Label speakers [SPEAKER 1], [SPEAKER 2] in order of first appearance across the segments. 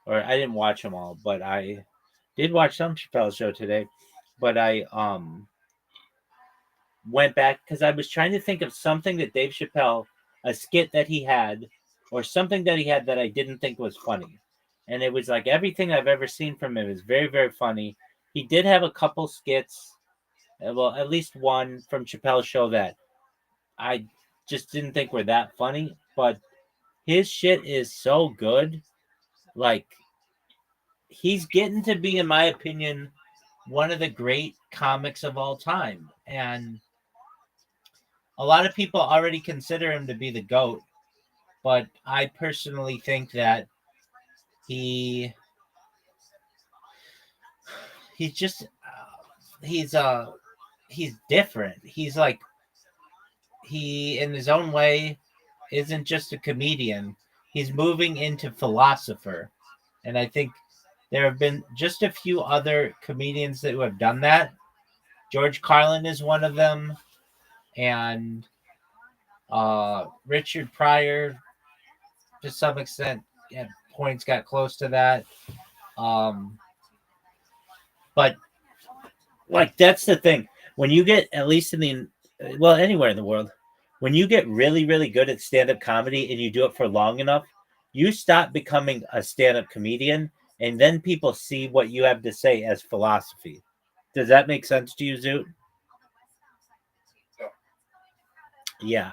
[SPEAKER 1] or I didn't watch them all, but I did watch some Chappelle show today. But I went back because I was trying to think of something that Dave Chappelle, a skit that he had, or something that he had that I didn't think was funny. And it was like everything I've ever seen from him is very, very funny. He did have a couple skits, well, at least one from Chappelle's show that I just didn't think were that funny. But his shit is so good. Like, he's getting to be, in my opinion, one of the great comics of all time. And a lot of people already consider him to be the GOAT, but I personally think that he he's just he's he's different. He's like he in his own way isn't just a comedian. He's moving into philosopher. And I think there have been just a few other comedians that have done that. George Carlin is one of them, and Richard Pryor to some extent at points got close to that. Um, but like that's the thing. When you get at least in the well anywhere in the world, when you get really really good at stand up comedy and you do it for long enough, you stop becoming a stand up comedian, and then people see what you have to say as philosophy. Does that make sense to you, Zoot?
[SPEAKER 2] Yeah.
[SPEAKER 1] Yeah.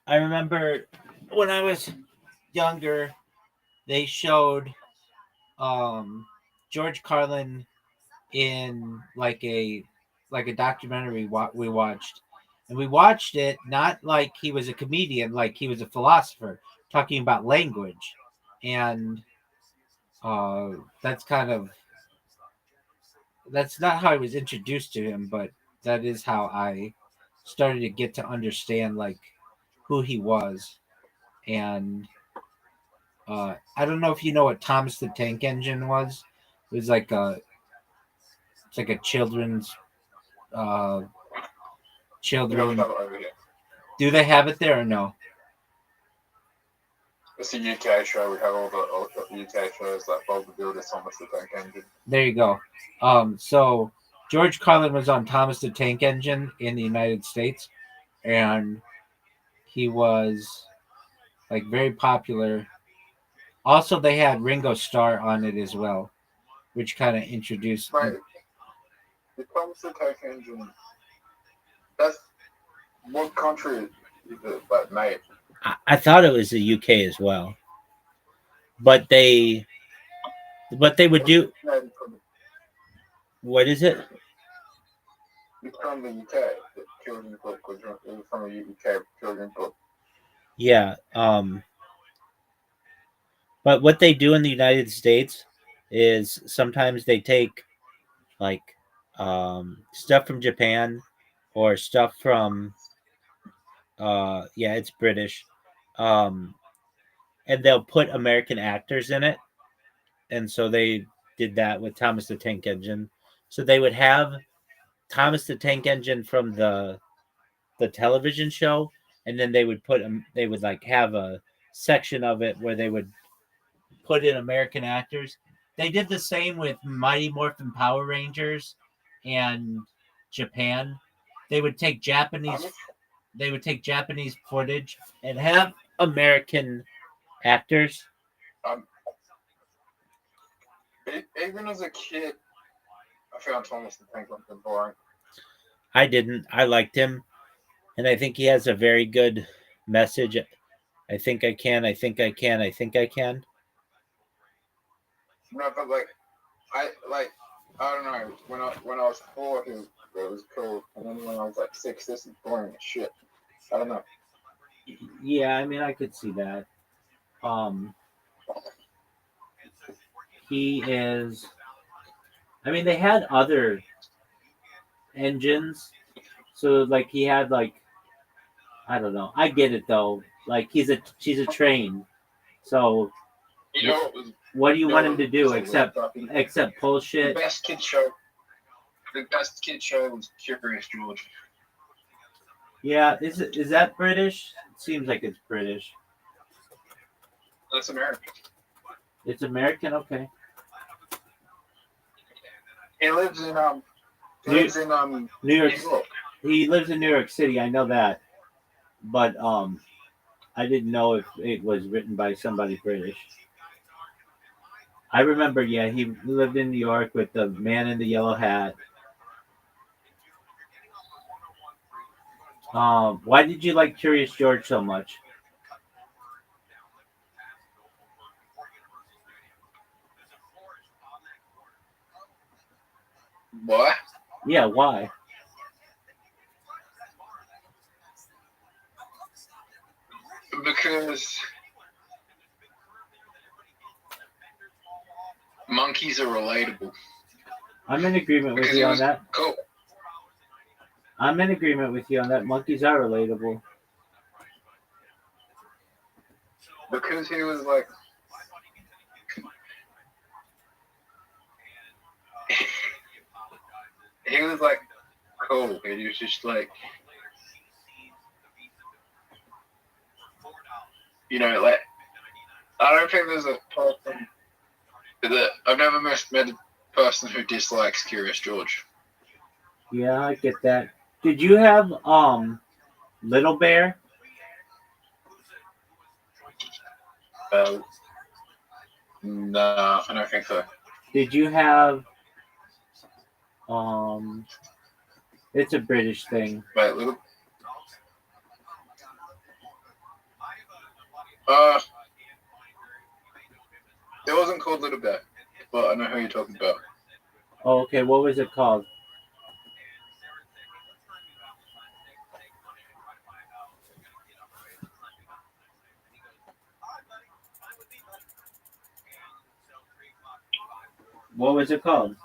[SPEAKER 1] I remember when I was younger, they showed um George Carlin in like a documentary we watched, and we watched it not like he was a comedian, like he was a philosopher talking about language, and uh that's kind of that's not how I was introduced to him, but that is how I started to get to understand like who he was. And I don't know if you know what Thomas the Tank Engine was. It was like a it's like a children's uh
[SPEAKER 2] We don't
[SPEAKER 1] children.
[SPEAKER 2] have it over here.
[SPEAKER 1] Do they have it there or no?
[SPEAKER 2] It's a UK show. We have all the UK shows like Bob the Builder, Thomas the Tank Engine.
[SPEAKER 1] There you go. So George Carlin was on Thomas the Tank Engine in the United States, and he was like very popular. Also, they had Ringo Starr on it as well, which kind of introduced.
[SPEAKER 2] Mate, the Thomas the Tank Engine. That's what country is it like made?
[SPEAKER 1] I thought it was the UK as well, but they would
[SPEAKER 2] It's
[SPEAKER 1] do.
[SPEAKER 2] made from
[SPEAKER 1] What is it?
[SPEAKER 2] it's from the UK. The children's book was from a UK children's book.
[SPEAKER 1] Yeah. But what they do in the United States is sometimes they take like stuff from Japan or stuff from yeah, it's British. Um and they'll put American actors in it. And so they did that with Thomas the Tank Engine. So they would have Thomas the Tank Engine from the television show, and then they would like have a section of it where they would put in American actors. They did the same with Mighty Morphin Power Rangers and Japan. They would take
[SPEAKER 2] How
[SPEAKER 1] Japanese
[SPEAKER 2] much?
[SPEAKER 1] they would take Japanese footage and have American actors.
[SPEAKER 2] Um, even as a kid, I found Thomas the Tank Engine boring.
[SPEAKER 1] I didn't. I liked him, and I think he has a very good message. I think I can. I think I can. I think I can.
[SPEAKER 2] No, but I don't know. When I was 4, it was cool, and then when I was like 6, this is boring as shit. I don't know.
[SPEAKER 1] Yeah, I mean, I could see that. Um, he is. I mean, they had other engines, so like he had like I don't know. I get it though. Like she's a train. So
[SPEAKER 2] You know what was
[SPEAKER 1] what do you want him to
[SPEAKER 2] was
[SPEAKER 1] do
[SPEAKER 2] a weird
[SPEAKER 1] except
[SPEAKER 2] fucking
[SPEAKER 1] pull
[SPEAKER 2] the
[SPEAKER 1] shit?
[SPEAKER 2] best kid show. The best kid show was Curious George.
[SPEAKER 1] Yeah, is that British? It seems like it's British.
[SPEAKER 2] That's American.
[SPEAKER 1] It's American. Okay.
[SPEAKER 2] He lives in he
[SPEAKER 1] New,
[SPEAKER 2] lives in
[SPEAKER 1] New York.
[SPEAKER 2] New York.
[SPEAKER 1] He lives in New York City. I know that, but I didn't know if it was written by somebody British. I remember, yeah, he lived in New York with the man in the yellow hat. Why did you like Curious George so much?
[SPEAKER 2] What?
[SPEAKER 1] Yeah, why?
[SPEAKER 2] Because monkeys are relatable.
[SPEAKER 1] I'm in agreement with
[SPEAKER 2] Because
[SPEAKER 1] you
[SPEAKER 2] he
[SPEAKER 1] on
[SPEAKER 2] was
[SPEAKER 1] that.
[SPEAKER 2] cool.
[SPEAKER 1] I'm in agreement with you on that. Monkeys are relatable.
[SPEAKER 2] Because he was like he was like cool. And he was just like like I don't think there's a person that I've never met a person who dislikes Curious George.
[SPEAKER 1] Yeah, I get that. Did you have Little Bear?
[SPEAKER 2] No, I don't think so.
[SPEAKER 1] Did you have um? It's a British thing.
[SPEAKER 2] Wait, little. Uh, it wasn't called Little Bear, but I know who you're talking about.
[SPEAKER 1] Oh, okay. What was it called? What was it called?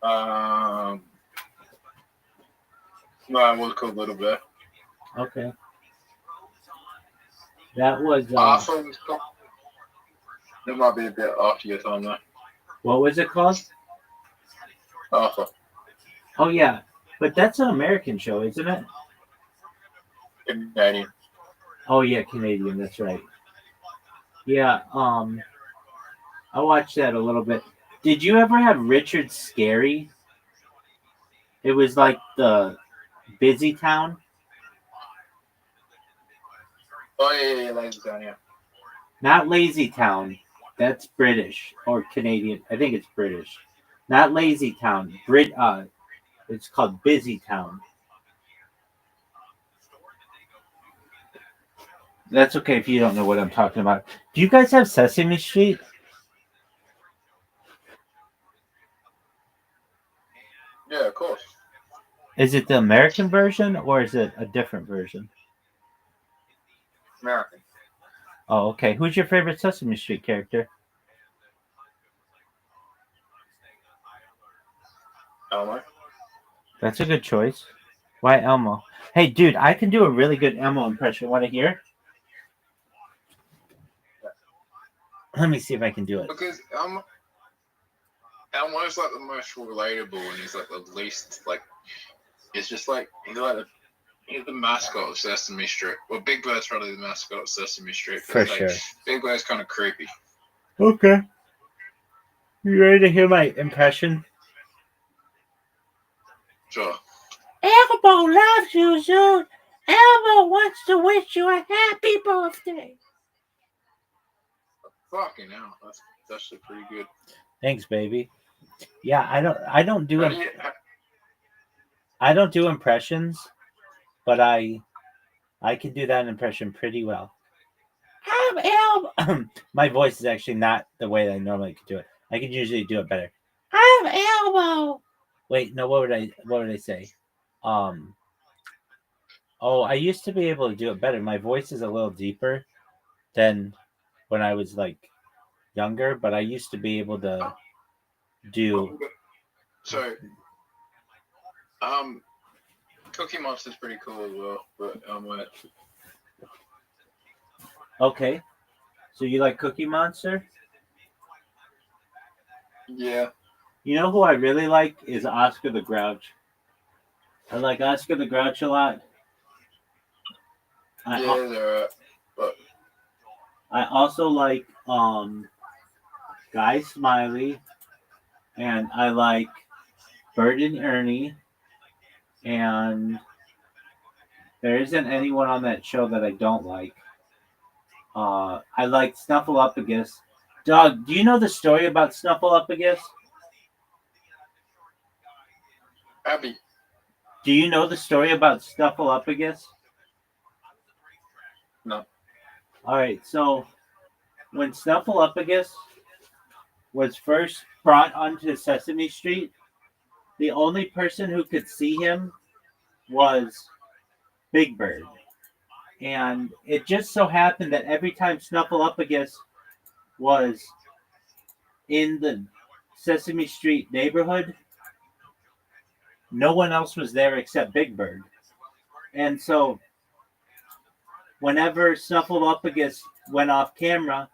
[SPEAKER 2] Um, no, it was called Little Bear.
[SPEAKER 1] Okay. That was
[SPEAKER 2] Arthur was called. It might be a bit after your time though.
[SPEAKER 1] what was it called?
[SPEAKER 2] Arthur.
[SPEAKER 1] Oh yeah, but that's an American show, isn't it?
[SPEAKER 2] Canadian.
[SPEAKER 1] Oh yeah, Canadian. That's right. Yeah. I watched that a little bit. Did you ever have Richard Scary? It was like the busy town,
[SPEAKER 2] Oh yeah, Lazy Town, yeah.
[SPEAKER 1] not Lazy Town. That's British or Canadian. I think it's British. Not Lazy Town. It's called Busy Town. That's okay if you don't know what I'm talking about. Do you guys have Sesame Street?
[SPEAKER 2] Yeah, of course.
[SPEAKER 1] Is it the American version or is it a different version?
[SPEAKER 2] American.
[SPEAKER 1] Oh, okay. Who's your favorite Sesame Street character?
[SPEAKER 2] Elmo.
[SPEAKER 1] That's a good choice. Why Elmo? Hey, dude, I can do a really good Elmo impression. Want to hear? Let me see if I can do it.
[SPEAKER 2] Because Elmo's like the most relatable, and he's like the least like. It's just like he's the mascot of Sesame Street. Well, Big Bird's probably the mascot of Sesame Street.
[SPEAKER 1] For
[SPEAKER 2] Like,
[SPEAKER 1] sure.
[SPEAKER 2] Big Bird's kind of creepy.
[SPEAKER 1] Okay. You ready to hear my impression?
[SPEAKER 2] Sure.
[SPEAKER 1] Elmo loves you, Zoot. Elmo wants to wish you a happy birthday.
[SPEAKER 2] Fucking hell, that's actually pretty good.
[SPEAKER 1] Thanks, baby. Yeah, I don't do
[SPEAKER 2] How do you,
[SPEAKER 1] I don't do impressions, but I can do that impression pretty well. I'm Elmo. My voice is actually not the way that I normally could do it. I can usually do it better. I'm Elmo. Wait, no. What would I say? Um. Oh, I used to be able to do it better. My voice is a little deeper than when I was like younger, but I used to be able to do.
[SPEAKER 2] so, Cookie Monster's pretty cool as well, but
[SPEAKER 1] Okay, so you like Cookie Monster?
[SPEAKER 2] yeah,
[SPEAKER 1] You know who I really like is Oscar the Grouch. I like Oscar the Grouch a lot. I
[SPEAKER 2] Yeah, they're but
[SPEAKER 1] I also like Guy Smiley, and I like Bert and Ernie, and there isn't anyone on that show that I don't like. I like Snuffleupagus. Doug, do you know the story about Snuffleupagus?
[SPEAKER 2] Abby.
[SPEAKER 1] Do you know the story about Snuffleupagus?
[SPEAKER 2] No.
[SPEAKER 1] All right, so when Snuffleupagus was first brought onto Sesame Street, the only person who could see him was Big Bird. And it just so happened that every time Snuffleupagus was in the Sesame Street neighborhood, no one else was there except Big Bird. And so whenever Snuffleupagus went off camera,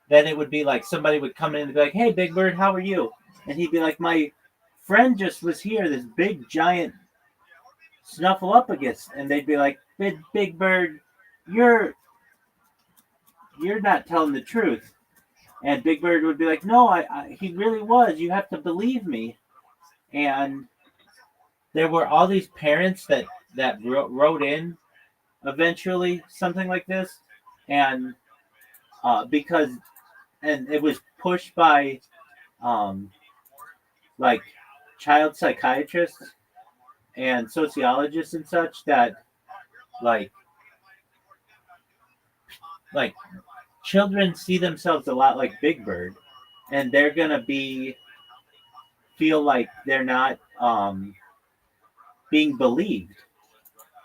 [SPEAKER 1] then it would be like somebody would come in and be like, "Hey, Big Bird, how are you?" And he'd be like, "My friend just was here, this big giant Snuffleupagus," and they'd be like, "Big Bird, you're you're not telling the truth." And Big Bird would be like, "No, he really was. You have to believe me." And there were all these parents that wrote in eventually something like this, and because and it was pushed by um, like child psychiatrists and sociologists and such that like like children see themselves a lot like Big Bird, and they're gonna be feel like they're not being believed,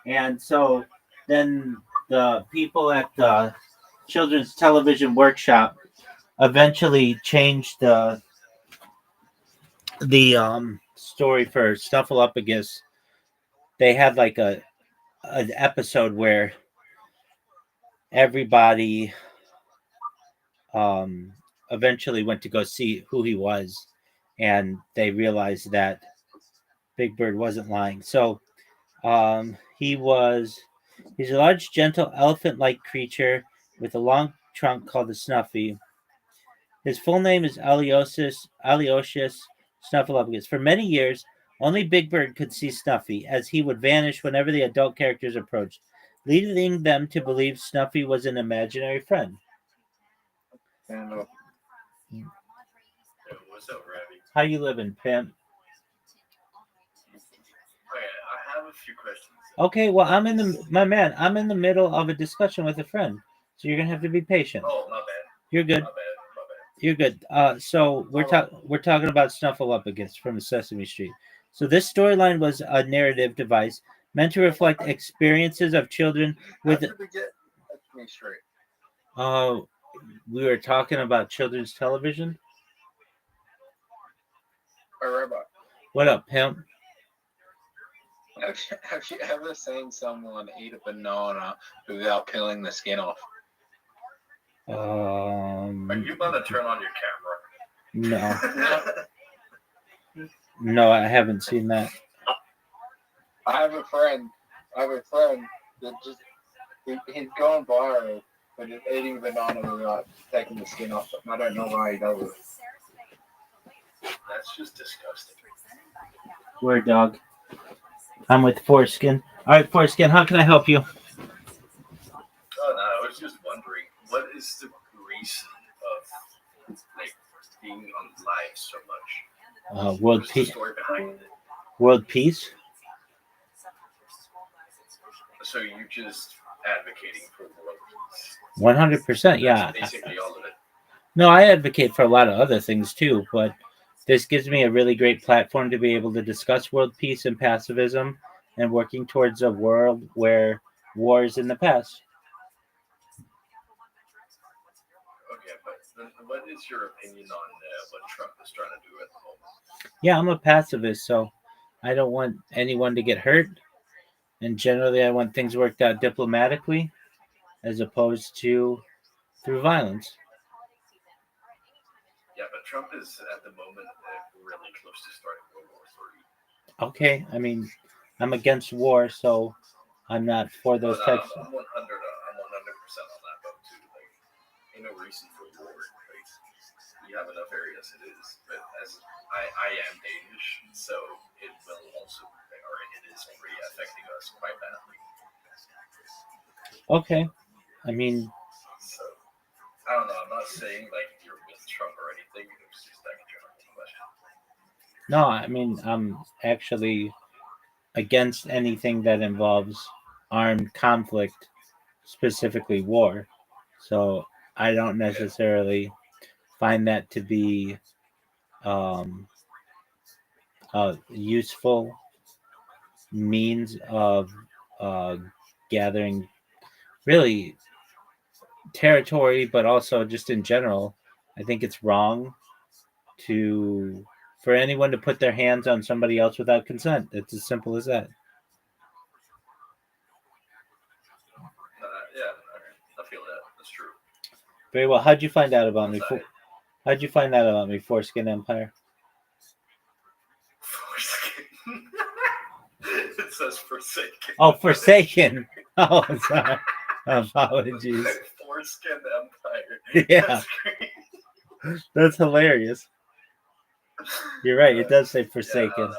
[SPEAKER 1] and so then the people at the Children's Television Workshop eventually changed the story for Snuffleupagus. They had like a an episode where everybody um, eventually went to go see who he was, and they realized that Big Bird wasn't lying. So he's a large, gentle, elephant-like creature with a long trunk called the Snuffy. His full name is Aleosius Snuffleupagus. For many years, only Big Bird could see Snuffy, as he would vanish whenever the adult characters approached, leading them to believe Snuffy was an imaginary friend.
[SPEAKER 2] And
[SPEAKER 3] Yo, what's up, Rabbi?
[SPEAKER 1] How you living, pimp?
[SPEAKER 3] Okay, I have a few questions.
[SPEAKER 1] Okay, well, my man. I'm in the middle of a discussion with a friend, so you're gonna have to be patient.
[SPEAKER 3] Oh, my bad.
[SPEAKER 1] You're good.
[SPEAKER 3] My bad. My bad.
[SPEAKER 1] You're good. So we're talking about Snuffleupagus from Sesame Street. So this storyline was a narrative device meant to reflect experiences of children
[SPEAKER 2] how
[SPEAKER 1] with.
[SPEAKER 2] did we get me straight?
[SPEAKER 1] Uh, we were talking about children's television.
[SPEAKER 2] Or Rabbi,
[SPEAKER 1] What up, pimp?
[SPEAKER 2] have you ever seen someone eat a banana without peeling the skin off?
[SPEAKER 3] Are you about to turn on your
[SPEAKER 1] No,
[SPEAKER 3] camera?
[SPEAKER 1] no, I haven't seen that.
[SPEAKER 2] I have a friend. That just he's gone viral for just eating a banana without taking the skin off. And I don't know why he does it.
[SPEAKER 3] That's just disgusting.
[SPEAKER 1] Word dog. I'm with Foreskin. All right, Foreskin. How can I help you?
[SPEAKER 3] Oh no, I was just wondering, what is the reason of like being on live so much?
[SPEAKER 1] World
[SPEAKER 3] What's the
[SPEAKER 1] peace.
[SPEAKER 3] story behind it?
[SPEAKER 1] World peace.
[SPEAKER 3] So you just advocating for world peace?
[SPEAKER 1] 100%. Yeah.
[SPEAKER 3] That's basically all of it.
[SPEAKER 1] No, I advocate for a lot of other things too, but this gives me a really great platform to be able to discuss world peace and pacifism and working towards a world where war is in the past.
[SPEAKER 3] Okay, but what is your opinion on what Trump is trying to do at the moment?
[SPEAKER 1] Yeah, I'm a pacifist, so I don't want anyone to get hurt. And generally, I want things worked out diplomatically as opposed to through violence.
[SPEAKER 3] Yeah, but Trump is at the moment really close to starting World War III.
[SPEAKER 1] Okay, I mean, I'm against war, so I'm not for
[SPEAKER 3] Oh
[SPEAKER 1] those
[SPEAKER 3] no,
[SPEAKER 1] types.
[SPEAKER 3] I'm 100. I'm 100% on that boat too. Like, ain't no reason for war. Like, we have enough areas it is. But as I am Danish, so it will also, or it is already affecting us quite badly.
[SPEAKER 1] Okay, I mean,
[SPEAKER 3] So I don't know. I'm not saying like you're with Trump or anything. It was just like a general question.
[SPEAKER 1] no, I mean, I'm actually against anything that involves armed conflict, specifically war. So I don't
[SPEAKER 3] Yeah.
[SPEAKER 1] necessarily find that to be um, a useful means of uh, gathering really territory, but also just in general. I think it's wrong to for anyone to put their hands on somebody else without consent. It's as simple as that.
[SPEAKER 3] Yeah. Okay. I feel that. That's true.
[SPEAKER 1] Very well. How'd you find out about
[SPEAKER 3] Once
[SPEAKER 1] me?
[SPEAKER 3] I
[SPEAKER 1] How'd you find out about me? Foreskin Empire.
[SPEAKER 3] foreskin. It says Forsaken.
[SPEAKER 1] Oh, Forsaken. Oh, sorry. Apologies.
[SPEAKER 3] Foreskin Empire.
[SPEAKER 1] Yeah,
[SPEAKER 3] That's great.
[SPEAKER 1] that's hilarious. You're right. It does say
[SPEAKER 3] Yeah, I don't
[SPEAKER 1] Forsaken.
[SPEAKER 3] know.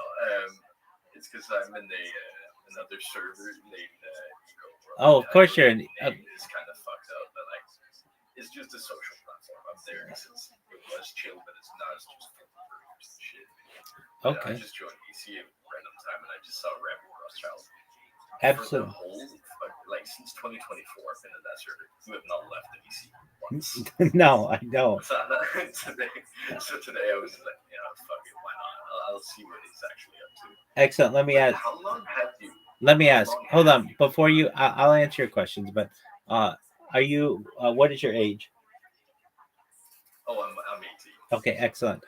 [SPEAKER 3] It's because I'm in another server named Eco World.
[SPEAKER 1] Oh, of
[SPEAKER 3] I know
[SPEAKER 1] course you're
[SPEAKER 3] the
[SPEAKER 1] in.
[SPEAKER 3] name is kind of fucked up, but like, it's just a social platform up there. Since it was chill, but it's not. It's just full of burgers and shit. But I
[SPEAKER 1] Okay.
[SPEAKER 3] just joined EC at random time, and I just saw Rabbi Rothschild. For the
[SPEAKER 1] Absolutely.
[SPEAKER 3] whole, like since 2024, I've been in that server. We have not left the EC once.
[SPEAKER 1] No, I don't.
[SPEAKER 3] So today, today I was like, yeah, fuck it, why not? I'll see what he's actually up to.
[SPEAKER 1] Excellent. Let me
[SPEAKER 3] But
[SPEAKER 1] ask.
[SPEAKER 3] how long have you?
[SPEAKER 1] Let me
[SPEAKER 3] How
[SPEAKER 1] ask.
[SPEAKER 3] long
[SPEAKER 1] Hold
[SPEAKER 3] have
[SPEAKER 1] on.
[SPEAKER 3] you?
[SPEAKER 1] Before you, I'll answer your questions. But uh, are you? What is your age?
[SPEAKER 3] Oh, I'm 18.
[SPEAKER 1] Okay, excellent.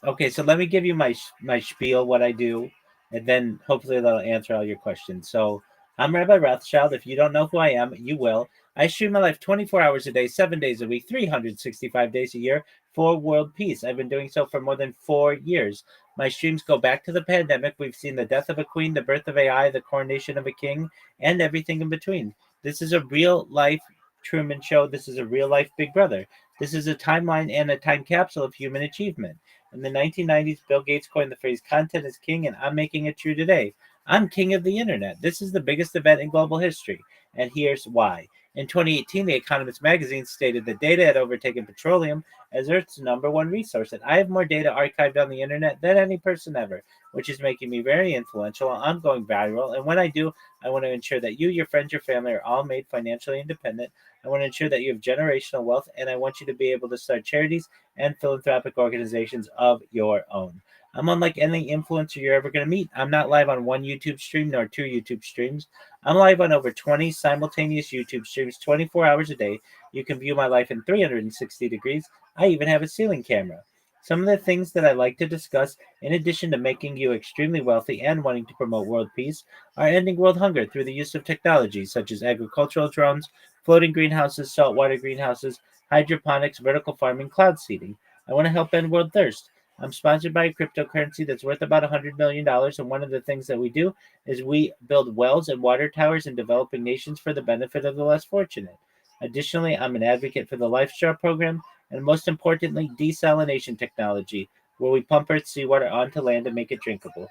[SPEAKER 1] Okay, so let me give you my spiel, what I do, and then hopefully that'll answer all your questions. So I'm Rabbi Rothschild. If you don't know who I am, you will. I stream my life 24 hours a day, 7 days a week, 365 days a year for world peace. I've been doing so for more than 4 years. My streams go back to the pandemic. We've seen the death of a queen, the birth of AI, the coronation of a king, and everything in between. This is a real life Truman Show. This is a real life Big Brother. This is a timeline and a time capsule of human achievement. In the 1990s, Bill Gates coined the phrase content is king, and I'm making it true today. I'm king of the internet. This is the biggest event in global history, and here's why. In 2018, The Economist magazine stated that data had overtaken petroleum as Earth's number one resource, and I have more data archived on the internet than any person ever, which is making me very influential. I'm going viral, and when I do, I want to ensure that you, your friends, your family are all made financially independent. I want to ensure that you have generational wealth, and I want you to be able to start charities and philanthropic organizations of your own. I'm unlike any influencer you're ever going to meet. I'm not live on one YouTube stream nor two YouTube streams. I'm live on over 20 simultaneous YouTube streams 24 hours a day. You can view my life in 360 degrees. I even have a ceiling camera. Some of the things that I like to discuss, in addition to making you extremely wealthy and wanting to promote world peace, are ending world hunger through the use of technology such as agricultural drones, floating greenhouses, saltwater greenhouses, hydroponics, vertical farming, cloud seeding. I want to help end world thirst. I'm sponsored by a cryptocurrency that's worth about $100 million, and one of the things that we do is we build wells and water towers in developing nations for the benefit of the less fortunate. Additionally, I'm an advocate for the Life Straw program, and most importantly, desalination technology, where we pump Earth's seawater onto land and make it drinkable.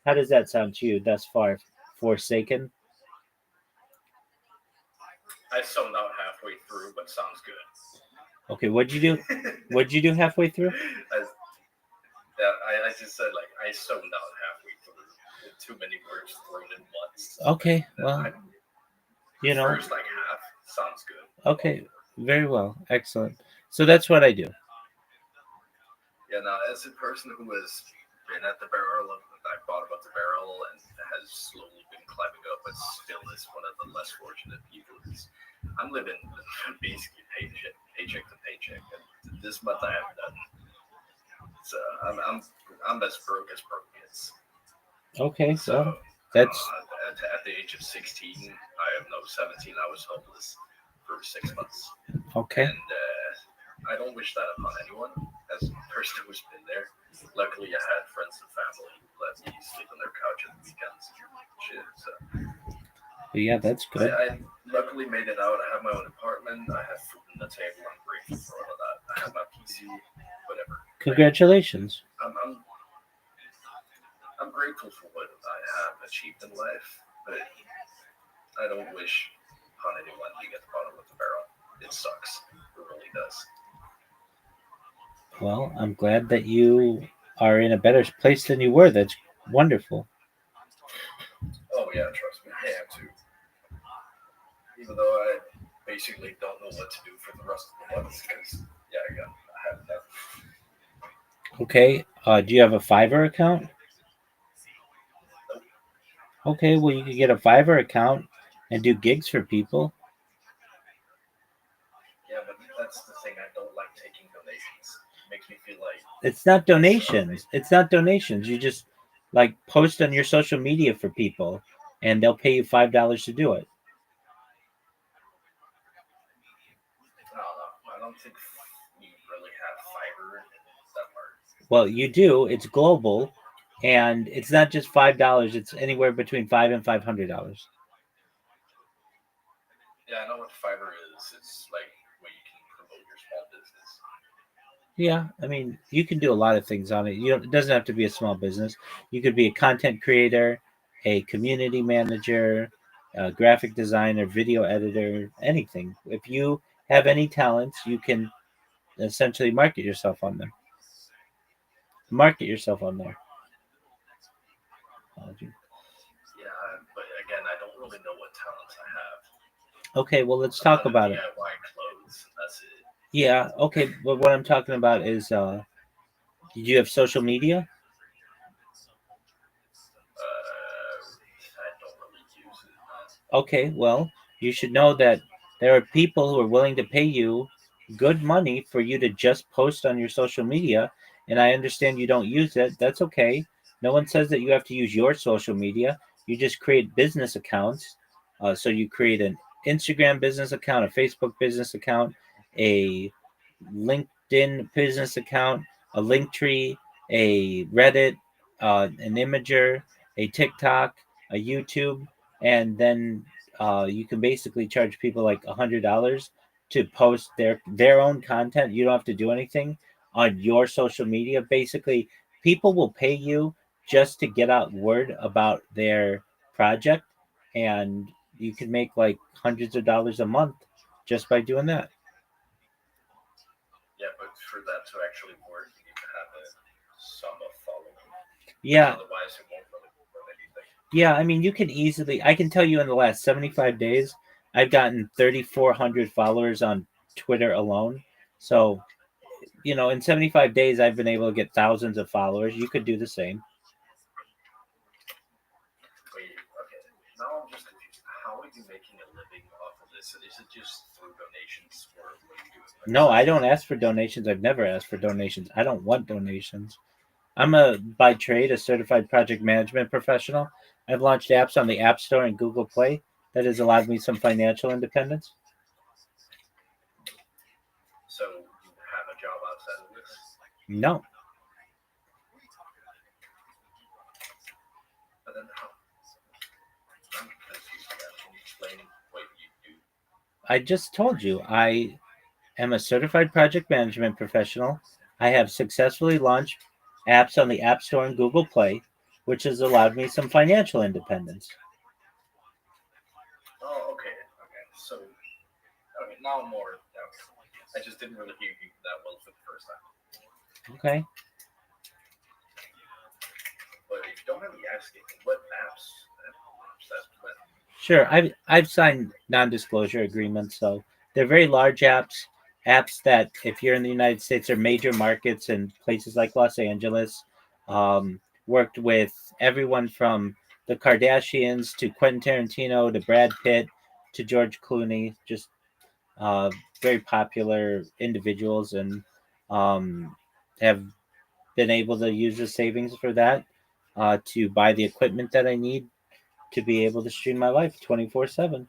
[SPEAKER 1] How does that sound to you thus far, Forsaken?
[SPEAKER 3] I zoned out halfway through, but sounds good.
[SPEAKER 1] Okay, what'd you do? What'd you do halfway through?
[SPEAKER 3] I just said like I zoned out halfway through with too many words thrown in once.
[SPEAKER 1] Okay, well,
[SPEAKER 3] The
[SPEAKER 1] you know,
[SPEAKER 3] first like half sounds good.
[SPEAKER 1] okay, very well, excellent. So that's what I do.
[SPEAKER 3] Yeah, now as a person who has been at the barrel of, I thought about the barrel and has slowly been climbing up, but still is one of the less fortunate people. I'm living basically paycheck to paycheck, and this month I haven't done. So I'm as broke gets.
[SPEAKER 1] Okay,
[SPEAKER 3] So
[SPEAKER 1] well,
[SPEAKER 3] I don't
[SPEAKER 1] that's
[SPEAKER 3] know. At the age of 16, I am no 17. I was homeless for 6 months,
[SPEAKER 1] okay.
[SPEAKER 3] and I don't wish that upon anyone. As a person who's been there, luckily I had friends and family who let lets me sleep on their couch at the weekends. Shit. So
[SPEAKER 1] But yeah, that's good.
[SPEAKER 3] I luckily made it out. I have my own apartment. I have food on the table. I'm grateful for all of that. I have my PC. Whatever.
[SPEAKER 1] Congratulations.
[SPEAKER 3] I'm grateful for what I have achieved in life, but I don't wish on anyone being at the bottom of the barrel. It sucks. It really does.
[SPEAKER 1] Well, I'm glad that you are in a better place than you were. That's wonderful.
[SPEAKER 3] Oh yeah, trust me, I am too. Even though I basically don't know what to do for the rest of the month because yeah, I have nothing.
[SPEAKER 1] Okay. Do you have a Fiverr account? Okay, well, you could get a Fiverr account and do gigs for people.
[SPEAKER 3] Yeah, but that's the thing. I don't like taking donations. It makes me feel like
[SPEAKER 1] It's not donations. It's not donations. You just like post on your social media for people, and they'll pay you $5 to do it.
[SPEAKER 3] I don't know. I don't think we really have fiber in that part.
[SPEAKER 1] Well, you do. It's global, and it's not just $5. It's anywhere between $5 and $500.
[SPEAKER 3] Yeah, I know what fiber is. It's like where you can promote your small business.
[SPEAKER 1] Yeah, I mean, you can do a lot of things on it. You don't, it doesn't have to be a small business. You could be a content creator, a community manager, a graphic designer, video editor, anything. If you have any talents, you can essentially market yourself on them. Market yourself on there.
[SPEAKER 3] Yeah, but again, I don't really know what talents I have.
[SPEAKER 1] Okay, well, let's
[SPEAKER 3] I'm
[SPEAKER 1] talk
[SPEAKER 3] gonna
[SPEAKER 1] about it.
[SPEAKER 3] DIY clothes. That's it.
[SPEAKER 1] Yeah, okay, but what I'm talking about is, do you have social media?
[SPEAKER 3] I don't really use it.
[SPEAKER 1] Okay, well, you should know that there are people who are willing to pay you good money for you to just post on your social media. And I understand you don't use it. That's okay. No one says that you have to use your social media. You just create business accounts. So you create an Instagram business account, a Facebook business account, a LinkedIn business account, a Linktree, a Reddit, an Imager, a TikTok, a YouTube, and then you can basically charge people like $100 to post their own content. You don't have to do anything on your social media. Basically, people will pay you just to get out word about their project, and you can make like hundreds of dollars a month just by doing that.
[SPEAKER 3] Yeah, but for that to actually work, you need to have some of following. Because
[SPEAKER 1] Yeah,
[SPEAKER 3] otherwise, it won't really work anything.
[SPEAKER 1] yeah. I mean, you can easily. I can tell you in the last 75 days, I've gotten 3,400 followers on Twitter alone. So in 75 days, I've been able to get thousands of followers. You could do the same.
[SPEAKER 3] Wait, okay. Now I'm just confused. How are you making a living off of this? Is it just through donations, or what are you doing
[SPEAKER 1] No, I
[SPEAKER 3] exactly?
[SPEAKER 1] don't ask for donations. I've never asked for donations. I don't want donations. I'm by trade, a certified project management professional. I've launched apps on the App Store and Google Play that has allowed me some financial independence.
[SPEAKER 3] So you have a job outside of this?
[SPEAKER 1] No,
[SPEAKER 3] But then how? I'm confused again. Can you explain what you do?
[SPEAKER 1] I just told you I am a certified project management professional. I have successfully launched apps on the App Store and Google Play, which has allowed me some financial independence.
[SPEAKER 3] Oh, okay, okay. So, okay, now I'm more. Okay. I just didn't really hear you that well for the first time.
[SPEAKER 1] Okay.
[SPEAKER 3] But if you don't mind me asking, what apps? That's what.
[SPEAKER 1] Sure, I've signed non-disclosure agreements, so they're very large apps, apps that if you're in the United States are major markets and places like Los Angeles. Worked with everyone from the Kardashians to Quentin Tarantino to Brad Pitt to George Clooney, just uh, very popular individuals, and um, have been able to use the savings for that to buy the equipment that I need to be able to stream my life 24/7.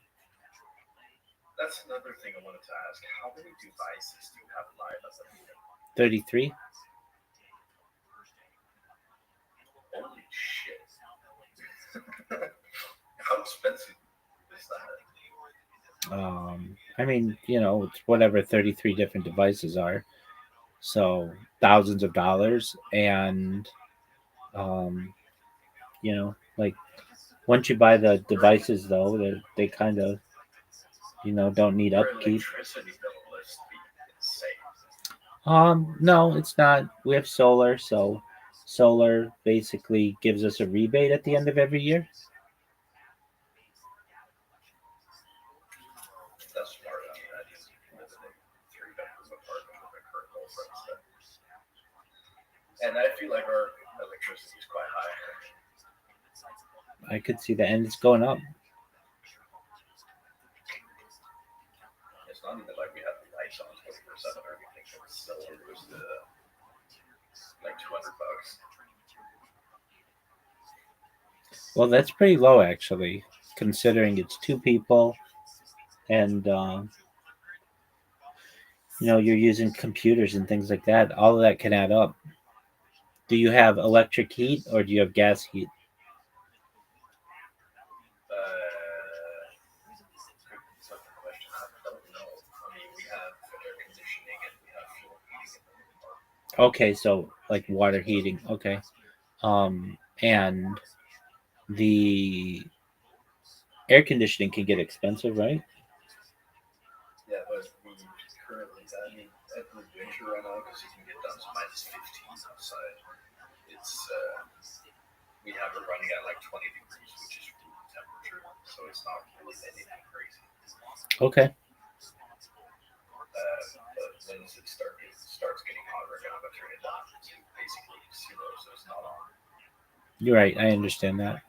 [SPEAKER 3] That's another thing I wanted to ask. How many devices do you have live as a moment?
[SPEAKER 1] 33.
[SPEAKER 3] Holy How expensive is that?
[SPEAKER 1] I mean, it's whatever 33 different devices are. So thousands of dollars. And, like once you buy the devices, though, they kind of, don't need
[SPEAKER 3] Your
[SPEAKER 1] upkeep.
[SPEAKER 3] electricity bill must be insane.
[SPEAKER 1] No, it's not. We have solar, so solar basically gives us a rebate at the end of every year.
[SPEAKER 3] That's smart. I mean, I just live in a three-bedroom apartment with my current girlfriend, and I feel like our electricity is quite high.
[SPEAKER 1] I could see that, and it's going up.
[SPEAKER 3] It's not even like we have the lights on 24/7 or anything. It's still goes to like $200.
[SPEAKER 1] Well, that's pretty low, actually, considering it's two people, and you're using computers and things like that. All of that can add up. Do you have electric heat or do you have gas heat?
[SPEAKER 3] That's a question. I don't know. I mean, we have air conditioning and we have fuel heating in the apartment.
[SPEAKER 1] Okay, so like water heating. Okay. And the air conditioning can get expensive, right?
[SPEAKER 3] Yeah, but we currently, I mean, every winter right now, because you can get down to -15 outside. It's we have it running at like 20 degrees, which is room temperature, so it's not really anything crazy.
[SPEAKER 1] Okay.
[SPEAKER 3] But when starts getting hot, we're gonna have to turn it down to basically zero, so it's not on.
[SPEAKER 1] You're right. I understand that.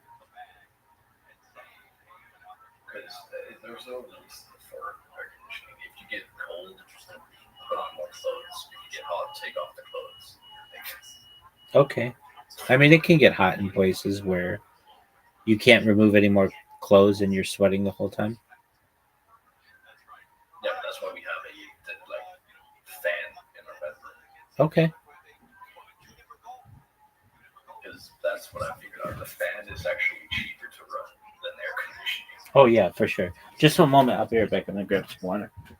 [SPEAKER 3] Because there's no reason for air conditioning. If you get cold, put on more clothes. If you get hot, take off the clothes. Like,
[SPEAKER 1] Okay. I mean, it can get hot in places where you can't remove any more clothes and you're sweating the whole time.
[SPEAKER 3] yeah, that's why we have like fan in our bedroom.
[SPEAKER 1] Okay.
[SPEAKER 3] Because that's what I figured out. The fan is actually cheaper to run than air conditioning.
[SPEAKER 1] Oh, yeah, for sure. Just one moment. I'll be right back. I'm going to grab some water.
[SPEAKER 3] Let's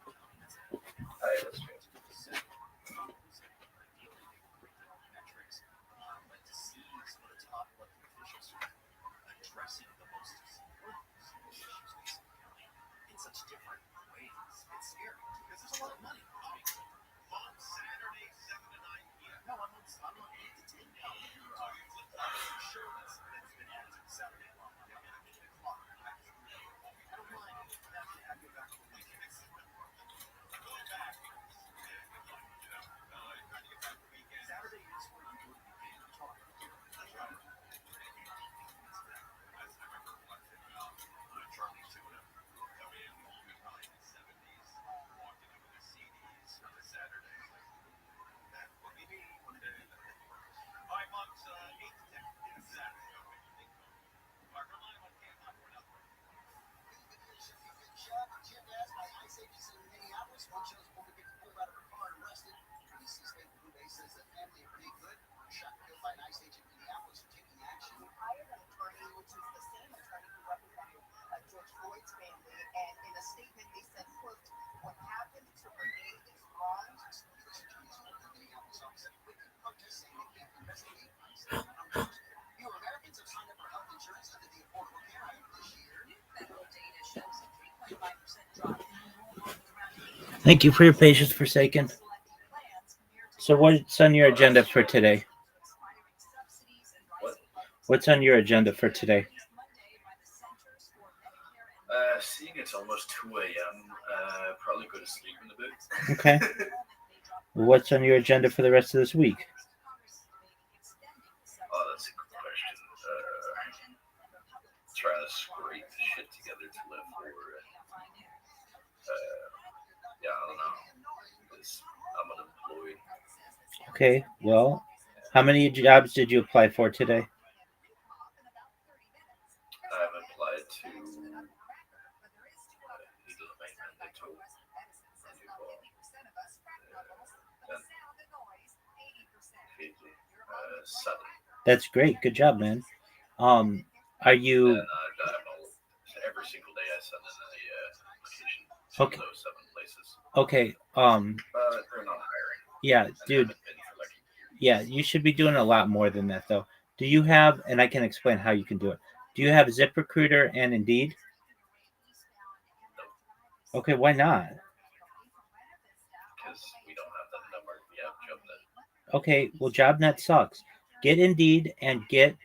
[SPEAKER 1] Thank you for your patience for a second. So, what's on your agenda for today?
[SPEAKER 3] What?
[SPEAKER 1] What's on your agenda for today?
[SPEAKER 3] Seeing it's almost 2 a.m., probably go to sleep in a bit.
[SPEAKER 1] Okay. What's on your agenda for the rest of this week?
[SPEAKER 3] Oh, that's a good question. Try to scrape the shit together to live for. Yeah, I don't know. Because I'm unemployed.
[SPEAKER 1] Okay. Well, how many jobs did you apply for today?
[SPEAKER 3] I've applied to legal amendment to seven.
[SPEAKER 1] That's great. Good job, man. Um, are
[SPEAKER 3] And
[SPEAKER 1] you
[SPEAKER 3] I don't know. send in a application to
[SPEAKER 1] Okay.
[SPEAKER 3] those 7 places.
[SPEAKER 1] Okay.
[SPEAKER 3] But they're not hiring.
[SPEAKER 1] Yeah,
[SPEAKER 3] And
[SPEAKER 1] dude.
[SPEAKER 3] haven't been for like a year.
[SPEAKER 1] Yeah, you should be doing a lot more than that, though. Do you have? And I can explain how you can do it. Do you have ZipRecruiter and Indeed?
[SPEAKER 3] No,
[SPEAKER 1] Okay, why not?
[SPEAKER 3] because we don't have that number. We have JobNet.
[SPEAKER 1] Okay, well, JobNet sucks. Get Indeed and get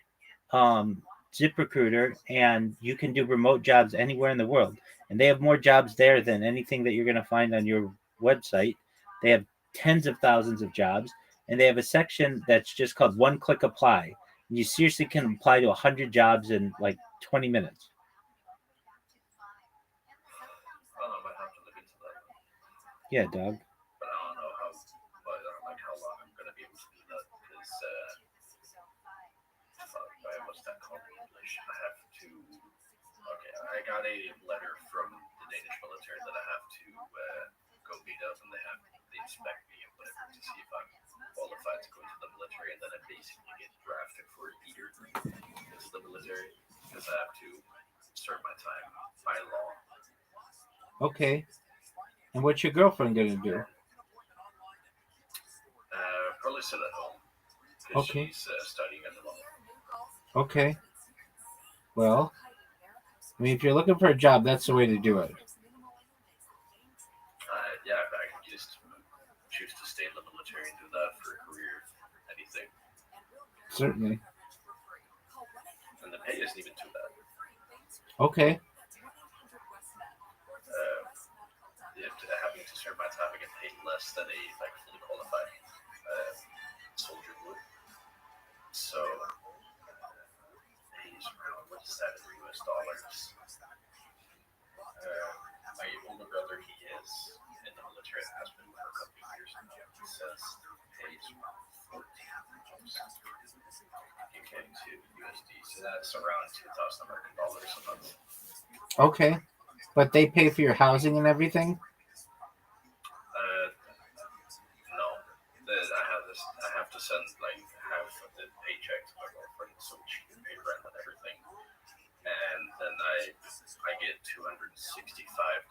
[SPEAKER 1] ZipRecruiter, and you can do remote jobs anywhere in the world. And they have more jobs there than anything that you're going to find on your website. They have tens of thousands of jobs, and they have a section that's just called One Click Apply. And you seriously can apply to 100 jobs in like 20 minutes.
[SPEAKER 3] I don't know. I might have to look into that.
[SPEAKER 1] Yeah, dog.
[SPEAKER 3] But I don't know how. But like how long I'm gonna be able to do that because what's that called in English? I have to. Okay, I got a letter from the Danish military that I have to go meet up, and they inspect me and whatever to see if I'm qualified to go into the military, and then I basically get drafted for a leader into the military because I have to serve my time by law.
[SPEAKER 1] Okay. And what's your girlfriend going to do?
[SPEAKER 3] Probably sit at home because
[SPEAKER 1] Okay.
[SPEAKER 3] she's studying at the moment.
[SPEAKER 1] Okay. Well, I mean, if you're looking for a job, that's the way to do it.
[SPEAKER 3] Yeah, I can just choose to stay in the military and do that for a career, anything.
[SPEAKER 1] Certainly.
[SPEAKER 3] And the pay isn't even too bad.
[SPEAKER 1] Okay.
[SPEAKER 3] Having to serve my time, I get paid less than a like fully qualified soldier would. So, pays around, what is that in US dollars? My older brother, he is in the military and has been for a couple of years now. He says pays around 14 UK to USD, so that's around 2,000 American dollars a month.
[SPEAKER 1] Okay. But they pay for your housing and everything?
[SPEAKER 3] No. I have to send like half of the paycheck to my girlfriend so she can pay rent and everything. And then I get 265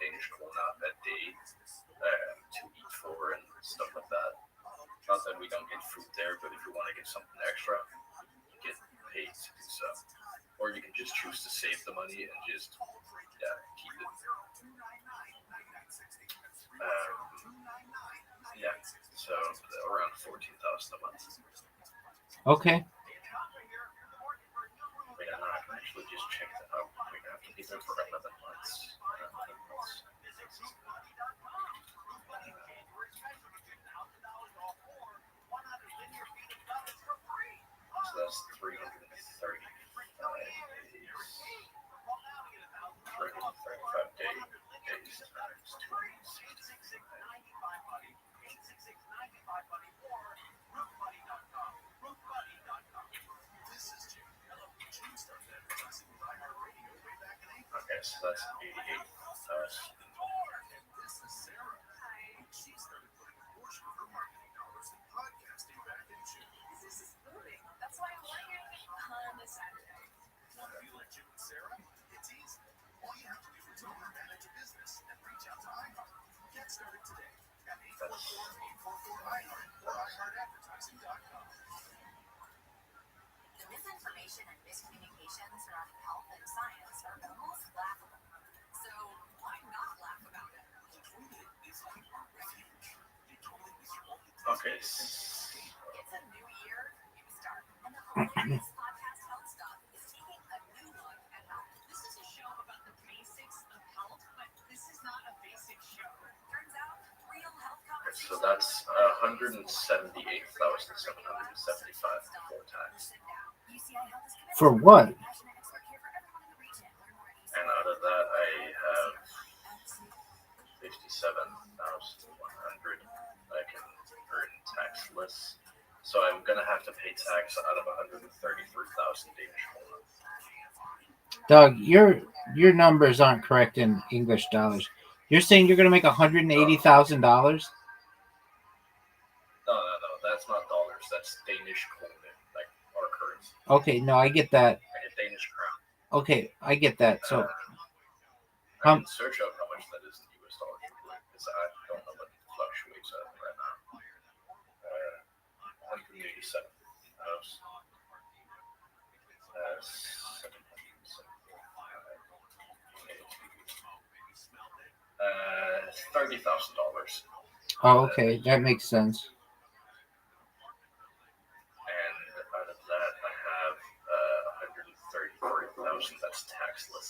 [SPEAKER 3] Danish krona a day to eat for and stuff like that. Not that we don't get food there, but if you want to get something extra, you get paid to do so. Or you can just choose to save the money and just keep it. Yeah, so around 14,000 a month.
[SPEAKER 1] Okay.
[SPEAKER 3] Wait, I can actually just check that out. We have to be there for 11 months. So that's 335 days. 335 days times 265. Okay, so that's 88,000.
[SPEAKER 4] Misinformation and miscommunication surrounding health and science are almost laughable. So why not laugh about it?
[SPEAKER 3] Okay.
[SPEAKER 4] It's a new year, new start, and the hilarious podcast Health Stuff is taking a new look at health. This is a show about the basics of health, but this is not a basic show. Turns out, real health conversations.
[SPEAKER 3] So that's 178,775 before tax.
[SPEAKER 1] For what?
[SPEAKER 3] And out of that, I have 57,100 I can earn taxless. So I'm gonna have to pay tax out of 133,000 Danish krona.
[SPEAKER 1] Doug, your numbers aren't correct in English dollars. You're saying you're going to make $180,000?
[SPEAKER 3] No, that's not dollars. That's Danish krona, like our currency.
[SPEAKER 1] Okay, no, I get that.
[SPEAKER 3] Like a Danish crown.
[SPEAKER 1] Okay, I get that. So
[SPEAKER 3] I can search up how much that is in US dollars because I don't know what fluctuates at right now. 187 house. 30,000 dollars.
[SPEAKER 5] Oh, okay, that makes sense.
[SPEAKER 3] And out of that, I have 134,000. That's taxless.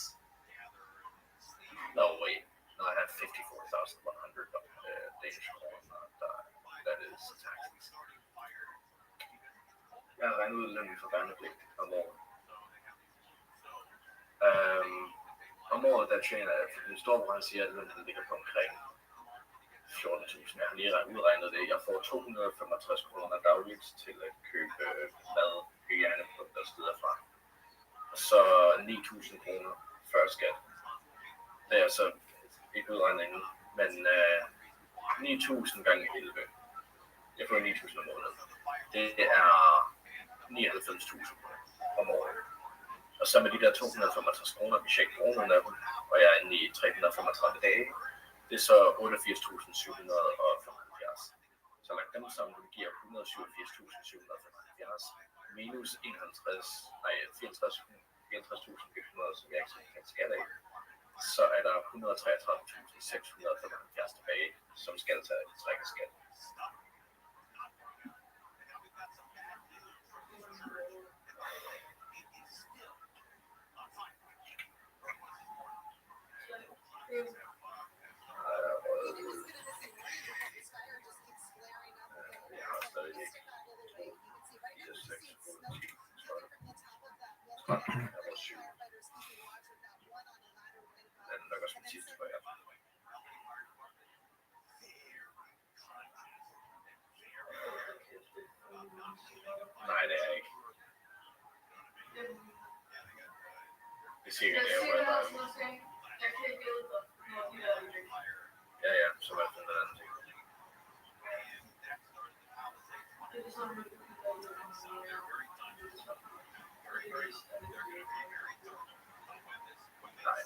[SPEAKER 3] No, wait. No, I have 54,100 Danish kroner. That is taxless. Jeg har regnet ud lønnen for værnepligt om året. Om året, der tjener jeg, for den store brand siger, at lønnen ligger på omkring 14.000. Jeg har lige udregnet det. Jeg får 265 kroner dagligt til at købe mad, hygiejneprodukter og steder fra. Og så 9.000 kroner før skat. Det er så ikke udregningen, men 9.000 gange 11. Jeg får 9.000 om måneden. Det er 99.000 om året. Og så med de der 265 kroner, hvis jeg ikke bruger nogen af dem, og jeg er inde i 335 dage, det er så 88.775. Så lagt dem sammen, det giver 187.775 minus 64.400, som jeg ikke kan skat af. Så er der 133.675 tilbage, som skal trække skat. Nej, det er ikke. Det siger ikke, at ja, så var det den anden ting. Nej,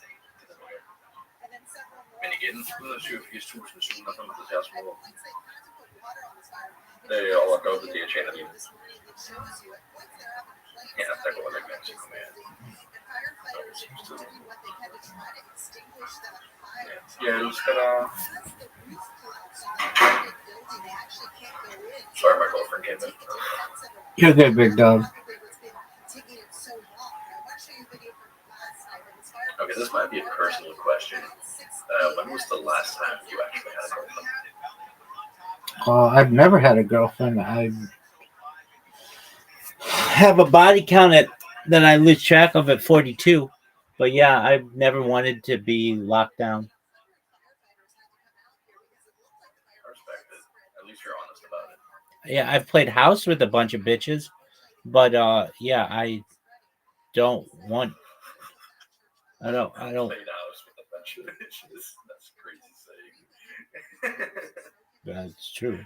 [SPEAKER 3] men igen, 187.775 måneder. Det er over dobbelt det, jeg tjener lige. Ja, der går lidt mere til at komme af. Jeg elsker dig. Sorry, my girlfriend came in.
[SPEAKER 5] You're good, big dog.
[SPEAKER 3] Okay, this might be a personal question. When was the last time you actually had a girlfriend?
[SPEAKER 5] I've never had a girlfriend. I
[SPEAKER 1] have a body count that I lose track of at 42. But yeah, I've never wanted to be locked down.
[SPEAKER 3] I respect it. At least you're honest about it.
[SPEAKER 1] Yeah, I've played house with a bunch of bitches, but yeah, I don't want. I don't.
[SPEAKER 3] Played house with a bunch of bitches. That's crazy saying.
[SPEAKER 1] That's true.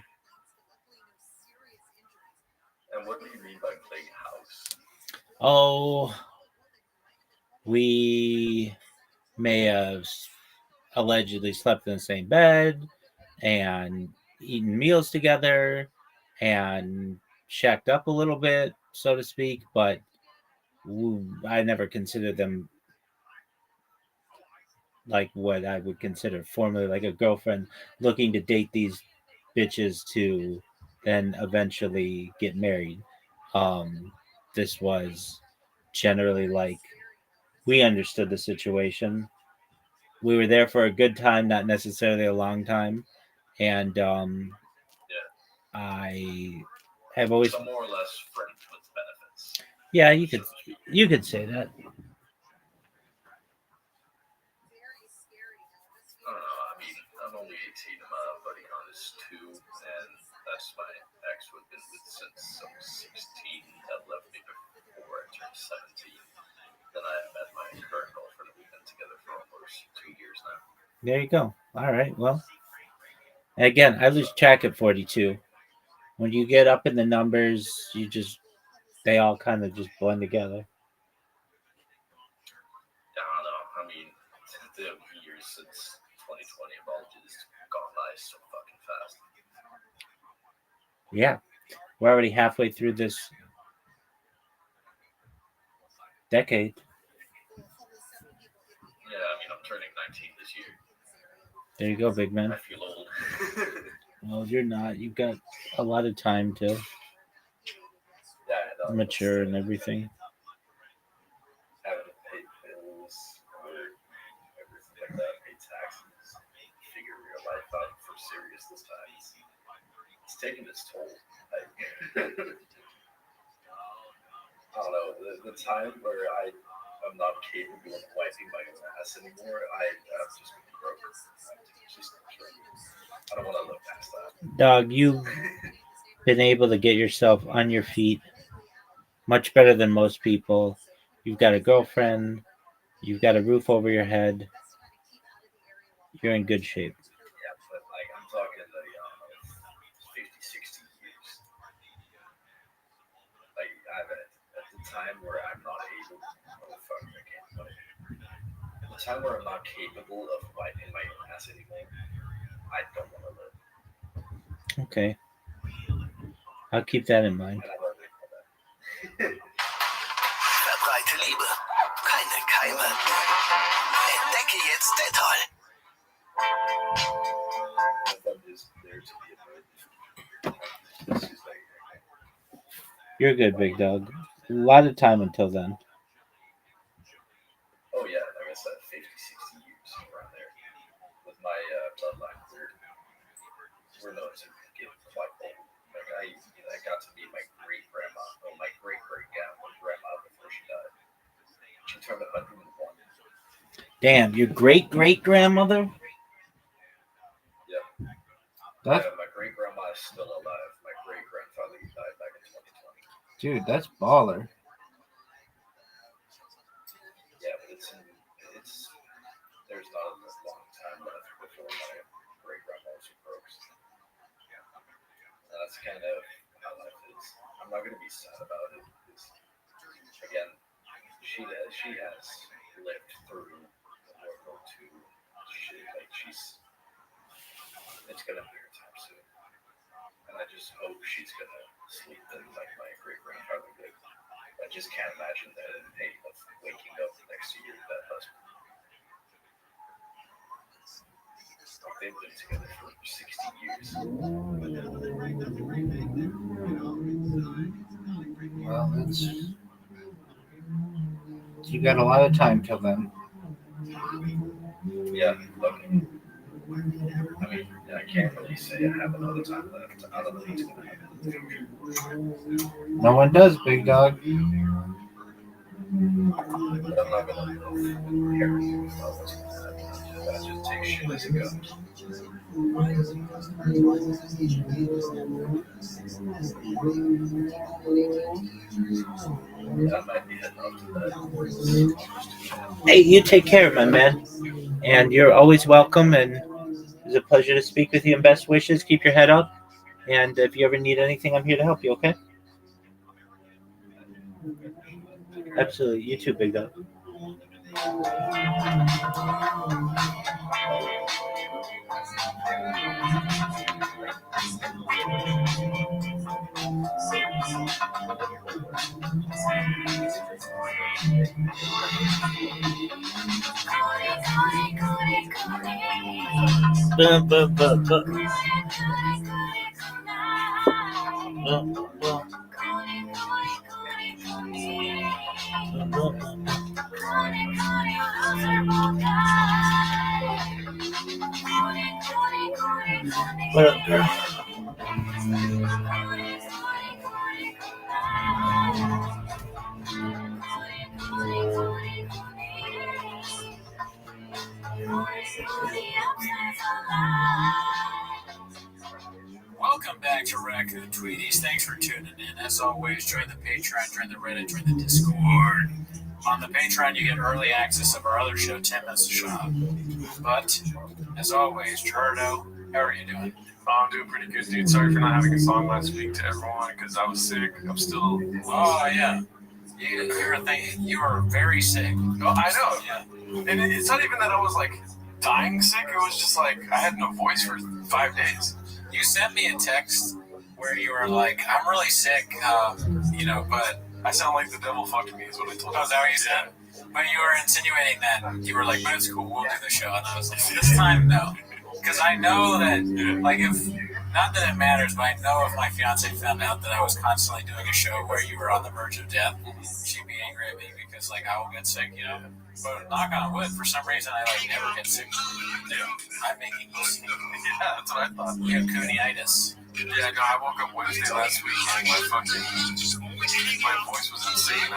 [SPEAKER 3] And what do you mean by playing house?
[SPEAKER 1] Oh, we may have allegedly slept in the same bed and eaten meals together and shacked up a little bit, so to speak, but I never considered them like what I would consider formally like a girlfriend, looking to date these bitches to then eventually get married. This was generally like we understood the situation. We were there for a good time, not necessarily a long time, and I have always
[SPEAKER 3] so more or less friends with benefits.
[SPEAKER 1] Yeah, you could say that.
[SPEAKER 3] I don't know. I mean, I'm only 18 and my buddy count is 2, and that's my ex who I've been with since I was 16. That left me before I turned 17. Then I met my current girlfriend, and we've been together for almost 2 years now.
[SPEAKER 1] There you go. All right. Well, again, I lose track at 42. When you get up in the numbers, they all kind of just blend together.
[SPEAKER 3] I don't know. I mean, the years since 2020 have all just gone by so fucking fast.
[SPEAKER 1] Yeah, we're already halfway through this decade.
[SPEAKER 3] Yeah, I mean, I'm turning 19 this year.
[SPEAKER 1] There you go, big man.
[SPEAKER 3] I feel old.
[SPEAKER 1] Well, you're not. You've got a lot of time to
[SPEAKER 3] Yeah,
[SPEAKER 1] mature and everything.
[SPEAKER 3] Having to pay bills or everything like that, pay taxes, figure your life out for serious this time. It's taking its toll. Like, I don't know, the time where I'm not capable of wiping my own ass anymore, I've just been broke. I don't want to look past that.
[SPEAKER 1] Dog, you've been able to get yourself on your feet much better than most people. You've got a girlfriend. You've got a roof over your head. You're in good shape.
[SPEAKER 3] Yeah, but like I'm talking the 50, 60 years. Like I'm at the time where I'm not able. Oh fuck! I can't play. At the time where I'm not capable of wiping my own ass anymore, I don't want to live.
[SPEAKER 1] Okay. I'll keep that in mind.
[SPEAKER 3] And I love it for that.
[SPEAKER 6] Verbreite Liebe. Keine Keime. Entdecke jetzt Dettol.
[SPEAKER 3] If I'm just there to be a bird, it's just like.
[SPEAKER 1] You're good, big dog. A lot of time until then.
[SPEAKER 3] Oh yeah, like I said, 50, 60 years around there. With my bloodline, we're known to get quite old. Like I got to meet my great grandma, or my great grandma before she died. She turned 101.
[SPEAKER 1] Damn, your great grandmother?
[SPEAKER 3] Yeah.
[SPEAKER 5] That's
[SPEAKER 3] My great grandma is still alive. My great grandfather died back in 2020.
[SPEAKER 5] dude, that's baller.
[SPEAKER 3] Yeah, but it's there's not a long time left before my great grandma was broke. That's kind of how life is. I'm not gonna be sad about it because again, she has lived through World War II shit. Like it's gonna be her time soon, and I just hope she's gonna sleep in like my great grandfather did. I just can't imagine the pain of waking up next to your dead husband. Like they've been together for 60 years.
[SPEAKER 5] Well, it's you got a lot of time till then.
[SPEAKER 3] Yeah, okay. I mean, I can't really say I have another time left. I don't know what's going to happen in the future.
[SPEAKER 5] No one does, big dog.
[SPEAKER 3] But I'm not going to live caring about what's going to happen. I'm going to just take shit as it goes. I might be heading off to bed.
[SPEAKER 1] Hey, you take care, my man. And you're always welcome. And it was a pleasure to speak with you. And best wishes. Keep your head up. And if you ever need anything, I'm here to help you, okay? Absolutely. You too, big dog. What up, girl?
[SPEAKER 7] Welcome back to Raccoon Tweeties. Thanks for tuning in. As always, join the Patreon, join the Reddit, join the Discord. On the Patreon, you get early access of our other show, 10 Minutes to Shop. But, as always, Gerardo, how are you doing?
[SPEAKER 8] Oh, I'm doing pretty good, dude. Sorry for not having a song last week to everyone because I was sick. I'm still.
[SPEAKER 7] Oh, yeah. You were very sick.
[SPEAKER 8] Oh, I know.
[SPEAKER 7] Yeah.
[SPEAKER 8] And it's not even that I was like dying sick. It was just like I had no voice for 5 days.
[SPEAKER 7] You sent me a text where you were like, "I'm really sick," but
[SPEAKER 8] I sound like the devil fucked me. Is what I told you.
[SPEAKER 7] is that what you said? But you were insinuating that you were like, "But it's cool. We'll do the show." And I was like, "This time, no," because I know that, like, if not that it matters, but I know if my fiance found out that I was constantly doing a show where you were on the verge of death, she'd be angry at me because, like, I will get sick, But knock on wood, for some reason I never get sick. I'm making this.
[SPEAKER 8] Yeah, that's what I thought.
[SPEAKER 7] You have coonitis.
[SPEAKER 8] Yeah, no, I woke up Wednesday last week and my voice was insane.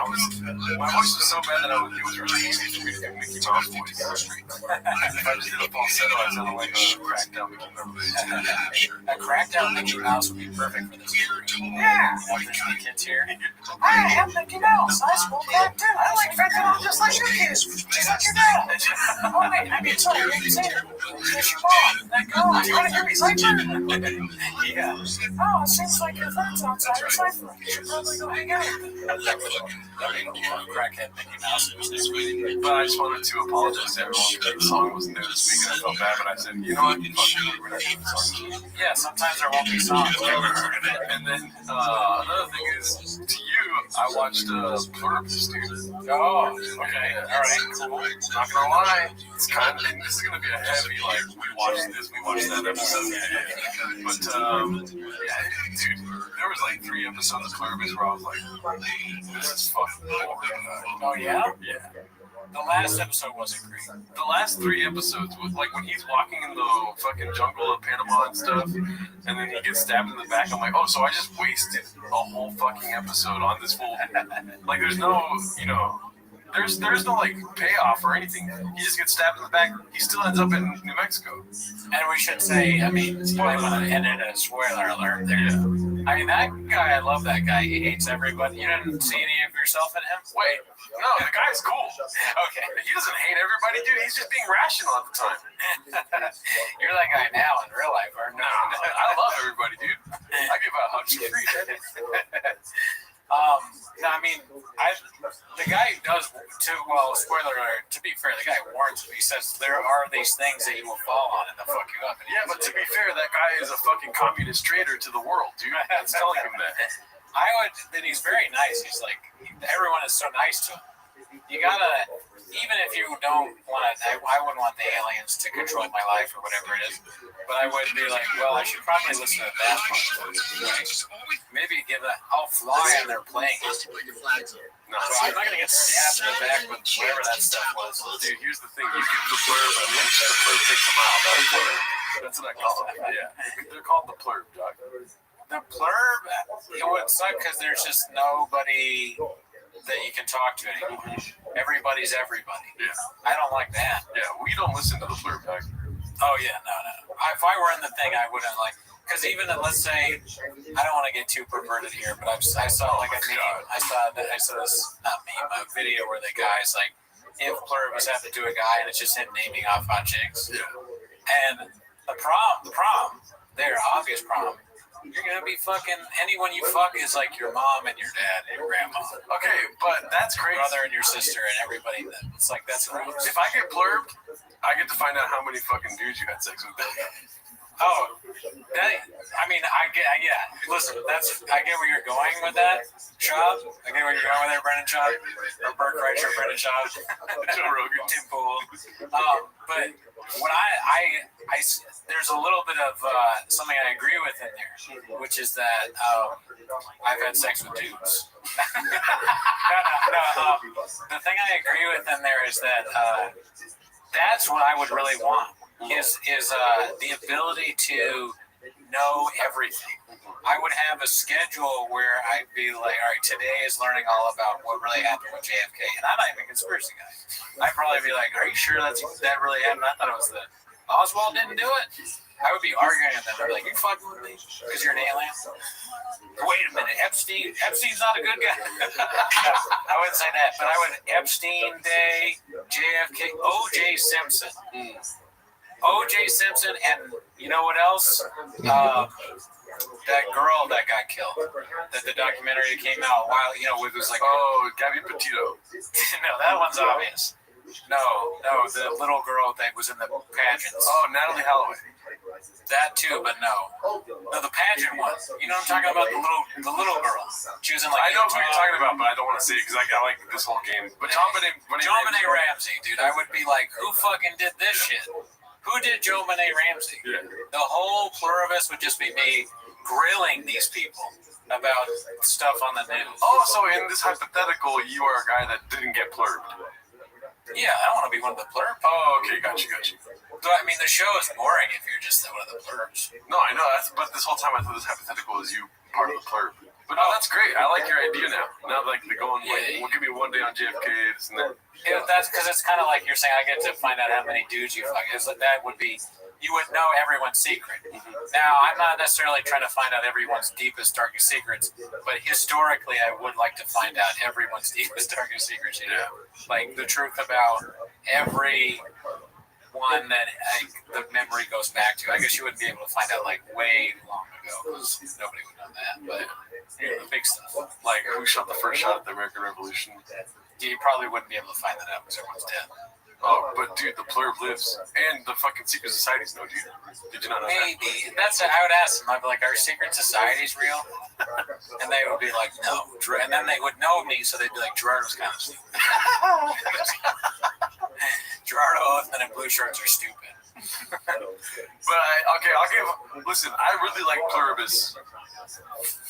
[SPEAKER 8] My voice was so bad that it was really easy for me to do Mickey Mouse voice. If I just did a falsetto, I sounded like a cracked out Mickey Mouse.
[SPEAKER 7] A cracked out Mickey Mouse would be perfect for this.
[SPEAKER 4] Yeah.
[SPEAKER 7] There's the kids here.
[SPEAKER 4] I am Mickey Mouse. I smoke crack too. I like fentanyl just like you kids. She's like your dad. Oh wait, I mean, sorry, you say it. It's your mom. That girl. Do you want to hear me cipher?
[SPEAKER 7] Yeah.
[SPEAKER 4] Oh, it seems like your friend's outside your cipher. You should probably go hang out.
[SPEAKER 7] Crackhead Mickey Mouse.
[SPEAKER 8] But I just wanted to apologize to everyone because the song wasn't there this week and I felt bad, but I said, you know what? Fuck it, we're not doing the song.
[SPEAKER 7] Yeah, sometimes there won't be songs.
[SPEAKER 8] And then another thing is, to you, I watched Plurb this dude.
[SPEAKER 7] Oh, okay. All right, cool.
[SPEAKER 8] Not gonna lie, it's kind of, and this is gonna be a heavy, like, we watched this, we watched that episode. But, dude, there was like 3 episodes of Plurb where I was like, this is fucking boring.
[SPEAKER 7] Oh, yeah?
[SPEAKER 8] Yeah.
[SPEAKER 7] The last episode wasn't great.
[SPEAKER 8] The last 3 episodes, was like when he's walking in the fucking jungle of Panama and stuff, and then he gets stabbed in the back, I'm like, oh, so I just wasted a whole fucking episode on this fool. Like, there's no, there's no, like, payoff or anything. He just gets stabbed in the back. He still ends up in New Mexico.
[SPEAKER 7] And we should say, I mean, you might want to end it as a spoiler alert there.
[SPEAKER 8] Yeah.
[SPEAKER 7] I mean, that guy, I love that guy. He hates everybody. You didn't see any of yourself in him?
[SPEAKER 8] Wait, no, the guy's cool.
[SPEAKER 7] Okay.
[SPEAKER 8] He doesn't hate everybody, dude. He's just being rational at the time.
[SPEAKER 7] You're that guy now in real life, aren't you?
[SPEAKER 8] No, I love everybody, dude. I give out hugs for free.
[SPEAKER 7] No, I mean, the guy does too. Well, spoiler alert. To be fair, the guy warns him. He says there are these things that you will fall on and they'll fuck you up.
[SPEAKER 8] Yeah, but to be fair, that guy is a fucking communist traitor to the world, dude. That's telling him that.
[SPEAKER 7] And he's very nice. He's like, everyone is so nice to him. You gotta, even if you don't want to, I wouldn't want the aliens to control my life or whatever it is, but I would be like, well, I should probably listen to that part. Maybe I'll fly on their plane.
[SPEAKER 8] No,
[SPEAKER 7] So I'm not gonna get stabbed in the back with whatever that stuff was.
[SPEAKER 8] dude, here's the thing. You give the Plurb an inch, the Plurb takes a mile. That's what I call it. Yeah. They're called the Plurb, Doc.
[SPEAKER 7] The Plurb, it would suck because there's just nobody that you can talk to anymore. Everybody's everybody.
[SPEAKER 8] Yeah.
[SPEAKER 7] I don't like that.
[SPEAKER 8] Yeah, we don't listen to the Plurb, Doc.
[SPEAKER 7] Oh yeah, no. If I were in the thing, I wouldn't like. Because even let's say, I don't want to get too perverted here, but I saw like a meme. I saw this, not meme, a video where the guy's like, if Plurb was happened to a guy and it's just him naming off hot chicks.
[SPEAKER 8] Yeah.
[SPEAKER 7] And the prom, their obvious prom, you're gonna be fucking anyone you fuck is like your mom and your dad and your grandma.
[SPEAKER 8] Okay, but that's crazy.
[SPEAKER 7] Your brother and your sister and everybody. It's like that's gross.
[SPEAKER 8] If I get Plurbed, I get to find out how many fucking dudes you had sex with.
[SPEAKER 7] Oh, I mean, I get, yeah. Listen, I get where you're going with that, Shaw. I get where you're going with there, Brendan Shaw, or Burt Kreischer, Brendan Shaw,
[SPEAKER 8] Joe Rogan,
[SPEAKER 7] Tim Pool. But when there's a little bit of something I agree with in there, which is that I've had sex with dudes. No. The thing I agree with in there is that that's what I would really want. Is the ability to know everything. I would have a schedule where I'd be like, all right, today is learning all about what really happened with JFK. And I'm not even a conspiracy guy. I'd probably be like, are you sure that really happened? I thought it was Oswald didn't do it. I would be arguing with them. I'd be like, you fucking with me? Because you're an alien? Wait a minute, Epstein's not a good guy. I wouldn't say that, but I would Epstein Day, JFK, O.J. Simpson. O.J. Simpson, and you know what else? That girl that got killed. That the documentary came out a while, it was like...
[SPEAKER 8] Oh, Gabby Petito.
[SPEAKER 7] No, that one's obvious. No, the little girl that was in the pageants.
[SPEAKER 8] Oh, Natalie Holloway.
[SPEAKER 7] That too, but no, the pageant one. You know what I'm talking about? The little girl. She was in like.
[SPEAKER 8] I know who you're talking about, but I don't want to say it because I like this whole game. But John Benet
[SPEAKER 7] Ramsey, dude. I would be like, who fucking did this shit? Who did Joe Benet Ramsey?
[SPEAKER 8] Yeah.
[SPEAKER 7] The whole pluribus would just be me grilling these people about stuff on the news.
[SPEAKER 8] Oh, so in this hypothetical, you are a guy that didn't get plurbed.
[SPEAKER 7] Yeah, I don't want to be one of the plurbs.
[SPEAKER 8] Oh, okay, got you.
[SPEAKER 7] So, I mean, the show is boring if you're just one of the plurbs.
[SPEAKER 8] No, I know, but this whole time I thought this hypothetical was you part of the plurb. But no, that's great. I like your idea now. Now, like, they're going, we'll give me one day on JFK, this and that.
[SPEAKER 7] Yeah, that's because it's kind of like you're saying, I get to find out how many dudes you fuck. That would be, you would know everyone's secret. Now, I'm not necessarily trying to find out everyone's deepest, darkest secrets, but historically, I would like to find out everyone's deepest, darkest secrets, you know? Like, the truth about every one that the memory goes back to. I guess you wouldn't be able to find out, like, way long ago, because nobody would know that, but you know, the big stuff.
[SPEAKER 8] Like, who shot the first shot at the American Revolution?
[SPEAKER 7] You probably wouldn't be able to find that out because everyone's dead.
[SPEAKER 8] Oh, but dude, the plurb lives, and the fucking secret societies know, dude. Did you not know
[SPEAKER 7] Maybe. I would ask them, I'd be like, are secret societies real? And they would be like, no. And then they would know me, so they'd be like, Gerardo's kind of stupid. Gerardo Oathman and Blue Shirts are stupid.
[SPEAKER 8] But listen, I really like Pluribus.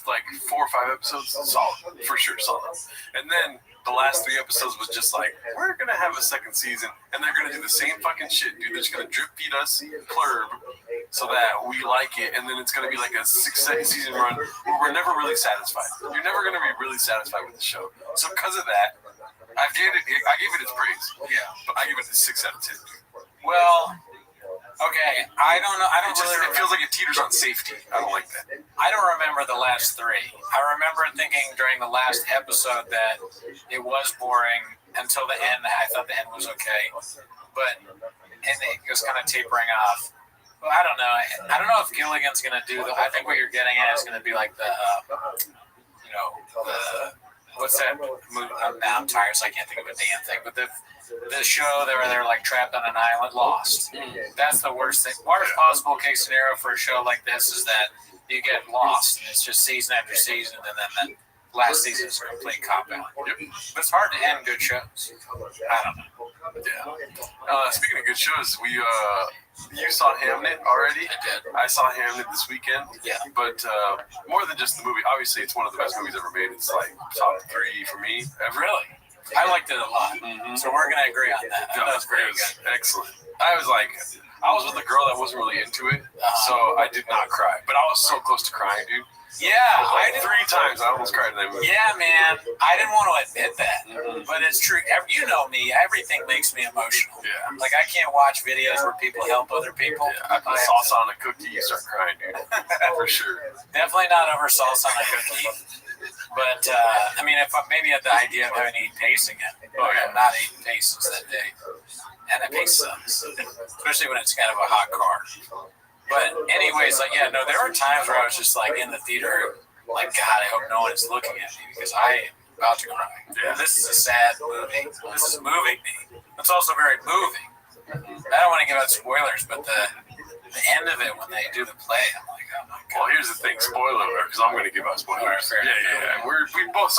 [SPEAKER 8] Like 4 or 5 episodes, solid, for sure, solid. And then the last 3 episodes was just like, we're gonna have a second season, and they're gonna do the same fucking shit, dude. They're just gonna drip feed us Plurb so that we like it, and then it's gonna be like a 6-season run where we're never really satisfied. You're never gonna be really satisfied with the show. So because of that, I gave it its praise. Yeah, but I give it a 6 out of 10.
[SPEAKER 7] Well, okay, I don't know.
[SPEAKER 8] It feels like it teeters on safety. I don't like that.
[SPEAKER 7] I don't remember the last 3. I remember thinking during the last episode that it was boring until the end. I thought the end was okay, but and it was kind of tapering off. Well, I don't know. I don't know if Gilligan's going to do the. I think what you're getting at is going to be like the, what's that movie? Now I'm tired, so I can't think of a damn thing. But the show where they're like trapped on an island, Lost. That's the worst thing. Worst possible case scenario for a show like this is that you get lost, and it's just season after season, and then the last season is a complete cop-out. But it's hard to end good shows. I don't know.
[SPEAKER 8] Yeah. Speaking of good shows, you saw Hamnet already?
[SPEAKER 7] I did.
[SPEAKER 8] I saw Hamnet this weekend.
[SPEAKER 7] Yeah.
[SPEAKER 8] But more than just the movie, obviously it's one of the best movies ever made. It's like top 3 for me ever.
[SPEAKER 7] Really? I liked it a lot. Mm-hmm. So we're going to agree on that. That was very good.
[SPEAKER 8] Excellent. I was with a girl that wasn't really into it, so I did not cry. But I was so close to crying, dude.
[SPEAKER 7] Yeah.
[SPEAKER 8] Like 3 times I almost cried in that movie.
[SPEAKER 7] Yeah, man. I didn't want to admit that. Mm-hmm. But it's true. You know me. Everything makes me emotional.
[SPEAKER 8] Yeah.
[SPEAKER 7] Like, I can't watch videos where people help other people.
[SPEAKER 8] Yeah, I put salsa on a cookie, you start crying, dude. For sure.
[SPEAKER 7] Definitely not over salsa on a cookie. But, I mean, if maybe at the idea of having to eat pace again. Oh, yeah. I'm not eating paces that day. And the pace sucks. Especially when it's kind of a hot car. But anyways, like, yeah, no, there were times where I was just, like, in the theater, like, God, I hope no one is looking at me because I am about to cry. Yeah. This is a sad movie. This is moving me. It's also very moving. I don't want to give out spoilers, but the end of it when they do the play, I'm like, oh my God.
[SPEAKER 8] Well, here's the thing, spoiler alert, because I'm going to give out spoilers. Yeah. We're big boys.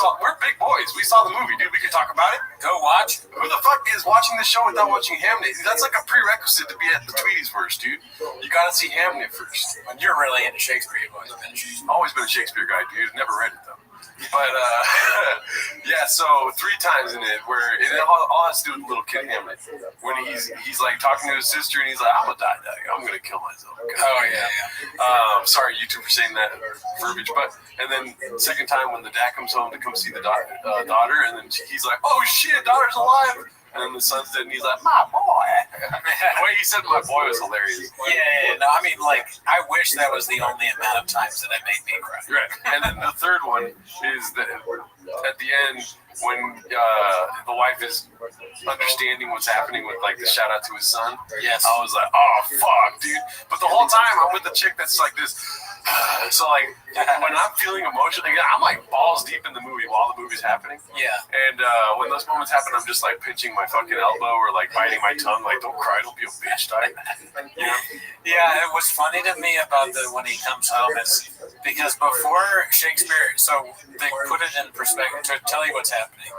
[SPEAKER 8] We saw the movie, dude. We can talk about it.
[SPEAKER 7] Go watch.
[SPEAKER 8] Who the fuck is watching this show without watching Hamnet? That's like a prerequisite to be at the Tweeties first, dude. You got to see Hamnet first.
[SPEAKER 7] When you're really into Shakespeare, you've always been a Shakespeare.
[SPEAKER 8] Always been a Shakespeare guy, dude. Never read it, though. But, yeah, so 3 times in it where it all has to do with little kid Hamlet. When he's like talking to his sister and he's like, I'm gonna die. I'm gonna kill myself.
[SPEAKER 7] Oh, yeah.
[SPEAKER 8] Sorry, you two, for saying that verbiage. And then second time when the dad comes home to come see the daughter, and then he's like, oh shit, daughter's alive. And then the son's dead, and he's like, my boy. The way he said my boy was hilarious.
[SPEAKER 7] Yeah. No, I mean, like, I wish that was the only amount of times that it made me cry.
[SPEAKER 8] Right. And then the third one is that at the end, when the wife is understanding what's happening with, like, the shout out to his son.
[SPEAKER 7] Yes.
[SPEAKER 8] I was like, oh, fuck, dude. But the whole time, I'm with the chick that's like this. So like when I'm feeling emotional, I'm like balls deep in the movie while the movie's happening.
[SPEAKER 7] Yeah.
[SPEAKER 8] And when those moments happen, I'm just like pinching my fucking elbow or like biting my tongue, like don't cry, don't be a bitch, type. You know?
[SPEAKER 7] Yeah, it was funny to me about when he comes home is because before Shakespeare, so they put it in perspective to tell you what's happening.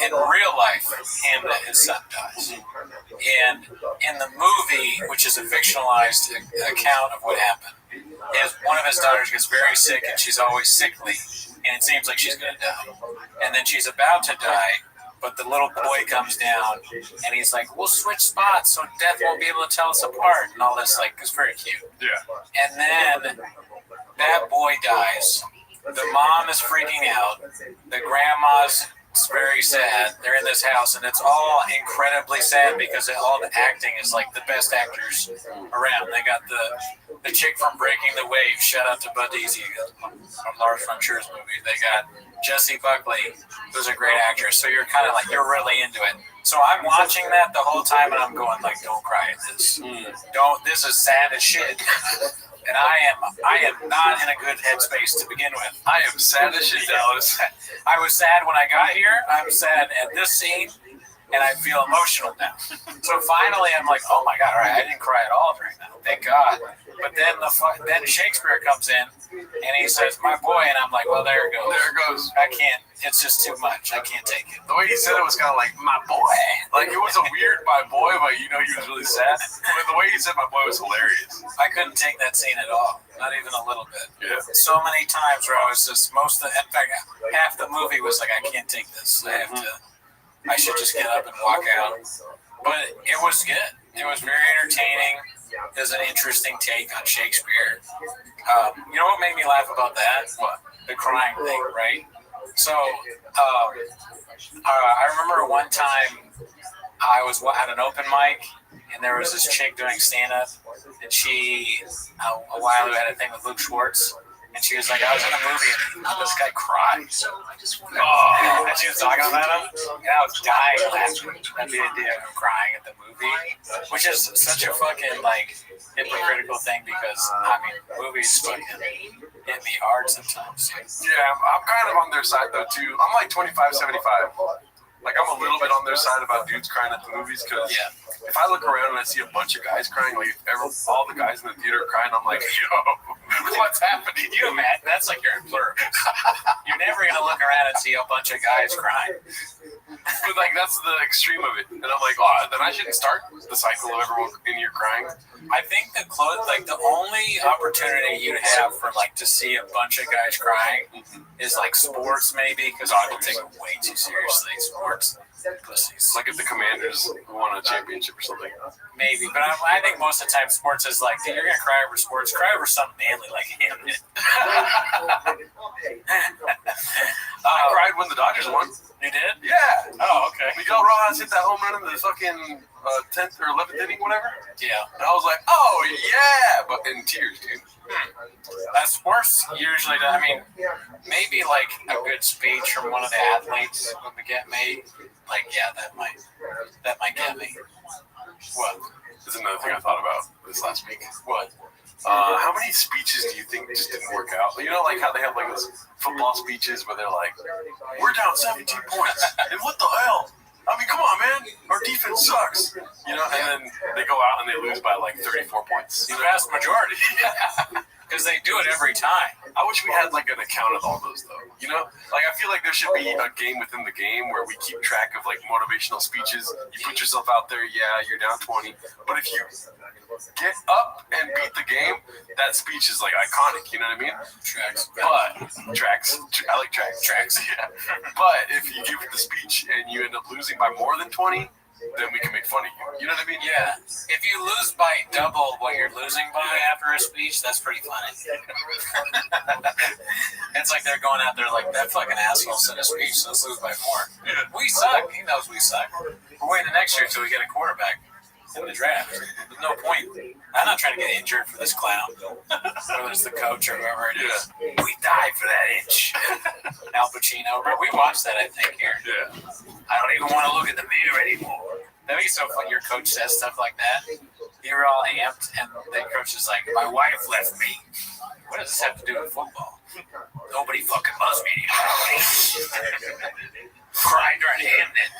[SPEAKER 7] In real life, Hamlet, his son, dies. And in the movie, which is a fictionalized account of what happened, one of his daughters gets very sick and she's always sickly, and it seems like she's going to die. And then she's about to die, but the little boy comes down and he's like, we'll switch spots so death won't be able to tell us apart, and all this, like, it's very cute.
[SPEAKER 8] Yeah.
[SPEAKER 7] And then that boy dies. The mom is freaking out. The grandma's very sad. They're in this house, and it's all incredibly sad because all the acting is like the best actors around. They got the chick from Breaking the Wave. Shout out to Bud Easy from Lars von Trier's movie. They got Jessie Buckley, who's a great actress. So you're kind of like, you're really into it. So I'm watching that the whole time, and I'm going like, don't cry at this. This is sad as shit. And I am not in a good headspace to begin with.
[SPEAKER 8] I am sad as shit, Dallas.
[SPEAKER 7] I was sad when I got here. I'm sad at this scene, and I feel emotional now. So finally, I'm like, oh my God, all right, I didn't cry at all during that. Thank God. But then then Shakespeare comes in, and he says, my boy, and I'm like, well, there it goes.
[SPEAKER 8] There it goes.
[SPEAKER 7] I can't. It's just too much. I can't take it.
[SPEAKER 8] The way he said it was kind of like, my boy. Like, it was a weird my boy, but you know he was really sad. But the way he said my boy was hilarious.
[SPEAKER 7] I couldn't take that scene at all. Not even a little bit.
[SPEAKER 8] Yeah.
[SPEAKER 7] So many times where I was just in fact, half the movie was like, I can't take this. I should just get up and walk out. But it was good. It was very entertaining. It was an interesting take on Shakespeare. You know what made me laugh about that? What? The crying thing, right? So, I remember one time I was at an open mic, and there was this chick doing stand-up, and she, a while ago, had a thing with Luke Schwartz, and she was like, I was in a movie, and this guy cried. And she was talking about him, and I was dying laughing at the idea of him crying at the movie, which is such a fucking, like, hypocritical thing because, I mean, movies fucking hit me hard sometimes.
[SPEAKER 8] Yeah, I'm kind of on their side, though, too. I'm like 25-75. Like, I'm a little bit on their side about dudes crying at the movies because if I look around and I see a bunch of guys crying, like, all the guys in the theater are crying, I'm like, yo, what's happening?
[SPEAKER 7] You imagine? That's like you're in plurals. You're never going to look around and see a bunch of guys crying.
[SPEAKER 8] But, like, that's the extreme of it. And I'm like, oh, then I shouldn't start the cycle of everyone in here crying.
[SPEAKER 7] I think the only opportunity you'd have for, like, to see a bunch of guys crying is, like, sports, maybe, because I would take it way too seriously. Sports, pussies.
[SPEAKER 8] Like if the Commanders won a championship or something.
[SPEAKER 7] Maybe, but I think most of the time sports is like, dude, you're going to cry over sports. Cry over something manly like Hamlet.
[SPEAKER 8] I cried when the Dodgers won.
[SPEAKER 7] You did?
[SPEAKER 8] Yeah.
[SPEAKER 7] Oh, okay.
[SPEAKER 8] Miguel Rojas hit that home run in the fucking 10th or 11th inning, whatever.
[SPEAKER 7] Yeah.
[SPEAKER 8] And I was like, oh, yeah. But in tears, dude.
[SPEAKER 7] Sports usually, I mean, maybe like a good speech from one of the athletes would get me. Like, yeah, that might get me.
[SPEAKER 8] What? This is another thing I thought about this last week.
[SPEAKER 7] What?
[SPEAKER 8] How many speeches do you think just didn't work out? You know, like how they have like those football speeches where they're like, we're down 17 points. And what the hell? I mean, come on, man. Our defense sucks. You know, and then they go out and they lose by like 34 points.
[SPEAKER 7] The vast majority. Because they do it every time.
[SPEAKER 8] I wish we had like an account of all those, though. You know, like I feel like there should be a game within the game where we keep track of like motivational speeches. You put yourself out there, yeah, you're down 20, but if you get up and beat the game, that speech is like iconic. You know what I mean?
[SPEAKER 7] Tracks.
[SPEAKER 8] But tracks. I like tracks. Tracks. Yeah. But if you give the speech and you end up losing by more than 20. Then we can make fun of you. You know what I mean?
[SPEAKER 7] Yeah. If you lose by double what you're losing by after a speech, that's pretty funny. It's like they're going out there like, that fucking asshole said a speech, so let's lose by more. Yeah. We suck. He knows we suck. We're waiting next year until we get a quarterback in the draft. There's no point. I'm not trying to get injured for this clown. Whether it's the coach or whoever it is. We died for that inch. Al Pacino. We watched that, I think, here.
[SPEAKER 8] Yeah.
[SPEAKER 7] I don't even want to look at the mirror anymore. That'd be so fun. Your coach says stuff like that. You're all amped, and the coach is like, "My wife left me. What does this have to do with football? Nobody fucking loves me anymore." Cried during Hamden.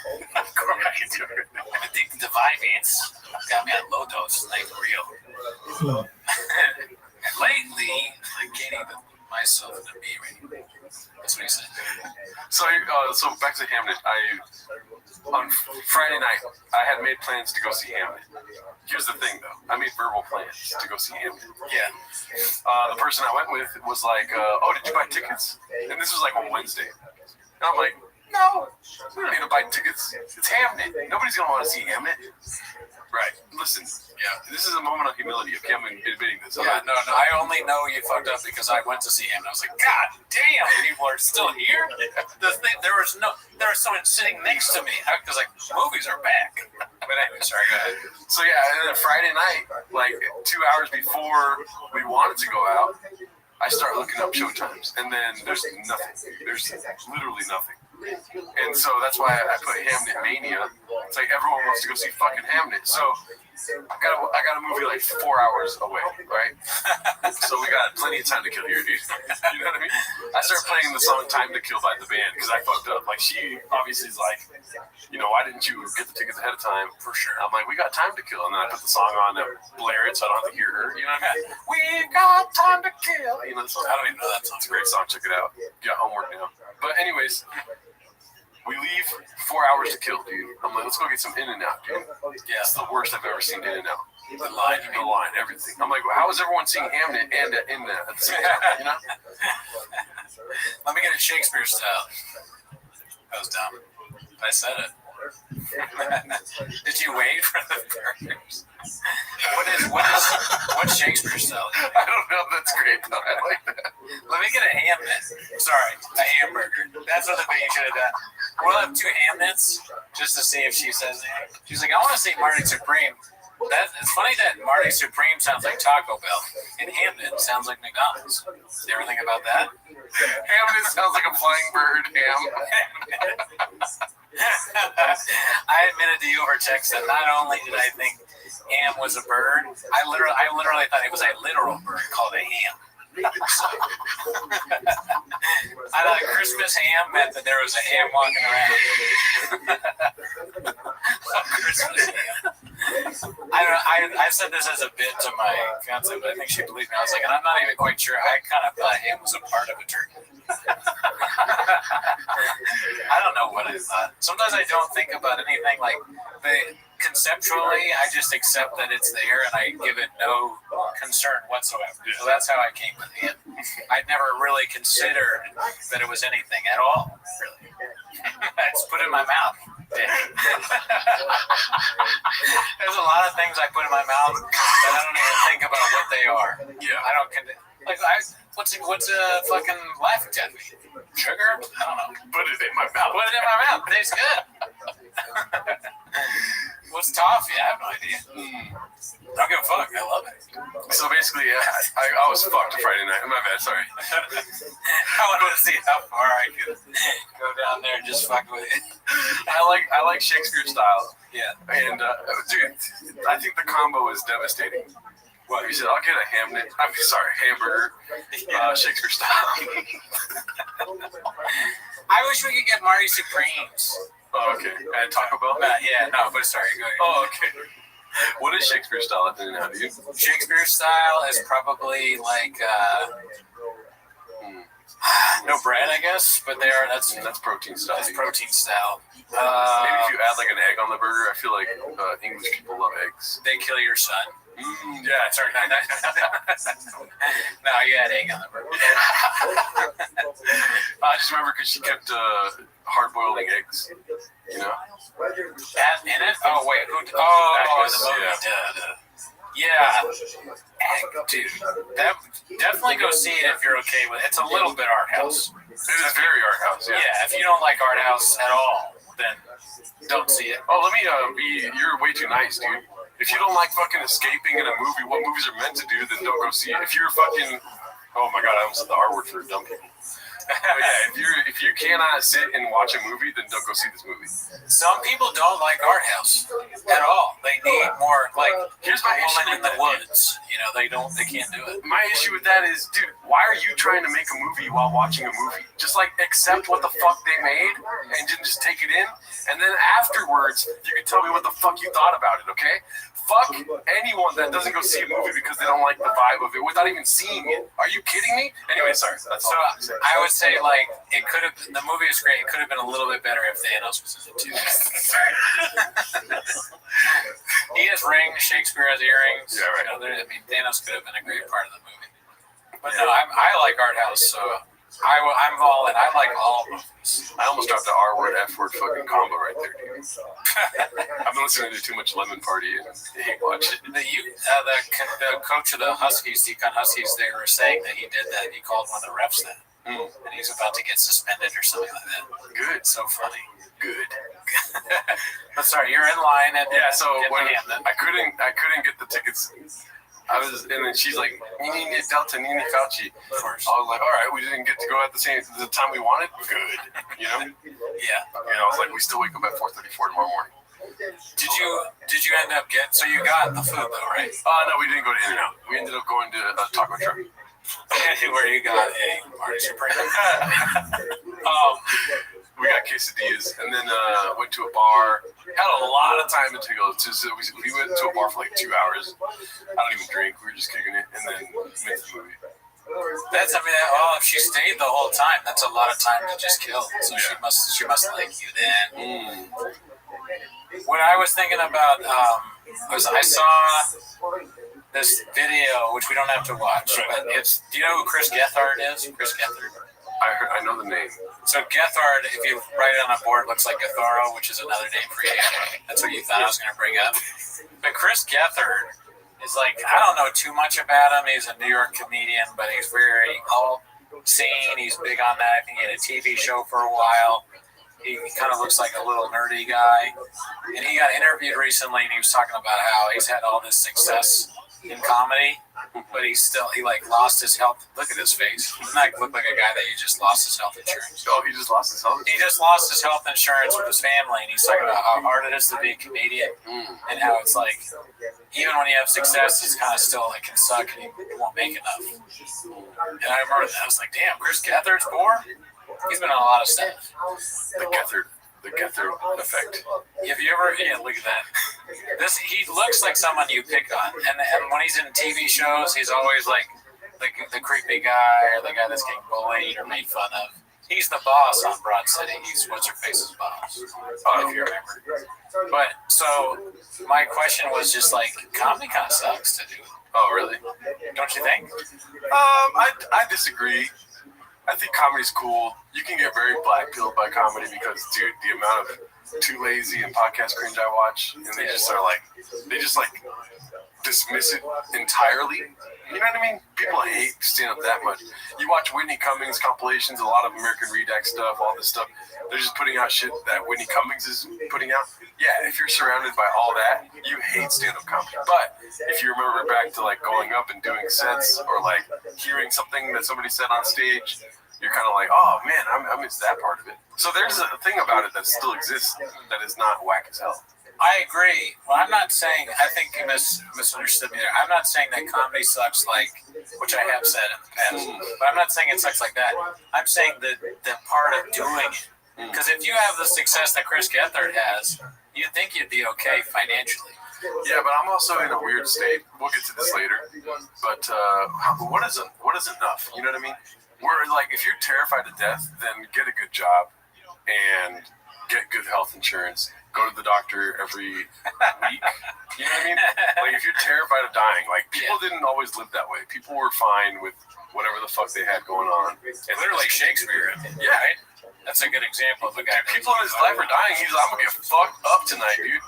[SPEAKER 7] Cried during. I'm addicted to Vyvanse. Got me on low dose, like real. And lately, I can't even myself in the B. That's what he said.
[SPEAKER 8] So back to Hamnet. On Friday night, I had made plans to go see Hamnet. Here's the thing, though. I made verbal plans to go see Hamnet.
[SPEAKER 7] Yeah.
[SPEAKER 8] The person I went with was like, "Oh, did you buy tickets?" And this was like on Wednesday. And I'm like, "No, we don't need to buy tickets. It's Hamnet. Nobody's gonna want to see Hamnet." Right. Listen. Yeah. This is a moment of humility. Okay, I'm admitting this.
[SPEAKER 7] Yeah. No. I only know you fucked up because I went to see him. And I was like, God damn, people are still here. There was someone sitting next to me. I was like, movies are back. But anyway, sorry. Go ahead.
[SPEAKER 8] So yeah, and then Friday night, like 2 hours before we wanted to go out, I start looking up showtimes, and then there's nothing. There's literally nothing. And so that's why I put Hamnet Mania. It's like everyone wants to go see fucking Hamnet. So I got a movie like 4 hours away, right? So we got plenty of time to kill here, dude. You know what I mean? I started playing the song "Time to Kill" by the band because I fucked up. Like she obviously is like, why didn't you get the tickets ahead of time? For sure. I'm like, we got time to kill, and then I put the song on to blare it so I don't have to hear her. You know what I mean? We've got time to kill. You know the song? I don't even know that song. It's a great song. Check it out. You got homework now. But anyways. We leave 4 hours to kill, dude. I'm like, let's go get some In-N-Out, dude. Yeah, it's the worst I've ever seen In-N-Out. The line, everything. I'm like, well, how is everyone seeing Hamnet and In-N-Out at the same time, you know?
[SPEAKER 7] Let me get it Shakespeare style. That was dumb. I said it. Did you wait for the characters? What's Shakespeare style?
[SPEAKER 8] I don't know. That's great, though. I like that.
[SPEAKER 7] Let me get a Hamnet. Sorry, a hamburger. That's what the thing you should have done. We'll have 2 Hamnets just to see if she says anything. She's like, I want to see Marty Supreme. It's funny that Marty Supreme sounds like Taco Bell, and Hamnet sounds like McDonald's. You ever think about that?
[SPEAKER 8] Hamnet sounds like a flying bird.
[SPEAKER 7] I admitted to you over text that not only did I think ham was a bird, I literally thought it was a literal bird called a ham. I thought Christmas ham meant that there was a ham walking around. Christmas ham. I said this as a bit to my fiance, but I think she believed me. I was like, and I'm not even quite sure. I kind of thought ham was a part of a turkey. I don't know what I thought. Sometimes I don't think about anything like conceptually. I just accept that it's there and I give it no concern whatsoever. So that's how I came with ham. I'd never really considered that it was anything at all, really. I just put it in my mouth. There's a lot of things I put in my mouth that I don't even think about what they are. Yeah, I don't. What's fucking laughing at me? Sugar? I don't know.
[SPEAKER 8] Put it in my mouth.
[SPEAKER 7] Put it in my mouth. It tastes good. What's toffee? I have no idea. Don't give a fuck. I love it.
[SPEAKER 8] So basically, yeah, I was fucked Friday night. My bad. Sorry.
[SPEAKER 7] I wanted to see how far I could go down there and just fuck with it.
[SPEAKER 8] I like Shakespeare style.
[SPEAKER 7] Yeah.
[SPEAKER 8] And dude, I think the combo is devastating. Well, you said I'll get a hamburger, Shakespeare style.
[SPEAKER 7] I wish we could get Marty Supremes.
[SPEAKER 8] Oh, okay. And Taco Bell?
[SPEAKER 7] Yeah, no, but sorry. Go ahead.
[SPEAKER 8] Oh, okay. What is Shakespeare style at the end of you?
[SPEAKER 7] Shakespeare style is probably like no bread, I guess, but that's protein style. That's protein style.
[SPEAKER 8] Maybe if you add like an egg on the burger, I feel like English people love eggs.
[SPEAKER 7] They kill your son.
[SPEAKER 8] Yeah, sorry.
[SPEAKER 7] No, you had egg on the burger.
[SPEAKER 8] I just remember because she kept hard-boiling eggs, you know?
[SPEAKER 7] In it? Oh, wait. The movie. Yeah. Egg, dude. Definitely go see it if you're okay with it. It's a little bit art house.
[SPEAKER 8] It is very art house, yeah.
[SPEAKER 7] Yeah, if you don't like art house at all, then don't see it.
[SPEAKER 8] Oh, let me you're way too nice, dude. If you don't like fucking escaping in a movie, what movies are meant to do, then don't go see it. If you're fucking, oh my god, I almost said the R word for dumb people. But yeah, if you cannot sit and watch a movie, then don't go see this movie.
[SPEAKER 7] Some people don't like art house at all. They need more like
[SPEAKER 8] Here's my issue
[SPEAKER 7] Woman in
[SPEAKER 8] with
[SPEAKER 7] the
[SPEAKER 8] that,
[SPEAKER 7] Woods. They can't do it.
[SPEAKER 8] My issue with that is, dude, why are you trying to make a movie while watching a movie? Just like accept what the fuck they made and just take it in, and then afterwards you can tell me what the fuck you thought about it, okay? Fuck anyone that doesn't go see a movie because they don't like the vibe of it without even seeing it. Are you kidding me? Anyway, sorry. That's all I'm saying.
[SPEAKER 7] I would say like it could have. The movie is great. It could have been a little bit better if Thanos was in it too. He has rings. Shakespeare has earrings.
[SPEAKER 8] Yeah, right.
[SPEAKER 7] Thanos could have been a great part of the movie. But no, I like art house, so I'm all in. I like all movies.
[SPEAKER 8] I almost dropped the R word, F word fucking combo right there, dude. I've been listening to too much Lemon Party and hate watch it.
[SPEAKER 7] The coach of the Huskies, Deacon Huskies, they were saying that he did that. He called one of the refs that. And he's about to get suspended or something like that.
[SPEAKER 8] Good.
[SPEAKER 7] So funny.
[SPEAKER 8] Good.
[SPEAKER 7] But sorry, you're in line at
[SPEAKER 8] so when I couldn't get the tickets. And then she's like, Nini Delta, Nini Fauci.
[SPEAKER 7] Of course.
[SPEAKER 8] I was like, all right, we didn't get to go at the time we wanted. Good.
[SPEAKER 7] Yeah.
[SPEAKER 8] I was like, we still wake up at 4:34 tomorrow morning.
[SPEAKER 7] Did you end up getting? So you got the food though, right?
[SPEAKER 8] No, we didn't go to In-N-Out. We ended up going to a taco truck.
[SPEAKER 7] Where you got a Marty Supreme.
[SPEAKER 8] We got quesadillas, and then went to a bar. Had a lot of time to go. So we went to a bar for like 2 hours. I don't even drink. We were just kicking it, and then went to the movie.
[SPEAKER 7] If she stayed the whole time, that's a lot of time to just kill. So she must like you then. What I was thinking about was I saw this video, which we don't have to watch, but do you know who Chris Gethard is? Chris Gethard.
[SPEAKER 8] I know the name.
[SPEAKER 7] So Gethard, if you write it on a board, looks like Gatharo, which is another name for Asian. That's what you thought I was going to bring up. But Chris Gethard is like, I don't know too much about him. He's a New York comedian, but he's very all-seeing. He's big on that. I think he had a TV show for a while. He kind of looks like a little nerdy guy. And he got interviewed recently, and he was talking about how he's had all this success in comedy, but he lost his health. Look at his face. Doesn't that look like a guy that just lost his health insurance?
[SPEAKER 8] Oh, he just lost his health insurance?
[SPEAKER 7] He just lost his health insurance with his family, and he's talking about how hard it is to be a comedian, and how it's like, even when you have success, it's kind of still like can suck, and you won't make enough. And I remember that. I was like, damn, Chris Gethard's poor? He's been on a lot of stuff.
[SPEAKER 8] The Gethard effect.
[SPEAKER 7] Have you ever? Yeah, look at that. He looks like someone you pick on, and when he's in TV shows, he's always like the creepy guy or the guy that's getting bullied or made fun of. He's the boss on Broad City. He's what's her face's boss, if you remember. But so my question was just like, comedy kind of sucks to do.
[SPEAKER 8] Oh, really?
[SPEAKER 7] Don't you think?
[SPEAKER 8] I disagree. I think comedy's cool. You can get very black-pilled by comedy because, dude, the amount of Too Lazy and Podcast Cringe I watch, and they just dismiss it entirely. You know what I mean? People hate stand-up that much. You watch Whitney Cummings compilations, a lot of American Redux stuff, all this stuff. They're just putting out shit that Whitney Cummings is putting out. Yeah, if you're surrounded by all that, you hate stand-up comedy. But if you remember back to like going up and doing sets or like hearing something that somebody said on stage, you're kind of like, oh man, I missed that part of it. So there's a thing about it that still exists that is not whack as hell.
[SPEAKER 7] I agree. Well, I'm not saying, I think you misunderstood me there. I'm not saying that comedy sucks like, which I have said in the past, but I'm not saying it sucks like that. I'm saying the part of doing it. Because if you have the success that Chris Gethard has, you'd think you'd be okay financially.
[SPEAKER 8] Yeah, but I'm also in a weird state. We'll get to this later. But what is enough? You know what I mean? Where like if you're terrified to death, then get a good job and get good health insurance. Go to the doctor every week. You know what I mean? Like if you're terrified of dying, like people didn't always live that way. People were fine with whatever the fuck they had going on.
[SPEAKER 7] And literally Shakespeare.
[SPEAKER 8] Yeah.
[SPEAKER 7] Right? That's a good example of a guy.
[SPEAKER 8] People in his life were dying. He's like, I'm going to get fucked up tonight, dude.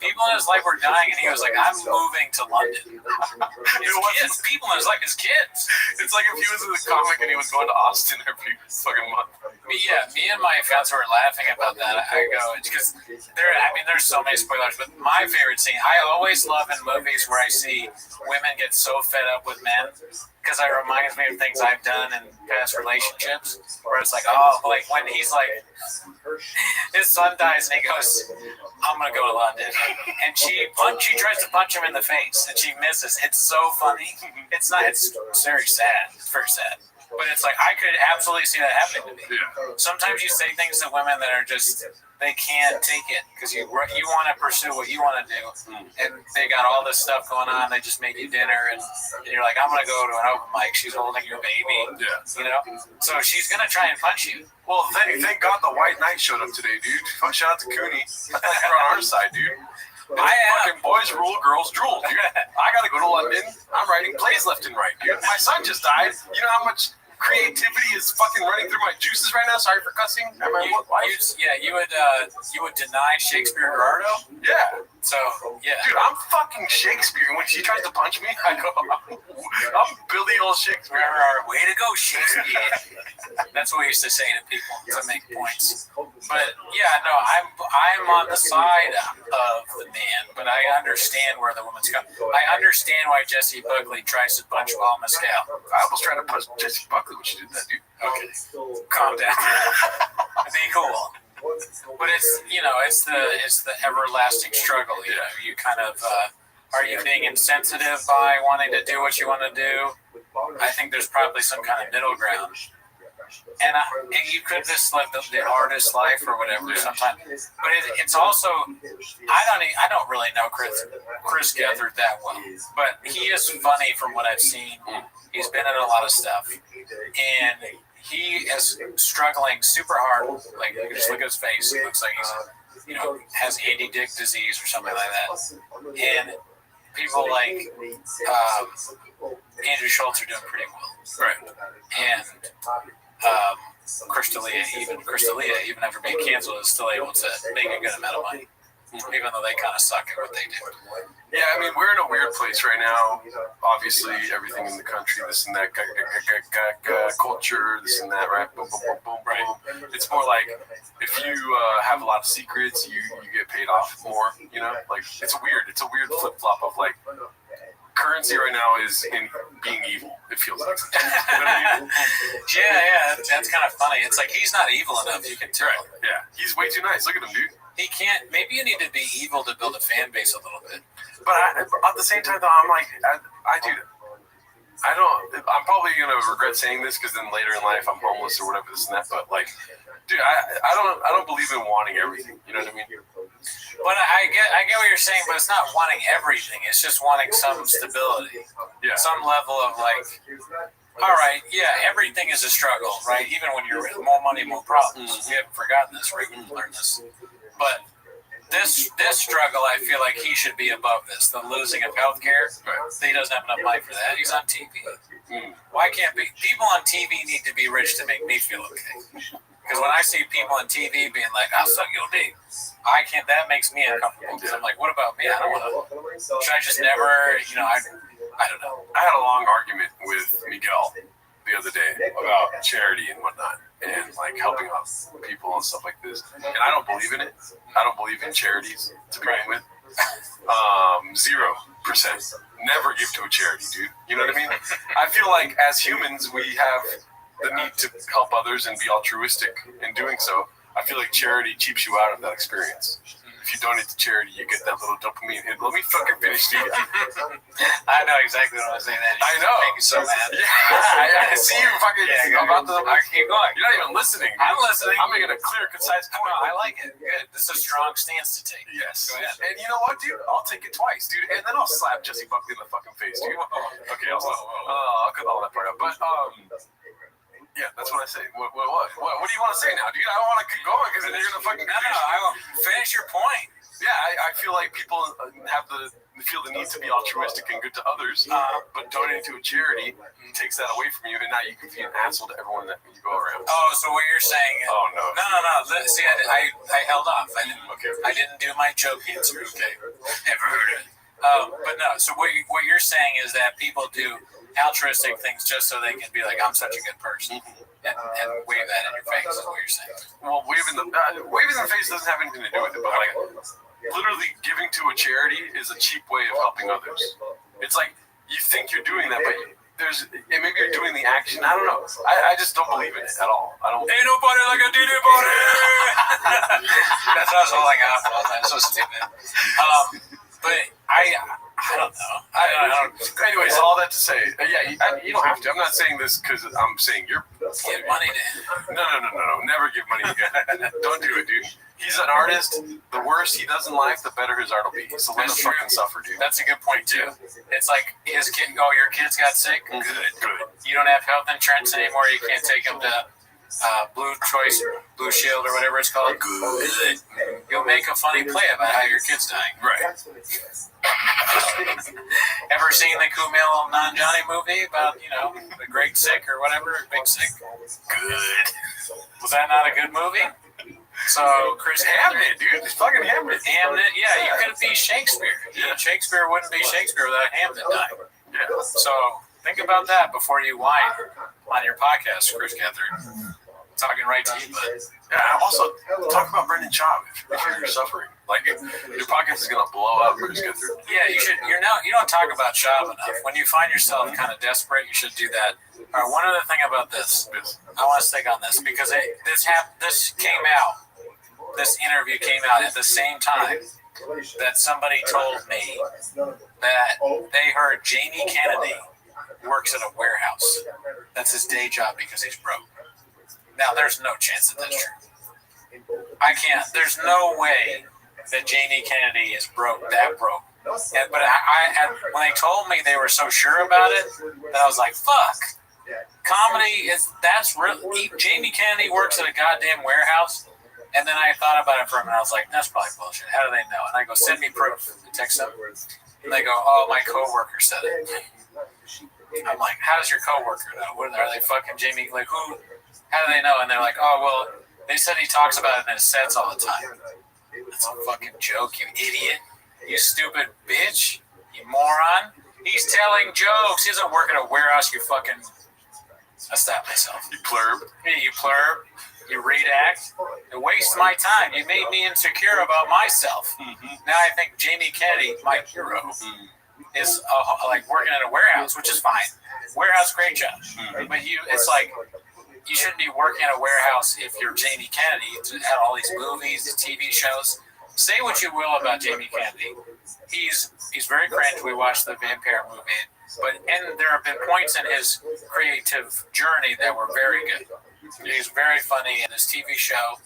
[SPEAKER 7] People in his life were dying, and he was like, I'm moving to London. People in his life, his kids.
[SPEAKER 8] It's like if he was a comic and he was going to Austin every fucking month.
[SPEAKER 7] Me and my fiance were laughing about that. I go, because there's so many spoilers, but my favorite scene, I always love in movies where I see women get so fed up with men because it reminds me of things I've done in past relationships where it's like, oh, like when he's like, his son dies and he goes, I'm going to go to London. And she tries to punch him in the face and she misses. It's so funny. It's very sad. It's very sad. But it's like, I could absolutely see that happening to me.
[SPEAKER 8] Yeah.
[SPEAKER 7] Sometimes you say things to women that are just, they can't take it because you want to pursue what you want to do. And they got all this stuff going on. They just make you dinner and you're like, I'm going to go to an open mic. She's holding your baby.
[SPEAKER 8] Yeah.
[SPEAKER 7] You know? So she's going to try and punch you.
[SPEAKER 8] Well, thank God the White Knight showed up today, dude. Shout out to Cooney. You're on our side, dude. Fucking boys rule, girls drool, dude. I gotta go to London. I'm writing plays left and right, dude. My son just died. You know how much creativity is fucking running through my juices right now? Sorry for cussing.
[SPEAKER 7] You would deny Shakespeare Gerardo?
[SPEAKER 8] Yeah.
[SPEAKER 7] So, yeah.
[SPEAKER 8] Dude, I'm fucking Shakespeare. When she tries to punch me, I go, I'm Billy old Shakespeare.
[SPEAKER 7] Way to go, Shakespeare. That's what we used to say to people to make points. But yeah, no, I'm on the side of the man, but I understand where the woman's coming. I understand why Jesse Buckley tries to punch Paul Mescal.
[SPEAKER 8] I almost tried to punch Jesse Buckley when she did that, dude.
[SPEAKER 7] Okay, calm down. Be cool. But it's the everlasting struggle. You know, you kind of are you being insensitive by wanting to do what you want to do? I think there's probably some kind of middle ground. And you could just live the artist life or whatever sometimes. But it's also, I don't really know Chris Gethard that well. But he is funny from what I've seen. He's been in a lot of stuff. And he is struggling super hard. Like, you can just look at his face. It looks like he's, has Andy Dick disease or something like that. And people like Andrew Schultz are doing pretty well.
[SPEAKER 8] Right.
[SPEAKER 7] And Chris D'Elia, even after being canceled, is still able to make a good amount of money, even though they kind of suck at what they do.
[SPEAKER 8] Yeah, I mean, we're in a weird place right now. Obviously, everything in the country, this and that, culture, this and that, right? Boom, boom, boom, boom, right? It's more like if you have a lot of secrets, you get paid off more, Like, it's a weird flip-flop of, like, currency right now is in being evil. It feels like.
[SPEAKER 7] Yeah, that's kind of funny. It's like he's not evil enough. You can tell.
[SPEAKER 8] Right. Yeah, he's way too nice. Look at him, dude.
[SPEAKER 7] He can't. Maybe you need to be evil to build a fan base a little bit.
[SPEAKER 8] But at the same time, though, I'm like, I'm probably gonna regret saying this because then later in life I'm homeless or whatever this and that. But like, dude, I don't believe in wanting everything. You know what I mean?
[SPEAKER 7] But I get what you're saying, but it's not wanting everything. It's just wanting some stability.
[SPEAKER 8] Yeah.
[SPEAKER 7] Some level of like, all right, yeah, everything is a struggle, right? Even when you're with more money, more problems. We haven't forgotten this, right? We've learned this. But this struggle, I feel like he should be above this. The losing of healthcare. Right. He doesn't have enough money for that. He's on TV. Why can't people on TV need to be rich to make me feel okay? Because when I see people on TV being like, I'll suck your dick, I can't, that makes me uncomfortable. Because I'm like, what about me? I don't want to, should I just never, I don't know.
[SPEAKER 8] I had a long argument with Miguel the other day about charity and whatnot and like helping out people and stuff like this. And I don't believe in it. I don't believe in charities to begin with. 0%. Never give to a charity, dude. You know what I mean? I feel like as humans, we have the need to help others and be altruistic in doing so. I feel like charity cheaps you out of that experience. If you donate to charity, you get that little dopamine hit. Let me fucking finish, dude.
[SPEAKER 7] I know exactly what I'm saying.
[SPEAKER 8] I know.
[SPEAKER 7] Make you so mad.
[SPEAKER 8] Yeah, I see you fucking about to.
[SPEAKER 7] Keep going.
[SPEAKER 8] You're not even listening. Dude.
[SPEAKER 7] I'm listening.
[SPEAKER 8] I'm making a clear, concise point.
[SPEAKER 7] I like it. Good. This is a strong stance to take.
[SPEAKER 8] Yes.
[SPEAKER 7] Go ahead.
[SPEAKER 8] And you know what, dude? I'll take it twice, dude. And then I'll slap Jesse Buckley in the fucking face, dude. Okay, I'll cut all that part out. But yeah, that's what I say. What do you want to say now, dude? I don't want to keep going because then you're gonna fucking.
[SPEAKER 7] No, I will finish your point.
[SPEAKER 8] Yeah, I feel like people feel the need to be altruistic and good to others, but donating to a charity takes that away from you, and now you can be an asshole to everyone that you go around.
[SPEAKER 7] Oh, so what you're saying?
[SPEAKER 8] Oh no.
[SPEAKER 7] No. See, I held off. I didn't do my joke answer. Okay, never heard it. But no. So what you're saying is that people do altruistic things just so they can be like, I'm such a good person. and wave that in your face is what you're saying.
[SPEAKER 8] Well, waving the face doesn't have anything to do with it, but like literally giving to a charity is a cheap way of helping others. It's like you think you're doing that, but maybe you're doing the action. I don't know. I just don't believe in it at all. I don't.
[SPEAKER 7] Ain't nobody like a DD body. That's all I got. I'm so stupid. But I don't know. I don't.
[SPEAKER 8] Anyways, all that to say, you don't have to. I'm not saying this because I'm saying you're
[SPEAKER 7] Give money to.
[SPEAKER 8] No. Never give money to God. Don't do it, dude. He's an artist. The worse he does in life, the better his art will be. So let him fucking suffer, dude.
[SPEAKER 7] That's a good point too. It's like his kid. Oh, your kids got sick. Good. You don't have health insurance anymore. You can't take them to Blue Shield or whatever it's called. Good. You'll make a funny play about how your kid's dying.
[SPEAKER 8] Right.
[SPEAKER 7] Ever seen the Kumail Nanjiani movie about the Great Sick or whatever? Big Sick. Good. Was that not a good movie? So Chris
[SPEAKER 8] Hamnet, dude, he's fucking Hamnet.
[SPEAKER 7] Hamnet, yeah, you could be Shakespeare. Yeah, Shakespeare wouldn't be Shakespeare without Hamnet dying.
[SPEAKER 8] Yeah.
[SPEAKER 7] So think about that before you whine on your podcast, Chris Catherine. Talking right to you, but
[SPEAKER 8] also talk about Brendan Schaub if you're suffering. Like your podcast is gonna blow up, Chris Catherine.
[SPEAKER 7] Yeah, you should. You don't talk about Schaub enough. When you find yourself kind of desperate, you should do that. All right, one other thing about this, I want to stick on this because this came out. This interview came out at the same time that somebody told me that they heard Jamie Kennedy works at a warehouse. That's his day job because he's broke. Now, there's no chance that that's true. I can't. There's no way that Jamie Kennedy is that broke. But when they told me they were so sure about it, that I was like, fuck. Comedy that's real. Jamie Kennedy works at a goddamn warehouse. And then I thought about it for a minute. I was like, that's probably bullshit. How do they know? And I go, send me proof. I text them. And they go, oh, my coworker said it. I'm like, how does your coworker know? What are they fucking Jamie? Like, who? How do they know? And they're like, oh, well, they said he talks about it in his sets all the time. That's a fucking joke, you idiot. You stupid bitch. You moron. He's telling jokes. He doesn't work at a warehouse, you fucking... I stopped myself.
[SPEAKER 8] You plurb.
[SPEAKER 7] Yeah, you plurb. You redact. It wastes my time. You made me insecure about myself. Mm-hmm. Now I think Jamie Kennedy, my hero, is like working at a warehouse, which is fine. Warehouse, great job. Mm-hmm. But it's like you shouldn't be working at a warehouse if you're Jamie Kennedy to have all these movies, TV shows. Say what you will about Jamie Kennedy. He's very cringe. We watched the Vampire movie, and there have been points in his creative journey that were very good. He's very funny in his TV show.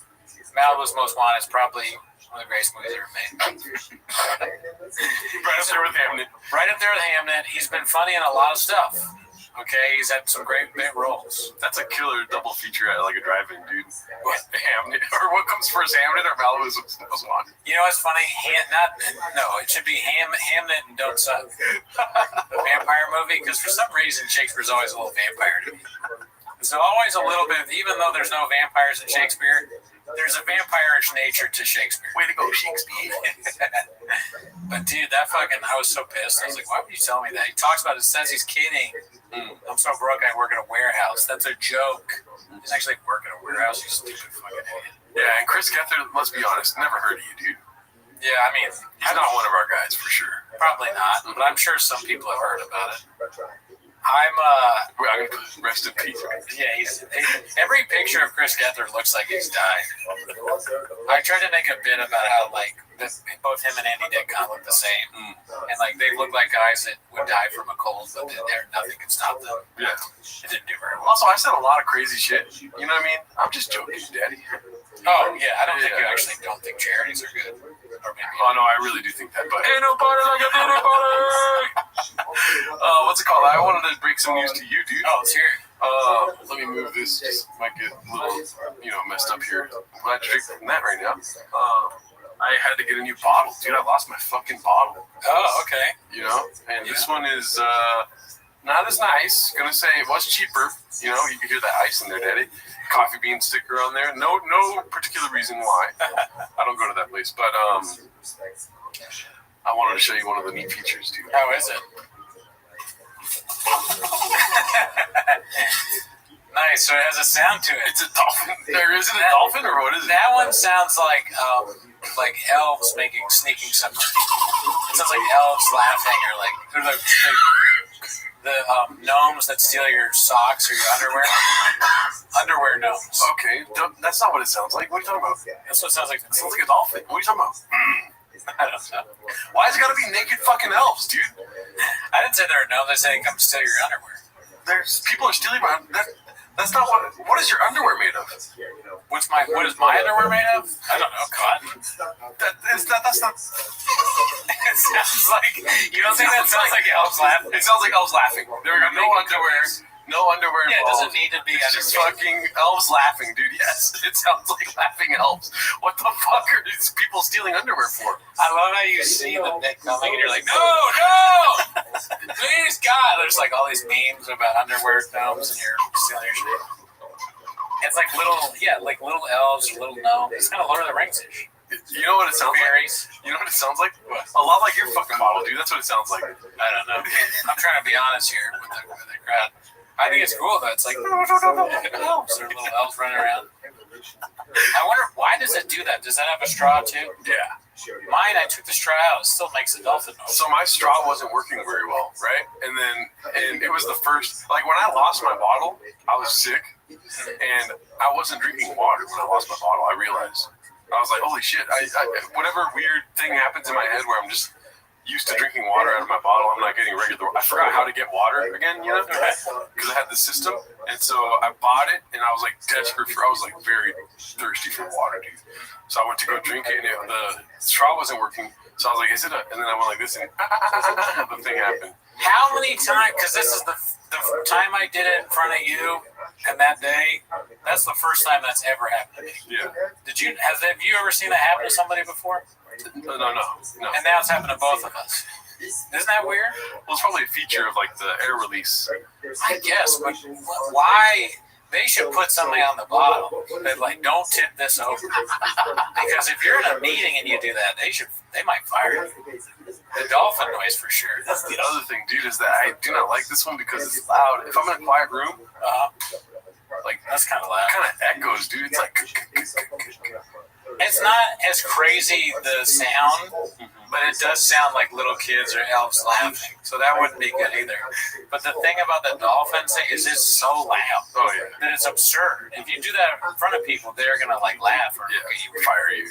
[SPEAKER 7] Malibu's Most Wanted is probably one of the greatest movies ever made.
[SPEAKER 8] Right up there with Hamnet.
[SPEAKER 7] Right up there with Hamnet. He's been funny in a lot of stuff. Okay, he's had some great big roles.
[SPEAKER 8] That's a killer double feature at like a drive-in, dude. What, Hamnet? Or what comes first, Hamnet or Malibu's Most Wanted?
[SPEAKER 7] You know what's funny? It should be Hamnet and Don't Suck. The vampire movie, because for some reason Shakespeare's always a little vampire to me. There's always a little bit, even though there's no vampires in Shakespeare, there's a vampire-ish nature to Shakespeare.
[SPEAKER 8] Way to go, Shakespeare.
[SPEAKER 7] But dude, I was so pissed. I was like, why would you tell me that? He talks about it, says he's kidding. I'm so broke I work at a warehouse. That's a joke. He's actually working at a warehouse, you stupid fucking idiot.
[SPEAKER 8] Yeah, and Chris Gethard, let's be honest, never heard of you, dude.
[SPEAKER 7] Yeah, I mean,
[SPEAKER 8] he's not one of our guys for sure.
[SPEAKER 7] Probably not, but I'm sure some people have heard about it. I'm
[SPEAKER 8] gonna rest in peace.
[SPEAKER 7] Yeah, every picture of Chris Gethard looks like he's died. I tried to make a bit about how both him and Andy Dick kind of look the same, and like they look like guys that would die from a cold, but nothing can stop them. Yeah, it didn't do very well.
[SPEAKER 8] Also, I said a lot of crazy shit. You know what I mean? I'm just joking, Daddy.
[SPEAKER 7] Oh yeah, I don't think you actually don't think charities are good. Or maybe.
[SPEAKER 8] Oh no, I really do think that. But ain't nobody like a dinner party. What's it called? I wanted to break some news to you, dude.
[SPEAKER 7] Oh, let's hear it.
[SPEAKER 8] Let me move this. Just might get a little, messed up here. I'm glad you're drinking that right now. I had to get a new bottle, dude. I lost my fucking bottle.
[SPEAKER 7] Oh, okay.
[SPEAKER 8] And this one is not as nice. Gonna say it was cheaper. You can hear that ice in there, Daddy. Coffee bean sticker on there. No particular reason why. I don't go to that place, but I wanted to show you one of the neat features, dude.
[SPEAKER 7] How is it? Nice. So it has a sound to it.
[SPEAKER 8] It's a dolphin. There is it a dolphin or what is it?
[SPEAKER 7] That one sounds like elves sneaking somewhere. It sounds like elves laughing, or the gnomes that steal your socks or your underwear. Underwear gnomes.
[SPEAKER 8] Okay, that's not what it sounds like. What are you talking about?
[SPEAKER 7] That's what it sounds like.
[SPEAKER 8] It sounds like a dolphin. What are you talking about?
[SPEAKER 7] I don't know.
[SPEAKER 8] Why is it gotta be naked fucking elves, dude?
[SPEAKER 7] I didn't say they're gnomes. I said come steal your underwear.
[SPEAKER 8] There's people are stealing my. That's not what. What is your underwear made of?
[SPEAKER 7] What is my underwear made of? I don't know. Cotton.
[SPEAKER 8] That's not.
[SPEAKER 7] It sounds like you don't think that sounds like elves laughing.
[SPEAKER 8] It sounds like elves laughing. There are no underwear. No underwear
[SPEAKER 7] Yeah, it
[SPEAKER 8] involved.
[SPEAKER 7] doesn't need to be
[SPEAKER 8] It's just
[SPEAKER 7] underwear.
[SPEAKER 8] fucking elves laughing, dude. Yes, it sounds like laughing elves. What the fuck are these people stealing underwear for?
[SPEAKER 7] I love how you see the dick coming and you're like, no, please God. There's like all these memes about underwear gnomes and you're stealing your shit. It's like little elves or little gnomes. It's kind of Lord of the Rings-ish.
[SPEAKER 8] You know what it sounds
[SPEAKER 7] Fairies.
[SPEAKER 8] like? You know what it sounds like? A lot like your fucking model, dude. That's what it sounds like.
[SPEAKER 7] I don't know. I'm trying to be honest here with the crowd. I think it's cool though. It's like elves. There are little elves running around. I wonder why does it do that? Does that have a straw too?
[SPEAKER 8] Yeah.
[SPEAKER 7] Mine, I took the straw out. It still makes a dolphin noise.
[SPEAKER 8] So my straw wasn't working very well, right? And it was the first, like when I lost my bottle, I was sick, and I wasn't drinking water when I lost my bottle. I realized. I was like, holy shit! I whatever weird thing happens in my head where I'm just used to drinking water out of my bottle, I'm not getting regular. I forgot how to get water again, you know, because I had the system, and so I bought it, and I was like desperate for. I was like very thirsty for water, dude. So I went to go drink it, and the straw wasn't working. So I was like, "Is it a?" And then I went like this, and the thing happened.
[SPEAKER 7] How many times? Because this is the time I did it in front of you, and that day, that's the first time that's ever happened to me.
[SPEAKER 8] Yeah.
[SPEAKER 7] Have you ever seen that happen to somebody before?
[SPEAKER 8] No.
[SPEAKER 7] And now it's happened to both of us. Isn't that weird?
[SPEAKER 8] Well, it's probably a feature of like the air release.
[SPEAKER 7] I guess, but why? They should put something on the bottle that like don't tip this over. Because if you're in a meeting and you do that, they might fire you. The dolphin noise for sure.
[SPEAKER 8] That's the other thing, dude, is that I do not like this one because it's loud. If I'm in a quiet room, like
[SPEAKER 7] that's kind of loud.
[SPEAKER 8] Kind of echoes, dude. It's like.
[SPEAKER 7] It's not as crazy the sound, but it does sound like little kids or elves laughing. So that wouldn't be good either. But the thing about the dolphin thing is it's so loud that it's absurd. If you do that in front of people, they're gonna like laugh or
[SPEAKER 8] fire you.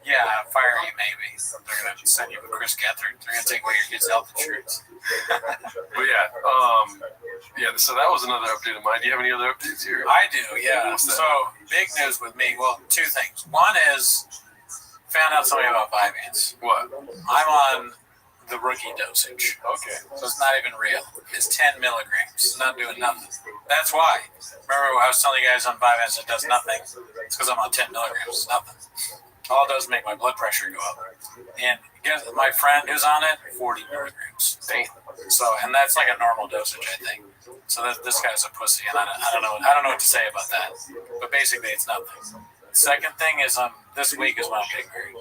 [SPEAKER 7] Yeah, fire you maybe. They're gonna send you with Chris Gethard. They're gonna take away your kids' health insurance.
[SPEAKER 8] But so that was another update of mine. Do you have any other updates here?
[SPEAKER 7] I do, yeah. So big news with me. Well, two things. One is found out something about Vyvanse.
[SPEAKER 8] What?
[SPEAKER 7] I'm on the rookie dosage.
[SPEAKER 8] Okay.
[SPEAKER 7] So it's not even real. It's 10 milligrams. It's not doing nothing. That's why. Remember I was telling you guys on Vyvanse it does nothing? It's because I'm on 10 milligrams. It's nothing. All it does is make my blood pressure go up. And guess my friend who's on it, 40 milligrams. Damn. So, and that's like a normal dosage, I think. So this guy's a pussy, and I don't know what to say about that. But basically, it's nothing. Second thing is this week is when I'm getting married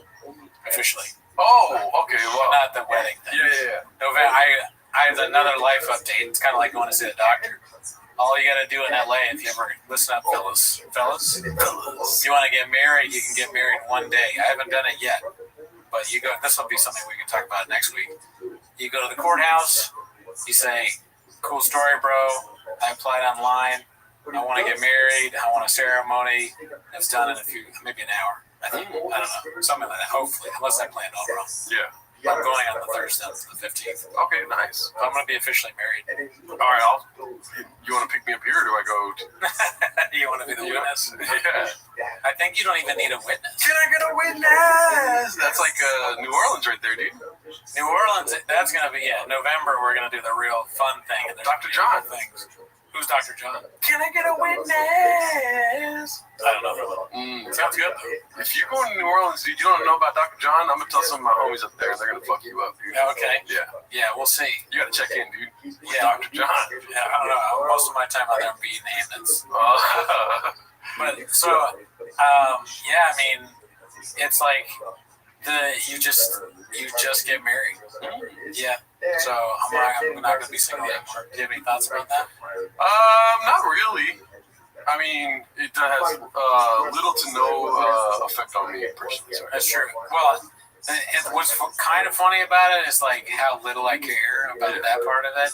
[SPEAKER 7] officially.
[SPEAKER 8] Oh, okay. Well,
[SPEAKER 7] not the wedding thing.
[SPEAKER 8] Yeah.
[SPEAKER 7] November. I have another life update. It's kind of like going to see the doctor. All you got to do in LA, if you ever listen up, fellas, you want to get married, you can get married one day. I haven't done it yet, but you go. This will be something we can talk about next week. You go to the courthouse. You say, "Cool story, bro. I applied online. I want to get married. I want a ceremony." It's done in maybe an hour. I think. I don't know, something like that. Hopefully, unless I planned all wrong.
[SPEAKER 8] Yeah.
[SPEAKER 7] I'm going on the Thursday, the 15th.
[SPEAKER 8] Okay, nice.
[SPEAKER 7] I'm going to be officially married.
[SPEAKER 8] All right, you want to pick me up here, or do I go?
[SPEAKER 7] You want to be the witness?
[SPEAKER 8] Yeah.
[SPEAKER 7] I think you don't even need a witness.
[SPEAKER 8] Can I get a witness? That's like New Orleans right there, dude.
[SPEAKER 7] New Orleans, that's going to be, November, we're going to do the real fun thing. And
[SPEAKER 8] Dr. John.
[SPEAKER 7] Things. Who's Dr. John?
[SPEAKER 8] Can I get a witness?
[SPEAKER 7] I don't know. Sounds good, though.
[SPEAKER 8] If you're going to New Orleans, dude, you don't know about Dr. John, I'm going to tell some of my homies up there, and they're going to fuck you up, dude.
[SPEAKER 7] Okay. Yeah, we'll see.
[SPEAKER 8] You got to check in, dude.
[SPEAKER 7] Yeah.
[SPEAKER 8] Dr. John.
[SPEAKER 7] Yeah, I don't know. Most of my time out there, I'm beating ambulance. But, so, I mean, it's like you just get married. Yeah. So I'm not going to be single anymore. Do you have any thoughts about that?
[SPEAKER 8] Not really. I mean, it has little to no effect on me personally. Sorry.
[SPEAKER 7] That's true. Well, what's kind of funny about it is like how little I care about that part of it.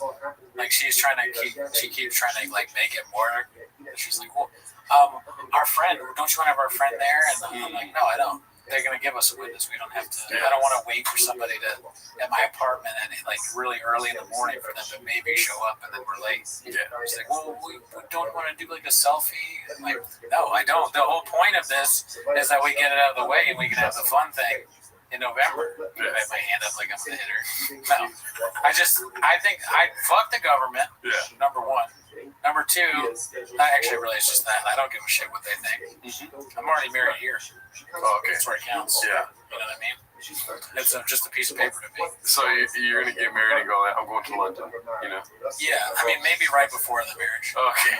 [SPEAKER 7] Like she keeps trying to like make it more. She's like, well, our friend, don't you want to have our friend there? And I'm like, no, I don't. They're gonna give us a witness. We don't have to. I don't want to wait for somebody at my apartment and like really early in the morning for them to maybe show up and then we're late. Yeah. It's like, well, we don't want to do like a selfie. I'm like, no, I don't. The whole point of this is that we get it out of the way and we can have the fun thing in November. I have my hand up like I'm a hitter. No, I think I fuck the government. Yeah. Number one. Number two, really, it's just that. I don't give a shit what they think. Mm-hmm. I'm already married here. Oh, okay. That's where it counts. Yeah. You know what I mean? It's just a piece of paper to me.
[SPEAKER 8] So you're going to get married and go, I'm going to London, you know?
[SPEAKER 7] Yeah. I mean, maybe right before the marriage.
[SPEAKER 8] Okay.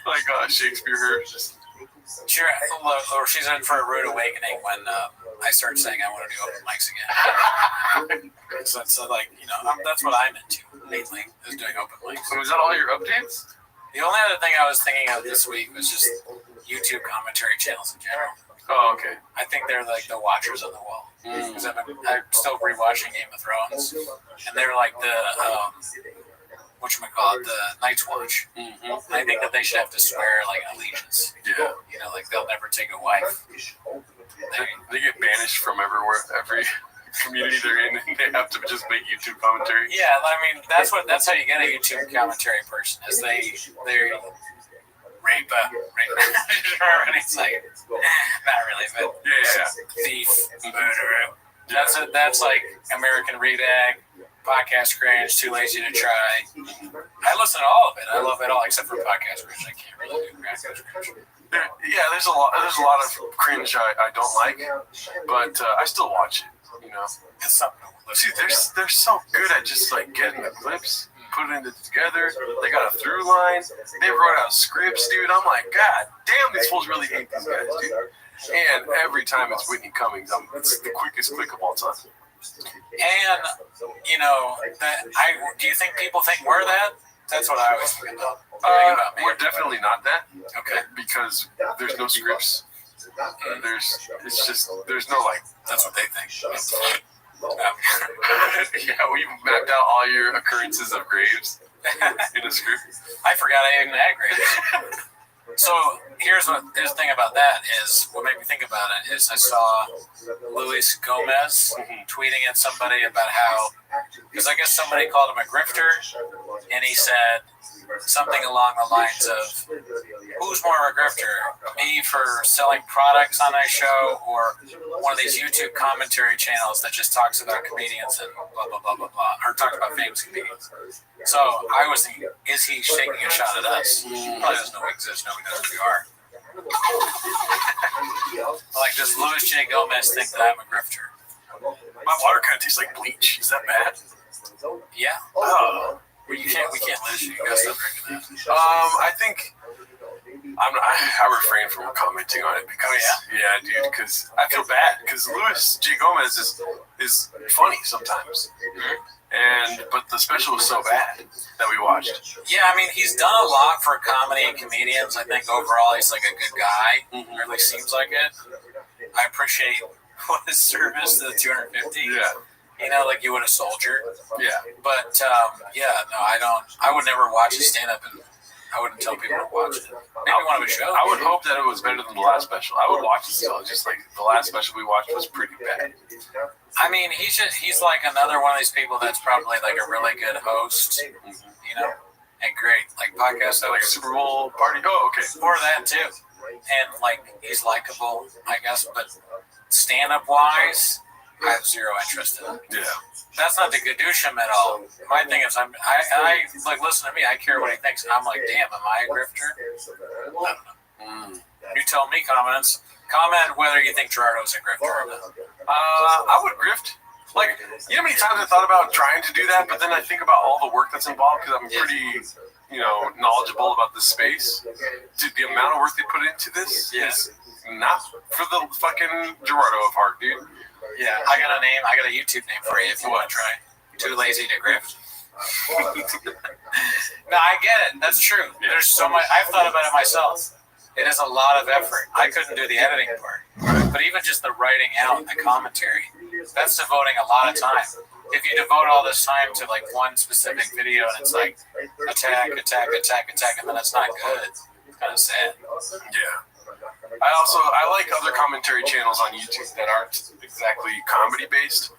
[SPEAKER 8] Like Shakespeare heard.
[SPEAKER 7] Sure. Or she's in for a rude awakening when I start saying I want to do open mics again. So it's like, you know, that's what I'm into lately, is doing open mics.
[SPEAKER 8] So is that all your updates?
[SPEAKER 7] The only other thing I was thinking of this week was just YouTube commentary channels in general.
[SPEAKER 8] Oh, okay.
[SPEAKER 7] I think they're like the watchers on the wall. Because I'm still rewatching Game of Thrones, and they're like the the Night's Watch. Mm-hmm. I think that they should have to swear like allegiance. Yeah. You know, like they'll never take a wife.
[SPEAKER 8] They get banished from every community they're in, and they have to just make YouTube commentary.
[SPEAKER 7] Yeah, I mean that's how you get a YouTube commentary person, is they rape and it's like not really, but thief, murderer. That's like American Redag, Podcast Cringe, Too Lazy to Try. I listen to all of it. I love it all except for Podcast Cringe. I can't really do Podcast Cringe.
[SPEAKER 8] There's a lot of cringe I don't like, but I still watch it. You know,
[SPEAKER 7] it's something.
[SPEAKER 8] See, they're so good at just like getting the clips, putting it together. They got a through line. They wrote out scripts, dude. I'm like, God damn, these fools really hate these guys, dude. And every time it's Whitney Cummings, it's the quickest click of all time.
[SPEAKER 7] And you know, do you think people think we're that? That's what I always think about.
[SPEAKER 8] We're definitely not that.
[SPEAKER 7] Okay.
[SPEAKER 8] Because there's no scripts. There's no like.
[SPEAKER 7] That's what they think.
[SPEAKER 8] Yeah, we mapped out all your occurrences of graves in a script.
[SPEAKER 7] I forgot I even had graves. So here's the thing about that is what made me think about it is I saw Luis Gomez tweeting at somebody about how, because I guess somebody called him a grifter, and he said something along the lines of, who's more of a grifter, me for selling products on my show, or one of these YouTube commentary channels that just talks about comedians and blah, blah, blah, blah, blah, or talks about famous comedians. So I was thinking, is he taking a shot at us? Probably doesn't know we exist, nobody knows who we are. Like, does Louis J. Gomez think that I'm a grifter?
[SPEAKER 8] My water kind of tastes like bleach. Is that bad?
[SPEAKER 7] Yeah. Oh. We can't lose you. You gotta stop drinking that.
[SPEAKER 8] I think I refrain from commenting on it because dude, because I feel bad because Louis J. Gomez is funny sometimes, but the special was so bad that we watched.
[SPEAKER 7] Yeah, I mean he's done a lot for comedy and comedians. I think overall he's like a good guy. Or at least seems like it. I appreciate his service to the 250. Yeah. You know, like you would a soldier.
[SPEAKER 8] Yeah.
[SPEAKER 7] But, I would never watch his stand-up, and I wouldn't tell people to watch it. Maybe one of his shows.
[SPEAKER 8] I would hope that it was better than the last special. I would watch it still. Just like the last special we watched was pretty bad.
[SPEAKER 7] I mean, he's like another one of these people that's probably like a really good host, you know, and great, like podcast host.
[SPEAKER 8] Like a Super Bowl party. Oh, okay.
[SPEAKER 7] Or that, too. And, like, he's likable, I guess, but stand-up wise, I have zero interest in it.
[SPEAKER 8] Yeah.
[SPEAKER 7] That's not to gadoosh him at all. My thing is, I like, listen to me, I care what he thinks. And I'm like, damn, am I a grifter? I don't know. You tell me, comment whether you think Gerardo's a grifter or not.
[SPEAKER 8] I would grift. Like, you know how many times I thought about trying to do that, but then I think about all the work that's involved because I'm pretty, knowledgeable about the space. Dude, the amount of work they put into this is not for the fucking Gerardo of heart, dude.
[SPEAKER 7] Yeah, I got a YouTube name for you if you want to try. Too Lazy to Grift. No, I get it. That's true. There's so much. I've thought about it myself. It is a lot of effort. I couldn't do the editing part, but even just the writing out and the commentary, that's devoting a lot of time. If you devote all this time to like one specific video and it's like attack, and then it's not good, it's kind of sad.
[SPEAKER 8] Yeah. I like other commentary channels on YouTube that aren't exactly comedy based.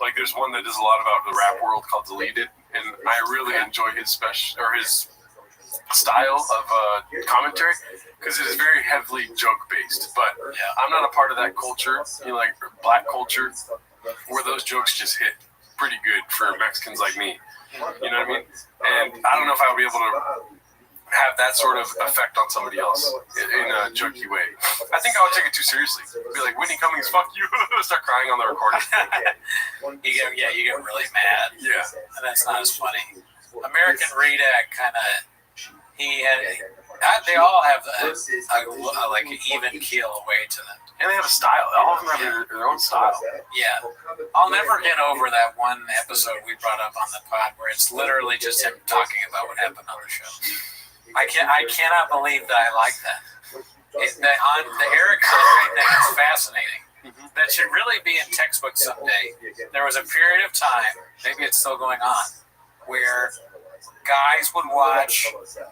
[SPEAKER 8] Like there's one that does a lot about the rap world called Deleted, and I really enjoy his his style of commentary because it is very heavily joke based. But I'm not a part of that culture, like black culture, where those jokes just hit pretty good for Mexicans like me. You know what I mean? And I don't know if I would be able to have that sort of effect on somebody else in a jokey way. I think I would take it too seriously. Be like, Whitney Cummings, fuck you. Start crying on the recording.
[SPEAKER 7] you get really mad.
[SPEAKER 8] Yeah.
[SPEAKER 7] And that's not as funny. American Redac kind of, they all have a like an even keel way to them.
[SPEAKER 8] And they have a style. All of them have their own style.
[SPEAKER 7] Yeah. I'll never get over that one episode we brought up on the pod where it's literally just him talking about what happened on the show. I cannot believe that I like that. The Eric Andre thing is fascinating. That should really be in textbooks someday. There was a period of time, maybe it's still going on, where guys would watch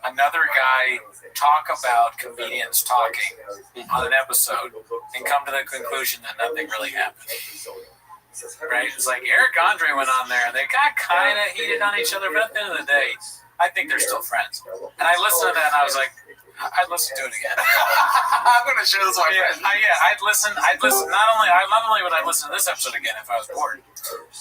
[SPEAKER 7] another guy talk about comedians talking on an episode and come to the conclusion that nothing really happened. Right? It's like Eric Andre went on there and they got kind of heated on each other, but at the end of the day, I think they're still friends. And I listened to that and I was like, I'd listen to it again.
[SPEAKER 8] I'm going to share this with my friends.
[SPEAKER 7] I'd listen. Not only would I listen to this episode again if I was bored,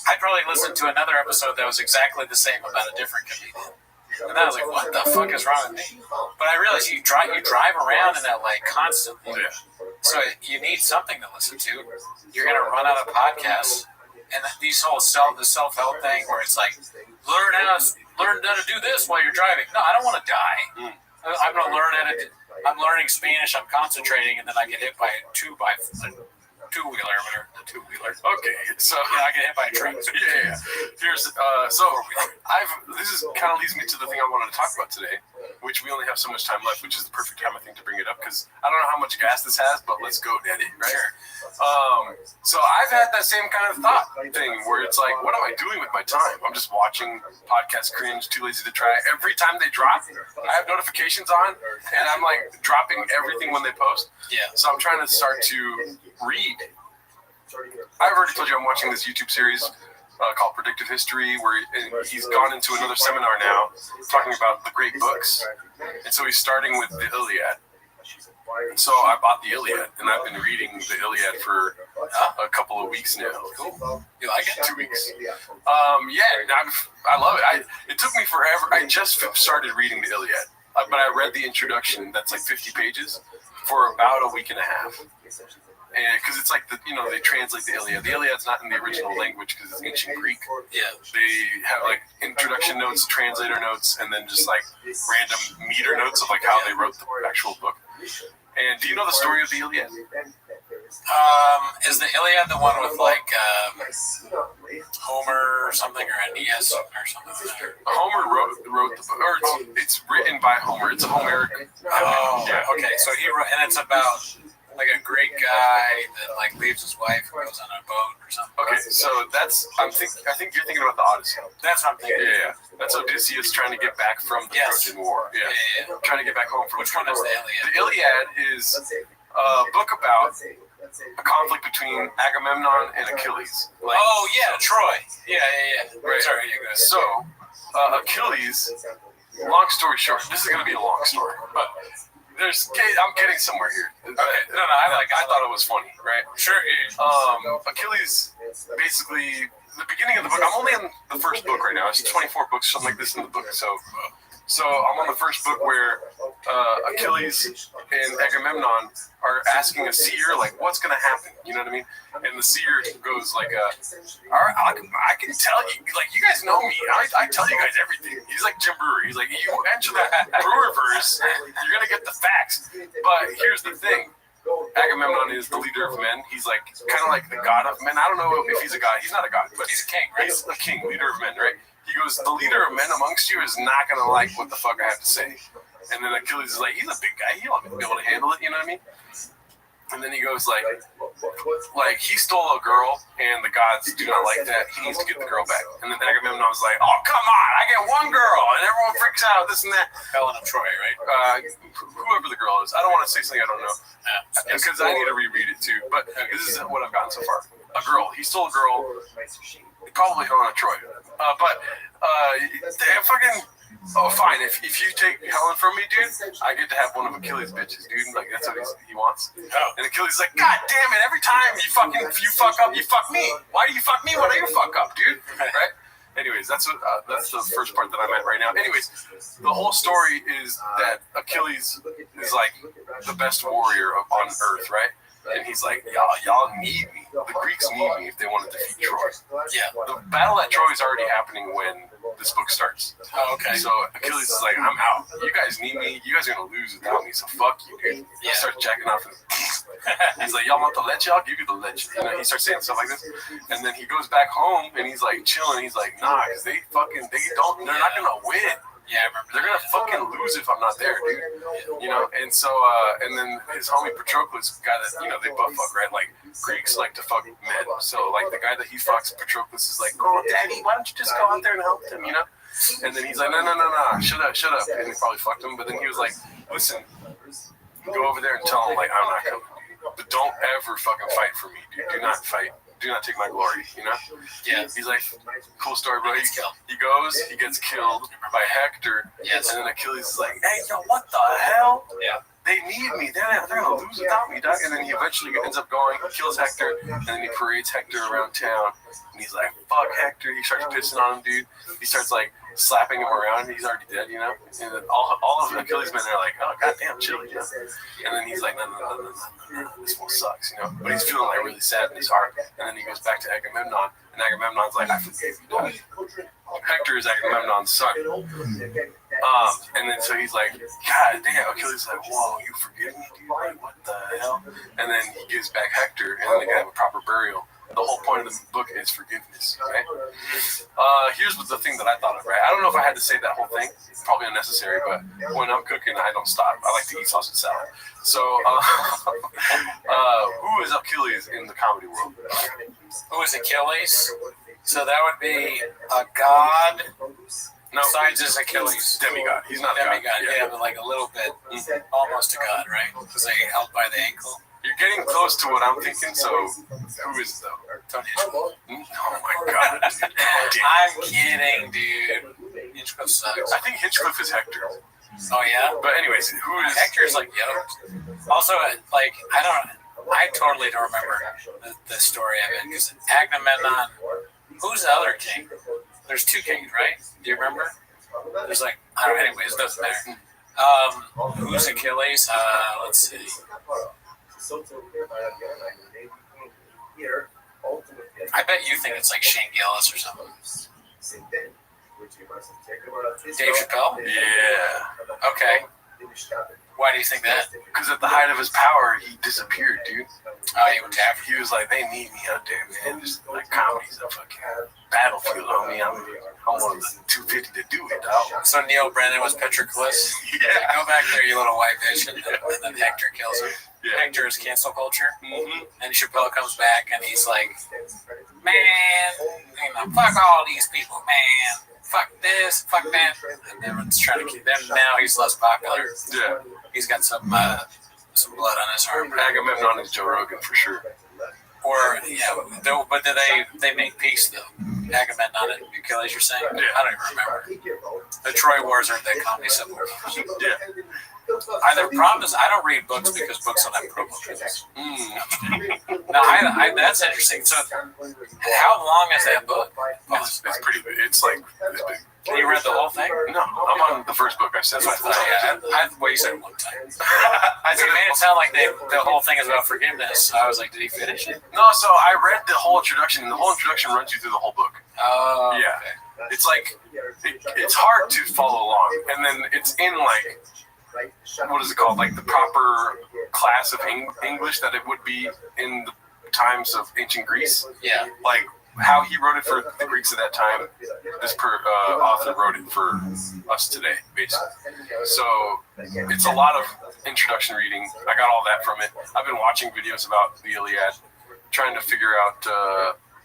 [SPEAKER 7] I'd probably listen to another episode that was exactly the same about a different comedian. And I was like, what the fuck is wrong with me? But I realized you drive around in LA constantly. Yeah. So you need something to listen to. You're going to run out of podcasts. And these whole self-help thing where it's like, learn how to do this while you're driving. No, I don't want to die. I'm going to learn how to. I'm learning Spanish. I'm concentrating, and then I get hit by a two-wheeler.
[SPEAKER 8] Okay, so
[SPEAKER 7] I get hit by a truck.
[SPEAKER 8] Yeah. Here's this is kind of leads me to the thing I wanted to talk about today, which we only have so much time left, which is the perfect time I think to bring it up because I don't know how much gas this has, but let's go, Daddy. Right? Sure. So I've had that same kind of thought thing where it's like, what am I doing with my time? I'm just watching podcasts cringe, too lazy to try. Every time they drop, I have notifications on, and I'm like dropping everything when they post.
[SPEAKER 7] Yeah.
[SPEAKER 8] So I'm trying to start to read. I've already told you I'm watching this YouTube series called Predictive History, where he's gone into another seminar now talking about the great books. And so he's starting with the Iliad. So I bought the Iliad, and I've been reading the Iliad for a couple of weeks now.
[SPEAKER 7] Cool. You like it?
[SPEAKER 8] 2 weeks. I love it. It took me forever. I just started reading the Iliad, but I read the introduction that's like 50 pages for about a week and a half. And because it's like they translate the Iliad. The Iliad's not in the original language because it's ancient Greek.
[SPEAKER 7] Yeah.
[SPEAKER 8] They have like introduction notes, translator notes, and then just like random meter notes of like how they wrote the actual book. And do you know the story of the Iliad?
[SPEAKER 7] Is the Iliad the one with like Homer or something, or Aeneas or something?
[SPEAKER 8] Homer wrote the book, or it's written by Homer. It's a Homeric.
[SPEAKER 7] Oh, yeah. Okay. So he wrote, and it's about like a Greek guy that like leaves his wife and goes on a boat or something.
[SPEAKER 8] Okay, so I think you're thinking about the Odyssey.
[SPEAKER 7] That's what I'm thinking.
[SPEAKER 8] Yeah. That's Odysseus trying to get back from the Trojan War. Yeah. Trying to get back home from.
[SPEAKER 7] Which one is the Iliad?
[SPEAKER 8] The Iliad is a book about a conflict between Agamemnon and Achilles.
[SPEAKER 7] Troy. Yeah.
[SPEAKER 8] Right.
[SPEAKER 7] Sorry, you guys.
[SPEAKER 8] So Achilles. Long story short, this is going to be a long story, but. I'm getting somewhere here. Okay. No, I thought it was funny, right?
[SPEAKER 7] Sure.
[SPEAKER 8] Achilles, basically, the beginning of the book, I'm only in the first book right now. It's 24 books, something like this in the book. So I'm on the first book where Achilles and Agamemnon are asking a seer, like, what's going to happen? You know what I mean? And the seer goes like, all right, I can tell you, like, you guys know me. I tell you guys everything. He's like Jim Brewer. He's like, you enter the Brewerverse, you're going to get the facts. But here's the thing. Agamemnon is the leader of men. He's like kind of like the god of men. I don't know if he's a god. He's not a god, but
[SPEAKER 7] he's a king, right?
[SPEAKER 8] He's a king, leader of men, right? He goes, the leader of men amongst you is not going to like what the fuck I have to say. And then Achilles is like, he's a big guy. He'll be able to handle it, you know what I mean? And then he goes like he stole a girl, and the gods do not like that. He needs to get the girl back. And then Agamemnon was like, oh, come on, I get one girl, and everyone freaks out, this and that.
[SPEAKER 7] Helen of Troy, right?
[SPEAKER 8] Whoever the girl is. I don't want to say something I don't know. Because I need to reread it too. But this is what I've gotten so far. A girl. He stole a girl. Probably Helen of Troy. Fucking... Oh, fine. If you take Helen from me, dude, I get to have one of Achilles' bitches, dude. Like, that's what he wants.
[SPEAKER 7] Oh.
[SPEAKER 8] And Achilles is like, God damn it, every time you fuck up, you fuck me. Why do you fuck me when I fuck up, dude? Right? Anyways, that's the first part that I'm at right now. Anyways, the whole story is that Achilles is like the best warrior on earth, right? And he's like, y'all need me. The Greeks need me if they want to defeat Troy.
[SPEAKER 7] Yeah.
[SPEAKER 8] The battle at Troy is already happening when this book starts.
[SPEAKER 7] Oh, okay.
[SPEAKER 8] So Achilles is like, I'm out. You guys need me. You guys are going to lose without me, so fuck you, dude. He starts jacking off. He's like, y'all want the leche? I'll give you the leche. You know, he starts saying stuff like this. And then he goes back home, and he's like chilling. He's like, nah, because they're not going to win.
[SPEAKER 7] Yeah, I remember.
[SPEAKER 8] They're going to fucking lose if I'm not there, dude. You know, and so, and then his homie Patroclus, guy that, you know, they butt fuck, right? Like, Greeks like to fuck men. So, like, the guy that he fucks, Patroclus, is like, oh, daddy, why don't you just go out there and help him, you know? And then he's like, no, shut up. And he probably fucked him. But then he was like, listen, go over there and tell him, like, I'm not coming. But don't ever fucking fight for me, dude. Do not fight. Do not take my glory, you know?
[SPEAKER 7] Yeah.
[SPEAKER 8] He's like, cool story, bro. He goes, he gets killed by Hector.
[SPEAKER 7] Yes.
[SPEAKER 8] And then Achilles is like, hey, yo, what the hell?
[SPEAKER 7] Yeah.
[SPEAKER 8] They need me. They're going to lose without me, dog. And then he eventually ends up going, kills Hector, and then he parades Hector around town. And he's like, fuck Hector. He starts pissing on him, dude. He starts, like, slapping him around. He's already dead, you know? And then all of Achilles' men are like, oh, goddamn, chill, you know? And then he's like, no, this one sucks, you know? But he's feeling, like, really sad in his heart. And then he goes back to Agamemnon, and Agamemnon's like, I forgave you, dog. Hector is Agamemnon's son. And then so he's like, God damn, Achilles is like, whoa, you forgive me, dude? Like, what the hell? And then he gives back Hector, and then they can have a proper burial. The whole point of the book is forgiveness, right? Here's the thing that I thought of, right? I don't know if I had to say that whole thing. It's probably unnecessary, but when I'm cooking, I don't stop. I like to eat sausage salad. So, who is Achilles in the comedy world?
[SPEAKER 7] Who is Achilles? So that would be a god.
[SPEAKER 8] No,
[SPEAKER 7] besides his Achilles.
[SPEAKER 8] Demigod. He's not
[SPEAKER 7] Demigod,
[SPEAKER 8] a god.
[SPEAKER 7] yeah, but like a little bit. Almost a god, right? Because they held by the ankle.
[SPEAKER 8] You're getting close to what I'm thinking, so who is it, though?
[SPEAKER 7] Tony Hitchcock.
[SPEAKER 8] Oh, my God.
[SPEAKER 7] I'm kidding, dude. Hitchcock sucks.
[SPEAKER 8] I think Hinchcliffe is Hector.
[SPEAKER 7] Oh, yeah?
[SPEAKER 8] But anyways, who is...
[SPEAKER 7] Hector's like yoked. Also, like, I totally don't remember the story of it, because Agamemnon, who's the other king? There's two kings, right? Do you remember? There's like, I don't know, anyways, it doesn't matter. Who's Achilles? Let's see. I bet you think it's like Shane Gillis or something. Dave Chappelle?
[SPEAKER 8] Yeah.
[SPEAKER 7] Okay. Why do you think that?
[SPEAKER 8] Because at the height of his power, he disappeared, dude.
[SPEAKER 7] Oh, he went to Africa.
[SPEAKER 8] He was like, they need me out there, man. Just like comedy's a fucking battlefield on me. I'm one of the 250 to do it, dog.
[SPEAKER 7] So Neil Brennan was Patroclus.
[SPEAKER 8] Yeah.
[SPEAKER 7] Go back there, you little white bitch, and then Hector kills him.
[SPEAKER 8] Yeah.
[SPEAKER 7] Hector is cancel culture.
[SPEAKER 8] Mm-hmm.
[SPEAKER 7] And Chappelle comes back and he's like, man, you know, fuck all these people, man. Fuck this, fuck that. And everyone's trying to keep them. Now he's less popular.
[SPEAKER 8] Yeah.
[SPEAKER 7] He's got some blood on his arm.
[SPEAKER 8] Agamemnon is Joe Rogan for sure.
[SPEAKER 7] Or, yeah, but do they make peace, though? Agamemnon and Achilles, you're saying?
[SPEAKER 8] Yeah.
[SPEAKER 7] I don't even remember. The Troy Wars are the comedy civil war.
[SPEAKER 8] Yeah.
[SPEAKER 7] Either problem is I don't read books because books don't have promo codes. No, that's interesting. So, how long is that book?
[SPEAKER 8] It's pretty big. It's like this big.
[SPEAKER 7] You read the whole thing?
[SPEAKER 8] No, I'm on the first book. I said
[SPEAKER 7] That's what I thought. Yeah, well, you said it one time. You made it sound like the whole thing is about forgiveness. I was like, did he finish it?
[SPEAKER 8] No, so I read the whole introduction, and the whole introduction runs you through the whole book.
[SPEAKER 7] Oh,
[SPEAKER 8] Yeah.
[SPEAKER 7] okay.
[SPEAKER 8] It's like, it's hard to follow along. And then it's in like, what is it called? Like the proper class of English that it would be in the times of ancient Greece.
[SPEAKER 7] Yeah.
[SPEAKER 8] Like how he wrote it for the Greeks at that time, this author wrote it for us today, basically. So it's a lot of introduction reading. I got all that from it. I've been watching videos about the Iliad, trying to figure out.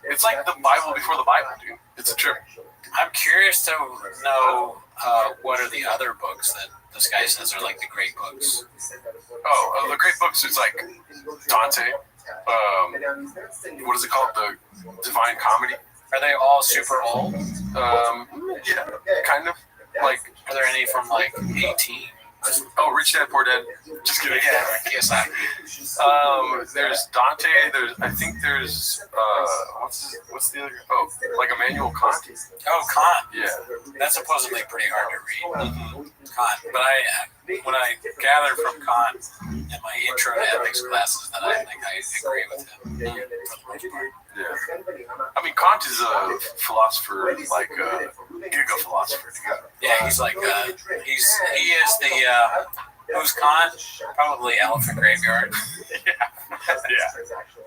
[SPEAKER 8] It's like the Bible before the Bible, dude. It's a trip.
[SPEAKER 7] I'm curious to know what are the other books that this guy says are like the great books.
[SPEAKER 8] Oh, the great books is like Dante. What is it called? The Divine Comedy.
[SPEAKER 7] Are they all super old?
[SPEAKER 8] Yeah, kind of. Like,
[SPEAKER 7] are there any from like 18?
[SPEAKER 8] Oh, Rich Dad Poor Dad. Just kidding.
[SPEAKER 7] Yeah, yes,
[SPEAKER 8] there's Dante. I think there's what's the other? Oh, like Immanuel Kant.
[SPEAKER 7] Oh, Kant.
[SPEAKER 8] Yeah,
[SPEAKER 7] that's supposedly pretty hard to read. Kant, but when I gather from Kant in my intro to ethics classes that I think I agree with him for the most part.
[SPEAKER 8] Yeah, I mean Kant is a philosopher, like a giga philosopher.
[SPEAKER 7] Yeah, he's like he is the who's Kant? Probably Elephant Graveyard.
[SPEAKER 8] Yeah,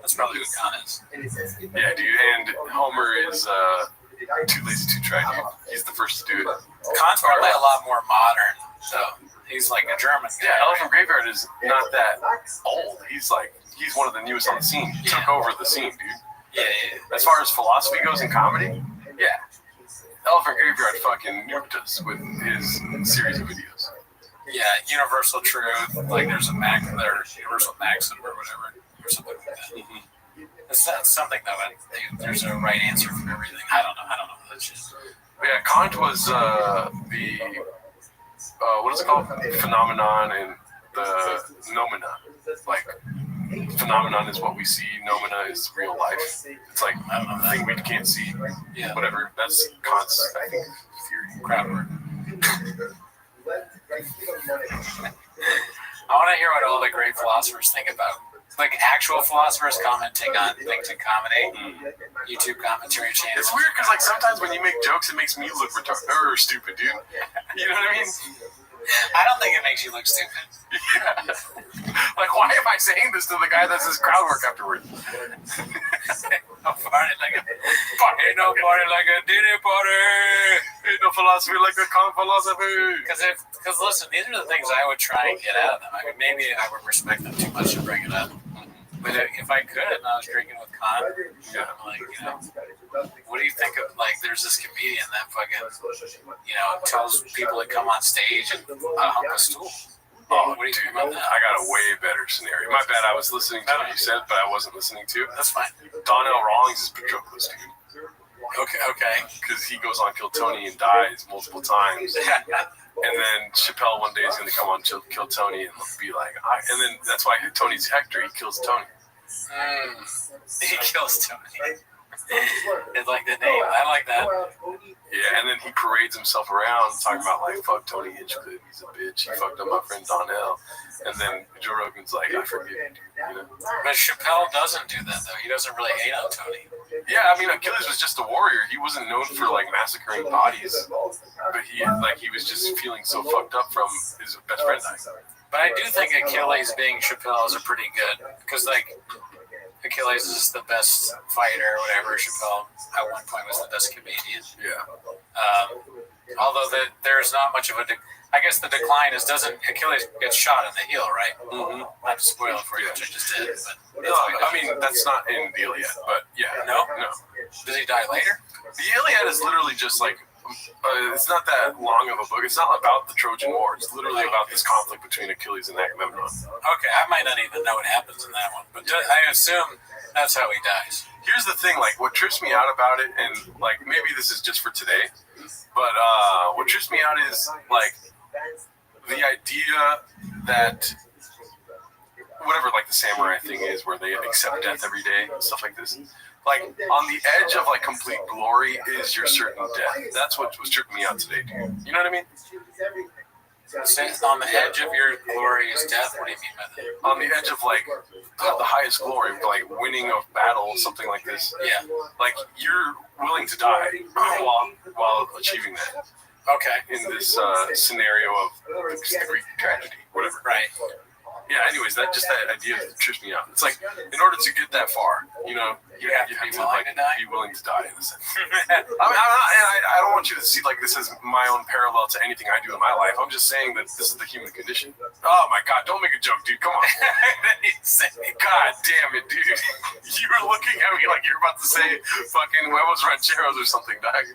[SPEAKER 7] that's probably who Kant is.
[SPEAKER 8] Yeah, dude, and Homer is too lazy to try, dude. He's the first to do it.
[SPEAKER 7] Kant's probably a lot more modern, so he's like a German guy.
[SPEAKER 8] Yeah, Elephant Graveyard is not that old. He's one of the newest on the scene. He took over the scene, dude.
[SPEAKER 7] Yeah.
[SPEAKER 8] As far as philosophy goes in comedy, yeah. Elephant Graveyard fucking nuked us with his series of videos.
[SPEAKER 7] Yeah, universal truth. Like there's a universal maxim or whatever, or something like that. Mm-hmm. It's something though. There's a right answer for everything. I don't know. That's just.
[SPEAKER 8] Yeah, Kant was the what is it called? Phenomenon and the nomina. Like phenomenon is what we see. Nomina is real life. It's like the thing we can't see.
[SPEAKER 7] Yeah.
[SPEAKER 8] Whatever. That's Kant's, I think, theory. Crowd work.
[SPEAKER 7] I want to hear what all the great philosophers think about, like actual philosophers commenting on things in comedy, YouTube commentary channels.
[SPEAKER 8] It's weird because like sometimes when you make jokes, it makes me look retarded or stupid, dude. You know what I mean?
[SPEAKER 7] I don't think it makes you look stupid.
[SPEAKER 8] Yeah. Like, why am I saying this to the guy that says crowd work afterwards?
[SPEAKER 7] No party like ain't no party like a Diddy party.
[SPEAKER 8] Ain't no philosophy like a Kant philosophy.
[SPEAKER 7] Because listen, these are the things I would try and get out of them. I mean, maybe I would respect them too much to bring it up. But if I could, and I was drinking with Kant, I'm like, what do you think of, like, there's this comedian that fucking, tells people to come on stage and hump a stool.
[SPEAKER 8] Oh,
[SPEAKER 7] what do you think about that?
[SPEAKER 8] I got a way better scenario. My bad, I was listening to what you said, but I wasn't listening to it.
[SPEAKER 7] That's fine.
[SPEAKER 8] Donnell Rawlings is Patroclus, dude.
[SPEAKER 7] Okay.
[SPEAKER 8] Because he goes on Kill Tony and dies multiple times. And then Chappelle one day is going to come on Kill Tony and be like, and then that's why Tony's Hector, he kills Tony.
[SPEAKER 7] He kills Tony. It's like the name. I like that.
[SPEAKER 8] Yeah, and then he parades himself around talking about like, fuck Tony Hinchcliffe, he's a bitch. He fucked up my friend Donnell. And then Joe Rogan's like, I forgive you, dude.
[SPEAKER 7] But Chappelle doesn't do that though. He doesn't really hate on Tony.
[SPEAKER 8] Yeah, I mean Achilles was just a warrior. He wasn't known for like massacring bodies, but he was just feeling so fucked up from his best friend dying.
[SPEAKER 7] But I do think Achilles being Chappelle is a pretty good, because like Achilles is the best fighter or whatever. Chappelle at one point was the best comedian.
[SPEAKER 8] Yeah.
[SPEAKER 7] Although there's not much of a, I guess the decline is Achilles gets shot in the heel, right?
[SPEAKER 8] Mm-hmm.
[SPEAKER 7] Not to spoil it for you, which I just did. But
[SPEAKER 8] no, I mean that's not in the Iliad, but yeah.
[SPEAKER 7] No.
[SPEAKER 8] Does
[SPEAKER 7] he die later?
[SPEAKER 8] The Iliad is literally just like. It's not that long of a book. It's not about the Trojan War. It's literally about this conflict between Achilles and Agamemnon.
[SPEAKER 7] Okay, I might not even know what happens in that one, but I assume that's how he dies.
[SPEAKER 8] Here's the thing, like, what trips me out about it, and, like, maybe this is just for today, but what trips me out is, like, the idea that whatever, like, the samurai thing is, where they accept death every day, stuff like this. Like, on the edge of, like, complete glory is your certain death. That's what was tripping me out today, dude. You know what I mean?
[SPEAKER 7] On the edge of your glory is death? What do you mean by that?
[SPEAKER 8] On the edge of, like, the highest glory, like, winning a battle, something like this.
[SPEAKER 7] Yeah.
[SPEAKER 8] Like, you're willing to die while achieving that.
[SPEAKER 7] Okay.
[SPEAKER 8] In this scenario of the Greek tragedy, whatever.
[SPEAKER 7] Right.
[SPEAKER 8] Yeah, anyways, that idea trips me out. It's like, in order to get that far, you have to be willing to die. In a sense. I don't want you to see like this as my own parallel to anything I do in my life. I'm just saying that this is the human condition. Oh my God, don't make a joke, dude. Come on. God damn it, dude. You were looking at me like you're about to say fucking huevos rancheros or something, dog.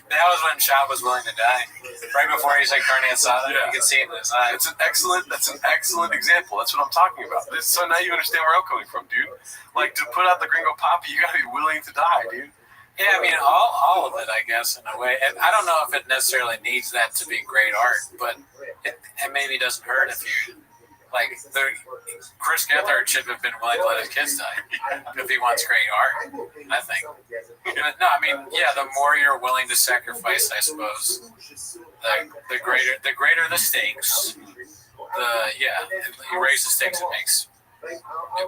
[SPEAKER 7] That was when Shab was willing to die. Right before he said carne asada, you could see it in his eyes.
[SPEAKER 8] That's an excellent example. That's what I'm talking about. So now you understand where I'm coming from, dude. Like, to put out the gringo poppy, you gotta be willing to die, dude.
[SPEAKER 7] Yeah, I mean, all of it, I guess, in a way. And I don't know if it necessarily needs that to be great art, but it maybe doesn't hurt if you, like, Chris Gethard should have been willing to let his kids die if he wants great art, I think. But no, I mean, yeah, the more you're willing to sacrifice, I suppose, the greater the stakes. You raise the stakes, it makes it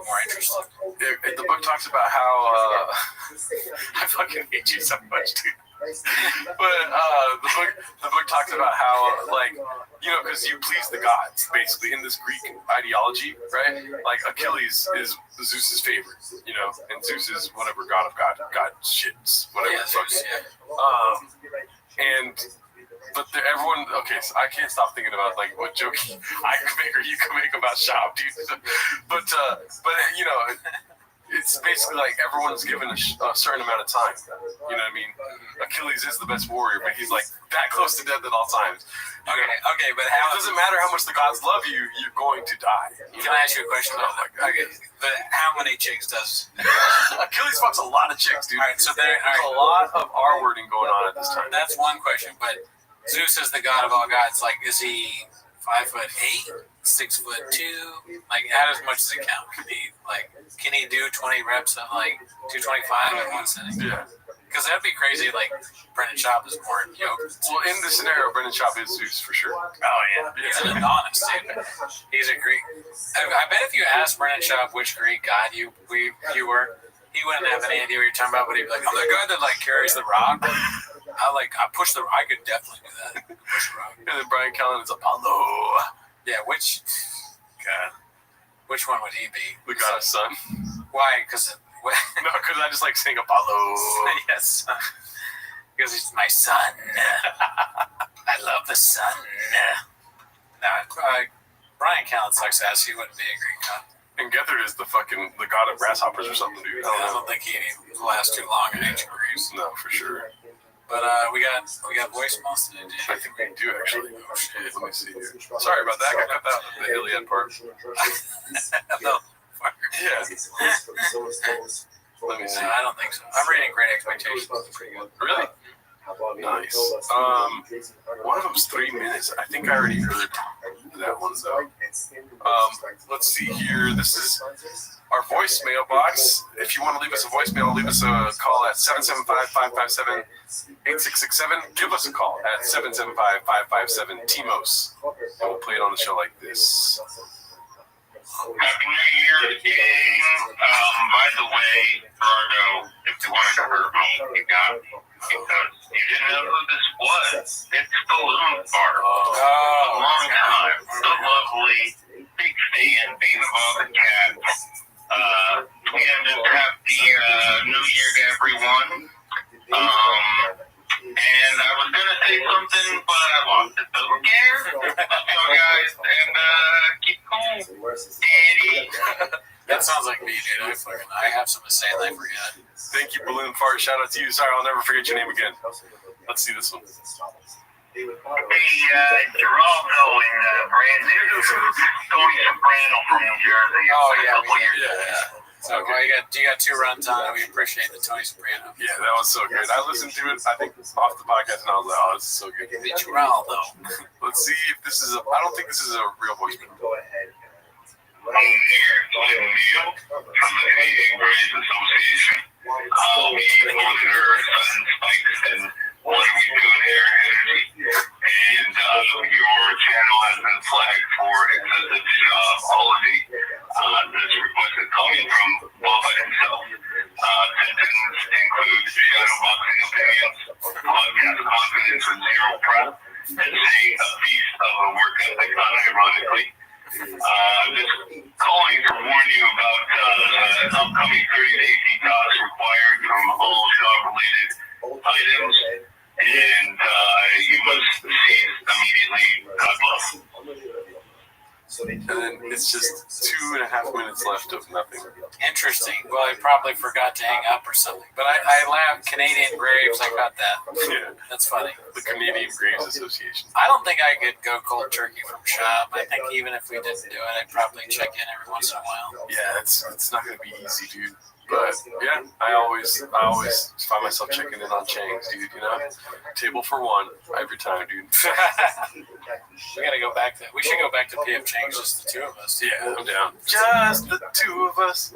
[SPEAKER 7] more interesting.
[SPEAKER 8] The book talks about how I fucking hate you so much, dude. But the book talks about how, like, because you please the gods, basically, in this Greek ideology, right? Like, Achilles is Zeus's favorite, and Zeus is whatever god of God shits, whatever.
[SPEAKER 7] Yeah, Zeus,
[SPEAKER 8] But everyone, okay, so I can't stop thinking about, like, what joke I can make or you can make about Shab, dude. But it's basically like everyone's given a certain amount of time. You know what I mean? Achilles is the best warrior, but he's like that close to death at all times.
[SPEAKER 7] Okay, but how?
[SPEAKER 8] It doesn't matter how much the gods love you, you're going to die.
[SPEAKER 7] Can I ask you a question? Okay, but how many chicks does
[SPEAKER 8] Achilles fucks a lot of chicks, dude?
[SPEAKER 7] All right, so there's
[SPEAKER 8] a lot of R wording going on at this time.
[SPEAKER 7] That's one question, but Zeus is the god of all gods. Like, is he 5'8", 6'2"? Like, how much does it count? Can he do 20 reps at like 225 in one sitting?
[SPEAKER 8] Yeah.
[SPEAKER 7] Because that'd be crazy. Like, Brendan Schaub is more yoked.
[SPEAKER 8] Well, in this scenario, Brendan Schaub is Zeus for sure.
[SPEAKER 7] Oh yeah, he's an Adonis, dude. He's a Greek. I bet if you asked Brendan Schaub which Greek god you were, he wouldn't have any idea what you're talking about. But he'd be like, I'm the guy that like carries the rock. I push the. I could definitely do that. Push the rock.
[SPEAKER 8] And then Brian Callen is Apollo.
[SPEAKER 7] Yeah, which one would he be?
[SPEAKER 8] The god of sun.
[SPEAKER 7] Why? Because
[SPEAKER 8] no, because I just like saying Apollo.
[SPEAKER 7] Yes. Because he's my son. I love the sun. No, Brian Callen sucks ass. He wouldn't be a Greek god.
[SPEAKER 8] And Gethard is the god of grasshoppers or something, dude.
[SPEAKER 7] I don't think he'd last too long in ancient Greece.
[SPEAKER 8] No, for sure.
[SPEAKER 7] But we got voicemails today, dude.
[SPEAKER 8] I think we do actually. Oh shit, let me see here. Sorry about that. I got cut out the Iliad part.
[SPEAKER 7] No.
[SPEAKER 8] Yeah. Let me see.
[SPEAKER 7] I don't think so. I'm reading Great Expectations. Pretty good.
[SPEAKER 8] Really? Nice. One of them's 3 minutes. I think I already heard that one though. Let's see here. This is our voicemail box. If you want to leave us a voicemail, leave us a call at 775-557-8667. Give us a call at 775-557-TMOS. And we'll play it on the show like this.
[SPEAKER 9] Happy New Year, gang. By the way, Gerardo, if you wanted to hurt me, you got me. Because you didn't know who this was. It's Balloon Fart. A long time. The lovely, big fan of all the cats. And just happy New Year to everyone. And I was going to say something, but I lost it. So who cares? Love y'all guys, and keep cool. Daddy.
[SPEAKER 7] That sounds like me, dude. I have something to say and I forget.
[SPEAKER 8] Thank you, Balloon Fart. Shout out to you. Sorry, I'll never forget your name again. Let's see this one.
[SPEAKER 9] Hey, Geraldo and Brandon. Tony Soprano from New Jersey.
[SPEAKER 7] Oh, yeah. So you got 2 runs on it. We appreciate the Tony Soprano.
[SPEAKER 8] Yeah, that was so good. I listened to it, I think, off the podcast, and I was like, oh, this is so good.
[SPEAKER 7] The Geraldo.
[SPEAKER 8] Let's see if this is I don't think this is a real voicemail.
[SPEAKER 9] Go ahead. I'm here, Neil, from the Canadian Braves Association. The owner and Spikes and what we do here in energy. And your channel has been flagged for excessive quality. This request is coming from Bubba himself. Sentence includes shadowboxing opinions, podcast content relations with zero prep and seeing a piece of a work ethic unironically. Just calling to warn you about the upcoming 30-day detox required from all job-related items, and you must cease immediately. God bless.
[SPEAKER 8] And then it's just 2.5 minutes left of nothing.
[SPEAKER 7] Interesting. Well, I probably forgot to hang up or something. But I laughed. Canadian Graves, I got that.
[SPEAKER 8] Yeah.
[SPEAKER 7] That's funny.
[SPEAKER 8] The Canadian Graves Association.
[SPEAKER 7] I don't think I could go cold turkey from shop. I think even if we didn't do it, I'd probably check in every once in a while.
[SPEAKER 8] Yeah, it's not going to be easy, dude. But yeah, I always find myself checking in on Chang's, dude. You know, table for one every time, dude.
[SPEAKER 7] We gotta go back to. We should go back to PF Chang's, just the two of us.
[SPEAKER 8] Yeah, I'm down. Just the two of us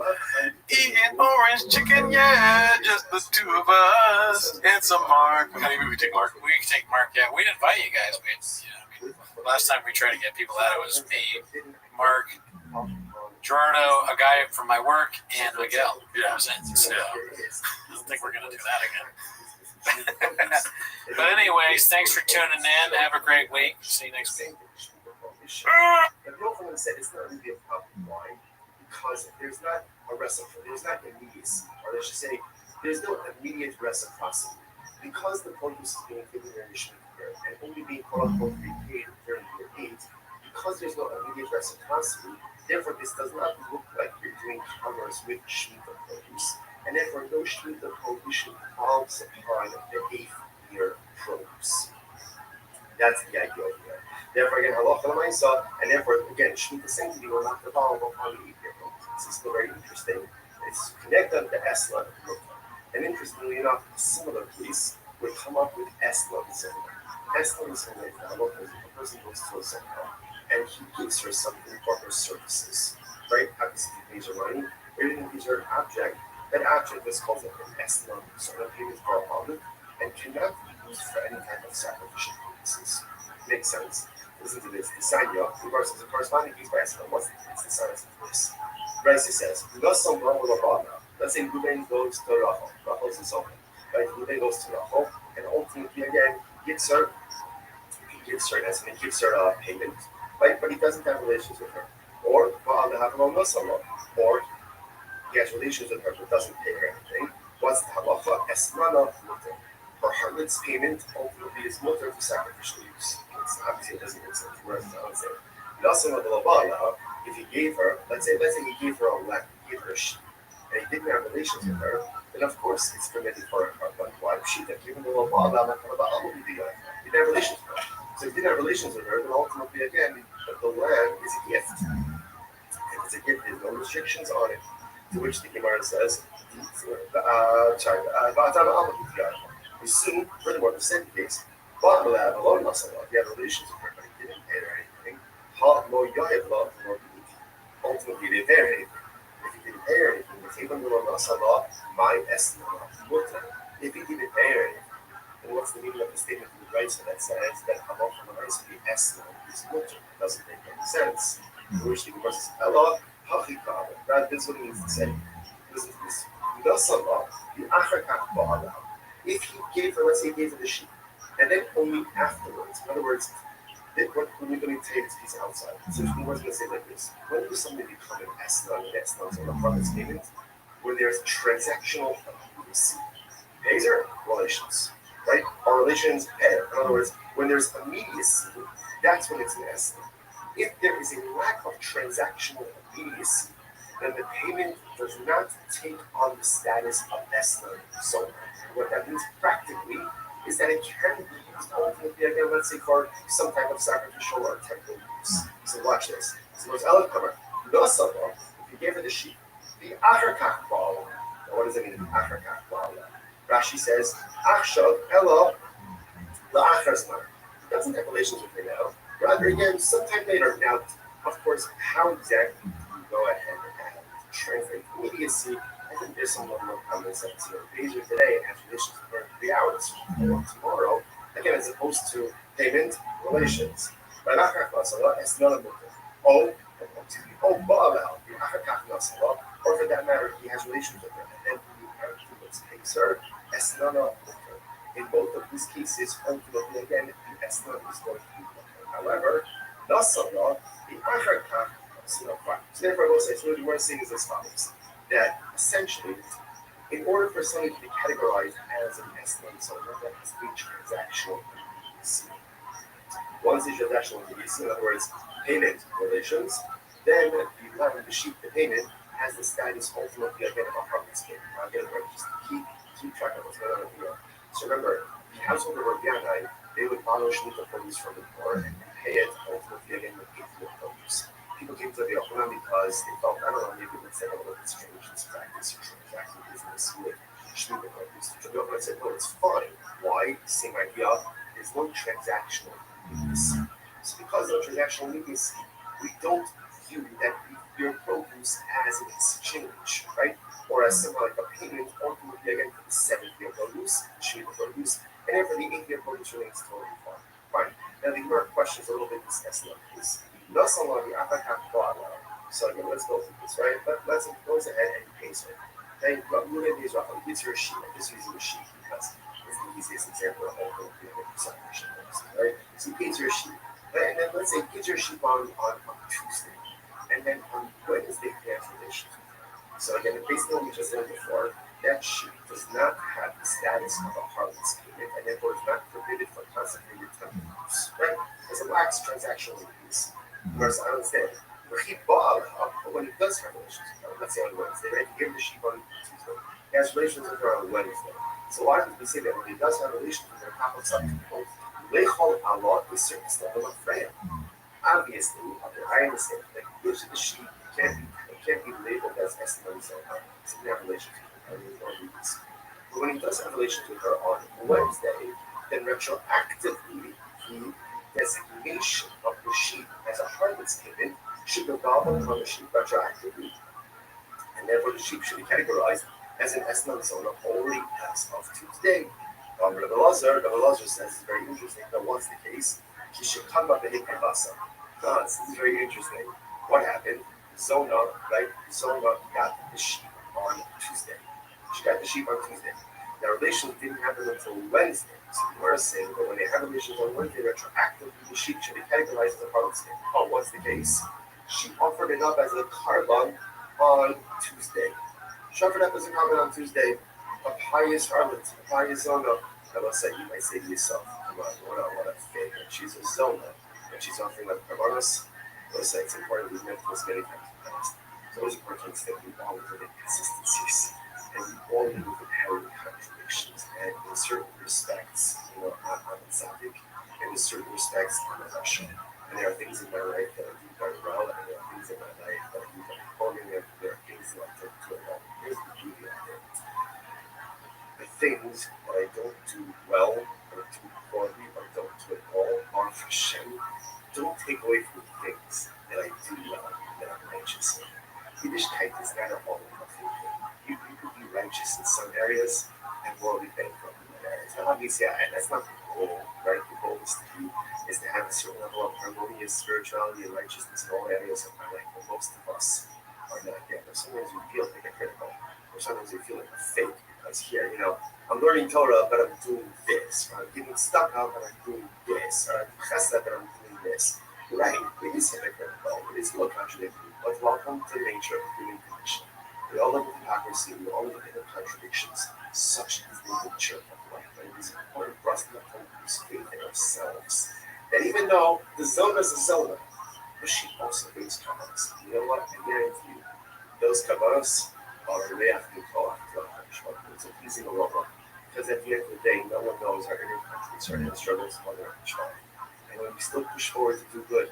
[SPEAKER 8] eating orange chicken. Yeah, just the two of us and some Mark. Maybe we take Mark.
[SPEAKER 7] We can take Mark. Yeah, we'd invite you guys. Last time we tried to get people out, it was me, Mark, Gerardo, a guy from my work, and Miguel.
[SPEAKER 8] Yeah.
[SPEAKER 7] So, I don't think we're gonna do that again. But anyways, thanks for tuning in. Have a great week. See you next week.
[SPEAKER 10] The girlfriend said it's not really a problem. Why? Because there's not a reciprocity, there's not immediacy, or let's just say there's no immediate reciprocity. Because the produce is being given their initial care and only being quote unquote repaid during your aid, because there's no immediate reciprocity, therefore this does not look like you're doing commerce with Shemitah produce, and therefore no Shemitah produce involves a part of the 8th year produce. That's the idea here. Therefore, again, halacha l'maisa, and therefore, again, Shemitah sanctity will not devolve upon the 8th year produce. This is still very interesting. It's connected to Esla. And interestingly enough, a similar case would come up with Esla similar. Esla similar to halacha is if a person goes to a seminar and he gives her something for her services, right? Obviously, he pays her money, or even gives her an object. That object is called an Esla, so that payment for a moment, and cannot be used for any type of sacrificial purposes. Makes sense. Listen to this. The Sanya, regards to the corresponding piece by Esla, what's the sense of this? Raisi says, let's say Ruben goes to Rachel. Rachel's his own. Right? Ruben goes to Rachel, and ultimately, again, he gives her, and he gives her a payment, right? But he doesn't have relations with her. Or or he has relations with her but doesn't pay her anything. What's the halacha? Esmana mutter. Her heart's payment ultimately is mutter for sacrificial use. It's obviously it doesn't make sense. Whereas I would say, if he gave her, let's say he gave her a lamb, he gave her a sheep, and he didn't have relations with her, then of course it's permitted for a wife sheep that given the law, he didn't have relations with her. So if he didn't have relations with her, then ultimately again the land is a gift. If it's a gift, there's no restrictions on it. To which the Gemara says, we assume, furthermore, the same case, if he had relations with her, but he didn't pay her anything, ultimately they pay her anything. If he didn't pay her anything, if he didn't pay her anything, then what's the meaning of the statement in the Brisa that says that halacha l'maisa the esna is mutter? It doesn't make any sense. Which the Gemara says, Allah, hachikah. That is what it means to say. Listen to this. If he gave her, let's say he gave her the sheep, and then only afterwards, in other words, when you're going to take this piece outside, so the Gemara is going to say like this: when does something become an esna, and esna is on the promise payment? When there's transactional immediacy. Pays her relations, right? Our relations pay her. In other words, when there's immediacy, that's when it's an esna. If there is a lack of transactional immediacy, then the payment does not take on the status of esna. So what that means practically is that it can be used ultimately again, let's say for some type of sacrificial or temple use. So watch this. So there's Elikhamar. If you gave her the sheep, the Acharkach Ba'ala. Now what does it mean, the Acharkach Ba'ala? Rashi says, Achshav Ella La'acharzman. He doesn't have relations with her now. Rather, again, sometime later. Now, of course, how exactly do you go ahead and translate immediacy? I think there's some level of common sense here. Pays her today and has relations with her in 3 hours or tomorrow. Again, as opposed to payment relations. But it's not a movement. Or for that matter, he has relations with her, and then he pays her. It's not a movement. In both of these cases, ultimately, again, the Esna is going to be broken. However, Nasala, the Acharkach, so therefore, I will say, so what we're saying is as follows, that essentially, in order for something to be categorized as an Esna and so on, that has to be transactional immediacy. Once the transactional immediacy, in other words, payment relations, then you have the sheet, the payment, has the status ultimately again of a harvest payment. Again, just keep track of what's going on here. So remember, the household of Rabbi they would borrow Shemitah produce from the poor and pay it ultimately again with April produce. People came to the Yochanan because they felt, I don't know, maybe let's say a little bit strange this practice or transacting business with Shemitah produce. The Yochanan said, no, it's fine. Why? Same idea. There's no transactional immediacy. So because of transactional immediacy, we don't view that your produce as an exchange, right? Or as something like a payment ultimately again for the 7th-year produce, Shemitah produce, and then for the 8th-year produce remains totally fine. Fine. Now the Gemara question is a little bit discussed like this. So again, let's go through this, right? Let's go ahead and pace it. Then it's your sheet. I'm just using the sheet because it's the easiest example of all the separation, right? So he pays your sheep. And then let's say he pays your sheep on Tuesday. And then on Wednesday, he has relations with her. So again, based on what we just said before, that sheep does not have the status of a harvest payment, and therefore is not forbidden for consecrated temple use, right? Because it lacks transactional use. Whereas I understand, when he does have relations with her, let's say on Wednesday, right? He gave the sheep on Tuesday. He has relations with her on Wednesday. So why did we say that when he does have relations with her, top of something called Lechol Allah is certain level of prayer? Obviously, I understand that gives the sheep can't be labeled as Estimate so he have relations with her. But when he does have relations with her on Wednesday, then retroactively the designation of the sheep as a harvest payment should devolve upon the sheep retroactively. And therefore the sheep should be categorized as an Estimate Zona already as of Tuesday. Rabbi Rothschild says it's very interesting that once the case, he should come up and hit Karbasa. This is very interesting. What happened? Zona, right? Zona got the sheep on Tuesday. She got the sheep on Tuesday. Now, relations didn't happen until Wednesday. So we're saying that when they have relations on Wednesday, retroactively, the sheep should be categorized as a harvest. Oh, what's the case? She offered it up as a carbon on Tuesday. She offered up as a carbon on Tuesday. A pious harlot, a pious zona. I will say, you might say to yourself, come on, what a fake. She's a zona. And she's offering up carbonos. I will say it's important we've met this many times in the past. It's always important that we all live in inconsistencies. And we all live with inherent contradictions. And in certain respects, I'm a tzaddik. And in certain respects, I'm a Russian. And there are things in my life that I do very well, and there are things in my life that I do very poorly, and there are things that I don't do at all. Here's the beauty of it. The things that I don't do well, or do poorly, or don't do at all, are for Shem. Don't take away from the things that I do well, that I'm righteous in. Yiddishkeit is not a all-encompassing thing. You could be righteous in some areas and morally bankrupt in other areas. Now, obviously, and that's not the goal, right? The goal is to have a certain level of harmonious spirituality and righteousness in all areas of my life, but most of us are not there. But sometimes we feel like a critical, or sometimes we feel like a fake, because here, I'm learning Torah, but I'm doing this, or I'm giving tzedakah, but I'm doing this, or I'm chesed, but I'm doing this. Right? It is hypocritical, it is still contradictory, but welcome to the nature of human condition. We all live in hypocrisy, we all live in contradictions. Such is the nature of life. And it is important for us not to lose faith in ourselves. And even though the zona is a zona, but she also brings kavanas. You know what? I guarantee you, those kavanas are reach mitoach to it's a pleasing aroma. Because at the end of the day, no one knows our inner conflicts, our inner struggles, what they're trying. And when we still push forward to do good,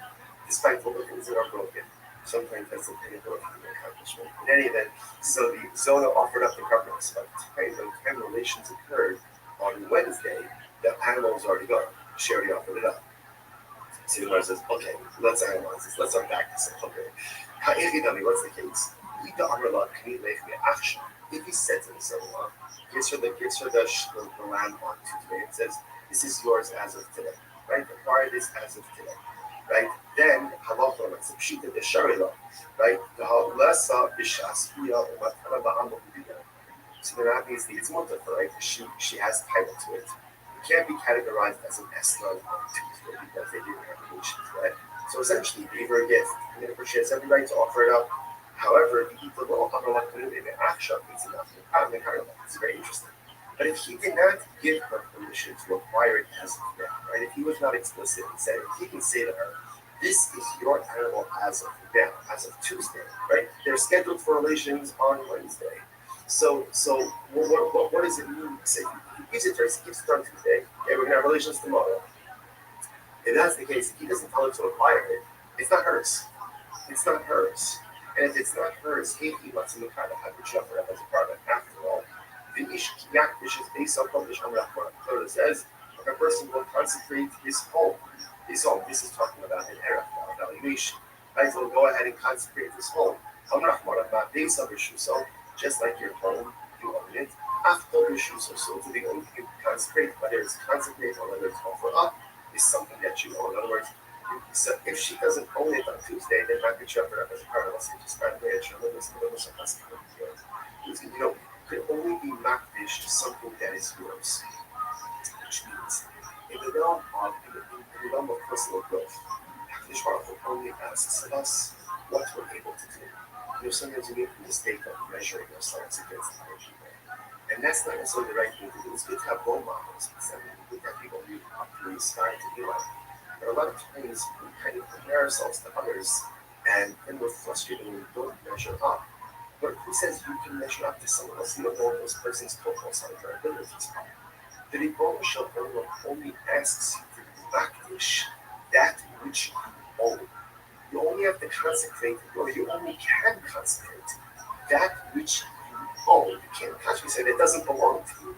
[SPEAKER 10] despite all the things that are broken, sometimes that's a pinnacle of human accomplishment. In any event, so the Zona offered up the kavanas. By the time relations occurred on Wednesday, the animal was already gone. She already offered it up. So the Gemara says, okay, let's analyze this. Let's unpack this. Okay. What's the case? If he said to the Zona, gives her the lamb on Tuesday, and says, this is yours as of today. Right? Acquire this as of today. Right? Then halacha, it's a pshita de sharila. Right? The halasa b'shaspia umatana ba'amu b'biyah. So then obviously it's multiple, right? She has title to it. can't be categorized as an Eslan on Tuesday because they didn't have relations, right? So essentially, gave her a gift, and therefore she has every right to offer it up. However, the law it's very interesting. But if he did not give her permission to acquire it as of now, right? If he was not explicit and said, he can say to her, this is your animal as of now, as of Tuesday, right? They're scheduled for relations on Wednesday. So what does it mean? Say, he gives it to her, he gives it to her on Tuesday, okay, we're gonna have relations tomorrow. If that's the case, if he doesn't tell her to acquire it, it's not hers. It's not hers. And if it's not hers, he wants to look at the shepherd as a product. After all, the ish which is based on published on Rahman. So it says, if a person will consecrate his home, this is talking about an era evaluation. Right? So go ahead and consecrate his home. So just like your home, you own it. After so to the only thing you consecrate, whether it's consecrate or whether it's offer up, is something that you own. In other words, so if she doesn't own it on Tuesday, then might be chopped up as a part of us. Just find a way to show them this you know, could only be makdish to something that is yours, which means in the realm of personal growth, Hakadosh Baruch Hu only asks of us what we're able to do. You know, sometimes we make the mistake of measuring ourselves against other people, and that's not necessarily the right thing to do. It's good to have role models, because we have people who up to aspire to be like. But a lot of times we kind of compare ourselves to others, and then we're frustrated when we don't measure up. But who says you can measure up to someone else? You don't know those person's focus on their abilities. The Rebbe Shel only asks you to practice that which you own. You only have to consecrate, or you only can consecrate that which you own. You can't consciously say that doesn't belong to you.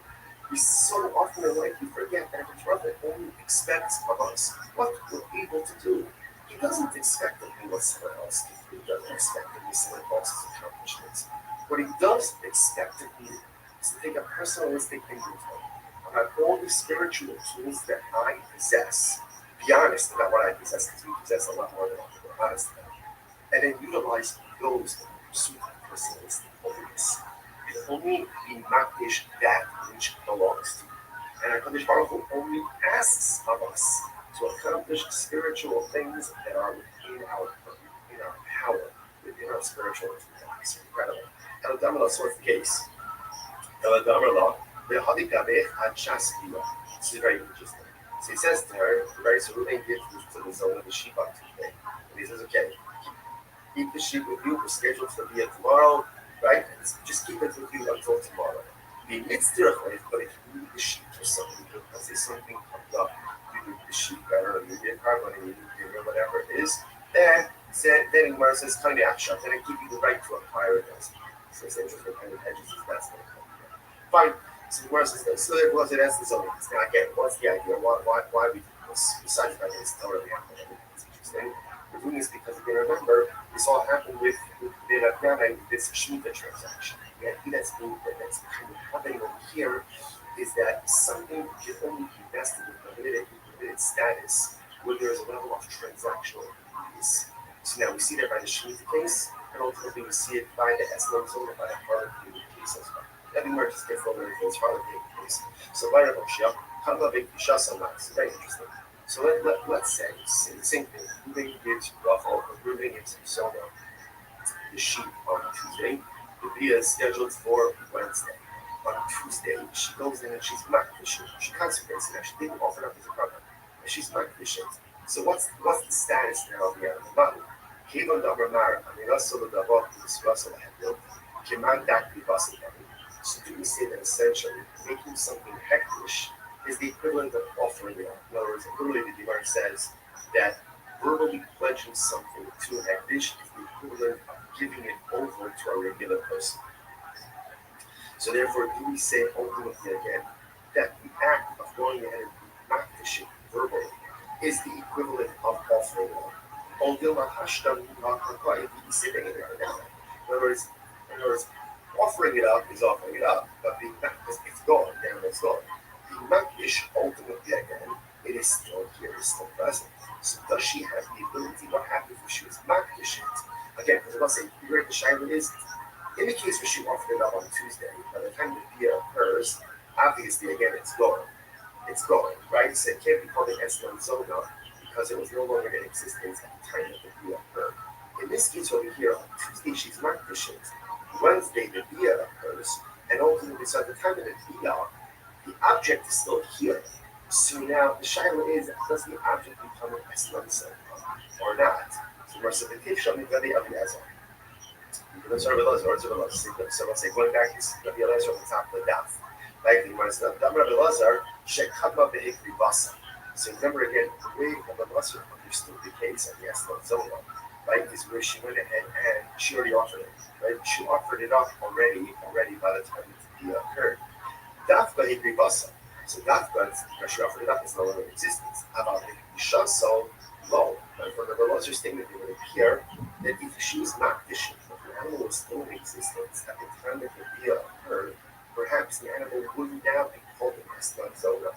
[SPEAKER 10] We so often in life we forget that the brother only expects of us what we're able to do. He doesn't expect to be what someone else can do. He doesn't expect to be someone else's accomplishments. What he does expect to be is to take a personalistic inventory about all the spiritual tools that I possess. Be honest about what I possess, because we possess a lot more than we're honest about. And then utilize those in pursuit of personalistic holiness. And only be makdish that which belongs to you. And HaKadosh Baruch Hu only asks of us to accomplish spiritual things that are within our power, within our spiritual intelligence. It's incredible. El Damala, so it's the case. El Damala, the Hadikabeh Hachaspila. This is very interesting. So he says to her, very so Ruben gives to the zone of the sheep on Tuesday. And he says, okay, keep the sheep with you. We're scheduled to be here tomorrow, right? Just keep it with you until tomorrow. The mitzvah, but if you need the sheep for something, because if something comes up, you need the sheep better, or you need a carbon, or you need dinner, whatever it is, then Gemara says, kind of action, then I give you the right to acquire it. So it's interesting, kind of hedges is that's going to come. Fine. So Gemara says, so there was it as the zoning. Now again, what's the idea? Why we do this? Besides that, it's totally it's interesting. We're doing this because if you remember, this all happened with the Rabbi, this Shemitah transaction. The idea that's kind of happening over here is that something can only be vested with limited status where there is a level of transactional use. So now we see that by the Shemitah case, and ultimately we see it by the Eslam zone and by the Harlem case as well. That where it just gets a little bit of Harlem case. So by Rabbi Rothschild, Hamla Big Bishas it's very interesting. So let's say the same thing. Ruben gives Rachel, or Ruben gives Sona the sheep on Tuesday. The Bria is scheduled for Wednesday. On Tuesday, she goes in and she's makdishing. She consecrates it. She didn't offer it up as a product. And she's makdishing. So what's the status now of the animal? Kevon Dabar Mara, I mean, also the Dabar, this Russell had built, Keman Dakri Basel. So do we say that essentially making something hektish is the equivalent of offering it up? In other words, literally the Gemara says that verbally pledging something to an hektish is the equivalent of giving it over to a regular person. So therefore, do we say ultimately again that the act of going ahead and makdishing verbally is the equivalent of offering it up? In other words, offering it up is offering it up, but it's gone, down it's gone. The makdish ultimately again, it is still here, it's still present. So does she have the ability? What happens if she was makdish it? Again, because I'm going to say, you heard the shayla is, in the case where she offered it up on Tuesday, by the time the bia occurs, obviously again it's gone. It's gone, right? So it can't be called an Eslan Zona because it was no longer in existence at the time that the Bia occurred. In this case over here, on Tuesday she's Makdashit. Wednesday the Bia occurs, and ultimately, so at the time of the Bia, the object is still here. So now the shaila is, does the object become an Eslan Zona or not? So we're saying the Tifsham is Rabbi Eliezer. So let's say going back to Rabbi Eliezer on the top of the daf. Like the Gemara said, Rabbi Eliezer shekadma be'ikri basa. So remember again, the way Rabbi Eliezer understood the case of the Eslan Zona, right, is where she went ahead and she already offered it, right? She offered it up already by the time the deal occurred. Dafka hikri basa. So Dafka, because she offered it up, is no longer in existence. About the Shaso, no. But for the Eliezer statement, it would appear that if she's not efficient, if the animal was still in existence at the time that the deal occurred, perhaps the animal would now be called an Eslan Zona.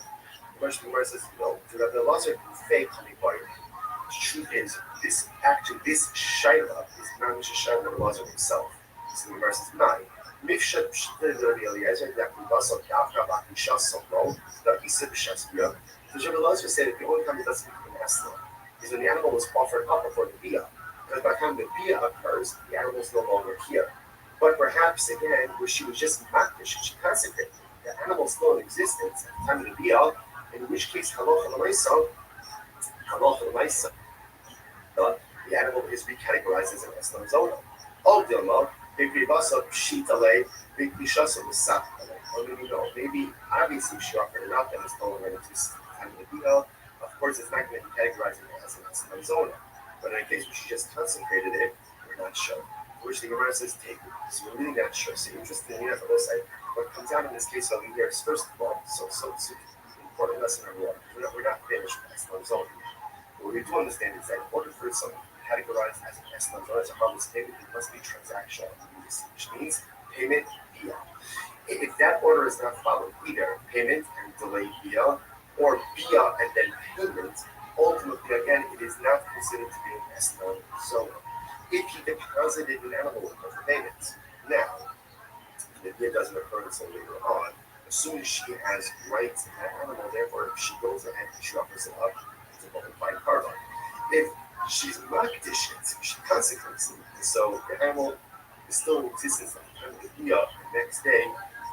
[SPEAKER 10] The Russian Gemara says, no, to the Elazar can fake Hamibayim. The truth is, this Shaila is not just a Shaila of Elazar himself. So the Gemara says, nine. Mifshat Rabbi Eliezer, that we also Dafka Baki Shasam, no, that he said Shasbia. So Rabbi Elazar said that the only time it doesn't become an Eslan is when the animal was offered up before the Bia. Because by the time the Bia occurs, the animal is no longer here. But perhaps again, where she was just makdish, she consecrated the animal is still in existence at the time of the Bia, in which case halacha l'maisa, the animal is recategorized as an Eslan Zona. All Dilma, Bikribasa, Pshitale, Bikrishasa, Misatale. Or maybe obviously she offered it out, then it's no longer in existence at the time of the Bia. Of course, it's not going to be categorized as an Eslan Zona. But in a case where she just consecrated it, we're not sure. Which the Gemara says take it. So we're really not sure. So interestingly enough, I will say, what comes out in this case over here is first of all, so important lesson number one. We're not finished with Eslan Zona. What we do understand is that in order for something to be categorized as an Eslan Zona, as a harmless payment, it must be transactional, which means payment via. If that order is not followed, either payment and delayed via, or via and then payment, ultimately, again, it is not considered to be an Eslan Zona. If he deposited an animal with no payment, now, the deal doesn't occur until later on. As soon as she has rights in that animal, therefore, if she goes ahead and she offers it up, it's a bona fide carbon. If she's not conditioned, she consecrates it. And so the animal is still in existence at the time of the Bia. The next day,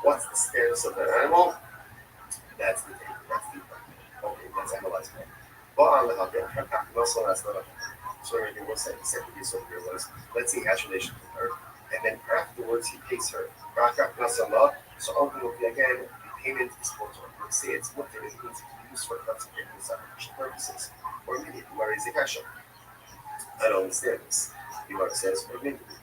[SPEAKER 10] what's the status of that animal? That's the thing. That's the okay, that's analyzed. So everything was said, except the so here was, let's say he has relations with her, and then afterwards he pays her. So ultimately again, the payment is supposed to, let's say it's what it means to be used for consecrating sacrificial purposes, or immediately, where is the cash? I don't understand this. The Gemara says, or immediately.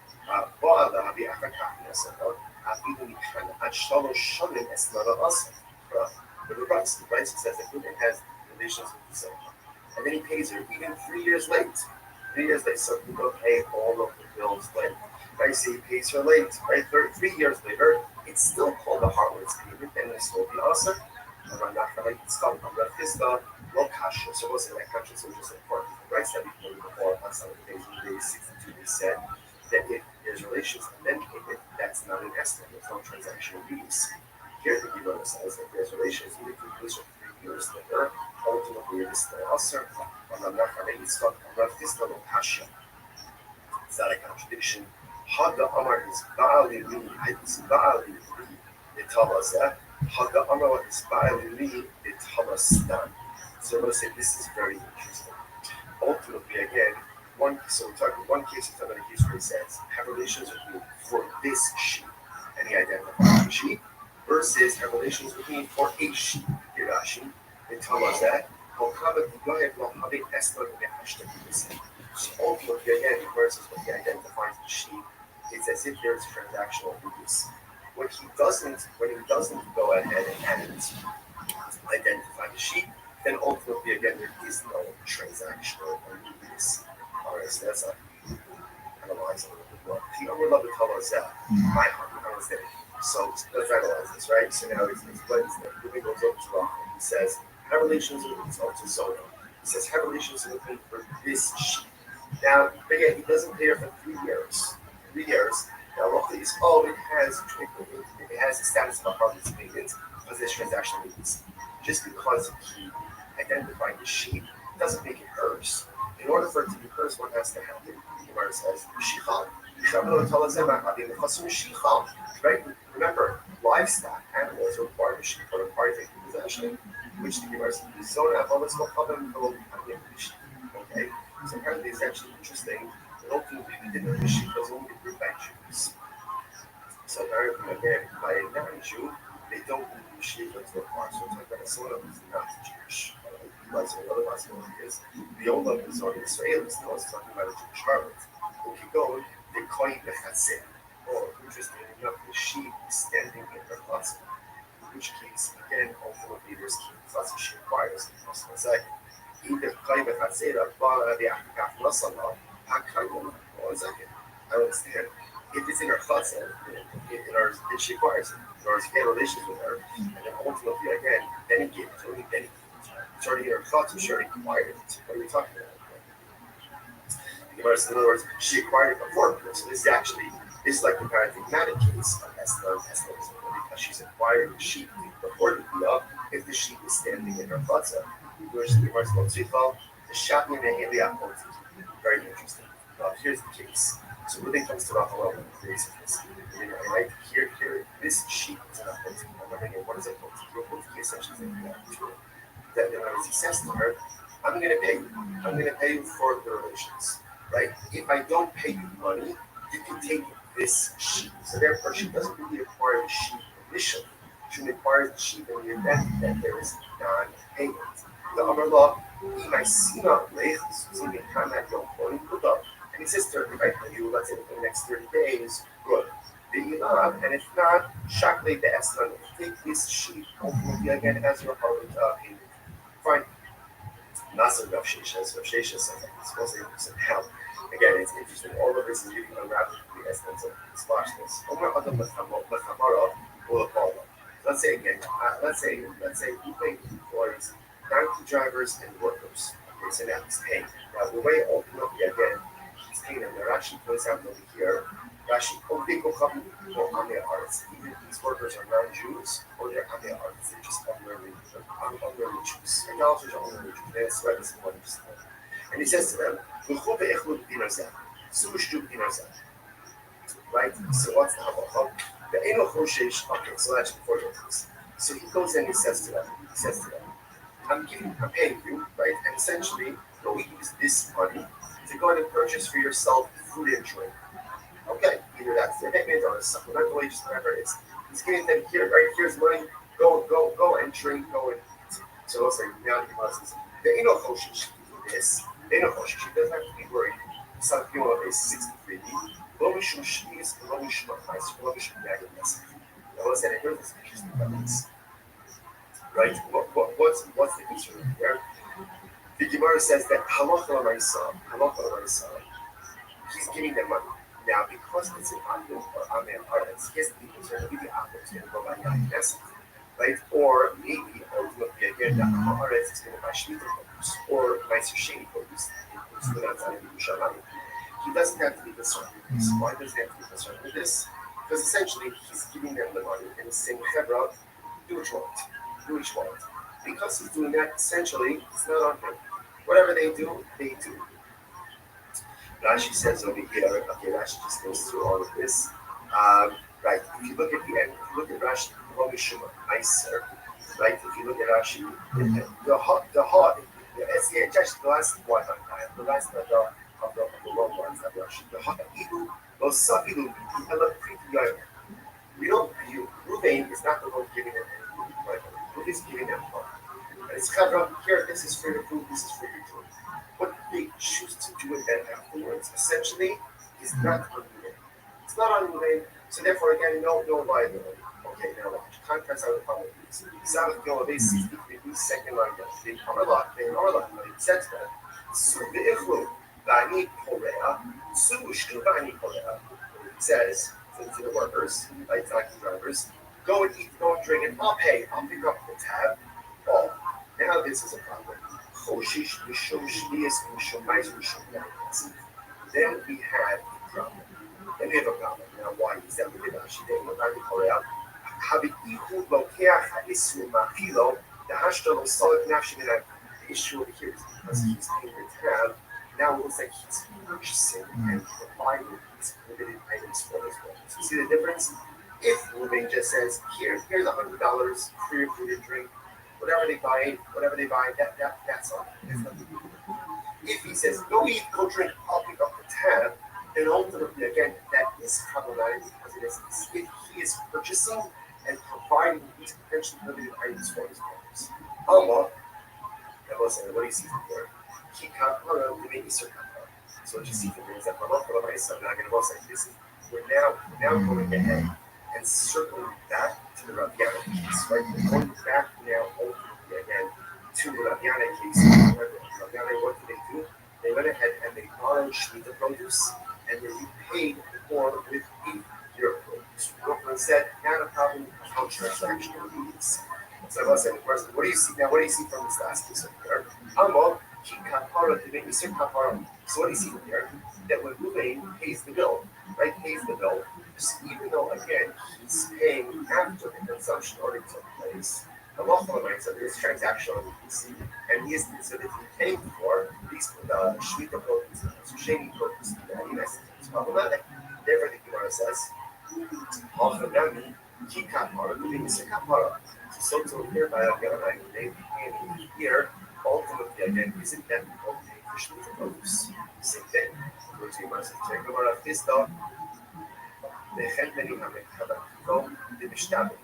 [SPEAKER 10] The price says that woman has relations with the son. And then he pays her even 3 years late. 3 years late, so people pay all of the bills late. Right, so he pays her late, right? 3 years later, it's still called a heartless payment, and it's still the answer. I'm not going to stop. I'm going to stop. No cash. So what's in that conscience is just important. The rights that we put before on some of the days, in days 62, they said that if there's relations and then payment, that's not an estimate. There's no transactional use. Here, the Gemara says that there's relations in the conclusion 3 years later. Ultimately, it is the answer. I'm not going to stop. I'm going to stop. No cash. It's not a contradiction. Haga Amar is Baali Li, it's Baali Li, the Tavazah. Haga Amar is Baali Li, the Tavastan. So I'm going to say this is very interesting. Ultimately, again, one case is another case where he says, have relations with me for this sheep, and he identifies the sheep, versus have relations with me for a sheep, Hirashi, the Tavazah. So ultimately, again, versus when he identifies the sheep, it's as if there's transactional use. When he doesn't go ahead and identify the sheep, then ultimately, again, there is no transactional use. All right, so that's analyze a little bit more. The overlove the color is that my heart, understand. So let's analyze this, right? So now he explains that Ruby goes up to Rock and he says, have relations with me, to Soto. He says, have relations with me for this sheep. Now, again, he doesn't pay her for 3 years. 3 years. Now, roughly is, it has the status of a harmless payment because there's transactional needs. just because he identified the sheep doesn't make it hers. In order for it to be hers, what has to happen? The Gemara says, right? Remember, livestock, animals require the sheep or require taking possession, which the Gemara says, okay? So apparently it's actually interesting. Ultimately, we didn't know the sheep was only approved by Jews. So apparently, again, by a non-Jew, they don't believe the sheep was required. So it's like that someone who's not Jewish. That's another possibility is the old of the Zor Israelis now is talking about a Jewish harlot. Who can go, they call it the Chatzir. Or, interestingly enough, the sheep is standing in her chatzir. In which case, again, ultimately, there's chatzir she requires. Either Kai the Chatzir, Bala, the Akikaf Nasala, Hakayim, or Zakin. I don't understand. If it's in her chatzir, then she acquires it. In order to get relations with her, and then ultimately, again, then it gives it, then it's already in her chatzir, she already acquired it. What are we talking about? In other words, she acquired it before her. So this is like the paradigmatic case of Esther because she's acquired the sheep before the Bia if the sheep is standing in her chatzah. Whereas the Gemara says, the Shabbat and the very interesting. Here's the case. So when it comes to Raphael, right here, this sheep is not Potik. I'm wondering what is a Potik? Potik essentially is that he says to her, I'm going to pay you. I'm going to pay you for the relations. Right? If I don't pay you money, you can take this sheep. So therefore, she doesn't really acquire the sheep initially. She acquires the sheep in the event that there is non-payment. The Amar law, and he says to her, if I pay you, let's say within the next 30 days, good. And if not, Shakle the Eslan, take this sheep ultimately again as your payment. Fine. Massive Rav Sheshes, supposed to some help. Again, it's interesting. All of this is really unraveled the essence of this flashness. Let's say again, let's say we think employees, donkey drivers and workers. Okay, so now he's paying. Now the way ultimately again, he's paying them. Now Rashi points out over here, Rashi, even if these workers are non-Jews or they're Amei Arts, they're just honorary Jews. Idolaters are honorary Jews. They swear this one. And he says to them, right? So what's the halacha? The Eno Choshesh. Okay, so actually before you do this. So he goes and he says to them, I'm paying you, right? And essentially, go use this money to go and purchase for yourself food and drink. Okay, either that's the payment or a supplemental wages, whatever it is. He's giving them here, right? Here's money. Go and drink, go and eat. So let's say now he says, the Eno Choshesh do this. The Eno Choshesh, he doesn't have to be worried. Some people is 63. Lo mishum shnis, lo mishum achais, lo mishum yagim nesif. Now let's say here's this interesting evidence. Right? What's the concern here? The Gemara says that halacha l'maisa, he's giving them money. Now, because it's an Amim or Amei Haaretz, he has to be concerned that maybe Amim is going to go by Yahim Nesif, right? Or maybe ultimately again, the Amei Haaretz is going to buy Shemitah produce or Meiser Sheni produce. He doesn't have to be concerned with this. Why does he have to be concerned with this? Because essentially, he's giving them the money and he's saying, Hebron, do what you want. Because he's doing that, essentially, it's not on him. Whatever they do, they do. Rashi says over here, okay, Rashi just goes through all of this. Right, if you look at the end, if you look at Rashi, nicer, right? If you look at Rashi, the heart, it's just the last one, the last of the long ones of Rashi. The heart, we don't view, Ruvain is not the one giving them anything, right? Ruvain is giving them money. And it's Chevron, here, this is for your food, this is for your drink. What they choose to do with that afterwards, essentially, is not unrelated. It's not unrelated, so therefore, again, no liability. Okay, now watch. Contrast out the following things. Sabbath Gil, they 63 second line, they are lot, but it says that. So the Ichlu, Bani Korea, Sushku Bani Korea, it says to the workers, like taxi drivers, go and eat, go and drink, and I'll pay. I'll pick up the tab. Oh, now this is a problem. Then we have a problem. Now, why is that? The hashtal solid nafshi that the issue over here is because he's paying the tab. Now it looks like he's purchasing and providing these prohibited items for his workers. You see the difference? If Ruben just says, here's $100 for your food and drink, whatever they buy, that's all. That's nothing. If he says, go eat, go drink, I'll pick up the tab, then ultimately, again, that is problematic because it is if he is purchasing and providing these potentially limited items for his workers. Allah, I will say, what do you see from there? He can't to make certain. So what you see from there is that Allah, for the Son, not going to say, this is, we're now going ahead and circling back to the Rabbiana case, right? We're going back now ultimately again to the Rabbiana case. Rabbiana, what did they do? They went ahead and they borrowed Shemitah produce and they repaid the poor with your produce. Brooklyn said, not a problem, how transactional means. So I said, what do you see now? What do you see from this last piece of here? Amal, he kapara to make me certain kapara. So what do you see here? That when Ruvain pays the bill, right? Pays the bill, just even though again he's paying after the consumption already took place. The lawful rights of this transactional needs, and he is considered to be paying for these Shemitah produce, so shady produce, and it's problematic. Therefore, the Gemara says, keep kapara, moving is a kapara. So to here by a they pay here, ultimately again, isn't that okay for Shemitah produce? Same thing. Go to Gemara says, check Gemara this dog. The head many have come the Mishtabim.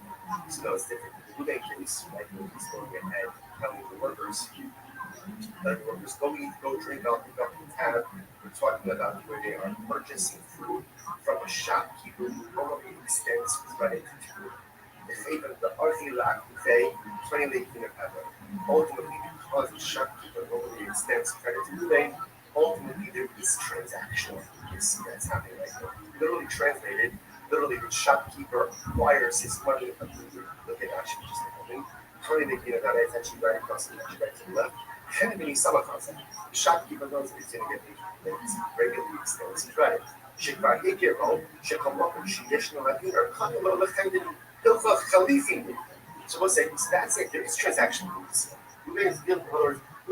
[SPEAKER 10] So that was different. The Ruben case, like when he's going ahead telling the workers, go eat, go drink, I'll pick up the tab. We're talking about where they are purchasing food from a shopkeeper who normally extends credit to the favor of the Archilak who pay 20 late in a ultimately, because the shopkeeper normally extends credit to Ruben, ultimately there is transactional. You see that's happening right now. Literally translated, literally the shopkeeper acquires his money. Look at actually just a moment. 20 late in it's actually right across the right to the left. Henry summer concept. The shopkeeper knows that he's going to get paid. Regularly extends credit. Shekvar Hikiro, Shekamoku, Shiyeshno Latin, or Kanalo Lekhandin, Hilva Khalifin. So we'll say, that's it, there is transaction rules. Ruben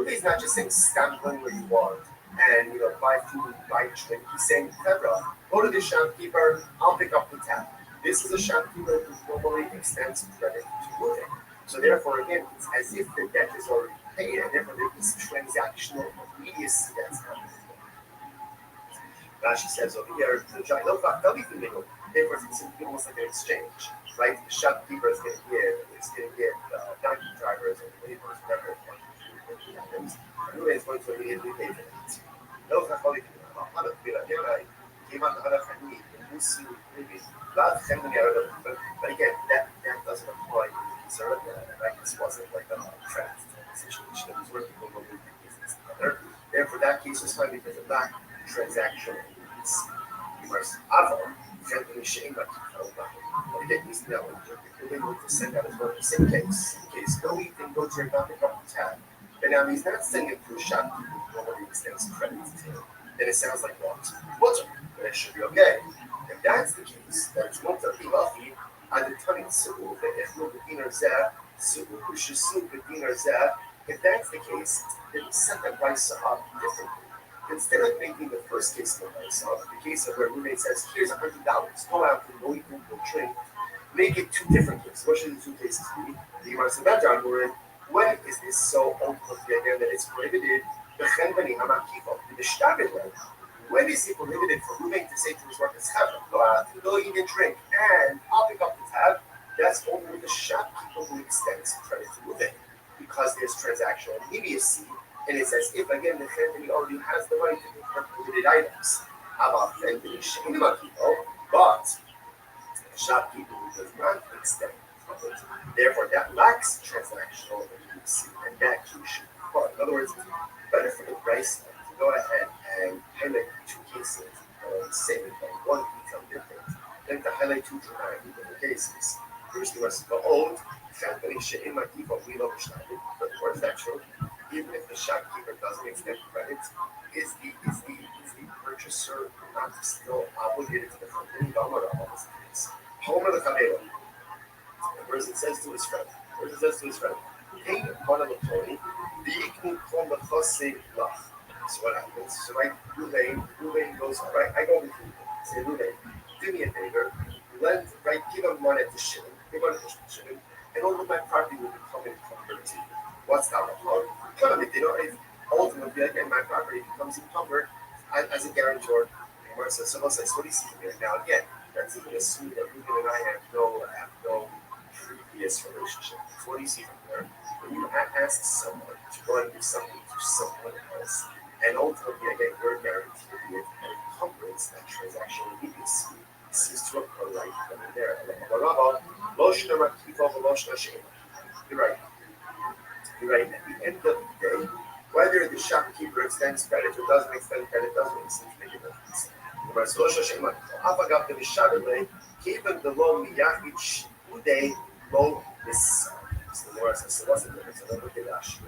[SPEAKER 10] is not just saying stop going where you want and buy food, buy drink. He's saying, Febra, go to the shopkeeper, I'll pick up the tab. This is a shopkeeper who normally extends credit to Ruben. So therefore, again, it's as if the debt is already paid, and therefore there is transactional immediacy that's happening. Rashi says over here, therefore it's almost like an exchange, right? The shopkeeper is going to get donkey drivers and laborers, whatever happens. And Ruben is going to immediately pay for it. But again, that doesn't apply to the Israel. Right? This wasn't like a craft situation. It was where people go do business together. Therefore, that case was fine because of that transactional needs. Whereas Avon, friendly shame, but he didn't use that one. They were to send out his work. Same case. Go eat and go drink, not pick up the tab. But now he's not sending it to a shopkeeper who nobody extends credit to him. Then it sounds like what? Then it should be okay. If that's the case, then it's not to be lucky. And the turning su'u, the echlu b'dinar zeh, su'u b'shisu b'dinar zeh. If that's the case, then you set that price up differently. Instead of making the first case of the price up, the case of where Ruben says, here's $100, go out and go eat and go drink, make it two different cases. What should the two cases be? The Gemara said that John word. When is this so ultimately again that it's prohibited? When is it prohibited for Ruben to say to his workers, go out, go eat and drink, and I'll pick up the tab? That's only with the shopkeeper who extends credit to Ruben, because there's transactional immediacy, and it's as if again the company already has the right to pick up prohibited items. But the shopkeeper who does not extend credit, therefore that lacks transactional immediacy, and that too should be caught. In other words, it's better for the price to go ahead and highlight two cases, say like one detail different, than to highlight two dramatically different cases. First, the rest of the old, but of course that's true. Even if the shopkeeper doesn't extend credit, is the purchaser not still obligated to the company? Homer the Kabbalah. The person says to his friend, Hey, one of the Tony, the equal from the Chosei Lach. So what happens? So right, Ruvain goes, all right, I go with you. Say, Ruvain, do me a favor, lend, right, give him money to Shimon, give money to Shimon, and all of my property will become encumbered to you. What's that about? If ultimately, again, my property becomes encumbered as a guarantor. So someone says, what do you see from here? Now, again, that's even assuming that Ruben and I have no previous relationship. So what do you see from there? When you ask someone to go and do something to someone else, and ultimately, again, you're guaranteed to be an encumbrance, that transaction immediacy ceases to occur right then and there. You're right. You're right. At the end of the day, whether the shopkeeper extends credit or doesn't extend credit doesn't really seem to make a difference. Even the low miyachid uday low is. So the Gemara says, so what's the difference? And then look at Rashi.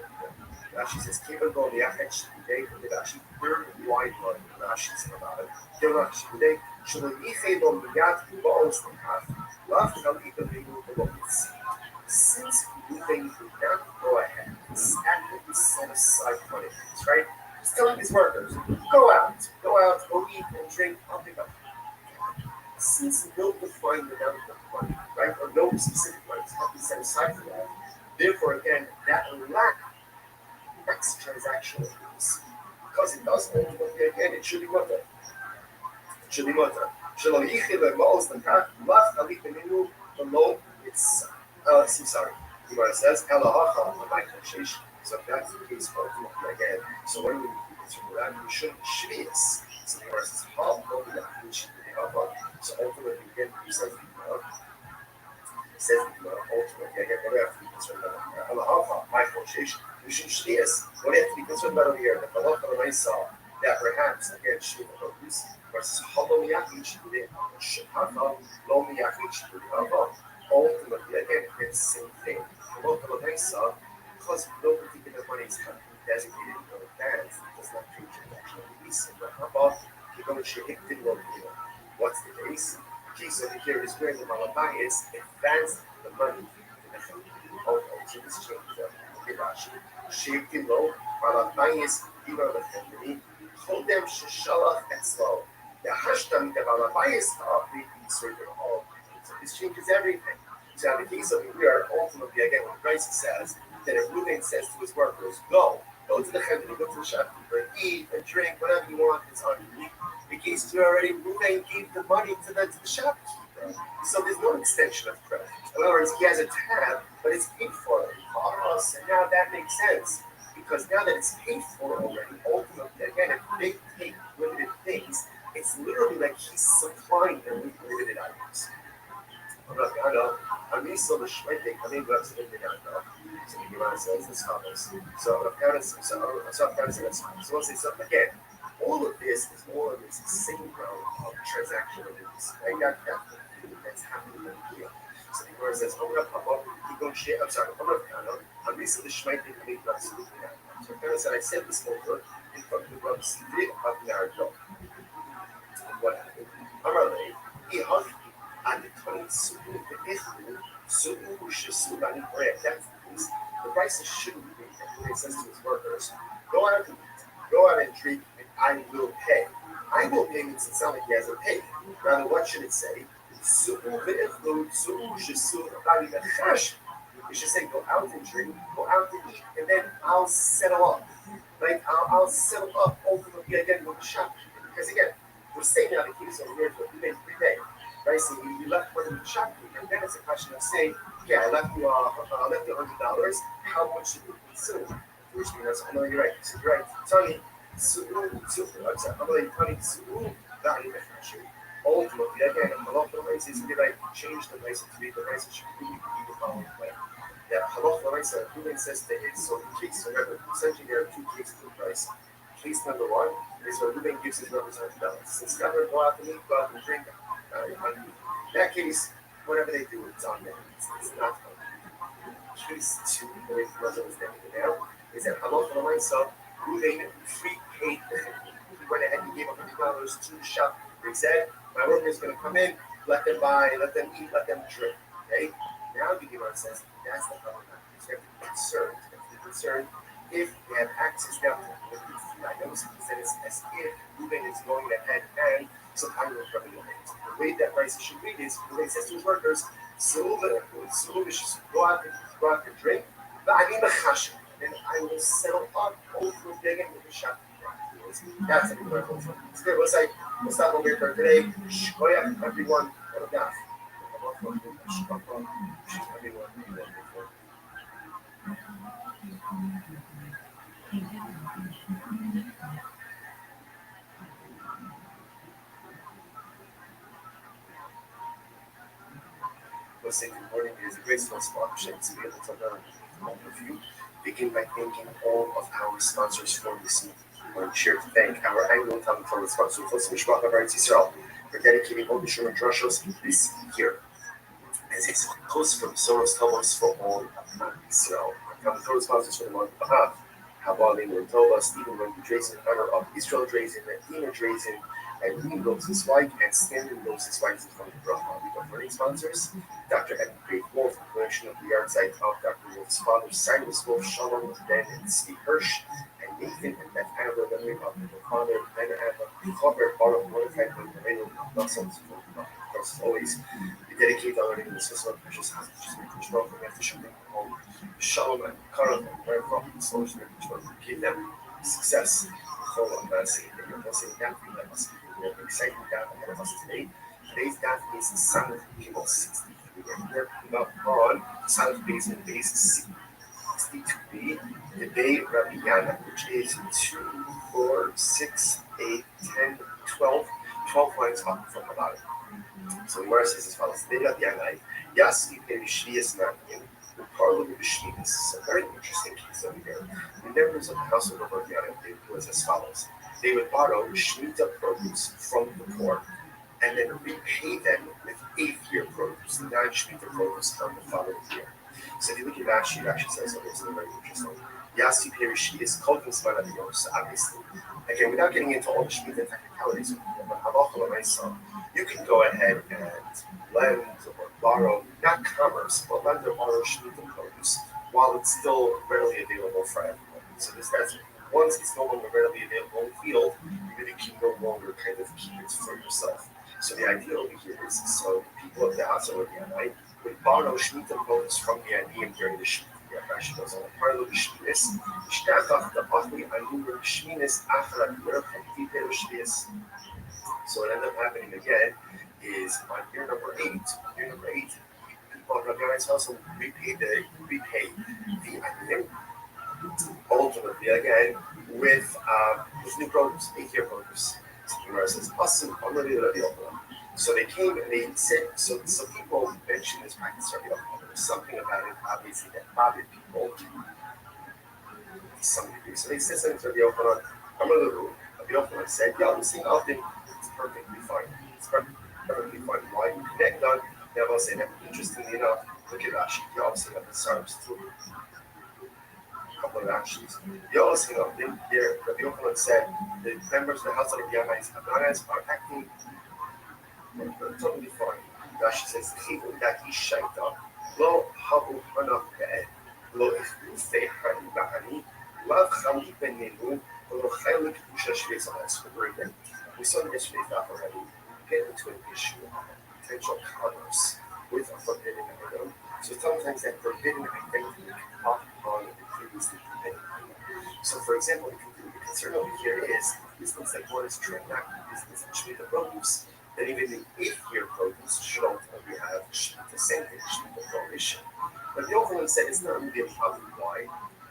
[SPEAKER 10] Rashi says, even though miyachid uday from the Rashi, third wide line. Rashi says about it. Give Rashi uday. Shelo yichei lo miyachid ba'os l'kaf. Lav chalipa v'inu v'lo. Since Ruvain did not go ahead and actively set aside money, right? He's telling his workers, go out, go eat and drink, I'll pick up. Since no defined amount of money, right, or no specific money has been set aside for that, therefore, again, that lacks transactional fees. Because it does ultimately, again, it should be what it should be what שלא ייחי למעוז לקח, לך תליך ממנו ולא יצא. Sorry. Gemara says, Elahacha, so if that's the case, again, so what do we do from that? We shouldn't shvius. So the Gemara says, how no we should be helpful. So ultimately, again, he says ultimately, again, what do we have to be concerned about? Elahacha, my quotation, we should shvius. What do you have to be concerned about over here? The halacha that I saw, that perhaps, again, shvius versus halomiyachid should be shahata, lomiyachid should be helpful. Ultimately, again, it's the same thing. Because no particular money is designated in advance, it does not create transactional release. What's the case? The case over here is where the Malabayas advanced the money to the Chayim. So this changes Rashi. Shekti lo, Malabayas, Diva the Chayim, Chodem Sheshalach Etzlo. The Hashtam, the Malabayas, the certain all. So this changes everything. So in the case of here, ultimately, again, when Christ says that if Ruvain says to his workers, go to the Chayim, go to the shopkeeper, eat and drink, whatever you want, it's on you. In the case here already, Ruvain gave the money to the shopkeeper. So there's no extension of credit. In other words, he has a tab, but it's paid for already. So now that makes sense. Because now that it's paid for already, ultimately, again, if they take limited things, it's literally like he's supplying them with limited items. So the Gemara says this follows. So again, all of this is more of this same realm of transactional release. That's happening here. So the Gemara says, I'm sorry, I'm recently Shmaitik Hamid Rasul. So Pharaoh said, I said this over in front of the Rabbi of Nardo. What happened? Amarle, and the 20 that's the case. The prices shouldn't be paid. It says to his workers, go out and eat, go out and drink, and I will pay. I will pay means it's not like he hasn't paid. Rather, what should it say? It should say, go out and drink, go out and eat, and then I'll settle up. Like, I'll settle up ultimately again with the shopkeeper. Because again, we're saying now the case over here, but we made prepay. Right, so you left money with the shopkeeper, and then it's a question of saying, yeah, I left you $100. How much did you consume? Which means, I know you're right. So you're right. Tony, ultimately, again, halacha race is right. Change the race to be the race that should be the following way. Yeah, halacha race. Who says that it's so the case. Remember, essentially there are two cases of price. Case number one is where Ruben gives his representative since never go out to eat, go out and drink. In that case, whatever they do, it's on them. It's not fun. Case two, the way the Muslim is standing now, is that halacha raisa, Ruben prepaid the he went ahead and gave $100 to the shop. He said, my worker is going to come in, let them buy, let them eat, let them drink. Okay? Now the Gemara says, that's the problem. you have to be concerned. You have to be concerned if they have access now to these three items, then it's as if Reuben is going ahead and supplying them from the domains. The way that Rice should read is Reuben says to his workers, so should go out and drink, but I need a chash, and I will settle up over again with the shop. That's a good one. It's good. We'll stop over here for today. Shkoyach, everyone. What a gaff. We'll say good morning. It is a great small sponsorship to be able to learn from all of you. Begin by thanking all of our sponsors for this meeting. We're sure to thank our annual Talmud Torah sponsor, Mishpach of Eretz Yisrael, for dedicating all the Sherman Drushos this year as a host for Soros Tovos for all of Israel. Talmud Torah sponsors for the month of Av, Habalim and Tova, Stephen Wendy Drazen, in honor of Israel Drazen, Dina Drazen, and Lee Roses White, and Stanley Roses White is from the Brahma. We got running sponsors, Dr. Evan Great Wolf, the collection of the yard site of Dr. Wolf's father, Cyrus Wolf, Shalom, Ben, and Steve Hirsch, and Nathan and Beth Anna, memory of their father, Ben Anna, Copper, Baruch, Mordecai, and Moreno, Blossoms, as always, we dedicate our learning in the system of precious houses, which is very control from the official home, Shalom, and Karam, and where from the souls of the give them success. So, I'm saying that you're blessing that we let us be exciting down ahead of us today. Today's daf is the sound of people 63. And we're putting up on sound of base and base 62b, the day Rabbi Yana, which is 2, 4, 6, 8, 10, 12, 12 lines up from the bottom. So the Gemara says as follows: Today Rabbi Yana, Yasi Perishvias Nakin, the Parliament of Shmitas. It's a very interesting case over here. The members of the household of Rabbi Yana did was as follows: they would borrow Shemitah produce from the poor, and then repay them with 8th year produce, the non-Shemitah produce on the following year. So if you look at that, she actually says something very interesting. Yasi Perishi is called in Smanadios, obviously. Again, without getting into all the Shemitah technicalities, you can go ahead and lend or borrow, not commerce, but lend or borrow Shemitah produce while it's still readily available for everyone. So that's once it's no longer readily available in the field, you really can no longer kind of keep it for yourself. So the idea over here is, so people of the house of the would borrow Shemitah produce from the Aniyim during the Shemitah. Rashi goes on, part of the Shminis, Shtachach the Achli Anur Shminis Achra Yerachati Perushvias. So what ended up happening again is on year number 8, people of Rabbi Yonai's house will repay the Aniyim, ultimately again with new produce, 8-year produce. So the Gemara says, "Asim already Rabbi Yochanan." So they came and they said, so people mentioned this practice Rabbi Yochanan. There was something about it, obviously, that bothered people to some degree. So they said something to Rabbi Yochanan. Rabbi Yochanan said, "Yeah, I'm saying often it's perfectly fine. It's perfectly fine. Why you connect on?" Now I'll say that. Interestingly enough, look at Rashi. You obviously have the Psalms too. Couple of actions. The other thing of them there, Rabbi Yochanan said, the members of the house of the Yanais are acting totally fine. Rashi says, "Chivu that he shaita lo habu hanav be'ed lo ichufei hani ba'ani lav chali benenu lo chaylik usha shvei salas." Again, we saw in yesterday's daf already. Get into an issue of potential commerce with a forbidden item. So sometimes that forbidden identity can pop on the previously forbidden item. So for example, the concern over here is this looks like one is trying not to business and Shemitah produce, then even the 8th-year produce should ultimately have Shemitah sentence, Shemitah prohibition. But the Yochanan said it's not really a problem. Why?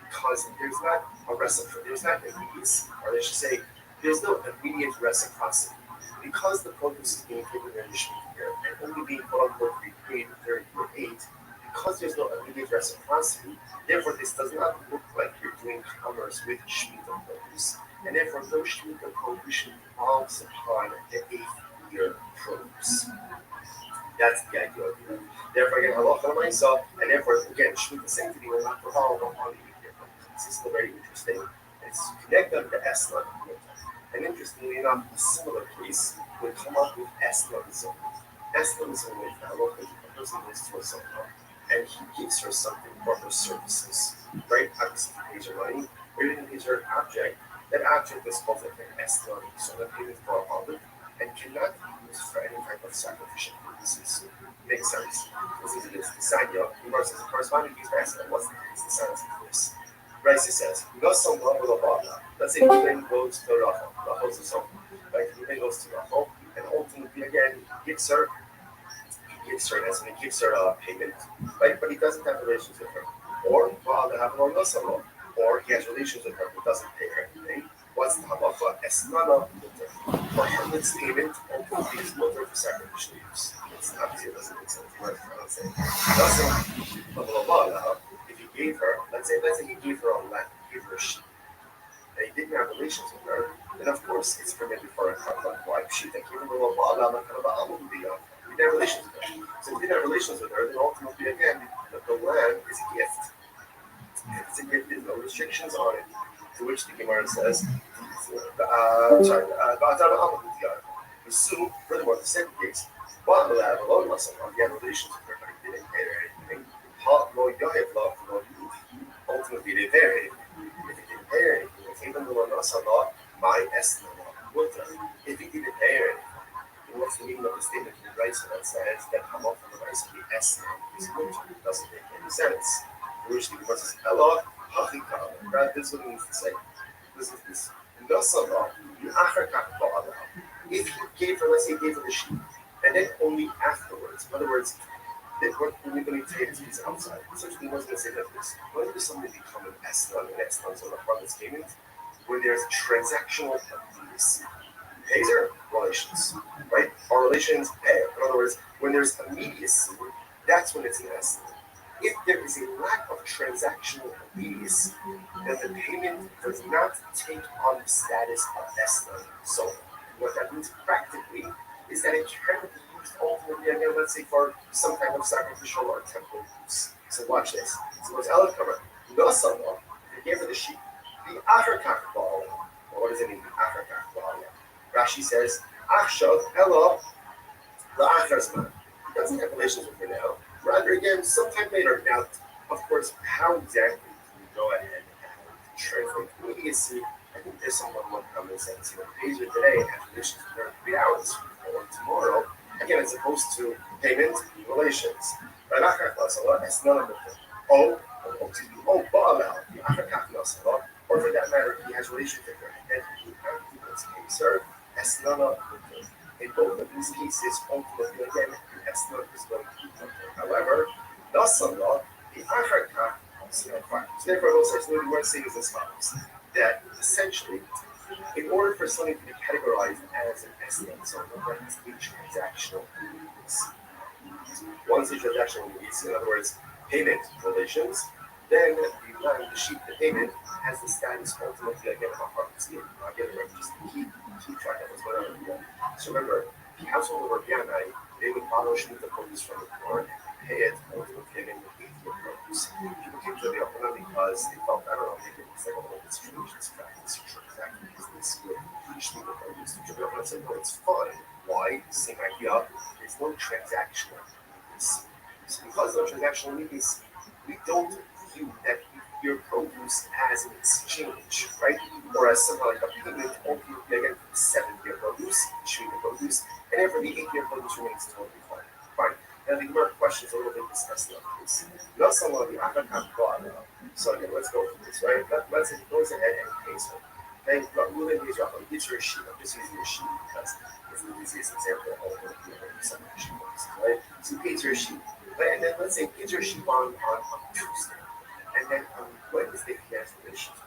[SPEAKER 10] Because there's not a reciprocity, there's not immediacy, or they should say, there's no immediate reciprocity. Because the produce is being taken during the Shemitah year and only being quote-unquote repaid during year 8, because there's no immediate reciprocity, therefore this does not look like you're doing commerce with Shemitah produce, and therefore no Shemitah prohibition falls upon the 8th-year produce. That's the idea of it. Therefore, again, halacha l'maisa, and therefore, again, Shemitah sanctity will not fall upon the 8th-year produce. This is still very interesting. It's connected to Eslan. And interestingly enough, a similar case would come up with Eslanzon. Eslanzon is the halacha a person goes to a sukkah, and he gives her something for her services, right? Obviously, he pays her money, or even pays her an object. That object is called like an eston, so that payment for a public, and cannot be used for any type of sacrificial purposes. Makes sense. Listen to this. The Sanya, Umar says, the corresponding piece by accident, what's the sense of this? Raisi says, let's say Ruben goes to Rachel. Rachel's the son. Right? Ruben goes to Rachel, and ultimately, again, he gives her as he gives her a payment, right? But he doesn't have relations with her. Or or he has relations with her but doesn't pay her anything. What's the halacha? Esnana mutter. For him, it's payment ultimately is mutter for sacrificial use. It's obviously it doesn't make sense. Right? I don't say. If he gave her, let's say he gave her a lamb, he gave her a sheep, and he didn't have relations with her, then of course it's permitted for a wife. She thinks even though we didn't have relations with her. So if we didn't have relations with her, then ultimately again the lamb is a gift. It's a gift, there's no restrictions on it. To which the Gemara says, furthermore, the second case, he had relations with her, but he didn't pay her anything. Ultimately, they vary. If he didn't pay her anything, even though my estimate, if he didn't pay her anything, what's the meaning of the statement in the rice that says that Hamon from the rice of the estimate is good? It doesn't make any sense. Which the Gemara says, Hello, Hachikam. Right? This is what it means to say. Listen to this. If he gave her, let's say he gave her the sheep, and then only afterwards, in other words, when we take these outside, essentially what's going to say that this, when does something become an eston, so the promise payment, when there's transactional immediacy. Pays her relations, right? Our relations pay. In other words, when there's immediacy, that's when it's an eston. If there is a lack of transactional immediacy, then the payment does not take on the status of eston. So what that means practically is that it can be used ultimately again, let's say for some kind of sacrificial or temple use. So watch this. So what's Ella cover? Nosama, they gave her the sheep. The Achakach Baal. What does it mean? The Achakach Baal. Rashi says, Achshav Ella the Acharzman. He doesn't have relations with her now. Rather again, sometime later. Now, of course, how exactly can you go ahead and translate immediacy? I think there's someone one common sense. Pays her today and has relations with her 3 hours or tomorrow. Again, as opposed to payment relations. Or for that matter, he has relations with her and he afterwards pays her. In both of these cases, ultimately again, the esnot is going to be mutter. However, the Acharkach, so therefore, those are the word saying is as follows: that essentially, in order for something to be categorized as an esnot, so there has to be transactional needs. Once the transactional needs, in other words, payment relations, then the sheep, the payment, has the status ultimately again of a harvest. Again, remember, just keep track of what's going on. So remember, the household of Rabbi, they would borrow Shemitah produce from the poor and pay it ultimately again with 8 year produce. People came to the Ochanan because they felt, I don't know, maybe it's like, oh, this tradition's practice, exactly business with Shemitah produce. The Ochanan said, no, it's fine. Why? Same idea. There's no transactional needs. So because no transactional needs, we don't view that your produce as an exchange, right? Or as somehow like a payment ultimately again for the 7-year produce, Shemitah produce, and then for the 8-year produce remains totally fine. Fine. Now the Gemara questions a little bit discussing of this. So again, let's go through this, right? Let's say he goes ahead and pays her. Okay, Ruben pays Rachel, gives her a sheep. I'm just using a sheep because it's the easiest example of all the sheep produces, right? So he pays her a sheep. Right? And then let's say he gives her a sheep on Tuesday. And then on Wednesday he has relations.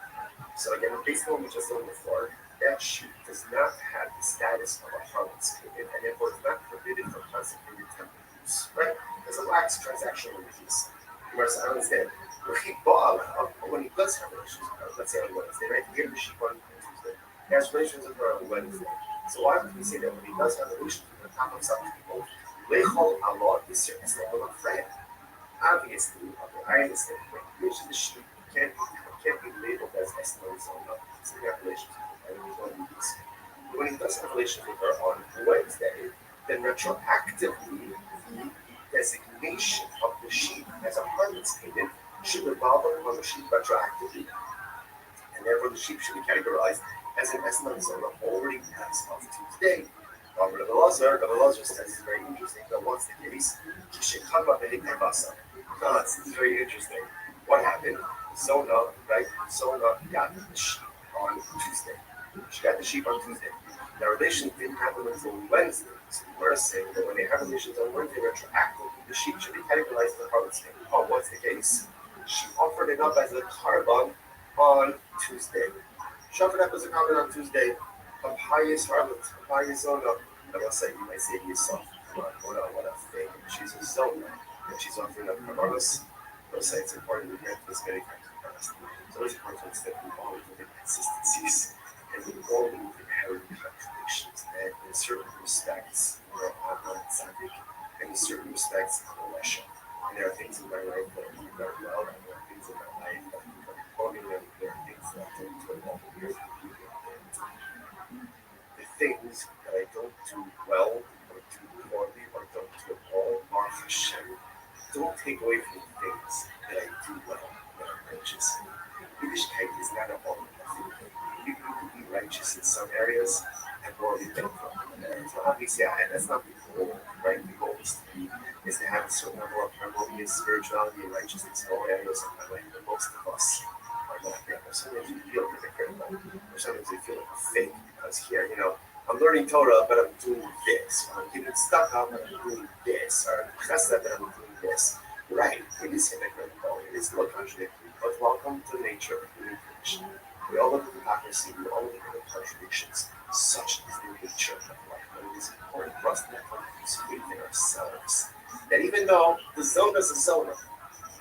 [SPEAKER 10] So again, based on what we just learned before, that sheep does not have the status of a harlot's payment, and therefore it's not forbidden from consecrated temple use, right? Because it lacks transactional release. Whereas I understand, when he does have relations with her, let's say on Wednesday, right? He gave the sheep on Tuesday. He has relations with her on Wednesday. So why would we say that when he does have relations with her, top of some people, Lechol Allah is certainly still a friend? Obviously, I understand, but usually the sheep can't be labeled as estimate on the so we have relations with her, and when he does have relations with her on Wednesday, then retroactively he designation of the sheep as a harvest payment should revolve upon the sheep retroactively, and therefore the sheep should be categorized as an Esman Zona already as of Tuesday. Rabbi Rothschild says it's very interesting. Now, what's the case? This is very interesting. What happened? Zona, right? Zona got the sheep on Tuesday. She got the sheep on Tuesday. Now, relations didn't happen until Wednesday. So we're saying that when they have relations on Wednesday, retroactively, the sheep should be categorized as a harvest payment. Oh, what's the case? She offered it up as a carbon on Tuesday. She offered up as a carbon on Tuesday. A pious harlot, a pious zona. I will say, you might say to yourself, what a thing. She's a zona, and she's offering up carbonos. I will say it's important to grant this many times in the past. So it's important that we always look at consistencies and we always look at inherent contradictions, and in certain respects, we're on tzaddik, and in certain respects, I'm a Russia. And there are things in my life that do very well, and there are things in my life that do very poorly, and there are things that don't do well. The things that I don't do well, or do poorly, or don't do at all, are Hashem. Don't take away from the things that I do well, that I'm righteous. Yiddishkeit is not a all you can be righteous in some areas and morally bankrupt in other areas. Now, obviously, that's not the goal, right? The goal is to have a certain level of harmonious spirituality and righteousness in all areas of my life, but most of us are not there. Sometimes we feel hypocritical, or sometimes we feel like a fake because here, I'm learning Torah, but I'm doing this. Or I'm getting stuck up, but I'm doing this. Or I'm chesed, but I'm doing this. Right, it is hypocritical. It is a little contradictory, but welcome to the nature of human creation. We all look at hypocrisy, we all look at the contradictions. Such is the nature of life. But it is important for us to have confidence within ourselves. That even though the zona is a zona,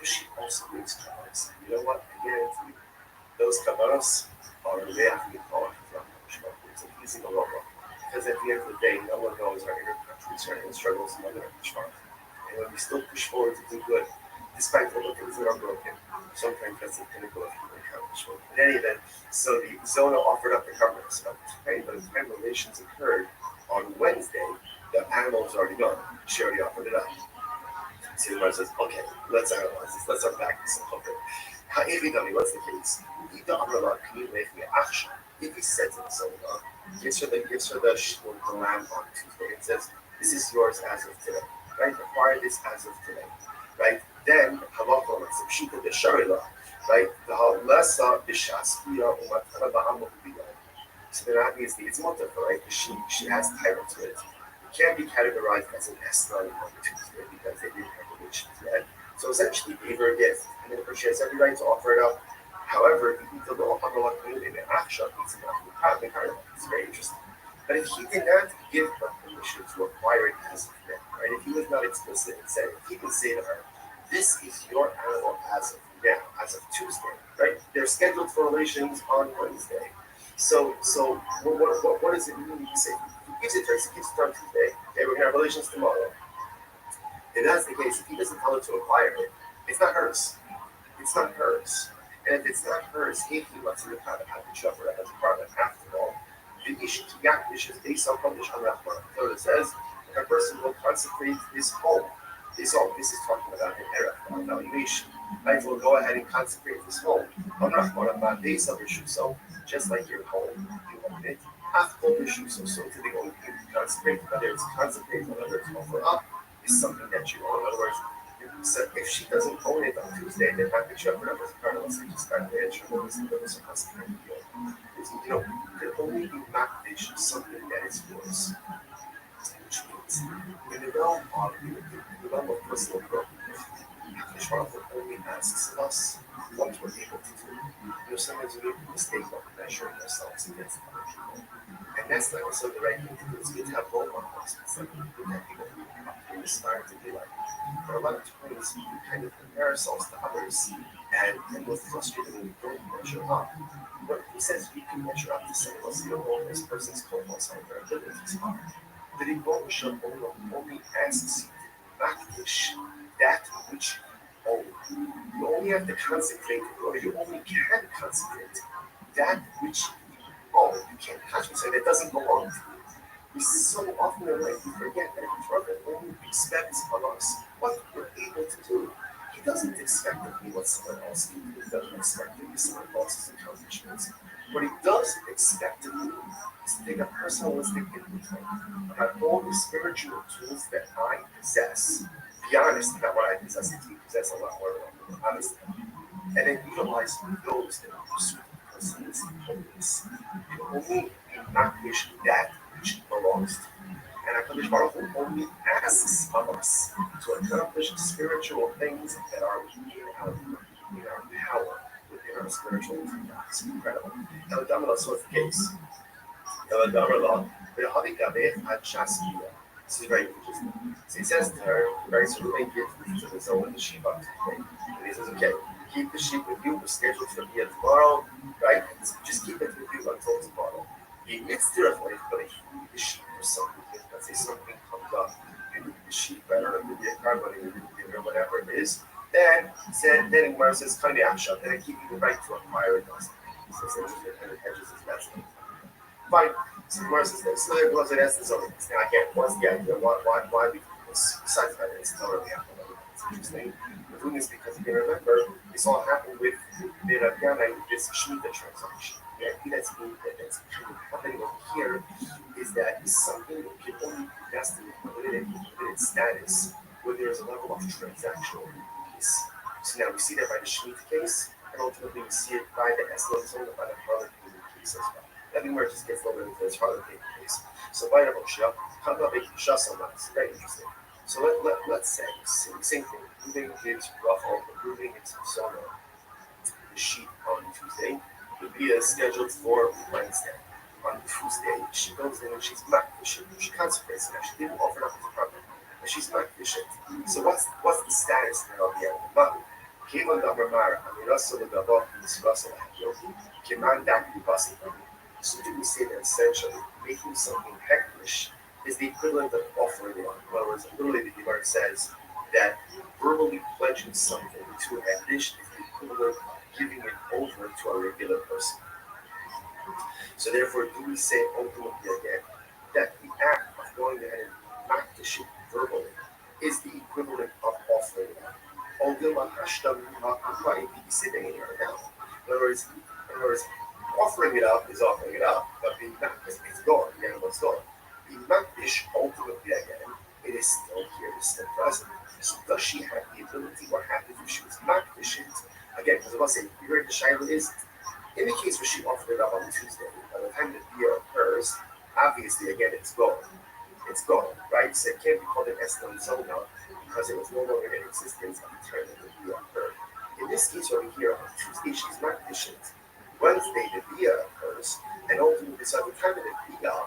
[SPEAKER 10] she also brings kavanas. You know what? I guarantee you, those kavanas are reacting to it's a pleasing aroma. Because at the end of the day, no one knows our inner countries, our inner struggles, and other benchmark. And when we still push forward to do good, despite all the things that are broken, sometimes that's the pinnacle of human accomplishment. In any event, so the Zona offered up the carcass of the by the time relations occurred on Wednesday, the animal was already gone. She already offered it up. So the says, okay, let's analyze this, let's unpack this a little bit. If he tell me what's the case, if he said to the Zona, gives her the lamb on Tuesday and says, this is yours as of today, right? Acquire this as of today, right? Then halakha makes a pshita de sharila, right? The halasa b'shaspia umatana ba'amokubiya. So then obviously it's multiple, right? She has title to it. It can't be categorized as an esnan on Tuesday because they didn't have relations yet. So essentially, he gave her a gift, and then she has every right to offer it up. However, the law of Allah in the action is not the It's very interesting. But if he did not give her permission to acquire it as of now, right? If he was not explicit and said, if he would say to her, this is your animal as of now, as of Tuesday, right? They're scheduled for relations on Wednesday. So what does it mean to say? He gives it to her, he gives it to her on Tuesday, okay, we're going to have relations tomorrow. If that's the case, if he doesn't tell her to acquire it, it's not hers. It's not hers. And if it's not hers, he wants to have to suffer that as a part of it after all. The Ishkiyakish is based on published on Rahman. So it says a person will consecrate his home. This is talking about an era of evaluation. Right? Will go ahead and consecrate his home. On Rahman about days of so just like your home, you own it. Half home so to the own you consecrate, whether it's consecrated, whether it's over up, is something that you own. In other words, so if she doesn't own it on Tuesday, then how could she offer it up as a part of us? Just start the entry, what was the consecrated deal? There only be makdish something that is yours. Which means, in the realm of personal growth, Shrafa only asks us what we're able to do. Sometimes we make a mistake of measuring ourselves against other people. And that's not also the right thing to do. It's good to have role models. It's like good to have people who aspire to be like. But a lot of times we kind of compare ourselves to others and we're frustrated when we don't measure up. But he says we can measure up to say, well, see, this person's close on their abilities are. The Rebbe Shem only asks you to practice that which you own. You only have to consecrate, or you only can consecrate that which you own. You can't consecrate that doesn't belong to you. We so often in life we forget that Rabbi only expects of us what we're able to do. He doesn't expect of me what someone else can do. He doesn't expect of me someone else's accomplishments. What he does expect of me is to take a personalistic inventory about all the spiritual tools that I possess. Be honest about what I possess, and you possess a lot more than honest. And then utilize those in pursuit of personalistic holiness. You only accomplish that which belongs to you. And HaKadosh Baruch Hu only asks of us to accomplish spiritual things that are in our power, within our spiritual life. It's incredible. Now, so it's the case. This is very interesting. So he says to her, very sort of make it to the zone of the sheep up today. And he says, okay, keep the sheep with you. We're scheduled for here tomorrow, right? Just keep it with you until tomorrow. He admits to her, but if you need the sheep for something, let's say something comes up, you need the sheep, I don't know, maybe a car money, maybe or whatever it is, then Gemara says, kind of action, then I keep you the right to acquire it. So it hedges his bets. Fine. So Gemara says this. So there goes it as this other thing. Now again, what's the idea? Why we do this? Besides that, it's not really happening. It's interesting. We're doing this because you can remember this all happened with the Rabbi this Shemitah transaction. The idea that's kind of happening over here is that it's something that can only be vested in limited status where there is a level of transactional peace. So now we see that by the Shemitah case, and ultimately we see it by the Eslo zone, by the Harlem case as well. Everywhere just gets a little bit into this Harlem case. So by the Rothschild, how about making Shas on that? It's very interesting. So let's say same thing. Moving into Rachel, moving into Sona, the sheep on Tuesday. The Bia is scheduled for Wednesday. On Tuesday, she goes in and she's makdish. She consecrates it. She didn't offer up the problem, but she's makdish it. So what's the status now of the animal? Kivan Damar, Amirasa Gabah, Nisrasa Yogi, Kiman Daki Basi. So do we say that essentially making something hektish is the equivalent of offering it on? In other words, literally the Gemara says that verbally pledging something to a hektish is the equivalent of giving it over to a regular person. So therefore, do we say ultimately again that the act of going ahead and makdish it verbally is the equivalent of offering it on? In other words, offering it up is offering it up, but being makdish, it's gone. The animal's gone. Being makdish, ultimately again, it is still here, it's still present. So does she have the ability, or happens if she was makdish it? Again, because I was saying, you heard the Shiloh is, in the case where she offered it up on Tuesday, by the time the beer occurs, obviously again it's gone. It's gone, right? So it can't be called an Eslam Zona because it was no longer in existence at the time that the beer occurred. In this case over here, on Tuesday she's makdish it. Wednesday the beer occurs, and ultimately, so at the time of the beer,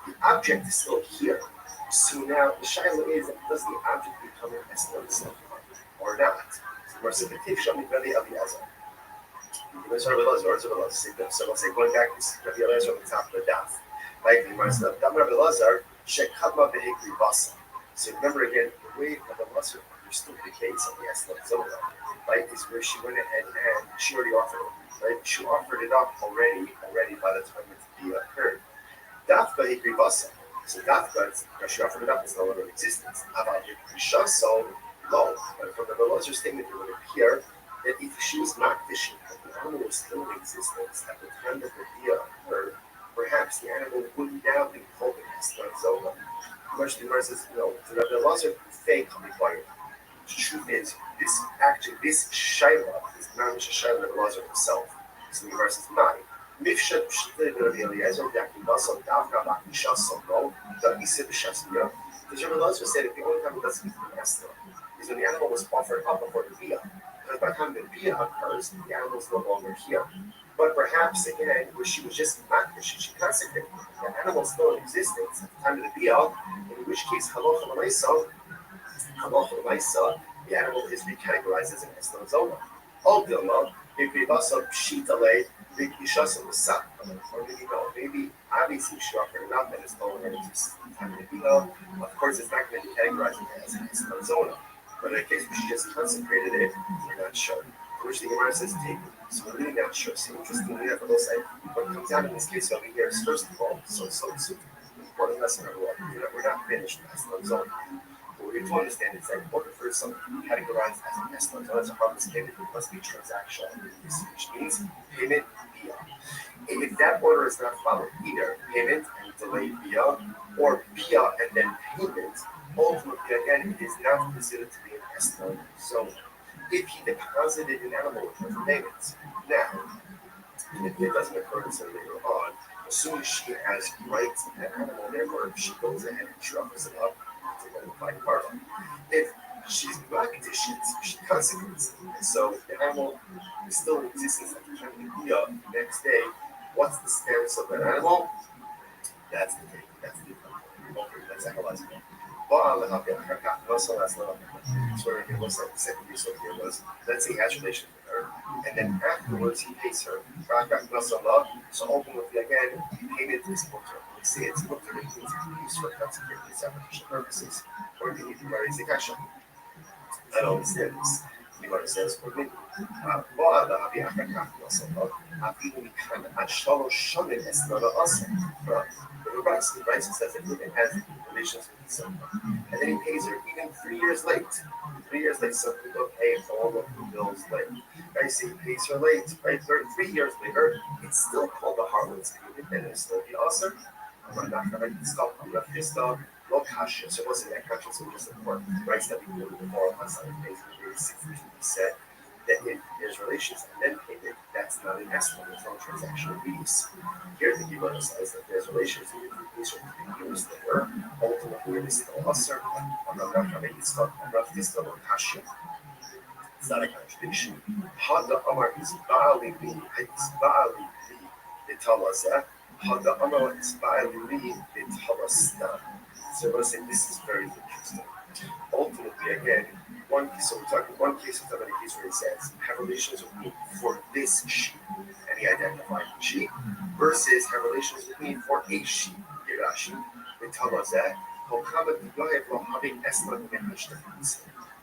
[SPEAKER 10] the object is still here. So now the Shiloh is, does the object become an Eslam Zona or not? So we're saying, Rabbi Eliezer. So we'll say, going back to Rabbi Eliezer on the top of the daf. Right? Rabbi Eliezer, Shekhabma Behikri Basa. So remember again, the way Rabbi Eliezer understood the case of the Eslam Zona, right, is where she went ahead and she already offered it. Right? She offered it up already by the time that the deal occurred. Dafka Hikri Basa. So Dafka, she offered it up, it's no longer in existence. About the Shaso, low. But from the Eliezer statement, it would appear that if she was not fishing, but the animal was still in existence at the time that the deal occurred, perhaps the animal would now be called an Eslam Zona. Much the Gemara says, no, the Rabbi Eliezer fake required. The truth is, this Shaila is not a Shaila Rabbi Eliezer himself. So the Gemara says, mine. Mifshat Pshita Rabbi Eliezer, Daki Basal, Davka, Baki Shasal, no, Daki Sib Shasmira. Because Rabbi Eliezer said, if the only time it doesn't speak to the Eslam is when the animal was offered up before the Bia. Because by the time the Bia occurs, the animal is no longer here. But perhaps again, where she was just makdish, she consecrated the animal still in existence at the time of the Bia, in which case, Halacha L'Maisa, the animal is recategorized as an Eslam Zona. All Dilma, if we also Pshitale, Big Ishas the Sa, or maybe no, maybe obviously she offered it up and it's no longer in existence at the time of the Bia. Of course, it's not going to be categorized as an Eslam Zona. But in the case where she just consecrated it, we're not sure. Which the Gemara says take. So we're really not sure. So interestingly enough, I will say what comes out in this case over here is first of all, so more or less number one. We're not finished with Eslan zone. But what we have to understand is that in order for something to be categorized as an Eslan zone, as a harmless payment, it must be transactional, which means payment via. If that order is not followed, either payment and delayed via, or via and then payment, ultimately, again, it is not considered to be an Eslan zone. If he deposited an animal with her for payments, now, and if it doesn't occur until later on, as soon as she has rights in that animal, therefore, if she goes ahead and truffles it up, it's a bona fide karma. If she's not conditioned, she consequences. And so if the animal is still in existence at the time of the next day, what's the status of that animal? That's the thing. That's the okay, let's analyze it. Well, so that's not so it looks like the second piece of here was, let's say he has relations with her, and then afterwards he pays her. So ultimately, again, payment is booked her. We say it's booked her, it means it's used for consequently application purposes, or we need to raise the cash. I don't understand this. The Gemara says, for me, the Bryce says that women has relations with someone, and then he pays her even 3 years late. 3 years late, some people pay for all of the bills late. Right? So he pays her late, right? 3 years later, it's still called the Harlot's payment, and it's still the awesome. I'm not going to stop. I'm not going to stop. No cash. So it wasn't that cash, so just important. Right? So that we do the moral on Sunday, basically, 62 said that if there's relations and then payment, that's not an estimate, it's not transactional fees. Here, the Gemara says that there's relations in the case of 3 years later, ultimately, it is still usher. I'm not going to make it stop. I'm not going to stop on cash. It's not a contradiction. Hada Amar is Baali Li, it's Baali Li, the Talazah. Hada Amar is Baali Li, the Talazah. So I want to say this is very interesting. Ultimately, again, one case, so we're talking one case, we're talking a case where he says, have relations with me for this sheep, and he identified the sheep, versus have relations with me for a sheep, Yerashi, the Talazah.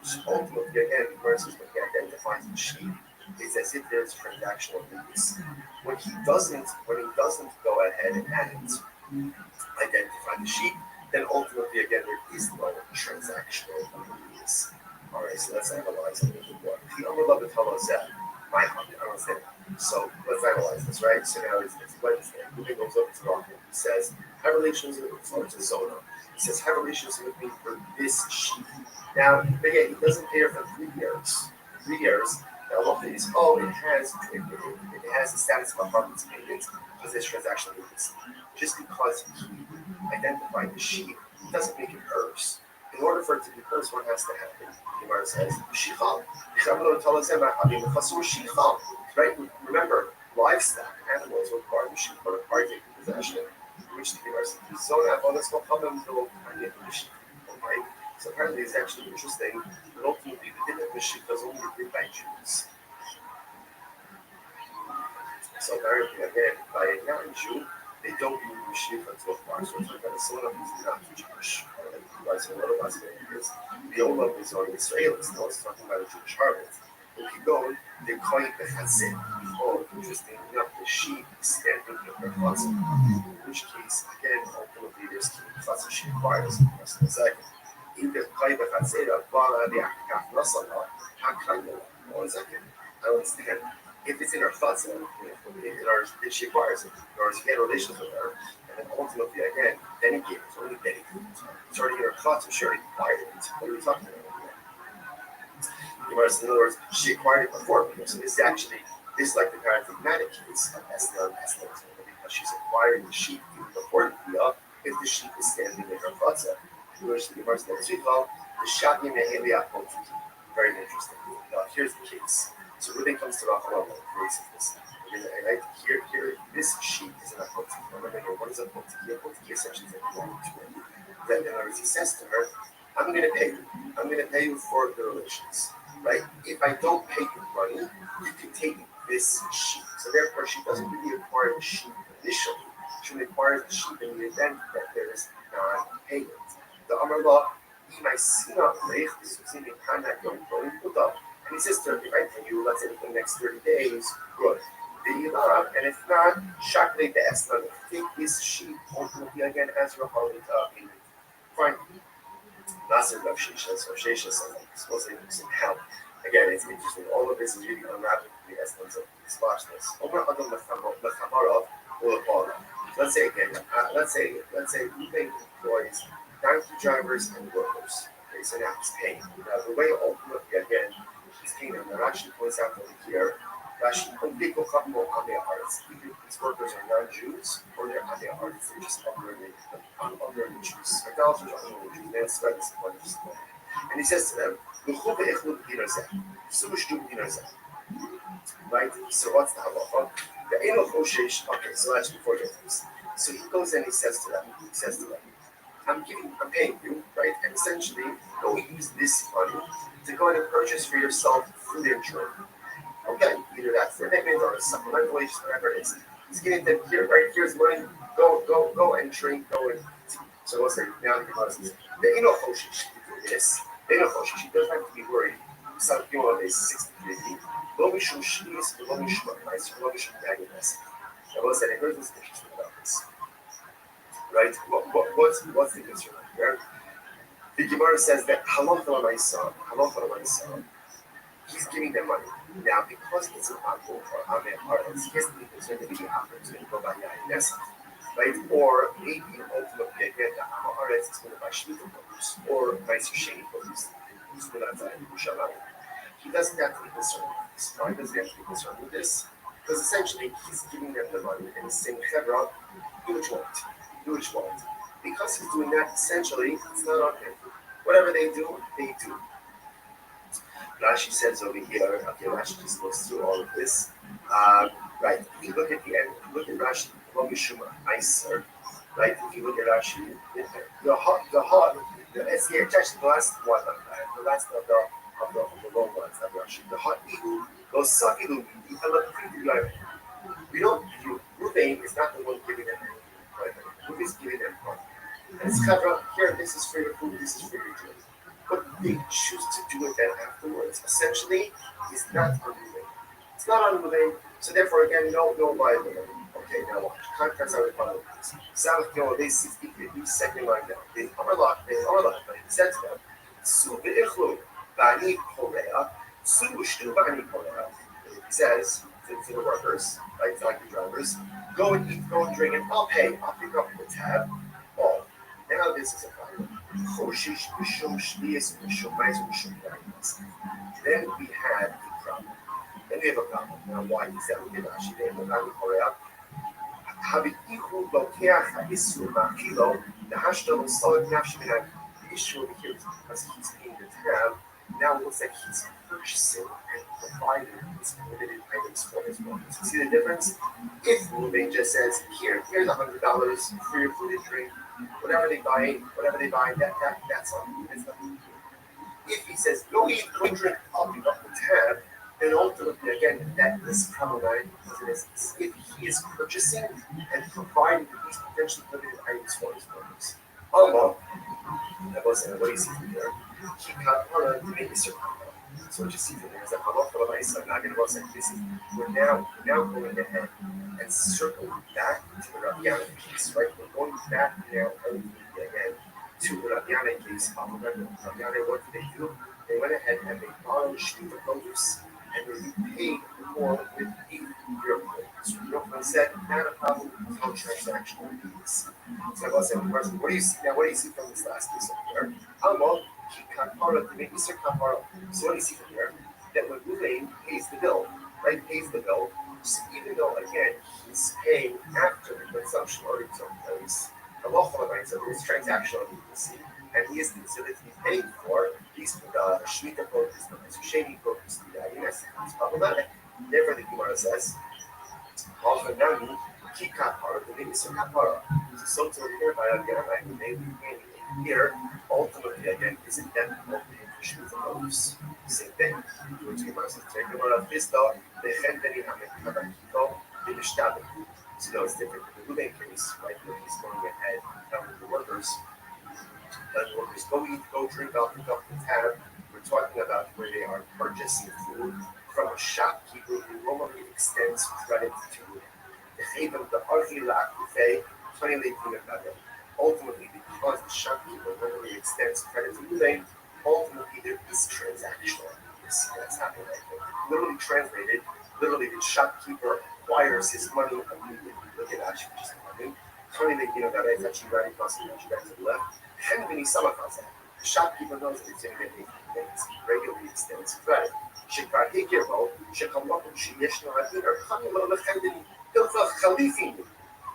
[SPEAKER 10] So ultimately, again, versus when he identifies the sheep, is as if there's transactional needs. When he doesn't go ahead and identify the sheep, then ultimately, again, there is no transactional needs. All right, so let's analyze a little bit more. The Amr tell us that my honey, I don't understand. So let's analyze this, right? So now it's Wednesday. Moving goes over to the He says, have relations with to Zona. He says, have relations with me for this sheep. Now, again, he doesn't pay her for 3 years. 3 years. Now, what it is, it has the status of a harmless payment because it's transactional needs. Just because he identified the sheep doesn't make it hers. In order for it to be hers, what has to happen? Gemara says, Shichal. Right? Remember, livestock, animals require the sheep for taking possession, which the Gemara says, okay? So apparently it's actually interesting that ultimately the din of the sheep was only agreed by Jews. So apparently, again, by a non-Jew, they don't do Mashiach until far. So it's like someone who's not Jewish. So what about is the old love is on Israelis. Now it's talking about a Jewish harlot. If you go, they call it the Chatzin. Oh, interesting enough, the sheep standing in their chatzin. In which case, again, ultimately there's two chatzin she requires in the second. If the Kai the Chatzin, Bala the Akaf Nasala, Hakanya, 1 second. I understand. If it's in her thoughts, if she acquires it, or if he had relations with her, and then ultimately, again, dedicated, it's only dedicated. It's already in her thoughts, and she already acquired it. What are we talking about here? In other words, she acquired it before me. So this is like the paradigmatic case of Esther, because she's acquiring the sheep even before the Bia, if the sheep is standing in her thoughts. Which the Gemara says, the Shadi Mehelia Potiki. Very interesting. Here's the case. So Reuben comes to Rachel and creates this. And here, this sheep is an apotiki. Remember, what is a apotiki? Apotiki essentially is a long twin. Then in other words, he says to her, I'm going to pay you. I'm going to pay you for the relations. Right? If I don't pay you money, you can take this sheep. So therefore, she doesn't really acquire the sheep initially. She acquires the sheep in the event that there is non-payment. The Amar law, and he says to her, if I pay you, let's say, for the next 30 days, good. and it's not shakli the esna. Take this sheep ultimately again as your holy fine. Massive of shishas or shishas and supposedly some help. Again, it's interesting. All of this is really unwrapping the essence of sparseness. Over Adam Lechamara will appall. Let's say again, let's say we think employees, donkey drivers and workers. Okay, so now he's paying. Now the way ultimately again he's paying them. That actually points out over here. Rashi, people come more on their hearts. Either these workers are non-Jews or they're on their hearts. They're just under the Jews. Idolaters are under the Jews. They don't spread this point. And he says to them, right? So what's the halacha? The Eno Choshesh. Okay, so that's before we get to this. So he goes and he says to them, I'm paying you, right? And essentially, go use this money to go and purchase for yourself food and drink. Okay, either that's their payment or a supplemental wage, whatever it is. He's giving them here, right? Here's money. Go and drink. Go and. So what's that? Now the Gemara says, the Eno Choshesh do this. The Eno Choshesh, he doesn't have to be worried. Some people on base 63. Lo mishum shlius, lo mishum nice, lo mishum magnus. So what's that? Here's what's interesting about this, right? What's the concern here? The Gemara says that halach l'maisa. He's giving them money. Now, because it's an apple or amen parlance, he has to be concerned that he happens to go by Yahines, right? Or maybe ultimately again, the Amaretz is going to buy Shemitah produce or nicer shady produce. He doesn't have to be concerned with this. Why does he have to be concerned with this? Because essentially, he's giving them the money and he's saying, Chevron, do what you want. Because he's doing that, essentially, it's not on him. Whatever they do, they do. Rashi says over here, okay, Rashi just goes through all of this. Right, if you look at the end, if you look at Rashi, Lomishuma, nicer, right? If you look at Rashi, it's actually the last one, the last of the long ones of Rashi. The hot ihu, those sakilu, we don't, Ruvain is not the one giving them anything, right? Ruvain is giving them money. And it's Chevron, here, this is for your food, this is for your drink. But they choose to do it then afterwards. Essentially, is not unmoving. It's not unmoving. So therefore, again, no liability. Okay, now watch. Contracts are required. Sabbath Yom, they 63, second line down. They are locked, but it says to them, Su be'ichlu bani korea, su ushtu bani korea. It says to the workers, right, like the drivers, go and eat, go and drink, and I'll pay. I'll pick up the tab. Oh, now this is a problem. Then we had a problem. Now why is that? We did actually the issue over here is because he's paying the tab. Now it looks like he's purchasing and providing these limited items for his workers. See the difference? If Ruvain just says, here's $100 for your food and drink, whatever they buy, that's on you. If he says, go eat, go drink, I'll pick up the tab, then ultimately, again, that is problematic because if he is purchasing and providing these potentially limited items for his workers. Although, that wasn't what you see from there. He got part to make a certain amount. So what you see from there is that I'm not going to say this is we're now going ahead and circling back to the Rabbi case, right? We're going back now again to the Rabbi case. Rabbi, what did they do? They went ahead and they borrowed the produce and they paid more with a year produce. Yochanan said, not a problem with how transactional it is. So I was saying, what do you see now? What do you see from this last piece over here? So what do you see from here? That when Ruvain pays the bill, right? Pays the bill. So even though again he's paying after the consumption already took place, the lawful amount of this transactional agency, and he is considered to be paid for these Shemitah produce, the shady produce, it's problematic. Therefore, the Gemara says, so to here by again, maybe here, ultimately again, isn't that ultimately Shemitah produce? Same thing. Which Gemara says, check the word of this dog, the Chendeni Hamekabakiko, the Mishtabik. So that was different in the Ruvain case, right? Where he's going ahead and telling the workers, go eat, go drink, I'll pick up the tab. We're talking about where they are purchasing food from a shopkeeper who normally extends credit to you. The Archilak Buffet, 20 ultimately, because the shopkeeper normally extends credit to you, ultimately there is transactional. That's happening right there. Literally translated, literally the shopkeeper acquires his money immediately. Look at that, just money. 20 that is actually right across the back to the left. And when he summer concept, the shopkeeper knows that he's going to get things regularly extends credit. שכבר הכירו, שכמובן שישנו הדין, חמים לא לכם דלתות חליפים.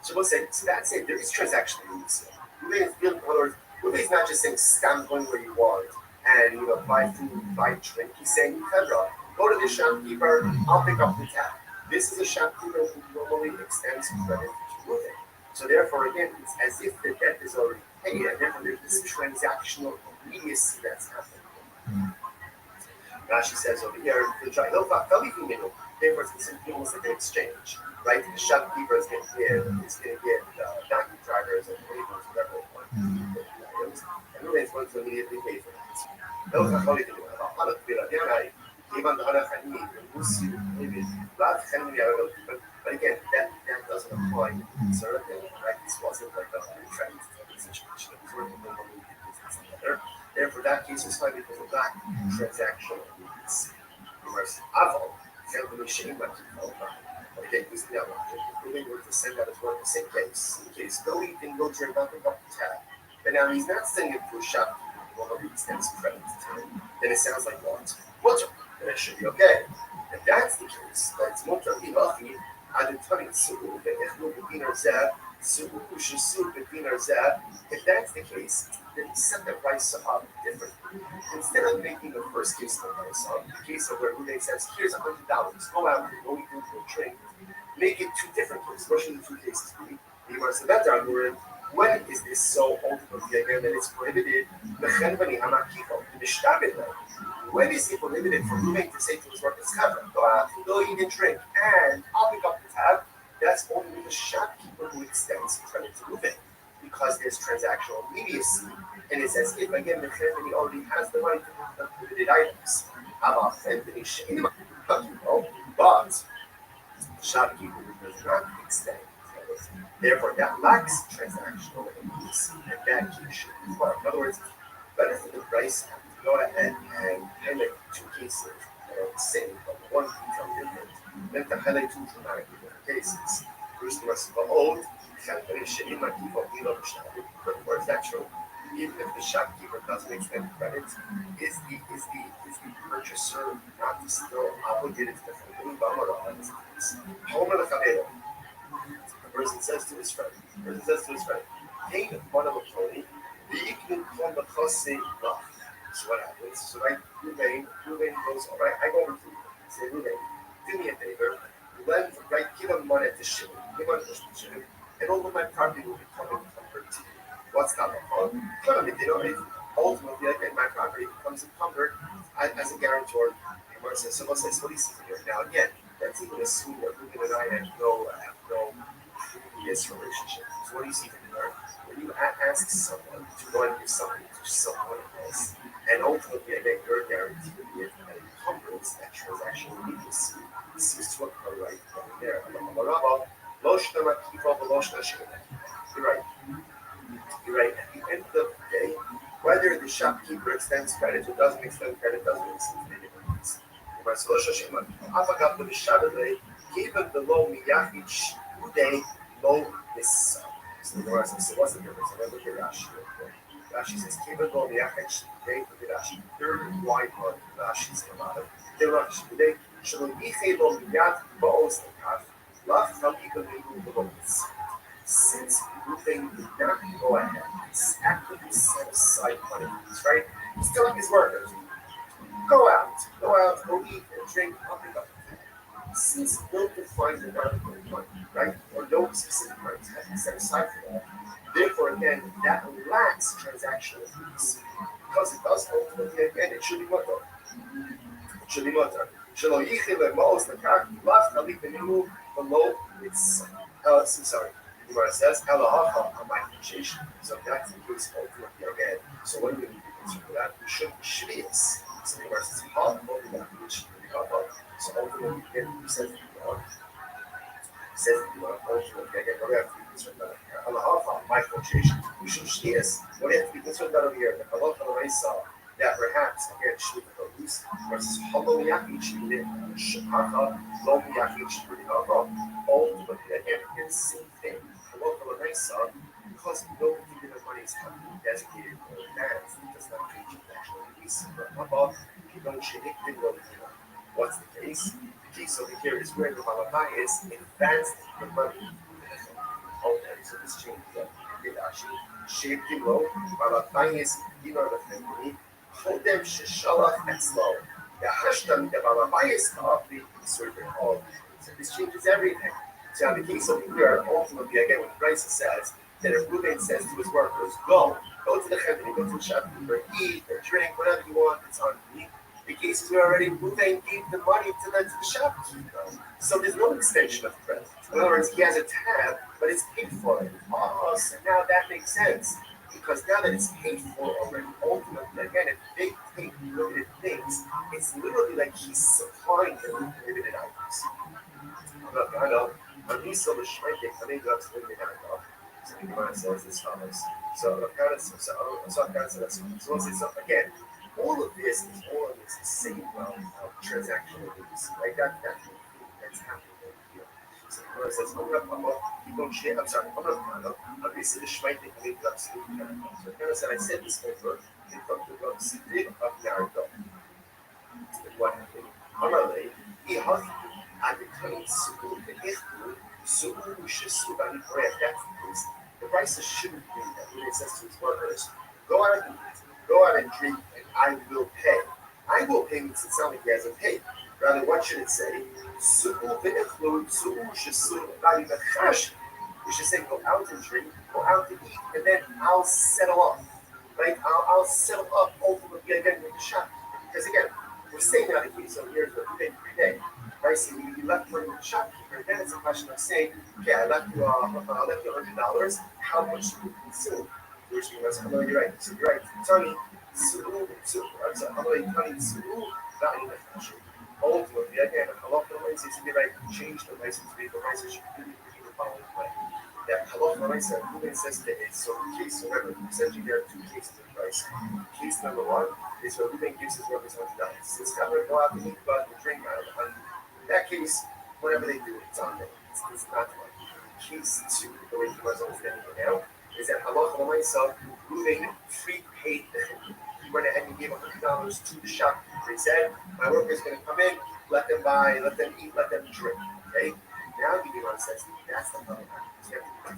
[SPEAKER 10] So we'll say, so that's it, there is transactional needs. In other words, Ruby's not just saying stand going where you want and buy food, buy drink. He's saying, Kendra, go to the shopkeeper, I'll pick up the tab. This is a shopkeeper who normally extends credit to Ruby. So therefore, again, it's as if the debt is already paid, and therefore there's this transactional immediacy that's happening. Rashi says over here, therefore it's almost like an exchange, right? The shopkeeper is going to give donkey drivers and laborers, whatever they want, items, and Ruben is going to immediately pay for that. But again, that doesn't apply to conservative, right? This wasn't like a trend situation. It was working normally business together. Therefore, that case is fine because of that transactional needs. Whereas Aval, family shame, but again, this is the other. If we were to send that as well, the same case. In case go eat and go drink, nothing up the tab. But now he's not sending it to a shop. Well, he extends credit to him. Then it sounds like what? Mutter. Then it should be okay. If that's the case, that's mutter. If that's the case, then he set the price up differently. Instead of making the first case the price up, the case of where Rude says, here's $100, go out and go eat and go drink, make it two different cases. What should the two cases be? He wants the better word. When is this so ultimately again that it's prohibited? When is it prohibited for roommate to say to his workers, go out, go eat and drink, and I'll pick up the tab? That's only the shopkeeper who extends credit to roommate, because there's transactional immediacy, and it's as if again the company already has the right to have prohibited items. But the shopkeeper does not extend credit. Therefore, that lacks transactional immediacy, and that key should be part. In other words, better for the price to go ahead and highlight two cases that are the same, but one become different, than to highlight two dramatically different cases. First, must behold, where's that true? Even if the shopkeeper doesn't extend credit, is the purchaser not still obligated to the company? The person says to his friend, hey, one of a pony, so what happens? So Ruben goes, all right, I go over to you. Say, Ruben, do me a favor. Give him money to ship. Give him to ship. And all of my property will become encumbered to you. What's that about? Ultimately, again, my property becomes encumbered as a guarantor. So what do you see here? Now, again, that's even assuming that Ruben and I have no previous relationship. So what do you see from there? When you ask someone to go and give something to someone else, and ultimately, again, you're guaranteed to be an encumbrance, that transaction immediacy seems to occur right there. You're right. You're right. At the end of the day, whether the shopkeeper extends credit or doesn't extend credit doesn't make sense to anyone. Given the low miyachich uday low this. So the Gemara says, so what's the difference? I'm going to look at Rashi. Rashi says, given low miyachich uday for the Rashi, third wide one. Rashi's Gemara. The Rashi today should be able to get both of love from people who do this. Since Ruben did not go ahead and actively set aside money, right? He's telling his workers, go out, go eat and drink, I'll pick up the tab. Since no defined amount of money, right? Or no specific money has been set aside for that. Therefore, again, that lacks transactional fees. Because it does ultimately, again, it should be mutter. It should be mutter. Shelo yichid le'ma'os l'kach laf talik v'nimu below its, sorry. Where it says Elahacha on my initiation. So that's the case ultimately again. So what do we need to consider that? We should be shvius. So the verse is hot, which so ultimately again he says ultimately again what do you have to be concerned about here? Allah my quotation. We should see this. What do you have to be concerned about over here? The Allah saw that perhaps again should the loose versus Halo Yaki Shibit Shahaka Lo Yaki Shibit ultimately again it's the same thing. Allah saw because no particular money is designated for advance, it does not reach the actual release. Above, you don't shake it, what's the case? The case over here is where the Malachi is advanced the money. Okay, so this changes up. It actually shaped him low. Malachi is dinar the family. Chodem Shishalach Etzlo. The Hashtam, the Malachi is not the servant of. So this changes everything. So in the case of here, ultimately, again, when Christ says that if Reuben says to his workers, go to the Chevron, go to the shopkeeper, eat or drink, whatever you want, it's on me. The case is where already Reuben gave the money to the shopkeeper. So there's no extension of credit. In other words, he has a tab, but it's paid for. Oh, so now that makes sense. Because now that it's paid for already, ultimately, again, if they take limited things, it's literally like he's supplying them with limited items. I know. I'm used to the shrinking. I think that's really kind of so the Gemara says as follows. So again, all of this is all of this the same realm of transactional needs. Like that's happening over here. So the Gemara says, I'm sorry, I'm used to the shrinking. I think that's really kind of so the Gemara said, I said this over in front of the city of Nardo. What happened? Amalei, he has at the time, the prices shouldn't be that when it says to his workers, go out and eat, go out and drink, and I will pay. I will pay means it sounds like he hasn't paid. Rather, what should it say? We should say, go out and drink, go out and eat, and then I'll settle up. Right? I'll settle up ultimately again with the shop. Because again, we're saying now the case over here is what we pay every day. Right? So you left money with the shopkeeper, then it's a question of saying, okay, I left you $100. How much do you consume? Which means, oh, you're right. So you're right. Tony, ultimately, again, halach l'maisa is to be right. Change the license to be the license should be the following way. That halach l'maisa, Reuben says that it's so case. Remember, essentially there are two cases of price. Case number one is where Reuben gives his workers $100. It's not going to go out and eat, but drink out of the $100. In that case, whatever they do, it's on them. It's not like case two, the way he was understanding it now, is that halach l'maisa, Reuben prepaid them. He went ahead and gave $100 to the shopkeeper. He said, my worker's going to come in, let them buy, let them eat, let them drink. Okay? Now the Gemara says that's the problem. You have to be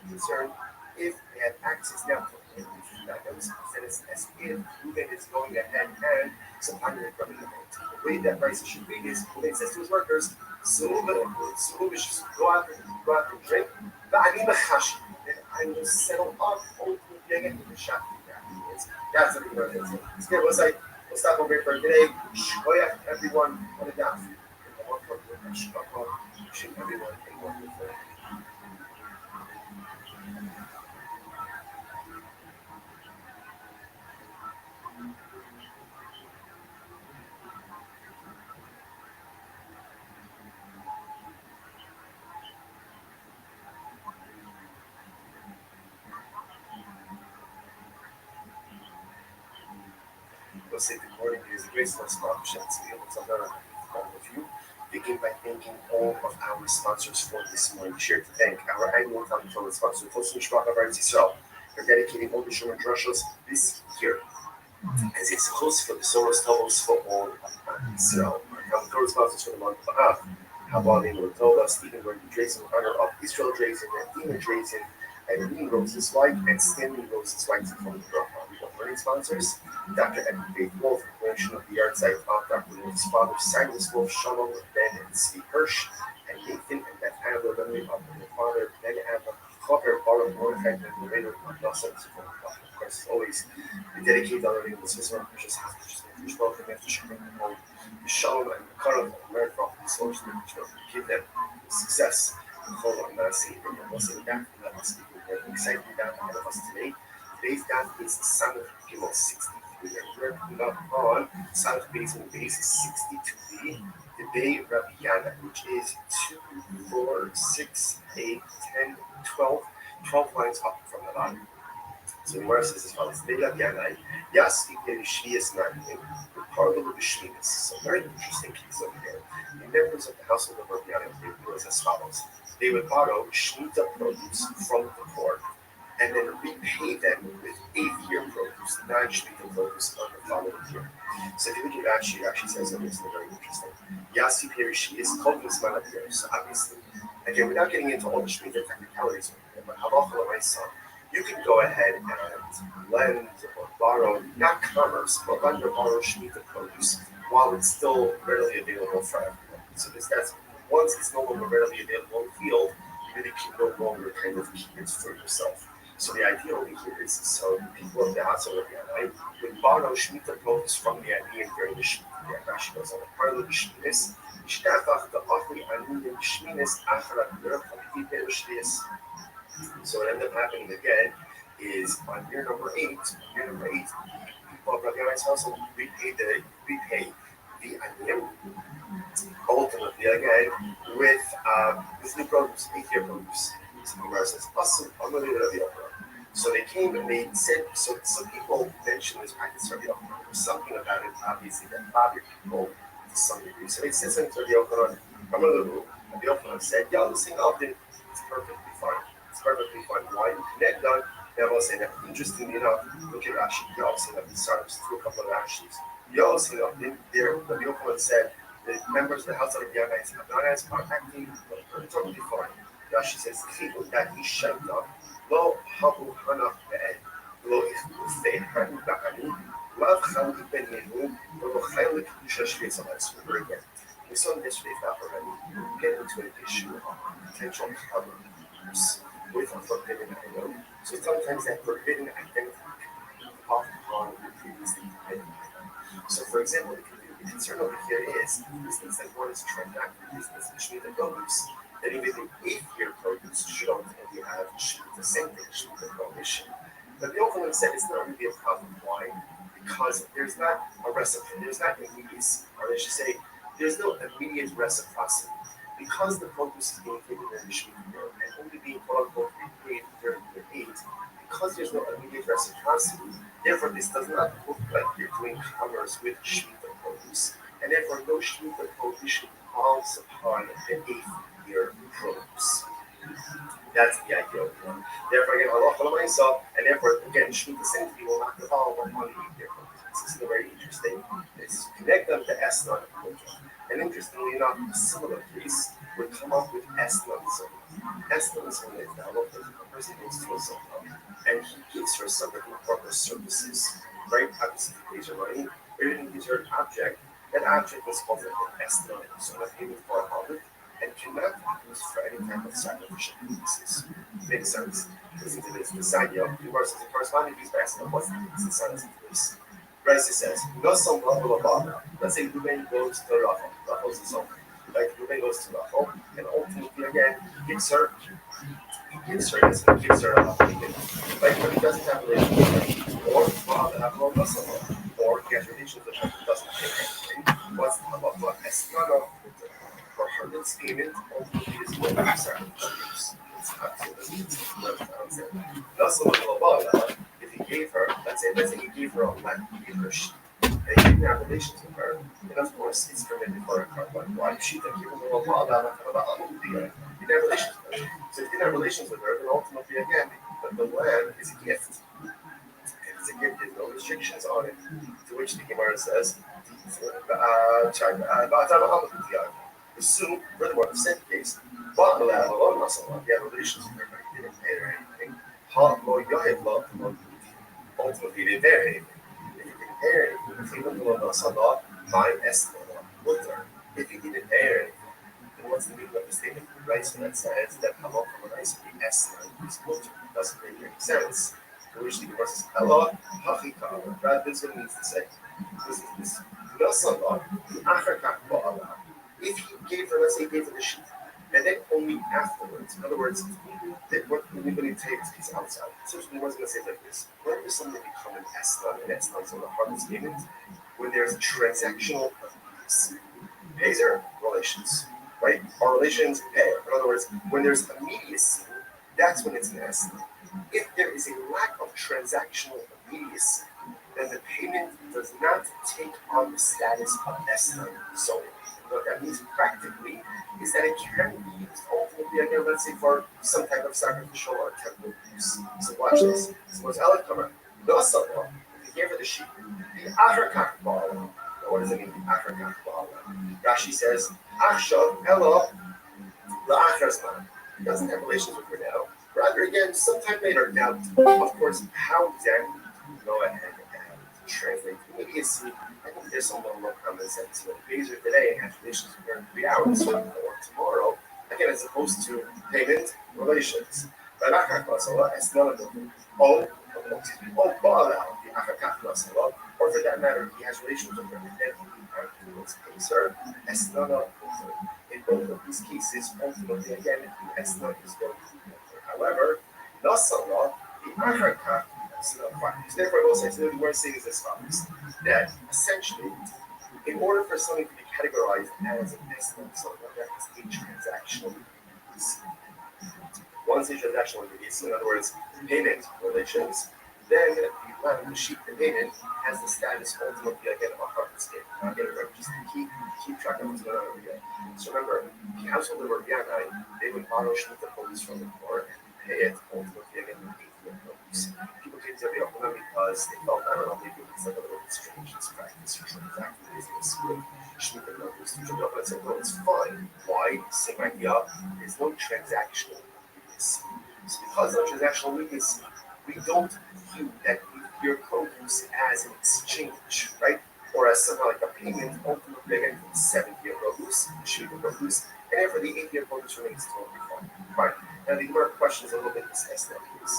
[SPEAKER 10] concerned if they have access now to food items, then it's as if Reuben is going ahead and supplying the equipment. The way that prices should be is Reuben says to his workers, so go out and drink, but I need a chashi, and I will settle up ultimately again with the shopkeeper. That's what we're going to do. Let's get website. We'll stop over here for today. Shkoyach everyone on the daf. Wishing everyone a wonderful day. We'll say the morning is a great source of options to be able to learn all of you. Begin by thanking all of our sponsors for this morning. Share to thank our annual Talmud Torah sponsor, Tosin Shmach of Eretz Yisrael, for dedicating all the Shomer Drushos this year as its host for the Soros Tovos for all of Israel. Talmud Torah sponsors for the month of Av, Havani Latola, Stephen Bernie Drazen, in honor of Israel Drazen, and Dina Drazen, and Lee Rose's wife, and Stanley Rose's wife from the Brooklyn. Learning sponsors, Dr. Edwin Faith Wolf, creation of the art site of Dr. Wolf's father, Silas Wolf, Shalom, Ben, and Steve Hirsch, and Nathan and Beth Adler, memory of their father, Ben Adler, Chover, Baruch, Mordechai, and the later of Nasa, of course, always we dedicate our learning to Swiss Rock, precious hostages, and fish welcome after shipping them home, the Shalom and the Karam of America, the source of the give them success, and hold on, Nasi, and also the back, and let us speak with them, exciting down ahead of us today. Today's daf is Samach Gimel 63. remember, not on South Base and Base 62B, the Bay Rabbi Yana, which is 2, 4, 6, 8, 10, 12, 12 lines up from the bottom. So the Gemara says as follows: Dei Rabbi Yasvi Shvias Nagim, the Parlo of the Shvias. So very interesting piece over here. The members of the household of Rabbi Yana they do as follows: they would borrow Shemitah produce from the poor, and then repay them with 8th-year produce, non-Shemitah produce of the following year. So if you look at Rashi, it actually says something very interesting. Yasvi Perishi is called Misman Abir. So obviously, again, without getting into all the Shemitah technicalities, but Halacha myself. You can go ahead and lend or borrow, not commerce, but lend or borrow Shemitah produce while it's still readily available for everyone. So that's once it's no longer readily available in the field, you really can no longer kind of keep it for yourself. So the idea over here is so people of the household of the would borrow Shemitah produce from the Aniyim during the Shemitah. The Rashi goes on the part of the Shminis, so what ended up happening again is on year number 8, people of Rabbi Yannai's household repay the Aniyim, ultimately again with new produce, 8-year produce. So the Gemara says, so they came and they said, so people mentioned this practice Rabbi Yochanan. There was something about it, obviously, that bothered people to some degree. So they said something to Rabbi Yochanan from another room. Rabbi Yochanan said, yeah, this thing up it's perfectly fine. It's perfectly fine. Why you connect done? They all say that. Interestingly enough, look at Rashi. They all say that the stars through a couple of Rashis. They all say that there. Rabbi Yochanan said the members of the house of the Yannaites have not as contacting, but totally fine. Rashi says that he shut up. Lo habu hanach be'ed, lo ichufei hanu ba'anu, lav chali ben yenu, lo chaylik shashvei salas. Remember again, we saw in yesterday's daf already, get into an issue of potential coverage with a forbidden item. So sometimes that forbidden identity can be off upon the previously forbidden item. So for example, the concern over here is business that one is transacting business, which means that goes. That even the 8th-year produce should ultimately have the same thing, the prohibition. But the Yochanan said it's not really a problem. Why? Because there's not a reciprocity, there's not immediacy, or I should say, there's no immediate reciprocity. Because the produce is being given in the Shemitah year and only being quote-unquote repaid during year 8, because there's no immediate reciprocity, therefore this does not look like you're doing commerce with Shemitah produce, and therefore no Shemitah prohibition falls upon the 8th-year produce. That's the idea. Therefore, again, Allah and therefore, again, Shemitah sanctity will not fall upon the 8th-year produce. This is very interesting. It's connect them to Esnan. And interestingly enough, a similar case would come up with Esnanism. Esnanism is now looked at a person goes to a Zohar, and he gives her some of her services. Right? Obviously, he pays her money, or even gives her an object. That object is called an Esnan, so not payment for a holiday, and cannot be used for any type of sacrificial purposes. Makes sense? Listen to this. The sign, the verse is the corresponding piece by Esnan. What's the sign of this? Bryce says, let's say Ruben goes to Rachel. Rachel's the son. Like Ruben goes to Rachel, and ultimately again, he gives her this, and he gives her a holiday. Like when he doesn't have a relationship with her, or he has relations with her, but doesn't pay anything. What's the halacha? Esnana for her this payment ultimately is going to be sacrificed. It's absolutely if he gave her, let's say he gave her a land, he gave her a sheep, and he didn't have relations with her, then of course it's permitted for a carbon. Why? She didn't give him a law he didn't have relations with her. So if he didn't have relations with her, then ultimately again, the land is a gift. And it's a gift, there's no restrictions on it. To which the Gemara says, assume, furthermore, the same case, but he had relations with her, but he didn't pay her anything. Ultimately, he didn't pay her anything. If he didn't pay her anything, if he didn't pay her anything, then what's the meaning of the statement? Right, so that says that halal from an ice be esnan is mutter. Doesn't make any sense. To which the Gemara says, Allah, hachika. That is what it means to say. This if he gave her, let's say he gave her the sheep, And then only afterwards, in other words, that what anybody takes piece outside. Essentially, what I was going to say like this: when does something become an esnan, and esnan is on the harvest payment? When there's transactional abuse. Pays are relations, right? Our relations pay. In other words, when there's immediacy, that's when it's an esnan. If there is a lack of transactional immediacy, then the payment does not take on the status of esnan. So what that means practically is that it can be used ultimately, again, let's say for some type of sacrificial or temple use. So watch this. Suppose Allah Kamar, no Salah, if he gave her the sheep, the Ahrakak Ba'ala. What does it mean, Ahrakak Ba'ala? Rashi says, Achshav Elo La'achrazman. He doesn't have relations with her now. Rather, again, sometime later. Now, of course, how exactly do you go ahead and translate immediacy? I think there's some level of common sense. Bezer today has relations with her in 3 hours or tomorrow, again, as opposed to payment relations. But or for that matter, he has relations with her and then he pays her. In both of these cases, ultimately, again, the esnot is going to be her. However, Nasala, the Aharka, therefore, I will say, so the word saying is as follows: that essentially, in order for something to be categorized as an esnot, so that has a transactional use. Once a transactional use, in other words, payment relations, then the land, the sheep, the payment has the status ultimately again of a harvest game. Again, remember, just keep track of what's going on over here. So remember, the household of Rabbi, they would borrow Shemitah produce from the poor and pay it ultimately again with 8 produce. People came to Rabbi Yochanan because they felt, I don't know, maybe it's like a little bit strange, this practice, or transacting business with Shemitah produce. Rabbi Yochanan said, no, it's fine. Why? Same idea. There's no transactional weakness. So because of transactional weakness, we don't view that your produce as an exchange, right? Or as somehow like a payment, ultimately again for the 7th-year produce, the Shemitah produce, and then for the 8th-year produce remains totally fine. Right. Now the more questions a little bit discuss that case.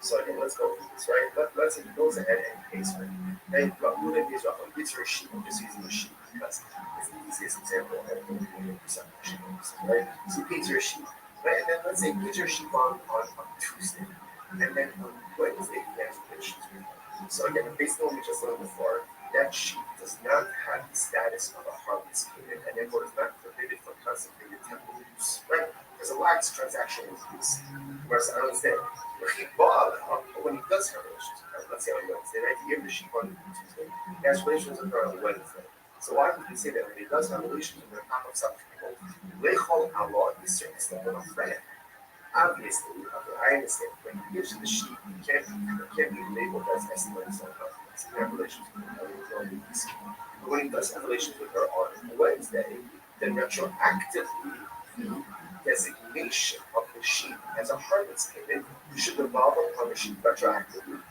[SPEAKER 10] So again, let's go through this, right? Let's say he goes ahead and pays her. And Reuben pays Rachel, gives her a sheep. I'm just using the sheep because it's the easiest example of right? So he pays her a sheep. Right? And then let's say he gives her a sheep on Tuesday. And then on Wednesday he has relations with her. So again, based on what we just learned before, that sheep does not have the status of a harvest payment and therefore is not forbidden from consecrated temple use, right? Because it lacks transactional use. Whereas I understand, when he does have relations with her, let's say on Wednesday, right? He gave the sheep on Tuesday, he has relations with her on Wednesday. So why would we say that when he does have relations with her, not of some people, Lechol Allah is certainly still not afraid. Obviously, okay, I understand. When he gives you the sheep, you can't be labeled as estimating some confidence. You have relations with her. But when he does have relations with her on Wednesday, then retroactively, the designation of the sheep as a harvest payment should devolve upon the sheep retroactively.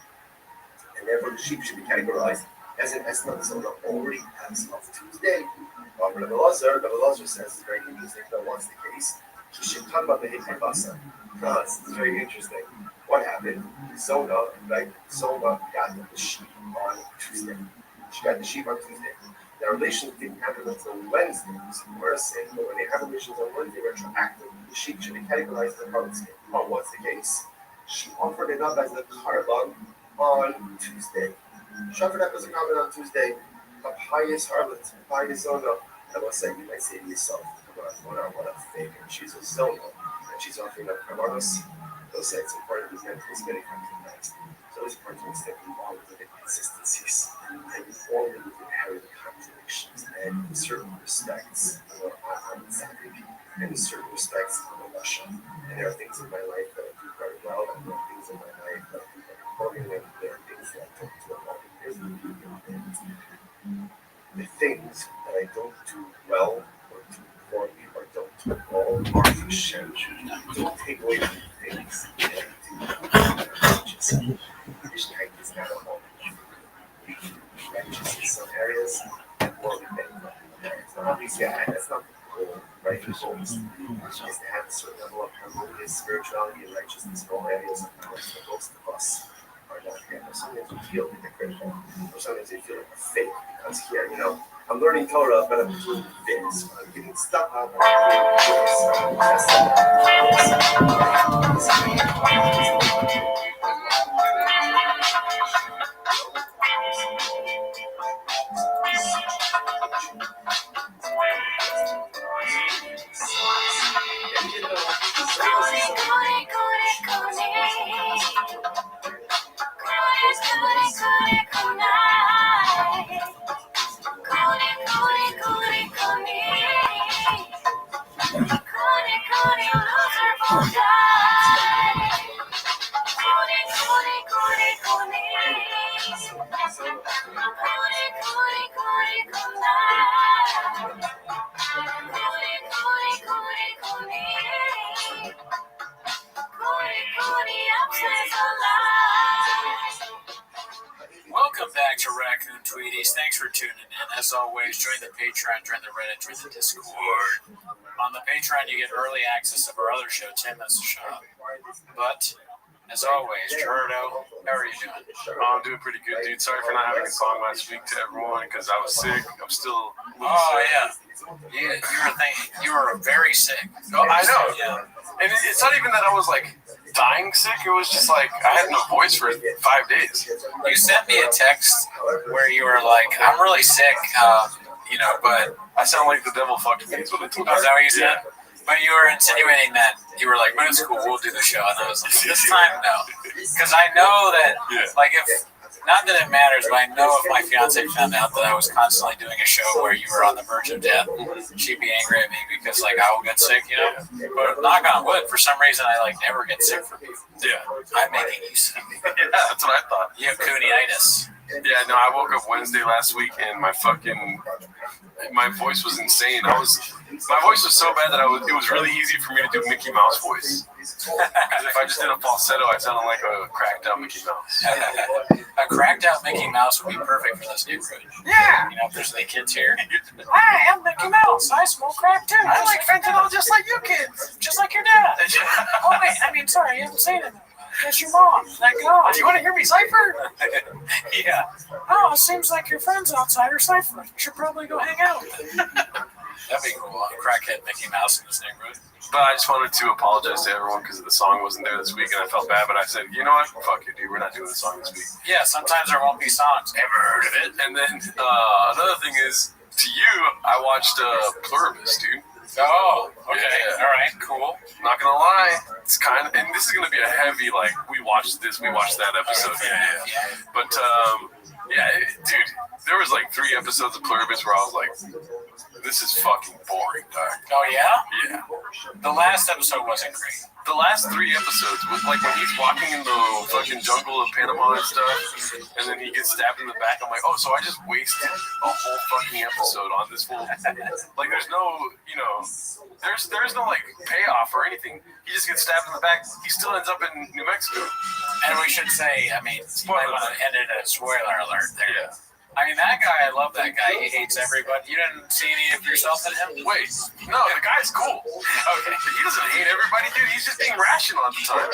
[SPEAKER 10] And therefore, the sheep should be categorized as an estimate already as of Tuesday. Rabbi Rothschild says it's very interesting. That was the case. He should talk about the Hitler Basa. Because it's very interesting. What happened? Zona got the sheep on Tuesday. She got the sheep on Tuesday. Their relations didn't happen until Wednesday. So we're saying that when they have relations on Wednesday, retroactive, the sheep should be categorized as a harvest. Oh, what's the case? She offered it up as a carbon on Tuesday. She offered up as a carbon on Tuesday. A pious harlot, a pious Zona. I will say, you might say to yourself, what a fake, and she's a Zona, and she's offering up carbonos. They'll say it's important because it's getting recognized. So it's important to step involved with the inconsistencies and all the inherent contradictions and in certain respects, I'm exactly, and in certain respects, I'm a Russia. And there are things in my life that I do very well, and there are things in my life that I do very poorly, and there are things that I don't do well. Here's the beauty of it. The things that I don't do well or do poorly or don't do at all are Hashem. Don't take away from the things that I do. Yiddishkeit is not a moment. Righteous in some areas and morally bad in other areas. Now, obviously, that's not the goal, right? The goal is to have a certain level of harmonious spirituality and righteousness in all areas of our life. Most of us are not here. Sometimes we feel hypocritical, or sometimes we feel like a fake because here, I'm learning Torah, but I'm doing this. I'm getting stuck up. I'm doing this.
[SPEAKER 7] Welcome back to Raccoon Tweeties. Thanks for tuning in. As always, join the Patreon, join the Reddit, join the Discord. On the Patreon, you get early access of our other show, 10 Minutes to Shop. But, as always, Gerardo, how are you doing?
[SPEAKER 8] Oh, I'm doing pretty good, dude. Sorry for not having a song last week to everyone because I was sick. I'm still a little sick.
[SPEAKER 7] Yeah. You were very sick.
[SPEAKER 8] Oh, I know.
[SPEAKER 7] Yeah.
[SPEAKER 8] And it's not even that I was like dying sick. It was just like I had no voice for 5 days.
[SPEAKER 7] You sent me a text where you were like, I'm really sick, but
[SPEAKER 8] I sound like the devil fucked me. Is what it told me.
[SPEAKER 7] oh, is that what you said? But you were insinuating that you were like, but it's cool, we'll do the show. And I was like, this time, no. Because I know that, not that it matters, but I know if my fiance found out that I was constantly doing a show where you were on the verge of death, she'd be angry at me because, I will get sick, But knock on wood, for some reason, I, never get sick from you.
[SPEAKER 8] Yeah.
[SPEAKER 7] I'm making you sick.
[SPEAKER 8] Yeah, that's what I thought.
[SPEAKER 7] You have coonitis.
[SPEAKER 8] Yeah, no, I woke up Wednesday last week and my voice was insane. My voice was so bad that it was really easy for me to do Mickey Mouse voice. Because if I just did a falsetto, I sounded like a cracked out Mickey Mouse.
[SPEAKER 7] A cracked out Mickey Mouse would be perfect for this neighborhood.
[SPEAKER 8] Yeah.
[SPEAKER 7] If there's any kids here. Hi, I'm Mickey Mouse. I smoke crack too.
[SPEAKER 8] I like fentanyl just like you kids.
[SPEAKER 7] Just like your dad. Oh, wait, sorry, you haven't said it. That's your mom. Thank God.
[SPEAKER 8] Do you want to hear me cipher?
[SPEAKER 7] Yeah. Oh, it seems like your friend's outside or cipher. You should probably go hang out. That'd be cool. Crackhead Mickey Mouse in this neighborhood.
[SPEAKER 8] But I just wanted to apologize to everyone because the song wasn't there this week, and I felt bad. But I said, you know what? Fuck it, dude. We're not doing the song this week.
[SPEAKER 7] Yeah, sometimes there won't be songs.
[SPEAKER 8] Ever heard of it? And then another thing is, to you, I watched Pluribus, dude.
[SPEAKER 7] Oh, okay.
[SPEAKER 8] Yeah.
[SPEAKER 7] All right, cool.
[SPEAKER 8] Not gonna lie, it's kind of, and this is gonna be a heavy, we watched this, we watched that episode. Yeah. But, dude, there was 3 episodes of Pluribus where I was like, this is fucking boring, dog.
[SPEAKER 7] Oh, yeah?
[SPEAKER 8] Yeah.
[SPEAKER 7] The last episode wasn't great.
[SPEAKER 8] The last 3 episodes was when he's walking in the fucking jungle of Panama and stuff, and then he gets stabbed in the back. I'm like, oh, so I just wasted a whole fucking episode on this fool. There's no, there's no payoff or anything. He just gets stabbed in the back. He still ends up in New Mexico.
[SPEAKER 7] And we should say, you might want to end it at a spoiler alert there.
[SPEAKER 8] Yeah.
[SPEAKER 7] That guy, I love that guy. He hates everybody. You didn't see any of yourself in him?
[SPEAKER 8] Wait, no, the guy's cool.
[SPEAKER 7] Okay.
[SPEAKER 8] He doesn't hate everybody, dude. He's just being rational at the time.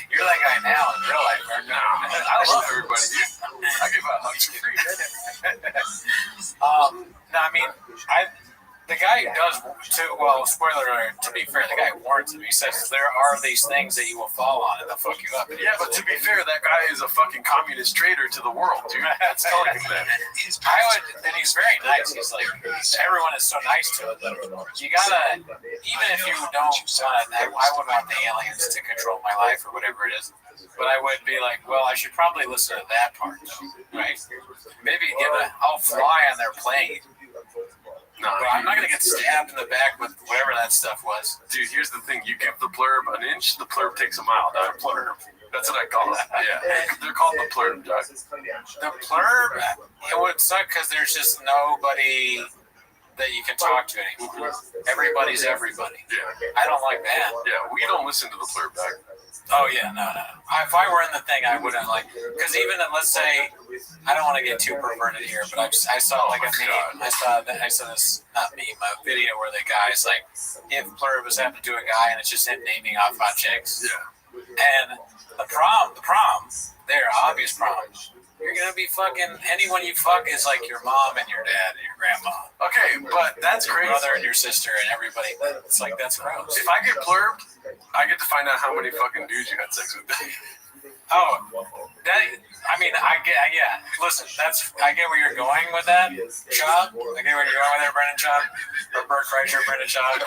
[SPEAKER 7] You're that guy now in real life, aren't you?
[SPEAKER 8] No, I love everybody, dude. I give out hugs for free.
[SPEAKER 7] The guy does too. Well, spoiler alert. To be fair, the guy warns him. He says there are these things that you will fall on and they'll fuck you up.
[SPEAKER 8] Yeah, but to be fair, that guy is a fucking communist traitor to the world, dude. That's telling him that.
[SPEAKER 7] And he's very nice. He's everyone is so nice to him. You gotta, even if you don't want to, I would want the aliens to control my life or whatever it is. But I would be like, well, I should probably listen to that part, though, right? Maybe I'll fly on their plane.
[SPEAKER 8] No,
[SPEAKER 7] I'm not going to get stabbed in the back with whatever that stuff was.
[SPEAKER 8] Dude, here's the thing. You give the plurb an inch, the plurb takes a mile. Dog. Plurb. That's what I call it. Yeah. They're called the plurb, dog.
[SPEAKER 7] The plurb, it would suck because there's just nobody that you can talk to anymore. Everybody's everybody.
[SPEAKER 8] Yeah.
[SPEAKER 7] I don't like that.
[SPEAKER 8] Yeah, we don't listen to the plurb, dog.
[SPEAKER 7] Oh, yeah, no. If I were in the thing, I wouldn't because even let's say, I don't want to get too perverted here, but I saw a meme. I saw this, not meme, a video where the guy's like, if Pluribus happened to a guy and it's just him naming off hot chicks.
[SPEAKER 8] Yeah.
[SPEAKER 7] And the prom, obvious prom, You're gonna be fucking anyone you fuck is like your mom and your dad and your grandma.
[SPEAKER 8] Okay, but that's
[SPEAKER 7] Your
[SPEAKER 8] crazy.
[SPEAKER 7] brother and your sister and everybody. It's like that's gross.
[SPEAKER 8] If I get plurbed, I get to find out how many fucking dudes you had sex with.
[SPEAKER 7] Oh, that. I mean, I get. Yeah. Listen, I get where you're going with that, Chop. I get where you're going with there, Brendan Chop, or Bert Kreischer, Brendan Chop,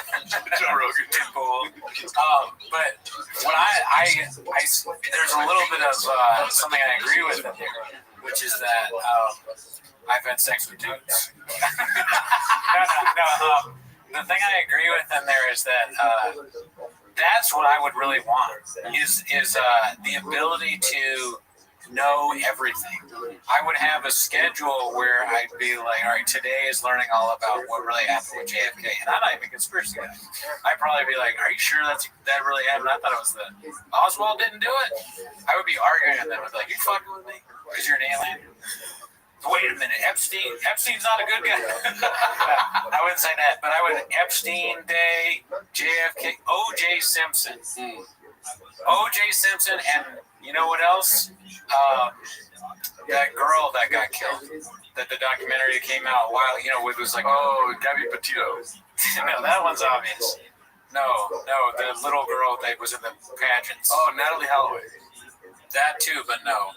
[SPEAKER 8] Joe Rogan.
[SPEAKER 7] Pitbull. But what there's a little bit of something I agree with in here, which is that I've had sex with dudes. The thing I agree with in there is that that's what I would really want is the ability to know everything. I would have a schedule where I'd be like, all right, today is learning all about what really happened with JFK, and I'm not even a conspiracy guy. I'd probably be like, are you sure that really happened? I thought it was Oswald didn't do it. I would be arguing with them. I'd be like, you fucking with me because you're an alien. Wait a minute, Epstein's not a good guy. I wouldn't say that, but I would Epstein Day, JFK, O.J. Simpson. O.J. Simpson, and you know what else? That girl that got killed. That the documentary came out a while, it was like,
[SPEAKER 8] Oh, Gabby Petito.
[SPEAKER 7] no, that one's obvious. No, the little girl that was in the pageants.
[SPEAKER 8] Oh, Natalie Holloway.
[SPEAKER 7] That too, but no.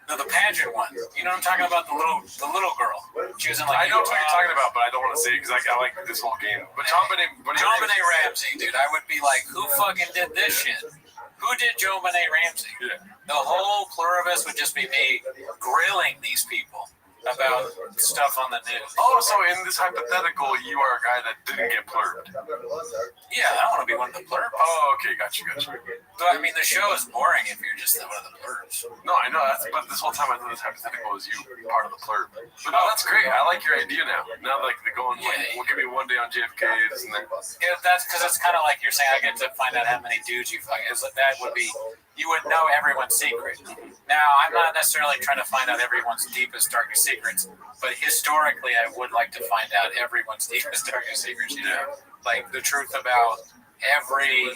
[SPEAKER 7] No, the pageant one. You know what I'm talking about? The little girl. She was in like.
[SPEAKER 8] I know what you're talking about, but I don't want to say it because I like this whole game. But John Benet
[SPEAKER 7] Ramsey, dude. I would be like, who fucking did this shit? Who did Joe Benet Ramsey?
[SPEAKER 8] Yeah.
[SPEAKER 7] The whole pluribus would just be me grilling these people about stuff on the news.
[SPEAKER 8] Oh, so in this hypothetical, you are a guy that didn't get plurbed.
[SPEAKER 7] Yeah, I want to be one of the plurbs.
[SPEAKER 8] Oh, okay, gotcha.
[SPEAKER 7] But I mean, the show is boring if you're just one of the plurbs.
[SPEAKER 8] No, I know. But this whole time I thought this hypothetical was you part of the plurb. But no, that's great. I like your idea now. Now, like, they're going, we'll give me one day on JFK, this and that.
[SPEAKER 7] Yeah, that's because it's kind of like you're saying, I get to find out how many dudes you fuck. That would be, you would know everyone's secret. Now, I'm not necessarily trying to find out everyone's deepest, darkest secrets, but historically, I would like to find out everyone's deepest, darkest secrets, Like the truth about every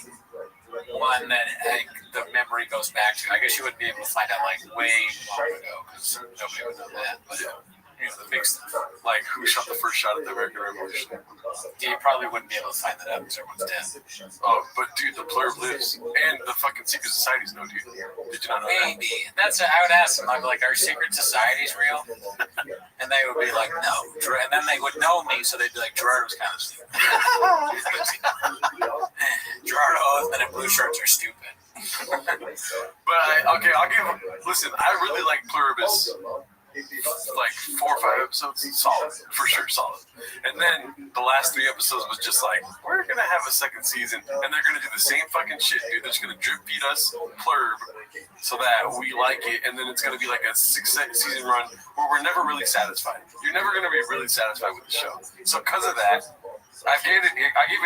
[SPEAKER 7] one that the memory goes back to. I guess you wouldn't be able to find out like way long ago because nobody would know that. But the big stuff,
[SPEAKER 8] like who shot the first shot at the American Revolution.
[SPEAKER 7] Yeah, you probably wouldn't be able to find that out because everyone's dead.
[SPEAKER 8] Oh, but dude, the plurb lives, and the fucking secret societies know, dude. Did you not know that?
[SPEAKER 7] Maybe I would ask them. I'd be like, "Are secret societies real?" And they would be like, "No." And then they would know me, so they'd be like, "Gerardo's kind of stupid." Gerardo and blue shirts are stupid.
[SPEAKER 8] But I'll give. Listen, I really like pluribus. Like 4 or 5 episodes, solid, for sure, solid. And then the last 3 episodes was just like, we're gonna have a second season, and they're gonna do the same fucking shit, dude. They're just gonna drip feed us plurb so that we like it, and then it's gonna be like a 6-season run where we're never really satisfied. You're never gonna be really satisfied with the show. So because of that, I gave it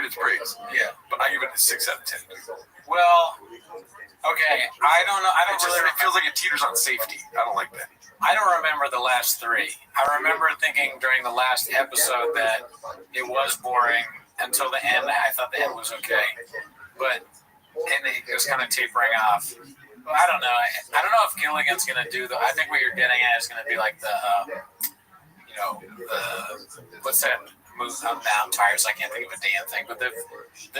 [SPEAKER 8] its praise. Yeah, but I give it a 6 out of 10.
[SPEAKER 7] Well, okay, I don't know.
[SPEAKER 8] It feels like it teeters on safety. I don't like that.
[SPEAKER 7] I don't remember the last 3. I remember thinking during the last episode that it was boring until the end. I thought the end was okay, but it was kind of tapering off. I don't know. I don't know if Gilligan's going to do the. I think what you're getting at is going to be like the, what's that movie? I'm tired, so I can't think of a damn thing. But the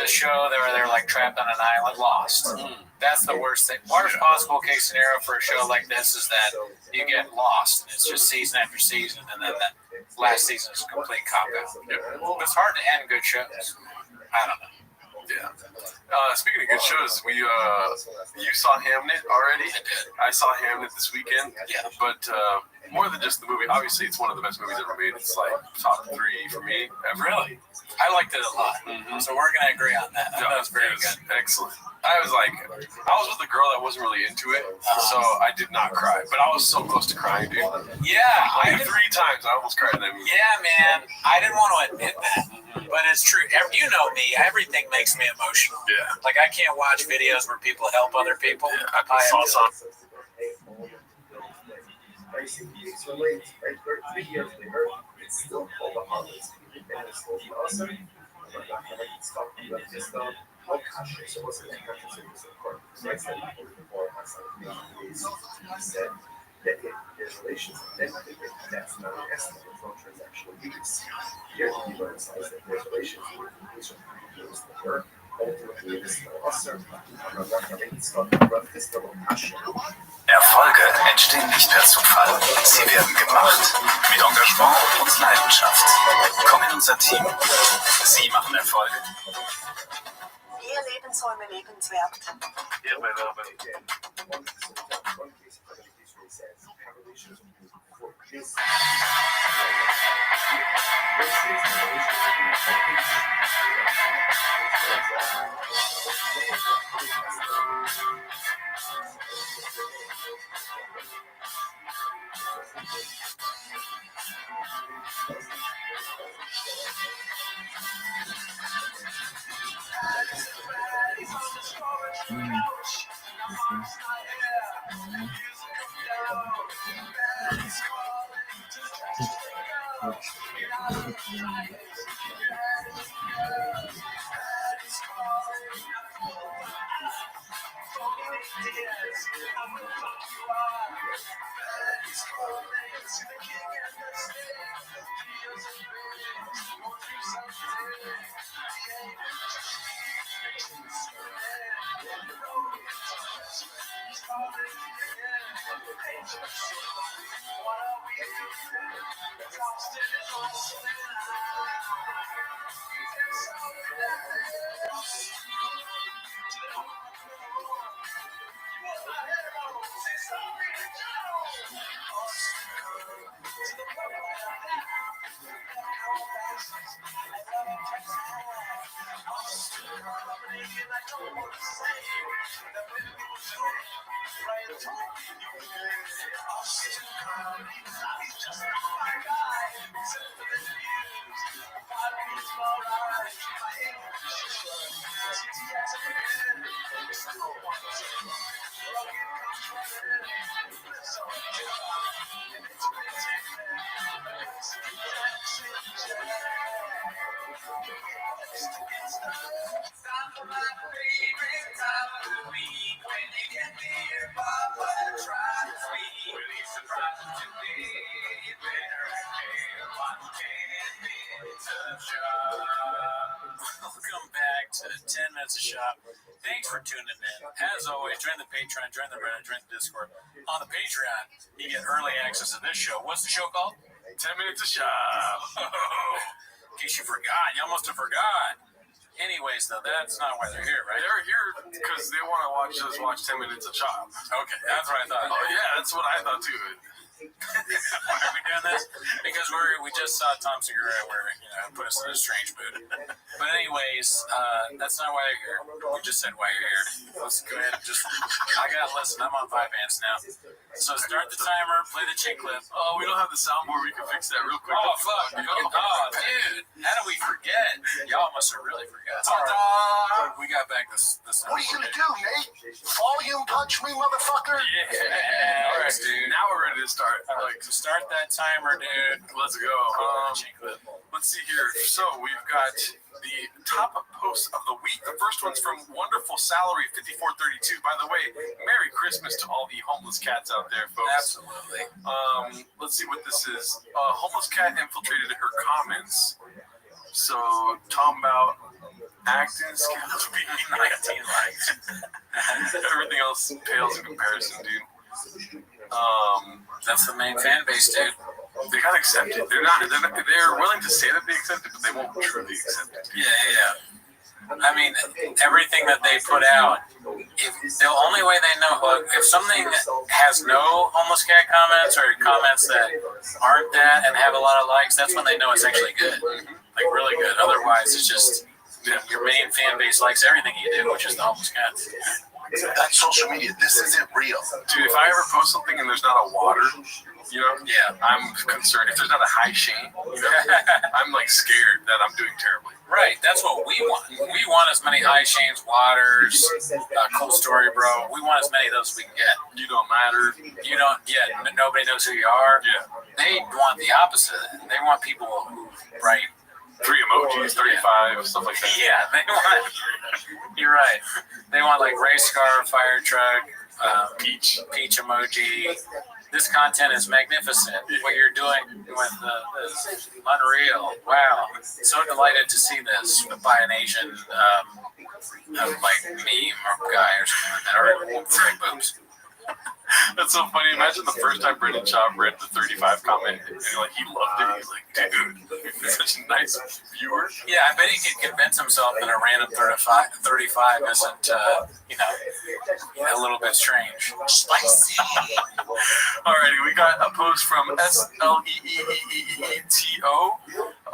[SPEAKER 7] show where they're like trapped on an island, Lost. That's the worst thing. Worst possible case scenario for a show like this is that you get lost, and it's just season after season, and then that last season is a complete cop out. But it's hard to end good shows. I don't know.
[SPEAKER 8] Yeah. Speaking of good shows, you saw Hamnet already?
[SPEAKER 7] I did.
[SPEAKER 8] I saw Hamnet this weekend.
[SPEAKER 7] Yeah.
[SPEAKER 8] But more than just the movie, obviously it's one of the best movies ever made. It's like top 3 for me ever.
[SPEAKER 7] Really? I liked it a lot. Mm-hmm. So we're going to agree on that. That was very good.
[SPEAKER 8] Excellent. I was with a girl that wasn't really into it, so I did not cry. But I was so close to crying, dude.
[SPEAKER 7] Yeah.
[SPEAKER 8] Like 3 times I almost cried in that movie.
[SPEAKER 7] Yeah, man. I didn't want to admit that. But it's true. You know me. Everything makes me emotional.
[SPEAKER 8] Yeah.
[SPEAKER 7] Like, I can't watch videos where people help other people.
[SPEAKER 8] Yeah, I saw some.
[SPEAKER 10] It's still called the harvest. And it's still awesome. How cautious was it? He said, there's relations, then that's not an estimate, it's not transactional use. Here, you emphasize that there's relations with the work. Ultimately, it is also
[SPEAKER 6] Erfolge entstehen nicht per Zufall. Sie werden gemacht. Mit Engagement und Leidenschaft. Komm in unser Team. Sie machen Erfolge.
[SPEAKER 4] Mehr Lebensräume lebenswert.
[SPEAKER 8] Yeah, but
[SPEAKER 7] Welcome back to 10 Minutes of Shop. Thanks for tuning in. As always, join the Patreon, join the Reddit, join the Discord. On the Patreon, you get early access to this show. What's the show called?
[SPEAKER 8] 10 Minutes of Shop.
[SPEAKER 7] In case you forgot, you almost forgot. Anyways, though, that's not why they're here, right?
[SPEAKER 8] They're here because they want to watch 10 Minutes of Shop.
[SPEAKER 7] Okay, that's what I thought.
[SPEAKER 8] Oh, yeah, that's what I thought too.
[SPEAKER 7] Why are we doing this? Because we just saw Tom Segura where put us in a strange mood. But anyways, that's not why you're here. We just said why you're here. Let's go ahead and I gotta listen. I'm on 5 amps now. So start the timer, play the chick clip.
[SPEAKER 8] Oh, we don't have the soundboard. We can fix that real quick.
[SPEAKER 7] Oh fuck! Oh dude, how did we forget? Y'all must have really forgot. We got back this.
[SPEAKER 6] What are you gonna do, Nate? Volume punch me, motherfucker?
[SPEAKER 7] Yeah.
[SPEAKER 8] All right, dude. Now we're ready to start.
[SPEAKER 7] So start that timer, dude.
[SPEAKER 8] Let's go. Let's see here. So we've got the top post of the week. The first one's from Wonderful Salary 5432. By the way, Merry Christmas to all the homeless cats out there, folks.
[SPEAKER 7] Absolutely.
[SPEAKER 8] Let's see what this is. A homeless cat infiltrated her comments. So talking about acting skills being 19 likes. Everything else pales in comparison, dude.
[SPEAKER 7] That's the main fan base, dude.
[SPEAKER 8] They got accepted. They're willing to say that they accept it, but they won't truly accept it.
[SPEAKER 7] Yeah. I mean, everything that they put out, the only way they know, if something has no homeless cat comments or comments that aren't that and have a lot of likes, that's when they know it's actually good. Like, really good. Otherwise, it's just your main fan base likes everything you do, which is the homeless cats.
[SPEAKER 6] That's social media. This isn't real.
[SPEAKER 8] Dude, if I ever post something and there's not a water, I'm concerned. If there's not a high shame, I'm like scared that I'm doing terribly.
[SPEAKER 7] Right, that's what we want. We want as many high shames, waters, cool story, bro. We want as many of those as we can get.
[SPEAKER 8] You don't matter.
[SPEAKER 7] You don't, nobody knows who you are.
[SPEAKER 8] Yeah.
[SPEAKER 7] They want the opposite. They want people who write
[SPEAKER 8] 3 emojis, 35, stuff like that.
[SPEAKER 7] Yeah, they want. You're right. They want like race car, fire truck, peach emoji, This content is magnificent. What you're doing with is unreal. Wow. So delighted to see this by an Asian, like meme or guy or something like that, or a woman with boobs.
[SPEAKER 8] That's so funny. Imagine the first time Brendan Schaub read the 35 comment and like he loved it. He's like, dude, you're such a nice viewer.
[SPEAKER 7] Yeah, I bet he could convince himself that a random 35 isn't, a little bit strange. Spicy.
[SPEAKER 8] Alrighty, we got a post from SLEEEEETO,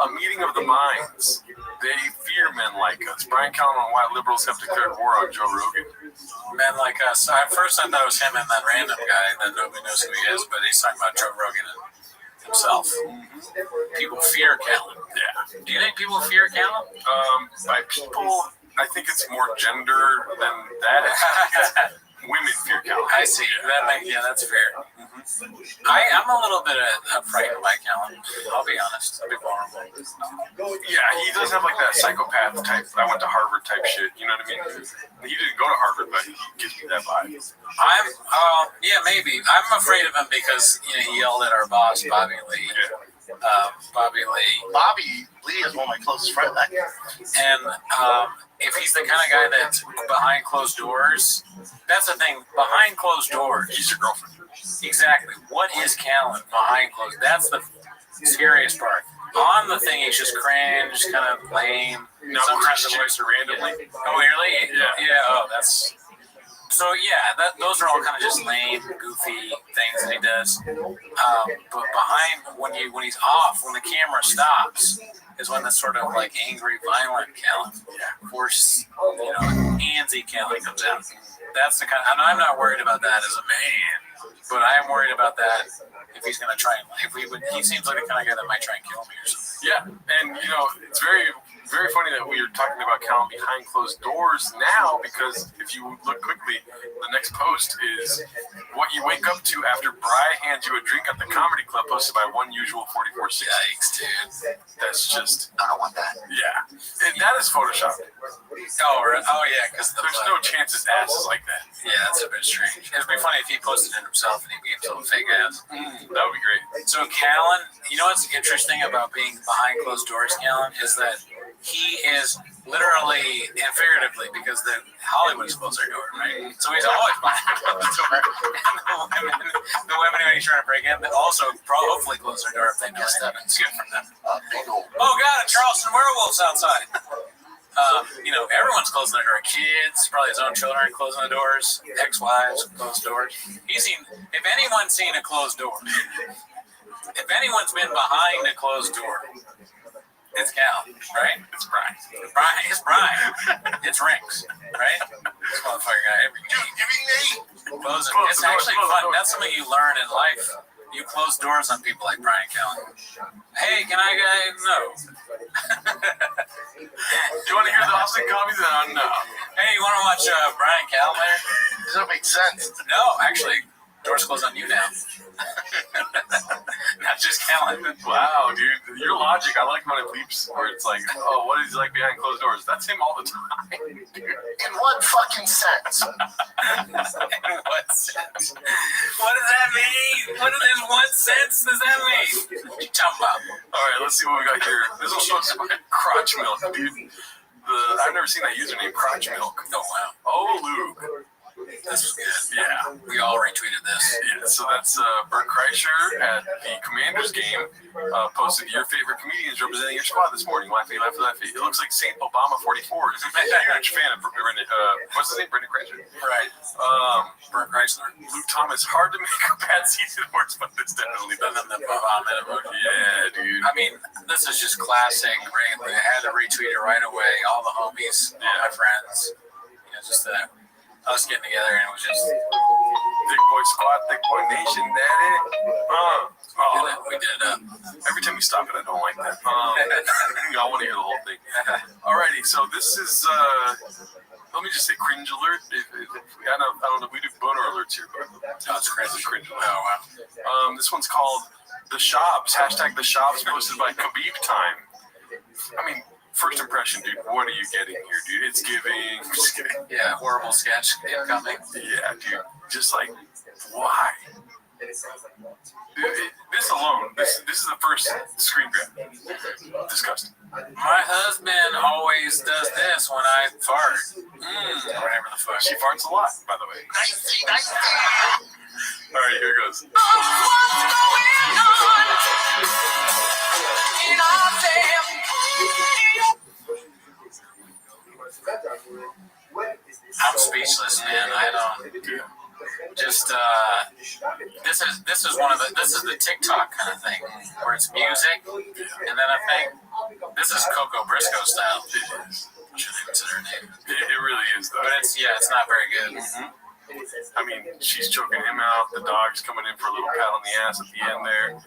[SPEAKER 8] a meeting of the minds. They fear men like us. Brian Callen on why liberals have declared war on Joe Rogan.
[SPEAKER 7] Men like us. At first I thought it was him and that random guy that nobody knows who he is, but he's talking about Joe Rogan himself. People fear Callen.
[SPEAKER 8] Yeah.
[SPEAKER 7] Do you think people fear Callen?
[SPEAKER 8] By people, I think it's more gender than that. Women fear Callen.
[SPEAKER 7] I see. That's fair. I'm a little bit frightened by Callen. I'll be honest. I'll be vulnerable.
[SPEAKER 8] Yeah, he does have like that psychopath type. I went to Harvard type shit. You know what I mean? He didn't go to Harvard, but he gives me that vibe.
[SPEAKER 7] Maybe. I'm afraid of him because he yelled at our boss, Bobby Lee.
[SPEAKER 8] Yeah.
[SPEAKER 7] Bobby Lee.
[SPEAKER 11] Bobby Lee is one of my closest friends.
[SPEAKER 7] And if he's the kind of guy that's behind closed doors, that's the thing. Behind closed doors,
[SPEAKER 8] He's your girlfriend.
[SPEAKER 7] exactly. What is Callen behind closed? That's the scariest part. On the thing, he's just cringe, kind of lame.
[SPEAKER 8] No,
[SPEAKER 7] Sometimes the
[SPEAKER 8] Christian
[SPEAKER 7] voice
[SPEAKER 8] randomly.
[SPEAKER 7] Oh, really?
[SPEAKER 8] Yeah.
[SPEAKER 7] Oh, that's. So yeah, those are all kind of just lame, goofy things that he does. But behind, when he's off, when the camera stops, is when the sort of like angry, violent Callen, force, handsy Callen comes out. That's the kind. I'm not worried about that as a man, but I am worried about that if he's going to try and he seems like the kind of guy that might try and kill me or something.
[SPEAKER 8] Yeah, and it's very, very funny that we are talking about Callen behind closed doors now, because if you look quickly, the next post is what you wake up to after Bri hands you a drink at the comedy club, posted by One Usual 4460.
[SPEAKER 7] Yikes, dude.
[SPEAKER 8] That's just,
[SPEAKER 11] I don't want that.
[SPEAKER 8] yeah, and that is photoshopped.
[SPEAKER 7] Oh yeah, because
[SPEAKER 8] There's no chance his ass is like that.
[SPEAKER 7] Yeah, that's a bit strange. It'd be funny if he posted it himself and he gave him a fake ass.
[SPEAKER 8] That would be great.
[SPEAKER 7] So Callen, what's interesting about being behind closed doors, Callen, is that he is literally and figuratively, because Hollywood has closed their door, right? So he's always behind closed door. And the women when he's trying to break in, they also hopefully close their door if they miss them and skip from them. Oh God, a Charleston werewolf's outside. Everyone's closing their door. Kids, probably his own children closing the doors. Ex-wives closed doors. If anyone's seen a closed door, if anyone's been behind a closed door, it's Cal, right?
[SPEAKER 8] It's Brian.
[SPEAKER 7] It's Brian. It's Rings, right? This motherfucker got everything. Closing. It's actually fun. That's something you learn in life. You close doors on people like Brian Callen. Hey, can I get no?
[SPEAKER 8] Do you want to hear the Austin comedies? No.
[SPEAKER 7] Hey, you want to watch Brian Callen later?
[SPEAKER 11] Does that make sense?
[SPEAKER 7] No, actually, doors closed on you now. Not just Callen.
[SPEAKER 8] Wow, dude, your logic. I like when it leaps where it's like, oh, what is he like behind closed doors? That's him all the time, dude.
[SPEAKER 11] In what fucking sense?
[SPEAKER 7] In what sense? What does that mean? In what sense does that mean? What you talking about?
[SPEAKER 8] All right, let's see what we got here. This one's supposed to be crotch milk, dude. I've never seen that username, crotch milk.
[SPEAKER 7] Oh, wow.
[SPEAKER 8] Oh, Luke.
[SPEAKER 7] This was good.
[SPEAKER 8] Yeah.
[SPEAKER 7] We all retweeted this.
[SPEAKER 8] Yeah, so that's Bert Kreischer at the Commanders game posted your favorite comedians representing your squad this morning. Laugh, laugh. It looks like St. Obama 44 is a huge fan of Brendan. What's his name? Brendan Kreischer?
[SPEAKER 7] Right. Bert Kreischer.
[SPEAKER 8] Luke Thomas. Hard to make a bad season worse, but it's definitely better than the
[SPEAKER 7] Obama emoji.
[SPEAKER 8] Yeah, dude.
[SPEAKER 7] I mean, this is just classic. I had to retweet it right away. All the homies, all my friends. Just us getting together, and it was just
[SPEAKER 8] Thick Boy Squad, Thick Boy Nation, daddy.
[SPEAKER 7] we did it up.
[SPEAKER 8] Every time you stop it, I don't like that. I want to hear the whole thing. Alrighty, so this is, let me just say cringe alert. I don't know, we do boner alerts here, but
[SPEAKER 7] it's cringe alert.
[SPEAKER 8] Oh, wow. This one's called The Shops, hashtag The Shops, posted by Khabib Time. I mean, first impression, dude, what are you getting here, dude? It's giving. Just kidding.
[SPEAKER 7] Yeah, horrible sketch incoming.
[SPEAKER 8] Yeah, dude. Just like, why? This alone, this is the first screen grab. Disgusting.
[SPEAKER 7] My husband always does this when I fart. Whatever the fuck.
[SPEAKER 8] She farts a lot, by the way. All right, here goes.
[SPEAKER 7] I'm speechless, man. I don't. Just this is one of the the TikTok kind of thing where it's music, and then I think this is Coco Briscoe style. I shouldn't even say her name.
[SPEAKER 8] It really is, though.
[SPEAKER 7] But it's not very good.
[SPEAKER 8] I mean, she's choking him out. The dog's coming in for a little pat on the ass at the end there.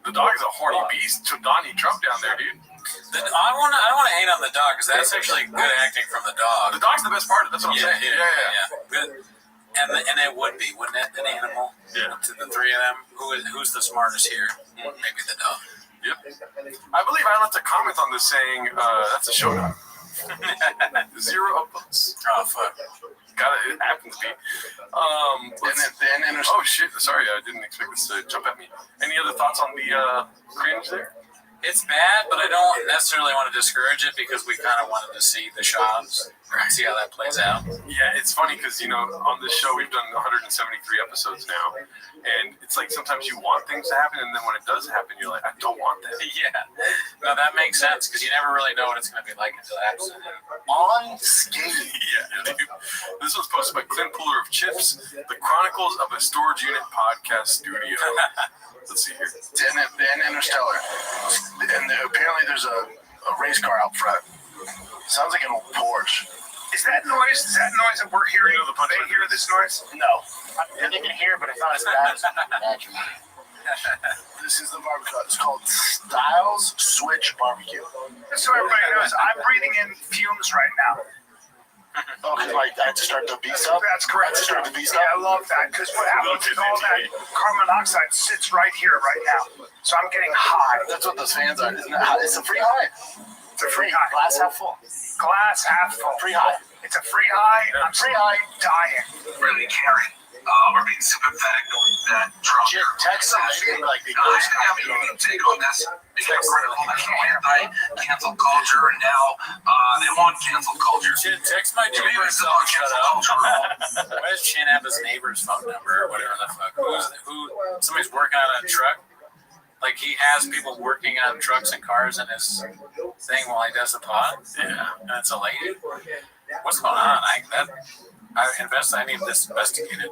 [SPEAKER 8] The dog is a horny beast. Donnie Trump down there, dude.
[SPEAKER 7] I don't want to hate on the dog because that's actually good acting from the dog.
[SPEAKER 8] The dog's the best part of it. That's what I'm saying.
[SPEAKER 7] Yeah. Good. And it would be, wouldn't it? An animal.
[SPEAKER 8] Yeah.
[SPEAKER 7] To the three of them, who's the smartest here? Maybe the dog.
[SPEAKER 8] Yep. I believe I left a comment on this saying that's a showdown. 0 upvotes.
[SPEAKER 7] Oh fuck.
[SPEAKER 8] It happened to be. Oh shit! Sorry, I didn't expect this to jump at me. Any other thoughts on the cringe there?
[SPEAKER 7] It's bad, but I don't necessarily want to discourage it because we kind of wanted to see the shots, see how that plays out.
[SPEAKER 8] Yeah, it's funny because, on this show, we've done 173 episodes now, and it's like sometimes you want things to happen, and then when it does happen, you're like, I don't want that.
[SPEAKER 7] Yeah. No, that makes sense because you never really know what it's going to be like until it happens.
[SPEAKER 11] Unscathed.
[SPEAKER 8] Yeah, dude. This was posted by Clint Puller of Chips, the Chronicles of a Storage Unit Podcast Studio. Let's see here.
[SPEAKER 11] And Interstellar. And apparently there's a race car out front. Sounds like an old Porsche.
[SPEAKER 9] Is that noise that we're hearing? They hear this noise?
[SPEAKER 11] No. They can hear, but it's not as bad as imagine. This is the barbecue. It's called Styles Switch Barbecue.
[SPEAKER 9] Just so everybody knows, I'm breathing in fumes right now.
[SPEAKER 11] Okay, like I had to start the beast up?
[SPEAKER 9] That's correct.
[SPEAKER 11] Start the beast
[SPEAKER 9] Yeah, I love that because what happens is all that carbon monoxide sits right here, right now. So I'm getting high.
[SPEAKER 11] That's what those fans are. Isn't it? It's a free high.
[SPEAKER 9] It's a free high.
[SPEAKER 11] Glass half full.
[SPEAKER 9] Glass half full.
[SPEAKER 11] Free high.
[SPEAKER 9] It's a free high. I'm free high dying.
[SPEAKER 6] Really caring or being sympathetic that drunk.
[SPEAKER 11] Shit, text them. They like the
[SPEAKER 6] I have a unique take on this because anti-cancel culture, and now they want cancel culture.
[SPEAKER 7] Chin, text my neighbor's phone. Shut up. Why does Chin have his neighbor's phone number or whatever the fuck? Somebody's working on a truck? Like he has people working on trucks and cars in his thing while he does the pod? Yeah. And it's a lady? What's going on? I need this investigated.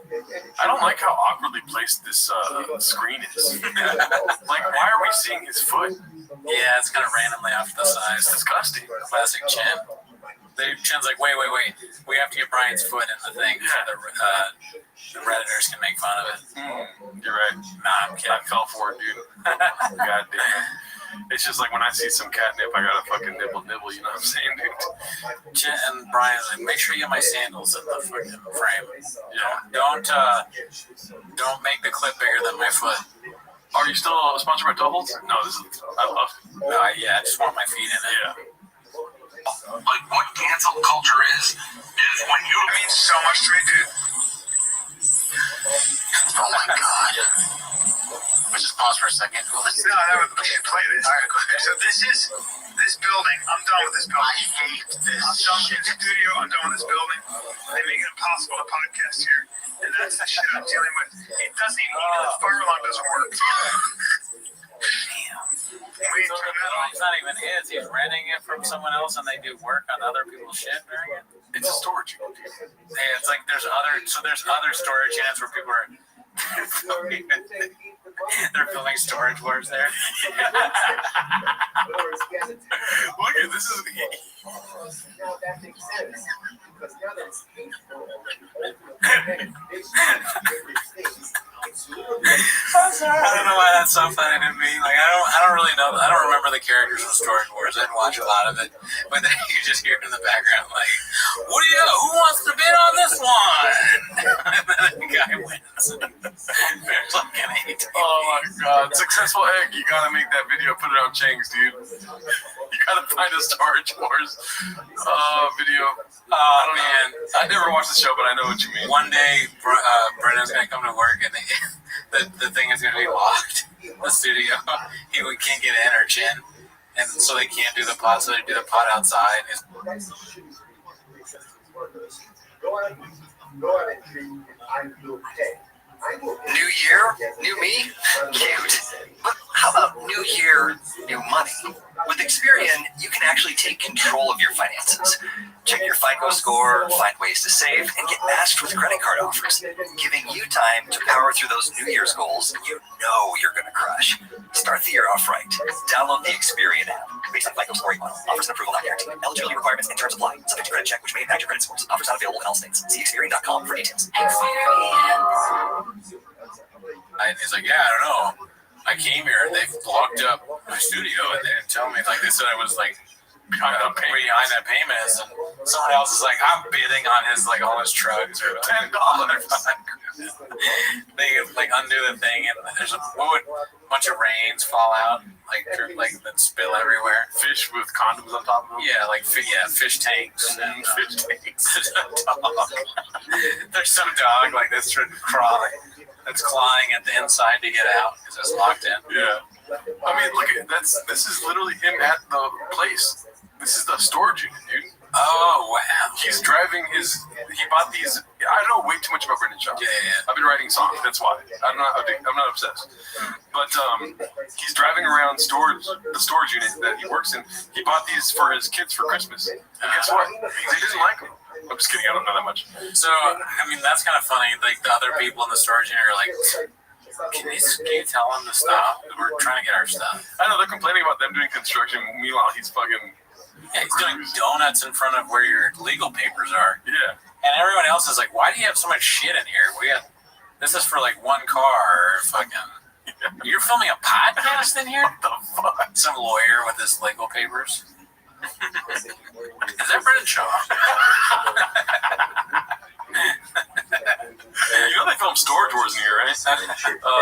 [SPEAKER 8] I don't like how awkwardly placed this screen is. Like, why are we seeing his foot?
[SPEAKER 7] Yeah, it's kind of randomly off to the side.
[SPEAKER 8] It's disgusting.
[SPEAKER 7] Classic Chin. Chin's like, wait. We have to get Brian's foot in the thing so the Redditors can make fun of it.
[SPEAKER 8] You're right.
[SPEAKER 7] Nah, I'm kidding.
[SPEAKER 8] I fell for it, dude. God damn. It's just like when I see some catnip, I gotta fucking nibble, you know what I'm saying, dude?
[SPEAKER 7] Chin and Brian's like, make sure you have my sandals in the fucking frame.
[SPEAKER 8] Yeah.
[SPEAKER 7] Don't make the clip bigger than my foot.
[SPEAKER 8] Are you still sponsored by Doubles? No, I love it.
[SPEAKER 7] Yeah, I just want my feet in it.
[SPEAKER 8] Yeah.
[SPEAKER 6] Like what cancel culture is when you.
[SPEAKER 9] It means so much to me, dude.
[SPEAKER 11] Oh my god. Let's just pause for a second.
[SPEAKER 9] No, we should play this. All right, go ahead. So this building, I'm done with this building.
[SPEAKER 11] I hate this
[SPEAKER 9] I'm done with
[SPEAKER 11] shit.
[SPEAKER 9] the studio. I'm done with this building. They make it impossible to podcast here. And that's the shit I'm dealing with. It doesn't even the fire alarm doesn't work. Damn. Wait,
[SPEAKER 7] So the building's not even his. He's renting it from someone else, and they do work on other people's shit during it.
[SPEAKER 8] It's a storage unit.
[SPEAKER 7] Yeah, it's like there's other storage units where people are they're filming Storage Wars there.
[SPEAKER 8] Look at this is.
[SPEAKER 10] Now that makes sense because now that it's hateful,
[SPEAKER 7] I don't know why that's so funny to me. Like I don't really know. I don't remember the characters from Storage Wars. I didn't watch a lot of it, but then you just hear it in the background like, "What do you? Who wants to bid on this one?" And then the guy wins. There's like an 8.
[SPEAKER 8] Oh my god! Successful egg. You gotta make that video. Put it on Chang's, dude. You gotta find a Storage Wars video.
[SPEAKER 7] Oh man,
[SPEAKER 8] I never watched the show, but I know what you mean.
[SPEAKER 7] one day Brendan's gonna come to work and the thing is going to be locked. The studio, he can't get in or chin, and so they can't do the pod. So they do the pod outside.
[SPEAKER 12] New year, new me? Cute. But how about new year, new money? With Experian, you can actually take control of your finances. Check your FICO score, find ways to save, and get matched with credit card offers, giving you time to power through those New Year's goals you know you're going to crush. Start the year off right. Download the Experian app. Based on FICO score 811. Offers and approval not guaranteed. Eligibility requirements and terms apply. Subject to credit check, which may impact your credit scores. Offers not available in all states. See Experian.com for details.
[SPEAKER 7] And he's like, yeah, I don't know. I came here and they blocked up my studio and they didn't tell me. Like, they said I was like behind that payment. And someone else is like, I'm bidding on his like all his trucks or $10. They like undo the thing and there's a bunch of rains fall out, like that spill everywhere.
[SPEAKER 8] Fish with condoms on top of them.
[SPEAKER 7] Yeah, like fish tanks and fish tanks. There's some dog like that's crawling. That's clawing at the inside to get out because it's locked in.
[SPEAKER 8] Yeah. I mean, look at this is literally him at the place. This is the storage unit, dude.
[SPEAKER 7] Oh, wow.
[SPEAKER 8] He's driving he bought these. I know way too much about Brendan Shaw.
[SPEAKER 7] Yeah.
[SPEAKER 8] I've been writing songs. That's why. I'm not obsessed. But he's driving around the storage unit that he works in. He bought these for his kids for Christmas. And guess what? They didn't like them. I'm just kidding. I don't know that much.
[SPEAKER 7] So, I mean, that's kind of funny. Like, the other people in the storage unit are like, can you tell them to stop? We're trying to get our stuff.
[SPEAKER 8] I know, they're complaining about them doing construction. Meanwhile, he's fucking...
[SPEAKER 7] Yeah, he's doing donuts in front of where your legal papers are.
[SPEAKER 8] Yeah.
[SPEAKER 7] And everyone else is like, why do you have so much shit in here? This is for, like, one car or fucking... You're filming a podcast in here?
[SPEAKER 8] What the fuck?
[SPEAKER 7] Some lawyer with his legal papers. Is that Brendan Shaw?
[SPEAKER 8] You know they filmed Storage Wars in here, right?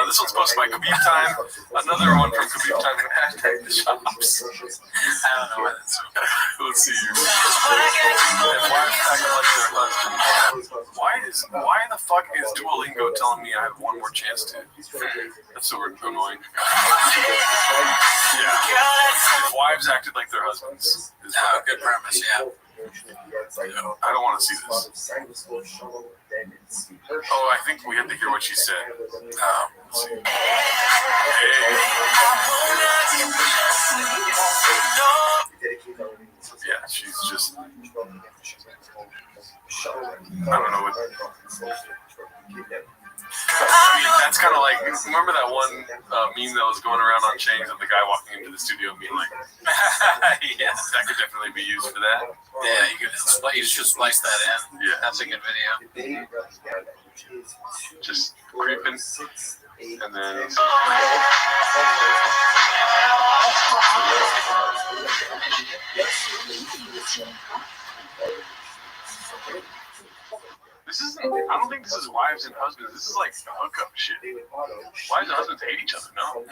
[SPEAKER 8] This one's posted by Khabib Time. Another one from Khabib Time. Hashtag the shops.
[SPEAKER 7] I don't know why that's so.
[SPEAKER 8] Let's see. Why the fuck is Duolingo telling me I have one more chance to? That's so annoying. Yeah. If wives acted like their husbands.
[SPEAKER 7] Good premise, yeah.
[SPEAKER 8] I don't want to see this. Oh, I think we have to hear what she said. Let's see. Yeah, she's just... I don't know what... I mean, that's kind of like, remember that one meme that was going around on Chains of the guy walking into the studio and being like,
[SPEAKER 7] yeah,
[SPEAKER 8] that could definitely be used for that.
[SPEAKER 7] Yeah, you should splice that in.
[SPEAKER 8] Yeah.
[SPEAKER 7] That's a good video.
[SPEAKER 8] Just creeping, and then... This isn't, I don't think this is wives and husbands. This is like hookup shit. Wives and husbands hate each other, no?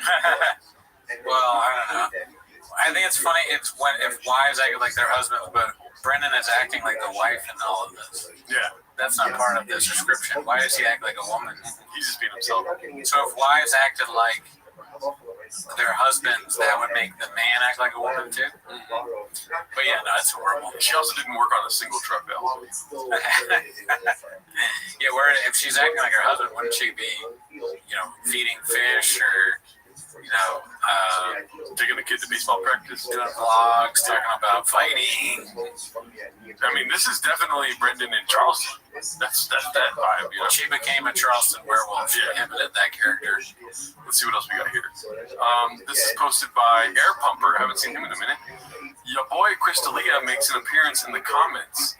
[SPEAKER 7] Well, I don't know. I think it's funny if wives act like their husbands, but Brendan is acting like the wife in all of this.
[SPEAKER 8] Yeah.
[SPEAKER 7] That's not part of this description. Why does he act like a woman?
[SPEAKER 8] He's just being himself.
[SPEAKER 7] So if wives acted like their husbands, that would make the man act like a woman too? But yeah, no, it's horrible.
[SPEAKER 8] She also didn't work on a single truck that whole week.
[SPEAKER 7] Yeah, if she's acting like her husband, wouldn't she be, feeding fish or,
[SPEAKER 8] taking the kid to baseball practice,
[SPEAKER 7] doing vlogs, talking about fighting?
[SPEAKER 8] I mean, this is definitely Brendan in Charleston. That's that vibe, you know?
[SPEAKER 7] She became a Charleston werewolf. She inhabited that character.
[SPEAKER 8] Let's see what else we got here. This is posted by Air Pumper. I haven't seen him in a minute. Your boy Crystalia makes an appearance in the comments.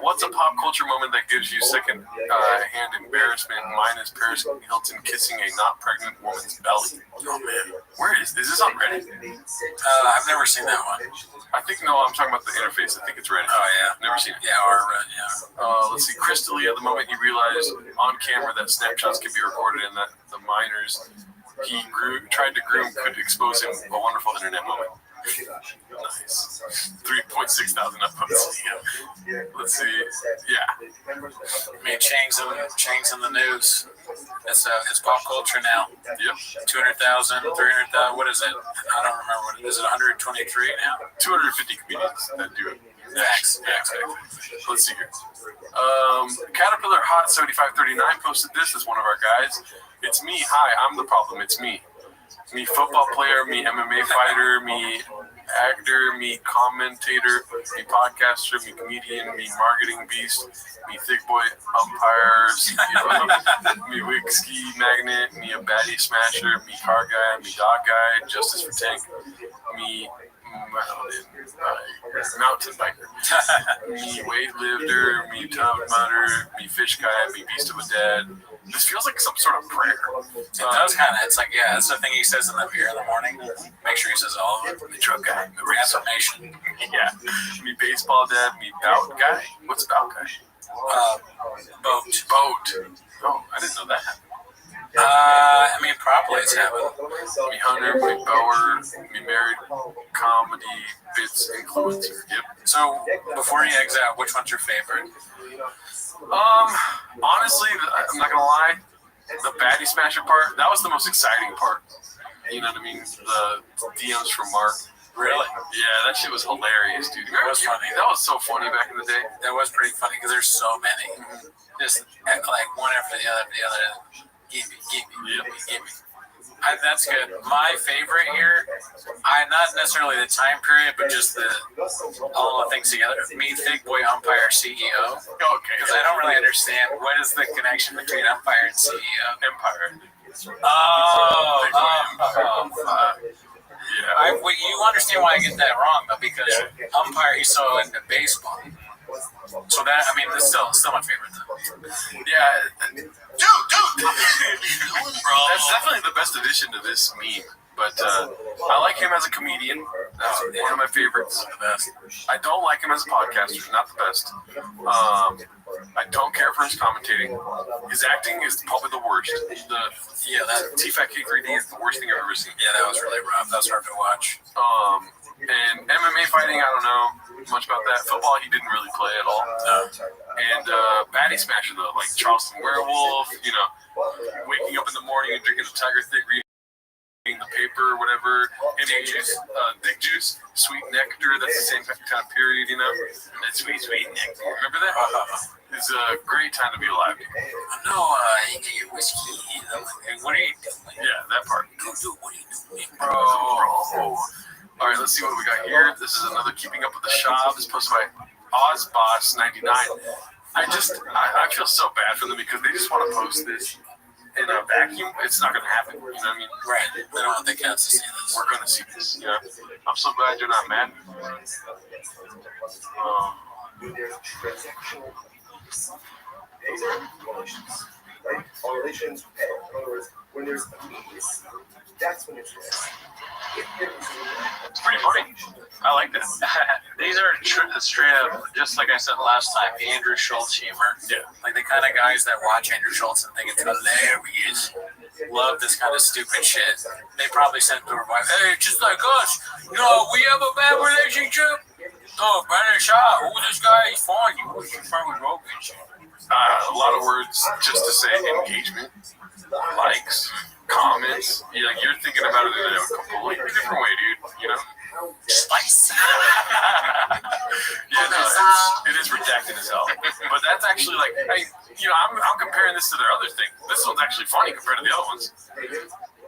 [SPEAKER 8] What's a pop culture moment that gives you second-hand embarrassment? Mine is Paris Hilton kissing a not pregnant woman's belly. Oh man, where is this? Is this on Reddit?
[SPEAKER 7] I've never seen that one.
[SPEAKER 8] I think no. I'm talking about the interface. I think it's Reddit.
[SPEAKER 7] Oh yeah,
[SPEAKER 8] never seen it.
[SPEAKER 7] Yeah, or yeah.
[SPEAKER 8] Let's see. Crystalia, the moment he realized on camera that snapshots could be recorded and that the minors he tried to groom could expose him. A wonderful internet moment. Nice. 3.6 thousand upvotes. Yeah. Let's see. Yeah.
[SPEAKER 7] I mean, Chang's in the news. It's pop culture now.
[SPEAKER 8] Yep.
[SPEAKER 7] 200,000, 300,000. What is it? I don't remember what it is. It 123 now?
[SPEAKER 8] 250 comedians that do it.
[SPEAKER 7] Facts.
[SPEAKER 8] Yeah, exactly. Let's see here. Caterpillar Hot 7539 posted this as one of our guys. It's me. Hi, I'm the problem. It's me. Me football player, me MMA fighter, me actor, me commentator, me podcaster, me comedian, me marketing beast, me thick boy umpires, me whiskey magnet, me a baddie smasher, me car guy, me dog guy, justice for tank, me mountain biker, me weightlifter, me tub mudder, me fish guy, me beast of a dad. This feels like some sort of prayer.
[SPEAKER 7] It does kind of. It's like, yeah, that's the thing he says in the beer in the morning. Make sure he says all of it. The truck guy, the affirmation.
[SPEAKER 8] Yeah. Me baseball dad, me bout guy. What's bout guy?
[SPEAKER 7] Boat.
[SPEAKER 8] Oh, I didn't know that.
[SPEAKER 7] I mean, probably it's happened.
[SPEAKER 8] Me hunter, me bower, me married comedy bits influencer. Yep.
[SPEAKER 7] So before you exit out, which one's your favorite?
[SPEAKER 8] Honestly, I'm not gonna lie. The baddie smasher part, that was the most exciting part. You know what I mean? The DMs from Mark.
[SPEAKER 7] Really?
[SPEAKER 8] Yeah, that shit was hilarious, dude.
[SPEAKER 7] It was funny.
[SPEAKER 8] That was so funny back in the day.
[SPEAKER 7] That was pretty funny because there's so many. Just like one after the other. Give me. That's good. My favorite here, not necessarily the time period, but just all the things together. Me, Thick Boy Umpire CEO.
[SPEAKER 8] Okay.
[SPEAKER 7] Because I don't really understand what is the connection between umpire and CEO.
[SPEAKER 8] Empire.
[SPEAKER 7] Yeah. You understand why I get that wrong though, because umpire he's so into baseball. So that that's still my favorite though.
[SPEAKER 8] Yeah. Dude. That's definitely the best addition to this meme. But I like him as a comedian. That's one of my favorites. I don't like him as a podcaster. Not the best. I don't care for his commentating. His acting is probably the worst. That T-Fat K3D is the worst thing I've ever seen.
[SPEAKER 7] Yeah, that was really rough. That was hard to watch.
[SPEAKER 8] And MMA fighting, I don't know much about that. Football, he didn't really play at all. And baddie smasher though, like Charleston Werewolf. Waking up in the morning and drinking a Tiger Thick, reading the paper or whatever. Dick juice, sweet nectar. That's the same kind of period, That sweet nectar. Remember that? It's a great time to be alive.
[SPEAKER 7] No, you get your whiskey. What are you doing?
[SPEAKER 8] Yeah, that part.
[SPEAKER 7] Dude, what are you doing,
[SPEAKER 8] bro? All right, let's see what we got here. This is another Keeping Up with the Shop. It's posted by OzBoss99. I feel so bad for them because they just want to post this in a vacuum. It's not going to happen. You know what I mean?
[SPEAKER 7] Right. They don't want the cats to see this.
[SPEAKER 8] We're going to see this. I'm so glad you're not mad.
[SPEAKER 10] These are relations, right? All relations, in other words, when there's immediacy, that's when it's real.
[SPEAKER 8] It's pretty funny. I like that.
[SPEAKER 7] These are straight up, just like I said last time, Andrew Schultz humor.
[SPEAKER 8] Yeah.
[SPEAKER 7] Like the kind of guys that watch Andrew Schultz and think it's hilarious. Love this kind of stupid shit. They probably sent to their wife, hey, just like us. We have a bad relationship. Oh, Brandon Shaw, this guy, he's fine. He's friend with Rogan.
[SPEAKER 8] A lot of words just to say engagement, likes, comments. You're thinking about it in a completely different way, dude.
[SPEAKER 7] Spice.
[SPEAKER 8] It is redacted as hell. But that's actually like, I'm comparing this to their other thing. This one's actually funny compared to the other ones.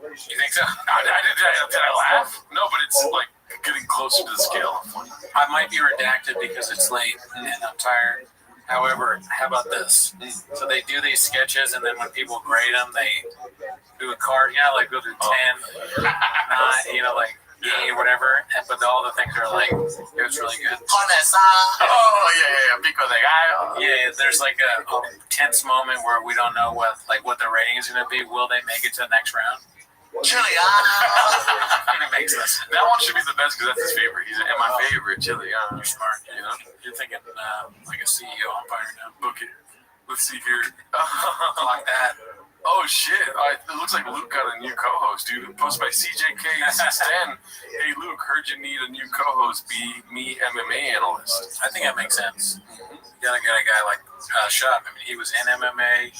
[SPEAKER 8] You think so? Did I laugh? No, but it's like getting closer to the scale.
[SPEAKER 7] I might be redacted because it's late and I'm tired. However, how about this? So they do these sketches, and then when people grade them, they do a card. Like go through 10, 9, whatever. But all the things are like, it was really good.
[SPEAKER 8] Oh yeah, pico de gallo.
[SPEAKER 7] Yeah, there's like a tense moment where we don't know what the rating is going to be. Will they make it to the next round?
[SPEAKER 8] Chili, It makes sense. That one should be the best because that's his favorite. He's my favorite, Chili.
[SPEAKER 7] You're smart. You're thinking like a CEO umpire now.
[SPEAKER 8] Book it. Let's see here.
[SPEAKER 7] Like that.
[SPEAKER 8] Oh shit! It looks like Luke got a new co-host, dude. Posted by CJK610. Hey Luke, heard you need a new co-host. Be me MMA analyst.
[SPEAKER 7] I think that makes sense. You gotta get a guy like Shop. He was in MMA.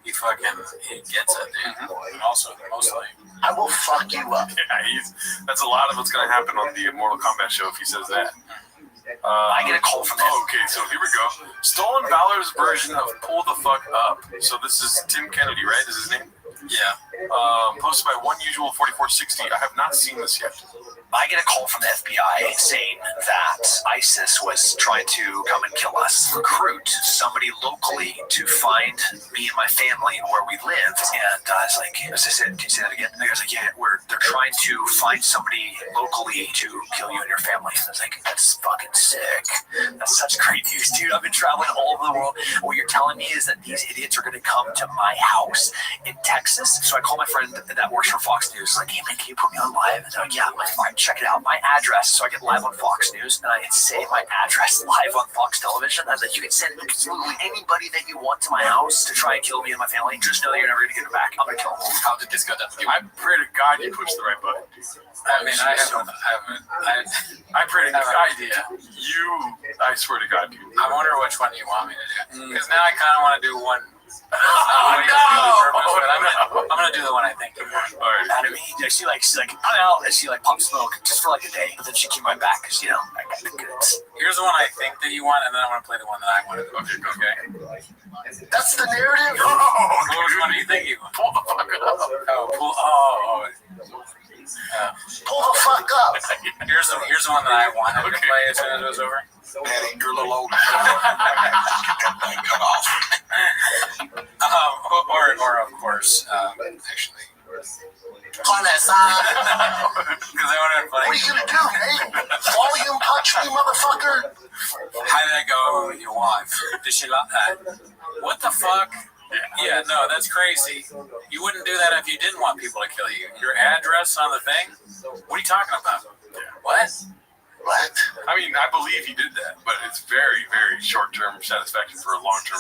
[SPEAKER 7] he gets it, dude. And also, mostly.
[SPEAKER 11] I will fuck you up.
[SPEAKER 8] Yeah, that's a lot of what's going to happen on the Mortal Kombat show if he says that.
[SPEAKER 12] I get a call from him.
[SPEAKER 8] Okay, so here we go. Stolen Valor's version of Pull the Fuck Up. So this is Tim Kennedy, right? Is his name?
[SPEAKER 7] Yeah.
[SPEAKER 8] Posted by OneUsual4460. I have not seen this yet.
[SPEAKER 12] I get a call from the FBI saying that ISIS was trying to come and kill us, recruit somebody locally to find me and my family where we live. And I was like, as I said, can you say that again? And the guy's like, yeah, they're trying to find somebody locally to kill you and your family. And I was like, that's fucking sick. That's such great news, dude. I've been traveling all over the world. What you're telling me is that these idiots are going to come to my house in Texas. So I call my friend that works for Fox News. Like, hey man, can you put me on live? And they're like, yeah, I'm like, fine. Check it out, my address. So I get live on Fox News, and I say my address live on Fox Television. I was like, you can send absolutely anybody that you want to my house to try and kill me and my family. Just know that you're never going to get it back. I'm going to kill them.
[SPEAKER 7] How did this go down?
[SPEAKER 8] I pray to God you pushed the right button.
[SPEAKER 7] I mean, I pray to God idea.
[SPEAKER 8] I swear to God, dude.
[SPEAKER 7] I wonder which one you want me to do. Because now I kind of want to do one.
[SPEAKER 8] I'm
[SPEAKER 7] gonna do the one I think you want.
[SPEAKER 8] All right.
[SPEAKER 12] Out of me, she's like, I'm out, and she like pops smoke just for like a day, but then she came right back because I got the goods.
[SPEAKER 7] Here's the one I think that you want, and then I want to play the one that I want to do.
[SPEAKER 8] Okay.
[SPEAKER 11] That's the narrative?
[SPEAKER 7] Which one do you think you want?
[SPEAKER 8] Pull the fuck up.
[SPEAKER 11] Pull the fuck up.
[SPEAKER 7] Here's the one that I wanted to play as soon as it was over.
[SPEAKER 11] Daddy, you're a little older.
[SPEAKER 7] Cut off. Or of course, actually.
[SPEAKER 11] On that side.
[SPEAKER 7] Because I wanted to play.
[SPEAKER 11] What are you gonna do, Nate? Volume punch me, motherfucker.
[SPEAKER 7] How did that go with your wife? Did she like that? What the fuck? Yeah, no, that's crazy. You wouldn't do that if you didn't want people to kill you. Your address on the thing? What are you talking about? What?
[SPEAKER 11] What?
[SPEAKER 8] I mean, I believe he did that, but it's very, very short-term satisfaction for a long-term,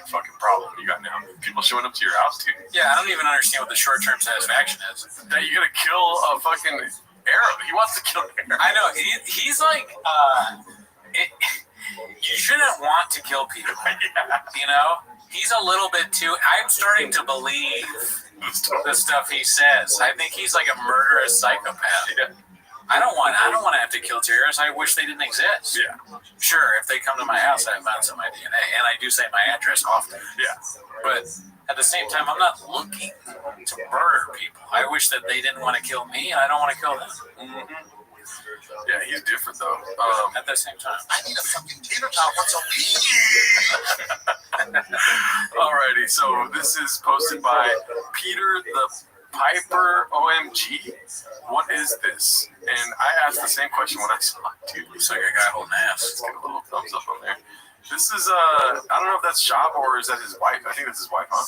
[SPEAKER 8] fucking problem you got now. People showing up to your house, dude.
[SPEAKER 7] Yeah, I don't even understand what the short-term satisfaction is.
[SPEAKER 8] That you gotta kill a fucking Arab. He wants to kill an Arab.
[SPEAKER 7] I know. He's like, you shouldn't want to kill people.
[SPEAKER 8] Yeah.
[SPEAKER 7] You know? He's a little bit too. I'm starting to believe the stuff he says. I think he's like a murderous psychopath.
[SPEAKER 8] Yeah.
[SPEAKER 7] I don't want to have to kill terrorists. I wish they didn't exist.
[SPEAKER 8] Yeah.
[SPEAKER 7] Sure, if they come to my house, I have found some of my DNA, and I do say my address often.
[SPEAKER 8] Yeah.
[SPEAKER 7] But at the same time, I'm not looking to murder people. I wish that they didn't want to kill me, and I don't want to kill them.
[SPEAKER 8] Mm-hmm. Yeah, he's different though.
[SPEAKER 7] At the same time,
[SPEAKER 11] I need a fucking dinner now. What's a
[SPEAKER 8] Alrighty, so this is posted by Peter the Piper OMG. What is this? And I asked the same question when I saw it, dude.
[SPEAKER 7] looks like a guy holding ass.
[SPEAKER 8] Let's give a little thumbs up on there. This is I don't know if that's Shab or is that his wife? I think that's his wife, huh?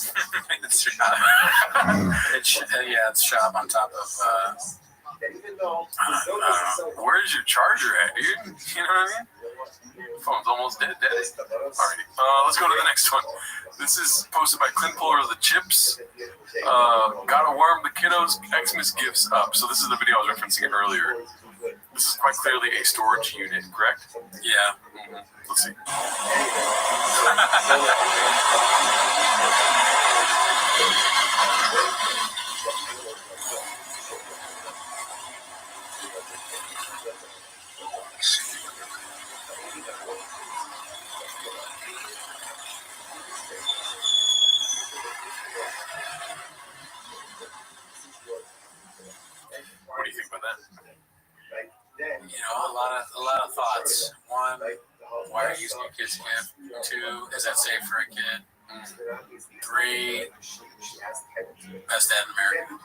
[SPEAKER 7] It's Shab. It's Shab on top of.
[SPEAKER 8] Where's your charger at, dude? You know what I mean? Phone's almost dead, daddy. Alrighty. Let's go to the next one. This is posted by Clint Puller of the Chips. Gotta warm the kiddos' Xmas gifts up. So this is the video I was referencing earlier. This is quite clearly a storage unit, correct?
[SPEAKER 7] Yeah.
[SPEAKER 8] Mm-hmm. Let's see. What do you think about that?
[SPEAKER 7] You know, a lot of thoughts. One, why are you using your kid's gift? Two, is that safe for a kid? Three, best dad in America.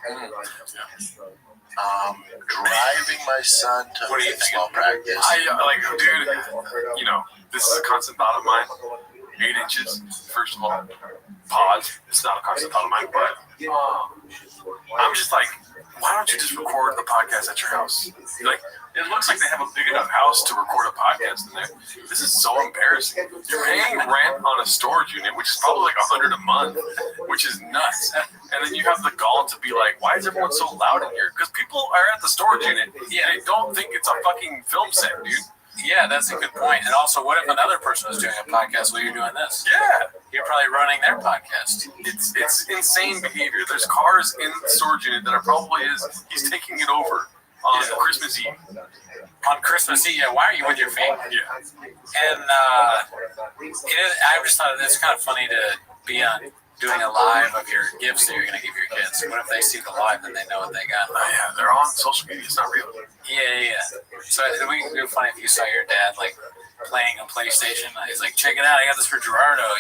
[SPEAKER 11] Driving my son to baseball practice.
[SPEAKER 8] Dude, you know, this is a constant thought of mine. 8 inches, first of all. Pause. It's not a constant thought of mine, but I'm just like, why don't you just record the podcast at your house? Like, it looks like they have a big enough house to record a podcast in there. This is so embarrassing. You're paying rent on a storage unit, which is probably like $100 a month, which is nuts. And then you have the gall to be like, why is everyone so loud in here? Because people are at the storage unit. Yeah, they don't think it's a fucking film set, dude.
[SPEAKER 7] Yeah, that's a good point. And also, what if another person was doing a podcast while you're doing this?
[SPEAKER 8] Yeah.
[SPEAKER 7] You're probably running their podcast.
[SPEAKER 8] It's insane behavior. There's cars in storage unit that are probably he's taking it over on Christmas Eve.
[SPEAKER 7] On Christmas Eve, why are you with your family?
[SPEAKER 8] Yeah.
[SPEAKER 7] And I just thought it's kind of funny to be on doing a live of your gifts that you're going to give your kids. What if they see the live and they know what they got?
[SPEAKER 8] Oh, yeah, they're on social media. It's not real.
[SPEAKER 7] Yeah. So it would be funny if you saw your dad like playing a PlayStation. He's like, check it out, I got this for Gerardo.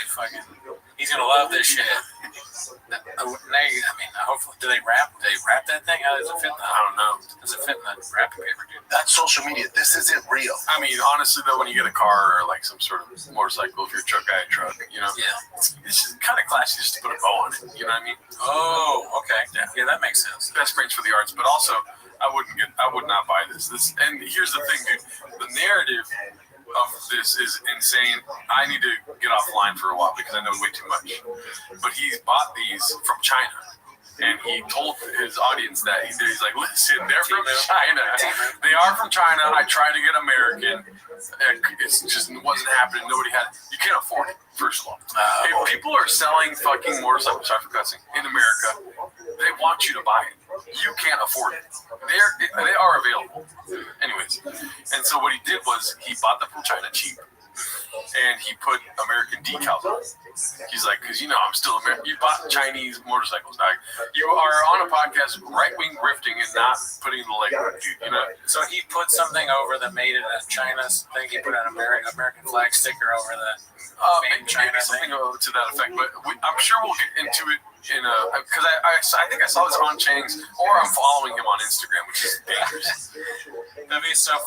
[SPEAKER 7] He's gonna love this shit. Hopefully, do they wrap that thing? How does it fit?
[SPEAKER 8] I don't know.
[SPEAKER 7] Does it fit in the wrapping paper, dude?
[SPEAKER 11] That's social media. This isn't real.
[SPEAKER 8] I mean, honestly, though, when you get a car or like some sort of motorcycle, if you're a truck guy, it's just kind of classy just to put a bow on it. You know what I mean?
[SPEAKER 7] Oh, okay. Yeah, that makes sense.
[SPEAKER 8] Best brains for the arts, but also I would not buy this. And here's the thing, dude. The narrative of this is insane. I need to get offline for a while because I know way too much. But he bought these from China. And he told his audience that he's like, listen, they're from China. They are from China. I tried to get American. It just wasn't happening. Nobody had. You can't afford it. First of all, if people are selling fucking motorcycles, sorry for cussing, in America, they want you to buy it. You can't afford it. They are available. Anyways, and so what he did was he bought them from China cheap. And he put American decals on. He's like, because I'm still American. You bought Chinese motorcycles. You are on a podcast right-wing grifting and not putting the legwork, dude.
[SPEAKER 7] So he put something over the made in China thing. He put an American flag sticker over the made in China
[SPEAKER 8] something to that effect. But I'm sure we'll get into it because I think I saw this on Chang's, or I'm following him on Instagram, which is dangerous.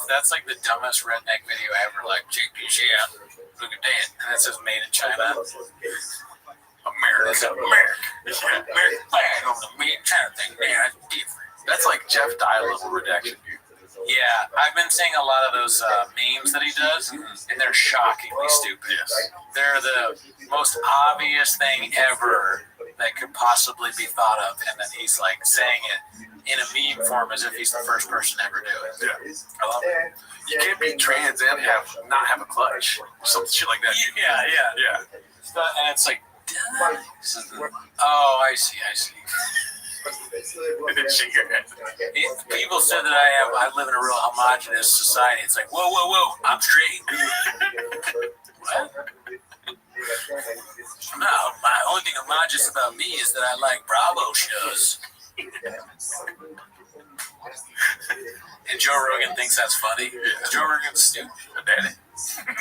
[SPEAKER 7] That's like the dumbest redneck video ever. Like, check this out. Look at that. And it says made in China.
[SPEAKER 8] American flag
[SPEAKER 7] on the made in China thing. Yeah, that's different.
[SPEAKER 8] That's like Jeff Dye level redaction, dude.
[SPEAKER 7] Yeah, I've been seeing a lot of those memes that he does, and they're shockingly stupid.
[SPEAKER 8] Yes.
[SPEAKER 7] They're the most obvious thing ever that could possibly be thought of, and then he's like saying it in a meme form as if he's the first person to ever do it.
[SPEAKER 8] Yeah.
[SPEAKER 7] I love it.
[SPEAKER 8] You can't be trans and not have a clutch. Some shit like that.
[SPEAKER 7] Yeah. And it's like, oh, I see. People said that I live in a real homogenous society. It's like, whoa, I'm straight. What? No, my only thing homogenous about me is that I like Bravo shows. And Joe Rogan thinks that's funny. Joe Rogan's stupid. Daddy.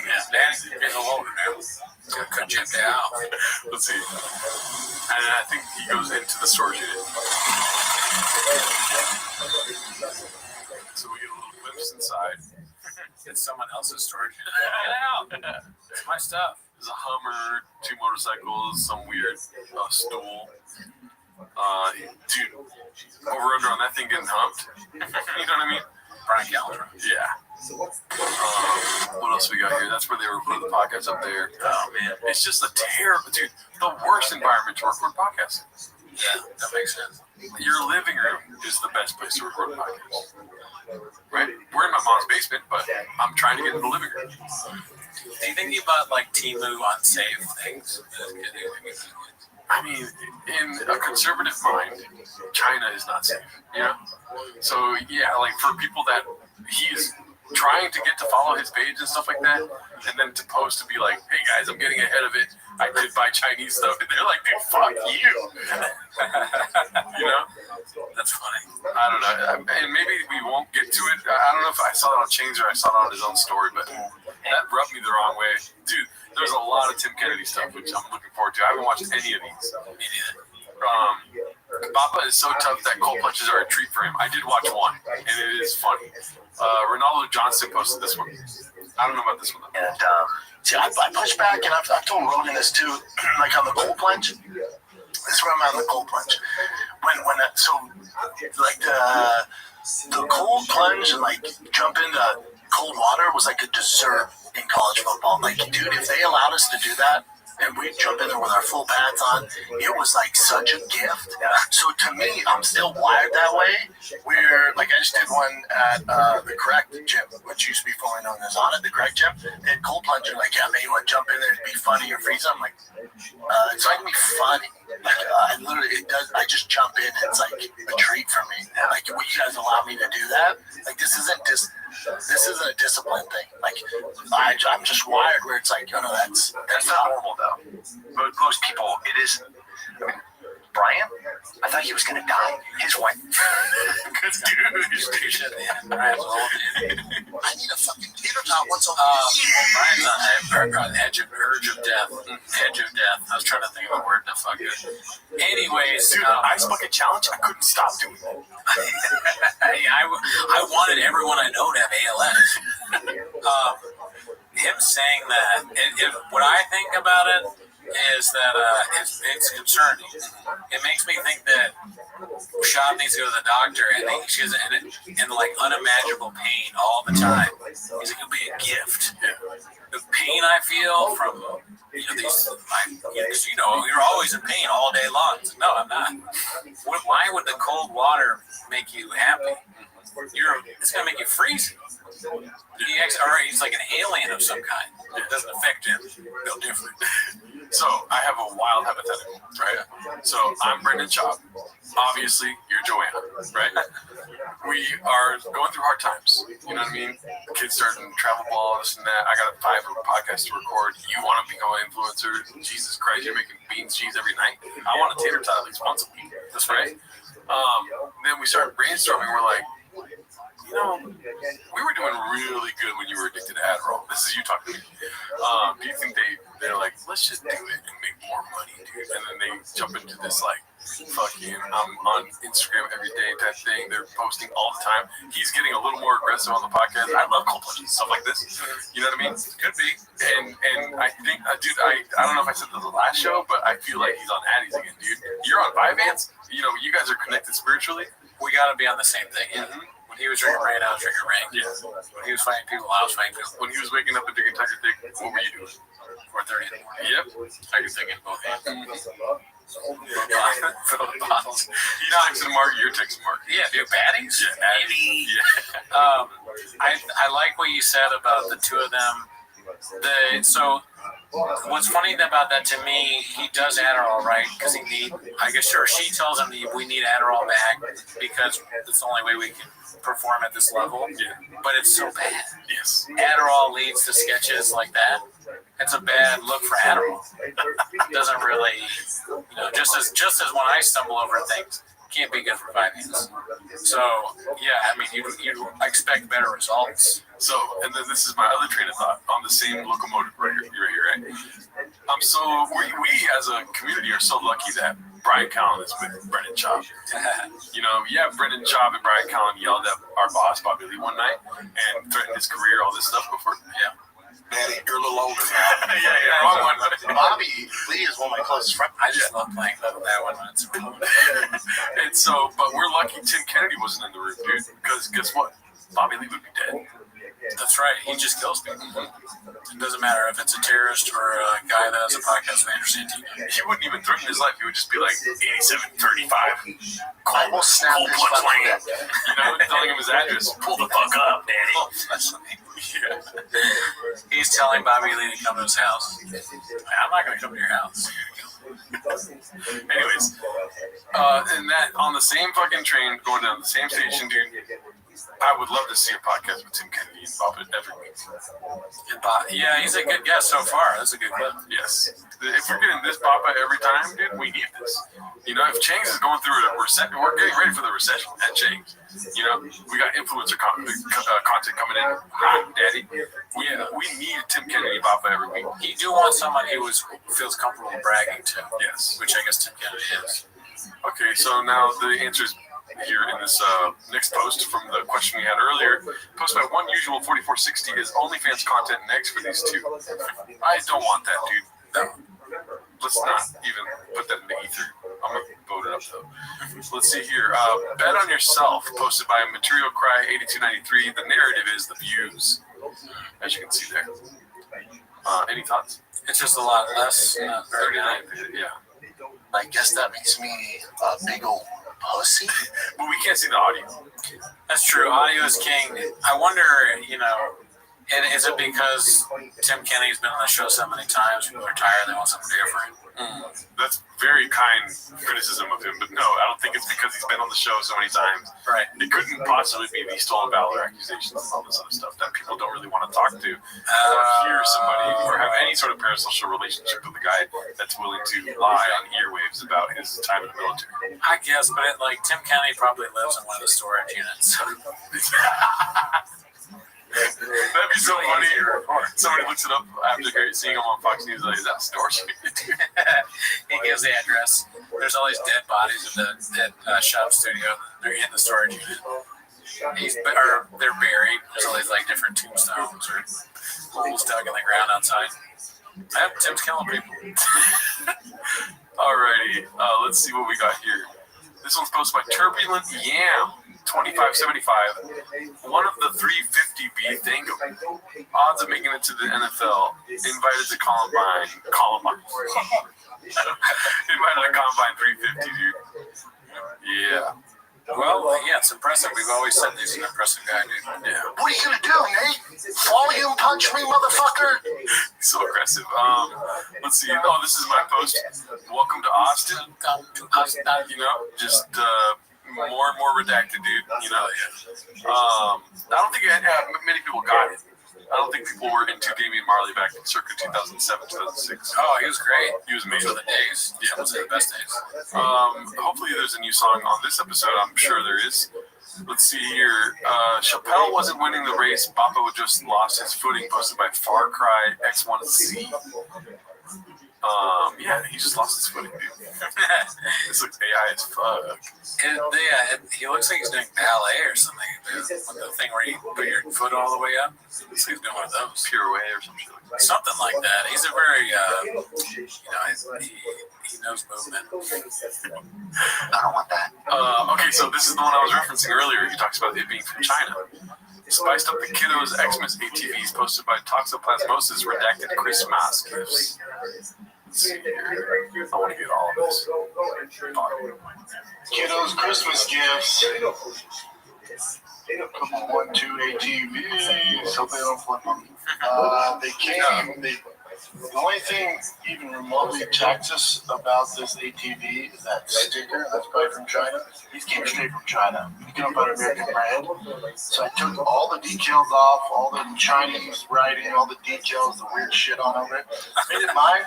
[SPEAKER 7] Yeah, Daddy's getting a little older now. He's gonna cut you down.
[SPEAKER 8] Let's see. And I think he goes into the storage unit. So we get a little glimpse inside.
[SPEAKER 7] It's someone else's storage unit. Get out! It's my stuff.
[SPEAKER 8] There's a Hummer, 2 motorcycles, some weird stool. Dude, over under on that thing getting humped. You know what I mean?
[SPEAKER 7] Brian Calendar.
[SPEAKER 8] Yeah. What else we got here? That's where they record the podcast up there.
[SPEAKER 7] Oh, man.
[SPEAKER 8] It's just a terrible, dude, the worst environment to record podcasts.
[SPEAKER 7] Yeah, that makes sense.
[SPEAKER 8] Your living room is the best place to record a podcast. Right? We're in my mom's basement, but I'm trying to get in the living room.
[SPEAKER 7] Do you think about like Temu unsafe things?
[SPEAKER 8] I mean, in a conservative mind, China is not safe, So, yeah, like for people that he is trying to get to follow his page and stuff like that, and then to post to be like, hey guys, I'm getting ahead of it. I did buy Chinese stuff, and they're like, dude, fuck you.
[SPEAKER 7] That's funny.
[SPEAKER 8] I don't know. And maybe we won't get to it. I don't know if I saw it on Chains or I saw it on his own story, but that rubbed me the wrong way. Dude, there's a lot of Tim Kennedy stuff, which I'm looking forward to. I haven't watched any of these.
[SPEAKER 7] Me neither.
[SPEAKER 8] Bappa is so tough that cold punches are a treat for him. I did watch one, and it is funny. Ronaldo Johnson posted this one. I don't know about this one, though.
[SPEAKER 11] And see, I push back, and I've told Rogan this too, like on the cold plunge. This is where I'm at on the cold plunge. The cold plunge and like jump into cold water was like a dessert in college football. Like, dude, if they allowed us to do that and we'd jump in there with our full pads on. It was like such a gift. So to me, I'm still wired that way. Where like I just did one at the Correct gym, which used to be formerly known as On It, the Correct gym. They had cold plunge. Like, yeah, man, you want to jump in there and be funny or freeze? I'm like, it's not gonna be funny. Like I literally, it does. I just jump in. It's like a treat for me. Like, will you guys allow me to do that? Like, this isn't a discipline thing. Like, I'm just wired where it's like, you know, that's
[SPEAKER 12] not normal though. But most people, it is. I mean, Brian, I thought he was gonna die. His wife.
[SPEAKER 7] Good dude. Brian's old.
[SPEAKER 11] I need a fucking tater tot once a
[SPEAKER 7] Brian's on the edge of death. Edge of death. I was trying to think of a word to fuck it. Anyways,
[SPEAKER 11] dude, the ice bucket challenge, I couldn't stop doing that.
[SPEAKER 7] I wanted everyone I know to have ALS. Him saying that, what I think about it is that it's concerning. It makes me think that Shab needs to go to the doctor, and she's in like unimaginable pain all the time. He's like, it'll be a gift. The pain I feel from these, because you're always in pain all day long. So, no, I'm not. Why would the cold water make you happy? It's gonna make you freeze. He's like an alien of some kind. It doesn't affect him. No different.
[SPEAKER 8] So I have a wild hypothetical, right? So I'm Brendan Chop. Obviously, you're Joanna, right? We are going through hard times. You know what I mean? Kids starting to travel ball, this and that. I got a 5 podcast to record. You want to become an influencer? Jesus Christ, you're making beans cheese every night. I want a tater tot at least once a week. That's right. Then we started brainstorming. We're like, we were doing really good when you were addicted to Adderall. This is you talking to me. Do you think they're like, let's just do it and make more money, dude? And then they jump into this like, fucking, I'm on Instagram every day type thing. They're posting all the time. He's getting a little more aggressive on the podcast. I love cold plunges, stuff like this. You know what I mean? Could be. And I think, dude, I don't know if I said this the last show, but I feel like he's on Addies again, dude. You're on Vyvanse. You guys are connected spiritually.
[SPEAKER 7] We got to be on the same thing. Yeah. When he was drinking rain, I was drinking rain.
[SPEAKER 8] Yeah.
[SPEAKER 7] When he was fighting people, I was fighting people.
[SPEAKER 8] When he was waking up and drinking Tiger Dick, what were you doing?
[SPEAKER 7] 4:30 in the morning.
[SPEAKER 8] Yep.
[SPEAKER 7] I was thinking both hands.
[SPEAKER 8] He's texting Mark, you're texting Mark.
[SPEAKER 7] Yeah, dude, baddies?
[SPEAKER 8] Yeah,
[SPEAKER 7] maybe.
[SPEAKER 8] Yeah.
[SPEAKER 7] I like what you said about the two of them. What's funny about that to me, he does Adderall, right? Because she tells him that we need Adderall back because it's the only way we can perform at this level.
[SPEAKER 8] Yeah.
[SPEAKER 7] But it's so bad.
[SPEAKER 8] Yes.
[SPEAKER 7] Adderall leads to sketches like that. It's a bad look for Adderall. It doesn't really, just as when I stumble over things, can't be good for Vyvanse. So, yeah, I mean, you expect better results.
[SPEAKER 8] So, and then this is my other train of thought on the same locomotive right here, right? We as a community are so lucky that Brian Callen is with Brendan Chop. Brendan Chop and Brian Callen yelled at our boss, Bobby Lee, one night and threatened his career, all this stuff before. Yeah.
[SPEAKER 11] Daddy, you're a little older now.
[SPEAKER 8] yeah, wrong one.
[SPEAKER 11] Bobby Lee is one of my closest friends.
[SPEAKER 7] I just love playing that one.
[SPEAKER 8] And so, but we're lucky Tim Kennedy wasn't in the room, dude, because guess what? Bobby Lee would be dead.
[SPEAKER 7] That's right. He just kills people. It doesn't matter if it's a terrorist or a guy that has a podcast with Anderson TV.
[SPEAKER 8] He wouldn't even threaten his life. He would just be like 8735.
[SPEAKER 11] I will snap his fucking neck.
[SPEAKER 8] Telling him his address. Pull the fuck up, Daddy.
[SPEAKER 7] Yeah. He's telling Bobby Lee to come to his house. I'm not going to come to your house.
[SPEAKER 8] Anyways, and that on the same fucking train going down the same station, dude. I would love to see a podcast with Tim Kennedy and Bob every week.
[SPEAKER 7] Yeah, he's a good guest so far. That's a good clip.
[SPEAKER 8] Yes. If we're getting this Papa every time, dude, we need this. If Chang's is going through a recession, we're getting ready for the recession at Chang's. We got influencer content coming in. Hot, Daddy. We need Tim Kennedy Papa every week.
[SPEAKER 7] You do want someone who feels comfortable bragging too.
[SPEAKER 8] Yes.
[SPEAKER 7] Which I guess Tim Kennedy is.
[SPEAKER 8] Okay, so now the answer is here in this next post from the question we had earlier. Posted by One Usual 4460 is OnlyFans content next for these two. I don't want that, dude. No. Let's not even put that in the ether. I'm going to vote it up, though. Let's see here. Bet on Yourself, posted by Material Cry 8293. The narrative is the views, as you can see there. Any thoughts?
[SPEAKER 7] It's just a lot less. Not very high.
[SPEAKER 8] Yeah.
[SPEAKER 11] I guess that makes me a big old pussy.
[SPEAKER 8] But we can't see the audio.
[SPEAKER 7] That's true. Audio is king. I wonder, and is it because Tim Kenny's been on the show so many times, people are tired, they want something different?
[SPEAKER 8] That's very kind criticism of him, but no, I don't think it's because he's been on the show so many times.
[SPEAKER 7] Right.
[SPEAKER 8] It couldn't possibly be these stolen valor accusations and all this other stuff that people don't really want to talk to or hear somebody or have any sort of parasocial relationship with a guy that's willing to lie on earwaves about his time in the military.
[SPEAKER 7] I guess, but Tim Kenny probably lives in one of the storage units.
[SPEAKER 8] That'd be so funny. Or somebody looks it up after seeing him on Fox News, like, is that storage?
[SPEAKER 7] He gives the address. There's all these dead bodies in the shop studio. They're in the storage unit. They're buried. There's all these different tombstones or holes dug in the ground outside. Tim's killing people.
[SPEAKER 8] Alrighty, let's see what we got here. This one's posted by Turbulent Yam. 2575. One of the 350B thing. Odds of making it to the NFL. Invited to Columbine. Invited to Combine 350, dude. Yeah.
[SPEAKER 7] Well, yeah, it's impressive. We've always said he's an impressive guy, dude.
[SPEAKER 8] Yeah.
[SPEAKER 11] What are you gonna do, Nate? Volume punch me, motherfucker?
[SPEAKER 8] So aggressive. Let's see. Oh, this is my post. Welcome to Austin. Just more and more redacted, dude. I don't think many people got it. I don't think people were into Damian Marley back in circa 2007, 2006.
[SPEAKER 7] Oh, he was great.
[SPEAKER 8] He was amazing.
[SPEAKER 7] Those were the days. Yeah, those are the best days.
[SPEAKER 8] Hopefully there's a new song on this episode. I'm sure there is. Let's see here. Chappelle wasn't winning the race. Bappa just lost his footing, posted by Far Cry X1C. Yeah, he just lost his footing, dude. This looks AI as fuck.
[SPEAKER 7] He looks like he's doing ballet or something. The thing where you put your foot all the way up. He's doing one of those.
[SPEAKER 8] Pirouette or some shit like that.
[SPEAKER 7] Something like that. He's a very, he knows movement.
[SPEAKER 11] I don't want that.
[SPEAKER 8] Okay, so this is the one I was referencing earlier. He talks about it being from China. Spiced up the kiddos' Xmas ATVs posted by Toxoplasmosis redacted Christmas gifts. Let's see here. I want to get all of this.
[SPEAKER 11] Kiddos' Christmas gifts. Couple 1-2 ATVs. Hope they don't flip them. The only thing even remotely Texas about this ATV is that sticker that's probably from China. These came straight from China. You get them by an American brand. So I took all the decals off, all the Chinese writing, all the details, the weird shit on over it. Made it mine.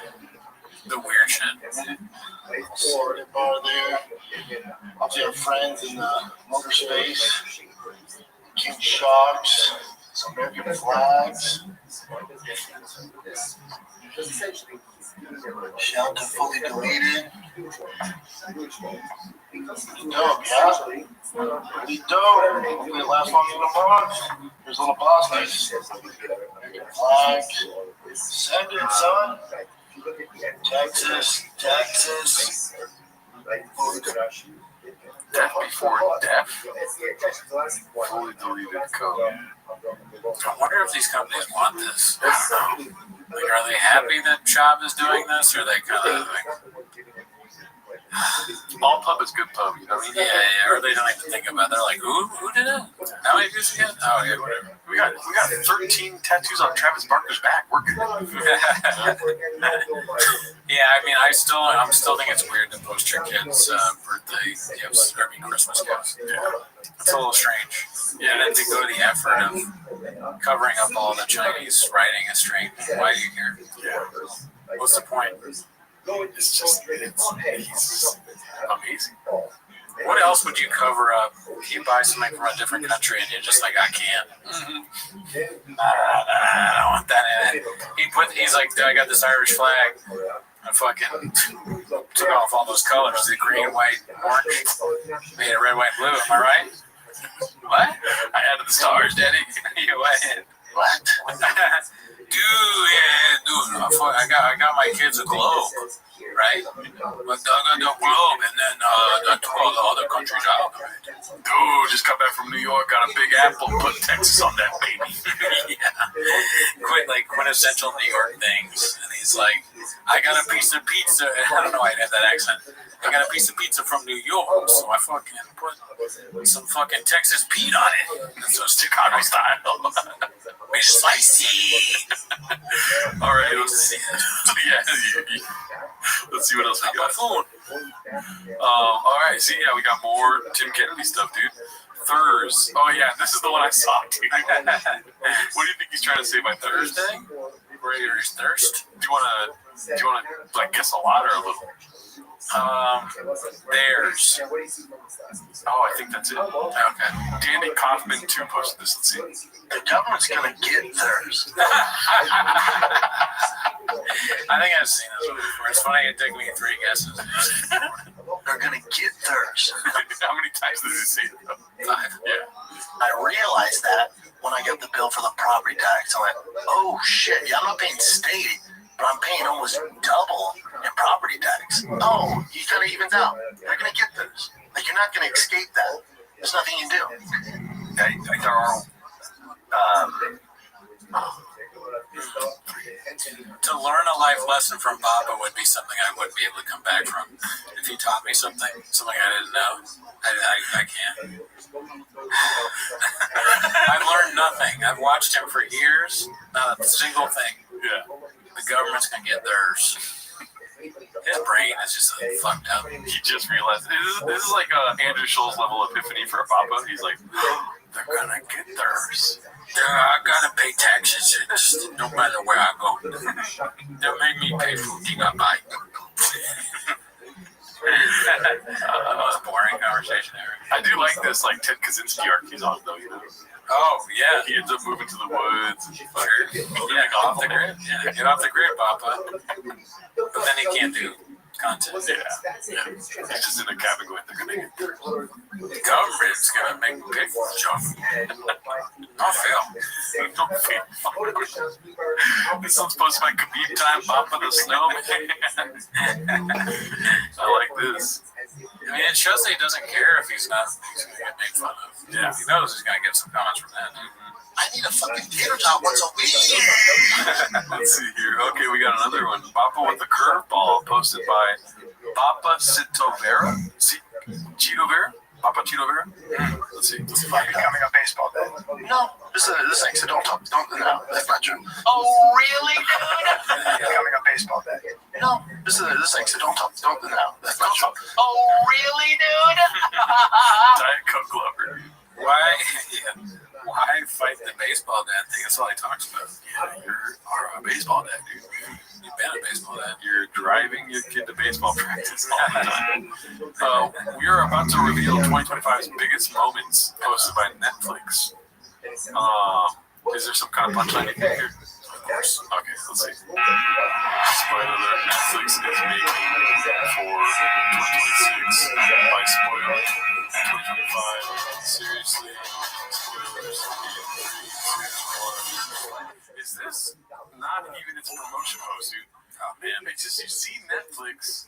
[SPEAKER 7] The weird shit.
[SPEAKER 11] Sorted bar there. Obviously our friends in the motor space. King Sharks. Some American flags. Shout to fully deleted. Dope, yeah? Pretty dope. Hopefully it lasts longer than a month. There's little Bosnians. American flags. Send it, son. Texas.
[SPEAKER 8] Death before death. Fully deleted code.
[SPEAKER 7] I wonder if these companies want this. I don't know. Are they happy that Chop is doing this, or are they kind of
[SPEAKER 8] All pub is good pub, you know what I mean?
[SPEAKER 7] Yeah, or they don't even think about it. They're like, who did it? How many views again? Oh, yeah, whatever.
[SPEAKER 8] We got 13 tattoos on Travis Barker's back. We're good.
[SPEAKER 7] Yeah, I mean, I'm still think it's weird to post your kids' birthday gifts, Christmas gifts. Yeah. It's a little strange. Yeah, and then to go to the effort of covering up all the Chinese writing is strange. Why are you here?
[SPEAKER 8] Yeah.
[SPEAKER 7] What's the point?
[SPEAKER 8] It's he's amazing.
[SPEAKER 7] What else would you cover up? You buy something from a different country and you're just like, I can't. Nah, I don't want that in it. He's like, I got this Irish flag. I fucking took off all those colors, the green, white, orange, made it red, white, blue. Am I right? What? I added the stars, Daddy. You went. What? Dude, I got my kids a globe, right? But I got the globe, and then I took all the other countries out of it.
[SPEAKER 8] Dude, just got back from New York, got a big apple, put Texas on that baby.
[SPEAKER 7] Yeah. Quite like quintessential New York things, and he's he's like, I got a piece of pizza. I don't know why I have that accent. I got a piece of pizza from New York, so I fucking put some fucking Texas Pete on it. That's so Chicago style. It's spicy. All right, let's see. Let's see what else we got. All right, see, yeah, we got more Tim Kennedy stuff, dude. Thurs. Oh yeah, this is the one I saw, dude. What do you think he's trying to say by Thursday? Where is thirst? Do you wanna like guess a lot or a little? Theirs. Oh, I think that's it. Okay. Danny Kaufman 2 posted this. Let's see.
[SPEAKER 11] The government's gonna get theirs.
[SPEAKER 7] I think I've seen this one before. It's funny, it took me 3 guesses.
[SPEAKER 11] They're gonna get theirs.
[SPEAKER 8] How many times did it say that?
[SPEAKER 7] 5.
[SPEAKER 8] Yeah.
[SPEAKER 11] I realized that when I got the bill for the property tax. I went, oh shit, yeah, I'm not paying state, but I'm paying almost double in property tax. Oh, you kind of evens out. They're gonna get theirs. Like, you're not gonna escape that. There's nothing you can do.
[SPEAKER 3] There are
[SPEAKER 7] To learn a life lesson from Papa would be something I wouldn't be able to come back from. If he taught me something I didn't know, I can't. I've learned nothing. I've watched him for years. Not a single thing.
[SPEAKER 8] Yeah.
[SPEAKER 7] The government's gonna get theirs. His brain is just fucked up.
[SPEAKER 8] He just realized this is like Andrew Schultz's level epiphany for a Papa. He's like, they're gonna get theirs.
[SPEAKER 7] I gotta pay taxes, no matter where I go. They'll make me pay for gigabyte. Most boring conversation ever.
[SPEAKER 8] I do like this, like Ted Kaczynski arc he's on, though, you know.
[SPEAKER 7] Oh, yeah.
[SPEAKER 8] He ends up moving to the woods. And
[SPEAKER 7] Sure. Yeah, go off the grid. Yeah, get off the grid, Papa. But then he can't do content.
[SPEAKER 8] Yeah. He's just in a cabin going, they're gonna get theirs.
[SPEAKER 7] The government's gonna make me pay for it, John. I'll fail.
[SPEAKER 8] Don't fail. This one's supposed to be Khabib time, Papa the Snowman. I like this.
[SPEAKER 7] I mean, it shows that he doesn't care if he's gonna get made fun of.
[SPEAKER 8] Yeah.
[SPEAKER 7] He knows he's gonna get some comments from that.
[SPEAKER 11] I need a fucking tater tot once a week.
[SPEAKER 8] Let's see here. Okay, we got another one. Papa with the curveball, posted by Papa Citovera. Cheeto Vera? Papa Cheeto Vera? Let's see.
[SPEAKER 11] It's coming on baseball day. No, this thing. So don't talk. No, that's not true.
[SPEAKER 9] Oh, really, dude?
[SPEAKER 11] Coming on baseball day. No, this thing. So don't talk. No, that's not true.
[SPEAKER 9] Oh, really, dude?
[SPEAKER 8] Diet Coke lover.
[SPEAKER 7] Why fight the baseball dad thing? That's all he talks about.
[SPEAKER 8] Yeah, you're a baseball dad, dude.
[SPEAKER 7] You've been a baseball dad.
[SPEAKER 8] You're driving your kid to baseball practice all the time. We are about to reveal 2025's biggest moments posted by Netflix. Is there some kind of punchline you think here? Of course. Okay, let's see. Spoiler alert, Netflix is making for 2026 by spoiler 2025. Seriously, spoilers. 3, 2, 1. Is this not even its promotion post, dude? Oh man, it's just you see Netflix.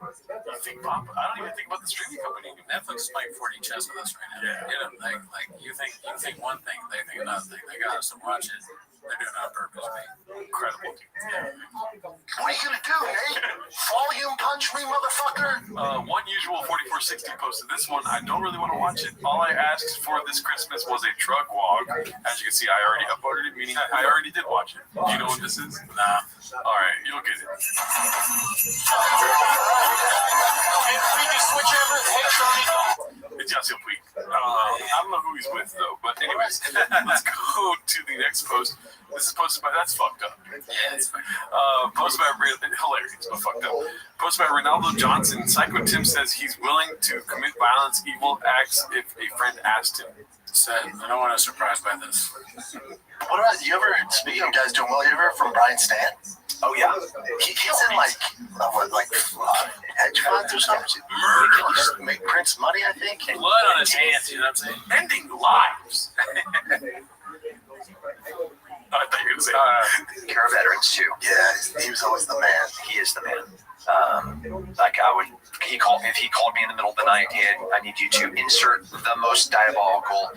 [SPEAKER 8] You think Papa? I don't even think about the streaming company.
[SPEAKER 7] Netflix is playing 4D chess with us right now.
[SPEAKER 8] Yeah.
[SPEAKER 7] You know, like you think one thing, they think another thing. They got us to watch it. They're doing it on purpose, man.
[SPEAKER 8] Incredible. Yeah.
[SPEAKER 11] What are you gonna do, Nate? Volume punch me, motherfucker?
[SPEAKER 8] One usual 4460 posted this one. I don't really want to watch it. All I asked for this Christmas was a drug walk. As you can see, I already uploaded it, meaning I already did watch it. Do you know what this is? Nah. All right, you'll get it. It's Yasiel Puig. I don't know who he's with, though. But anyways, let's go to the next post. This is posted by, that's fucked up.
[SPEAKER 7] Yeah, it's fucked up.
[SPEAKER 8] Posted by, hilarious, but fucked up. Posted by Ronaldo Johnson. Psycho Tim says he's willing to commit violence, evil acts if a friend asked him.
[SPEAKER 7] Said, I don't want to surprise by this.
[SPEAKER 11] What about you ever? Speaking of guys doing well, you ever heard from Brian Stan?
[SPEAKER 8] Oh yeah,
[SPEAKER 11] he's in hedge funds or something. Murder, make Prince money, I think.
[SPEAKER 7] Blood on his hands, you know what I'm saying?
[SPEAKER 8] Ending lives. I thought you were going to say
[SPEAKER 12] Care veterans too.
[SPEAKER 11] Yeah, he was always the man.
[SPEAKER 12] He is the man. Like if he called me in the middle of the night, I need you to insert the most diabolical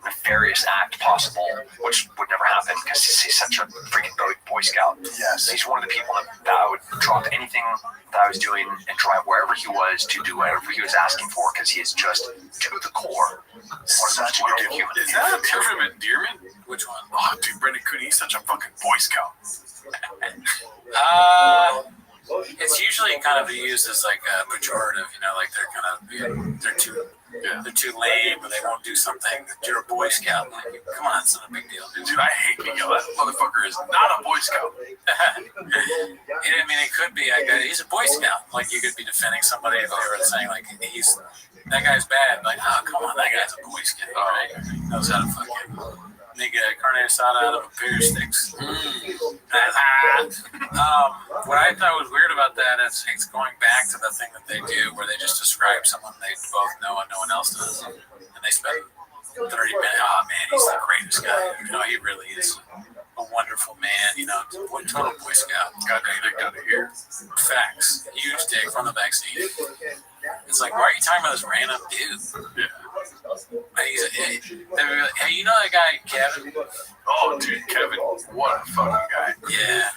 [SPEAKER 12] nefarious act possible, which would never happen because he's such a freaking Boy Scout.
[SPEAKER 11] Yes.
[SPEAKER 12] He's one of the people that would drop anything that I was doing and drive wherever he was to do whatever he was asking for because he is just to the core.
[SPEAKER 11] Such a good human.
[SPEAKER 8] Is that a term of endearment?
[SPEAKER 7] Which one?
[SPEAKER 8] Oh, dude, Brendan Cooney, he's such a fucking Boy Scout.
[SPEAKER 7] It's usually kind of used as like a pejorative, like they're kind of they're too lame, or they won't do something. You're a Boy Scout. Like, come on, it's not a big deal, dude.
[SPEAKER 8] Dude, I hate Miguel. That motherfucker is not a Boy Scout.
[SPEAKER 7] I mean, it could be. He's a Boy Scout. Like, you could be defending somebody if they were saying like that guy's bad. Like, oh, come on, that guy's a Boy Scout. Right? He knows how to fucking make a carne asada out of a pair of sticks. What I thought was weird about that is it's going back to the thing that they do where they just describe someone they both know and no one else does. And they spend 30 minutes, oh man, he's the greatest guy. He really is a wonderful man, total Boy Scout. Got to hear. Facts. Huge dick from the backseat. It's like, why are you talking about this random dude?
[SPEAKER 8] Yeah.
[SPEAKER 7] And hey, you know that guy, Kevin?
[SPEAKER 8] Oh, dude, Kevin. What a fucking guy.
[SPEAKER 7] Yeah.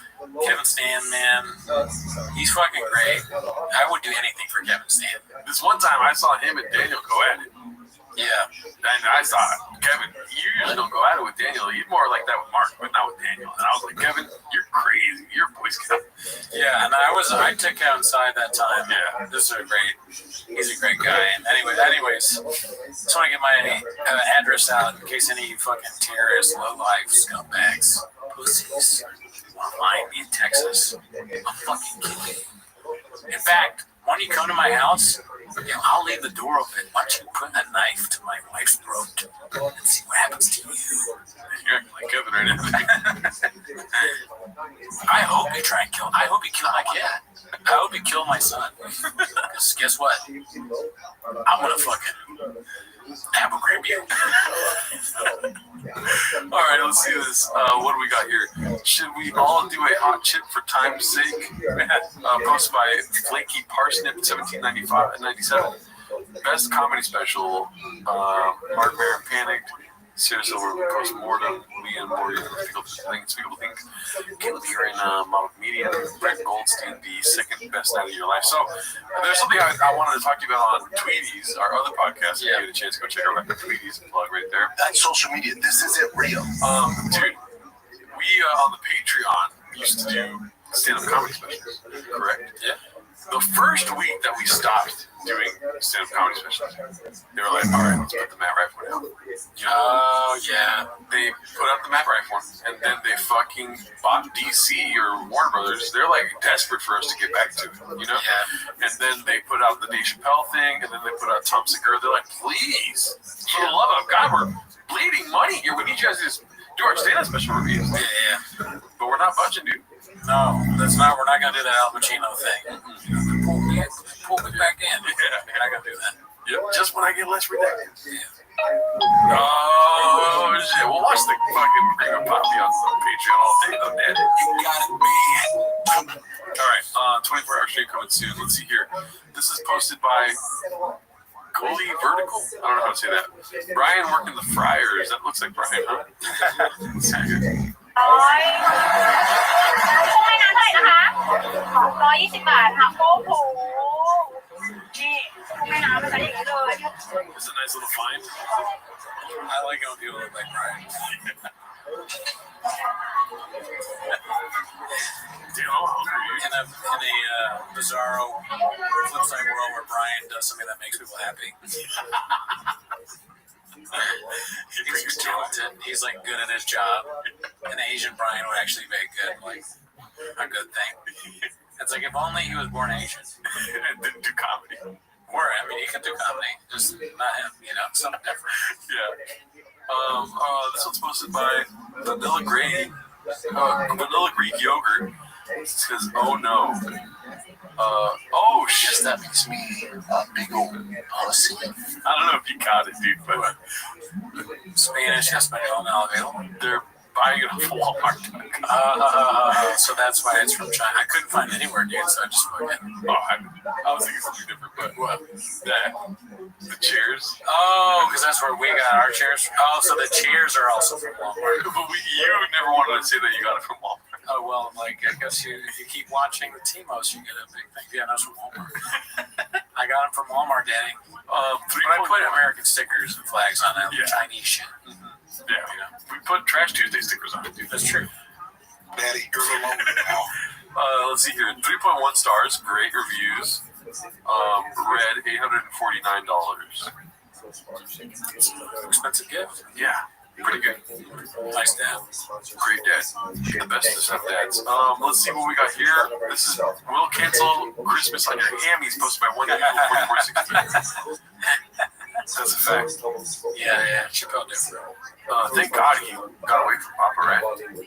[SPEAKER 7] Kevin Stan, man. He's fucking great. I would do anything for Kevin Stan.
[SPEAKER 8] This one time I saw him and Daniel go at it.
[SPEAKER 7] Yeah.
[SPEAKER 8] And I saw Kevin, you usually don't go at it with Daniel. You're more like that with Mark, but not with Daniel. And I was like, Kevin, you're crazy. You're a Boy Scout.
[SPEAKER 7] Yeah, and I took Kevin inside that time. Yeah. He's a great guy. And anyways, just want to get my address out in case any fucking terrorists, low-life scumbags, pussies want to find me in Texas. I'm fucking kidding. In fact, when you come to my house, I'll leave the door open. Why don't you put a knife to my wife's throat and see what happens to you?
[SPEAKER 8] You're like Kevin right now.
[SPEAKER 7] I hope you try and kill. I hope you kill my cat. I hope you kill my son. Because guess what? I'm gonna fucking apple you.
[SPEAKER 8] All right, let's see this. What do we got here? Should we all do a hot chip for time's sake? Posted by Flaky Parsnip, 1797. Best comedy special. Mark Maron panicked. Sarah Silver, Post-Mortem, Lee and Morgan, Unspeakable Things, Caleb Erin, Model Comedian, Brett Goldstein, the second best night of your life. So, there's something I wanted to talk to you about on Tweeties, our other podcast. If you get a chance, go check out Tweeties and plug right there.
[SPEAKER 11] That's social media. This isn't real.
[SPEAKER 8] Dude, we on the Patreon used to do stand-up comedy specials, correct?
[SPEAKER 7] Yeah.
[SPEAKER 8] The first week that we stopped doing stand-up comedy specials, they were like, all right, let's put the Matt Rife one out.
[SPEAKER 7] Oh, yeah.
[SPEAKER 8] They put out the Matt Rife one, and then they fucking bought DC or Warner Brothers. They're like desperate for us to get back to it,
[SPEAKER 7] Yeah.
[SPEAKER 8] And then they put out the Dave Chappelle thing, and then they put out Tom Segura. They're like, please, for the love of God, we're bleeding money here. We need you guys to just do our stand-up special reviews.
[SPEAKER 7] Yeah.
[SPEAKER 8] But we're not budging, dude.
[SPEAKER 7] No, we're not going to do the Al Pacino thing. Pull me back in.
[SPEAKER 8] Yeah.
[SPEAKER 7] We're not going to do that.
[SPEAKER 8] Yep. Just when I get less ridiculous.
[SPEAKER 7] Yeah.
[SPEAKER 8] Oh, shit. We'll watch the fucking Cream and Poppy on Patreon all day, though, Dad.
[SPEAKER 7] You got it, man.
[SPEAKER 8] All right. 24-hour stream coming soon. Let's see here. This is posted by Coley Vertical. I don't know how to say that. Brian working the fryers. That looks like Brian, huh? Let's see here.
[SPEAKER 4] กุ้งแม่น้ำเท่าไหร่นะคะ120 บาทค่ะโอ้โหนี่กุ้งแม่น้ำมันจะอย่างนี้เลย
[SPEAKER 8] It's a nice little find.
[SPEAKER 7] I like how people look like Brian.
[SPEAKER 8] Dude, I'm hungry.
[SPEAKER 7] In a bizarro flip side world where Brian does something that makes people happy. He's talented. He's like good at his job. An Asian Brian would actually make good, like a good thing. It's like if only he was born Asian
[SPEAKER 8] and didn't do comedy.
[SPEAKER 7] Or I mean, he could do comedy, just not him. Something different.
[SPEAKER 8] Yeah. This one's posted by Vanilla Greek Yogurt. It says, oh no. Oh shit.
[SPEAKER 11] That makes me a big old pussy.
[SPEAKER 8] I don't know if you caught it, dude, but
[SPEAKER 7] Spanish, Espanol, now available.
[SPEAKER 8] They're buying it off Walmart.
[SPEAKER 7] So that's why it's from China. I couldn't find anywhere, dude, so I just fucking.
[SPEAKER 8] I was thinking something different, but what? Yeah. The chairs.
[SPEAKER 7] Oh, because that's where we got our chairs. Oh, so the chairs are also from Walmart.
[SPEAKER 8] But you never wanted to say that you got it from Walmart.
[SPEAKER 7] Oh, well, like, I guess if you keep watching the T-Most, you get a big thing. Yeah, that's from Walmart. I got them from Walmart, Danny. But I put American stickers and flags on them, Chinese shit.
[SPEAKER 8] Yeah, we put Trash Tuesday stickers on it, dude.
[SPEAKER 7] That's true.
[SPEAKER 11] Daddy, you're alone now.
[SPEAKER 8] Let's see here. 3.1 stars. Great reviews. Red, $849.
[SPEAKER 7] Expensive gift.
[SPEAKER 8] Yeah, pretty good.
[SPEAKER 7] Nice dad.
[SPEAKER 8] Great dad. The best of some dads. Let's see what we got here. This is will cancel Christmas on your hammies posted by 18416. That's a fact.
[SPEAKER 7] Yeah. Chappelle did.
[SPEAKER 8] Thank God he got away from Papa, right?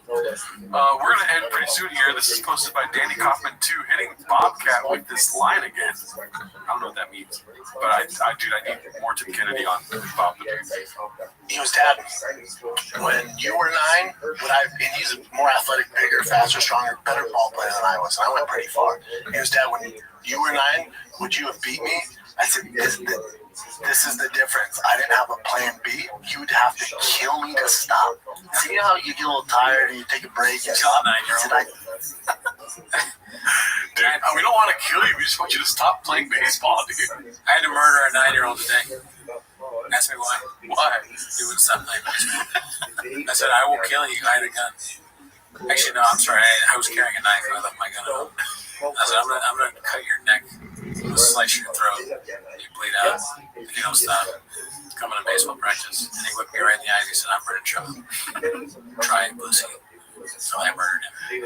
[SPEAKER 8] We're going to end pretty soon here. This is posted by Danny Kaufman 2, hitting Bobcat with this line again. I don't know what that means. But I need more Tim Kennedy on Bob the Dude.
[SPEAKER 11] He was dad. When you were 9, and he's a more athletic, bigger, faster, stronger, better ball player than I was. And I went pretty far. He was dad. When you were 9, would you have beat me? I said, this is the difference. I didn't have a plan B. You'd have to kill me to stop. See how you get a little tired and you take a break? And
[SPEAKER 7] Kill a 9-year-old.
[SPEAKER 8] Dude, we don't want to kill you. We just want you to stop playing baseball, dude.
[SPEAKER 7] I had to murder a 9-year-old today. Ask me why.
[SPEAKER 8] Why?
[SPEAKER 7] He wouldn't stop playing baseball. I said, I will kill you. I had a gun. Actually, no, I'm sorry. I was carrying a knife. I left my gun at home. I said, I'm going to cut your neck. I'm going to slice your throat. You bleed out. If you don't stop, coming to baseball practice. And he looked me right in the eyes. He said, I'm ready to trouble. Try it, pussy. So I murdered him.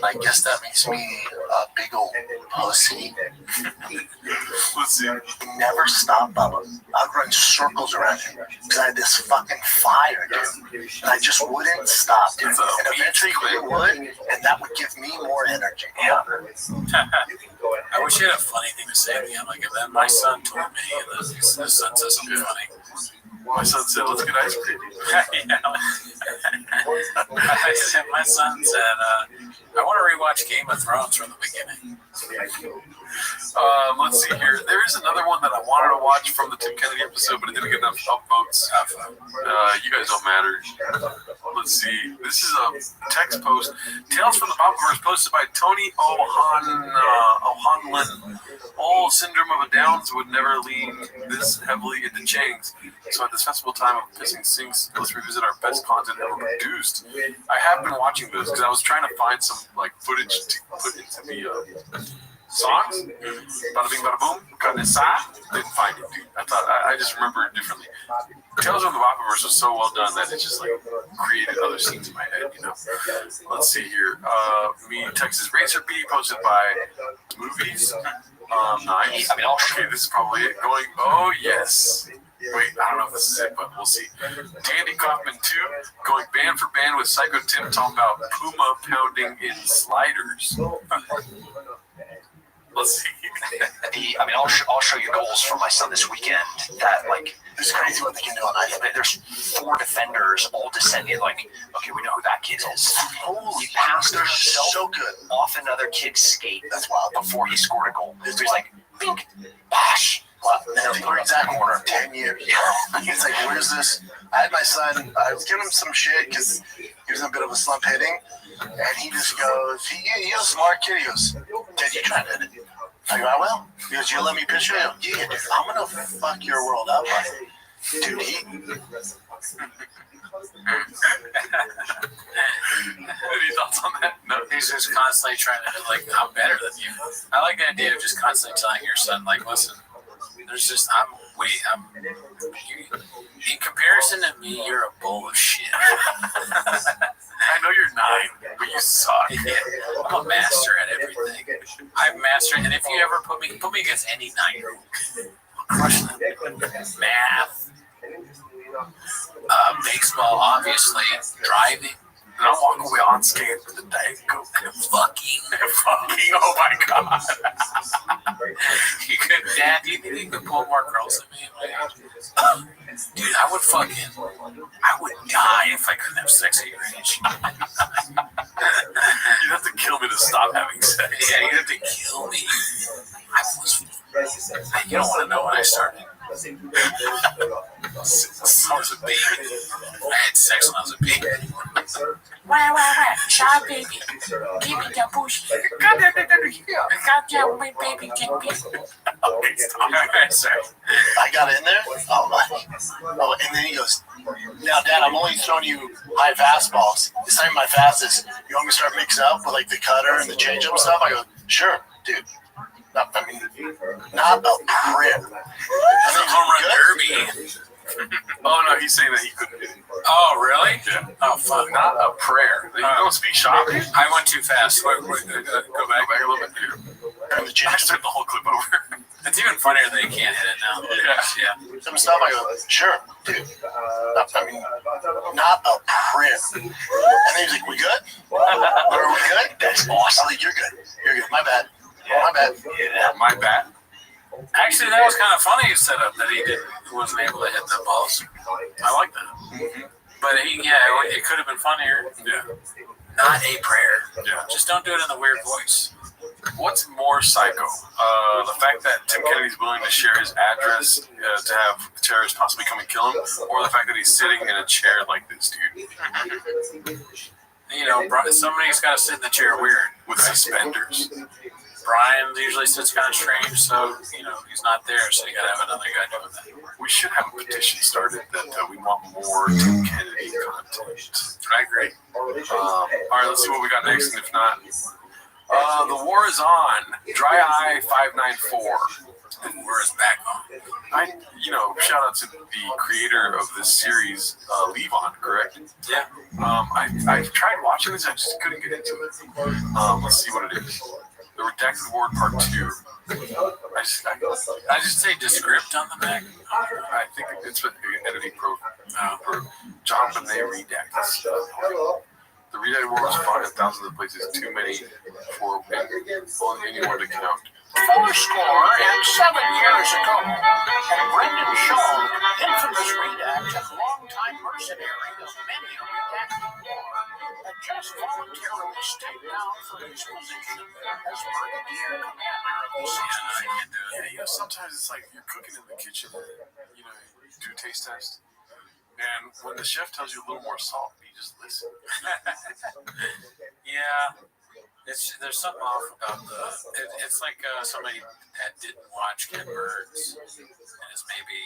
[SPEAKER 11] I guess that makes me a big old pussy.
[SPEAKER 8] Let's see.
[SPEAKER 11] Never stop, Bubba. I'd run circles around him because I had this fucking fire, dude. And I just wouldn't stop, dude. And eventually you would, and that would give me more energy. Yeah.
[SPEAKER 7] I wish you had a funny thing to say to me. I'm like, if that my son told me, and his son says something funny.
[SPEAKER 8] My son said, let's get ice cream.
[SPEAKER 7] My son said, I want to rewatch Game of Thrones from the beginning.
[SPEAKER 8] Let's see here. There is another one that I wanted to watch from the Tim Kennedy episode, but it didn't get enough upvotes. You guys don't matter. Let's see. This is a text post. Tales from the Bobverse posted by Tony O'Hanlon. All syndrome of a Downs would never lean this heavily into Chang's. So at this festival time of Pissing Sinks, let's revisit our best content ever produced. I have been watching those because I was trying to find some footage to put into the songs. Bada bing, bada boom. Got this side. Didn't find it, dude. I just remember it differently. Tales from the Bobverse was so well done that it just created other scenes in my head, you know. Let's see here. Me, Texas Racer B, posted by Movies. Nice. Okay, this is probably it. Going, oh yes. Wait, I don't know if this is it, but we'll see. Danny Kaufman 2, going band for band with Psycho Tim talking about Puma pounding in sliders. Let's see.
[SPEAKER 12] I'll show you goals for my son this weekend. That
[SPEAKER 11] it's crazy what they can do on ice.
[SPEAKER 12] There's 4 defenders all descending. Okay, we know who that kid is. Holy pastor himself
[SPEAKER 11] so good.
[SPEAKER 12] off another kid's skate. That's wild. Before he scored a goal, he's like, bink, bash.
[SPEAKER 11] In the exact corner, 10 years. He's like, where's this? I had my son, I was giving him some shit because he was in a bit of a slump hitting. And he just goes, he's a smart kid. He goes, Dad, you trying to hit it? I go, I will. He goes, you let me pitch it? Yeah, dude, I'm going to fuck your world up. Dude,
[SPEAKER 8] Any thoughts on that? No.
[SPEAKER 7] He's just constantly trying to, I'm better than you. I like the idea of just constantly telling your son, listen, there's just, in comparison to me, you're a bowl of shit.
[SPEAKER 8] I know you're 9, but you suck.
[SPEAKER 7] Yeah, I'm a master at everything. I've mastered, and if you ever put me against any 9-year-old, I'll crush them. Math, baseball, obviously, driving.
[SPEAKER 8] And I'll walk away on skate for the day. Go
[SPEAKER 7] fucking,
[SPEAKER 8] oh my god.
[SPEAKER 7] You could, Dad, do you think you could pull more girls than me? Dude, I would die if I couldn't have sex at your age.
[SPEAKER 8] You'd have to kill me to stop having sex.
[SPEAKER 7] Yeah, you'd have to kill me. You don't want to know when I started. I was a baby. I had sex when I was a baby. Wow. Shy baby. Give me that bush. Got that baby. Okay, sorry.
[SPEAKER 11] I got in there. Oh, and then he goes, "Now, Dad, I'm only throwing you high fastballs. It's not even my fastest. You want me to start mixing up with like the cutter and the changeup stuff?" I go, "Sure, dude." Not a prayer.
[SPEAKER 7] Home run derby.
[SPEAKER 8] Oh no, he's saying that he couldn't do it.
[SPEAKER 7] Oh, really?
[SPEAKER 8] Yeah.
[SPEAKER 7] Oh, fuck.
[SPEAKER 8] Not a prayer. You don't speak shop.
[SPEAKER 7] I went too fast. Wait, go back
[SPEAKER 8] a little bit.
[SPEAKER 11] And the change
[SPEAKER 8] I took the whole clip over.
[SPEAKER 7] It's even funnier that you can't hit it now.
[SPEAKER 8] Yeah.
[SPEAKER 11] some stuff. I go, "Sure, dude." Not a prayer. And then he's like, "We good? Are we good?" That's awesome. I'm like, "You're good. You're good. My bad. My bad."
[SPEAKER 8] Yeah, my bad.
[SPEAKER 7] Actually, that was kind of funny setup that he wasn't able to hit the balls.
[SPEAKER 8] I like that.
[SPEAKER 7] But it could have been funnier.
[SPEAKER 8] Yeah.
[SPEAKER 7] Not a prayer.
[SPEAKER 8] Yeah.
[SPEAKER 7] Just don't do it in the weird voice.
[SPEAKER 8] What's more psycho? The fact that Tim Kennedy's willing to share his address to have terrorists possibly come and kill him, or the fact that he's sitting in a chair like this, dude?
[SPEAKER 7] You know, somebody's got to sit in the chair weird.
[SPEAKER 8] With suspenders.
[SPEAKER 7] Brian usually sits kind of strange, so, he's not there, so you got to have another guy doing that.
[SPEAKER 8] We should have a petition started that we want more Tim Kennedy content.
[SPEAKER 7] I agree.
[SPEAKER 8] All right, let's see what we got next, and if not, the war is on. Dry Eye 594.
[SPEAKER 7] The war is back on.
[SPEAKER 8] Shout out to the creator of this series, Levon, correct?
[SPEAKER 7] Yeah.
[SPEAKER 8] I've tried watching this, I just couldn't get into it. Let's see what it is. The Redacted Ward Part 2.
[SPEAKER 7] I just say descript on the back.
[SPEAKER 8] I think it's with the editing program. John Bonet redacted. The redacted word was fought in thousands of places, too many for anyone to count.
[SPEAKER 11] 7 years ago, and Brendan Shaw, infamous redact and longtime mercenary of many a redacted war, had just voluntarily stepped down from his position as brigadier commander of the 60th.
[SPEAKER 8] Yeah, sometimes it's like you're cooking in the kitchen, you do a taste test, and when the chef tells you a little more salt, you just listen.
[SPEAKER 7] Yeah. There's something off about it's like somebody that didn't watch Ken Burns and is maybe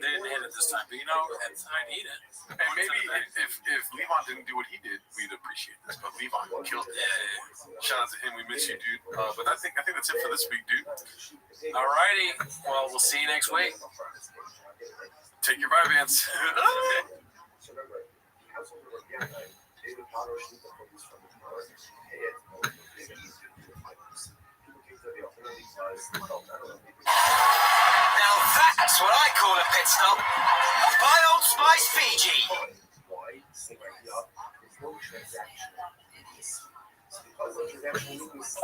[SPEAKER 7] they didn't hit it this time, but I'd eat it.
[SPEAKER 8] And maybe if Levon didn't do what he did, we'd appreciate this. But Levon killed it. Yeah. Shout out to him. We miss you, dude. But I think that's it for this week, dude.
[SPEAKER 7] Alrighty. Well, we'll see you next week.
[SPEAKER 8] Take your Vyvanse.
[SPEAKER 12] Now that's what I call a pit stop by Old Spice Fiji.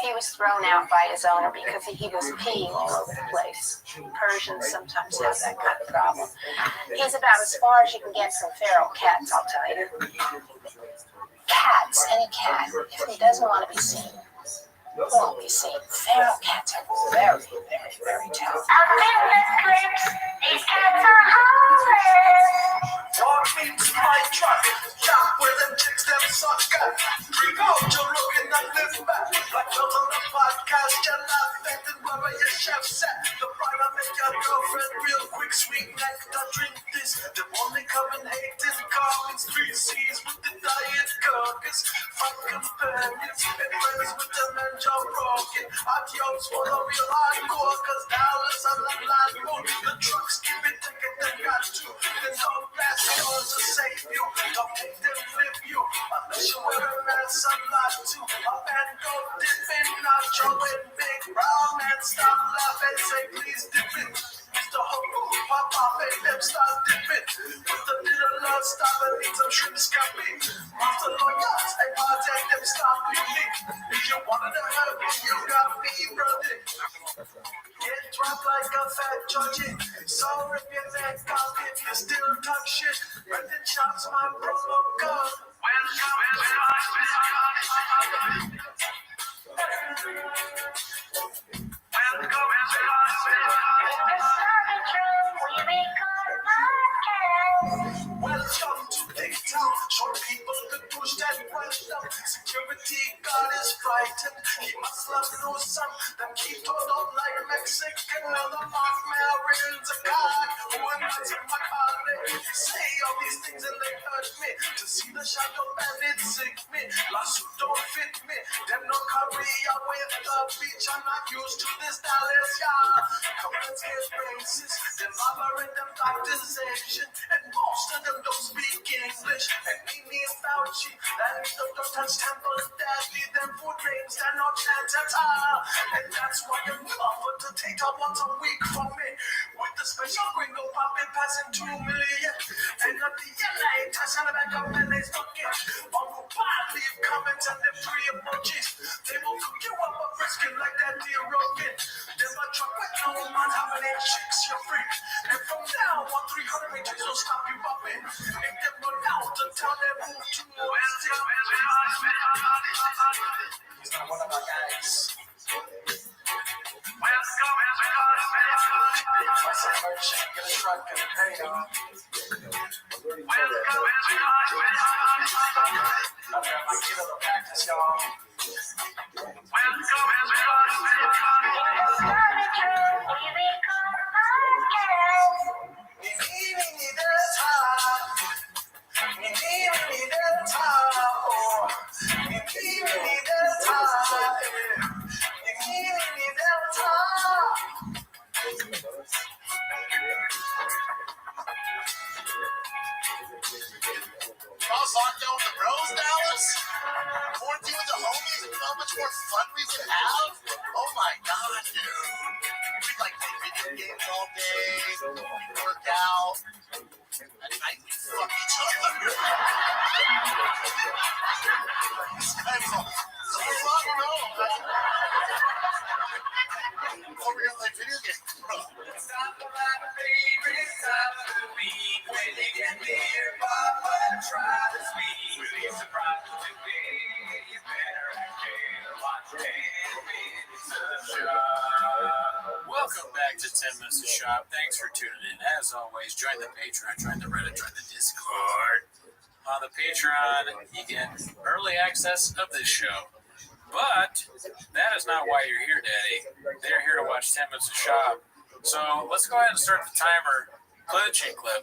[SPEAKER 13] He was thrown out by his owner because he was peeing all over the place. Persians sometimes have that kind of problem. He's about as far as you can get from feral cats, I'll tell you. Cats, any cat, if he doesn't want to be seen, won't be seen. Feral cats are very, very, very talented.
[SPEAKER 14] These cats are homeless.
[SPEAKER 10] Dog meets my truck. Shop where them chicks them suck up. Freak out, you're looking at this back. Like some on the podcast, you're laughing and rubber your chef set. The bride I make your girlfriend real quick, sweet nectar, drink this. The only coming 8 in commons, 3 C's with the diet carcass. Fun companions, big friends with the men jump broken. Adios for the real hardcore, cause Dallas on the land moon. The trucks keep it ticket, they got to. There's no fast yours to save you. Don't make them flip you. Unless you wear a mask, I'm not to. Up and go dipping, not showing big brown and stop laughing. Say please dip it. Mr. Hobo, pop off and them start dipping. With a little love, stop and eat some shrimp scampi. Master lawyers, they bartend them stop bleeding. If you wanted to hurt me, you got me running. Get dropped like a fat judge. So if your neck out, if you still talk shit, Brendan Sharp's my promo code. Welcome to
[SPEAKER 11] Welcome to TikTok. Short people could push that right up. Security guard is frightened. He must love know some. Them keep told up like Mexican. Another mark marries a card. Who am I to my colleague? Say all these things and they hurt me. To see the shadow bandit sick me. Lost who don't fit me. Them no career with the beach. I'm not used to this Dallas, yeah. Come let's get racist. Them barbaric, them doctors Asian. And most of them don't speak English. And Mimi Fauci, that means don't touch temples, daddy. Them food names, they're not chance at all. And that's why I'm offered to take out once a week from me. With the special gringo popping, passing 2 million. And at the LA, touch on the back of LA's bucket. Uncle Bob, leave comments and them 3 emojis. They will cook you up a brisket like that dear Rogan. Them a truck with no man, how many chicks you freak. And from now on, 300 meters will stop you bumping. If them run out the town, they move to West. He's not one of my guys. If I say merchant, get a truck and pay off. I'm gonna get a practice, y'all. Y'all's locked down with the bros, Dallas? Quarantine with the homies? You know how much more fun we would have? Oh my god, dude. We'd like play video games all day, work out. At night we fuck each other. This guy's all, so fuck no. Oh, we're gonna play video games, bro. It's not my favorite time of the week when you get near, but try to speak. Really surprised to be. You better watch
[SPEAKER 7] Welcome back to 10 Minutes to Shop. Thanks for tuning in. As always, join the Patreon, join the Reddit, join the Discord. On the Patreon, you get early access of this show. But that is not why you're here, Daddy. They're here to watch 10 Minutes to Shop. So let's go ahead and start the timer. Play the chain clip.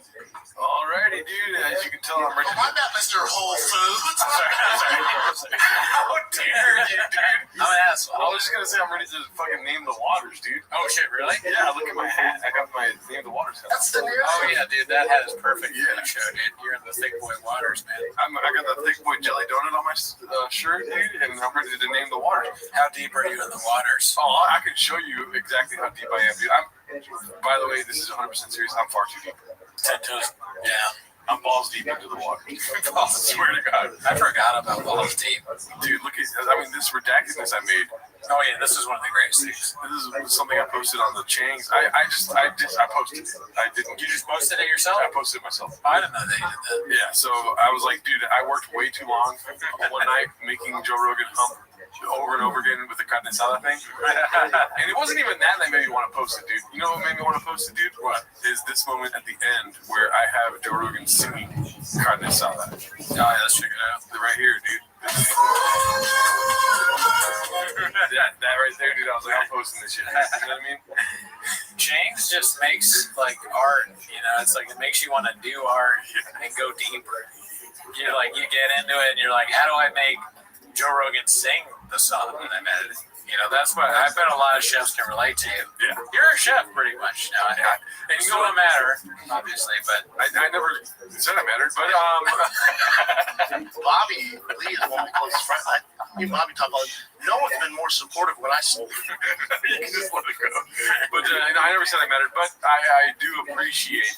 [SPEAKER 8] Alrighty, dude. As you can tell, I'm ready.
[SPEAKER 11] I'm not Mr. Whole Foods.
[SPEAKER 8] I'm sorry. How dare you, dude?
[SPEAKER 7] I'm an asshole.
[SPEAKER 8] I was just gonna say I'm ready to fucking name the waters, dude.
[SPEAKER 7] Oh shit, really?
[SPEAKER 8] Yeah, look at my hat. I got my name the waters hat.
[SPEAKER 11] That's the new.
[SPEAKER 7] Oh yeah, dude, that hat is perfect for
[SPEAKER 8] Yeah.
[SPEAKER 7] the show, dude. You're in the thick boy waters, man.
[SPEAKER 8] I got the thick boy jelly donut on my shirt, dude, and I'm ready to name the waters.
[SPEAKER 7] How deep are you in the waters?
[SPEAKER 8] Oh, I can show you exactly how deep I am, dude. By the way, this is 100% serious. I'm far too deep.
[SPEAKER 7] 10 toes down.
[SPEAKER 8] I'm balls deep into the water. I swear to God.
[SPEAKER 7] I forgot about balls deep.
[SPEAKER 8] Dude, look at this redactedness I made.
[SPEAKER 7] Oh yeah, this is one of the greatest things.
[SPEAKER 8] This is something I posted on the Changs. I posted it. I didn't.
[SPEAKER 7] You just posted it yourself?
[SPEAKER 8] I posted it myself.
[SPEAKER 7] I didn't know they did that.
[SPEAKER 8] Yeah, so I was like, dude, I worked way too long one night making Joe Rogan hump over and over again with the carne asada thing. And it wasn't even that made me want to post it, dude. You know what made me want to post it, dude? What? Is this moment at the end where I have Joe Rogan singing carne asada.
[SPEAKER 7] Oh yeah, let's check it out.
[SPEAKER 8] Right here, dude. that right there, dude. I was like, I'm posting this shit. You know what I mean?
[SPEAKER 7] Changs just makes like art, you know, it's like it makes you want to do art and go deeper. You're like, you get into it and you're like, how do I make Joe Rogan sing the song that I'm editing? You know, that's what I bet a lot of chefs can relate to you.
[SPEAKER 8] Yeah.
[SPEAKER 7] You're a chef pretty much. No, it's going to matter, obviously, but
[SPEAKER 8] I never said I mattered, but
[SPEAKER 11] Bobby Lee is one of my closest friends. Me and Bobby talk about it. No one's been more supportive when I sold.
[SPEAKER 8] You can just let it go. But I never said I mattered, but I do appreciate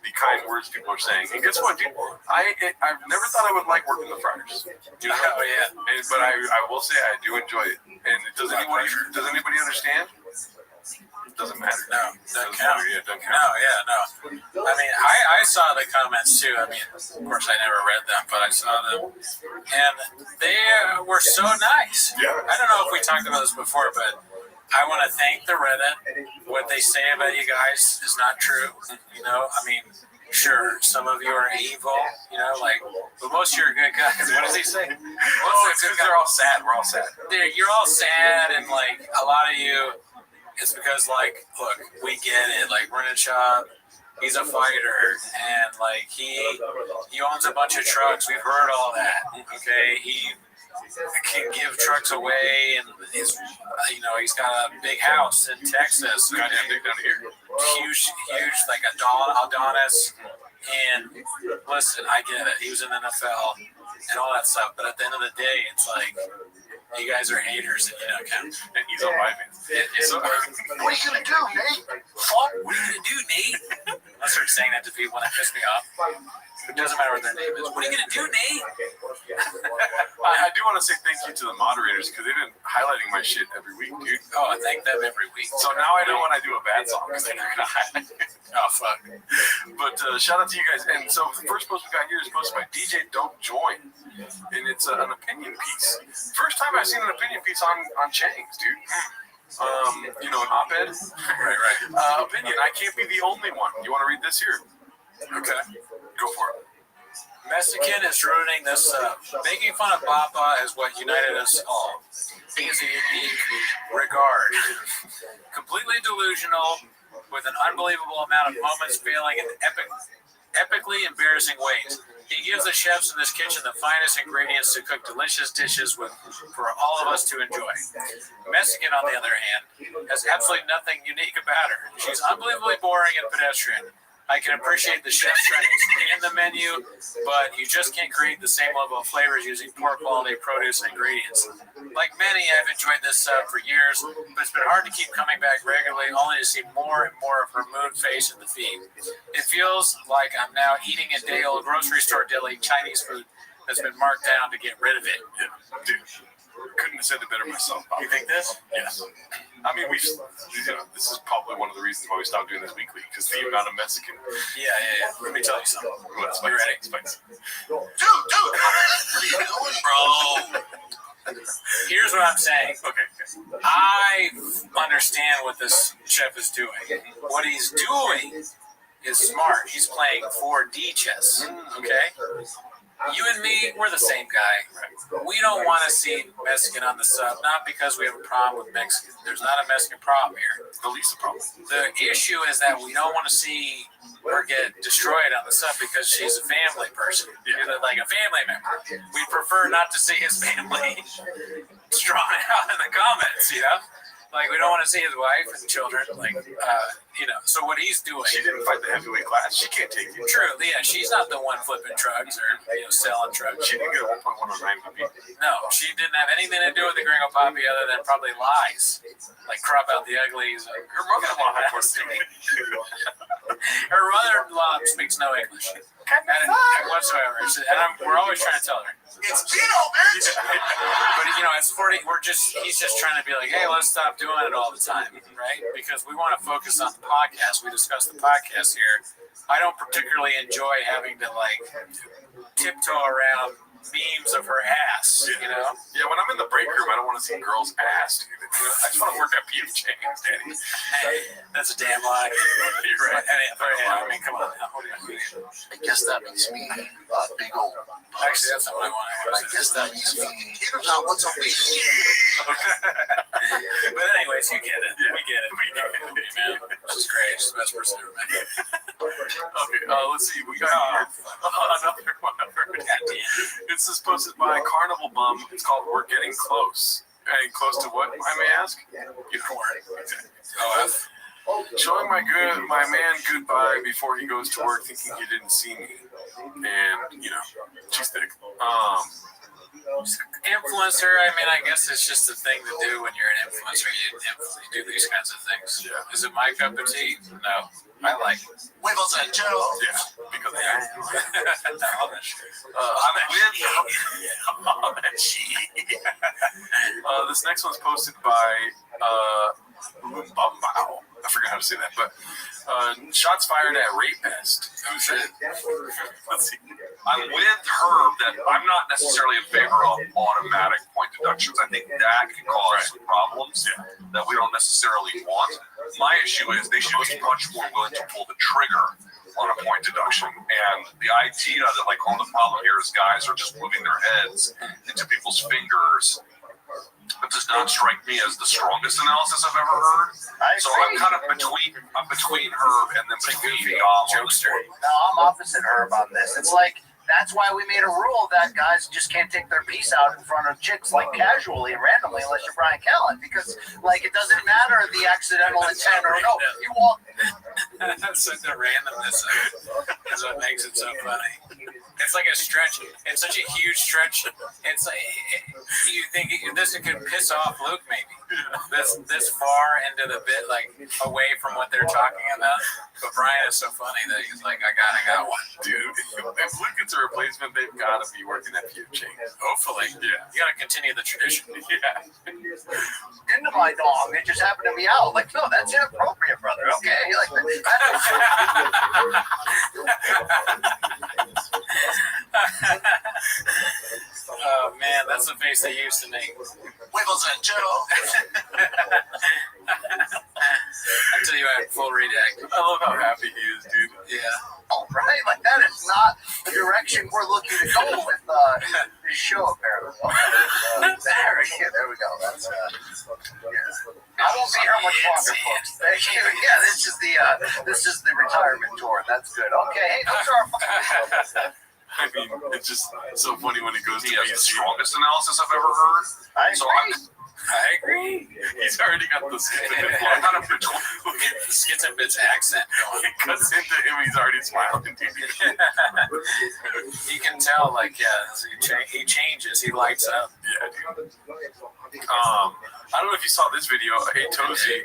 [SPEAKER 8] the kind words people are saying. And guess what, dude? I've never thought I would like working the fryers.
[SPEAKER 7] Oh yeah.
[SPEAKER 8] But I will say I do enjoy it. And does anybody understand? It doesn't matter.
[SPEAKER 7] No, doesn't count.
[SPEAKER 8] Yeah, doesn't count.
[SPEAKER 7] No, yeah, no. I mean, I saw the comments too. I mean, of course, I never read them, but I saw them, and they were so nice.
[SPEAKER 8] Yeah.
[SPEAKER 7] I don't know if we talked about this before, but I want to thank the Reddit. What they say about you guys is not true. You know, I mean, sure, some of you are evil, you know, like, but most of you are good guys. What does he say?
[SPEAKER 8] It's because they're all sad. We're all sad.
[SPEAKER 7] You're all sad, and like a lot of you, it's because like, look, we get it. Like Renachab, he's a fighter, and like he owns a bunch of trucks. We've heard all that. Okay, he can give trucks away, and he's got a big house in Texas.
[SPEAKER 8] Goddamn big down here.
[SPEAKER 7] Huge, like Adonis. And listen, I get it. He was in the NFL and all that stuff, but at the end of the day, it's like you guys are haters, and you know, and
[SPEAKER 8] he's on my fans.
[SPEAKER 11] So, what are you gonna do, Nate?
[SPEAKER 7] Fuck, what are you gonna do, Nate? I start saying that to people when they piss me off. It doesn't matter what their name is. What are you gonna do, Nate?
[SPEAKER 8] I do want to say thank you to the moderators because they've been highlighting my shit every week, dude.
[SPEAKER 7] Oh, I thank them every week.
[SPEAKER 8] So now I know when I do a bad song because they're not gonna highlight it.
[SPEAKER 7] Oh fuck.
[SPEAKER 8] But shout out to you guys. And so the first post we got here is posted by DJ Don't Join, and it's an opinion piece. First time I've seen an opinion piece on Chang's, dude. You know, an op-ed. Right. Opinion. I can't be the only one. You want to read this here? Okay. Go for it.
[SPEAKER 7] Mexican is ruining this. Making fun of Papa is what united us all. He is a unique regard. Completely delusional, with an unbelievable amount of moments failing in epically embarrassing ways. He gives the chefs in this kitchen the finest ingredients to cook delicious dishes for all of us to enjoy. Mexican, on the other hand, has absolutely nothing unique about her. She's unbelievably boring and pedestrian. I can appreciate the chefs trying to expand the menu, but you just can't create the same level of flavors using poor quality produce and ingredients. Like many, I've enjoyed this for years, but it's been hard to keep coming back regularly, only to see more and more of her mood face in the feed. It feels like I'm now eating a day-old grocery store deli Chinese food that's been marked down to get rid of it.
[SPEAKER 8] Yeah, dude. Couldn't have said it better myself.
[SPEAKER 7] You think this?
[SPEAKER 8] Yes. I mean, this is probably one of the reasons why we stopped doing this weekly, because the amount of Mexican.
[SPEAKER 7] Yeah. Let me tell you something.
[SPEAKER 8] What,
[SPEAKER 7] You ready?
[SPEAKER 8] Spice.
[SPEAKER 11] Dude, what are you doing, bro?
[SPEAKER 7] Here's what I'm saying.
[SPEAKER 8] Okay.
[SPEAKER 7] I understand what this chef is doing. What he's doing is smart. He's playing 4D chess. Okay? You and me, we're the same guy. We don't want to see Mexican on the sub, not because we have a problem with Mexican. There's not a Mexican problem here.
[SPEAKER 8] The least problem.
[SPEAKER 7] The issue is that we don't want to see her get destroyed on the sub because she's a family person, like a family member. We prefer not to see his family drawn out in the comments, you know? Like, we don't want to see his wife and children, like, so what he's doing.
[SPEAKER 8] She didn't fight the heavyweight class. She can't take it.
[SPEAKER 7] True, yeah, she's not the one flipping trucks or, selling trucks.
[SPEAKER 8] She didn't get a 1.1 on IMDb.
[SPEAKER 7] No, she didn't have anything to do with the Gringo Poppy other than probably lies. Like, crop out the uglies.
[SPEAKER 8] Her mother-in-law had more to do with it.
[SPEAKER 7] Her mother-in-law speaks no English. Whatsoever. We're always trying to tell her.
[SPEAKER 11] It's Pino, bitch!
[SPEAKER 7] But, it's 40. He's just trying to be like, hey, let's stop doing it all the time, right? Because we want to focus on the podcast. We discuss the podcast here. I don't particularly enjoy having to, tiptoe around memes of her ass,
[SPEAKER 8] Yeah, when I'm in the break room, I don't want to see girls' ass, dude. I just want to work at P.F. Chang's, Daddy.
[SPEAKER 7] That's a damn lie.
[SPEAKER 8] You're right.
[SPEAKER 7] I mean, come on now.
[SPEAKER 11] I guess that makes me big old.
[SPEAKER 7] Actually, that's not what I want.
[SPEAKER 11] I guess that means me. Now, what's up, baby?
[SPEAKER 7] But anyways, you get it. We get it. Man. She's great. She's the best person ever met.
[SPEAKER 8] Okay, let's see. We got another one of her. This is posted by Carnival Bum. It's called We're Getting Close. Getting close to what, I may ask?
[SPEAKER 7] Unicorn.
[SPEAKER 8] OF. Showing my man goodbye before he goes to work thinking he didn't see me. And, she's thick.
[SPEAKER 7] Influencer, I mean, I guess it's just a thing to do when you're an influencer. You do these kinds of things.
[SPEAKER 8] Yeah.
[SPEAKER 7] Is it my cup of tea? No. I like it.
[SPEAKER 11] Huevos and churros.
[SPEAKER 8] Yeah, because this next one's posted by Lumbambao. I forgot how to say that, but shots fired at Rape Pest. Oh shit. Let's see. I'm with Herb that I'm not necessarily in favor of automatic point deductions. I think that can cause some problems that we don't necessarily want. My issue is they should be much more willing to pull the trigger on a point deduction. And the idea that like all the problem here is guys are just moving their heads into people's fingers, that does not strike me as the strongest analysis I've ever heard. So I'm kind of between Herb and then between Jokester.
[SPEAKER 11] No, I'm opposite Herb on this. It's like, that's why we made a rule that guys just can't take their piece out in front of chicks like casually and randomly unless you're Brian Callen, because like it doesn't matter the accidental intent or no, you walk.
[SPEAKER 7] That's such a randomness is what makes it so funny. It's like a stretch. It's such a huge stretch. It's like you think this could piss off Luke maybe this far into the bit, like away from what they're talking about. But Brian is so funny that he's like, I got one,
[SPEAKER 8] dude. If Luke gets a replacement, they've got to be working at few chains.
[SPEAKER 7] Hopefully, you got to continue the tradition.
[SPEAKER 11] Into my dog, it just happened to be out. Like, no, that's inappropriate, brother. Okay, like.
[SPEAKER 7] Oh man, that's the face they used to make.
[SPEAKER 11] Wiggles and Joe.
[SPEAKER 7] Until you had full redact.
[SPEAKER 8] I love how happy he is, dude.
[SPEAKER 7] Yeah.
[SPEAKER 11] All right, like that is not the direction we're looking to go with this show, apparently. There we go. That's I won't be here much longer, folks. Thank you. Yeah, this is the retirement tour. That's good. Okay, hey, those are our.
[SPEAKER 8] I mean, it's just so funny when he goes to be the strongest analysis I've ever heard.
[SPEAKER 7] I agree.
[SPEAKER 8] He's already got the skits and bits. Kind of between
[SPEAKER 7] the skits and bits accent going.
[SPEAKER 8] It cuts into him. He's already smiling.
[SPEAKER 7] You can tell, like, he changes. He lights up.
[SPEAKER 8] Yeah, dude. I don't know if you saw this video. Hey, Tozy.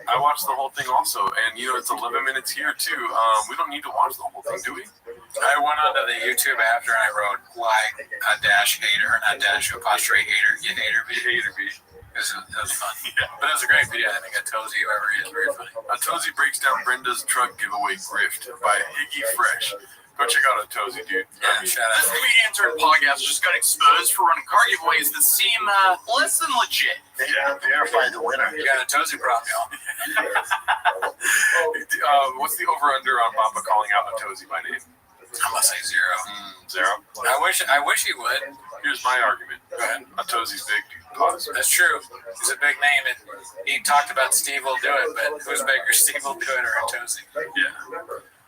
[SPEAKER 8] I watched the whole thing also, and you know it's 11 minutes here too. We don't need to watch the whole thing, do we?
[SPEAKER 7] I went onto the YouTube after and I wrote like a dash hater, not dash apostrophe hater. You hater B.
[SPEAKER 8] Hater B.
[SPEAKER 7] It was fun. Yeah. But it was a great video. I think Tozy, whoever he is, very funny.
[SPEAKER 8] Tozy breaks down Brenda's truck giveaway grift by Higgy Fresh. Go check out Tozy, dude.
[SPEAKER 7] Yeah, shout out.
[SPEAKER 15] This comedian turned podcast just got exposed for running car giveaways that seem less than legit.
[SPEAKER 11] Yeah, verify the winner.
[SPEAKER 7] You got a Tozy problem, y'all.
[SPEAKER 8] What's the over/under on Papa calling out a Tozy by name?
[SPEAKER 7] I'm gonna say 0.
[SPEAKER 8] 0.
[SPEAKER 7] I wish he would.
[SPEAKER 8] Here's my argument. Go ahead. A Tozy's big, dude. Pause.
[SPEAKER 7] That's true. He's a big name, and he talked about Steve will do it, but who's bigger, Steve will do it or a Tozy?
[SPEAKER 8] Yeah.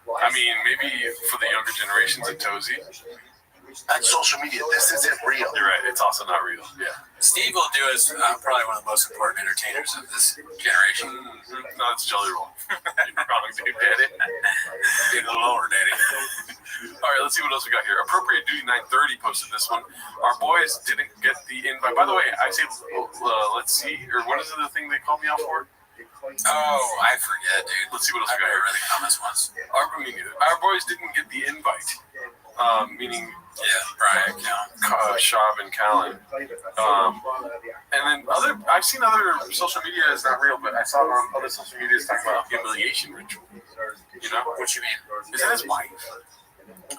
[SPEAKER 8] I mean, maybe for the younger generations, a Tozy.
[SPEAKER 11] On social media, this isn't real.
[SPEAKER 8] You're right. It's also not real. Yeah.
[SPEAKER 7] Steve will do is probably one of the most important entertainers of this generation.
[SPEAKER 8] No, it's Jelly Roll. You're wrong, dude, Daddy.
[SPEAKER 7] Get a little older, Daddy.
[SPEAKER 8] All right, let's see what else we got here. Appropriate Duty 930 posted this one. Our boys didn't get the invite. By the way, I say, let's see, or what is it, the thing they called me out for?
[SPEAKER 7] Oh, I forget, dude.
[SPEAKER 8] Let's see what else we got here.
[SPEAKER 7] I read the comments once.
[SPEAKER 8] Our boys didn't get the invite. Meaning,
[SPEAKER 7] Brian,
[SPEAKER 8] Shab and Callan. And then I've seen other social media is not real, but I saw on other social media is talking about humiliation ritual. You know?
[SPEAKER 7] What you mean?
[SPEAKER 8] Is that his wife?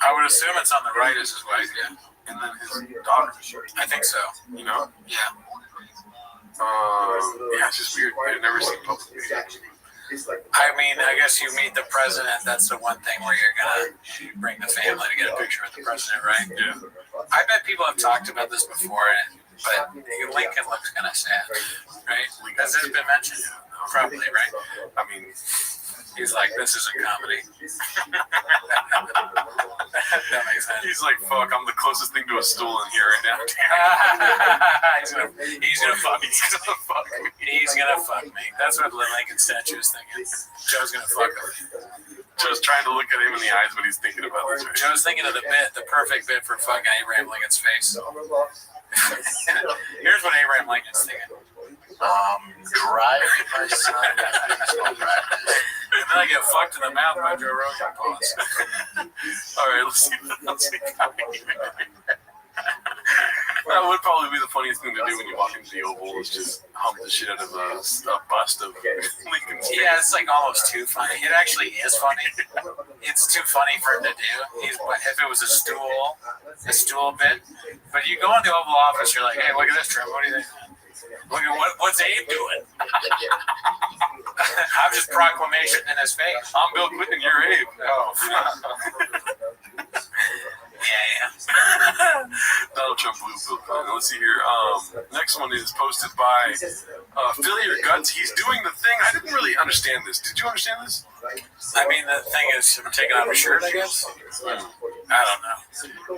[SPEAKER 7] I would assume it's on the right as his wife, yeah.
[SPEAKER 8] And then his daughter.
[SPEAKER 7] I think so.
[SPEAKER 8] You know?
[SPEAKER 7] Yeah.
[SPEAKER 8] Yeah, it's just weird. I've never seen public.
[SPEAKER 7] I mean, I guess you meet the president. That's the one thing where you're gonna bring the family to get a picture with the president, right?
[SPEAKER 8] Yeah.
[SPEAKER 7] I bet people have talked about this before, but Lincoln looks kind of sad, right? Has this been mentioned? Probably, right?
[SPEAKER 8] I mean,
[SPEAKER 7] he's like, this isn't comedy. That makes sense.
[SPEAKER 8] He's like, fuck, I'm the closest thing to a stool in here right now.
[SPEAKER 7] He's gonna fuck me. He's gonna fuck me. That's what Lincoln statue is thinking. Joe's gonna fuck him.
[SPEAKER 8] Joe's trying to look at him in the eyes, but he's thinking about this. Right?
[SPEAKER 7] Joe's thinking of the perfect bit for fucking Abraham Lincoln's face. Here's what Abraham Lincoln's thinking.
[SPEAKER 11] Drive my son.
[SPEAKER 7] And then I get fucked in the mouth by Joe Rogan. Pause.
[SPEAKER 8] All right, let's see what else we got. That would probably be the funniest thing to do when you walk into the Oval is just hump the shit out of a bust of Lincoln's face.
[SPEAKER 7] Yeah, it's like almost too funny. It actually is funny. It's too funny for him to do. If it was a stool bit. But you go in the Oval Office, you're like, hey, look at this, Trevor. What do you think? Look at what's Abe doing? I'm just proclamation in his face.
[SPEAKER 8] I'm Bill Clinton, you're Abe. Oh.
[SPEAKER 7] Yeah.
[SPEAKER 8] Donald Trump blew Bill Clinton. Let's see here. Next one is posted by Fill Your Guts. He's doing the thing. I didn't really understand this. Did you understand this?
[SPEAKER 7] I mean, the thing is, I'm taking off a shirt, I guess. I don't know.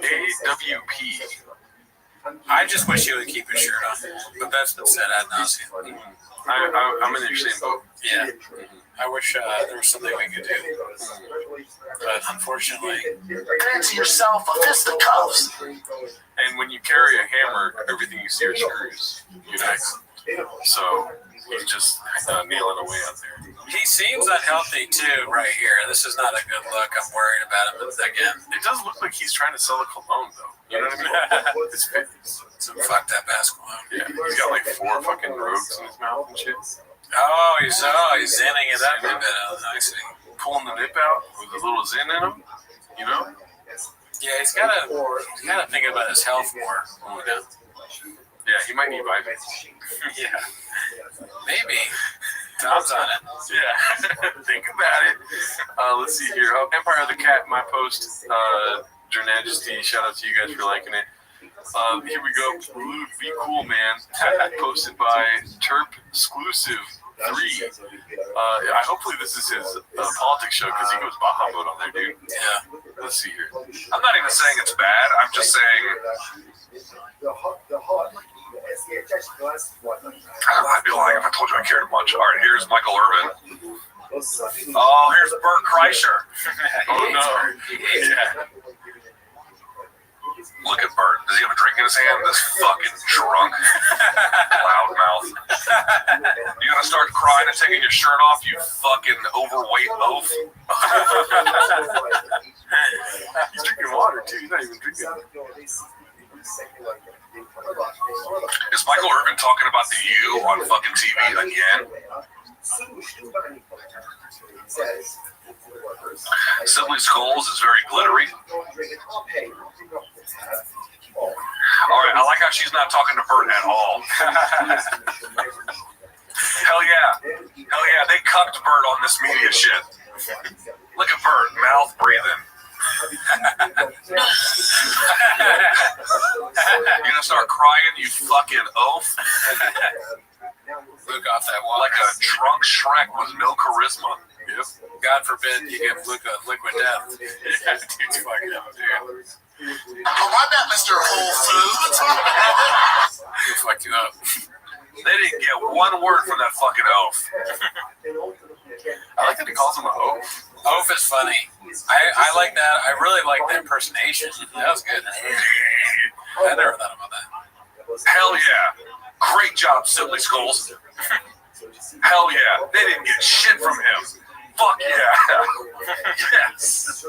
[SPEAKER 8] AWP.
[SPEAKER 7] I just wish he would keep his shirt on. But that's been said ad nauseum.
[SPEAKER 8] I'm in the same boat.
[SPEAKER 7] Yeah. I wish there was something we could do. But unfortunately...
[SPEAKER 11] Fancy yourself a fisticuffs.
[SPEAKER 8] And when you carry a hammer, everything you see are screws. You know? So he's just nailing away out there.
[SPEAKER 7] He seems unhealthy too, right here. This is not a good look. I'm worried about him again.
[SPEAKER 8] It does look like he's trying to sell a cologne, though. You know what I mean? His face.
[SPEAKER 7] Some fucked up ass cologne.
[SPEAKER 8] Yeah, he's got like 4 fucking rogues in his mouth and shit.
[SPEAKER 7] Oh, he's zinning it up a bit. I see.
[SPEAKER 8] Pulling the nip out with a little zin in him, you know?
[SPEAKER 7] Yeah, he's gotta think about his health more. Oh, no.
[SPEAKER 8] Yeah, he might need vitamins.
[SPEAKER 7] Yeah, maybe. Tom's on it.
[SPEAKER 8] Yeah, think about it. Let's see here. Oh, Empire of the Cat, my post. Your Majesty, shout out to you guys for liking it. Here we go. Luke, be cool, man. Posted by Terp Exclusive 3. Hopefully this is his politics show because he goes Baja mode on there, dude.
[SPEAKER 7] Yeah.
[SPEAKER 8] Let's see here.
[SPEAKER 9] I'm not even saying it's bad. I'm just saying I'd be lying if I told you I cared much. All right, here's Michael Irvin. Oh, here's Bert Kreischer.
[SPEAKER 8] Oh no. Yeah.
[SPEAKER 9] Look at Bert. Does he have a drink in his hand? This fucking drunk loudmouth. You gonna start crying and taking your shirt off, you fucking overweight oaf?
[SPEAKER 8] He's drinking water too. He's not even drinking.
[SPEAKER 9] Is Michael Irvin talking about the U on fucking TV again? Sibley Skulls is very glittery. Alright, I like how she's not talking to Bert at all. Hell yeah. Hell yeah, they cucked Bert on this media shit. Look at Bert, mouth breathing. You gonna start crying, you fucking oaf?
[SPEAKER 7] Luke off that wall.
[SPEAKER 9] Like a drunk Shrek with no charisma.
[SPEAKER 8] Yep.
[SPEAKER 7] God forbid you give Luke a liquid death.
[SPEAKER 8] Yeah, dude's fucking up, dude.
[SPEAKER 11] Oh, my bad, Mr. Whole Foods.
[SPEAKER 7] He'll fuck you up.
[SPEAKER 9] They didn't get one word from that fucking oaf.
[SPEAKER 8] I like that he calls him an oaf.
[SPEAKER 7] Oaf is funny. I like that. I really like the impersonation. That was good. I never thought about that.
[SPEAKER 9] Hell yeah. Great job, Sibley Skulls. Hell yeah. They didn't get shit from him. Fuck yeah. Yes.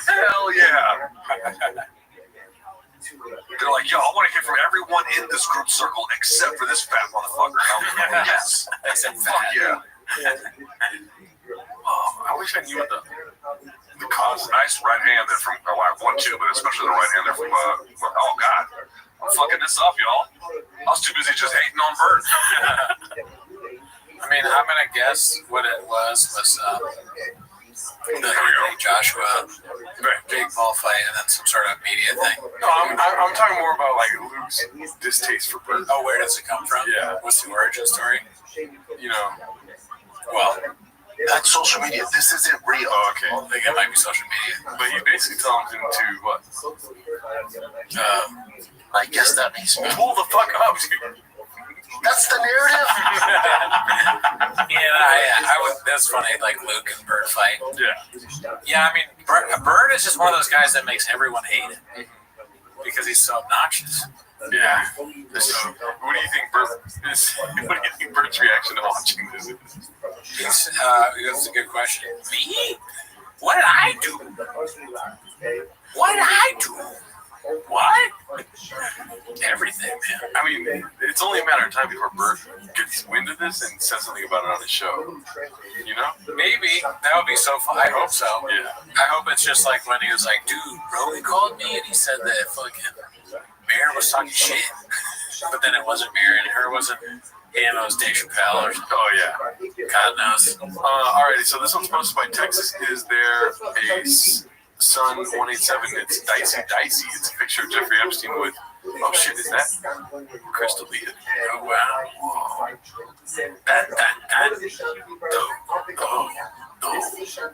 [SPEAKER 9] Hell yeah. They're like, yo, I want to hear from everyone in this group circle except for this fat motherfucker. Yes. Fuck yeah.
[SPEAKER 8] I wish I knew what the
[SPEAKER 9] Nice right-hander from, I want to, but especially the right-hander from, oh God. I'm fucking this up, y'all. I was too busy just hating on Bert.
[SPEAKER 7] I mean, I'm gonna guess what it was the Joshua Jake Paul fight and then some sort of media thing.
[SPEAKER 8] No, I'm talking more about like Luke's distaste for Bert.
[SPEAKER 7] Oh, where does it come from?
[SPEAKER 8] Yeah.
[SPEAKER 7] What's the origin story?
[SPEAKER 8] You know.
[SPEAKER 7] Well,
[SPEAKER 11] That's social media. This isn't real.
[SPEAKER 8] Oh, okay.
[SPEAKER 7] I think it might be social media.
[SPEAKER 8] But he basically tells him to what?
[SPEAKER 11] I guess that means
[SPEAKER 8] Pull the fuck up, dude.
[SPEAKER 11] that's the narrative.
[SPEAKER 7] I would. That's funny. Like Luke and Bert fight.
[SPEAKER 8] Yeah.
[SPEAKER 7] Yeah, I mean, Bert is just one of those guys that makes everyone hate him because he's so obnoxious.
[SPEAKER 8] Yeah. So, what do you think Bert's reaction to watching this is?
[SPEAKER 7] That's a good question. Me? What did I do? What did I do? What? Everything, man.
[SPEAKER 8] I mean, it's only a matter of time before Bert gets wind of this and says something about it on his show. You know?
[SPEAKER 7] Maybe. That would be so fun. I hope so.
[SPEAKER 8] Yeah.
[SPEAKER 7] I hope it's just like when he was like, dude, Rogan called me and he said that fucking Mayor was talking shit. But then it wasn't Mayor and her wasn't him, it was Dave Chappelle or something.
[SPEAKER 8] Oh, yeah.
[SPEAKER 7] God knows.
[SPEAKER 8] Alrighty, so this one's posted by Texas. Is there a Sun 187? It's Dicey. It's a picture of Jeffrey Epstein with, oh shit, is that Crystal Leah?
[SPEAKER 7] Oh, wow. That.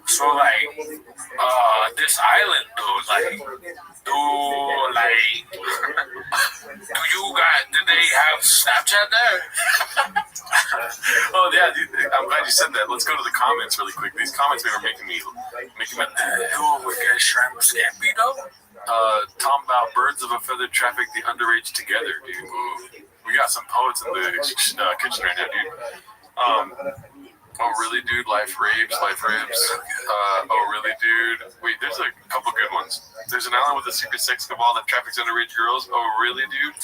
[SPEAKER 7] So, like, this island, did they have Snapchat there?
[SPEAKER 8] Oh, yeah, dude, I'm glad you said that. Let's go to the comments really quick. These comments, they were making me Tom about birds of a feather traffic the underage together, dude. Ooh. We got some poets in the kitchen right now, dude. Oh, really, dude? Life rapes. Oh, really, dude? Wait, there's a couple good ones. There's an island with a secret sex cabal that traffics underage girls. Oh, really, dude?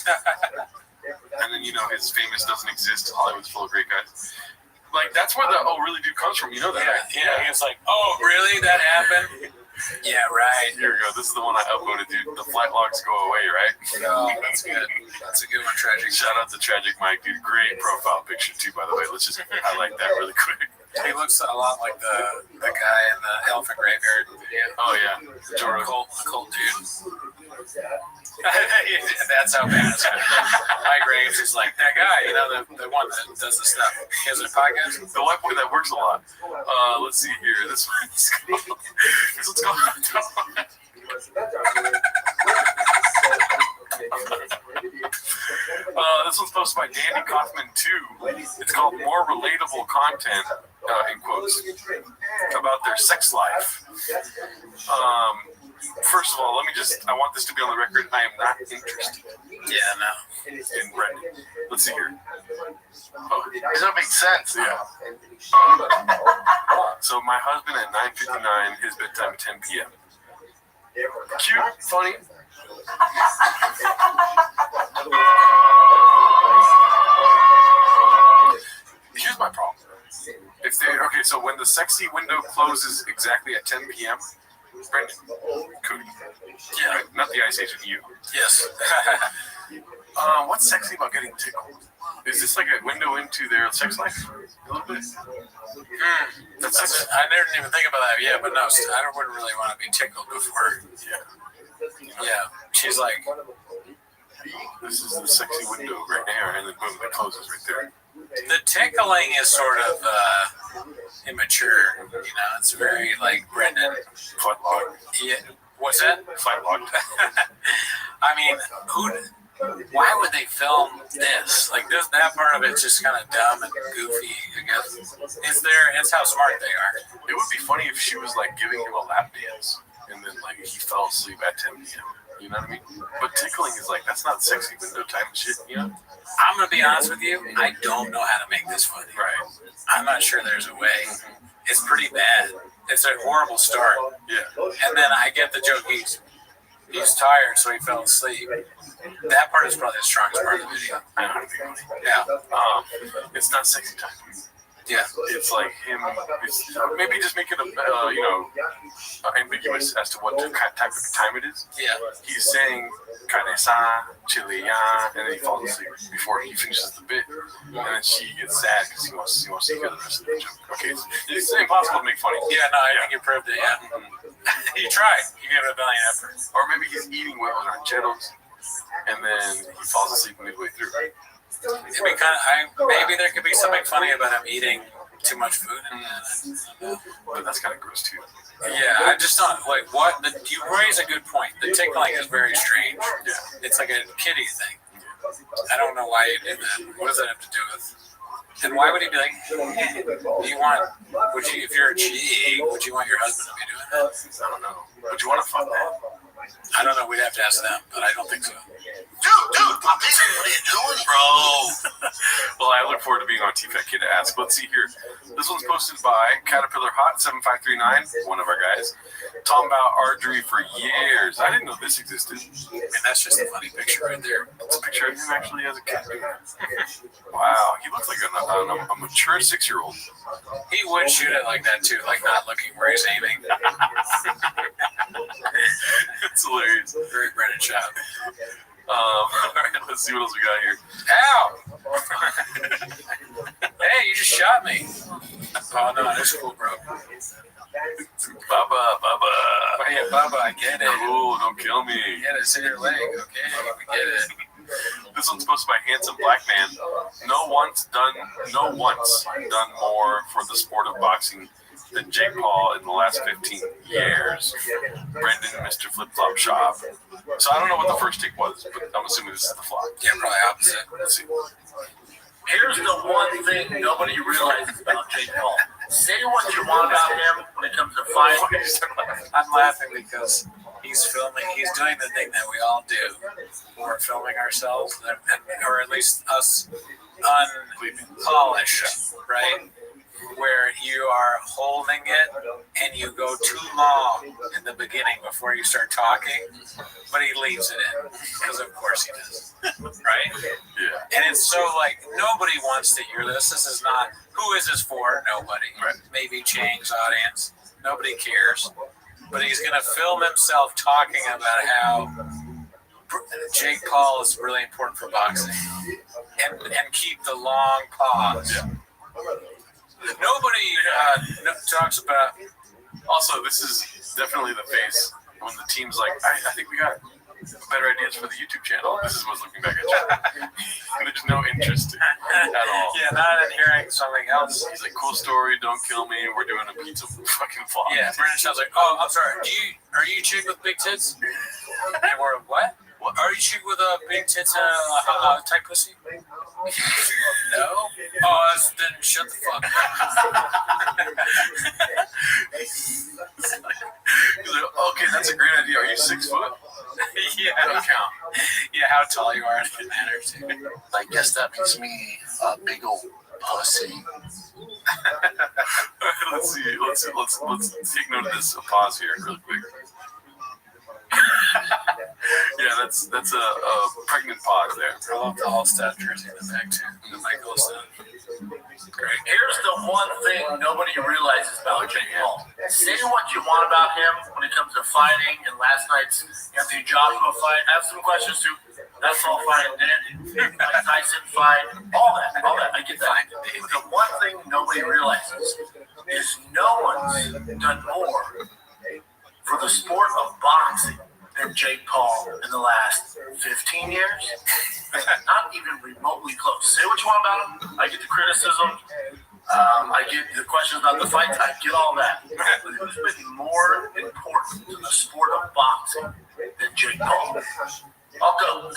[SPEAKER 8] And then, his famous doesn't exist. Hollywood's full of great guys. Like, that's where the oh, really, dude comes from. You know that, right?
[SPEAKER 7] Yeah. It's like, oh, really? That happened? Yeah, right.
[SPEAKER 8] Here we go. This is the one I uploaded, dude. The flight logs go away, right?
[SPEAKER 7] Oh, that's good. That's a good one, Tragic.
[SPEAKER 8] Shout out to Tragic Mike, dude. Great profile picture, too, by the way. Let's just highlight that really quick.
[SPEAKER 7] He looks a lot like the guy in the Elephant Graveyard video.
[SPEAKER 8] Oh, yeah.
[SPEAKER 7] Joe Colt dude. That's how bad it's going. Mike Graves is like that guy, the one that does the stuff. He has a podcast.
[SPEAKER 8] The white boy that works a lot. Let's see here. This one's called. This one's posted by Danny Kaufman 2. It's called More Relatable Content, in quotes, about their sex life. First of all, I want this to be on the record. I am not interested.
[SPEAKER 7] Yeah, no.
[SPEAKER 8] In Brendan. Let's see here. Oh, does that make sense? Yeah. So my husband at 9:59, his bedtime at 10 p.m. Cute, funny. Here's my problem. So when the sexy window closes exactly at 10 p.m., Brendan, Cody. Yeah, right, not the Ice Agent, you.
[SPEAKER 7] Yes.
[SPEAKER 8] What's sexy about getting tickled? Is this like a window into their sex life? A little bit? That's
[SPEAKER 7] I didn't even think about that yet, but no, I wouldn't really want to be tickled before. Yeah. She's like,
[SPEAKER 8] this is the sexy window right there, and then boom, it closes right there.
[SPEAKER 7] The tickling is sort of immature, it's very like Brendan.
[SPEAKER 8] Flight log.
[SPEAKER 7] Yeah. What's that?
[SPEAKER 8] Flight log.
[SPEAKER 7] I mean, why would they film this? Like that part of it's just kind of dumb and goofy, I guess. It's how smart they are.
[SPEAKER 8] It would be funny if she was like giving him a lap dance and then like he fell asleep at 10 p.m. You know what I mean? But tickling is like, that's not sexy window time shit, I'm
[SPEAKER 7] going to be honest with you. I don't know how to make this funny.
[SPEAKER 8] Right.
[SPEAKER 7] I'm not sure there's a way. It's pretty bad. It's a horrible start.
[SPEAKER 8] Yeah.
[SPEAKER 7] And then I get the joke. He's tired, so he fell asleep. That part is probably the strongest part of the video.
[SPEAKER 8] I know how to make funny.
[SPEAKER 7] Yeah.
[SPEAKER 8] It's not sexy time.
[SPEAKER 7] Yeah.
[SPEAKER 8] It's like him. Maybe just make it ambiguous as to what type of time it is.
[SPEAKER 7] Yeah.
[SPEAKER 8] He's saying "Canesa, Chilean," and then he falls asleep before he finishes the bit, and then she gets sad because he wants to hear the rest of the joke. Okay, it's impossible to make funny.
[SPEAKER 7] Yeah, no, I think you proved it. Yeah. You tried. You gave it a valiant effort.
[SPEAKER 8] Or maybe he's eating Huevos Rancheros, and then he falls asleep midway through.
[SPEAKER 7] It'd be maybe there could be something funny about him eating too much food.
[SPEAKER 8] But that's kind of gross too.
[SPEAKER 7] Yeah, I just don't like what you raise a good point. The tickling is very strange.
[SPEAKER 8] Yeah.
[SPEAKER 7] It's like a kiddie thing. I don't know why you did that. What does that have to do with? And why would he be like, if you're a chick, would you want your husband to be doing that?
[SPEAKER 8] I don't know. Would you want to fuck that?
[SPEAKER 7] I don't know. We'd have to ask them, but I don't think so.
[SPEAKER 11] Dude, Poppy, what are you doing, bro?
[SPEAKER 8] Well, I look forward to being on T-Fat Kid to ask. Let's see here. This one's posted by Caterpillar Hot 7539, one of our guys. Talking about archery for years. I didn't know this existed.
[SPEAKER 7] And that's just a funny picture right there.
[SPEAKER 8] It's a picture of him actually as a kid. Wow, he looks like a mature 6-year-old.
[SPEAKER 7] He would shoot it like that too, like not looking where he's aiming.
[SPEAKER 8] It's hilarious.
[SPEAKER 7] Very British shot.
[SPEAKER 8] All right, let's see what else we got here.
[SPEAKER 7] Ow! Hey, you just shot me. Oh no, that's cool, bro.
[SPEAKER 8] Baba.
[SPEAKER 7] Oh, yeah, Baba, I get it.
[SPEAKER 8] Cool, don't kill me.
[SPEAKER 7] Yeah, it's in your leg. Okay, we get it.
[SPEAKER 8] This one's posted by Handsome Black Man. No one's done more for the sport of boxing than Jake Paul in the last 15 years. Brendan, Mr. Flip Flop Shop. So I don't know what the first take was, but I'm assuming this is the flop.
[SPEAKER 7] Yeah, probably opposite.
[SPEAKER 8] Let's see.
[SPEAKER 11] Here's the one thing nobody realizes about Jake Paul. Say what you want about him when it comes to fighting.
[SPEAKER 7] I'm laughing because he's filming. He's doing the thing that we all do. We're filming ourselves, or at least us unpolished, right? Where you are holding it and you go too long in the beginning before you start talking, but he leaves it in because of course he does, right?
[SPEAKER 8] Yeah.
[SPEAKER 7] And it's so like nobody wants to hear this. This is not, who is this for? Nobody.
[SPEAKER 8] Right.
[SPEAKER 7] Maybe Chang's audience. Nobody cares. But he's going to film himself talking about how Jake Paul is really important for boxing and keep the long pause.
[SPEAKER 8] Yeah.
[SPEAKER 7] Nobody talks about.
[SPEAKER 8] Also, this is definitely the face when the team's like, I think we got better ideas for the YouTube channel. This is what's looking back at you. There's no interest at all.
[SPEAKER 7] Yeah, not in hearing something else.
[SPEAKER 8] He's like, cool story, don't kill me. We're doing a pizza fucking flop.
[SPEAKER 7] Yeah, Brendan Shaw's like, oh, I'm sorry. Are you a chick with big tits? And we're what? Are you a chick with big tits and tight pussy? No. Oh, then shut the fuck up.
[SPEAKER 8] He's like, okay, that's a great idea. Are you 6 foot?
[SPEAKER 7] Yeah.
[SPEAKER 8] Don't count.
[SPEAKER 7] Yeah, how tall you are doesn't matter too.
[SPEAKER 11] I guess that makes me a big old pussy.
[SPEAKER 8] Let's see. Let's take note of this. A pause here, real quick. Yeah, that's a pregnant pause there.
[SPEAKER 7] I love the All-Star jersey in the back too. The Michael stuff.
[SPEAKER 11] Great. Here's the one thing nobody realizes about Jake Paul. Say what you want about him when it comes to fighting and last night's Anthony Joshua fight. I have some questions too. That's all fine and dandy. Mike Tyson fight, all that. I get that. But the one thing nobody realizes is no one's done more for the sport of boxing than Jake Paul in the last 15 years. Not even remotely close. Say what you want about him. I get the criticism. I get the questions about the fight type. Get all that. But who's been more important to the sport of boxing than Jake Paul? I'll go.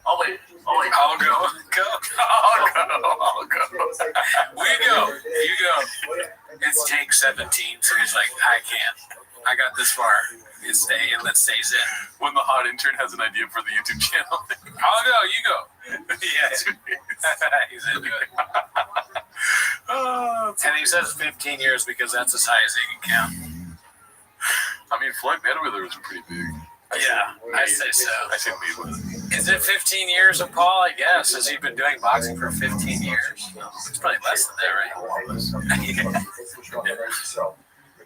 [SPEAKER 11] I'll wait.
[SPEAKER 7] I'll go. We go. You go. It's take 17, so he's like, I can't. I got this far. It stays in.
[SPEAKER 8] When the hot intern has an idea for the YouTube channel.
[SPEAKER 7] I'll go, you go. Yeah. He's into it. And he says 15 years because that's as high as he can count.
[SPEAKER 8] I mean, Floyd Mayweather was pretty big.
[SPEAKER 7] I say so.
[SPEAKER 8] I say Mayweather.
[SPEAKER 7] Is it 15 years of Paul? I guess. Has he been doing boxing for 15 years? It's probably less than that, right?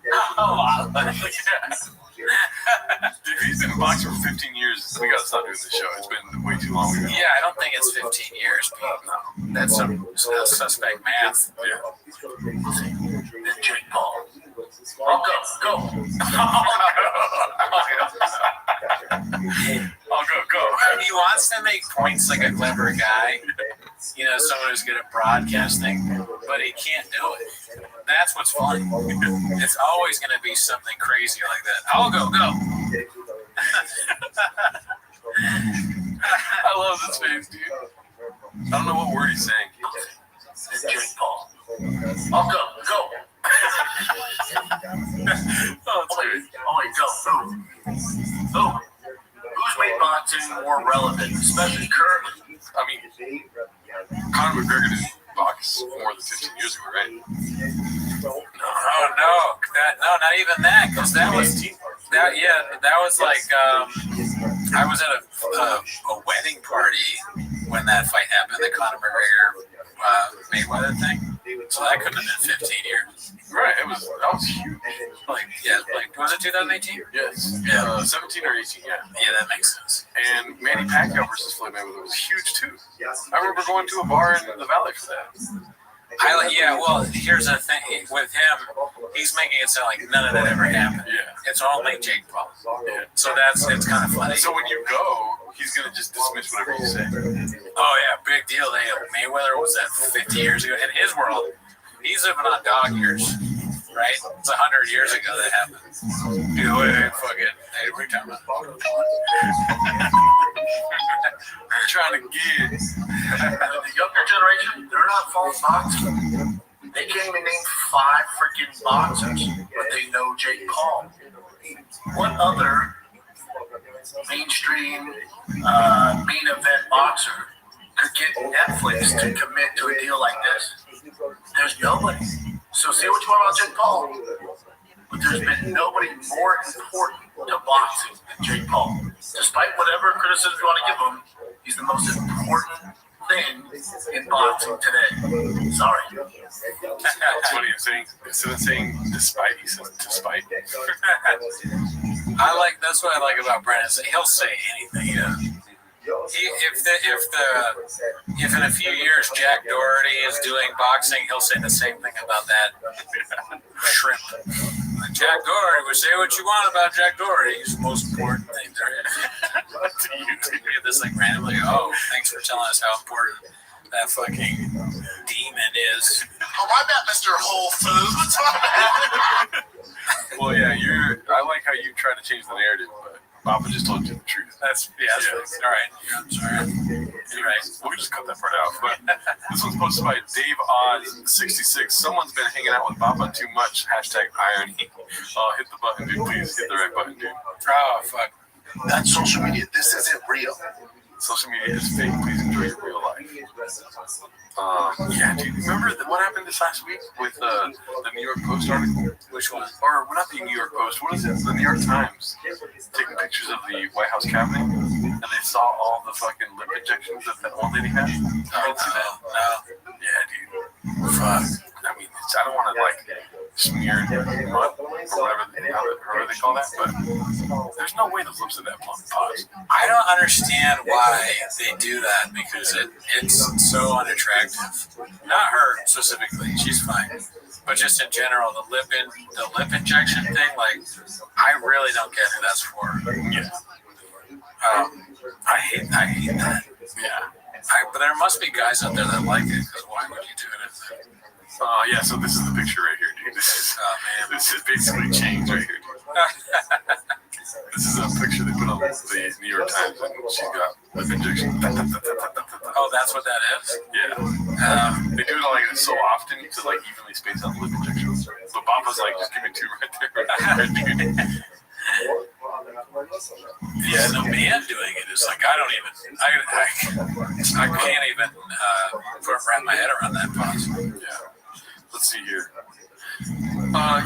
[SPEAKER 7] Yeah. Oh,
[SPEAKER 8] If he's been boxing for 15 years, we gotta stop doing this show. It's been way too long.
[SPEAKER 7] Yeah, I don't think it's 15 years, Pete. No, that's some suspect math.
[SPEAKER 8] Yeah.
[SPEAKER 11] Then Jake Paul. I'll go.
[SPEAKER 8] I'll go.
[SPEAKER 7] He wants to make points like a clever guy. You know, someone who's good at broadcasting, but he can't do it. That's what's fun. It's always going to be something crazy like that. I'll go.
[SPEAKER 8] I love this face, dude. I don't know what word he's saying.
[SPEAKER 11] Then Jake Paul. I'll go. Go. Who's made boxing more relevant, especially currently?
[SPEAKER 8] I mean, Conor McGregor didn't box more than 15 years ago, right?
[SPEAKER 7] not even that, because that was like I was at a wedding party when that fight happened, the Conor McGregor Mayweather thing. So that couldn't have been 15 years.
[SPEAKER 8] Right, that was huge.
[SPEAKER 7] Like was it 2018?
[SPEAKER 8] Yes.
[SPEAKER 7] Yeah.
[SPEAKER 8] 17 or 18, yeah.
[SPEAKER 7] Yeah, that makes sense.
[SPEAKER 8] And Manny Pacquiao versus Floyd Mayweather was huge too. I remember going to a bar in the Valley for that.
[SPEAKER 7] Well, here's the thing with him, he's making it sound like none of that ever happened.
[SPEAKER 8] Yeah.
[SPEAKER 7] It's only Jake Paul.
[SPEAKER 8] Yeah.
[SPEAKER 7] So it's kind of funny.
[SPEAKER 8] So when you go, he's gonna just dismiss whatever you say.
[SPEAKER 7] Oh yeah, big deal. Mayweather was that 50 years ago in his world. He's living on dog years, right? It's 100 years ago that happened. Dude, wait, fuck it. Hey, what are you talking about?
[SPEAKER 8] You're trying to get
[SPEAKER 11] The younger generation, they're not false boxing. They can't even name 5 freaking boxers, but they know Jake Paul. What other mainstream main event boxer could get Netflix to commit to a deal like this? There's nobody. So say what you want about Jake Paul, but there's been nobody more important to boxing than Jake Paul. Despite whatever criticism you want to give him, he's the most important thing in boxing today. Sorry.
[SPEAKER 8] That's what he's saying. Instead of saying despite, he says despite.
[SPEAKER 7] That's what I like about Brennan. He'll say anything. Yeah. If in a few years Jack Doherty is doing boxing, he'll say the same thing about that shrimp. Jack Doherty, we say what you want about Jack Doherty. He's the most important thing there is. You get this like randomly. Oh, thanks for telling us how important that fucking demon is.
[SPEAKER 11] Oh, I bet Mr. Whole Foods.
[SPEAKER 8] Well, yeah, I like how you try to change the narrative, but Papa just told you the truth.
[SPEAKER 7] That's all right. I'm sorry. You're right.
[SPEAKER 8] We'll just cut that part out. But this one's posted by Dave Oz66. Someone's been hanging out with Papa too much. #irony. Hit the button, dude. Please hit the right button, dude.
[SPEAKER 7] Oh, fuck.
[SPEAKER 11] That's social media. This isn't real.
[SPEAKER 8] Social media is fake. Please enjoy your real life. Yeah, dude. Remember what happened this last week with the New York Post article?
[SPEAKER 7] Which one?
[SPEAKER 8] Or not the New York Post. What is it? The New York Times taking pictures of the White House cabinet, and they saw all the fucking lip injections that that old lady had.
[SPEAKER 7] No.
[SPEAKER 8] Yeah, dude. Fuck. I mean, I don't want to like smear mud or whatever they call that, but there's no way those lips are that plump. Pause.
[SPEAKER 7] I don't understand why they do that because it's so unattractive. Not her specifically, she's fine, but just in general, the lip injection thing. Like, I really don't get who that's for.
[SPEAKER 8] Yeah.
[SPEAKER 7] I hate that.
[SPEAKER 8] Yeah.
[SPEAKER 7] But there must be guys out there that like it. Because why would you do it?
[SPEAKER 8] Yeah, so this is the picture right here, dude. This is basically change right here, dude. This is a picture they put on the New York Times, and she's got lip injection.
[SPEAKER 7] Oh, that's what that is?
[SPEAKER 8] Yeah. They do it like so often to like evenly space out the lip injections. But Papa's like, just give me 2 right there, dude.
[SPEAKER 7] Yeah, the man doing it is like, I can't even wrap my head around that pause.
[SPEAKER 8] Yeah. Let's see here.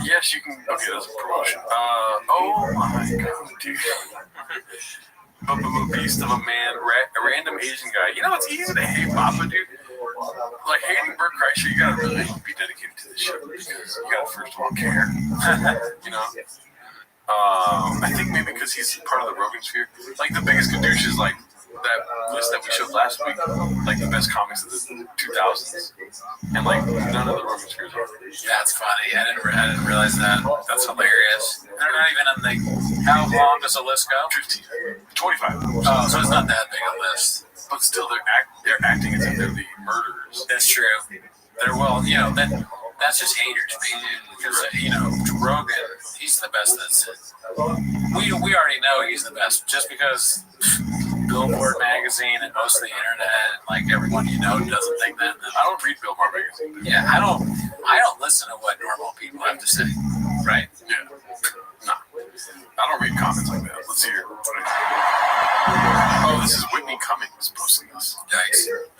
[SPEAKER 8] Yes, you can. Okay, that's a promotion. Oh my god, dude. Beast of a man, a random Asian guy. You know, it's easy to hate Papa, dude. Like hating Bert Kreischer, you gotta really be dedicated to this shit because you gotta first of all care. You know. I think maybe because he's part of the Rogan sphere. Like the biggest kadoosh is like that list that we showed last week, like the best comics of the 2000s, and like none of the Rogan spheres are.
[SPEAKER 7] That's funny. I didn't realize that. That's hilarious. They're not even in the. How long does the list go?
[SPEAKER 8] 15, 25.
[SPEAKER 7] Oh, so it's not that big a list.
[SPEAKER 8] But still, they're acting as if they're the murderers.
[SPEAKER 7] That's true. That's just haters, because Rogan, he's the best. That's it. We already know he's the best, just because Billboard magazine and most of the internet, like everyone doesn't think that.
[SPEAKER 8] I don't read Billboard magazine.
[SPEAKER 7] Yeah, I don't listen to what normal people have to say. Right?
[SPEAKER 8] Yeah. No. I don't read comments like that. Let's see here. Oh, this is Whitney Cummings posting this.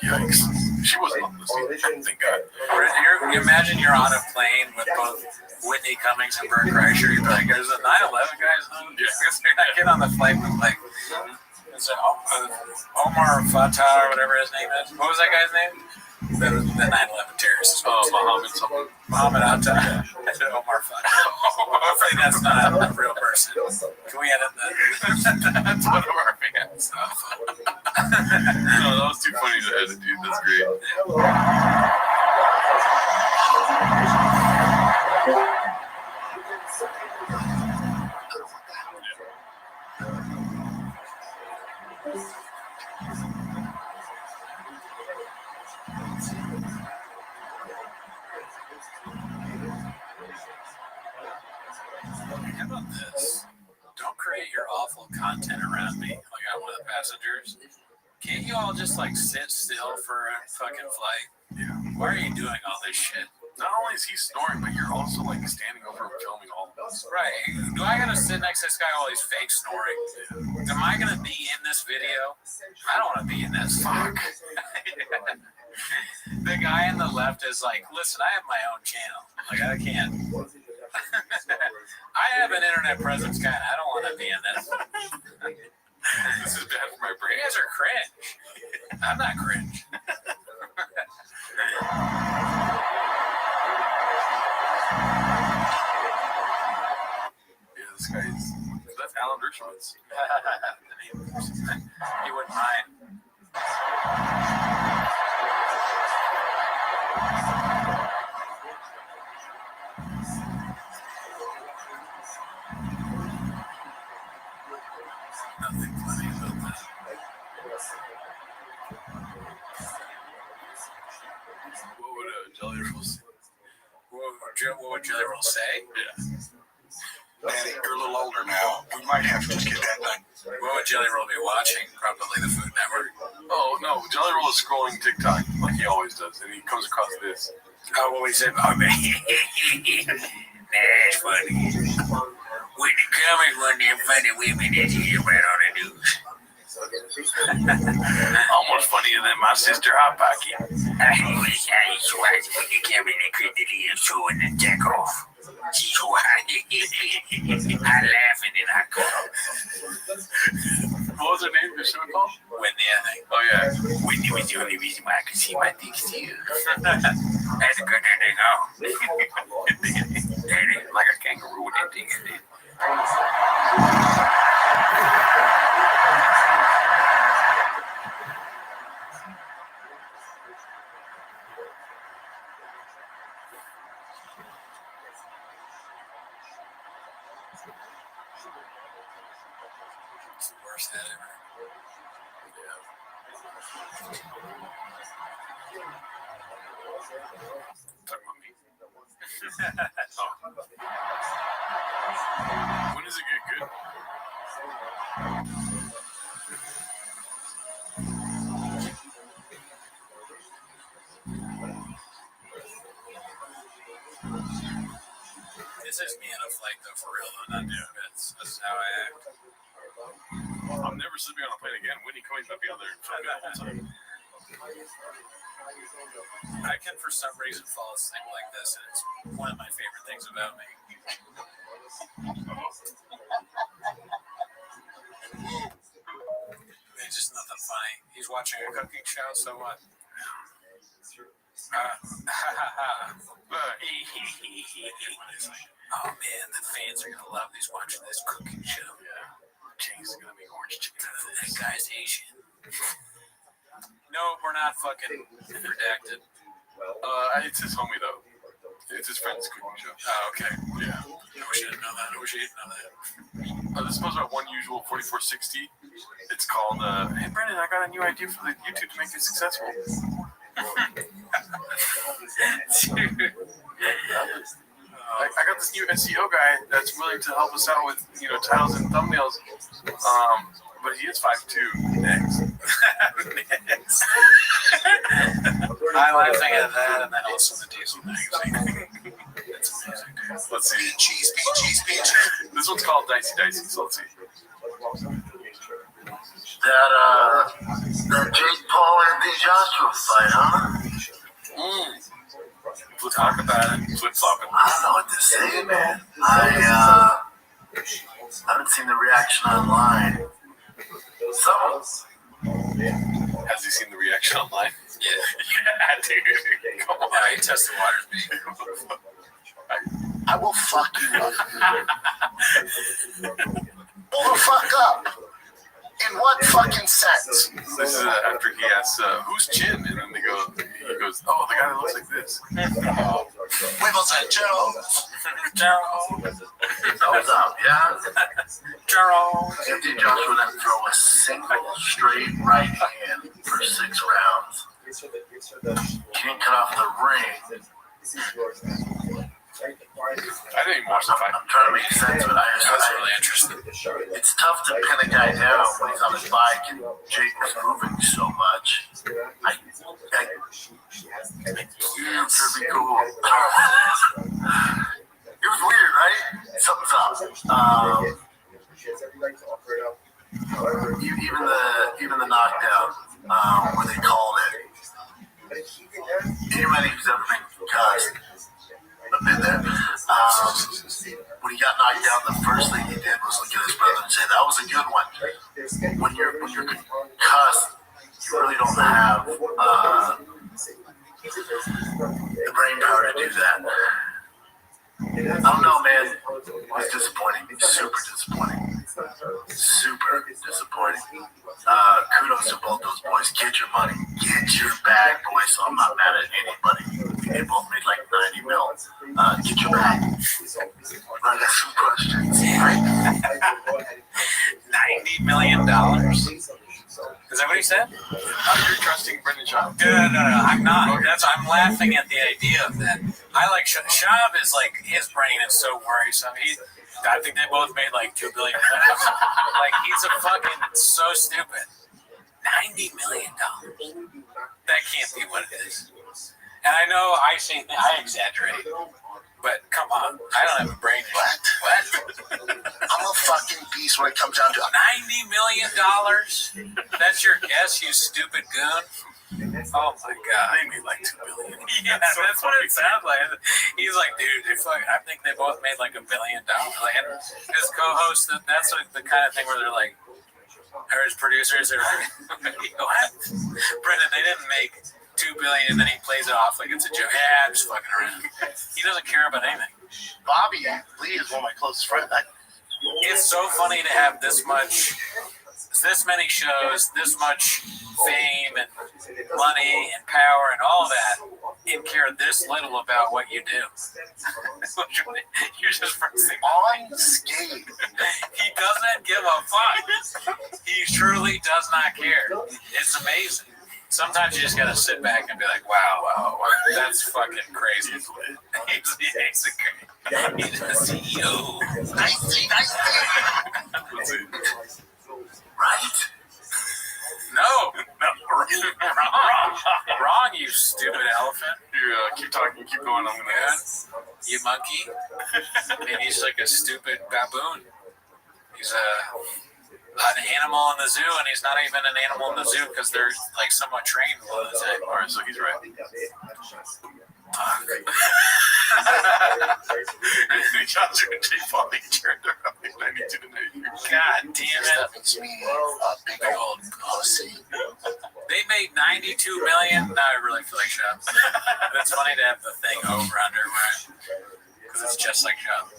[SPEAKER 7] Yikes.
[SPEAKER 8] She wasn't on this. Thank God.
[SPEAKER 7] Imagine you're on a plane with both Whitney Cummings and Bert Kreischer. You'd be like, there's a 9/11 guys. Yeah. I get on the flight with like, is it Omar Fatah or whatever his name is? What was that guy's name? The 9/11 terrorist.
[SPEAKER 8] Muhammad something.
[SPEAKER 7] Muhammad Atta. I said Omar Fatah. Hopefully that's not a real person. Can we edit that?
[SPEAKER 8] That's one of our fans. No, that was too funny to edit, dude. That's great.
[SPEAKER 7] How about this? Don't create your awful content around me like I'm one of the passengers. Can't you all just like sit still for a fucking flight?
[SPEAKER 8] Yeah.
[SPEAKER 7] Why are you doing all this shit?
[SPEAKER 8] Not only is he snoring, but you're also like standing over and filming all of this.
[SPEAKER 7] Right. Do I gotta sit next to this guy while he's fake snoring? Am I gonna be in this video? I don't wanna be in this. Fuck. The guy on the left is like, listen, I have my own channel. Like, I can't. I have an internet presence, guy. I don't want to be in this.
[SPEAKER 8] This is bad for my brain.
[SPEAKER 7] You guys are cringe. I'm not cringe.
[SPEAKER 8] Yeah, this guy's. That's Alan Dershowitz.
[SPEAKER 7] He wouldn't mind. Nothing funny about that.
[SPEAKER 8] What would Jelly Roll say?
[SPEAKER 7] What would Jelly Roll say?
[SPEAKER 8] Yeah.
[SPEAKER 11] Manny, you're a little older now. We might have to just get that done.
[SPEAKER 7] What would Jelly Roll be watching? Probably the Food Network.
[SPEAKER 8] Oh, no. Jelly Roll is scrolling TikTok like he always does, and he comes across this.
[SPEAKER 7] Oh, what we said about me. That's funny. With the comic one, them funny women that you hear right on the news.
[SPEAKER 8] Almost funnier than my sister Hot Pocket.
[SPEAKER 7] I used to watch when they came in and couldn't leave show and then jack off. She's I laugh and then I call.
[SPEAKER 8] What was her name? The show called?
[SPEAKER 7] Whitney, I think.
[SPEAKER 8] Oh, yeah.
[SPEAKER 7] Whitney was the only reason why I could see my dick still. That's a good thing on. Like a kangaroo with that thing in it. It's the worst ad ever.
[SPEAKER 8] Talking about me. When does it get good?
[SPEAKER 7] This is me on a flight though, for real though, not doing bits. This is how I act.
[SPEAKER 8] I'm never sleeping on a plane again. Whitney Cummings might be on there for the whole time.
[SPEAKER 7] I can for some reason fall asleep like this, and it's one of my favorite things about me. It's just nothing funny. He's watching a cooking show, so what? Oh man, the fans are gonna love these watching this cooking show.
[SPEAKER 8] Yeah. Jeez, gonna be orange chicken.
[SPEAKER 7] That guy's Asian. No, we're not fucking redacted.
[SPEAKER 8] It's his homie though. It's his friend's cooking show.
[SPEAKER 7] Oh, okay.
[SPEAKER 8] Yeah.
[SPEAKER 7] I wish I didn't know that. I wish I didn't know that.
[SPEAKER 8] This is supposed to have One Usual 4460. It's called, hey Brendan, I got a new idea for the YouTube to make it successful. I got this new SEO guy that's willing to help us out with, titles and thumbnails. But he is 5'2". Next.
[SPEAKER 7] I like thinking of that, and then also the Diesel magazine. That's amazing, dude.
[SPEAKER 8] Let's see.
[SPEAKER 11] Cheese beach.
[SPEAKER 8] This one's called Dicey, so let's see.
[SPEAKER 11] That Jake Paul and Anthony Joshua fight, huh?
[SPEAKER 8] Talk about it. Flip flopping.
[SPEAKER 11] I don't know what to say, man. I haven't seen the reaction online. Some
[SPEAKER 8] Has he seen the reaction online?
[SPEAKER 7] Yeah.
[SPEAKER 8] Yeah, dude. Come on.
[SPEAKER 7] Yeah, he tested waters me.
[SPEAKER 11] I will fuck you up. Pull the fuck up. In what fucking sense?
[SPEAKER 8] This is after he asks, who's Chin? And then he goes, oh, the guy that looks like this.
[SPEAKER 11] Wibbles and Jones. Thumbs up, yeah?
[SPEAKER 7] Gerald.
[SPEAKER 11] Anthony Joshua didn't throw a single straight right hand for 6 rounds. He didn't cut off the ring.
[SPEAKER 8] I didn't even watch the fight.
[SPEAKER 11] I'm trying to make sense of it.
[SPEAKER 7] I was really interested.
[SPEAKER 11] It's tough to pin a guy down when he's on his bike and Jake was moving so much. It's pretty cool. It was weird, right? Something's up. Even the knockdown where they called it. Anybody who's ever been concussed, I've been there. When he got knocked down, the first thing he did was look at his brother and say, "That was a good one." When you're concussed, you really don't have the brain power to do that. I don't know, man. It was disappointing. Super disappointing. Super disappointing. Kudos to both those boys. Get your money. Get your bag, boys. So I'm not mad at anybody. They both made like 90 mil. Get your bag. I got some questions. Right?
[SPEAKER 7] $90 million? Is that what he said?
[SPEAKER 8] You're trusting Brendan Schaub?
[SPEAKER 7] No, I'm not. I'm laughing at the idea of that. I like Schaub is like, his brain is so worrisome. I think they both made like $2 billion. Like, he's a fucking so stupid. $90 million. That can't be what it is. And I know I exaggerate, but come on, I don't have a brain.
[SPEAKER 11] What? I'm a fucking beast when it comes down to
[SPEAKER 7] $90 million? That's your guess, you stupid goon? Oh my god,
[SPEAKER 8] They made like $2 billion.
[SPEAKER 7] yeah, that's what it sounds like. He's like, dude, I think they both made like $1 billion. Like, and his co-host, that's like the kind of thing where they're like, or his producers are like, what? Brendan, they didn't make $2 billion, and then he plays it off like it's a joke. Yeah, I'm just fucking around. He doesn't care about anything.
[SPEAKER 11] Bobby Lee is one of my closest friends.
[SPEAKER 7] It's so funny to have this many shows, this much fame and money and power and all that, and care this little about what you do. You're just
[SPEAKER 11] unscathed.
[SPEAKER 7] He doesn't give a fuck. He truly does not care. It's amazing. Sometimes you just gotta sit back and be like, wow, that's fucking crazy. He's a CEO.
[SPEAKER 11] Nice. Right?
[SPEAKER 7] No, wrong, you stupid elephant.
[SPEAKER 8] You keep talking, keep going. I'm gonna ask.
[SPEAKER 7] You monkey. Maybe he's like a stupid baboon. He's an animal in the zoo, and he's not even an animal in the zoo because they're like somewhat trained all the time.
[SPEAKER 8] All right, so he's right. Anthony Johnson and Jay Paul turned around in 92 to 90.
[SPEAKER 7] God damn it.
[SPEAKER 11] Big old pussy.
[SPEAKER 7] They made $92 million. Now I really feel like Shop. It's funny to have the thing over under because it's just like Shop.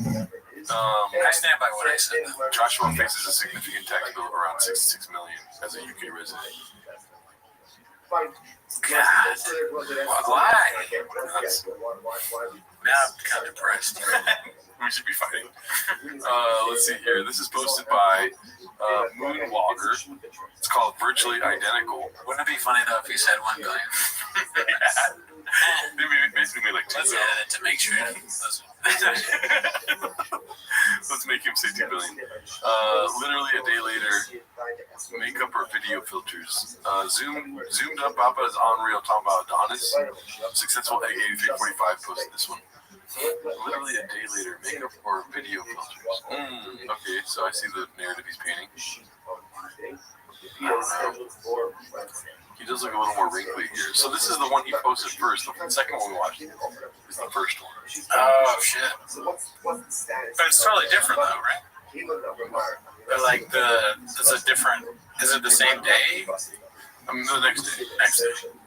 [SPEAKER 7] I stand by what I said.
[SPEAKER 8] Joshua faces a significant tax bill of around $66 million as a UK resident.
[SPEAKER 7] God, why? Now I'm kind of depressed.
[SPEAKER 8] We should be fighting. Let's see here. This is posted by Moonwalker. It's called Virtually Identical.
[SPEAKER 7] Wouldn't it be funny though if he said $1 billion?
[SPEAKER 8] They basically made like $2
[SPEAKER 7] Let's
[SPEAKER 8] billion.
[SPEAKER 7] edit it to make sure.
[SPEAKER 8] Let's make him say $2 billion. Literally a day later, makeup or video filters. Zoomed up Papa's Unreal talking about Adonis. Successful Egg 8345 posted this one. Literally a day later, makeup or video filters. Okay, so I see the narrative he's painting. I don't know. He does look a little more wrinkly here. So this is the one he posted first. The second one we watched is the first one.
[SPEAKER 7] Oh shit! But it's totally different though, right? But like it's a different. Is it the same day?
[SPEAKER 8] The next day.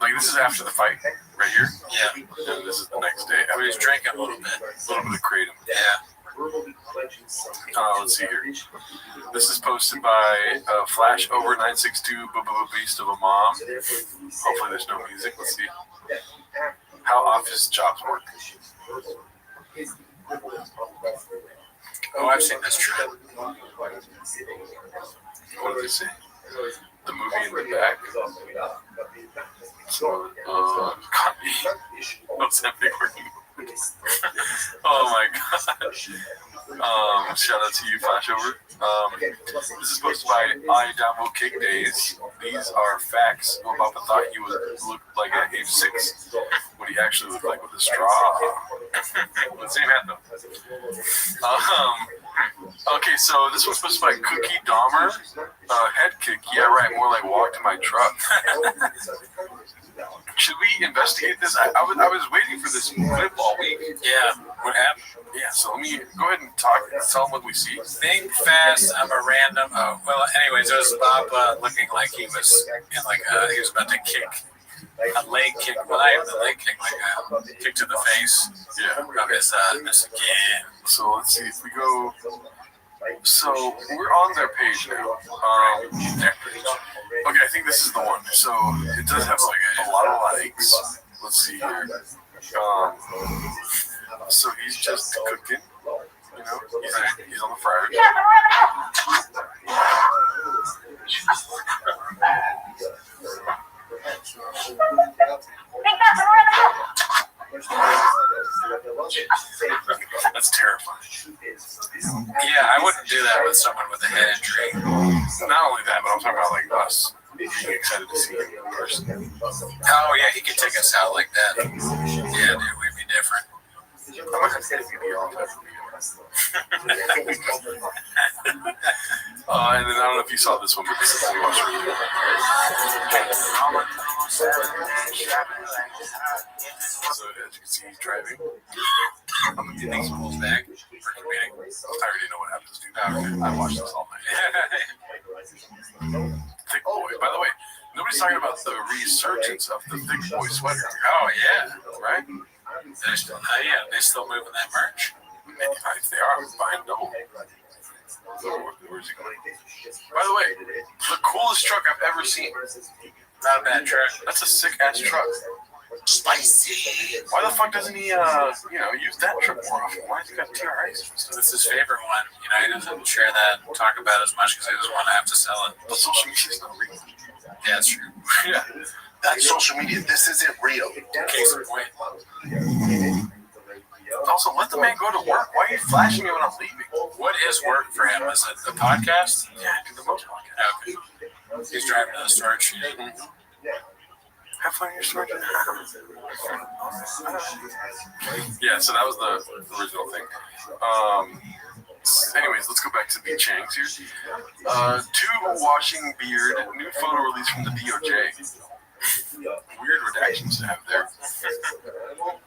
[SPEAKER 8] Like this is after the fight, right here.
[SPEAKER 7] Yeah.
[SPEAKER 8] And this is the next day.
[SPEAKER 7] I mean, he's drinking a little bit.
[SPEAKER 8] A little bit of kratom.
[SPEAKER 7] Yeah.
[SPEAKER 8] Let's see here. This is posted by Flash over 962 Beast of a Mom. Hopefully there's no music. Let's see. How office jobs work.
[SPEAKER 7] Oh, I've seen this trip.
[SPEAKER 8] What do they say? The movie in the back. So, what's that big word? Oh my gosh. Shout out to you, Flashover. This is posted by I Downvote Cake Days. These are facts. Papa thought he would look like at age 6. What he actually looked like with a straw. Same hat though. Okay, so this was posted by Cookie Dahmer. Head kick. Yeah, right. More like walk to my truck. Should we investigate this? I was waiting for this clip all week.
[SPEAKER 7] Yeah. What happened?
[SPEAKER 8] Yeah, so let me go ahead and tell them what we see.
[SPEAKER 7] Think fast. I'm a random. Oh, well, anyways, it was Bob looking like he was in he was about to kick a leg kick. Well, I have the leg kick, like a kick to the face.
[SPEAKER 8] Yeah.
[SPEAKER 7] Of his again.
[SPEAKER 8] So let's see if we go. So we're on their page now. Okay, I think this is the one. So it does have like a lot of likes. Let's see here. So he's just cooking. You know, he's on the fryer. That's terrifying.
[SPEAKER 7] Yeah, I wouldn't do that with someone with a head injury.
[SPEAKER 8] Not only that, but I'm talking about like us being excited to see him in person.
[SPEAKER 7] Oh yeah, he could take us out like that. Yeah, dude, we'd be different.
[SPEAKER 8] I'm not gonna say be all that. And then I don't know if you saw this one, but this is the most really. So as you can see, he's driving. I'm gonna get these pulls back for comedic. I already know what happens, dude. I watched this all night. Thick boy. By the way, nobody's talking about the resurgence of the thick boy sweater.
[SPEAKER 7] Oh yeah,
[SPEAKER 8] right?
[SPEAKER 7] They still moving that merch.
[SPEAKER 8] If they are, I'm buying double. Where's he going? By the way, the coolest truck I've ever seen.
[SPEAKER 7] Not a bad truck.
[SPEAKER 8] That's a sick ass truck.
[SPEAKER 7] Spicy.
[SPEAKER 8] Why the fuck doesn't he, use that truck more often? Why has he got TRIs?
[SPEAKER 7] That's his favorite one. You know, he doesn't share that and talk about it as much because he doesn't want to have to sell it.
[SPEAKER 8] But social media is not real.
[SPEAKER 7] Yeah, that's true.
[SPEAKER 8] Yeah.
[SPEAKER 11] That's social media. This isn't real.
[SPEAKER 7] Case in point.
[SPEAKER 8] Also, let the man go to work. Why are you flashing me when I'm leaving?
[SPEAKER 7] What is work for him? Is it the podcast?
[SPEAKER 8] Yeah, do the most podcast.
[SPEAKER 7] Okay. He's driving to the storage.
[SPEAKER 8] Have fun in your storage. Yeah, so that was the original thing. Anyways, let's go back to the Changs here. Tube washing beard. New photo released from the DOJ. Weird redactions to have there.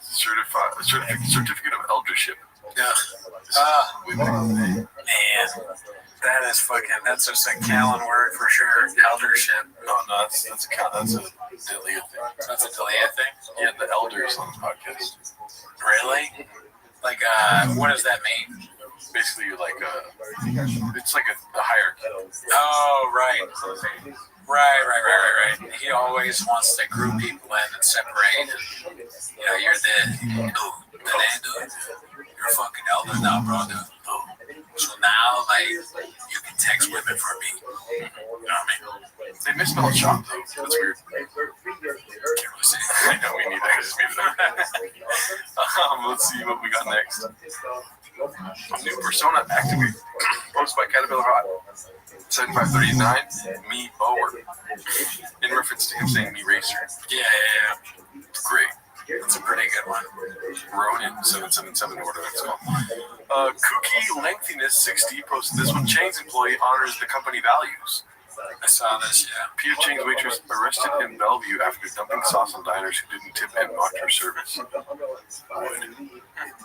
[SPEAKER 8] Certificate of eldership.
[SPEAKER 7] Yeah. Man, that's just a Callan word for sure. Eldership.
[SPEAKER 8] No, that's a Delia thing.
[SPEAKER 7] That's a Delia thing?
[SPEAKER 8] Yeah, the elders on the podcast.
[SPEAKER 7] Really? Like, what does that mean?
[SPEAKER 8] Basically, it's like a hierarchy.
[SPEAKER 7] Oh, right. Right. He always wants to group people in and separate. You know, you're the dude. You're a fucking elder now, bro, dude. So now, you can text women for me. You know what I mean?
[SPEAKER 8] They misspelled shop, though. That's weird.
[SPEAKER 7] Can't really say.
[SPEAKER 8] I know, we need that. I just made it up. Let's see what we got next. New persona activate. Posted by Caterpillar Hot. 7539, me Bower. In reference to him saying me racer.
[SPEAKER 7] Yeah.
[SPEAKER 8] Great.
[SPEAKER 7] It's a pretty good one.
[SPEAKER 8] Ronin 777, whatever that's called. Kooky Lengthiness 60 posted this one. Chain's employee honors the company values.
[SPEAKER 7] I saw this, yeah.
[SPEAKER 8] Peter Chang's waitress arrested in Bellevue after dumping sauce on diners who didn't tip and mocked her service.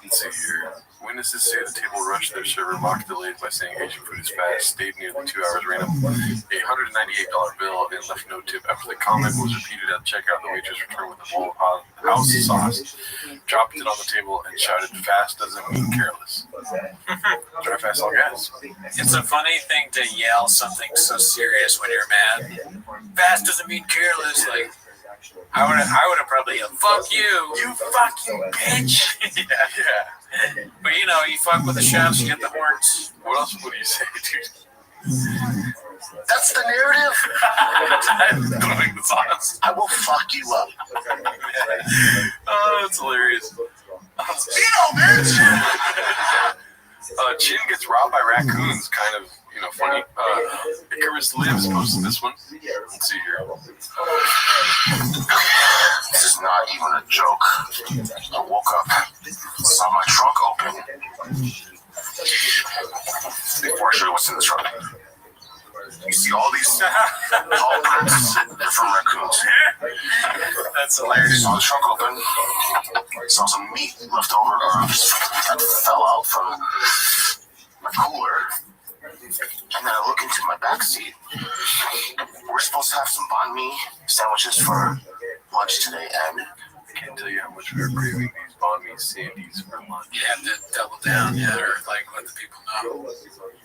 [SPEAKER 8] Let's see here. Witnesses say the table rushed their server, mocked delays by saying Asian food is fast, stayed nearly 2 hours, ran up a $198 bill, and left no tip. After the comment was repeated at checkout, the waitress returned with a bowl of house sauce, dropped it on the table, and shouted, "Fast doesn't mean careless." Drive fast, all gas.
[SPEAKER 7] It's a funny thing to yell something so serious when you're mad. Fast doesn't mean careless. Like, I would have probably yelled, "Fuck you, you fucking bitch." yeah. But you know, you fuck with the shouts, you get the horns.
[SPEAKER 8] What else would you say, dude?
[SPEAKER 11] That's the narrative.
[SPEAKER 8] Don't make the sauce.
[SPEAKER 11] I will fuck you up.
[SPEAKER 8] Oh, that's hilarious. Chin gets robbed by raccoons. Kind of, funny. Icarus Lives posted this one. Let's see here.
[SPEAKER 11] This is not even a joke. I woke up, saw my trunk open. Before I showed you what's in the trunk. You see all these paw prints from raccoons.
[SPEAKER 7] That's hilarious.
[SPEAKER 11] Saw the trunk open. Saw some meat left over that fell out from my cooler. And then I look into my back seat. We're supposed to have some banh mi sandwiches for lunch today, and
[SPEAKER 8] I can't tell you how much we're craving these banh mi sandies for lunch.
[SPEAKER 7] You have to double down, yeah, or like let the people know.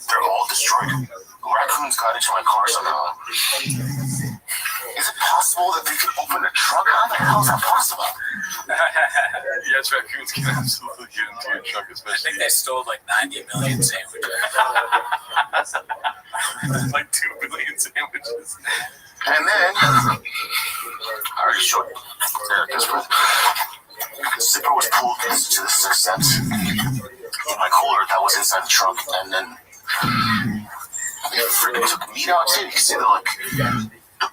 [SPEAKER 11] They're all destroyed. Raccoons got into my car somehow. Is it possible that they can open a trunk? How the hell is that possible?
[SPEAKER 8] Yes, raccoons can absolutely get into your trunk,
[SPEAKER 7] I
[SPEAKER 8] especially.
[SPEAKER 7] think they stole like 90 million sandwiches.
[SPEAKER 8] Like 2 billion sandwiches.
[SPEAKER 11] And then, I already showed you. There it is. The zipper was pulled to the 6th sense. My cooler that was inside the trunk, and then they freaking took meat out too. You can see the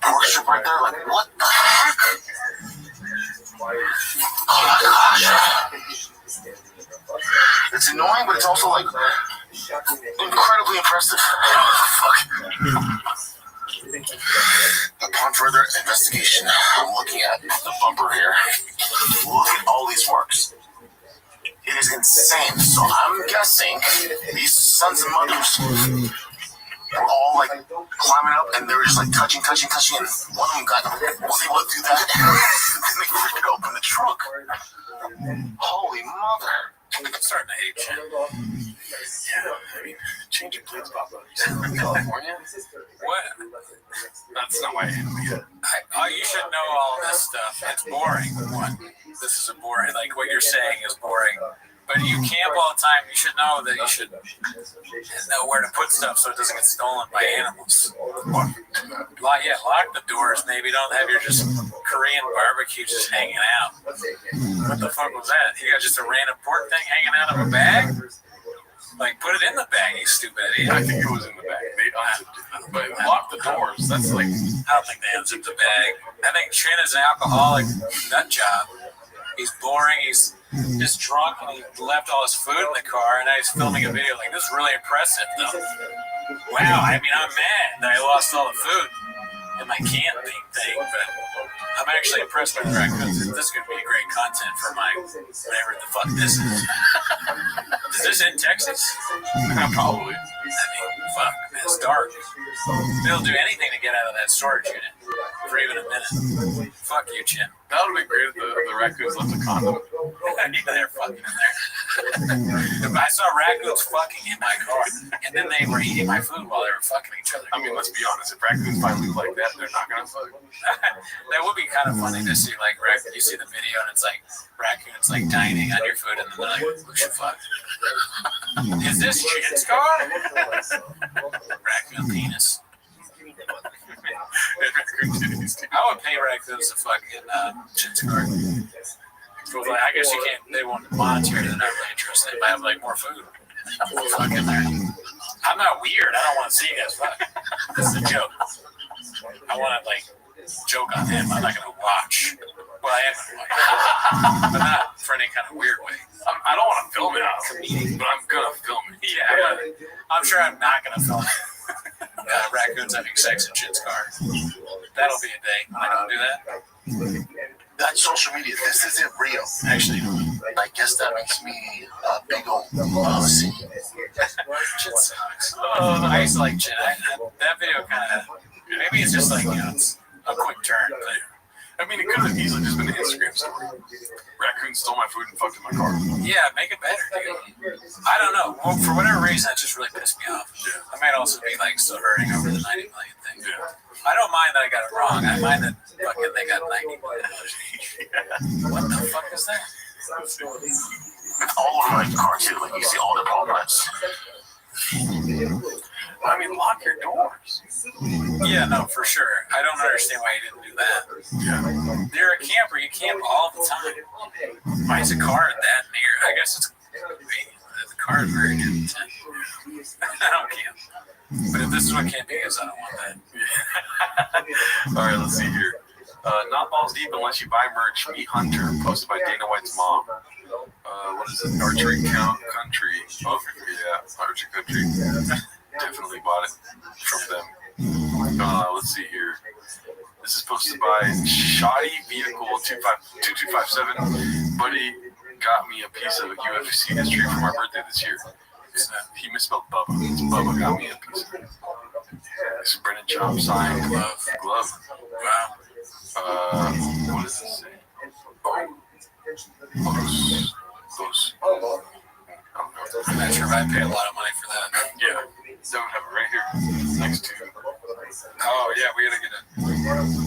[SPEAKER 11] pork strip right there. Like, what the heck? Oh my gosh. It's annoying, but it's also like incredibly impressive. Fuck. Upon further investigation, I'm looking at the bumper here. Look at all these marks. It is insane. So I'm guessing these sons and mothers were all like climbing up, and they were just like touching, and one of them was able to do that. Then they freaking open the trunk. Holy mother.
[SPEAKER 7] I'm starting to hate Chin.
[SPEAKER 8] Yeah, I mean, changing plates, Papa. In California?
[SPEAKER 7] What?
[SPEAKER 8] That's not why I hate it.
[SPEAKER 7] You should know all this stuff. It's boring. One, this is a boring. Like what you're saying is boring. But you camp all the time. You should know that you should know where to put stuff so it doesn't get stolen by animals. Lock the doors. Maybe don't have your just Korean barbecue just hanging out. What the fuck was that? You got just a random pork thing hanging out of a bag? Like, put it in the bag, you stupid idiot.
[SPEAKER 8] I think it was in the bag. They unzipped it. But lock the doors. That's like...
[SPEAKER 7] I don't think they unzipped the bag. I think Chin is an alcoholic nut job. He's boring. He's just drunk, and he left all his food in the car, and now he's filming a video like, this is really impressive, though. Wow, I mean, I'm mad that I lost all the food in my camping thing, but I'm actually impressed by the raccoons. This is going to be great content for my whatever the fuck this is. Is this in Texas?
[SPEAKER 8] Probably.
[SPEAKER 7] I mean, fuck, man, it's dark. They'll do anything to get out of that storage unit for even a minute. Fuck you, Chin.
[SPEAKER 8] That would be great if the raccoons left a condom.
[SPEAKER 7] They're fucking in there. I saw raccoons fucking in my car, and then they were eating my food while they were fucking each other.
[SPEAKER 8] I mean, let's be honest. If raccoons find food like that, they're not gonna fuck.
[SPEAKER 7] That would be kind of funny to see, like, you see the video, and it's like raccoons like dining on your food, and then they're like, we should fuck. Is this Chin's car? Raccoon penis. I would pay raccoons to fuck in Chin's car. Like, I guess you can't. They won't monitor. They're not really interested. They might have like more food. Fuck in there. I'm not weird. I don't want to see you guys fuck. This is a joke. I want to like joke on him. I'm not gonna watch. Well, I am gonna watch, but not for any kind of weird way.
[SPEAKER 8] I don't want to film it. I'm comedic, but I'm gonna film it.
[SPEAKER 7] Yeah, I'm sure I'm not gonna film it. raccoons having sex in shit's car. That'll be a day. I don't do that.
[SPEAKER 11] That's social media. This isn't real.
[SPEAKER 7] Actually,
[SPEAKER 11] I guess that makes me a big old pussy.
[SPEAKER 7] shit sucks. I used to like Chin. That video kind of, maybe it's just like, it's a quick turn. But
[SPEAKER 8] I mean, it could have easily just been an Instagram story. Raccoon stole my food and fucked in my car.
[SPEAKER 7] yeah, make it better, dude. I don't know. Well, for whatever reason, that just really pissed me off.
[SPEAKER 8] Yeah.
[SPEAKER 7] I might also be like still hurting over the 90 million thing.
[SPEAKER 8] Yeah.
[SPEAKER 7] I don't mind that I got it wrong. I mind that fucking they got 90 million. What the fuck is that?
[SPEAKER 11] All over my car too. Like you see all the problems.
[SPEAKER 8] I mean, lock your doors.
[SPEAKER 7] Yeah, no, for sure. I don't understand why you didn't do that.
[SPEAKER 8] Yeah.
[SPEAKER 7] You're a camper. You camp all the time. Why is a car that near? I guess it's convenient. The car is very good. I don't camp. But if this is what camping is, I don't want that.
[SPEAKER 8] All right, let's see here. Not balls deep unless you buy merch. Me Hunter, posted by Dana White's mom. What is it? Archery Country. Oh, yeah, Archery Country. Definitely bought it from them. Let's see here. This is posted by Shoddy Vehicle 2257. Buddy got me a piece of UFC history for my birthday this year. He misspelled Bubba. It's Bubba got me a piece of it. This is Brennan Chomp signed glove. Wow. What does it say? Those.
[SPEAKER 7] I'm not sure if I pay a lot of money for that.
[SPEAKER 8] Yeah. Don't have it right here. Next to.
[SPEAKER 7] Oh, yeah, we gotta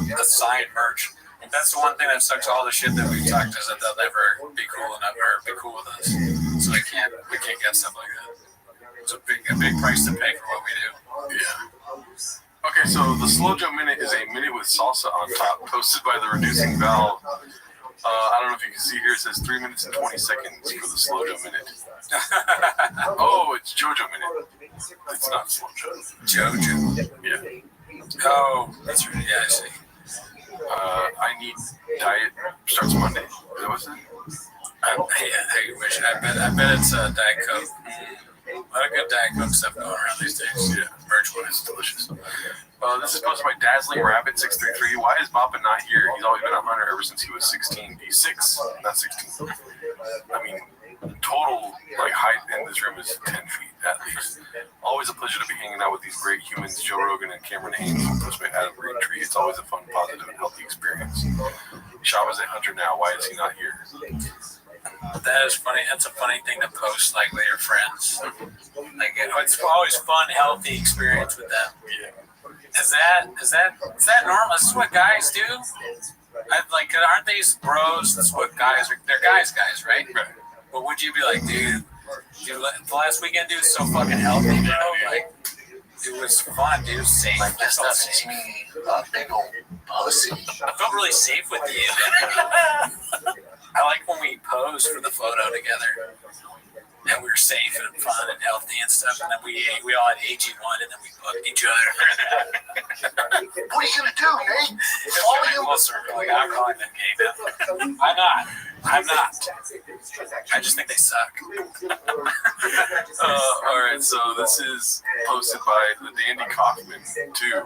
[SPEAKER 7] get the signed merch. That's the one thing that sucks. All the shit that we've talked is that they'll never be cool enough or be cool with us. So we can't get stuff like that. It's a big price to pay for what we do.
[SPEAKER 8] Yeah. Okay, so the Slow Joe Minute is a minute with salsa on top, posted by the Reducing Valve. I don't know if you can see here. It says 3 minutes and 20 seconds for the Slow Joe Minute. Oh, it's JoJo Minute. It's not Slow Joe.
[SPEAKER 7] JoJo.
[SPEAKER 8] Yeah.
[SPEAKER 7] Oh, that's right. Yeah, I see.
[SPEAKER 8] I need diet starts Monday. Is that what's it?
[SPEAKER 7] I wish. I bet it's Diet Coke. A lot of good Diet Coke stuff going around these days.
[SPEAKER 8] Yeah.
[SPEAKER 7] Merch wise, delicious.
[SPEAKER 8] This is posted by Dazzling Rabbit 633. Why is Boppa not here? He's always been a hunter ever since he was 16. He's 6, not 16. I mean, total height in this room is 10 feet at least. Always a pleasure to be hanging out with these great humans, Joe Rogan and Cameron Haynes, posted by Adam Greentree. It's always a fun, positive, and healthy experience. Shava's a hunter now. Why is he not here?
[SPEAKER 7] That is funny. That's a funny thing to post with your friends. It's always fun, healthy experience with them.
[SPEAKER 8] Yeah.
[SPEAKER 7] Is that normal? Is this what guys do? Aren't these bros? That's what guys are. They're guys, right?
[SPEAKER 8] Right.
[SPEAKER 7] But would you be like, dude, the last weekend, dude, was so fucking healthy, you know? It was fun, dude. It was safe.
[SPEAKER 11] I guess that makes me a big old pussy.
[SPEAKER 7] I felt really safe with you. I like when we posed for the photo together. And we were safe and fun and healthy and stuff. And then we all had AG1 and then we fucked each other.
[SPEAKER 11] What are you gonna do, Nate? All you.
[SPEAKER 7] I'm calling them gay now. I'm not. I just think they suck.
[SPEAKER 8] All right, so this is posted by the Dandy Kaufman 2.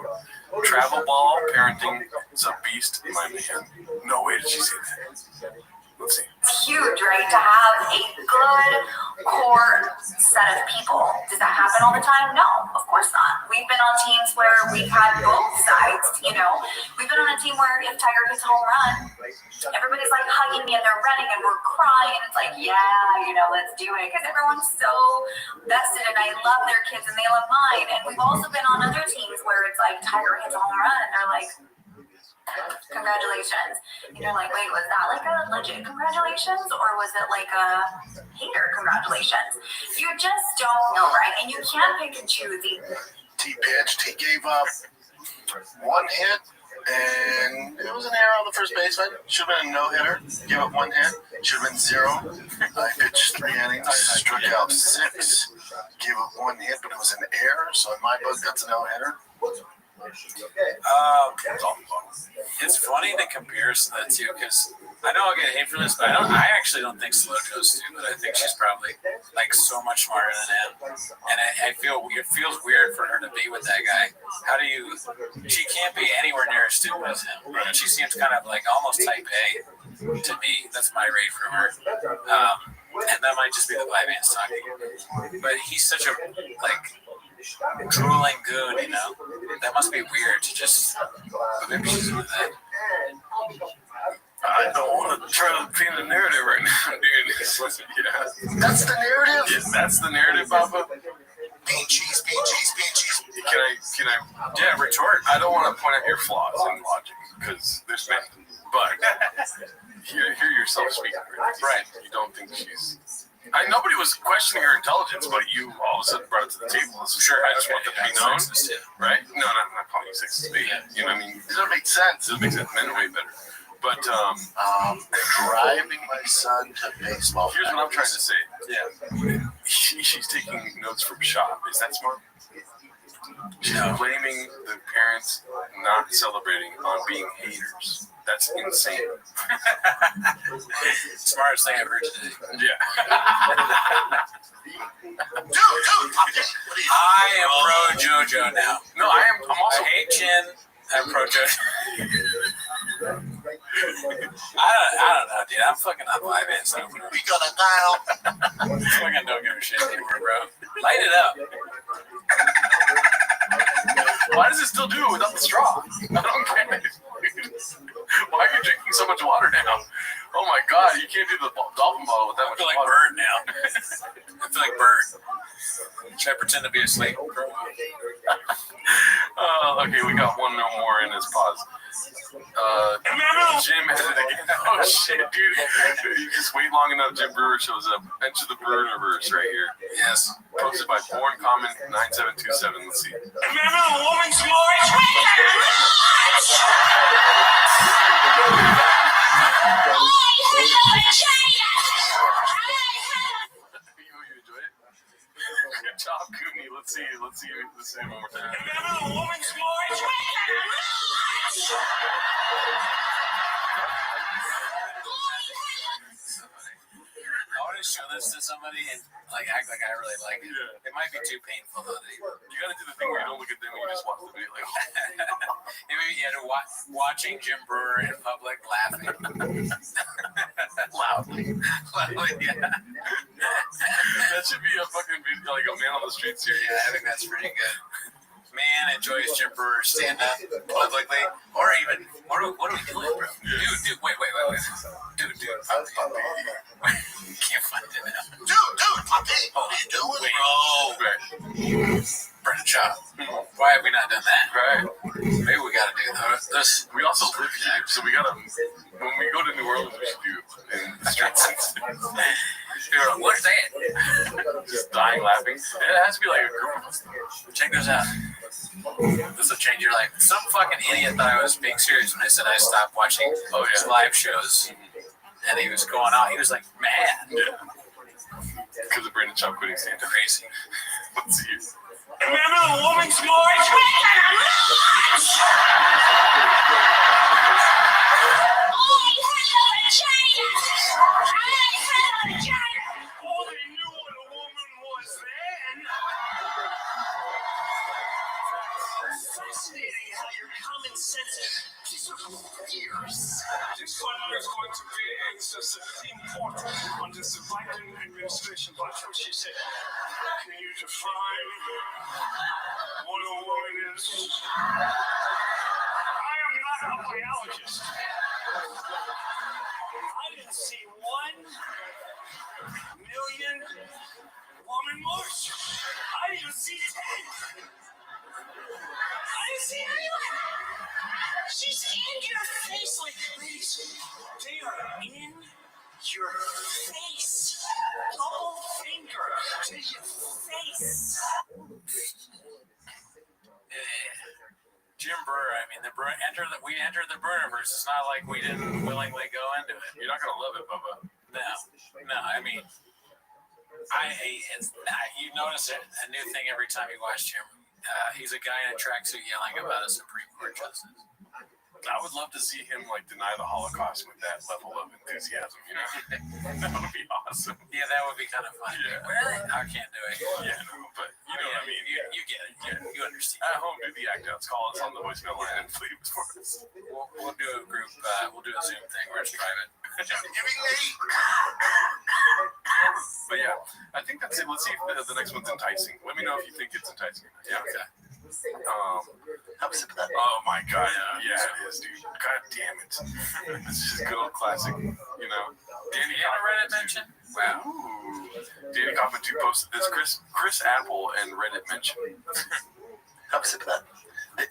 [SPEAKER 8] Travel ball parenting is a beast, my man. No way did she say that. Let's see.
[SPEAKER 14] It's huge, right? To have a good core set of people. Does that happen all the time? No, of course not. We've been on teams where we've had both sides, We've been on a team where if Tiger hits a home run, everybody's hugging me and they're running and we're crying. And it's let's do it. Because everyone's so vested and I love their kids and they love mine. And we've also been on other teams where it's Tiger hits a home run and they're like, congratulations. And you're like, wait, was that a legit congratulations or was it a hater congratulations? You just don't know, right? And you can't pick and choose either.
[SPEAKER 11] He pitched, he gave up one hit, and it was an error on the first baseman. Should have been a no-hitter. Gave up one hit, should have been 0. I pitched 3 innings, struck out 6, gave up one hit, but it was an error, so in my book, that's a no-hitter.
[SPEAKER 7] It's funny the comparison of the two because I know I'll get hate for this, but I actually don't think Slojo's stupid. I think she's probably like so much smarter than him, and I feel it feels weird for her to be with that guy. How do you? She can't be anywhere near as stupid as him. She seems kind of like almost type A to me. That's my rate from her, and that might just be the vibe man's talking. But he's such a like drooling goon, you know. That must be weird to just. But maybe she's into that.
[SPEAKER 8] I don't want to try to paint a narrative right now, dude. Yeah.
[SPEAKER 11] That's the narrative?
[SPEAKER 8] Yes, that's the narrative, Papa.
[SPEAKER 11] Bean cheese, bean cheese, bean cheese.
[SPEAKER 8] Can I? Yeah, retort. I don't want to point out your flaws in logic because there's many, but hear yourself speaking. Right? You don't think she's? Nobody was questioning her intelligence, but you all of a sudden brought it to the table. So sure, I just want that to be known, right? No, I'm not calling you sexist. You know what I mean?
[SPEAKER 11] Does it make sense?
[SPEAKER 8] Does it make sense? Men are way better. But
[SPEAKER 11] driving my son to baseball.
[SPEAKER 8] Here's what I'm trying to say. Yeah, she's taking notes from Shop. Is that smart? She's blaming the parents not celebrating on being haters. That's insane.
[SPEAKER 7] Smartest thing I've heard today.
[SPEAKER 8] Yeah.
[SPEAKER 11] Dude,
[SPEAKER 7] I am pro JoJo now.
[SPEAKER 8] No, I'm also
[SPEAKER 7] hate Jin. I'm pro JoJo. I don't know, dude. I'm fucking on my man. So we
[SPEAKER 11] gonna dial.
[SPEAKER 7] Fucking don't give a shit anymore, bro. Light it up.
[SPEAKER 8] Why does it still do it without the straw? I don't get it. Why are you drinking so much water now? Oh my god, you can't do the dolphin bottle with that much water.
[SPEAKER 7] I feel like Bird now. I feel like Bird. Should I pretend to be asleep?
[SPEAKER 8] Okay, we got one more in his pause. Jim has it again. Oh shit, dude. You just wait long enough, Jim Brewer shows up. Enter the Brewerverse right here.
[SPEAKER 7] Yes.
[SPEAKER 8] Posted by Born Comment 9727. Let's see.
[SPEAKER 15] Remember the woman's voice?
[SPEAKER 8] You enjoy it? Good job, Cooney. Let's see it one more time.
[SPEAKER 15] Remember the woman's voice?
[SPEAKER 7] I want to show this to somebody and like act like I really like it. Yeah. It might be too painful though.
[SPEAKER 8] You gotta do the thing where you don't look at them and you just watch the video. Like,
[SPEAKER 7] maybe you had to watching Jim Brewer in public laughing loudly. Yeah.
[SPEAKER 8] That should be a fucking video, like a man on the street series.
[SPEAKER 7] Yeah, I think that's pretty good. Man enjoys Jim Brewer stand up publicly, or even what are we doing, bro? Dude, wait. Dude, can't find it now.
[SPEAKER 11] Dude, puppy, what are you doing, bro?
[SPEAKER 7] Burn chop. Why have we not done that?
[SPEAKER 8] Right.
[SPEAKER 7] Maybe we gotta do this.
[SPEAKER 8] We also live here, so we gotta. When we go to New Orleans, we should do it in the streets.
[SPEAKER 7] What's that?
[SPEAKER 8] Just dying laughing. It has to be like a group of us.
[SPEAKER 7] Check those out. This will change your life. Some fucking idiot thought I was being serious when I said I stopped watching his live shows. And he was going out. He was like mad.
[SPEAKER 8] Yeah. Because of Brandon Chop quitting stand-up.
[SPEAKER 7] Crazy.
[SPEAKER 8] Let's see.
[SPEAKER 15] Remember the woman's voice? Oh, they knew what a woman was then. Fascinating how your common sense disappears. This one is going to be excessively important on this Biden administration. Watch what she said. Can you define what a woman is? I am not a biologist. I didn't see 1 million woman march. I didn't see 10. I didn't see anyone. She's in your face like these. They are in your face. Double finger to your face.
[SPEAKER 7] Jim Brewer, I mean, we entered the Brewerverse. It's not like we didn't willingly go into it.
[SPEAKER 8] You're not gonna love it, Bubba.
[SPEAKER 7] No. I mean, you notice a new thing every time you watch Jim. He's a guy in a tracksuit yelling about a Supreme Court justice.
[SPEAKER 8] I would love to see him like deny the Holocaust with that level of enthusiasm. You know, that would be awesome.
[SPEAKER 7] Yeah, that would be kind of fun.
[SPEAKER 8] Yeah.
[SPEAKER 7] Really? I can't do it.
[SPEAKER 8] Yeah, no, but you know what I mean.
[SPEAKER 7] You get it.
[SPEAKER 8] Yeah.
[SPEAKER 7] You understand.
[SPEAKER 8] At home, do the act outs. Call us on the voicemail line and plead for us.
[SPEAKER 7] We'll do a group. We'll do a Zoom thing where it's private.
[SPEAKER 8] But yeah, I think that's it. Let's see if the next one's enticing. Let me know if you think it's enticing. Yeah. Okay. Oh my god, yeah, it is, dude. God damn it. This is just good old classic, you know.
[SPEAKER 7] Danny had a Reddit mention? Wow.
[SPEAKER 8] Ooh. Danny Kaufman 2 posted this. Chris Apple and Reddit mention.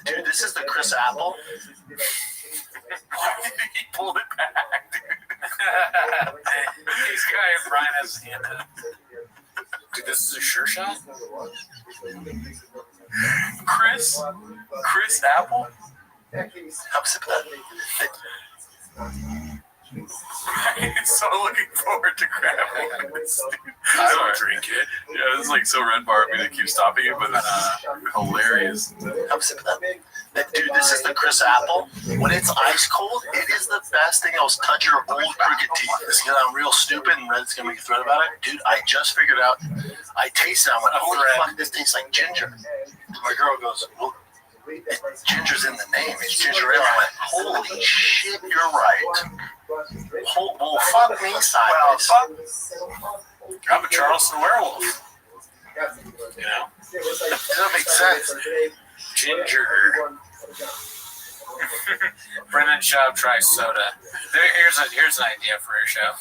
[SPEAKER 11] Dude, this is the Chris Apple.
[SPEAKER 8] Why did he pull it back, dude?
[SPEAKER 7] This guy, Brian, has his hand up. Dude, this is a sure shot?
[SPEAKER 8] Chris Apple? So looking forward to grabbing this, dude.
[SPEAKER 7] I don't drink it.
[SPEAKER 8] Yeah, this is like so red bar. I mean, they keep stopping it, but it's hilarious.
[SPEAKER 11] Dude, this is the Chris Apple. When it's ice cold, it is the best thing. It'll touch your old crooked teeth. This is gonna sound real stupid, and Red's gonna make a thread about it. Dude, I just figured out. I tasted it. I went, holy fuck, this tastes like ginger. My girl goes, well, ginger's in the name. It's ginger ale. I went, holy shit, you're right. Well, fuck me sideways.
[SPEAKER 7] I'm a Charleston werewolf. You know?
[SPEAKER 11] Doesn't make sense.
[SPEAKER 7] Ginger. Brennan Schaub tries soda. Here's an idea for a show.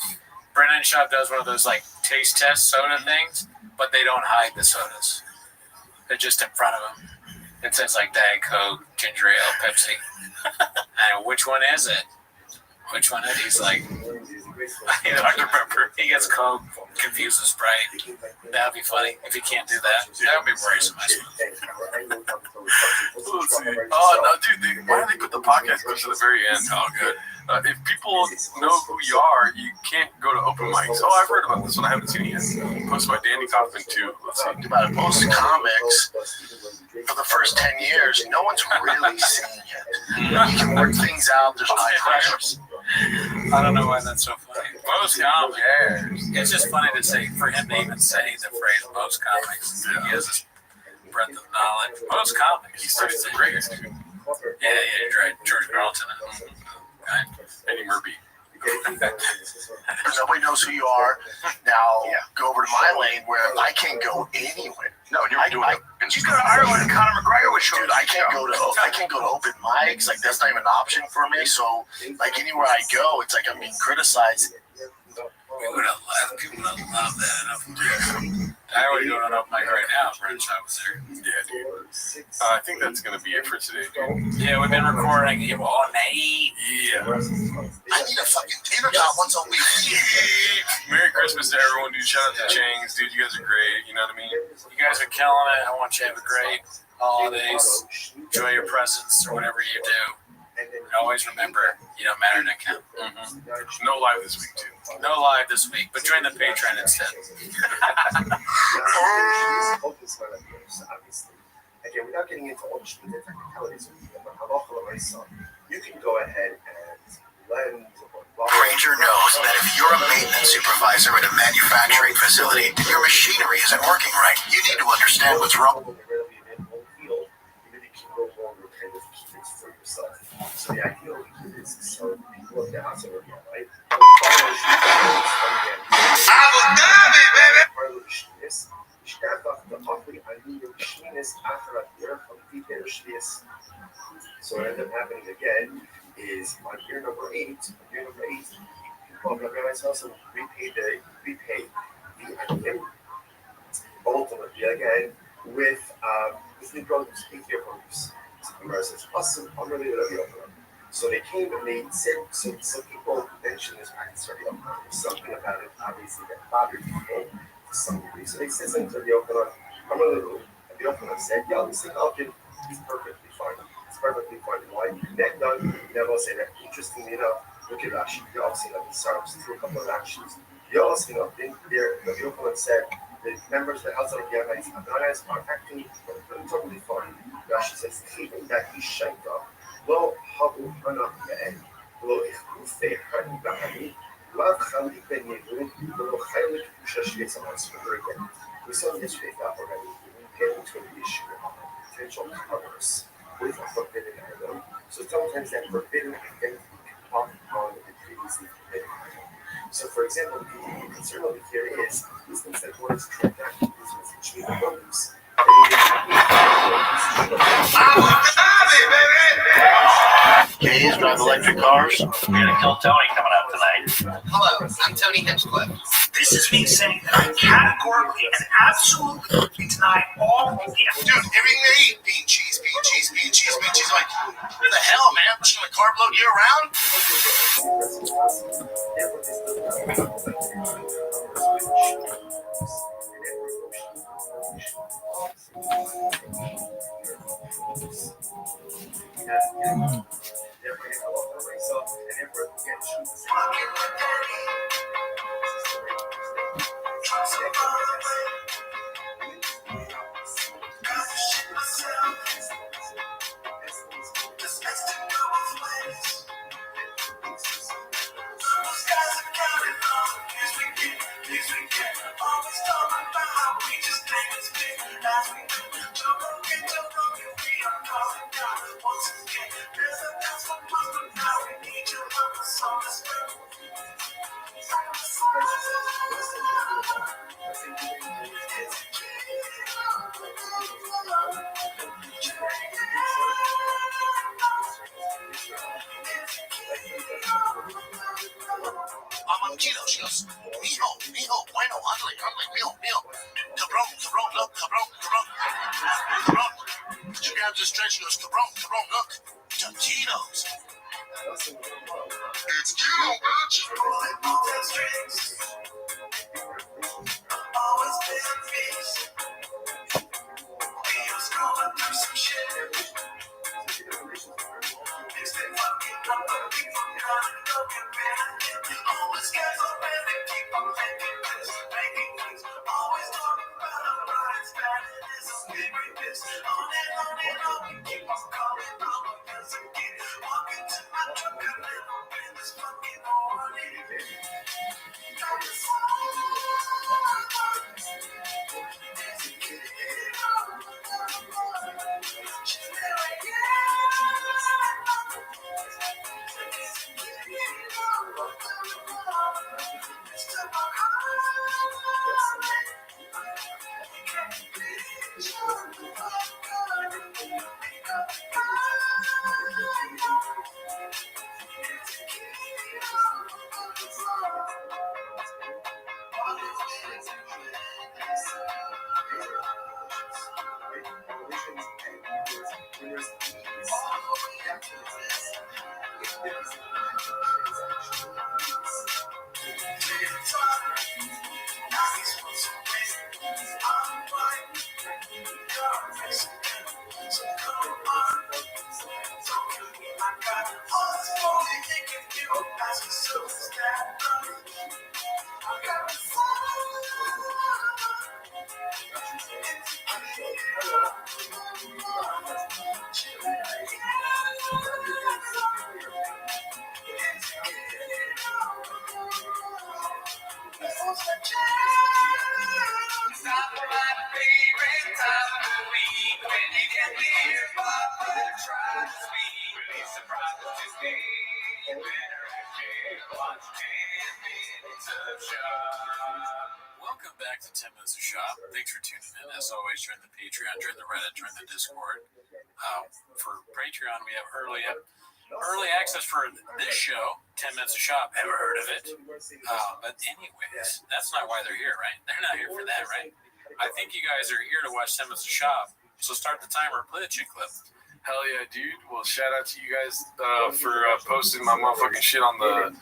[SPEAKER 7] Brennan Schaub does one of those like taste test soda things, but they don't hide the sodas. They're just in front of them. It says like Diet Coke, ginger ale, Pepsi. And which one is it? Which one is it? He's like, I don't remember. He gets Coke, confuses Sprite. That would be funny if he can't do that. That would be worrisome.
[SPEAKER 8] Let's see. Oh no, dude! Why do they put the podcast close to the very end? Oh, good. If people know who you are, you can't go to open mics. Oh, I've heard about this one. I haven't seen it yet. Posted by Danny Kaufman too. Let's see.
[SPEAKER 11] About most comics for the first 10 years, no one's really seen it. You can work things out. There's high pressures.
[SPEAKER 7] I don't know why that's so funny. Most comics. It's just funny to say, for him to even say the phrase most comics. He has this breadth of knowledge. Most comics.
[SPEAKER 8] He started the greatest.
[SPEAKER 7] Yeah, you're right. George Carlton.
[SPEAKER 8] Eddie Murphy.
[SPEAKER 11] Nobody knows who you are. Now go over to my lane where I can't go anywhere.
[SPEAKER 8] No, you're doing it.
[SPEAKER 11] You go to Ireland and Conor McGregor would show. Dude, I can't go to open mics. Like that's not even an option for me. So like anywhere I go, it's like I'm being criticized.
[SPEAKER 7] We would have left. People would have loved that enough. I already go on up mic right now. Brent Shop was there.
[SPEAKER 8] Yeah, dude. I think that's gonna be it for today, dude.
[SPEAKER 7] Yeah, we've been recording all night.
[SPEAKER 8] Yeah.
[SPEAKER 11] I need a fucking dinner job once a week.
[SPEAKER 8] Merry Christmas to everyone, dude. Shout out to Chang's, dude. You guys are great. You know what I mean?
[SPEAKER 7] You guys are killing it. I want you to have a great holidays. Enjoy your presents or whatever you do. And always remember, you don't matter to count.
[SPEAKER 8] Mm-hmm. No live this week, too.
[SPEAKER 7] No live this week, but join the Patreon instead.
[SPEAKER 10] Again, without getting into all the technicalities of you can go ahead and lend.
[SPEAKER 6] Granger knows that if you're a maintenance supervisor at a manufacturing facility and your machinery isn't working right, you need to understand what's wrong.
[SPEAKER 10] So the ideal is so people of the house are right. So what ended up happening again is on year number 8, people of the house repay the ultimately again with new programs, 8 year programs. So they came and they said, some people mentioned this practice for the Oakland. There's something about it, obviously, that bothered people to some degree. So they said something to the Oakland. And the Oakland said, yeah, this thing is perfectly fine. It's perfectly fine. Why? That done, you never say that. Interestingly enough, look at Rashi. You all seen that he starts through a couple of actions. You all seen that the Oakland said, the members of the House of Yemenites are not as contacting me, but totally fine. Rashi says, keeping that he shanked up. לא הבוחנה בהן, לא איכופי הנבחנים, לאו חליק בניגוד, ולא חלק Shashvitz very good. We saw this week already. Get into the issue of potential commerce with a forbidden item. So sometimes that forbidden identity can pop on the previously forbidden item. So for example, the concern over here is instance that one is transacting business between homes.
[SPEAKER 11] Gays drive electric cars.
[SPEAKER 16] You're gonna kill Tony coming up tonight.
[SPEAKER 11] Hello, I'm Tony Hinchcliffe.
[SPEAKER 15] This is me saying that I categorically and absolutely deny all the
[SPEAKER 11] Dude, everything they eat, bean cheese, bean cheese, bean cheese, bean cheese. Like, what the hell, man? I'm just gonna carb load year round? She goes, mijo, bueno, ándale, mijo. Cabrón, look, cabrón. She grabs the stretch, she goes, cabrón, look. Taquitos. It's keto, bitch. Always been a piece. We was going through some shit. It's been fucking up, but people gotta go get rid. Always got so bad they keep on making things. Always talking about how right it's bad. It is a big bitch. On we keep on calling all of us again. Walking to my truck, I never been this fucking horny.
[SPEAKER 7] Welcome back to 10 Minutes of Shop. Thanks for tuning in. As always, join the Patreon, join the Reddit, join the Discord. For Patreon, we have early access for this show, 10 Minutes of Shop. Ever heard of it? But anyways, that's not why they're here, right? They're not here for that, right? I think you guys are here to watch 10 Minutes of Shop. So start the timer, play the chick clip.
[SPEAKER 8] Hell yeah, dude. Well, shout out to you guys for posting my motherfucking shit on the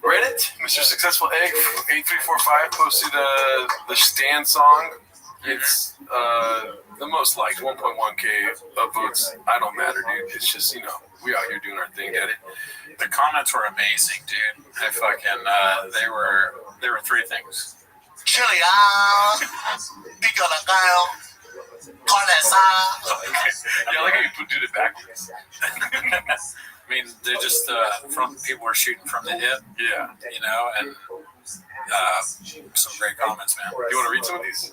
[SPEAKER 8] Reddit. Mr. Successful Egg 8345 posted the Stand song. It's the most liked, 1.1K upvotes. I don't matter, dude. It's just, we out here doing our thing, get it?
[SPEAKER 7] The comments were amazing, dude. I fucking, there were three things.
[SPEAKER 11] Chili, pico de gallo, carne
[SPEAKER 8] Yeah, I like how you did it backwards.
[SPEAKER 7] I mean, they're just from people were shooting from the hip.
[SPEAKER 8] Yeah.
[SPEAKER 7] You know, and some great comments, man.
[SPEAKER 8] You want to read some of these?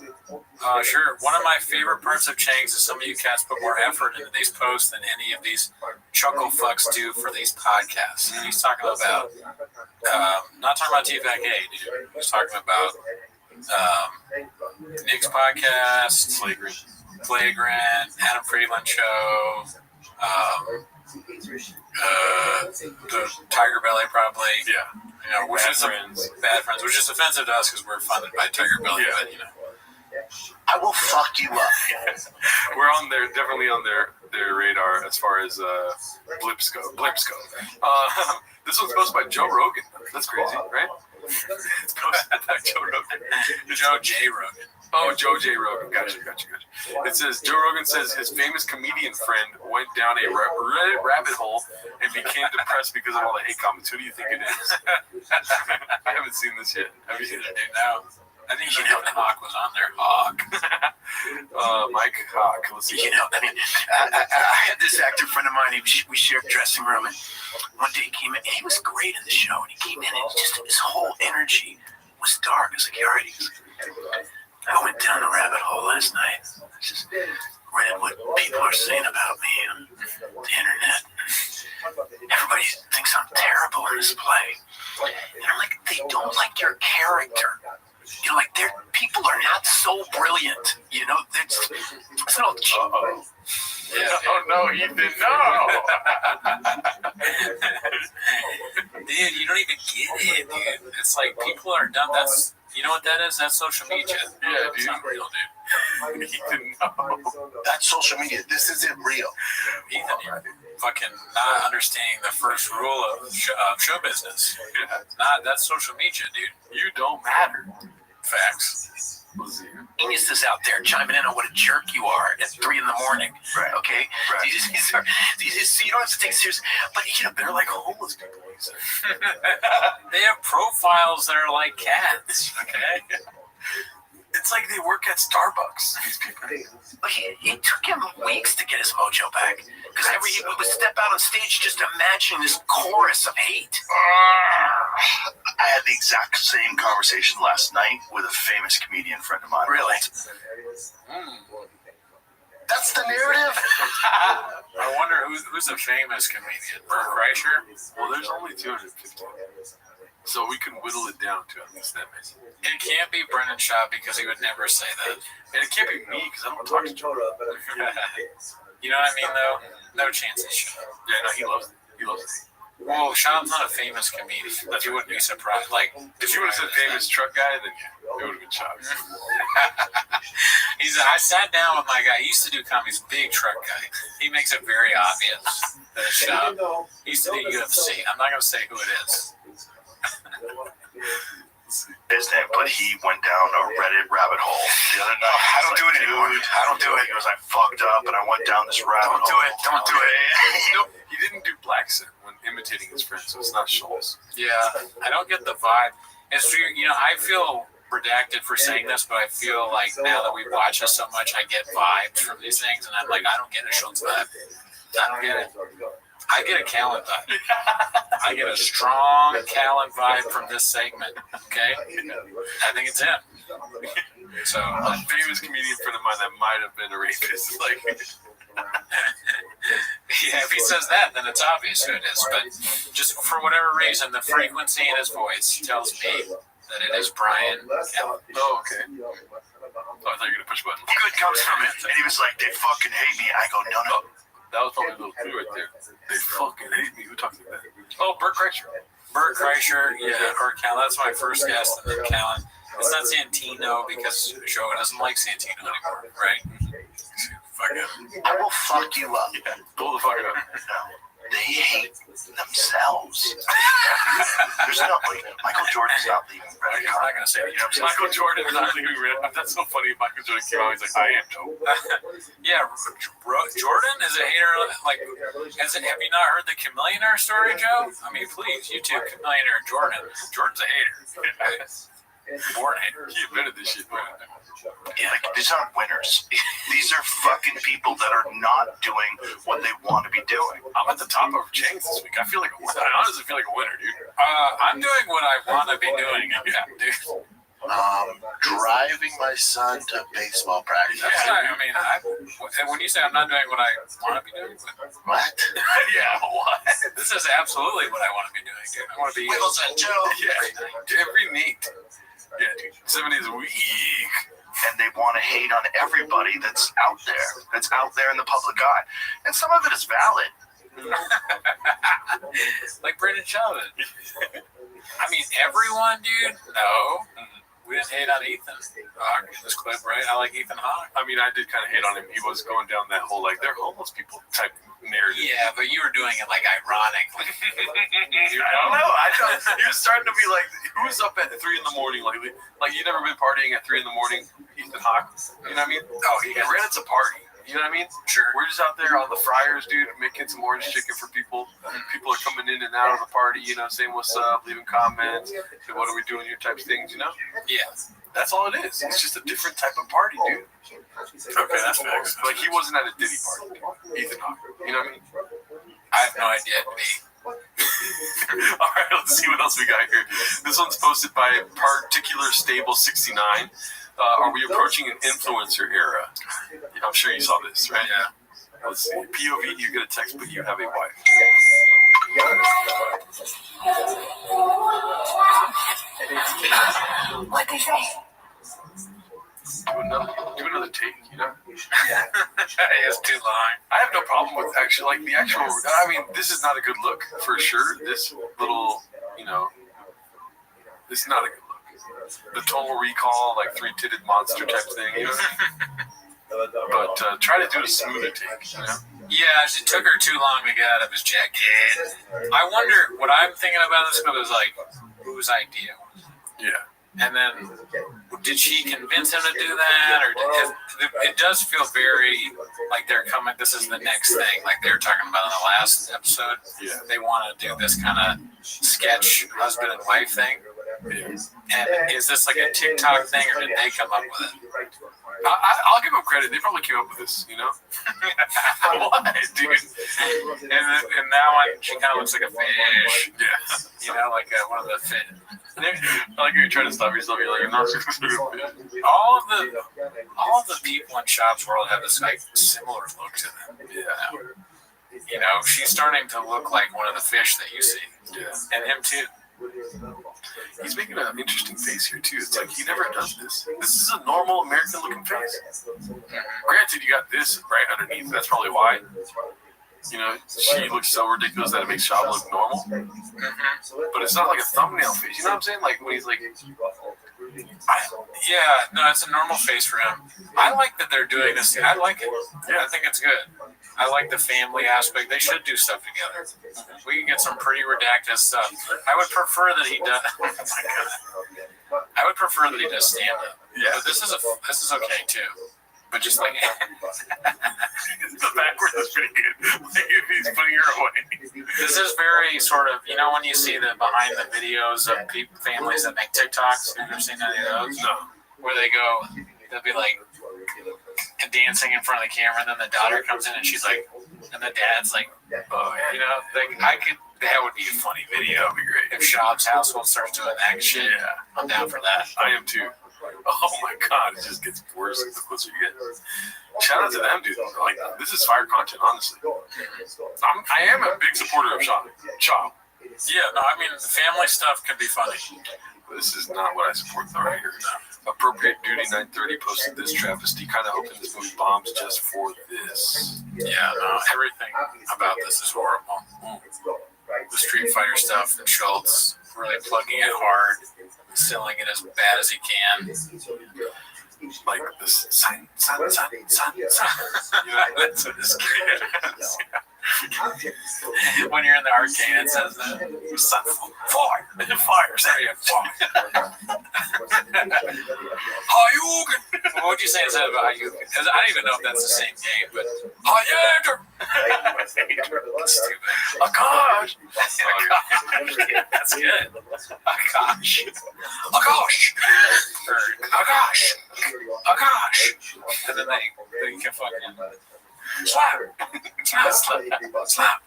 [SPEAKER 7] Sure. One of my favorite parts of Chang's is some of you cats put more effort into these posts than any of these chuckle fucks do for these podcasts. And he's talking about, not talking about TFAK, dude. He's talking about Nick's podcast, Flagrant, Adam Friedland Show, the Tiger Belly probably.
[SPEAKER 8] Yeah.
[SPEAKER 7] You know, which is Bad Friends, which is offensive to us because we're funded by Tiger Belly, but you know.
[SPEAKER 11] I will fuck you up.
[SPEAKER 8] We're on there, definitely on their radar as far as blips go. This one's posted by Joe Rogan. That's crazy, right? It's posted by Joe Rogan.
[SPEAKER 7] Joe J. Rogan.
[SPEAKER 8] Oh, Joe J. Rogan. Gotcha. It says, Joe Rogan says his famous comedian friend went down a Reddit rabbit hole and became depressed because of all the hate comments. Who do you think it is? I haven't seen this yet. Have you seen it?
[SPEAKER 7] No. I think you know Hawk was on there. Hawk.
[SPEAKER 8] Mike Hawk. Let's see.
[SPEAKER 11] You know, I mean, I had this actor friend of mine. We shared dressing room, and one day he came in. And he was great in the show, and he came in, and just his whole energy was dark. I was like, all right. I went down the rabbit hole last night. I just read what people are saying about me on the internet. Everybody thinks I'm terrible in this play. And I'm like, they don't like your character. You know, like, people are not so brilliant. You know, it's not all
[SPEAKER 8] Yeah. Oh, no, Ethan, no.
[SPEAKER 7] Dude, you don't even get it, dude. It's like people are dumb. That's, you know what that is? That's social media.
[SPEAKER 8] Yeah, dude.
[SPEAKER 7] It's not real, dude.
[SPEAKER 8] Ethan, no.
[SPEAKER 11] That's social media. This isn't real.
[SPEAKER 7] Ethan, you're fucking not understanding the first rule of show business. That's social media, dude.
[SPEAKER 8] You don't matter.
[SPEAKER 7] Facts.
[SPEAKER 11] Geniuses out there chiming in on what a jerk you are at 3 a.m.
[SPEAKER 8] Right.
[SPEAKER 11] Okay?
[SPEAKER 8] Right.
[SPEAKER 11] So you don't have to take it serious. But, you know, they're like homeless people.
[SPEAKER 7] They have profiles that are like cats, okay?
[SPEAKER 11] It's like they work at Starbucks. These people. It took him weeks to get his mojo back. Because he would step out on stage just imagining this chorus of hate.
[SPEAKER 6] I had the exact same conversation last night with a famous comedian friend of mine.
[SPEAKER 11] Really? That's the narrative?
[SPEAKER 7] I wonder who's a famous comedian? Bert Kreischer?
[SPEAKER 8] Well, there's only 250. So we can whittle it down to at least that many.
[SPEAKER 7] It can't be Brendan Schaub because he would never say that.
[SPEAKER 8] And it can't be me because I don't talk to Joe.
[SPEAKER 7] You know what I mean, though? No chance he should.
[SPEAKER 8] Yeah, no, he loves it. He loves it.
[SPEAKER 7] Well, Schaub's not a famous comedian. You wouldn't be surprised. Like,
[SPEAKER 8] if you would have said famous truck guy, then yeah, it would have been Schaub.
[SPEAKER 7] I sat down with my guy. He used to do comedy. He's a big truck guy. He makes it very obvious that it's Schaub. He used to do UFC. I'm not going to say who it is.
[SPEAKER 6] His name, but he went down a Reddit rabbit hole the other night. I don't do it anymore. I don't do it. He was like, fucked up, and I went down this rabbit hole.
[SPEAKER 11] Don't do it.
[SPEAKER 8] Nope. He didn't do Blackson when imitating his friend, so it's not Schultz.
[SPEAKER 7] Yeah, I don't get the vibe. It's weird. You know, I feel redacted for saying this, but I feel like now that we watch this so much, I get vibes from these things, and I'm like, I don't get a Schultz vibe. I don't get it. I get a Callan vibe. I get a strong Callan vibe from this segment. Okay, I think it's him. So,
[SPEAKER 8] a famous comedian friend of mine that might have been a rapist. Like,
[SPEAKER 7] yeah, if he says that, then it's obvious who it is. But just for whatever reason, the frequency in his voice tells me that it is Brian Callan.
[SPEAKER 8] Oh, okay. Oh, I thought you were gonna push a button.
[SPEAKER 6] Good comes from it, and he was like, "They fucking hate me." I go, "No."
[SPEAKER 8] That was probably a little clue right there. They fucking hate me. Who talks like that? Oh, Bert Kreischer.
[SPEAKER 7] Bert Kreischer, yeah, or Callan. That's my first guess. And then Callan. It's not Santino because Joe doesn't like Santino anymore, right? Fuck him.
[SPEAKER 11] I will fuck you up.
[SPEAKER 8] Yeah, pull the fuck up.
[SPEAKER 11] They hate themselves.
[SPEAKER 6] There's no Michael Jordan's not leaving.
[SPEAKER 7] I'm not gonna say that.
[SPEAKER 8] Michael Jordan is not leaving. That's so funny. Michael Jordan came out. He's like, I am dope.
[SPEAKER 7] Yeah, Jordan is a hater. Like, have you not heard the Chameleonaire story, Joe? I mean, please, YouTube Chameleonaire Jordan. Jordan's a hater. Born hater.
[SPEAKER 8] He invented this shit, man.
[SPEAKER 11] Yeah, like, these aren't winners. These are fucking people that are not doing what they want to be doing.
[SPEAKER 8] I'm at the top of chains this week. I feel like a winner. I honestly feel like a winner, dude.
[SPEAKER 7] I'm doing what I want to be doing. Yeah, dude.
[SPEAKER 11] Driving my son to baseball practice.
[SPEAKER 7] Yeah, I mean, when you say I'm not doing what I want to be doing,
[SPEAKER 11] What?
[SPEAKER 8] Yeah, what?
[SPEAKER 7] this is absolutely what I want to be doing, dude. I want to be.
[SPEAKER 11] Wiggles and Joe.
[SPEAKER 8] Yeah, every Nate. Yeah, dude. 7 days a week.
[SPEAKER 11] And they want to hate on everybody that's out there in the public eye. And some of it is valid.
[SPEAKER 7] Like Brendan Chauvin. I mean, everyone, dude. No. We didn't hate on Ethan Hawke in this clip, right? I like Ethan Hawke.
[SPEAKER 8] I mean, I did kind of hate on him. He was going down that whole, like, they're homeless people type narrative.
[SPEAKER 7] Yeah, but you were doing it, like, ironically.
[SPEAKER 8] I don't know. He was starting to be like, who's up at 3 in the morning lately? Like, you never been partying at 3 in the morning, Ethan Hawke? You know what I mean? Oh, he ran it to party. You know what I mean?
[SPEAKER 7] Sure.
[SPEAKER 8] We're just out there on the fryers, dude, making some orange chicken for people. People are coming in and out of the party, you know, saying what's up, leaving comments, say, what are we doing here types things, you know?
[SPEAKER 7] Yeah.
[SPEAKER 8] That's all it is. It's just a different type of party, dude.
[SPEAKER 7] Okay, that's facts.
[SPEAKER 8] Like, he wasn't at a Diddy party, Ethan Hawke. You know what I mean?
[SPEAKER 7] I have no idea, B.
[SPEAKER 8] All right, let's see what else we got here. This one's posted by Particular Stable 69. Are we approaching an influencer era? I'm sure you saw this, right?
[SPEAKER 7] Yeah.
[SPEAKER 8] Let's see. POV, you get a text, but you have a wife.
[SPEAKER 14] What they say?
[SPEAKER 8] Do another take, you know?
[SPEAKER 7] It's too long.
[SPEAKER 8] I have no problem with actually, like, the actual, I mean, this is not a good look, for sure. This little, you know, this is not a good look. The Total Recall, like, 3-titted monster type thing, you know? But try to do a smoother take, you know?
[SPEAKER 7] Yeah, it took her too long to get out of his jacket. I wonder, what I'm thinking about this clip is, like, whose idea was it?
[SPEAKER 8] Yeah.
[SPEAKER 7] And then, did she convince him to do that? Or it does feel very like they're coming, this is the next thing. Like they were talking about in the last episode.
[SPEAKER 8] Yeah.
[SPEAKER 7] They want to do this kind of sketch husband and wife thing.
[SPEAKER 8] Yeah.
[SPEAKER 7] And is this like a TikTok thing or did they come up with it?
[SPEAKER 8] I'll give them credit. They probably came up with this, you know? What, dude?
[SPEAKER 7] And that one, she kind of looks like a fish.
[SPEAKER 8] Yeah.
[SPEAKER 7] You know, like one of the fish.
[SPEAKER 8] I like you're trying to stop yourself. You're like, you're not supposed to do it.
[SPEAKER 7] All of the people in Shop's World have this like similar look to them.
[SPEAKER 8] Yeah.
[SPEAKER 7] You know, she's starting to look like one of the fish that you see.
[SPEAKER 8] Yeah.
[SPEAKER 7] And him too.
[SPEAKER 8] He's making an interesting face here too. It's like he never does this. This is a normal American-looking face. Granted, you got this right underneath. That's probably why. You know, she looks so ridiculous that it makes Shab look normal. But it's not like a thumbnail face. You know what I'm saying? Like when he's like,
[SPEAKER 7] it's a normal face for him. I like that they're doing this. I like it. Yeah, I think it's good. I like the family aspect. They should do stuff together. We can get some pretty redacted stuff. I would prefer that he does. Oh my God. I would prefer that he does stand up.
[SPEAKER 8] Yeah,
[SPEAKER 7] but this is okay too. But just like
[SPEAKER 8] the backwards is pretty good. Like if he's putting her away.
[SPEAKER 7] This is very sort of, you know, when you see the behind the videos of families that make TikToks. Have you ever seen any of those?
[SPEAKER 8] No.
[SPEAKER 7] Where they go, they'll be like dancing in front of the camera, and then the daughter comes in and she's like, and the dad's like, oh, you know, that would be a funny video.
[SPEAKER 8] That would be great.
[SPEAKER 7] If Shab's household starts doing that shit,
[SPEAKER 8] yeah,
[SPEAKER 7] I'm down for that.
[SPEAKER 8] I am too. Oh my God, it just gets worse the closer you get. Shout out to them, dude. Like, this is fire content, honestly. I am a big supporter of Shab.
[SPEAKER 7] Yeah, no, I mean, the family stuff could be funny.
[SPEAKER 8] This is not what I support though right here. No. Appropriate Duty 930 posted this travesty, kind of hoping this movie bombs just for this.
[SPEAKER 7] Yeah, no, everything about this is horrible. The Street Fighter stuff and Schultz really plugging it hard, selling it as bad as he can.
[SPEAKER 8] Like this, sign. You know, that's what this kid is.
[SPEAKER 7] When you're in the arcade, it says that. Fire! Area 5. Hayugen! What would you say instead of Hayugen? Because I don't even know if that's the same game, but Hayugen! Stupid. Akash! That's good. Akash. Akash! Akash! Akash! And then they can fucking slap! Slap!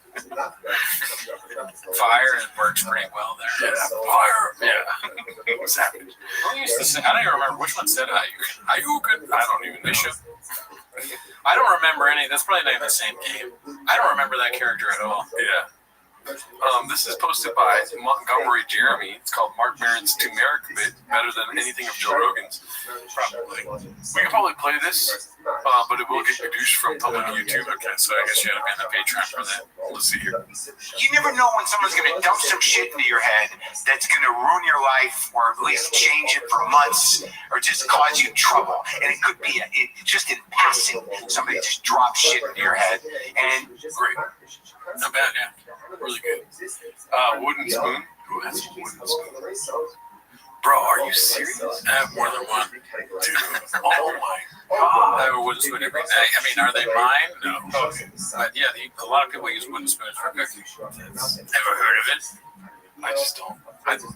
[SPEAKER 7] Fire, it works pretty well there. Yeah. Fire! Yeah. What's happening? Who used to say, I don't even remember which one said Hayugen. Hayugen? I don't even know. I don't remember any. That's probably not even the same game. I don't remember that character at all.
[SPEAKER 8] Yeah. This is posted by Montgomery Jeremy. It's called Mark Maron's turmeric bit, better than anything of Joe Rogan's. Probably. We can probably play this, but it will get reduced from public YouTube. Okay, so I guess you had to be on the Patreon for that. Let's see here.
[SPEAKER 17] You never know when someone's going to dump some shit into your head that's going to ruin your life or at least change it for months or just cause you trouble. And it could be just in passing, somebody just drops shit into your head. And
[SPEAKER 8] great. Not bad, yeah. Really good. Wooden spoon. Who has a wooden spoon? Bro, are you serious?
[SPEAKER 7] I have more than one.
[SPEAKER 8] Dude, oh my god.
[SPEAKER 7] I have a wooden spoon every day. I mean, are they mine? No. Okay. But yeah, a lot of people use wooden spoons for cooking. Ever heard of it?
[SPEAKER 8] I just don't.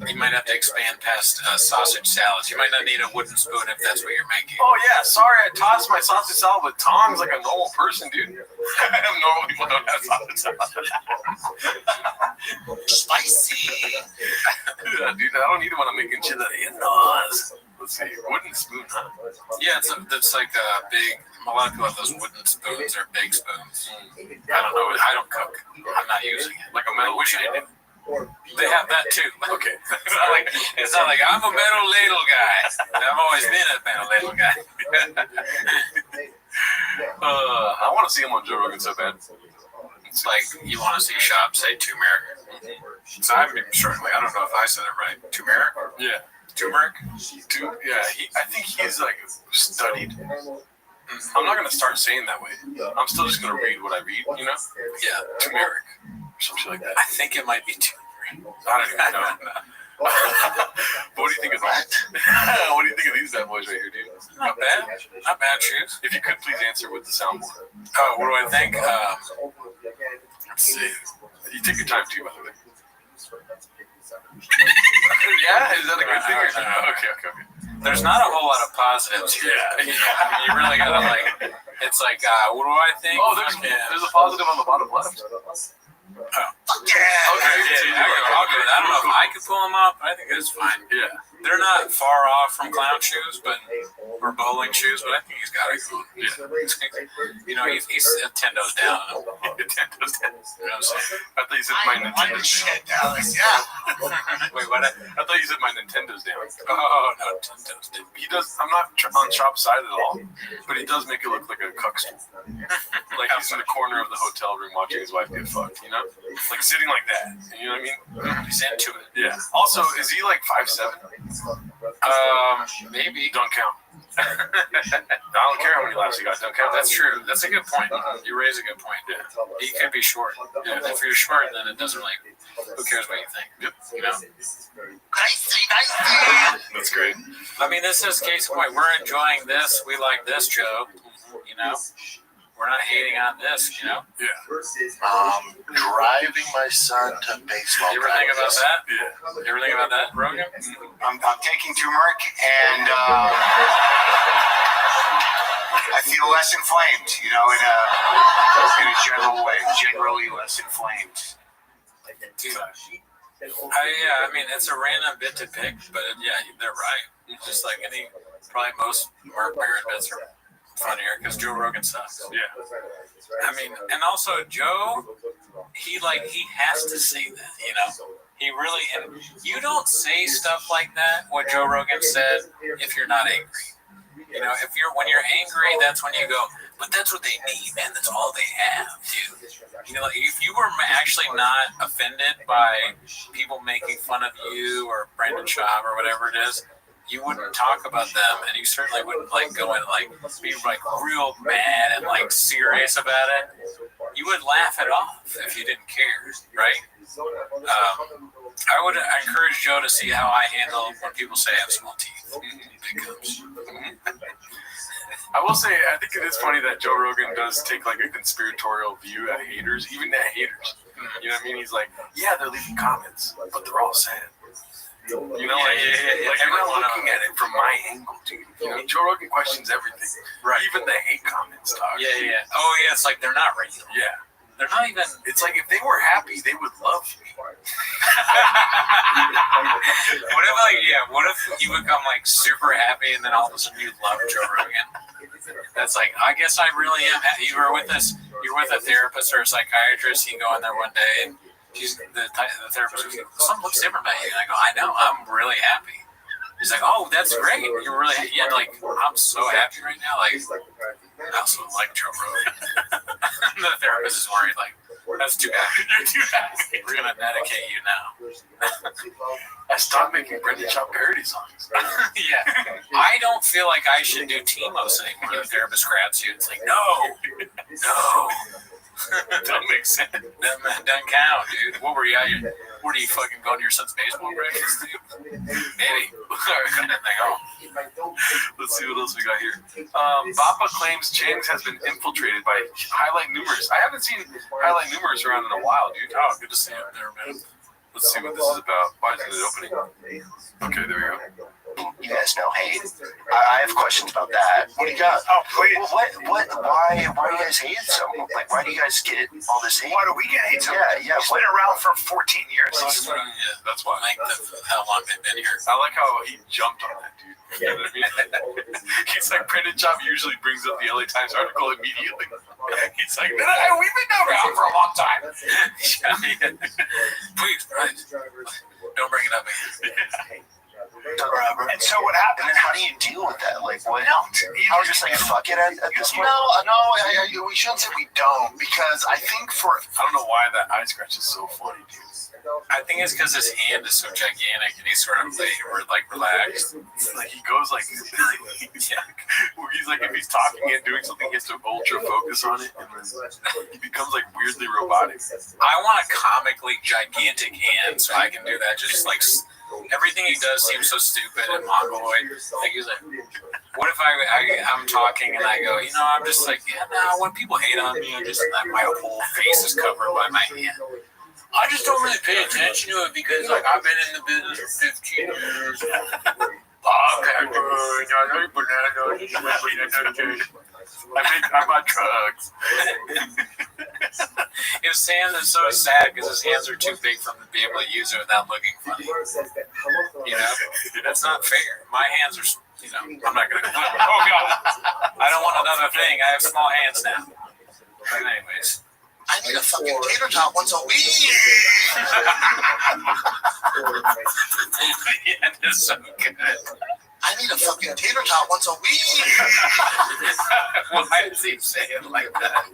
[SPEAKER 7] You might have to expand past sausage salads. You might not need a wooden spoon if that's what you're making.
[SPEAKER 8] Oh yeah, sorry, I tossed my sausage salad with tongs like a normal person, dude. Normal people don't have sausage salad.
[SPEAKER 7] Spicy.
[SPEAKER 8] Yeah, dude, I don't need it when I'm making chilaquiles. Let's see, wooden spoon, huh?
[SPEAKER 7] Yeah, it's like a big. A lot of people have those wooden spoons or big spoons. I don't know. I don't cook. I'm not using it.
[SPEAKER 8] Like a metal.
[SPEAKER 7] I wish I did. They have that too.
[SPEAKER 8] Okay.
[SPEAKER 7] It's not like I'm a metal ladle guy. I've always been a metal ladle guy.
[SPEAKER 8] I want to see him on Joe Rogan so bad.
[SPEAKER 7] It's like you want to see Shop say turmeric. So I mean, certainly, I don't know if I said it right. Turmeric?
[SPEAKER 8] Yeah.
[SPEAKER 7] Turmeric?
[SPEAKER 8] Yeah, I think he's like studied. I'm not gonna start saying that way. I'm still just gonna read what I read, you know?
[SPEAKER 7] Yeah.
[SPEAKER 8] Turmeric. Something like that.
[SPEAKER 7] I think it might be turmeric.
[SPEAKER 8] I don't even know. But what do you think of that? What do you think of these bad boys right here, dude?
[SPEAKER 7] Not bad. Not bad shoes.
[SPEAKER 8] If you could please answer with the soundboard.
[SPEAKER 7] Oh, what do I think?
[SPEAKER 8] Let's see. You take your time too, by the way. Yeah? Is that a good thing? Okay.
[SPEAKER 7] There's not a whole lot of positives here. Yeah. You really gotta like. It's like, what do I think?
[SPEAKER 8] Oh, there's a positive on the bottom left.
[SPEAKER 7] Oh. Yeah. Okay. Yeah, I'll go with that. I don't know if I could pull them up. I think it's fine.
[SPEAKER 8] Yeah.
[SPEAKER 7] They're not far off from clown shoes, or bowling shoes, but I think he's got it. Yeah. You know, he's 10 toes down.
[SPEAKER 8] 10 toes down.
[SPEAKER 7] You know what I'm saying?
[SPEAKER 8] I thought you said my Nintendo's down.
[SPEAKER 7] Yeah. Wait, what?
[SPEAKER 8] I thought you said my Nintendo's down.
[SPEAKER 7] Oh, no, 10 toes down.
[SPEAKER 8] He does. I'm not on Chop's side at all, but he does make it look like a cuckstool. Like he's in the corner of the hotel room watching his wife get fucked, you know? Like sitting like that. You know what I mean?
[SPEAKER 7] He's into it.
[SPEAKER 8] Yeah. Also, is he like 5'7"?
[SPEAKER 7] Maybe.
[SPEAKER 8] Don't count. I don't care how many laps he got. Don't count.
[SPEAKER 7] That's true. That's a good point. You raise a good point.
[SPEAKER 8] Yeah.
[SPEAKER 7] He could be short. Yeah. If you're short, then it doesn't like. Who cares what you think?
[SPEAKER 8] Yep.
[SPEAKER 7] You know.
[SPEAKER 8] That's great.
[SPEAKER 7] I mean, this is case in point. We're enjoying this. We like this, Joe. You know. We're not hating on this, you know?
[SPEAKER 8] Yeah.
[SPEAKER 11] Driving my son to baseball.
[SPEAKER 7] You ever think about that?
[SPEAKER 8] Yeah.
[SPEAKER 7] You ever think about that, Rogan?
[SPEAKER 17] I'm taking turmeric and I feel less inflamed, you know, in a general way. Generally less inflamed.
[SPEAKER 7] I mean, it's a random bit to pick, but yeah, they're right. Just like probably most Mark Maron bits are funnier because Joe Rogan sucks.
[SPEAKER 8] Yeah.
[SPEAKER 7] I mean, and also Joe, he has to say that, you know. He really, and you don't say stuff like that, what Joe Rogan said, if you're not angry. You know, when you're angry, that's when you go, but that's what they need, man. That's all they have, dude. You know, if you were actually not offended by people making fun of you or Brendan Schaub or whatever it is, you wouldn't talk about them, and you certainly wouldn't like go and like be like real mad and like serious about it. you would laugh it off if you didn't care, right? I would encourage Joe to see how I handle when people say I have small teeth. Big gums.
[SPEAKER 8] I will say, I think it is funny that Joe Rogan does take like a conspiratorial view at haters, even at haters. You know what I mean? He's like, yeah, they're leaving comments, but they're all sad. You know, like you're not looking at it from my angle, dude. You know, Joe Rogan questions everything, right? Even the hate comments, dog.
[SPEAKER 7] Yeah. Oh, yeah, it's like they're not real.
[SPEAKER 8] Yeah.
[SPEAKER 7] They're not even.
[SPEAKER 8] It's like if they were happy, they would love me.
[SPEAKER 7] What if you become like super happy and then all of a sudden you love Joe Rogan? That's like, I guess I really am happy. You're with a therapist or a psychiatrist. You go in there one day and the therapist goes, something looks different about you. And I go, I know, I'm really happy. He's like, oh, that's great. You're really, like, I'm so happy right now. Like, I also like Joe Rogan. The therapist is worried, like, that's too happy. You're too happy. We're going to medicate you now.
[SPEAKER 8] I stopped making Brendan Shaw parody songs.
[SPEAKER 7] Yeah. I don't feel like I should do T-Mos anymore. The therapist grabs you. It's like, no. Don't make sense. Doesn't count, dude. What were you? What are you fucking going to your son's baseball practice, dude? Maybe.
[SPEAKER 8] Let's see what else we got here. Bappa claims Chang's has been infiltrated by highlight numerous. I haven't seen highlight numerous around in a while, dude. Oh, good to see him there, man. Let's see what this is about. Why isn't it opening? Okay, there we go.
[SPEAKER 11] You guys know hate. I have questions about that. What do you got? Oh, please. Why do you guys hate so much? Like, why do you guys get all this hate?
[SPEAKER 17] Why do we get hate so much?
[SPEAKER 11] Yeah.
[SPEAKER 17] It's been around for 14 years.
[SPEAKER 8] Yeah, that's why.
[SPEAKER 7] How long they've been here.
[SPEAKER 8] I like how he jumped on that, dude. You know what I mean? He's like, Brendan Chop usually brings up the LA Times article immediately. He's like, we've been around for a long time.
[SPEAKER 7] Please, right? Don't bring it up again.
[SPEAKER 11] And so what happened? And then how do you deal with that? Like, what? I was just like, fuck it at this point.
[SPEAKER 17] No, we shouldn't say we don't, because I think
[SPEAKER 8] I don't know why that eye scratch is so funny, dude.
[SPEAKER 7] I think it's because his hand is so gigantic and he's sort of like relaxed.
[SPEAKER 8] Like he goes like, he's like if he's talking and doing something, he has to ultra focus on it, and then he becomes like weirdly robotic.
[SPEAKER 7] I want a comically gigantic hand so I can do that. Just like everything he does seems so stupid and mongoloid. Like he's like, what if I'm talking and I go, I'm just like, when people hate on me, my whole face is covered by my hand. I just don't really pay attention to it because, like, I've been in the business for 15 years.
[SPEAKER 8] I bought drugs.
[SPEAKER 7] His hand is so sad because his hands are too big for him to be able to use it without looking funny. That's not fair. My hands are, I'm not going to. Oh, God. I don't want another thing. I have small hands now. But anyways.
[SPEAKER 11] I need a fucking tater tot once a week.
[SPEAKER 7] Yeah, that's so good.
[SPEAKER 11] I need a fucking tater tot once a week.
[SPEAKER 7] Why does he say it like that?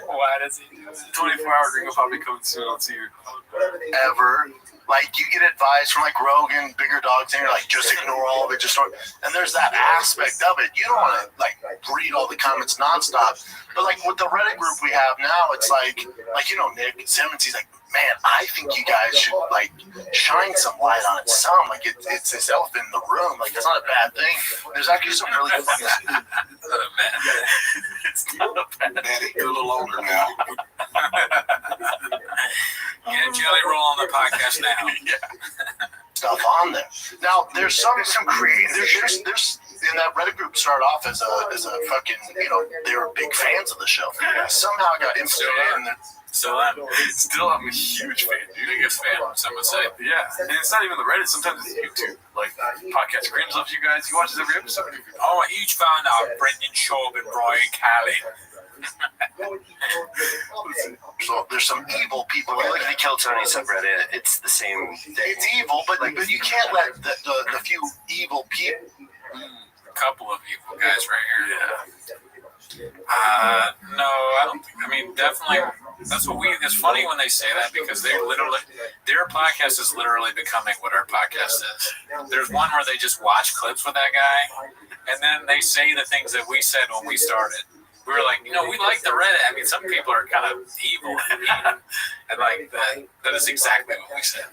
[SPEAKER 7] Why does he do it?
[SPEAKER 8] 24-hour drink will probably coming soon. I'll see you.
[SPEAKER 11] Ever. Like, you get advice from, like, Rogan, bigger dogs, and you're like, just ignore all of it, and there's that aspect of it. You don't want to, like, read all the comments nonstop. But, like, with the Reddit group we have now, it's like, Nick Simmons, he's like, man, I think you guys should, like, shine some light on it some. Like, it's this elephant in the room. Like, it's not a bad thing. There's actually some really funny stuff.
[SPEAKER 8] It's not a bad thing. You're a little older now.
[SPEAKER 7] Get Jelly Roll on the podcast now.
[SPEAKER 11] Stuff on there. Now, there's some creative. There's in that Reddit group started off as a fucking, they were big fans of the show. Somehow got infiltrated in there.
[SPEAKER 8] Still, I'm a huge fan, dude.
[SPEAKER 7] Biggest fan, some would say.
[SPEAKER 8] Yeah, and it's not even the Reddit. Sometimes it's YouTube. Like, Podcast Cringe loves you guys. He watches every episode.
[SPEAKER 7] Oh, a huge fan of Brendan Schaub and Brian Callen.
[SPEAKER 11] So there's some evil people. If you look at the Kill Tony subreddit, it's the same thing. It's evil, but you can't let the few evil people.
[SPEAKER 7] A couple of evil guys right here.
[SPEAKER 8] Yeah.
[SPEAKER 7] No, I don't think. I mean, definitely. That's what it's funny when they say that because their podcast is literally becoming what our podcast is. There's one where they just watch clips with that guy, and then they say the things that we said when we started. we were like, we like the Reddit. I mean, some people are kind of evil and mean, and like that is exactly what we said.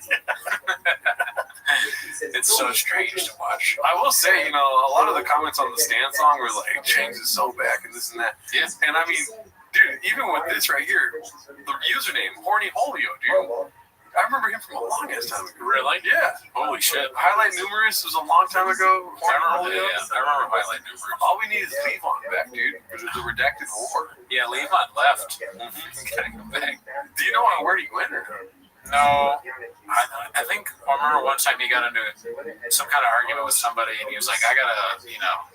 [SPEAKER 7] It's so strange to watch.
[SPEAKER 8] I will say, a lot of the comments on the Stan song were like, James is so back and this and that.
[SPEAKER 7] Yeah.
[SPEAKER 8] And I mean, dude, even with this right here, the username, Horny Holio, dude. I remember him from a long ass time ago.
[SPEAKER 7] Really?
[SPEAKER 8] Yeah.
[SPEAKER 7] Holy shit.
[SPEAKER 8] Highlight Numerous was a long time ago. Horny Holio.
[SPEAKER 7] I remember Highlight Numerous.
[SPEAKER 8] All we need is Levon back, dude. For the redacted war.
[SPEAKER 7] Yeah, Levon left.
[SPEAKER 8] Gotta go back. Do you know where he went or not?
[SPEAKER 7] No, I think I remember one time he got into some kind of argument with somebody, and he was like, "I gotta,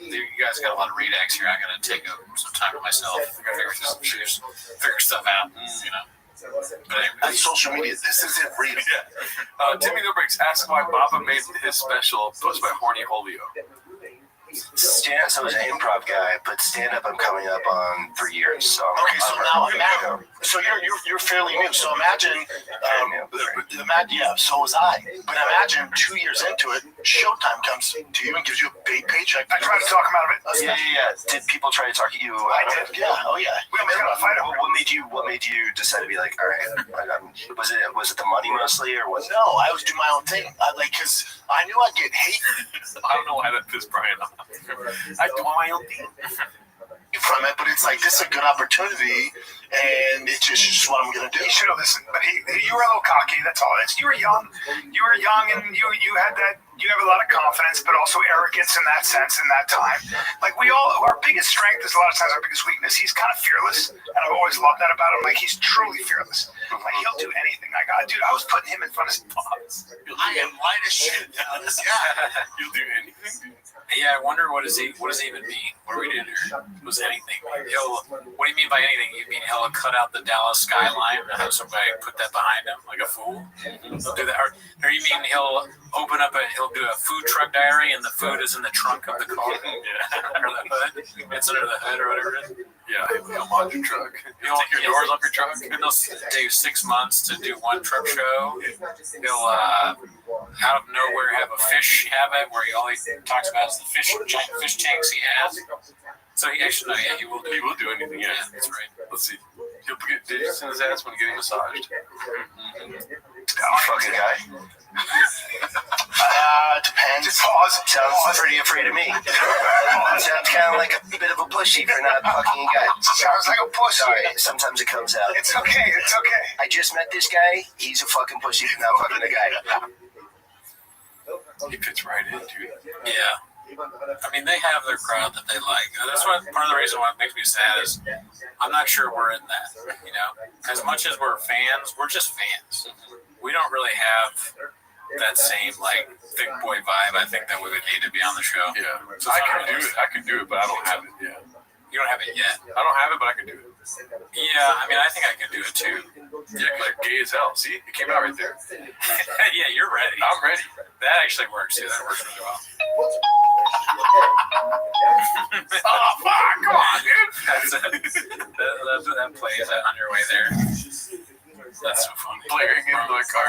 [SPEAKER 7] you guys got a lot of redax here. I gotta take some time to myself, figure stuff out, But anyway,
[SPEAKER 11] On social media, this isn't real.
[SPEAKER 8] Yeah. Timmy No Breaks asked why Baba made his special post by Horny Holio.
[SPEAKER 18] So I was an improv guy, but stand-up I'm coming up on for years. So
[SPEAKER 11] Okay, so now imagine, so you're fairly new. So imagine, so was I. But imagine 2 years into it, Showtime comes to you and gives you a big paycheck.
[SPEAKER 18] I tried to talk him out of it. Yeah. Did people try to talk you?
[SPEAKER 11] I did. Yeah. Oh yeah.
[SPEAKER 18] We almost got a fight. What made you decide to be like, all right? Was it the money mostly, or was it?
[SPEAKER 11] No, I was doing my own thing. Because I knew I'd get hate.
[SPEAKER 8] I don't know why that pissed Brian off. I do my own thing
[SPEAKER 11] from it, but it's like this is a good opportunity, and it's just what I'm gonna do.
[SPEAKER 18] You should have listened, but you were a little cocky. That's all. You were young, and you had that. You have a lot of confidence, but also arrogance in that sense. In that time, like our biggest strength is a lot of times our biggest weakness. He's kind of fearless, and I've always loved that about him. Like he's truly fearless. Like he'll do anything. Like dude, I was putting him in front of his boss.
[SPEAKER 11] I am light as shit.
[SPEAKER 8] You'll do anything.
[SPEAKER 7] Yeah, I wonder what does he even mean? What are we doing here? Was anything? What do you mean by anything? You mean he'll cut out the Dallas skyline and have somebody put that behind him like a fool? He'll do that, or you mean he'll he'll do a food truck diary and the food is in the trunk of the car? Yeah, or the hood. It's under the hood or whatever it is.
[SPEAKER 8] Yeah, he'll mod your truck. He'll take your doors off your truck.
[SPEAKER 7] He'll take 6 months to do one truck show. He'll out of nowhere have a fish habit where all he talks about is the giant fish tanks he has. So he actually, he will do.
[SPEAKER 8] He will do anything. Yeah, that's right. Let's see. He'll get digits in his ass when getting massaged.
[SPEAKER 18] Fucking guy. Depends.
[SPEAKER 11] Just pause.
[SPEAKER 18] Sounds pretty afraid of me. Sounds kind of like a bit of a pushy for not fucking a guy.
[SPEAKER 11] Sounds like a pussy.
[SPEAKER 18] Sorry, sometimes it comes out.
[SPEAKER 11] It's okay. It's okay.
[SPEAKER 18] I just met this guy. He's a fucking pussy for not fucking a guy.
[SPEAKER 8] He fits right in, dude.
[SPEAKER 7] Yeah. I mean, they have their crowd that they like. That's part of the reason why it makes me sad is I'm not sure we're in that. As much as we're fans, we're just fans. We don't really have that same thick boy vibe. I think that we would need to be on the show.
[SPEAKER 8] Yeah, so I can do it, but I don't have it. Yeah,
[SPEAKER 7] you don't have it yet.
[SPEAKER 8] I don't have it, but I can do it.
[SPEAKER 7] Yeah, I mean, I think I can do it too.
[SPEAKER 8] Yeah, like gay as hell. See, it came out right there.
[SPEAKER 7] Yeah, you're ready.
[SPEAKER 8] I'm ready.
[SPEAKER 7] That actually works too. That works really well.
[SPEAKER 8] Oh fuck! Come on, dude.
[SPEAKER 7] That plays on your way there. That's so funny.
[SPEAKER 8] Blaring into the car.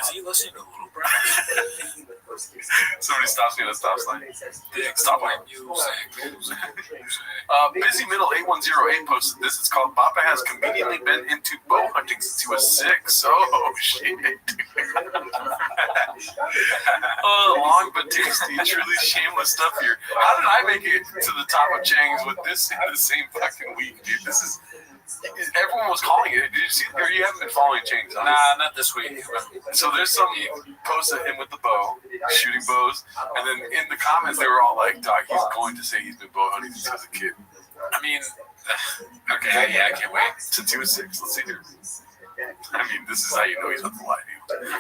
[SPEAKER 7] Is he listening to Little Brown?
[SPEAKER 8] Somebody stops me at a stop sign.
[SPEAKER 7] Stop light music.
[SPEAKER 8] Busy Middle 8108 posted this. It's called Papa has conveniently been into bow hunting since he was 6. Oh shit. Long but tasty, truly shameless stuff here. How did I make it to the top of Chang's with this in the same fucking week, dude? This is. Everyone was calling it. Did you see? Or you haven't been following Chang's?
[SPEAKER 7] Nah, not this week.
[SPEAKER 8] So there's some posts of him with the bow, shooting bows, and then in the comments they were all like, "Doc, he's going to say he's been bow hunting since he was a kid."
[SPEAKER 7] I mean, okay, yeah, I can't wait.
[SPEAKER 8] Since he was 6. Let's see here. I mean, this is how you know he's not the lie, dude.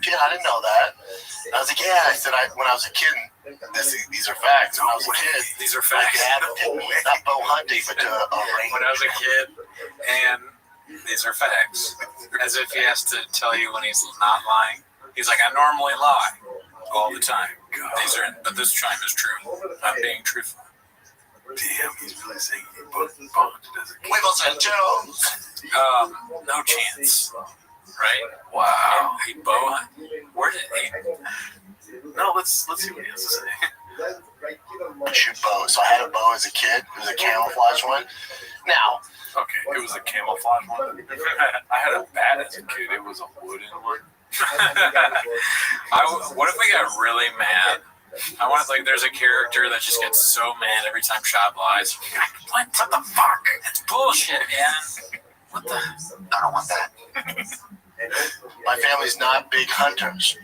[SPEAKER 11] Yeah, I didn't know that. I was like, yeah. I said, when I was a kid, these are facts. When I was a kid,
[SPEAKER 7] these are facts.
[SPEAKER 11] Not bow hunting, but range.
[SPEAKER 7] When I was a kid, and these are facts. As if he has to tell you when he's not lying. He's like, I normally lie all the time. But this time is true. I'm being truthful.
[SPEAKER 8] Damn, he's really saying he both hunted as a kid.
[SPEAKER 11] Wiggles and Jones.
[SPEAKER 7] No chance. Right?
[SPEAKER 8] Wow.
[SPEAKER 7] He bow hunted. Where did he?
[SPEAKER 8] No, let's see what he has to say.
[SPEAKER 11] Shoot bows. So I had a bow as a kid. It was a camouflage one. Now,
[SPEAKER 8] okay, it was a camouflage one. I had a bat as a kid. It was a wooden one.
[SPEAKER 7] What if we got really mad? I want like there's a character that just gets so mad every time Shop lies. What the fuck? That's bullshit, man. What the?
[SPEAKER 11] I don't want that. My family's not big hunters.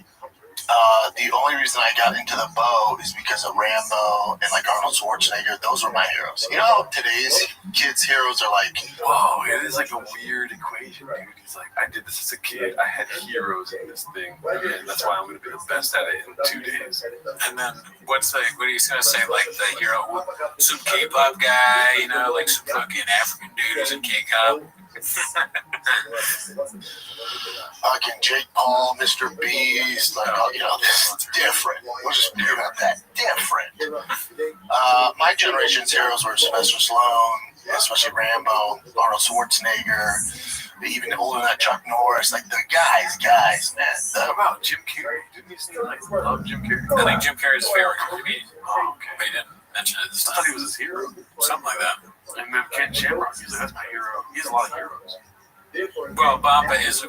[SPEAKER 11] The only reason I got into the bow is because of Rambo and like Arnold Schwarzenegger. Those were my heroes. You know, today's kids' heroes are like,
[SPEAKER 8] whoa, it is like a weird equation, dude. It's like, I did this as a kid. I had heroes in this thing, and that's why I'm going to be the best at it in 2 days.
[SPEAKER 7] And then what are you going to say? Like the hero, some K-pop guy, you know, like some fucking African dude who's in K-pop.
[SPEAKER 11] Fucking Jake Paul, Mr. Beast, like, you know, this is different. We'll just be about that. Different. My generation's heroes were Sylvester Stallone, especially Rambo, Arnold Schwarzenegger, even older than that, Chuck Norris, like the guys, man.
[SPEAKER 8] What about Jim Carrey? Didn't you say like love Jim Carrey?
[SPEAKER 7] I think Jim Carrey's favorite comedian. Oh, okay. But he didn't mention it this time.
[SPEAKER 8] I thought he was his hero.
[SPEAKER 7] Something like that.
[SPEAKER 8] And then Ken Shamrock, he's like, that's my hero. He has a lot of heroes.
[SPEAKER 7] Well, Bamba is,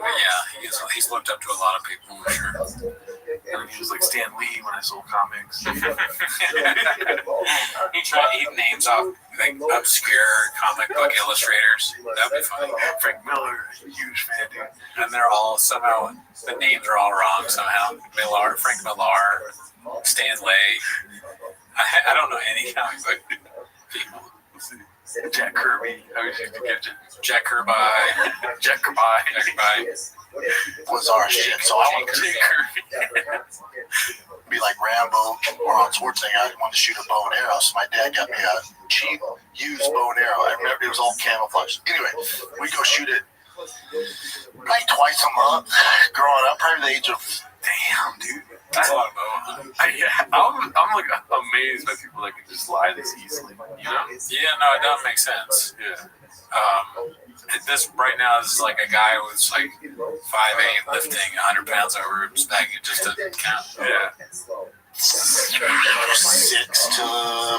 [SPEAKER 7] he's looked up to a lot of people, for sure.
[SPEAKER 8] And he was like Stan Lee when I sold comics.
[SPEAKER 7] He names off like obscure comic book illustrators. That'd be funny.
[SPEAKER 8] Frank Miller, huge fan, dude.
[SPEAKER 7] And they're all somehow, the names are all wrong somehow. Frank Millar, Stan Lee. I don't know any comic book people.
[SPEAKER 8] Jack Kirby. I was used to get
[SPEAKER 7] Jack Kirby.
[SPEAKER 8] Jack Kirby.
[SPEAKER 11] Was our shit. So I wanted to be like Rambo or Arnold Schwarzenegger. I wanted to shoot a bow and arrow. So my dad got me a cheap used bow and arrow. I remember it was all camouflage. Anyway, we go shoot it probably twice a month growing up, probably the age of, damn, dude.
[SPEAKER 7] That's a lot of bow.
[SPEAKER 8] I'm like amazed by people that can just lie this easily. You know?
[SPEAKER 7] Yeah, no, it doesn't make sense.
[SPEAKER 8] Yeah.
[SPEAKER 7] This right now is like a guy who's like 5'8", lifting 100 pounds over his back. It just doesn't count.
[SPEAKER 8] Yeah.
[SPEAKER 11] 6 to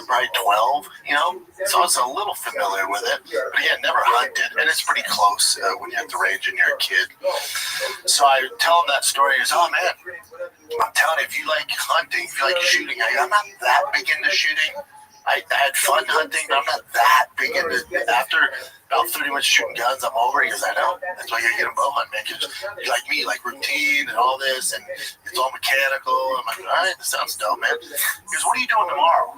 [SPEAKER 11] probably 12, you know? So I was a little familiar with it. But yeah, never hunted. And it's pretty close when you have to range and you're a kid. So I tell him that story. He goes, oh man, I'm telling you, if you like hunting, if you like shooting, I'm not that big into shooting. I had fun hunting, but I'm not that big into it. After about 30 minutes shooting guns, I'm over. He goes, I know. That's why you're going to get a bow hunt, man. Because you're like me, like routine and all this, and it's all mechanical. I'm like, all right, this sounds dope, man. He goes, what are you doing tomorrow?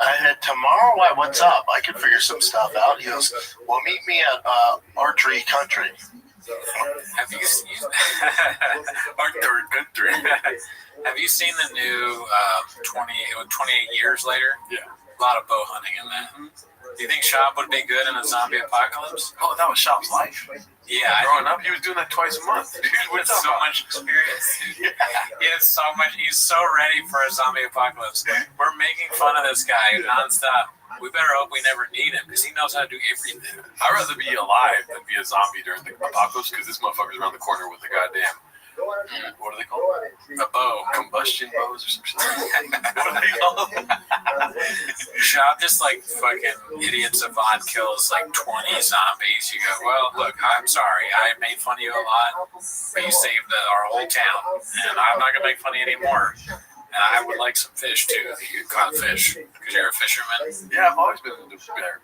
[SPEAKER 11] I said, tomorrow? Why, what's up? I can figure some stuff out. He goes, well, meet me at Archery Country.
[SPEAKER 7] Have you seen
[SPEAKER 8] Archery Country?
[SPEAKER 7] Have you seen the new 28 years later?
[SPEAKER 8] Yeah.
[SPEAKER 7] A lot of bow hunting in that. Do you think Shop would be good in a zombie apocalypse?
[SPEAKER 8] Oh, that was Shop's life.
[SPEAKER 7] Yeah.
[SPEAKER 8] Growing up, he was doing that twice a month. Dude,
[SPEAKER 7] with so much experience, dude. He has so much. He's so ready for a zombie apocalypse. We're making fun of this guy nonstop. We better hope we never need him because he knows how to do everything.
[SPEAKER 8] I'd rather be alive than be a zombie during the apocalypse because this motherfucker's around the corner with a goddamn, what are they called?
[SPEAKER 7] A bow.
[SPEAKER 8] Combustion bows or some shit. What are they called?
[SPEAKER 7] Shop just like fucking idiot savant kills like 20 zombies. You go, well, look, I'm sorry. I made fun of you a lot, but you saved our whole town, and I'm not going to make fun of you anymore. And I would like some fish, too, if you caught fish, because you're a fisherman.
[SPEAKER 8] Yeah, I've always been into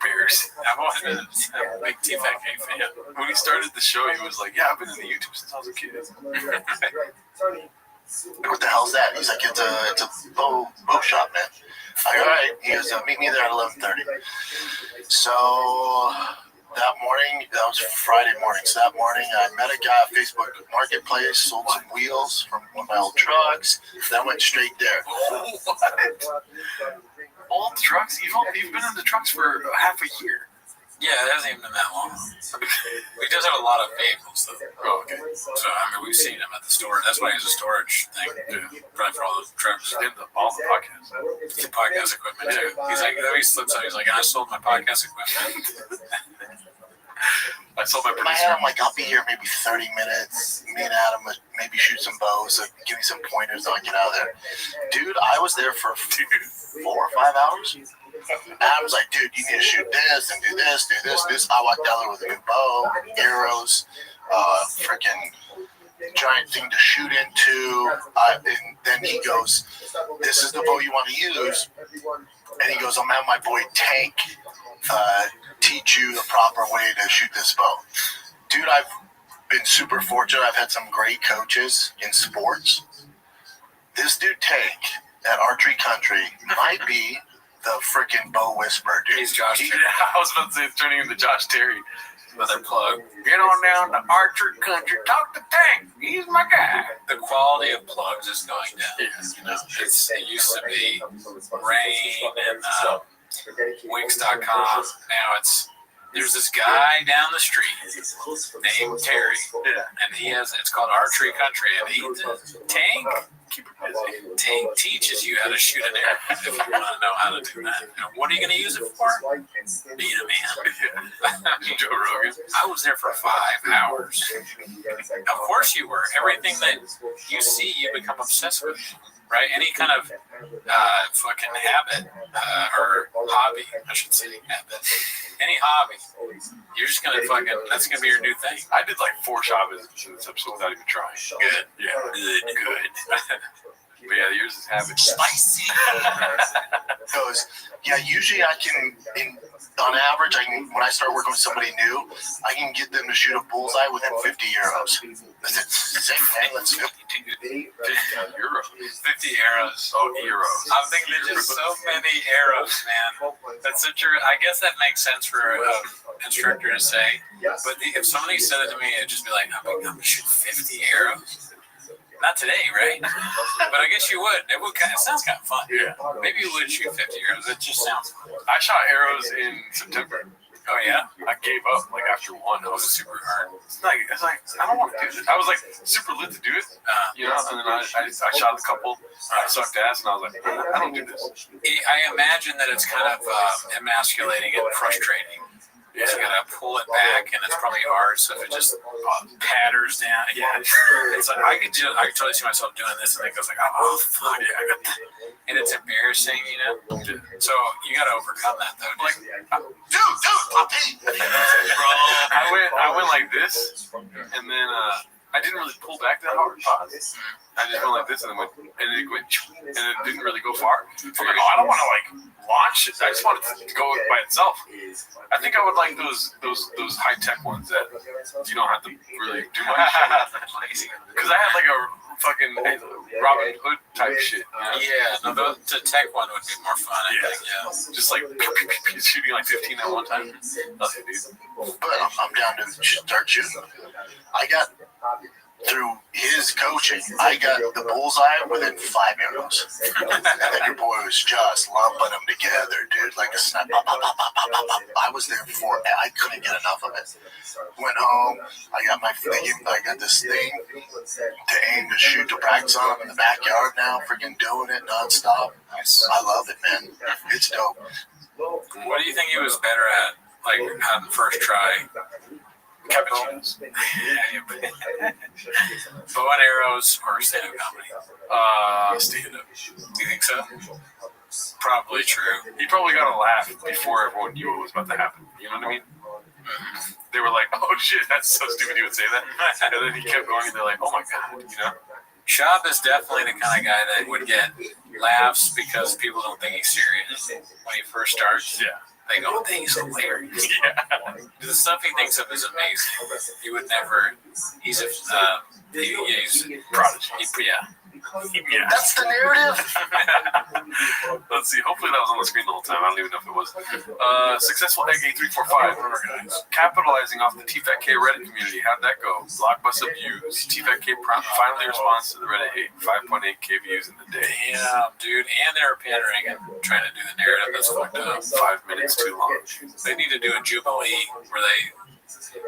[SPEAKER 8] bears.
[SPEAKER 7] I've always been a big T-Fat-K fan.
[SPEAKER 8] When he started the show, he was like, yeah, I've been into YouTube since I was a kid.
[SPEAKER 11] What the hell's that? He's like, it's a bow shop, man. I'm like, all right. He goes, meet me there at 11:30. So that morning, that was Friday morning. So that morning, I met a guy at Facebook Marketplace, sold some wheels from one of my old trucks. Then I went straight there.
[SPEAKER 8] What? Old trucks? You've been in the trucks for half a year.
[SPEAKER 7] Yeah, it hasn't even been that long. We just have a lot of vehicles, though.
[SPEAKER 8] Oh, okay.
[SPEAKER 7] So, I mean, we've seen them at the store. That's why it's a storage thing. Yeah. Probably for all those trucks.
[SPEAKER 8] And all the podcasts.
[SPEAKER 7] The podcast equipment, too. He's like, he slips out. He's like, I sold my podcast equipment.
[SPEAKER 8] I saw my
[SPEAKER 11] In my
[SPEAKER 8] producer.
[SPEAKER 11] head, I'm like, I'll be here maybe 30 minutes. Me and Adam would maybe shoot some bows, give me some pointers, I'll get out of there. Dude, I was there for 4 or 5 hours. Adam's like, dude, you need to shoot this and do this, do this, do this. I walked out there with a new bow, arrows, freaking giant thing to shoot into. And then he goes, this is the bow you want to use. And he goes, I'm having my boy Tank teach you the proper way to shoot this bow. Dude, I've been super fortunate. I've had some great coaches in sports. This dude Tank at Archery Country might be the freaking bow whisperer, dude.
[SPEAKER 8] He's Josh Terry. I was about to say it's turning into Josh Terry. Another plug. Get on down to Archery Country. Talk to Tank. He's my guy.
[SPEAKER 7] The quality of plugs is going down. You know, it used to be Rain and Wix.com. Now there's this guy down the street named Terry, and it's called Archery Country, and Tank teaches you how to shoot an arrow if you want to know how to do that. And what are you going to use it for? Being a man.
[SPEAKER 8] Joe Rogan.
[SPEAKER 7] I was there for 5 hours. Of course you were. Everything that you see, you become obsessed with. Right? Any kind of fucking habit or hobby, I should say, habit. Any hobby, you're just gonna that's gonna be your new thing.
[SPEAKER 8] I did like 4 Shabbos in this episode without even trying.
[SPEAKER 7] Good.
[SPEAKER 8] Yeah.
[SPEAKER 7] Good.
[SPEAKER 8] But yeah, yours is habit.
[SPEAKER 7] Spicy.
[SPEAKER 11] Goes, yeah, usually I can, on average, when I start working with somebody new, I can get them to shoot a bullseye within 50 euros. That's it. Same thing. Let's go.
[SPEAKER 8] 50 euros.
[SPEAKER 7] 50 arrows.
[SPEAKER 8] Oh, euros.
[SPEAKER 7] I'm thinking there's just so many arrows, man. That's such a. I guess that makes sense for an instructor to say. But if somebody said it to me, it'd just be like, I'm going to shoot 50 arrows. Not today, right? But I guess you would. It sounds kind of fun.
[SPEAKER 8] Yeah.
[SPEAKER 7] Maybe you would shoot 50 arrows. It just sounds fun.
[SPEAKER 8] I shot arrows in September.
[SPEAKER 7] Oh, yeah?
[SPEAKER 8] I gave up like after 1. I was super hard. It's like I don't want to do this. I was like super lit to do it, you know. And then I shot a couple. I sucked ass, and I was like, I don't do this.
[SPEAKER 7] I imagine that it's kind of emasculating and frustrating. You just gotta pull it back, and it's probably hard. So if it just patters down, it's like I could totally see myself doing this, and it goes like, oh fuck, yeah, I got that. And it's embarrassing, you know. So you gotta overcome that though. Like,
[SPEAKER 11] dude, puppy.
[SPEAKER 8] Bro, I went like this, and then I didn't really pull back that hard. I just went like this, and it didn't really go far. I'm like, I don't want to like launch it. I just want it to go by itself. I think I would like those high tech ones that you don't have to really do much. Because I had like a fucking Robin Hood type shit.
[SPEAKER 7] Yeah, no, the tech one would be more fun. I think. Yeah,
[SPEAKER 8] just like shooting like 15 at one time. Nothing, dude.
[SPEAKER 11] But I'm down to start shooting. I got through his coaching, I got the bullseye within 5 arrows. And then your boy was just lumping them together, dude, like a snap. Pop, pop, pop, pop, pop, pop, pop. I was there for, I couldn't get enough of it. Went home, I got this thing to aim to shoot to practice on in the backyard now, freaking doing it nonstop. I love it, man. It's dope.
[SPEAKER 7] What do you think he was better at, like on the first try? Cappuccinos. Bow and arrows or stand-up comedy?
[SPEAKER 8] Stand-up.
[SPEAKER 7] Do you think so? Probably true.
[SPEAKER 8] He probably got a laugh before everyone knew what was about to happen. You know what I mean? They were like, oh shit, that's so stupid you would say that. And then he kept going and they're like, oh my god, you know?
[SPEAKER 7] Shab is definitely the kind of guy that would get laughs because people don't think he's serious when he first starts.
[SPEAKER 8] Yeah.
[SPEAKER 7] They go, he's hilarious. Yeah. The stuff he thinks of is amazing. He would never. He's a prodigy. Yeah.
[SPEAKER 11] That's the narrative.
[SPEAKER 8] Let's see. Hopefully that was on the screen the whole time. I don't even know if it was. Successful Egg 8345. Capitalizing off the TFATK Reddit community. How'd that go? Blockbuster views. TFATK finally responds to the Reddit hate. 5.8K views in the day.
[SPEAKER 7] Yeah, dude. And they're pandering and trying to do the narrative that's fucked up.
[SPEAKER 8] 5 minutes too long.
[SPEAKER 7] They need to do a Jubilee where they.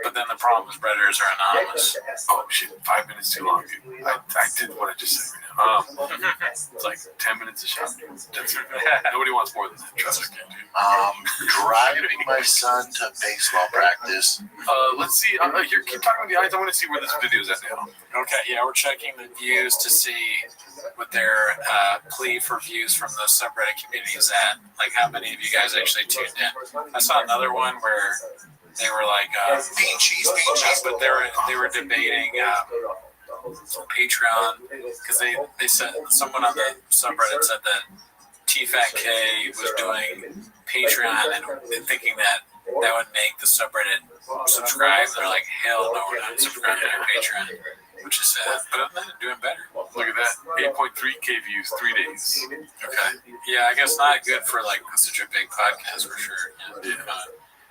[SPEAKER 7] But then the problem is Redditors are anonymous.
[SPEAKER 8] Oh shit, 5 minutes too long, dude. I did what I just said right now. It's like 10 minutes of shopping. Nobody wants more than that. Trust me.
[SPEAKER 11] Driving my son to baseball practice.
[SPEAKER 8] Let's see. Here, keep talking with the eyes. I want to see where this video is at now.
[SPEAKER 7] Okay, yeah, we're checking the views to see what their plea for views from the subreddit community is at. Like, how many of you guys actually tuned in? I saw another one where they were like,
[SPEAKER 11] bean cheese,
[SPEAKER 7] but they were debating Patreon because they said someone on the subreddit said that TFATK was doing Patreon and thinking that would make the subreddit subscribe. They're like, hell no, we're not subscribing to your Patreon, which is sad, but I'm doing better.
[SPEAKER 8] Look at that, 8.3K views, 3 days.
[SPEAKER 7] Okay, yeah, I guess not good for like such a big podcast for sure. Yeah.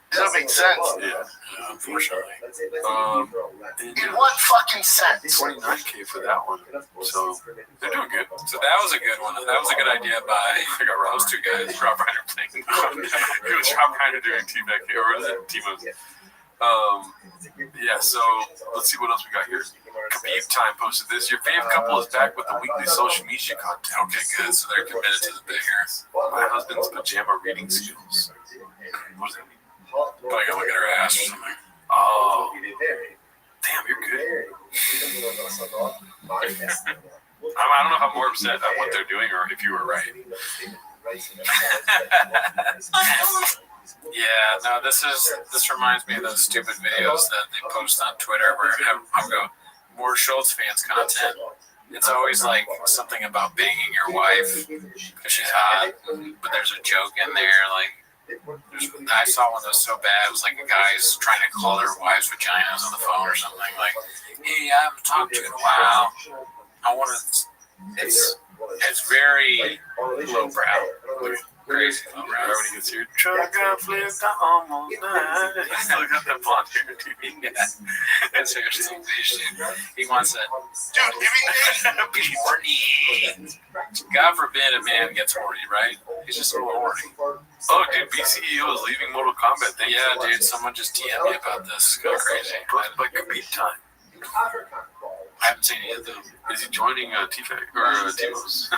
[SPEAKER 11] Does that make sense?
[SPEAKER 8] Yeah,
[SPEAKER 7] unfortunately.
[SPEAKER 11] In what fucking sense?
[SPEAKER 8] 29K for that one. So they're doing good.
[SPEAKER 7] So that was a good one. That was a good idea by those two guys.
[SPEAKER 8] Rob Reiner playing. It was Rob Reiner doing T-Back or was it T-Mo's? Yeah, so let's see what else we got here. Khabib Time posted this. Your fave couple is back with the weekly social media content.
[SPEAKER 7] Okay, good. So they're committed to the bit here.
[SPEAKER 8] My husband's pajama reading skills. What does that mean?
[SPEAKER 7] But I gotta look at her ass or something.
[SPEAKER 8] Oh. Damn, you're good. I don't know if I'm more upset at what they're doing or if you were right.
[SPEAKER 7] Yeah, no, this reminds me of those stupid videos that they post on Twitter where I'll go more Schultz fans content. It's always like something about banging your wife because she's hot, but there's a joke in there like. I saw one that was so bad. It was like a guy's trying to call their wives' vaginas on the phone or something. Like, hey, I haven't talked to you in a while. I want to. It's very lowbrow. Crazy lowbrow.
[SPEAKER 8] When he gets here, truck got flipped almost night. He's still got that blonde hair, too.
[SPEAKER 7] Yeah. That's seriously some bitch, dude. He wants that.
[SPEAKER 11] Dude,
[SPEAKER 7] be horny. God forbid a man gets horny, right? He's just a little horny.
[SPEAKER 8] Oh, dude, BCEO is leaving Mortal Kombat.
[SPEAKER 7] Yeah, dude, someone just DM'd me about this. It's kind of crazy.
[SPEAKER 8] Posted by Khabib Time.
[SPEAKER 7] I haven't seen it yet, though.
[SPEAKER 8] Is he joining TFAC or Timos?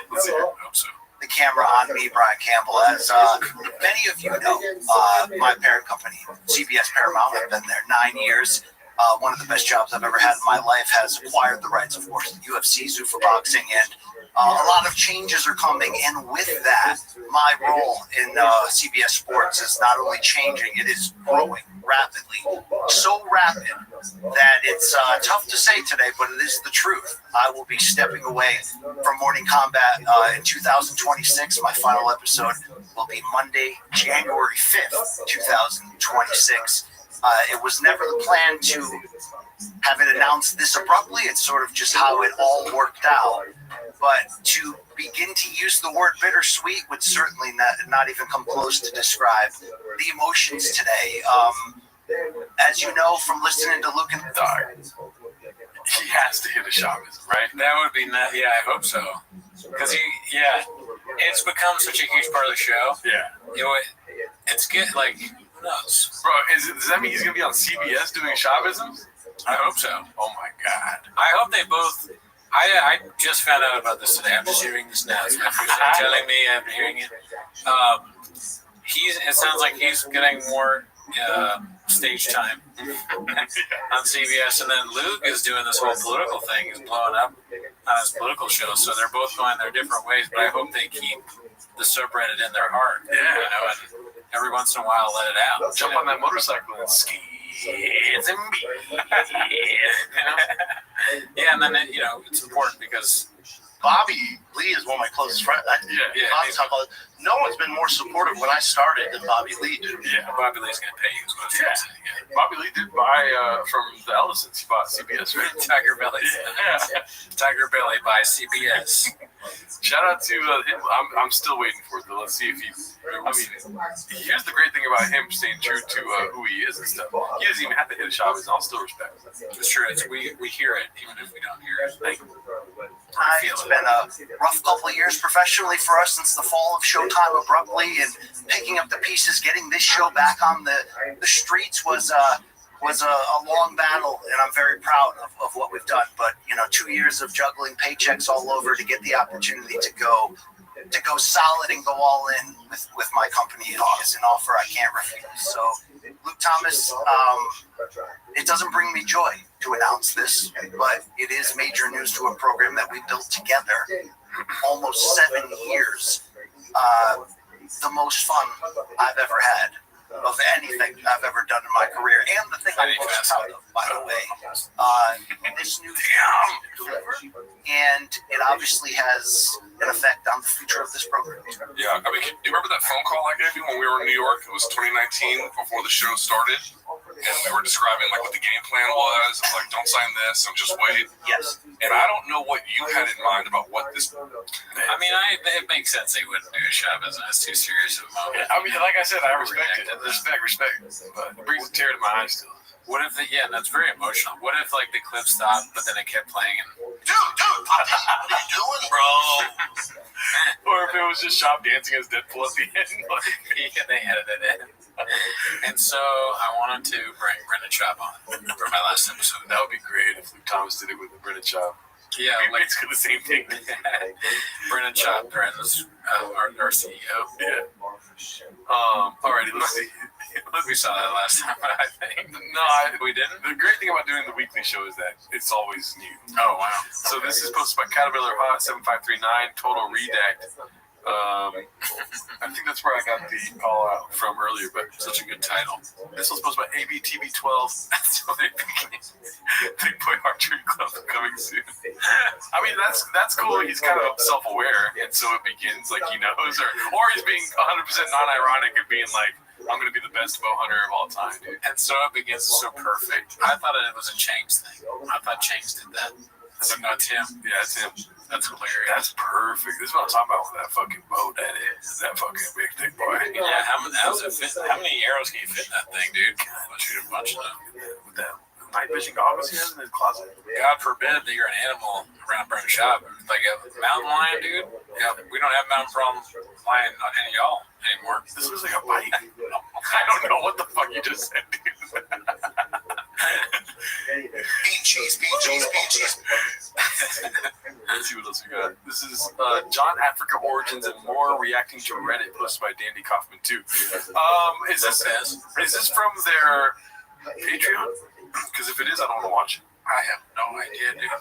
[SPEAKER 8] Let's see.
[SPEAKER 7] I hope so.
[SPEAKER 11] The camera on me, Brian Campbell. As many of you know, my parent company, CBS Paramount, I've been there 9 years. One of the best jobs I've ever had in my life, has acquired the rights, of course, to UFC, Zuffa Boxing, and a lot of changes are coming. And with that, my role in CBS Sports is not only changing, it is growing rapidly. So rapid that it's tough to say today, but it is the truth. I will be stepping away from Morning Combat in 2026. My final episode will be Monday, January 5th, 2026. It was never the plan to have it announced this abruptly. It's sort of just how it all worked out. But to begin to use the word bittersweet would certainly not even come close to describe the emotions today. As you know from listening to Luke and
[SPEAKER 8] Dog, he has to hit a Shabbos, right?
[SPEAKER 7] That would be nice. Yeah, I hope so. Because it's become such a huge part of the show.
[SPEAKER 8] Yeah.
[SPEAKER 7] It's good, like, who knows?
[SPEAKER 8] Bro, does that mean he's going to be on CBS doing Shabbosms?
[SPEAKER 7] I hope so.
[SPEAKER 8] Oh my God.
[SPEAKER 7] I hope they both. I just found out about this today. I'm just hearing this now. So my friends are telling me I'm hearing it. It sounds like he's getting more stage time on CBS, and then Luke is doing this whole political thing. He's blowing up on his political show. So they're both going their different ways. But I hope they keep the subreddit in their heart.
[SPEAKER 8] Yeah.
[SPEAKER 7] And every once in a while, let it out.
[SPEAKER 8] Jump on that motorcycle and ski.
[SPEAKER 7] Yeah, and then it's important because
[SPEAKER 11] Bobby Lee is one of my closest friends. No one's been more supportive when I started than Bobby Lee did.
[SPEAKER 7] Yeah, Bobby Lee's going to pay you.
[SPEAKER 8] Yeah. Bobby Lee did buy from the Ellisons. He bought CBS, right?
[SPEAKER 7] Tiger Belly. Yeah. Tiger Belly by CBS.
[SPEAKER 8] Shout out to him. I'm still waiting for it, though. Let's see if he. I mean, here's the great thing about him staying true to who he is and stuff. He doesn't even have to hit a shot, and I'll still respect him.
[SPEAKER 7] It's true. We hear it, even if we don't hear it.
[SPEAKER 11] It's been a rough couple of years professionally for us since the fall of Showtime abruptly, and picking up the pieces, getting this show back on the streets was was a long battle, and I'm very proud of what we've done. But 2 years of juggling paychecks all over to get the opportunity to go solid and go all in with my company is an offer I can't refuse. So, Luke Thomas, it doesn't bring me joy to announce this, but it is major news to a program that we built together almost 7 years. The most fun I've ever had of anything I've ever done in my career, and the thing I'm most proud of, by the way. This new deliver, and it obviously has an effect on the future of this program.
[SPEAKER 8] Yeah, I mean, do you remember that phone call I gave you when we were in New York? It was 2019, before the show started, and we were describing like what the game plan was, and like, don't sign this, and just wait.
[SPEAKER 11] Yes.
[SPEAKER 8] And I don't know what you had in mind about what this.
[SPEAKER 7] I mean, it makes sense they wouldn't do a show business too serious of a moment.
[SPEAKER 8] I mean, like I said, I respect it. Respect. But it brings a tear to my eyes still.
[SPEAKER 7] What if that's very emotional. What if like the clip stopped, but then it kept playing and
[SPEAKER 11] dude, what are you doing, bro?
[SPEAKER 8] Or if it was just Shop dancing as Deadpool at the end,
[SPEAKER 7] yeah, they edited it. And so I wanted to bring Brendan Schaub on for my last episode.
[SPEAKER 8] That would be great if Luke Thomas did it with Brendan Schaub.
[SPEAKER 7] Yeah,
[SPEAKER 8] like basically the same thing.
[SPEAKER 7] Brendan Schaub, our CEO.
[SPEAKER 8] Yeah. Alrighty, let's see.
[SPEAKER 7] We saw that last time, I think.
[SPEAKER 8] No,
[SPEAKER 7] we didn't.
[SPEAKER 8] The great thing about doing the weekly show is that it's always new.
[SPEAKER 7] Oh wow!
[SPEAKER 8] So this is posted by Caterpillar Hot 7539 Total Redact. I think that's where I got the call out from earlier, but
[SPEAKER 7] Such a good title.
[SPEAKER 8] this was posted by ABTV12. That's what they Big Boy Archery Club coming soon. I mean, that's cool. He's kind of self-aware, and so it begins like he knows, or he's being 100% non-ironic and being like, I'm going to be the best bow hunter of all time, dude.
[SPEAKER 7] And so it begins so perfect. I thought it was a Changs thing. I thought Changs did that. So no, it's him.
[SPEAKER 8] Yeah, it's him.
[SPEAKER 7] That's hilarious.
[SPEAKER 8] That's perfect. This is what I'm talking about with that fucking bow. That is that fucking big thick boy.
[SPEAKER 7] Yeah, how many arrows can you fit in that thing, dude? I'll shoot a bunch of them.
[SPEAKER 8] With that night vision goggles he has in his closet.
[SPEAKER 7] God forbid that you're an animal around Brendan Schaub. Like a mountain lion, dude. Yeah, we don't have mountain problem lion on any of y'all anymore.
[SPEAKER 8] This was like a bite. I don't know what the fuck you just said, dude.
[SPEAKER 11] Bean cheese.
[SPEAKER 8] Let's see what else we got. This is John Africa Origins and More reacting to Reddit, posted by Dandy Kaufman too. Is this from their Patreon? Because if it is, I don't want to watch it.
[SPEAKER 7] I have no idea, dude.
[SPEAKER 8] I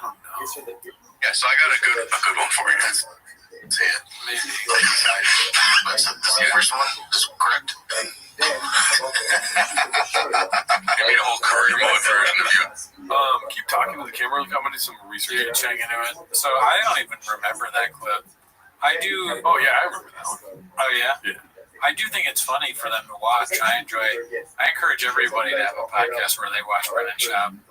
[SPEAKER 8] don't know.
[SPEAKER 9] Yeah, so I got a good one for you guys. Say it.
[SPEAKER 7] Maybe.
[SPEAKER 9] This is the first one. This is correct. Give me a whole career mode version of you.
[SPEAKER 8] Keep talking to the camera. I'm gonna do some research.
[SPEAKER 7] Dude, check into it. So I don't even remember that clip. I do.
[SPEAKER 8] Oh yeah, I remember that one.
[SPEAKER 7] Oh yeah.
[SPEAKER 8] Yeah.
[SPEAKER 7] I do think it's funny for them to watch. I encourage everybody to have a podcast where they watch Brendan Schaub, and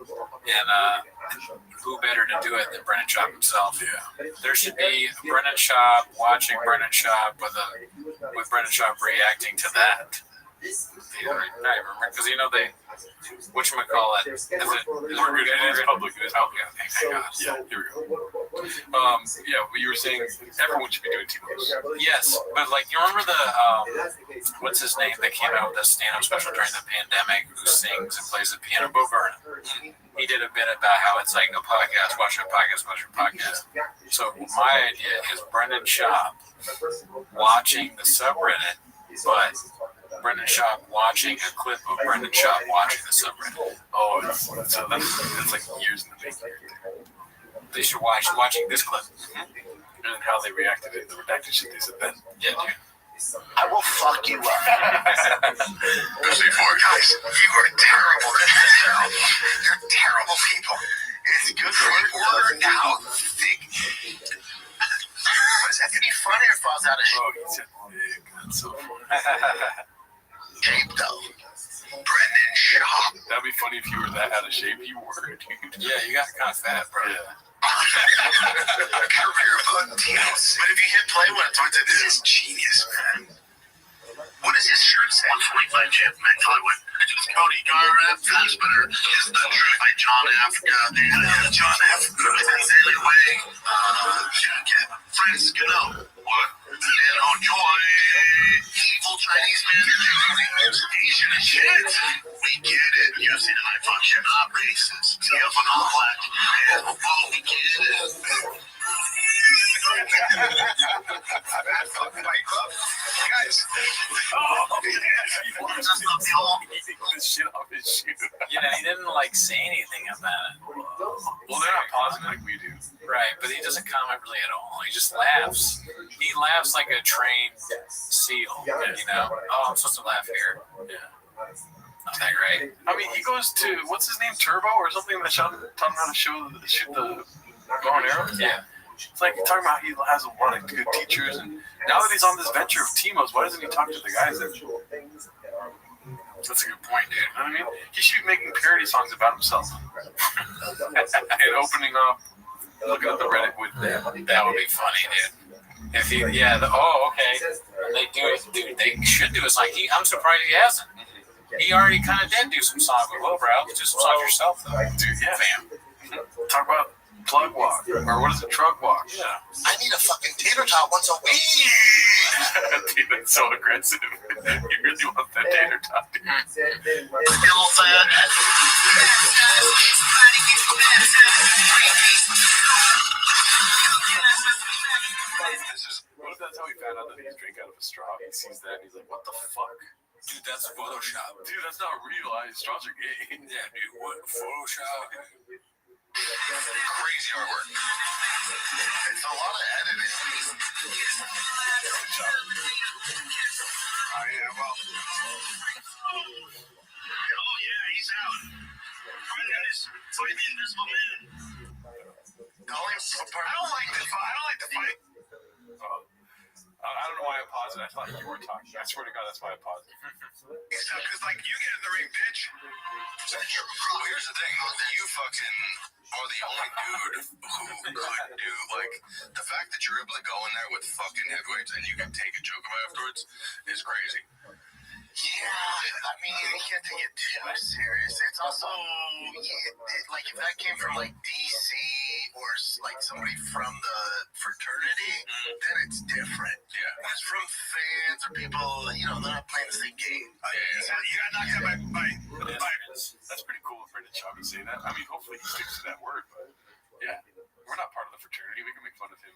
[SPEAKER 7] who better to do it than Brendan Schaub himself?
[SPEAKER 8] Yeah.
[SPEAKER 7] There should be Brendan Schaub watching Brendan Schaub with Brendan Schaub reacting to that. Because they whatchamacallit. It is
[SPEAKER 8] public. It is public.
[SPEAKER 7] Thank God.
[SPEAKER 8] Yeah, here we go. But you were saying everyone should be doing T-Bows.
[SPEAKER 7] Yes, but like you remember the what's his name that came out with a stand-up special during the pandemic who sings and plays the piano, Bo Burnham. He did a bit about how it's like a podcast, watch a podcast. So my idea is Brendan Schaub watching the subreddit, but Brendan Schaub watching a clip of Brendan Schaub watching the subreddit.
[SPEAKER 8] Oh, so that's like years in the making.
[SPEAKER 7] They should watching this clip.
[SPEAKER 8] And how they reacted to the redacted shit they said then.
[SPEAKER 7] Yeah, dude.
[SPEAKER 11] I will fuck you up.
[SPEAKER 9] Those before, guys, you are terrible. You're terrible people. It's good for an order now. Think. Is that any funny or falls out of shape?
[SPEAKER 8] Oh, he said big. That's so funny.
[SPEAKER 9] Shape though. Brendan Schaub.
[SPEAKER 8] That'd be funny if you were that out of shape. You were, dude.
[SPEAKER 7] Yeah, you got kind of fat, bro.
[SPEAKER 8] Yeah.
[SPEAKER 9] Career mode deals. But if you hit play when it's this is genius, man. What does his shirt say? 145 champ, man. Hollywood. Cody Garrett, fast spinner. Is the truth by John Africa. John Africa. Daily way. Friends, get out. What? Enjoy. Evil
[SPEAKER 11] Chinese man, Asian and shit. We get it. UFC high function, not racist. TF and all black. Oh, we get it. That's fucking Fight Club. Guys. Oh, yeah. That's not the whole.
[SPEAKER 8] This shit off his shoe.
[SPEAKER 7] You know, he didn't like say anything about it.
[SPEAKER 8] Well, they're not pausing like we do.
[SPEAKER 7] Right, but he doesn't comment really at all. He just laughs. He laughs like a trained seal, you know? Oh, I'm supposed to laugh here. Yeah. Not that great.
[SPEAKER 8] I mean, he goes to, what's his name, Turbo or something that taught him how to shoot the bow and arrow?
[SPEAKER 7] Yeah.
[SPEAKER 8] It's like talking about he has a lot of good teachers, and now that he's on this venture of Timos, why doesn't he talk to the guys that... That's a good point, dude. You know what I mean? He should be making parody songs about himself. And opening up, looking at the Reddit with them.
[SPEAKER 7] That would be funny, dude. If he, yeah, okay. They do it, dude. They should do it. It's like, I'm surprised he hasn't. He already kind of did do some songs with Lowbrow. Do some songs yourself, though.
[SPEAKER 8] Dude, yeah. Fam. Talk about plug walk, or what is it, truck walk?
[SPEAKER 7] Yeah.
[SPEAKER 11] I need a fucking tater tot once a week.
[SPEAKER 8] Dude, that's so aggressive. You really want that tater tot, dude.
[SPEAKER 11] Still fat.
[SPEAKER 8] What if that's how he found out that he's drinking out of a straw? He sees that and he's like, what the fuck?
[SPEAKER 7] Dude, that's Photoshop.
[SPEAKER 8] Dude, that's not real. Straws are gay.
[SPEAKER 7] Yeah, dude, what? Photoshop?
[SPEAKER 11] Crazy artwork. It's a lot of editing. Oh, yeah, well. Oh, yeah, he's out. Guys, fight the invisible man. I don't like the fight.
[SPEAKER 8] I don't know why I paused it. I thought you were talking. I swear to God, that's why I paused it.
[SPEAKER 11] Because, like, you get in the ring, bitch. Well, here's the thing. You fucking are the only dude who could do, like, the fact that you're able to go in there with fucking heavyweights and you can take a joke about afterwards is crazy. Yeah, I mean, you can't take it too serious. It's also, like, if that came from, like, DC or, like, somebody from the fraternity, then it's different. Yeah. It's from fans or people, you know, they're not playing the same game. You got knocked out by
[SPEAKER 8] That's pretty cool for Brendan Schaub to say that. I mean, hopefully he sticks to that word, but, yeah. We're not part of the fraternity. We can make fun of him.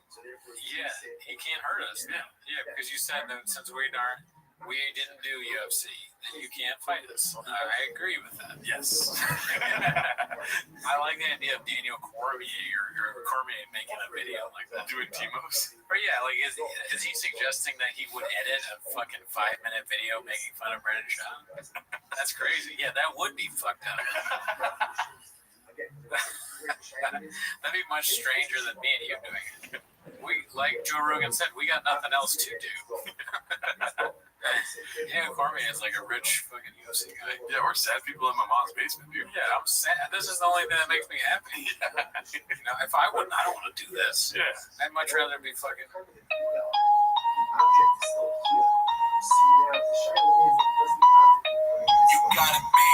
[SPEAKER 7] Yeah, he can't hurt us. Yeah, because you said that since we didn't do UFC, then you can't fight us. I agree with that.
[SPEAKER 8] Yes.
[SPEAKER 7] I like the idea of Daniel Cormier or Cormier making a video like that.
[SPEAKER 8] Doing Timos?
[SPEAKER 7] Or yeah, like is he suggesting that he would edit a fucking 5-minute video making fun of Brendan Schaub? That's crazy. Yeah, that would be fucked up. That'd be much stranger than me and you doing it. We, like Joe Rogan said, we got nothing else to do. Yeah, Cormier is like a rich fucking UFC guy.
[SPEAKER 8] Yeah, we're sad people in my mom's basement, dude.
[SPEAKER 7] Yeah, I'm sad. This is the only thing that makes me happy. You know, if I wouldn't, I don't want to do this.
[SPEAKER 8] Yeah.
[SPEAKER 7] I'd much rather be fucking.
[SPEAKER 11] You gotta be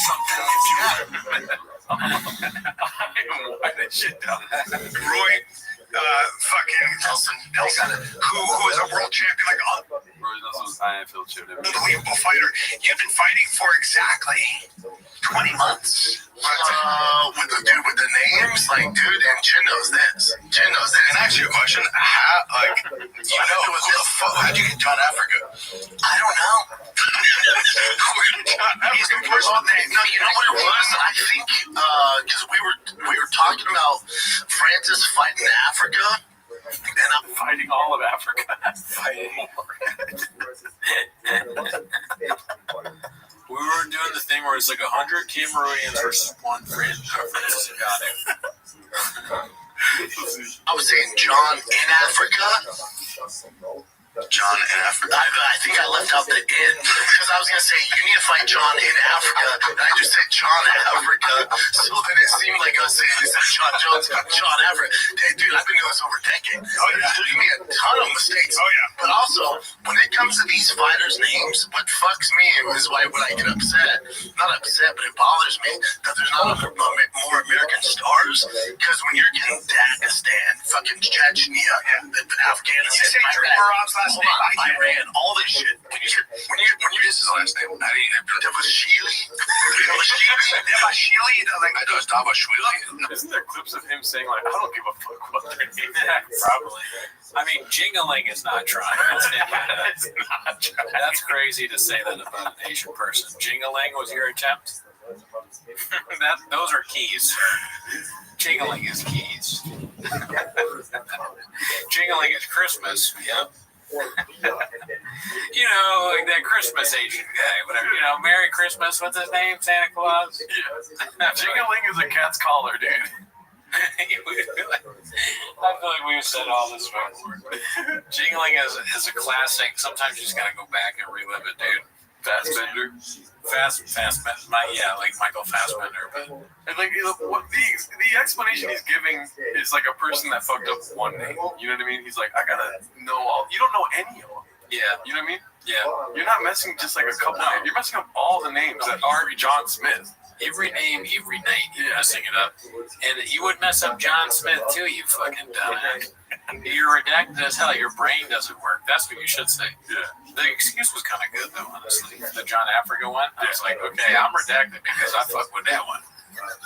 [SPEAKER 11] something if you
[SPEAKER 8] Write that shit down.
[SPEAKER 11] Roy, fucking Nelson, who is a world champion, like
[SPEAKER 8] Roy Nelson's IFL champion.
[SPEAKER 11] unbelievable fighter. You've been fighting for exactly 20 months. With the dude with the names, like, dude, and Chin knows this. Chin knows this. And actually, a question: how'd you get John Africa? I don't know. He's the first one. No, you know what it was? I think because we were talking about Francis fighting Africa. And I'm
[SPEAKER 8] fighting all of Africa.
[SPEAKER 7] We were doing the thing where it's like 100 Cameroonians versus one Francis Ngannou.
[SPEAKER 11] I was saying John in Africa. John in Africa. I think I left out the in because I was gonna say you need to fight John in Africa, and I just said John Africa, so then it seemed like us saying this is John Jones, John Africa. Hey, dude, I've been doing this over a decade. Oh yeah, you made a ton of mistakes. Oh yeah, but also when it comes to these fighters' names, what fucks me is why when I get upset, not upset, but it bothers me that there's not more American stars. Because when you're getting Dagestan, fucking Chechnya, Afghanistan, Iran, all this shit. When you this is the last name, Devashili, I know it's Davashvili.
[SPEAKER 8] Isn't there clips of him saying like, I don't give a fuck what their name is?
[SPEAKER 7] Probably. I mean, jingling is not trying. That's crazy to say that about an Asian person. Jingling was your attempt? Those are keys. Jingling is keys. Jingling is Christmas. Yep. You know, like that Christmas Asian guy, whatever. You know, Merry Christmas. What's his name? Santa Claus.
[SPEAKER 8] Yeah. Jingling is a cat's collar, dude.
[SPEAKER 7] I feel like we've said all this before. Jingling is a classic. Sometimes you just gotta go back and relive it, dude.
[SPEAKER 8] Fassbender.
[SPEAKER 7] Like Michael Fassbender.
[SPEAKER 8] And like the explanation he's giving is like a person that fucked up one name. You know what I mean? He's like, I gotta know all. You don't know any of them.
[SPEAKER 7] Yeah.
[SPEAKER 8] You know what I mean?
[SPEAKER 7] Yeah.
[SPEAKER 8] You're not messing just like a couple. No. You're messing up all the names that aren't John Smith.
[SPEAKER 7] Every name, every night, you're messing it up. And you would mess up John Smith too, you fucking dumbass. You're redacted as hell. Your brain doesn't work. That's what you should say.
[SPEAKER 8] Yeah.
[SPEAKER 7] The excuse was kind of good, though, honestly. The John Africa one, I was like, okay, I'm redacted because I fuck with that one.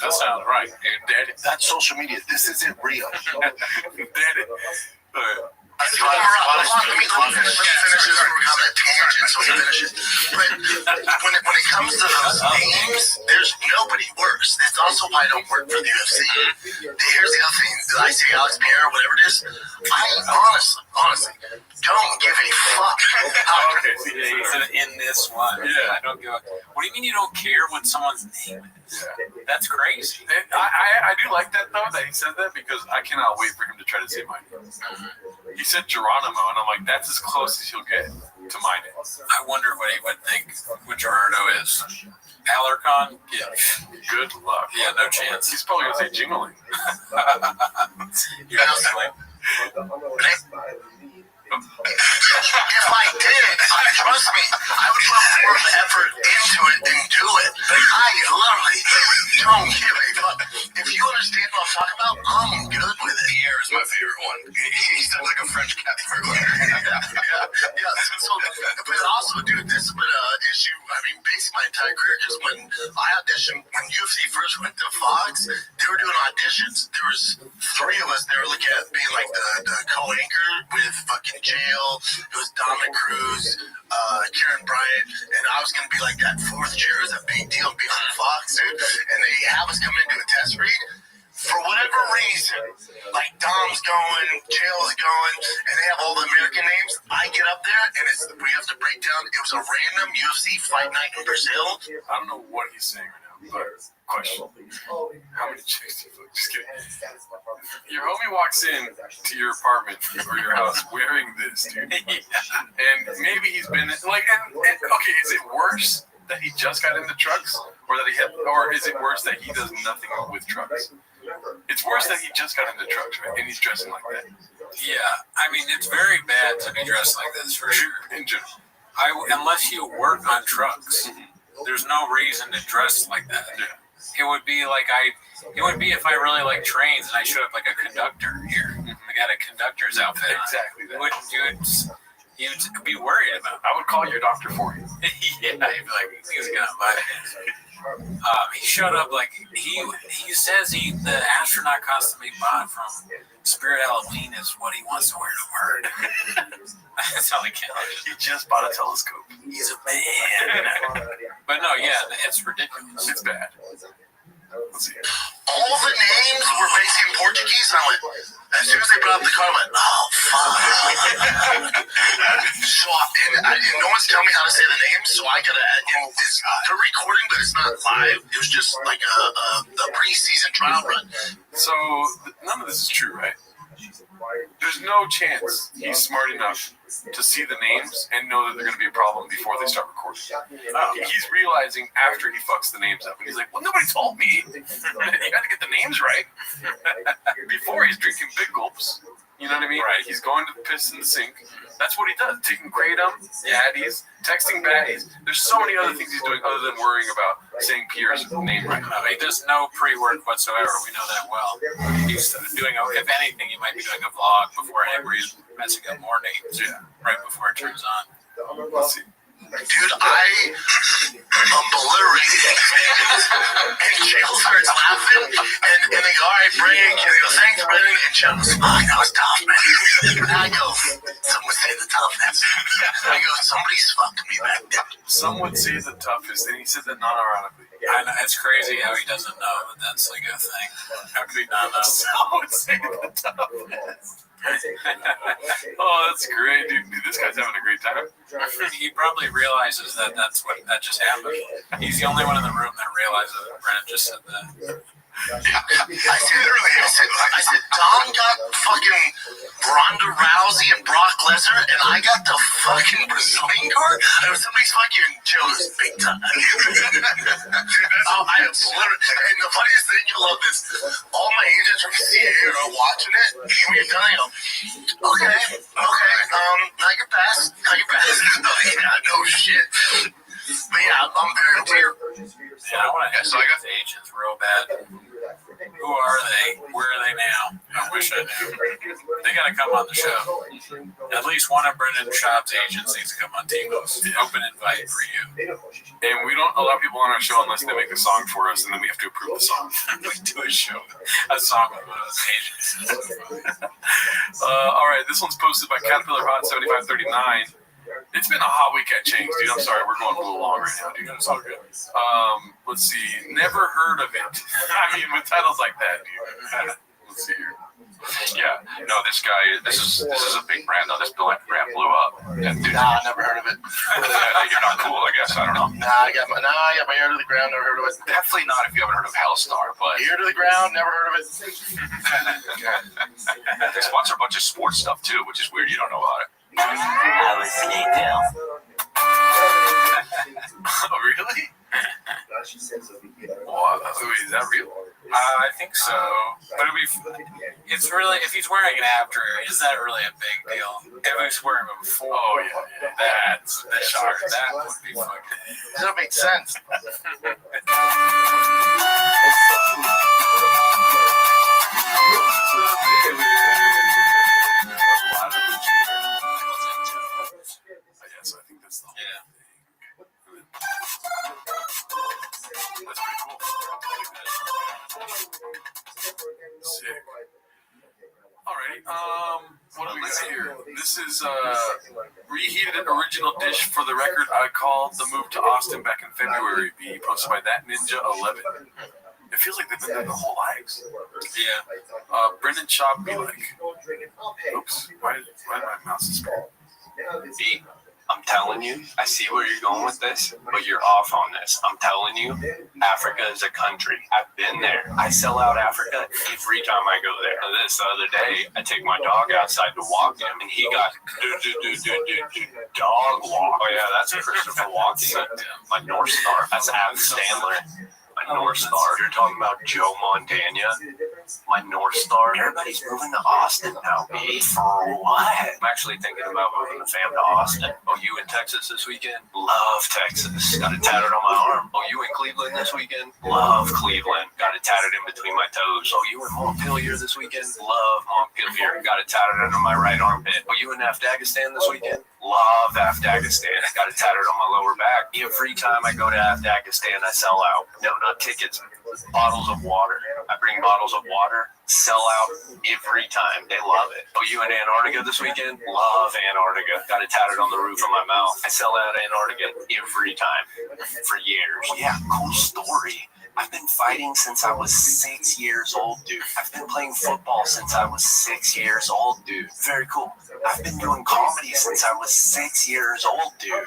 [SPEAKER 7] That sounds right, dude. Daddy.
[SPEAKER 11] That's social media. This isn't real.
[SPEAKER 8] Daddy.
[SPEAKER 11] Let me finish this. We're on a tangent, so we finish it. But when it comes to those names, there's nobody works. It's also why I don't work for the UFC. Here's the other thing. Did I say Alex Pierre or whatever it is? I honestly don't give a fuck.
[SPEAKER 7] Okay, so in this one, yeah, I don't give a. What do you mean you don't care what someone's name is? That's crazy.
[SPEAKER 8] I do like that though that he said that because I cannot wait for him to try to say my name. He said Geronimo, and I'm like, that's as close as he'll get to my name.
[SPEAKER 7] I wonder what he would think what Gerardo is. Alarcon? Yeah.
[SPEAKER 8] Good luck.
[SPEAKER 7] Yeah, no chance.
[SPEAKER 8] He's probably going to say Jingling.
[SPEAKER 7] You're listening?
[SPEAKER 11] If I did, trust me, I would put more of the effort into it than do it. I literally don't give a fuck. If you understand what I'm talking about, I'm good with it.
[SPEAKER 3] Pierre is my favorite one. He sounds like a French cat.
[SPEAKER 11] Yeah. So, but also, dude, this has been an issue. I mean, basically my entire career, because when I auditioned, when UFC first went to Fox, they were doing auditions. There was 3 of us that were looking at being like the co-anchor with fucking Jail. It was Dominic Cruz, Karen Bryant, and I was gonna be like that 4th chair as a big deal being on Fox, dude. And they have us come in and do a test read. For whatever reason, like Dom's going, Jail is going, and they have all the American names. I get up there and we have to break down. It was a random UFC fight night in Brazil.
[SPEAKER 8] I don't know what he's saying right now, but question. How many chicks do you fuck? Just kidding. Your homie walks in to your apartment or your house wearing this, dude. And maybe he's been like, and okay, is it worse that he just got into trucks, or is it worse that he does nothing with trucks? It's worse that he just got into trucks, right? And he's dressing like that.
[SPEAKER 7] Yeah, I mean, it's very bad to be dressed like this, for sure.
[SPEAKER 8] In general.
[SPEAKER 7] Unless you work on trucks, there's no reason to dress like that.
[SPEAKER 8] Yeah.
[SPEAKER 7] It would be like it would be if I really like trains and I showed up like a conductor here. I got a conductor's outfit.
[SPEAKER 8] Exactly.
[SPEAKER 7] You'd be worried about.
[SPEAKER 8] I would call your doctor for you.
[SPEAKER 7] Yeah, you'd be like, he's gonna buy it. He showed up like he says the astronaut costume he bought from Spirit Halloween is what he wants to wear to work. That's how he counts.
[SPEAKER 8] He just bought a telescope.
[SPEAKER 7] He's a man. But no, yeah, it's ridiculous.
[SPEAKER 8] It's bad.
[SPEAKER 11] Let's see. All the names were based in Portuguese. I went, as soon as they brought up the car, I went, oh, fuck. So, and no one's telling me how to say the names, so I gotta, they're recording, but it's not live. It was just like a pre-season trial run.
[SPEAKER 8] So, none of this is true, right? There's no chance he's smart enough to see the names and know that they're going to be a problem before they start recording. He's realizing after he fucks the names up, and he's like, well, nobody told me. You got to get the names right. Before he's drinking big gulps. You know what I mean? Right. He's going to the piss in the sink. That's what he does. Taking kratom, baddies, texting baddies. There's so many other things he's doing other than worrying about saying Pierre's name right.
[SPEAKER 7] No, he does no pre-work whatsoever. We know that well. He's doing, if anything, he might be doing a vlog beforehand where he's messing up more names right before it turns on.
[SPEAKER 8] Let's see.
[SPEAKER 11] Dude, I'm obliterated. And Chael starts laughing, and they go, all right, break. And he goes, thanks, Brendan. And Chael goes, oh, that was tough, man. And I go, some would say the toughness. I go, somebody's fucking me back there.
[SPEAKER 8] Some would say the toughest, and he said that non-ironically.
[SPEAKER 7] I know, it's crazy how he doesn't know that that's like a thing. How could he not know?
[SPEAKER 8] Some would say the toughest. Oh, that's great, dude. This guy's having a great time.
[SPEAKER 7] He probably realizes that that just happened. He's the only one in the room that realizes that Brennan just said that.
[SPEAKER 11] I said earlier, I said, Dom got fucking Ronda Rousey and Brock Lesnar, and I got the fucking Brazilian card. I was somebody's fucking Joe's big time. I am literally, and the funniest thing, you love this. All my agents from CA are watching it. When you're done, I go, okay, now your pass. Oh yeah, no shit. But yeah, I'm very clear.
[SPEAKER 7] Yeah, I want to so I got the agents real bad. Who are they? Where are they now? I wish I knew. They got to come on the show. At least one of Brendan Schaub's agents needs to come on TiVo's. Open invite for you.
[SPEAKER 8] And we don't allow people on our show unless they make a song for us, and then we have to approve the song.
[SPEAKER 7] We do a show, a song with one of those agents.
[SPEAKER 8] All right, this one's posted by Caterpillar Hot 7539. It's been a hot week at Change, dude. I'm sorry, we're going a little long right now, dude. It's all good. Let's see. Never heard of it. I mean, with titles like that, dude. Let's see here.
[SPEAKER 19] Yeah, no, this is a big brand though. This brand blew up. And dude,
[SPEAKER 11] Nah, never heard of it.
[SPEAKER 19] You're not cool, I guess. I don't know.
[SPEAKER 11] Nah, I got my ear to the ground. Never heard of it.
[SPEAKER 19] Definitely not if you haven't heard of Hellstar, but
[SPEAKER 11] ear to the ground. Never heard of it.
[SPEAKER 19] They sponsor a bunch of sports stuff too, which is weird. You don't know about it.
[SPEAKER 16] I was Sleepy.
[SPEAKER 8] Oh, really? Wow, is that real?
[SPEAKER 7] I think so. But it's really, if he's wearing it after, is that really a big deal? If he's wearing it before,
[SPEAKER 8] oh yeah, that's the shock.
[SPEAKER 7] That would be fucking.
[SPEAKER 11] That doesn't make sense.
[SPEAKER 8] Yes, I think that's the whole
[SPEAKER 7] thing.
[SPEAKER 8] That's pretty cool. Sick. Alrighty, what do we got here? This is reheated original dish for the record. I called the move to Austin back in February. Be posted by that Ninja 11. It feels like they've been there their whole lives.
[SPEAKER 7] Yeah.
[SPEAKER 8] Brendan Schaub be like, oops, why did my mouse disappear?
[SPEAKER 19] B, I'm telling you, I see where you're going with this, but you're off on this. I'm telling you, Africa is a country. I've been there. I sell out Africa every time I go there. This other day, I take my dog outside to walk him, and he got dog walk. Oh yeah, that's Christopher Walken, my North Star. That's Adam Sandler. My North Star. You're talking about Joe Montana. My North Star. Everybody's moving to Austin now, B. For what? I'm actually thinking about moving the fam to Austin. Oh, you in Texas this weekend? Love Texas. Got it tatted on my arm. Oh, you in Cleveland this weekend? Love Cleveland. Got it tatted in between my toes. Oh, you in Montpelier this weekend? Love Montpelier. Got it tatted under my right armpit. Oh, you in Afghanistan this weekend? Love Afghanistan. Got it tatted on my lower back. Every time I go to Afghanistan, I sell out. No, not tickets. Bottles of water. I bring bottles of water. Sell out every time. They love it. Oh, you in Antarctica this weekend? Love Antarctica. Got it tatted on the roof of my mouth. I sell out Antarctica every time. For years. Oh, yeah, cool story. I've been fighting since I was 6 years old, dude. I've been playing football since I was 6 years old, dude. Very cool. I've been doing comedy since I was 6 years old, dude.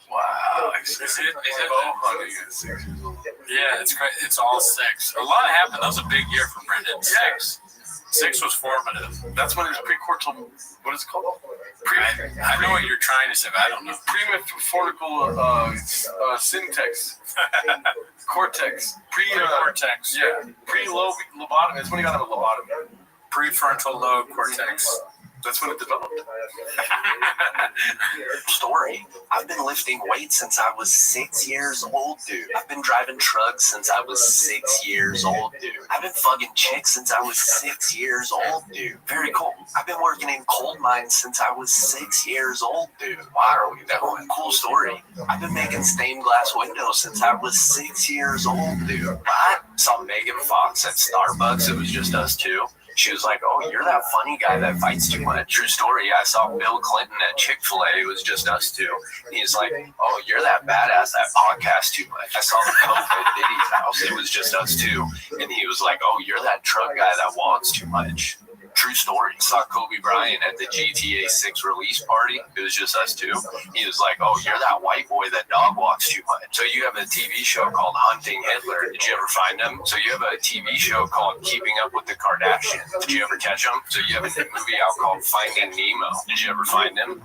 [SPEAKER 8] Wow. Is it bow hunting at 6 years old?
[SPEAKER 7] Yeah, it's great. It's all 6. A lot happened. That was a big year for Brendan. 6. 6 was formative.
[SPEAKER 8] That's when his precortical, what is it called?
[SPEAKER 7] I know what you're trying to say, but I don't know.
[SPEAKER 8] Premortal syntax. Cortex.
[SPEAKER 7] Cortex.
[SPEAKER 8] Yeah. Pre-lobotomy. That's when he got a lobotomy.
[SPEAKER 7] Prefrontal lobe cortex.
[SPEAKER 8] That's when it developed.
[SPEAKER 19] Story. I've been lifting weights since I was 6 years old, dude. I've been driving trucks since I was 6 years old, dude. I've been fucking chicks since I was 6 years old, dude. Very cool. I've been working in coal mines since I was 6 years old, dude. Why are we doing? Cool story. I've been making stained glass windows since I was 6 years old, dude. What? Saw Megan Fox at Starbucks. It was just us two. She was like, oh, you're that funny guy that fights too much. True story. I saw Bill Clinton at Chick-fil-A. It was just us two. He's like, oh, you're that badass that podcast too much. I saw the Pope at Diddy's house. It was just us two. And he was like, oh, you're that truck guy that walks too much. True story. Saw Kobe Bryant at the GTA 6 release party. It was just us two. He was like, oh, you're that white boy that dog walks too much. So you have a TV show called Hunting Hitler. Did you ever find him? So you have a TV show called Keeping Up with the Kardashians. Did you ever catch him? So you have a movie out called Finding Nemo. Did you ever find him?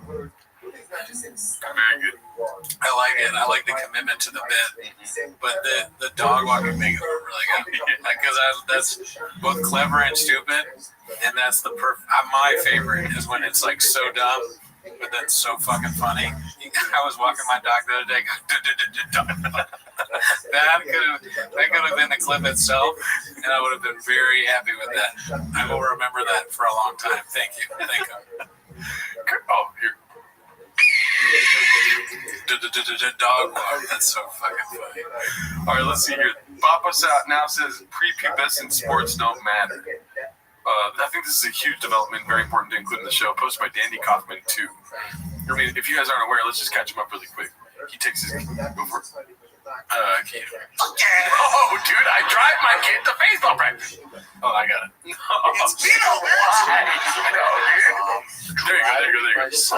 [SPEAKER 7] Very good. I like it. I like the commitment to the bit, but the dog walking thing is really good because that's both clever and stupid, and that's the my favorite is when it's like so dumb, but then so fucking funny. I was walking my dog the other day. That could have been the clip itself, and I would have been very happy with that. I will remember that for a long time. Thank you. Thank you.
[SPEAKER 8] Oh, here.
[SPEAKER 7] Dog walk. That's so fucking funny.
[SPEAKER 8] All right, let's see here. Papa's out now says prepubescent sports don't matter. I think this is a huge development, very important to include in the show. Posted by Dandy Kaufman too. I mean, if you guys aren't aware, let's just catch him up really quick. He takes his go for it.
[SPEAKER 18] Oh, dude, I drive my kid to baseball practice.
[SPEAKER 8] Oh, I got it.
[SPEAKER 18] It's been a while.
[SPEAKER 8] There you go. Just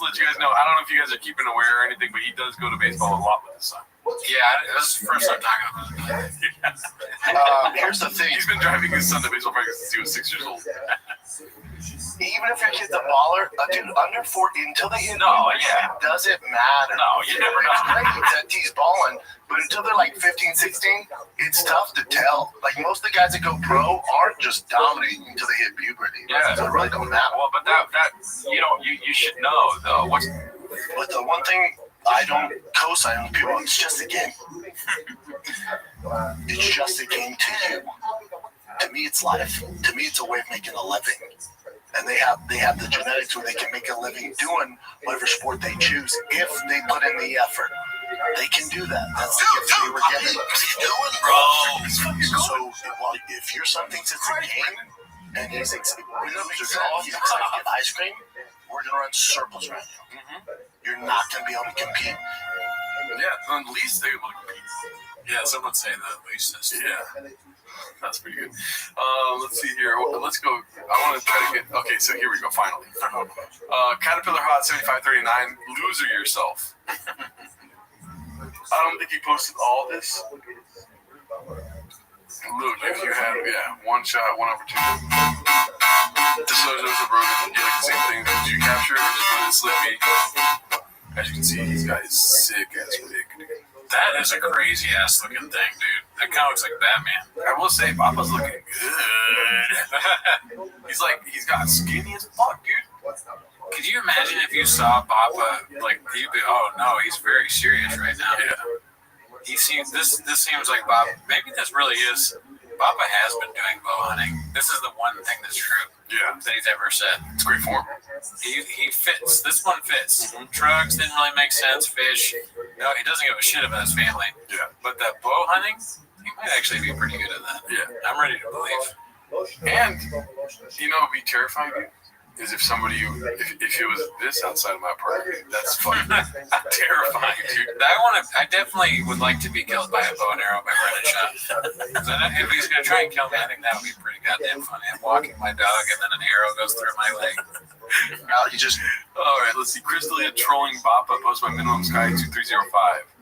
[SPEAKER 8] let you guys know. I don't know if you guys are keeping aware or anything, but he does go to baseball a lot with his son.
[SPEAKER 7] Yeah, this is the first time talking about it.
[SPEAKER 11] Here's the thing.
[SPEAKER 8] He's been driving his son to baseball practice since he was 6 years old.
[SPEAKER 11] Even if your kid's a baller, dude, under 40, until they hit it doesn't matter.
[SPEAKER 8] No, you never know.
[SPEAKER 11] It's great that he's balling, but until they're like 15, 16, it's tough to tell. Like, most of the guys that go pro aren't just dominating until they hit puberty.
[SPEAKER 8] Yeah.
[SPEAKER 11] So it really don't matter.
[SPEAKER 8] Well, but that you should know, though.
[SPEAKER 11] But the one thing I don't co-sign with people, it's just a game. It's just a game to you. To me, it's life. To me, it's a way of making a living. And they have the genetics where they can make a living doing whatever sport they choose if they put in the effort. They can do that. That's the gift we were given. What are you doing, bro? So, if your son thinks it's a game and he's excited to get ice cream, we're gonna run circles around you. You're not gonna be able to compete.
[SPEAKER 8] Yeah, at least they're able to compete.
[SPEAKER 7] Yeah, some would say that at least.
[SPEAKER 8] Yeah. That's pretty good. Let's see here. Let's go. I want to try to get. Okay, so here we go. Finally. Caterpillar Hot 7539. Loser yourself. I don't think he posted all this. Look, if you have, one shot, one opportunity. This was a broken. Yeah, like the same thing. Did you capture it or just let it slip me? As you can see, he's got his sick ass wig.
[SPEAKER 7] That is a crazy ass looking thing, dude. That kind of looks like Batman.
[SPEAKER 8] I will say, Papa's looking good. He's got skinny as fuck, dude.
[SPEAKER 7] Could you imagine if you saw Papa, like, you'd be, oh no, he's very serious right now.
[SPEAKER 8] Yeah.
[SPEAKER 7] He seems, this seems like Bob, maybe this really is, Papa has been doing bow hunting. This is the one thing that's true.
[SPEAKER 8] Yeah.
[SPEAKER 7] That he's ever said.
[SPEAKER 8] It's great form.
[SPEAKER 7] He fits. This one fits. Trucks didn't really make sense. Fish. No, he doesn't give a shit about his family.
[SPEAKER 8] Yeah.
[SPEAKER 7] But that bow hunting, he might actually be pretty good at that.
[SPEAKER 8] Yeah.
[SPEAKER 7] I'm ready to believe.
[SPEAKER 8] And, you know, it'd be terrifying is if somebody, if it was this outside of my apartment. That's fucking terrifying, dude.
[SPEAKER 7] I definitely would like to be killed by a bow and arrow by Brennan Shaw. If he's going to try and kill me, I think that would be pretty goddamn funny. I'm walking my dog and then an arrow goes through my leg.
[SPEAKER 8] All right, let's see. Crystalia trolling Bappa, posted by Minimum Sky 2305.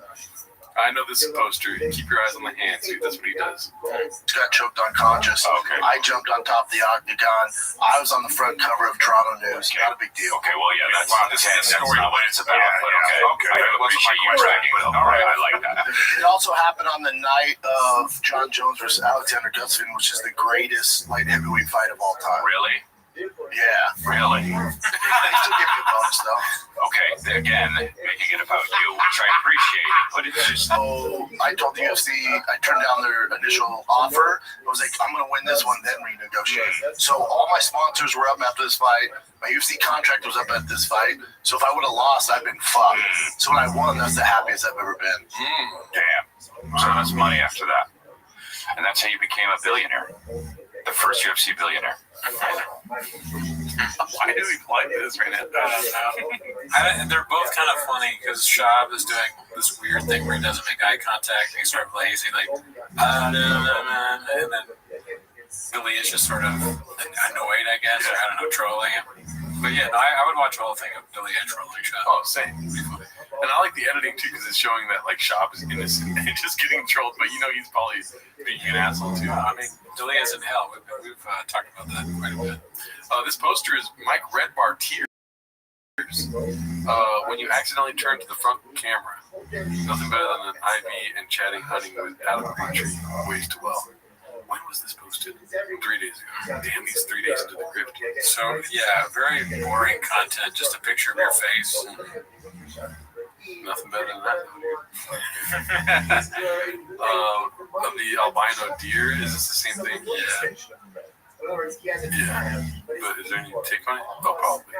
[SPEAKER 8] I know this poster. Keep your eyes on the hands, dude. That's what he does.
[SPEAKER 11] He got choked unconscious.
[SPEAKER 8] Okay.
[SPEAKER 11] I jumped on top of the octagon. I was on the front cover of Toronto News.
[SPEAKER 6] Okay.
[SPEAKER 11] Not a big deal.
[SPEAKER 6] Okay, well, yeah, that's
[SPEAKER 8] This
[SPEAKER 6] that's
[SPEAKER 8] story
[SPEAKER 6] not what it's about.
[SPEAKER 8] Yeah,
[SPEAKER 6] but
[SPEAKER 8] yeah.
[SPEAKER 6] okay. I appreciate you tracking with. All right, I like that.
[SPEAKER 11] It also happened on the night of John Jones versus Alexander Gustafsson, which is the greatest light heavyweight fight of all time.
[SPEAKER 6] Really?
[SPEAKER 11] Yeah.
[SPEAKER 6] Really?
[SPEAKER 11] They still give you a bonus, though.
[SPEAKER 6] Okay, again, making it about you, which I appreciate, but it's just.
[SPEAKER 11] So I told the UFC, I turned down their initial offer. I was like, I'm going to win this one, then renegotiate. So all my sponsors were up after this fight. My UFC contract was up at this fight. So if I would have lost, I'd been fucked. So when I won, that's the happiest I've ever been.
[SPEAKER 6] Damn. So that's money after that. And that's how you became a billionaire. The first UFC billionaire.
[SPEAKER 8] Why do we like this right now?
[SPEAKER 7] And they're both kind of funny because Shab is doing this weird thing where he doesn't make eye contact and he's sort of lazy, like, and then Billy is just sort of annoyed, I guess, or I don't know, trolling him. But yeah, no, I would watch the whole thing of Billy and trolling Shab.
[SPEAKER 8] Oh, same. And I like the editing too because it's showing that like Shab is innocent and just getting trolled, but you know he's probably being an asshole too.
[SPEAKER 7] I mean, Billy is in hell. We've talked about that quite a bit.
[SPEAKER 8] This poster is Mike Redbar tears when you accidentally turn to the front camera. Nothing better than an IV and chatting hunting with Adam Greentree. Ways to well. When was this posted? 3 days ago. Damn, he's 3 days into the grift.
[SPEAKER 7] So yeah, very boring content. Just a picture of your face.
[SPEAKER 8] Nothing better than that. Of the albino deer, is this the same thing? Yeah. Yeah. But is there any take on it? Oh, probably.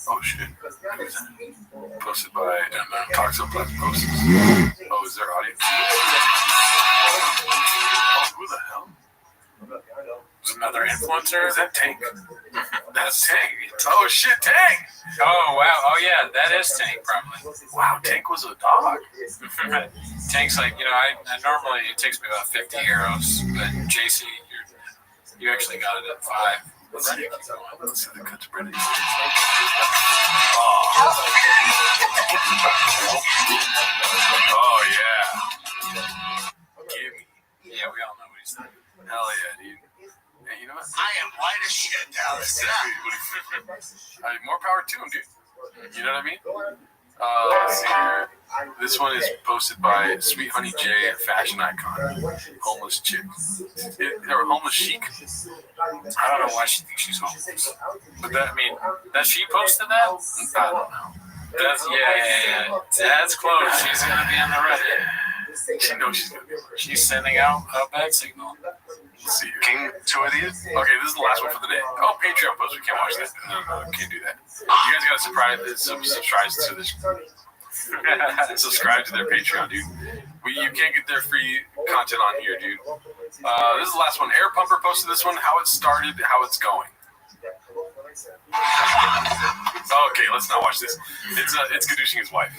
[SPEAKER 8] Oh, shit. Who's that? Posted by Toxoplasm Posts. Oh, is there audience? Oh, who the hell?
[SPEAKER 7] Is another influencer?
[SPEAKER 8] Is that Tank? That's Tank. Oh, shit, Tank!
[SPEAKER 7] Oh, wow. Oh, yeah, that is Tank, probably.
[SPEAKER 8] Wow, Tank was a dog.
[SPEAKER 7] Tank's like, I normally it takes me about 50 arrows, but JC, you actually got it at 5. Let's see.
[SPEAKER 8] Let's see the cuts ready. Oh, yeah. Give me.
[SPEAKER 7] Yeah, we all know what he's thinking.
[SPEAKER 8] Hell yeah, dude. Hey, you know what?
[SPEAKER 11] I am white as shit now.
[SPEAKER 8] More power to him, dude. You know what I mean? Let's see here. This one is posted by Sweet Honey J, fashion icon. Homeless chick. Or homeless chic.
[SPEAKER 7] I don't know why she thinks she's homeless. But does she posted that? I don't know. Yeah. That's close. She's going to be on the Reddit.
[SPEAKER 8] She knows she's going to be on the Reddit.
[SPEAKER 7] She's sending out a bad signal.
[SPEAKER 8] Let's see here. King, 2 of these? Okay, this is the last one for the day. Oh, Patreon post. We can't watch that. No, can't do that. You guys got to subscribe to this. Subscribe to their Patreon, dude. You can't get their free content on here, dude. This is the last one. Air Pumper posted this one. How it started, how it's going. Okay, let's not watch this. It's Gadushin his wife.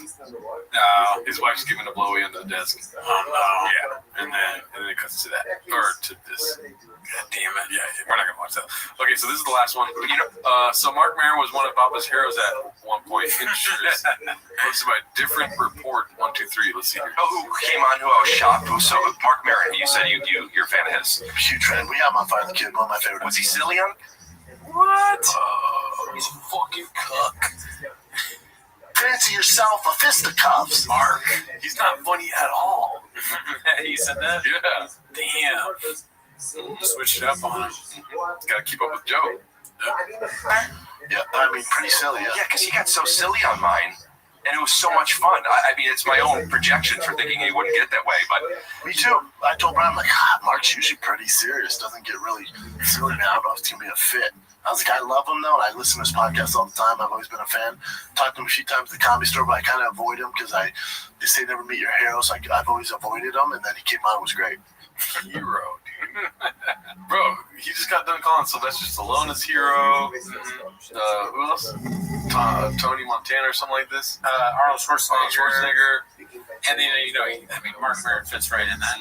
[SPEAKER 8] No, his wife's giving a blowy under the desk. Oh no. Yeah, and then it cuts to that or to this. God damn it! Yeah, we're not gonna watch that. Okay, so this is the last one. So Mark Maron was one of Papa's heroes at one point. Posted by different report 1, 2, 3. Let's see here.
[SPEAKER 6] Oh, who came on? Who I was shocked. So Mark Maron. You said you're a fan of his.
[SPEAKER 11] Huge fan. We have on Fire the Kid, one of my favorite.
[SPEAKER 6] Was he silly on?
[SPEAKER 7] What? He's a fucking cook.
[SPEAKER 11] Fancy yourself a fisticuffs.
[SPEAKER 8] Mark. He's not funny at all.
[SPEAKER 7] He said that?
[SPEAKER 8] Yeah.
[SPEAKER 7] Damn. Switch it up on him.
[SPEAKER 8] Gotta keep up with Joe.
[SPEAKER 11] Yeah, I mean, pretty silly,
[SPEAKER 6] Yeah, because he got so silly on mine. And it was so much fun. I mean, it's my own projection for thinking he wouldn't get that way, but
[SPEAKER 11] me too. I told Brian, Mark's usually pretty serious, doesn't get really silly now. I don't know if it's gonna be a fit. I was like, I love him though, and I listen to his podcast all the time. I've always been a fan. Talked to him a few times at the Comedy Store, but I kind of avoid him because they say never meet your heroes. Like I've always avoided him, and then he came on, it was great.
[SPEAKER 8] Hero, dude. Bro, he just got done calling Sylvester Stallone his hero. Who else? Tony Montana or something like this.
[SPEAKER 7] Arnold Schwarzenegger. And then, Mark Maron fits right in that.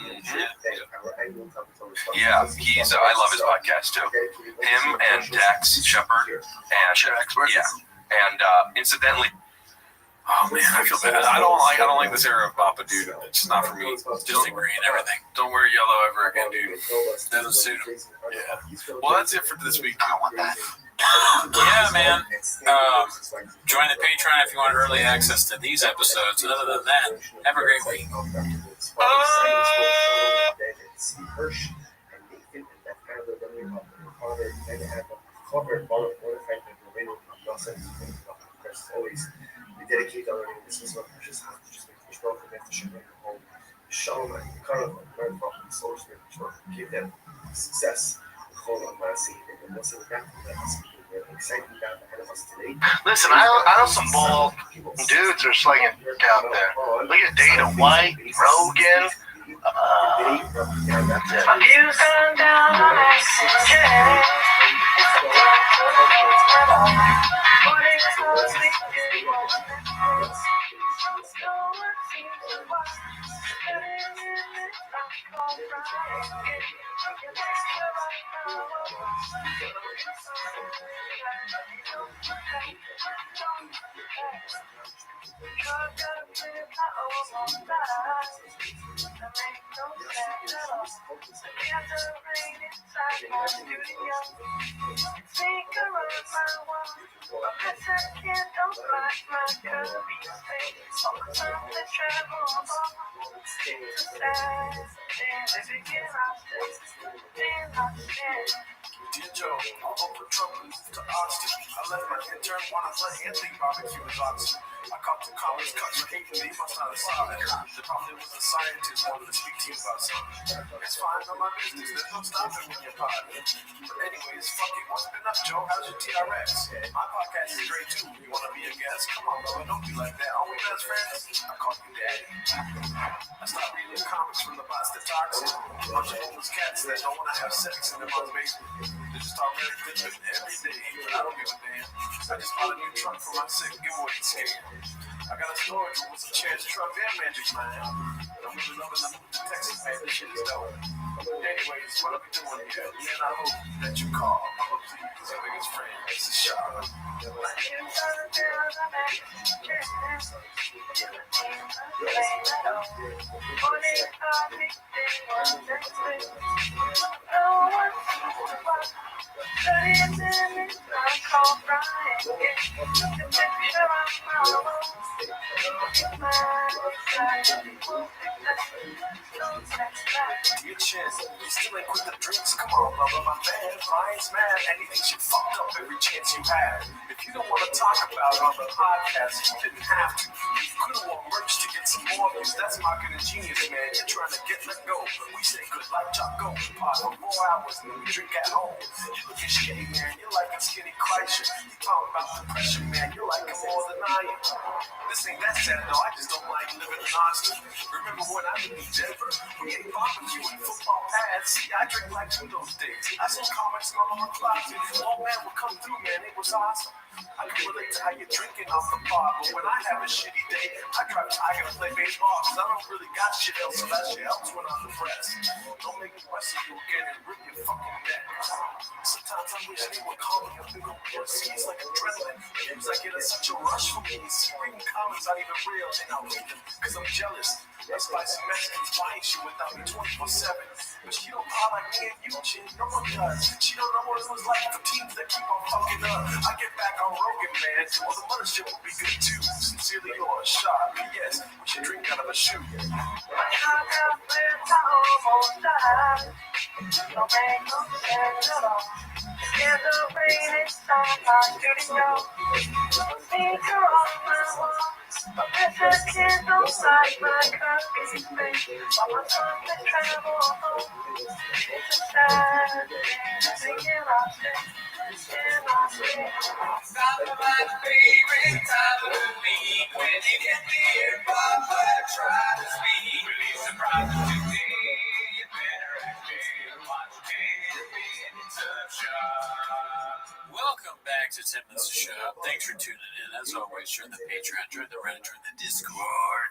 [SPEAKER 6] Yeah, he's. I love his podcast too. Him and Dax Shepard and yeah, and incidentally,
[SPEAKER 8] Oh man, I feel bad. I don't like this era of Papa dude. It's not for me. Just in green, everything. Don't wear yellow ever again, dude. Doesn't suit him. Yeah. Well, that's it for this week.
[SPEAKER 11] I don't want that.
[SPEAKER 7] Yeah, man. Join the Patreon if you want early access to these episodes. Other than that, have a great week.
[SPEAKER 10] Always we dedicate our name. This is what just welcome them to Shabbat home. Shalom and Carnival, learn from the Soul Spirit, give them success.
[SPEAKER 11] Listen, I know some bald dudes are slinging out there. Look at Dana White, Rogan.
[SPEAKER 15] Views going down on accident.
[SPEAKER 8] Dear Joe, I'll open trouble to Austin. I left my intern one of let Anthony barbecue his oxen. I caught the comments cut for hating me, must not have saw it. The probably was a scientist wanted to speak to you about something. It's fine, on my business, there's no stopping when you're pod. But anyways, fuck it, what's been up, Joe? How's your TRX? My podcast is great too. You wanna be a guest? Come on, brother, don't be like that. Are we best friends? I call you daddy. I stopped reading comics from the bots that toxic. A bunch of homeless cats that don't wanna have sex in their mom's basement. They just talk very good every day, but I don't give a damn. I just bought a new truck for my sick giveaway scam. I got a storage room with some chairs, truck, and magic man. I'm really loving the move to Texas, man. This shit is dope. Anyways, what are we doing here? Man, I hope that you call. I'm a please, your biggest friend. This is Sean. Dear Chin, you still ain't quit the drinks? Come on, brother, my man. Ryan's mad. Anything shit fucked up every chance you had. If you don't want to talk about it on the podcast, you didn't have to. You could have won merch to get some more views. That's marketing genius, man. You're trying to get let go. We say good luck, Choco. Pod for 4 hours and we drink at home. You looking shitty, man. You're like a skinny Kreischer. You talking about depression, man. You're like a more than I am. This ain't that sad, though. I just don't like living in Austin. Remember when I lived in Denver? We ate barbecue and football pads. See, I drink like two those days. I saw comics all over my closet. Old man would come through, man. It was awesome. I can relate to how you're drinking off the bar, but when I have a shitty day, I drive Tiger to play baseball because I don't really got shit else, so that shit helps when I'm depressed. Don't make me wrestle you again and rip your fucking neck. Sometimes I wish they would call me a big old pussy. It's like adrenaline. It seems like it is such a rush for me. Reading comments aren't even real, and I'll read them because I'm jealous. That spicy Mexicans buying shit without me 24/7. But she don't call like me and you, Jin. No one does. She don't know what it was like for teams that keep on fucking up. I get back on Rogan, man. All the mother shit will be good too. Sincerely yours, Shot. P.S. We should drink out of a shoe.
[SPEAKER 7] Welcome back to Tim Minutes Show. Thanks for tuning in. As always, join the Patreon, join the Reddit, join the Discord.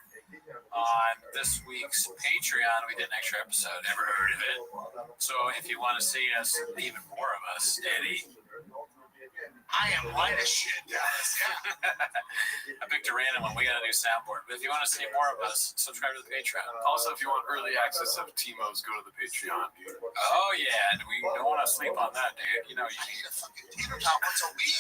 [SPEAKER 7] On this week's Patreon, we did an extra episode. Never heard of it. So if you want to see us, even more of us, steady,
[SPEAKER 11] I am light as shit.
[SPEAKER 7] I picked a random one. We got a new soundboard. But if you want to see more of us, subscribe to the Patreon.
[SPEAKER 8] Also, if you want early access of Timo's, go to the Patreon, dude.
[SPEAKER 7] Oh, yeah. And we don't want to sleep on that, dude. You know you need a fucking
[SPEAKER 11] tater tot once a week.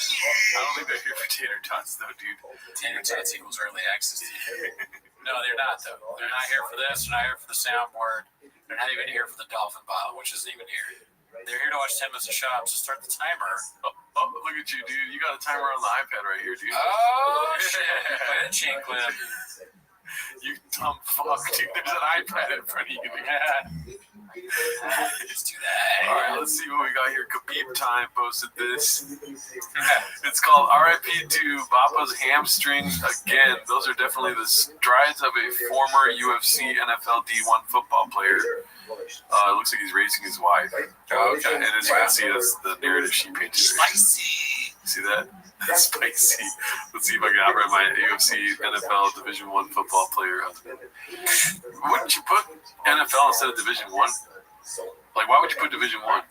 [SPEAKER 8] I don't think they're here for tater tots, though, dude.
[SPEAKER 7] Tater tots equals early access to you. No, they're not, though. They're not here for this. They're not here for the soundboard. They're not even here for the dolphin bottle, which isn't even here. They're here to watch 10 minutes of shop, so start the timer.
[SPEAKER 8] Oh, look at you, dude. You got a timer on the iPad right here, dude.
[SPEAKER 7] Oh, shit. Play the chain clip.
[SPEAKER 8] You dumb fuck, dude. There's an iPad in front of you.
[SPEAKER 7] Let's do that.
[SPEAKER 8] All right, let's see what we got here. Khabib Time posted this. It's called RIP to Bapa's hamstrings again. Those are definitely the strides of a former UFC NFL D1 football player. It looks like he's racing his wife.
[SPEAKER 7] Oh, okay.
[SPEAKER 8] And as you can see, that's the narrative she painted.
[SPEAKER 11] Spicy.
[SPEAKER 8] See that? That's spicy. Let's see if I can outright my UFC NFL Division I football player husband. Wouldn't you put NFL instead of Division I? Like, why would you put Division I?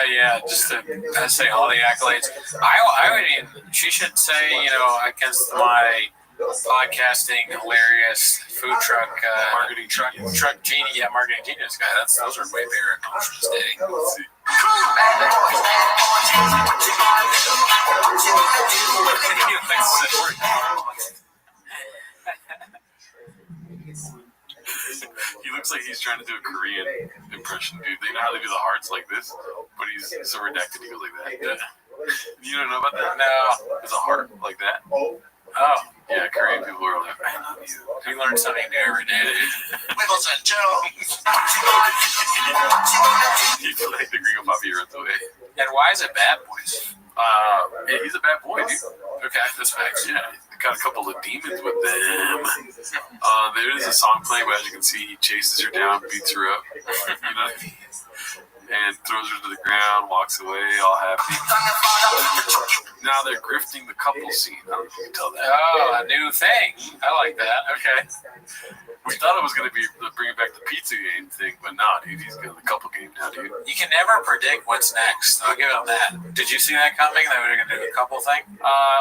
[SPEAKER 7] Yeah, just to say all the accolades. I mean, she should say, you know, against my podcasting, hilarious food truck, marketing truck genie, marketing genius guy. Those are way bigger accomplishments today.
[SPEAKER 8] Let's see. He looks like he's trying to do a Korean impression, dude. They know how they do the hearts like this, but he's so redacted he goes like that. You don't know about that?
[SPEAKER 7] No.
[SPEAKER 8] There's a heart like that.
[SPEAKER 7] Oh.
[SPEAKER 8] Yeah, Korean people are like, I love you.
[SPEAKER 7] You learn something new every day, dude.
[SPEAKER 11] Wiggles and Jones.
[SPEAKER 8] You feel like the Gringo Papi runs away.
[SPEAKER 7] And why is it Bad Boys?
[SPEAKER 8] Yeah, he's a bad boy, dude.
[SPEAKER 7] Okay, that's facts.
[SPEAKER 8] Yeah, got a couple of demons with them. There is a song playing, but as you can see, he chases her down, beats her up, you know, and throws her to the ground, walks away, all happy. Now they're grifting the couple scene. I don't know if you can tell that.
[SPEAKER 7] Oh, a new thing. I like that. Okay.
[SPEAKER 8] We thought it was going to be bringing back the pizza game thing, but nah, dude, he's got the couple game now, dude.
[SPEAKER 7] You can never predict what's next. I'll give him that. Did you see that coming? That we were going to do a couple thing?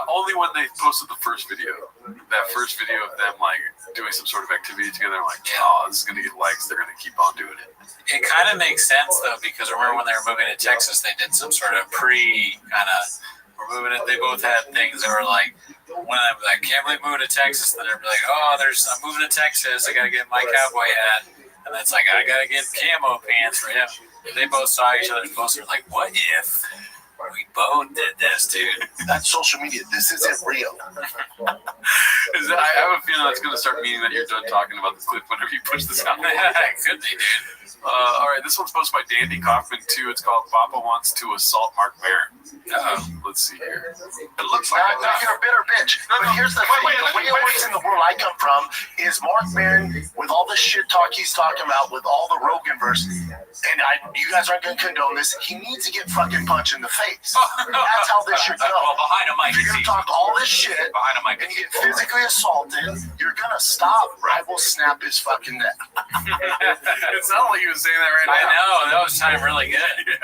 [SPEAKER 8] Only when they posted the first video. That first video of them, like, doing some sort of activity together. I'm like, oh, this is going to get likes. They're going to keep on doing it.
[SPEAKER 7] It kind of makes sense, though, because remember when they were moving to Texas, they did some sort of we're moving it. They both had things that were like, when I'm like, can't believe moving to Texas. Then they're like, oh, I'm moving to Texas. I got to get my cowboy hat. And then it's like, I got to get camo pants for him. They both saw each other's posts. They're like, what if we both did this, dude?
[SPEAKER 11] That's social media. This isn't real.
[SPEAKER 8] I have a feeling that's going to start meaning that you're done talking about the clip whenever you push this out.
[SPEAKER 7] It could be, dude.
[SPEAKER 8] All right, this one's posted by Dandy Kaufman, too. It's called Papa Wants to Assault Mark Maron. Let's see here.
[SPEAKER 11] It looks like you're a bitter bitch. But here's the thing. The way it works in the world I come from is Mark Maron, with all the shit talk he's talking about, with all the Rogan verse, and you guys aren't going to condone this, he needs to get fucking punched in the face. That's how this should go.
[SPEAKER 7] Well, behind a mic.
[SPEAKER 11] If you're going to talk all this shit
[SPEAKER 7] behind a mic
[SPEAKER 11] and you get physically assaulted, you're going to stop. I will snap his fucking neck.
[SPEAKER 8] It sounded like he was saying that right now.
[SPEAKER 7] I know. That was time really good.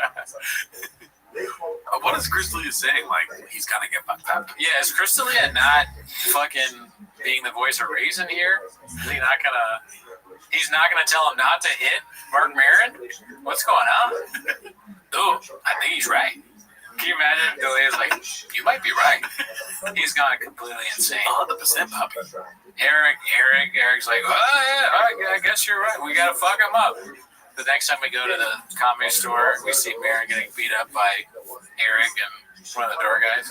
[SPEAKER 8] What is Chris D'Elia saying? Like, he's gonna get fucked up.
[SPEAKER 7] Yeah, is Chris D'Elia not fucking being the voice of reason here? He's not gonna tell him not to hit Mark Maron? What's going on? Ooh, I think he's right. Can you imagine? D'Elia's like, you might be right. He's gone completely insane.
[SPEAKER 8] 100% puppy.
[SPEAKER 7] Eric's like, I guess you're right. We gotta fuck him up. The next time we go to the comedy store, we see Maron getting beat up by Eric and one of the door guys.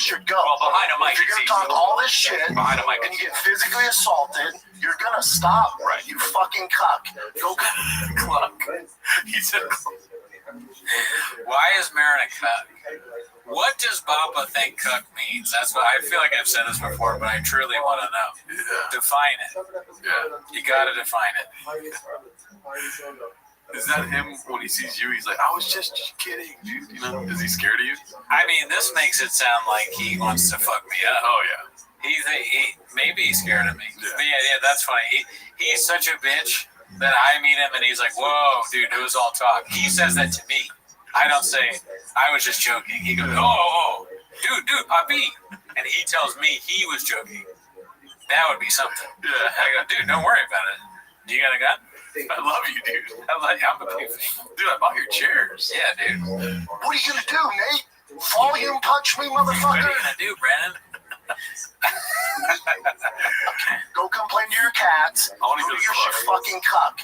[SPEAKER 11] Should go.
[SPEAKER 7] Well, behind a mic.
[SPEAKER 11] If you're going to talk all this shit
[SPEAKER 7] behind a mic
[SPEAKER 11] and you get physically assaulted, you're going to stop, right? You fucking cuck. Go
[SPEAKER 8] cluck. He said
[SPEAKER 7] Why is Maron a cuck? What does Baba think cuck means? That's what I feel like I've said this before, but I truly want to know.
[SPEAKER 8] Yeah.
[SPEAKER 7] Define it.
[SPEAKER 8] Yeah.
[SPEAKER 7] You got to define it.
[SPEAKER 8] Is that him when he sees you? He's like, I was just kidding, dude. You know? Is he scared of you?
[SPEAKER 7] I mean, this makes it sound like he wants to fuck me up.
[SPEAKER 8] Oh yeah.
[SPEAKER 7] Maybe he's scared of me. Yeah. But yeah, that's funny. He's such a bitch that I meet him and he's like, whoa, dude, it was all talk. He says that to me. I don't say, I was just joking. He goes, oh, dude, Papi. And he tells me he was joking. That would be something. Yeah. I go, dude, don't worry about it. Do you got a gun?
[SPEAKER 8] I love you, dude.
[SPEAKER 7] I'm a big fan.
[SPEAKER 8] Dude, I bought your chairs.
[SPEAKER 7] Yeah, dude.
[SPEAKER 11] What are you gonna do, Nate? Volume punch me,
[SPEAKER 7] What are
[SPEAKER 11] motherfucker?
[SPEAKER 7] you gonna do, Brandon?
[SPEAKER 11] Go complain to your cats.
[SPEAKER 8] I want to
[SPEAKER 11] Go
[SPEAKER 8] go
[SPEAKER 11] to your
[SPEAKER 8] to
[SPEAKER 11] shit fucking cuck.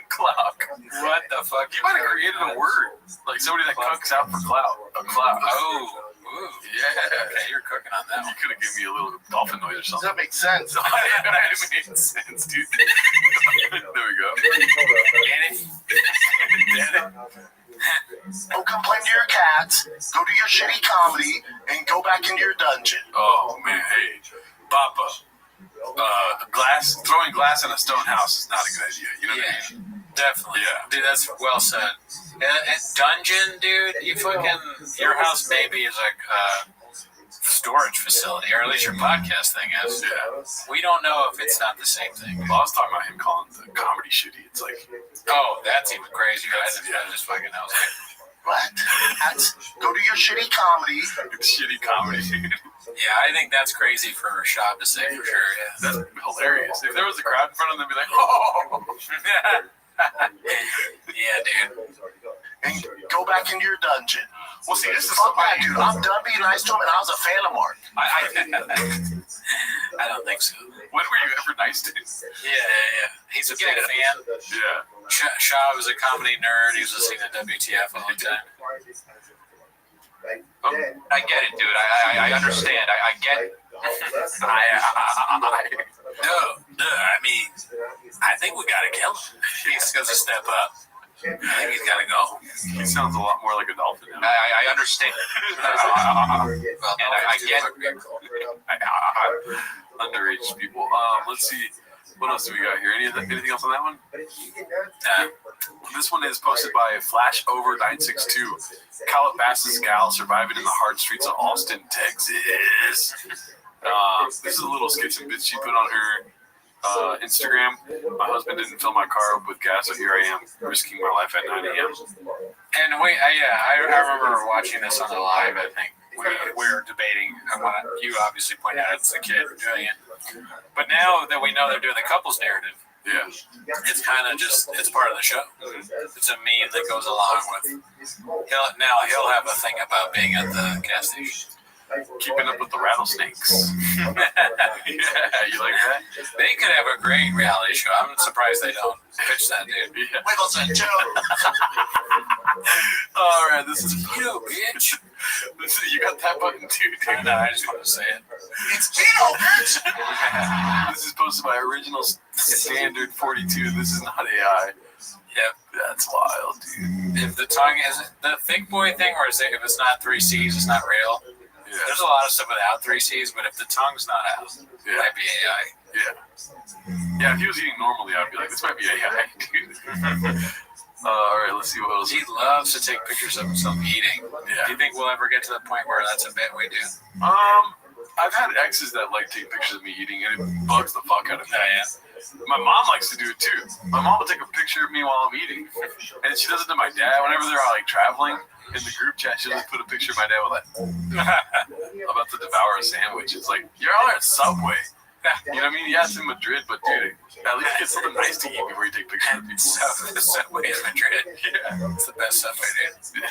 [SPEAKER 8] Clout.
[SPEAKER 7] What the fuck?
[SPEAKER 8] You might have created a word. Like somebody that cucks out for clout. A clout.
[SPEAKER 7] Oh. Ooh.
[SPEAKER 8] Yeah.
[SPEAKER 7] Okay, you're cooking on that
[SPEAKER 8] You
[SPEAKER 7] one.
[SPEAKER 8] could have given me a little dolphin noise or
[SPEAKER 11] Does
[SPEAKER 8] something.
[SPEAKER 11] that make sense?
[SPEAKER 8] It made sense, dude. There we go.
[SPEAKER 11] Go complain to your cats. Go do your shitty comedy and go back into your dungeon.
[SPEAKER 8] Oh, man. Hey, Papa. Throwing glass in a stone house is not a good idea. You know what I mean?
[SPEAKER 7] Definitely.
[SPEAKER 8] Yeah.
[SPEAKER 7] Dude, that's well said. Dungeon, dude, your house maybe is like a storage facility, or at least your podcast thing is.
[SPEAKER 8] Yeah.
[SPEAKER 7] We don't know if it's not the same thing.
[SPEAKER 8] Well, I was talking about him calling the comedy shitty. It's like,
[SPEAKER 7] Oh, that's even crazy. I just fucking, I was like,
[SPEAKER 11] What? Go do your shitty comedy.
[SPEAKER 8] it's shitty comedy.
[SPEAKER 7] yeah, I think that's crazy for Rashad to say for sure. Yeah.
[SPEAKER 8] That's hilarious. If there was a crowd in front of them, they'd be like, oh.
[SPEAKER 7] Yeah, dude.
[SPEAKER 11] And go back into your dungeon.
[SPEAKER 8] Well, see, this is
[SPEAKER 11] Fuck that,
[SPEAKER 8] somebody.
[SPEAKER 11] dude. I'm done being nice to him, and I was a fan of Mark.
[SPEAKER 7] I don't think so.
[SPEAKER 8] When were you ever nice to him?
[SPEAKER 7] Yeah. He's a big fan.
[SPEAKER 8] Yeah.
[SPEAKER 7] Shaw was a comedy nerd. He was listening to WTF all the time.
[SPEAKER 9] I get it, dude. I understand. I get it.
[SPEAKER 7] I mean, I think we gotta kill him. He's gonna step up. I think he's gotta go.
[SPEAKER 8] He sounds a lot more like a dolphin now.
[SPEAKER 9] I understand. And I get it.
[SPEAKER 8] Underage people. Let's see. What else do we got here? Anything else on that one?
[SPEAKER 7] Nah.
[SPEAKER 8] This one is posted by Flashover962. Calabasas gal surviving in the hard streets of Austin, Texas. This is a little sketch and bit she put on her Instagram. My husband didn't fill my car up with gas, so here I am risking my life at 9 a.m.
[SPEAKER 7] And wait, I remember watching this on the live. I think we were debating. You obviously pointed out it's the kid doing it, but now that we know they're doing the couples narrative,
[SPEAKER 8] Yeah.
[SPEAKER 7] it's kind of just it's part of the show. It's a meme that goes along with. He'll have a thing about being at the gas station.
[SPEAKER 8] Keeping up with the rattlesnakes. Yeah, you like that?
[SPEAKER 7] They could have a great reality show. I'm surprised they don't pitch that, dude.
[SPEAKER 8] Yeah.
[SPEAKER 11] Wiggles and Joe.
[SPEAKER 8] All right, this is
[SPEAKER 7] You bitch.
[SPEAKER 8] you got that button too, dude.
[SPEAKER 7] No, I just want to say it.
[SPEAKER 11] It's Tito, bitch.
[SPEAKER 8] This is posted by Original Standard 42. This is not AI.
[SPEAKER 7] Yep.
[SPEAKER 8] That's wild, dude.
[SPEAKER 7] If the tongue is the thick boy thing, or is it if it's not 3 C's, it's not real.
[SPEAKER 8] Yeah.
[SPEAKER 7] There's a lot of stuff without 3 C's, but if the tongue's not out, it
[SPEAKER 8] Yeah.
[SPEAKER 7] might be AI.
[SPEAKER 8] Yeah. Yeah, if he was eating normally, I'd be like, this might be AI, dude. All right, let's see what else.
[SPEAKER 7] He loves to take pictures of himself eating.
[SPEAKER 8] Yeah.
[SPEAKER 7] Do you think we'll ever get to the point where that's a bit we do?
[SPEAKER 8] I've had exes that like take pictures of me eating, and it bugs the fuck out of me.
[SPEAKER 7] Yeah.
[SPEAKER 8] My mom likes to do it too. My mom will take a picture of me while I'm eating, and she does it to my dad whenever they're all like traveling. In the group chat, she'll just put a picture of my dad with like about to devour a sandwich. It's like, you're all at Subway. You know what I mean? Yeah, it's in Madrid, but dude, at least get something nice to eat before you take pictures of people.
[SPEAKER 7] The Subway in Madrid.
[SPEAKER 8] Yeah.
[SPEAKER 7] It's the best Subway, dude.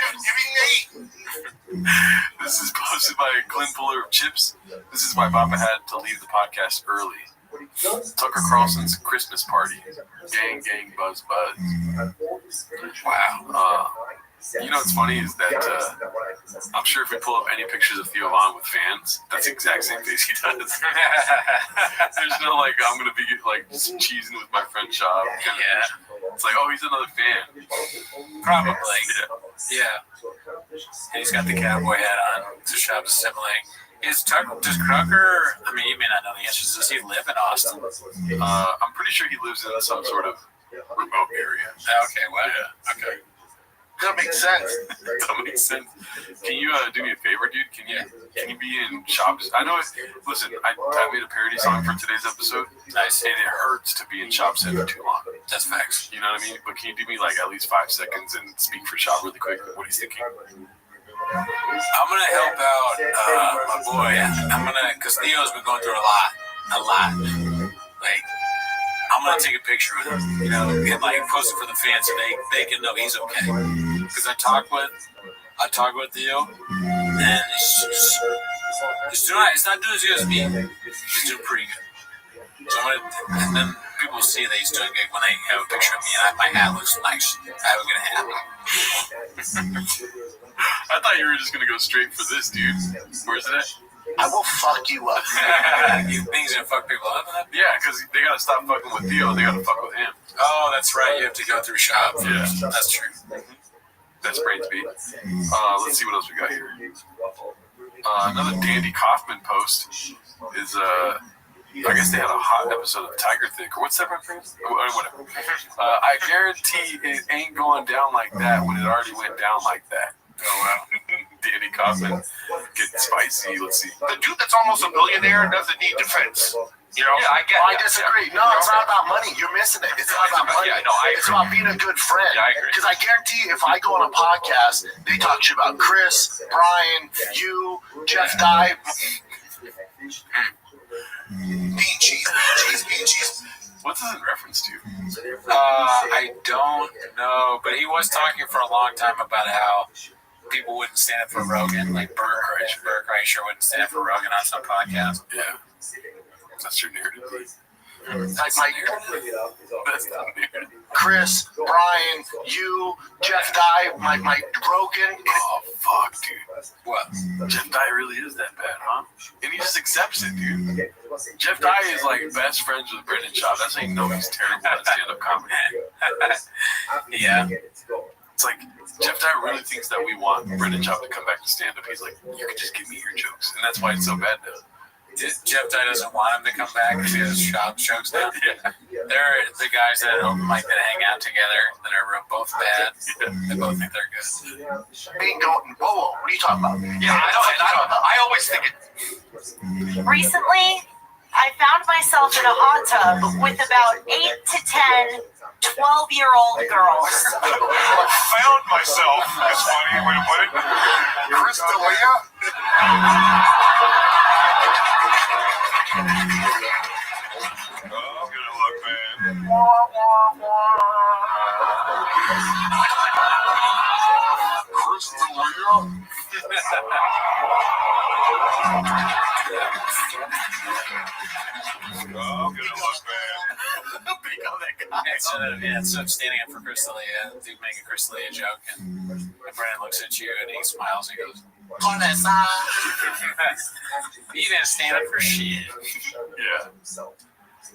[SPEAKER 8] This is posted by Glenn Puller of Chips. This is why Papa had to leave the podcast early. Tucker Carlson's Christmas party. Gang, gang, buzz, buzz. Wow. You know what's funny is that I'm sure if we pull up any pictures of Theo Vaughn with fans, that's the exact same face he does. There's no like, I'm going to be like just cheesing with my friend Shab.
[SPEAKER 7] Yeah.
[SPEAKER 8] It's like, oh, he's another fan.
[SPEAKER 7] Probably. Yeah. And he's got the cowboy hat on to Shab's sibling. Does Tucker, I mean, you may not know the answers. Does he live in Austin?
[SPEAKER 8] I'm pretty sure he lives in some sort of remote area.
[SPEAKER 7] Okay, well,
[SPEAKER 8] Yeah.
[SPEAKER 7] okay.
[SPEAKER 11] That makes sense.
[SPEAKER 8] That makes sense. Can you do me a favor, dude? Can you be in Shops? I know. Listen, I made a parody song for today's episode.
[SPEAKER 7] Nice.
[SPEAKER 8] And it hurts to be in Shop Center too long.
[SPEAKER 7] That's facts.
[SPEAKER 8] You know what I mean? But can you do me like at least 5 seconds and speak for Shop really quick? What he's thinking?
[SPEAKER 7] I'm gonna help out my boy. Cause Theo's been going through a lot. Like, I'm gonna take a picture with him, you know, and like post it for the fans so they can know he's okay. Cause I talked with Theo, and it's not doing as good as me. He's doing pretty good. So and then people see that he's doing good when they have a picture of me and my hat looks nice. I have a good hat.
[SPEAKER 8] I thought you were just gonna go straight for this, dude. Where's it at?
[SPEAKER 11] I will fuck you up.
[SPEAKER 7] You think he's gonna fuck people up?
[SPEAKER 8] Yeah, because they gotta stop fucking with Theo. They gotta fuck with him.
[SPEAKER 7] Oh, that's right. You have to go through Shop.
[SPEAKER 8] Yeah,
[SPEAKER 7] that's true.
[SPEAKER 8] That's brains beat. Let's see what else we got here. Another Dandy Kaufman post is I guess they had a hot episode of Tiger Thick, or what's that reference? Whatever. I guarantee it ain't going down like that when it already went down like that. Oh wow. Danny Kaufman getting spicy. Let's see.
[SPEAKER 17] The dude that's almost a billionaire doesn't need defense. You know?
[SPEAKER 11] Yeah, I disagree. No, it's not about money. You're missing it. It's not about money.
[SPEAKER 17] Yeah, no,
[SPEAKER 11] it's about being a good friend.
[SPEAKER 17] Yeah, I agree.
[SPEAKER 11] Because I guarantee if I go on a podcast, they talk shit about Chris, Brian, you, Jeff Dye. Bean cheese.
[SPEAKER 8] What's this in reference to?
[SPEAKER 7] I don't know, but he was talking for a long time about how people wouldn't stand up for Rogan, like Bert Kreischer wouldn't stand up for Rogan on some podcast.
[SPEAKER 8] Yeah, that's your narrative.
[SPEAKER 11] That's not narrative. Chris, Brian, you, Jeff Dye, my Rogan.
[SPEAKER 8] Oh fuck, dude.
[SPEAKER 7] What?
[SPEAKER 8] Jeff Dye really is that bad, huh? And he just accepts it, dude. Jeff Dye is like best friends with Brendan Schaub. That's how you know he's terrible at stand-up comedy.
[SPEAKER 7] Yeah.
[SPEAKER 8] It's like Jeff Dye really thinks that we want Brendan Schaub to come back to stand-up. He's like, you can just give me your jokes, and that's why it's so bad now.
[SPEAKER 7] Jeff Dye doesn't want him to come back because he has Schaub's jokes now. Yeah. They're the guys that open mic that hang out together that are both bad. They both think they're good.
[SPEAKER 11] Bingo. Whoa, what are you talking about?
[SPEAKER 17] Yeah, I always think it.
[SPEAKER 20] Recently, I found myself in a hot tub with about 8 to 10 12-year-old girls.
[SPEAKER 17] Found myself. That's funny way to put it. Chris D'Elia. I'm gonna look, man. Chris D'Elia. I'm gonna look, man.
[SPEAKER 7] So I'm standing up for Chris D'Elia, dude making Chris D'Elia joke, and Brandon looks at you and he smiles and he goes, on that side. He didn't stand up for shit.
[SPEAKER 8] Yeah.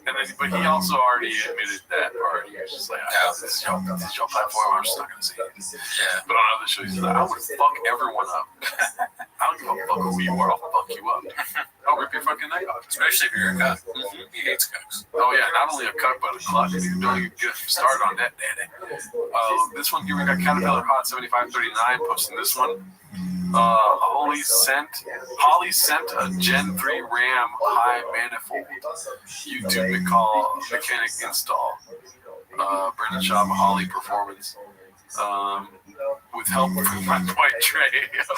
[SPEAKER 8] And then, but he also already admitted that part. He was just like, this is your platform. I'm just not going to say it.
[SPEAKER 7] Yeah.
[SPEAKER 8] But on other shows, he's like, I would fuck everyone up. I don't give a fuck who you are. I'll fuck you up. I'll rip your fucking neck off.
[SPEAKER 7] Especially if you're a cuck. He hates cucks.
[SPEAKER 8] Oh, yeah. Not only a cuck, but a clock. Dude, don't even get started on that, daddy. This one here, we got Caterpillar Hot 7539 posting this one. Holly sent a Gen 3 RAM high manifold YouTube mechanic install. Brendan Schaub, Holly performance. With help from my boy Trey. If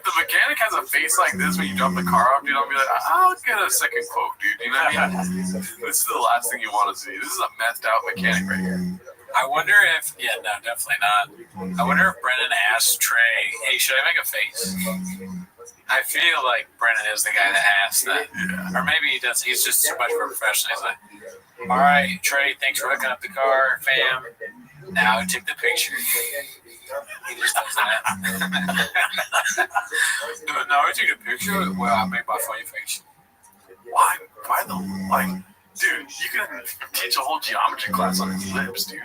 [SPEAKER 8] the mechanic has a face like this when you drop the car off, dude, I'll be like, I'll get a second quote, dude. You know what I mean? This is the last thing you want to see. This is a messed out mechanic right here.
[SPEAKER 7] I wonder if, no, definitely not. I wonder if Brendan asked Trey, hey, should I make a face? I feel like Brendan is the guy that asked that. Yeah. Or maybe he does. He's just too much of a professional. He's like, all right, Trey, thanks for hooking up the car, fam. Now take the picture. He just does that. No, I took a picture. Well, I made my funny face.
[SPEAKER 8] Why dude, you can teach a whole geometry class on his lips, dude.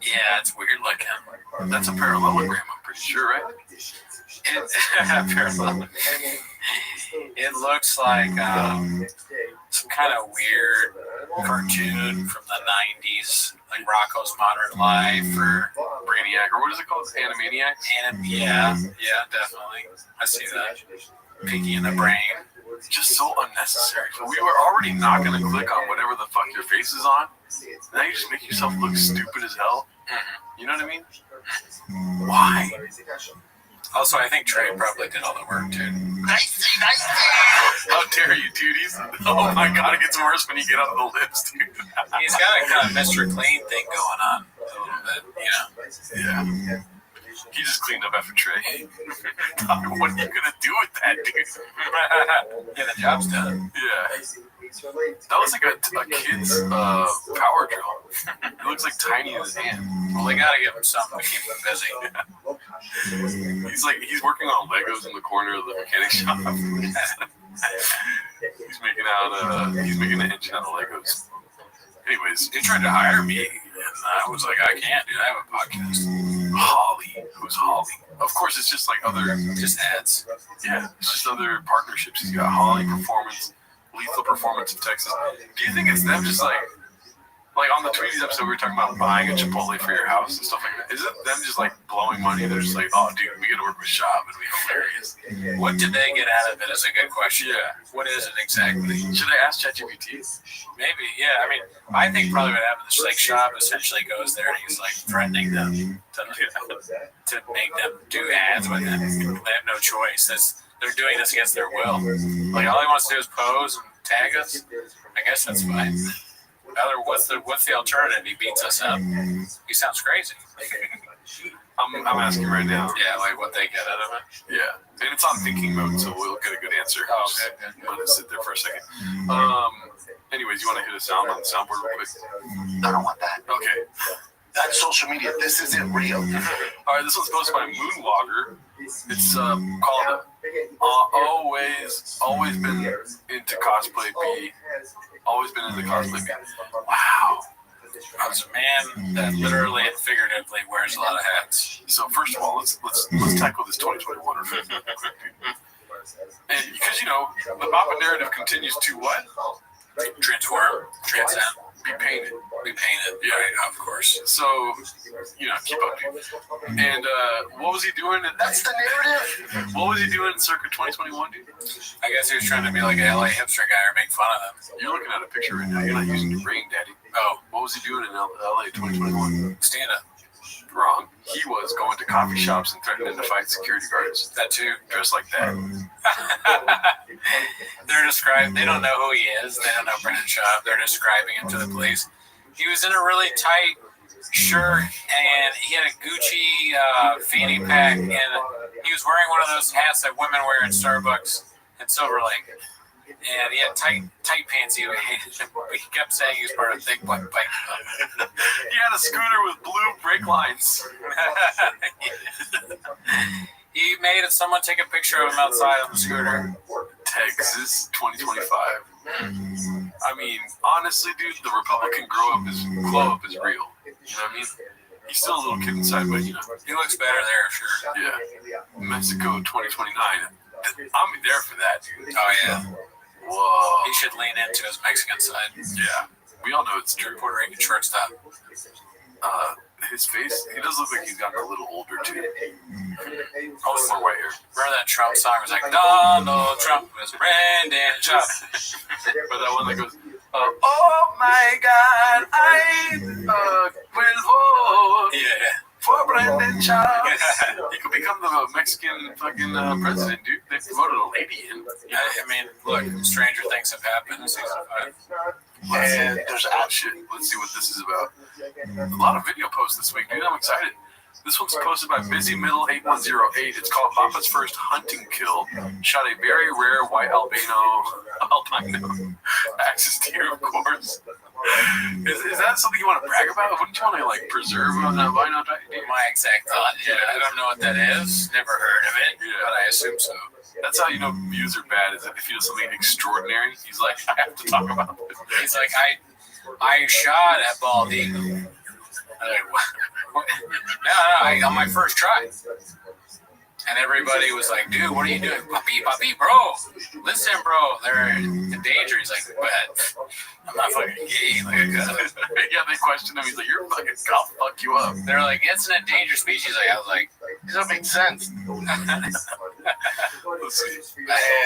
[SPEAKER 7] Yeah, it's weird looking.
[SPEAKER 8] That's a parallelogram, I'm pretty sure, right?
[SPEAKER 7] It looks like some kind of weird cartoon from the 90s, like Rocco's Modern Life or
[SPEAKER 8] Brainiac, or what is it called? Animaniacs?
[SPEAKER 7] Yeah, definitely. I see that. Pinky in the Brain.
[SPEAKER 8] just so unnecessary. We were already not going to click on whatever the fuck your face is on. Now you just make yourself look stupid as hell. You know what I mean? Why?
[SPEAKER 7] Also, I think Trey probably did all the work too.
[SPEAKER 8] Nice. How dare you, duties? Oh my god, it gets worse when you get on the lips, dude.
[SPEAKER 7] He's got a kind of Mr. Clean thing going on a little bit,
[SPEAKER 8] Yeah. He just cleaned up after Trey. What are you gonna do with that, dude?
[SPEAKER 7] Yeah, the job's done.
[SPEAKER 8] Yeah. That was like a kid's power drill. It looks like tiny in his hand.
[SPEAKER 7] Well, they gotta give him something to keep him busy.
[SPEAKER 8] He's working on Legos in the corner of the mechanic shop. He's making an engine out of Legos. Anyways,
[SPEAKER 7] He tried to hire me, and I was like, I can't, dude. I have a podcast.
[SPEAKER 8] Holly. Who's Holly? Of course, it's just like other...
[SPEAKER 7] Just ads.
[SPEAKER 8] Yeah, it's just other partnerships. He's got Holly Performance, Lethal Performance of Texas. Do you think it's them just like on the Tweeties episode, we were talking about buying a Chipotle for your house and stuff like that. Is it them just like blowing money? They're just like, oh, dude, we gotta work with Shop. It'll be hilarious.
[SPEAKER 7] What did they get out of it is a good question.
[SPEAKER 8] Yeah.
[SPEAKER 7] What is it exactly?
[SPEAKER 8] Should I ask ChatGPT?
[SPEAKER 7] Maybe, yeah. I mean, I think probably what happens is like Shop essentially goes there and he's like threatening them to make them do ads with him. They have no choice. They're doing this against their will. Like all he wants to do is pose and tag us. I guess that's fine. What's the alternative? He beats us up. He sounds crazy.
[SPEAKER 8] I'm asking right now.
[SPEAKER 7] Yeah, like what they get out of it.
[SPEAKER 8] Yeah, and it's on thinking mode, so we'll get a good answer.
[SPEAKER 7] Oh, okay.
[SPEAKER 8] Let it sit there for a second. Anyways, you want to hit a sound on the soundboard real quick?
[SPEAKER 11] I don't want that.
[SPEAKER 8] Okay.
[SPEAKER 11] That's social media. This isn't real.
[SPEAKER 8] All right, this one's posted by Moonwalker. It's called Always Been Into Cosplay B. Always been into cosplay B. Wow.
[SPEAKER 7] I was a man that literally and figuratively wears a lot of hats.
[SPEAKER 8] So first of all, let's tackle this 2021 real quick. And because the Papa narrative continues to what?
[SPEAKER 7] Transform, transcend,
[SPEAKER 8] be painted.
[SPEAKER 7] Yeah, right, of course.
[SPEAKER 8] So, keep up, dude. And what was he doing? That's the narrative. What was he doing in circa 2021, dude?
[SPEAKER 7] I guess he was trying to be like a LA hipster guy or make fun of them.
[SPEAKER 8] You're looking at a picture right now. You're not using your brain, daddy.
[SPEAKER 7] Oh.
[SPEAKER 8] What was he doing in LA 2021?
[SPEAKER 7] Stand up.
[SPEAKER 8] Wrong. He was going to coffee shops and threatening to fight security guards.
[SPEAKER 7] That too.
[SPEAKER 8] Dressed like that.
[SPEAKER 7] They're described. They don't know who he is. They don't know Brendan Schaub. They're describing him to the police. He was in a really tight shirt and he had a Gucci fanny pack and he was wearing one of those hats that women wear in Starbucks in Silver Lake. And he had tight pants. He kept saying he was part of Thick Black Bike Club.
[SPEAKER 8] He had a scooter with blue brake lines.
[SPEAKER 7] He made someone take a picture of him outside on the scooter.
[SPEAKER 8] Texas 2025. I mean, honestly, dude, the Republican glow up is real. You know what I mean? He's still a little kid inside, but
[SPEAKER 7] he looks better there, sure.
[SPEAKER 8] Yeah. Mexico 2029. I'm there for that, dude.
[SPEAKER 7] Oh yeah.
[SPEAKER 8] Whoa.
[SPEAKER 7] He should lean into his Mexican side.
[SPEAKER 8] Yeah. We all know it's true.
[SPEAKER 7] Puerto Rican shortstop.
[SPEAKER 8] His face, he does look like he's gotten a little older too.
[SPEAKER 7] Oh,
[SPEAKER 8] more white hair.
[SPEAKER 7] Remember that Trump song? It was like Donald Trump was Brandon Trump.
[SPEAKER 8] But that one that goes, oh my God, I will vote.
[SPEAKER 7] Yeah.
[SPEAKER 8] For Brandon Trump. He could become the Mexican fucking president, dude. They voted a lady in.
[SPEAKER 7] Yeah, I mean, look, stranger things have happened in season 5.
[SPEAKER 8] And there's shit. Let's see what this is about. A lot of video posts this week, dude. I'm excited. This one's posted by Busy Middle 8108. It's called Papa's First Hunting Kill. Shot a very rare white albino axis deer, of course. Is that something you want to brag about? Wouldn't you want to preserve on that albino deer?
[SPEAKER 7] My exact thought. Yeah, I don't know what that is. Never heard of it, but I assume so.
[SPEAKER 8] That's how you know views are bad, is that if you do something extraordinary, he's like, I have to talk about this.
[SPEAKER 7] He's like, I shot at bald eagle. I'm like, what? No, on my first try. And everybody was like, dude, what are you doing? Puppy, bro. Listen, bro, they're in danger. He's like, but I'm not fucking gay.
[SPEAKER 8] Yeah, they questioned him. He's like, you're fucking, I'll fuck you up.
[SPEAKER 7] They're like, it's an endangered species. I was like,
[SPEAKER 11] does that make sense?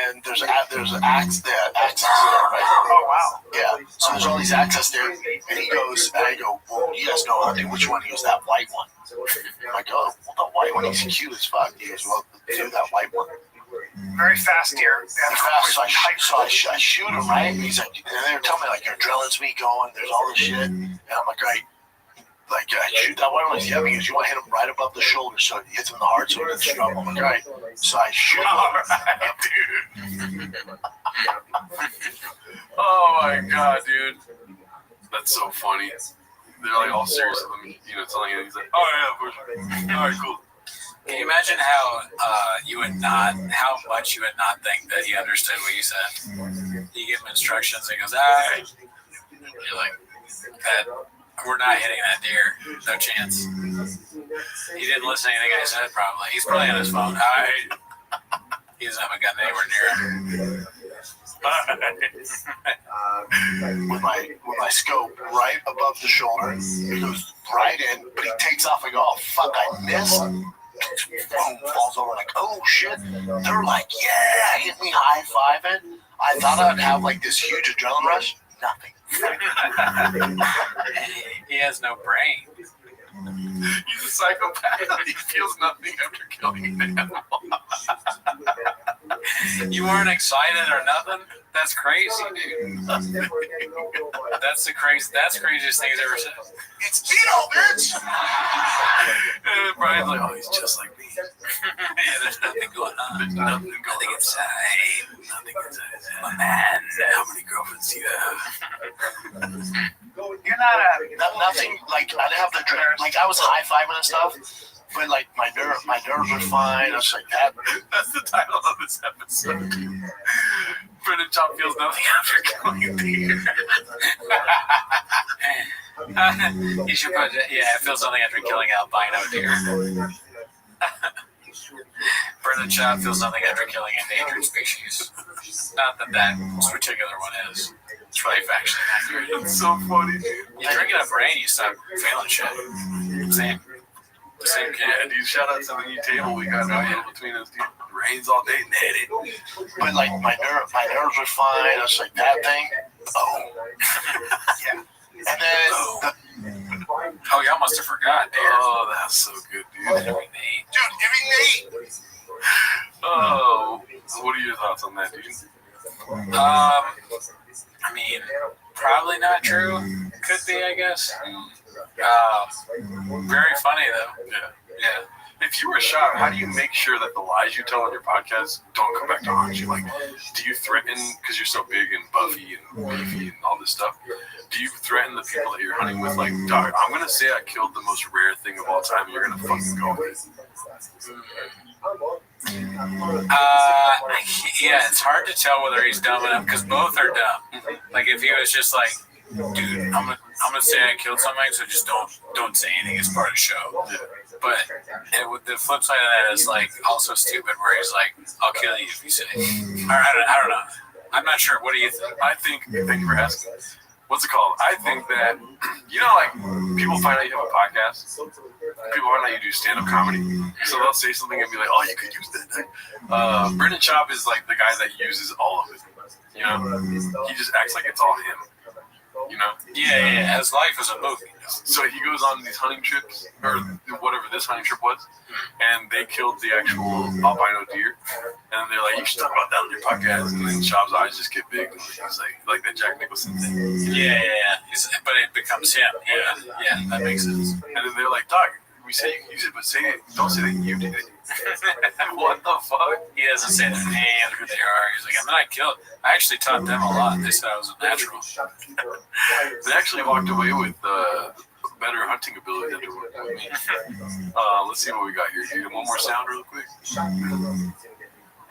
[SPEAKER 11] And there's access there, right?
[SPEAKER 18] Oh wow.
[SPEAKER 11] Yeah. So there's all these access there, and he goes, and I go, well, you guys go hunting. Which one? He goes, that white one. I'm like, oh, well, the white one. He's cute as fuck. He goes, well, do that white one.
[SPEAKER 18] Very fast deer.
[SPEAKER 11] Very fast. So I shoot him, right? And he's like, and they were telling me like, your adrenaline's me going. There's all this shit, and I'm like, right. Like, I shoot that one. He's, yeah, because you want to hit him right above the shoulder so it hits him in the heart so he doesn't struggle. I'm like, all right. So I shoot him.
[SPEAKER 8] Dude. Oh my god, dude. That's so funny. They're like all serious with him, you know, telling him, he's like, oh yeah, for sure. All right, cool.
[SPEAKER 7] Can you imagine how how much you would not think that he understood what you said? You give him instructions and he goes, alright. You're like, that, we're not hitting that deer. No chance. He didn't listen to anything I said, probably. He's probably on his phone. Alright. He doesn't have a gun anywhere near him.
[SPEAKER 11] with my scope right above the shoulder. It goes right in, but he takes off. I go, oh fuck, I missed. Boom, falls over like, oh shit. They're like, yeah, hit me high-fiving. I thought I'd have like this huge adrenaline rush. Nothing.
[SPEAKER 7] He has no brain.
[SPEAKER 8] He's a psychopath. He feels nothing after killing an animal.
[SPEAKER 7] You weren't excited or nothing? That's crazy, dude. That's the craziest thing he's ever said.
[SPEAKER 11] It's Tito, bitch!
[SPEAKER 7] And Brian's like, oh, he's just like me. Yeah, there's nothing going on. There's nothing inside. Nothing inside. My man, how many girlfriends do you have?
[SPEAKER 11] You're not nothing, like, I didn't have the adrenaline. Like, I was high-fiving and stuff. But like my nerves were fine. I was like that.
[SPEAKER 8] That's the title of this episode. Brendan Chop feels nothing after killing a deer.
[SPEAKER 7] You should put it, yeah, it feels nothing after killing albino deer. Brendan Chop feels nothing after killing endangered species. Not that particular one is. It's really factually accurate.
[SPEAKER 8] It's so funny, dude.
[SPEAKER 7] You drink enough rain, you stop feeling shit. Same.
[SPEAKER 8] Same kid. Yeah, dude, shout out to the new table we got between us, dude. Rains all day and hit it.
[SPEAKER 11] But like my nerves were fine. I was like that thing. Oh. Yeah. And then
[SPEAKER 7] oh, y'all must have forgot, dude.
[SPEAKER 8] Oh, that's so good, dude.
[SPEAKER 11] Dude, give me Nate.
[SPEAKER 8] Oh, what are your thoughts on that, dude?
[SPEAKER 7] I mean, probably not true. Could be, I guess. Very funny though.
[SPEAKER 8] Yeah. If you were shot, how do you make sure that the lies you tell on your podcast don't come back to haunt you? Like, do you threaten, because you're so big and buffy and beefy and all this stuff, do you threaten the people that you're hunting with, like, dog, I'm going to say I killed the most rare thing of all time, and you're going to fucking go with it?
[SPEAKER 7] Yeah, it's hard to tell whether he's dumb enough, because both are dumb. Like, if he was just like, dude, I'm gonna say I killed something, so just don't say anything as part of the show. Yeah. But the flip side of that is like also stupid, where he's like, I'll kill you if you say. Or I don't know. I'm not sure. What do you think?
[SPEAKER 8] I think. Thank you for asking. What's it called? I think that, you know, like people find out you have a podcast. People find out you do stand-up comedy, so they'll say something and be like, "Oh, you could use that." Brendan Chop is like the guy that uses all of it. You know, he just acts like it's all him. You know?
[SPEAKER 7] Yeah. His life is a movie.
[SPEAKER 8] So he goes on these hunting trips, or whatever this hunting trip was, and they killed the actual albino deer. And they're like, you should talk about that on your podcast. And then Chop's eyes just get big. And he's like that Jack Nicholson thing.
[SPEAKER 7] Yeah. But it becomes him. Yeah, that makes sense.
[SPEAKER 8] And then they're like, Doc, we say you can use it, but don't say that you did it. What the fuck?
[SPEAKER 7] He doesn't say their name, who they are. He's like, I actually taught them a lot. They said I was a natural.
[SPEAKER 8] They actually walked away with better hunting ability than they were with me. Let's see what we got here, dude. One more sound real quick.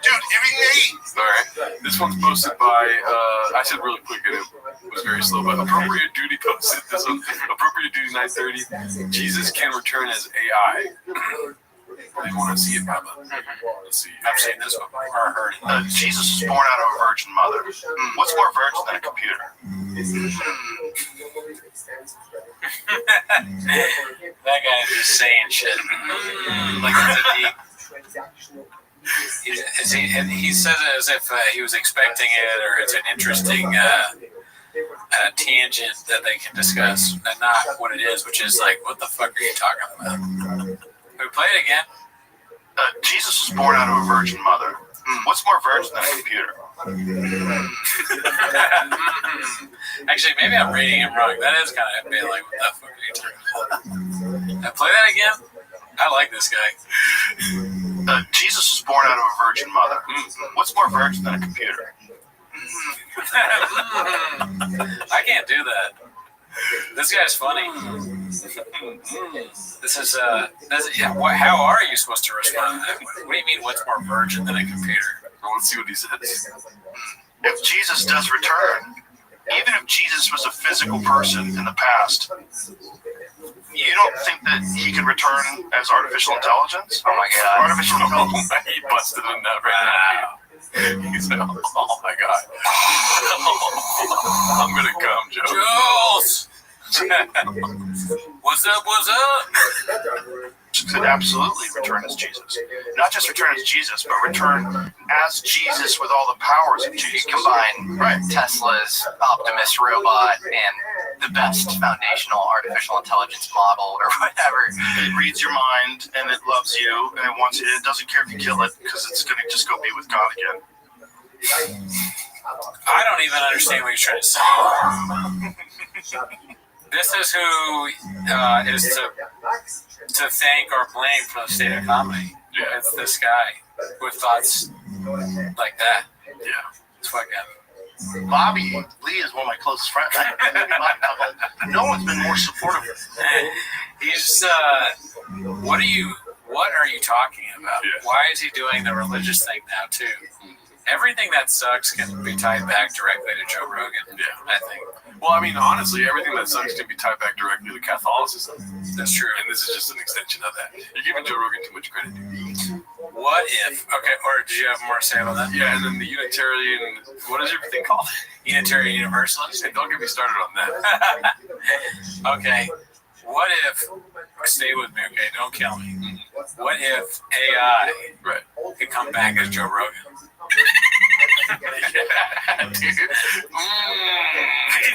[SPEAKER 11] Dude, everything.
[SPEAKER 8] All right. This one's posted by, I said really quick and it was very slow, but Appropriate Duty posted this one. Appropriate Duty 930. Jesus can return as AI. They want to see it, Papa. Let's see.
[SPEAKER 7] I've seen this one or heard it.
[SPEAKER 11] Jesus was born out of a virgin mother. What's more virgin than a computer?
[SPEAKER 7] That guy's just saying shit. Like it's a deep. He says it as if he was expecting it, or it's an interesting tangent that they can discuss, and not what it is, which is like, what the fuck are you talking about? We play it again.
[SPEAKER 11] Jesus was born out of a virgin mother. What's more virgin than a computer?
[SPEAKER 7] Actually, maybe I'm reading it wrong. That is kind of being like, what the fuck are you talking about? Play that again. I like this guy.
[SPEAKER 11] Jesus was born out of a virgin mother. What's more virgin than a computer?
[SPEAKER 7] I can't do that. This guy's funny. This is how are you supposed to respond to that? What do you mean, what's more virgin than a computer?
[SPEAKER 8] Well, let's see what he says.
[SPEAKER 11] If Jesus does return, even if Jesus was a physical person in the past, you don't think that he could return as artificial intelligence?
[SPEAKER 7] Oh my God.
[SPEAKER 11] Artificial intelligence.
[SPEAKER 8] He busted a nut right now. He's like, oh my God. I'm going to come, Joe.
[SPEAKER 7] Jules! What's up?
[SPEAKER 11] Could absolutely return as Jesus. Not just return as Jesus, but return as Jesus with all the powers of Jesus.
[SPEAKER 12] Combine Tesla's Optimus robot and the best foundational artificial intelligence model or whatever.
[SPEAKER 11] It reads your mind and it loves you and it wants you. It doesn't care if you kill it because it's going to just go be with God again.
[SPEAKER 7] I don't even understand what you're trying to say. This is who is to thank or blame for the state of comedy. Yeah, it's this guy with thoughts like that.
[SPEAKER 11] Yeah.
[SPEAKER 7] It's fucking.
[SPEAKER 11] Bobby Lee is one of my closest friends. No one's been more supportive.
[SPEAKER 7] He's what are you talking about?
[SPEAKER 8] Yeah.
[SPEAKER 7] Why is he doing the religious thing now too? Everything that sucks can be tied back directly to Joe Rogan.
[SPEAKER 8] Yeah.
[SPEAKER 7] I think.
[SPEAKER 8] Well, I mean, honestly, everything that sucks can be tied back directly to Catholicism.
[SPEAKER 7] That's true.
[SPEAKER 8] And this is just an extension of that. You're giving Joe Rogan too much credit, dude.
[SPEAKER 7] What if? Okay, or did you have more to say about that?
[SPEAKER 8] Yeah, and then the Unitarian, what is everything called?
[SPEAKER 7] Unitarian Universalist?
[SPEAKER 8] Hey, don't get me started on that.
[SPEAKER 7] Okay, what if, stay with me, okay, don't kill me. What if AI could come back as Joe Rogan?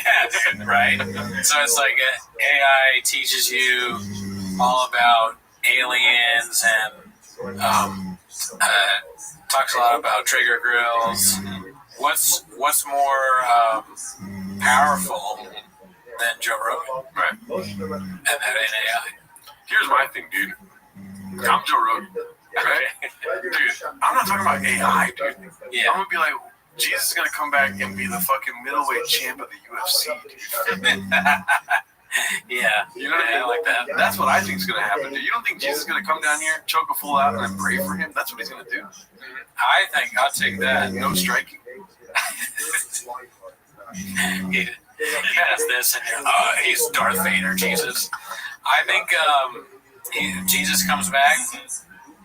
[SPEAKER 8] Yeah, dude.
[SPEAKER 7] Right? So it's like AI teaches you all about aliens and talks a lot about Traeger grills. What's more powerful than Joe Rogan?
[SPEAKER 8] Right.
[SPEAKER 7] And AI.
[SPEAKER 8] Here's my thing, dude. I'm Joe Rogan. Right? Dude, I'm not talking about AI, dude.
[SPEAKER 7] Yeah.
[SPEAKER 8] I'm going to be like, Jesus is going to come back and be the fucking middleweight champ of the UFC, dude.
[SPEAKER 7] Yeah.
[SPEAKER 8] You know what I mean? Like that. That's what I think is going to happen, dude. You don't think Jesus is going to come down here, choke a fool out, and then pray for him? That's what he's going to do.
[SPEAKER 7] I think I'll take that.
[SPEAKER 8] No striking.
[SPEAKER 7] He has this, and he's Darth Vader, Jesus. I think Jesus comes back.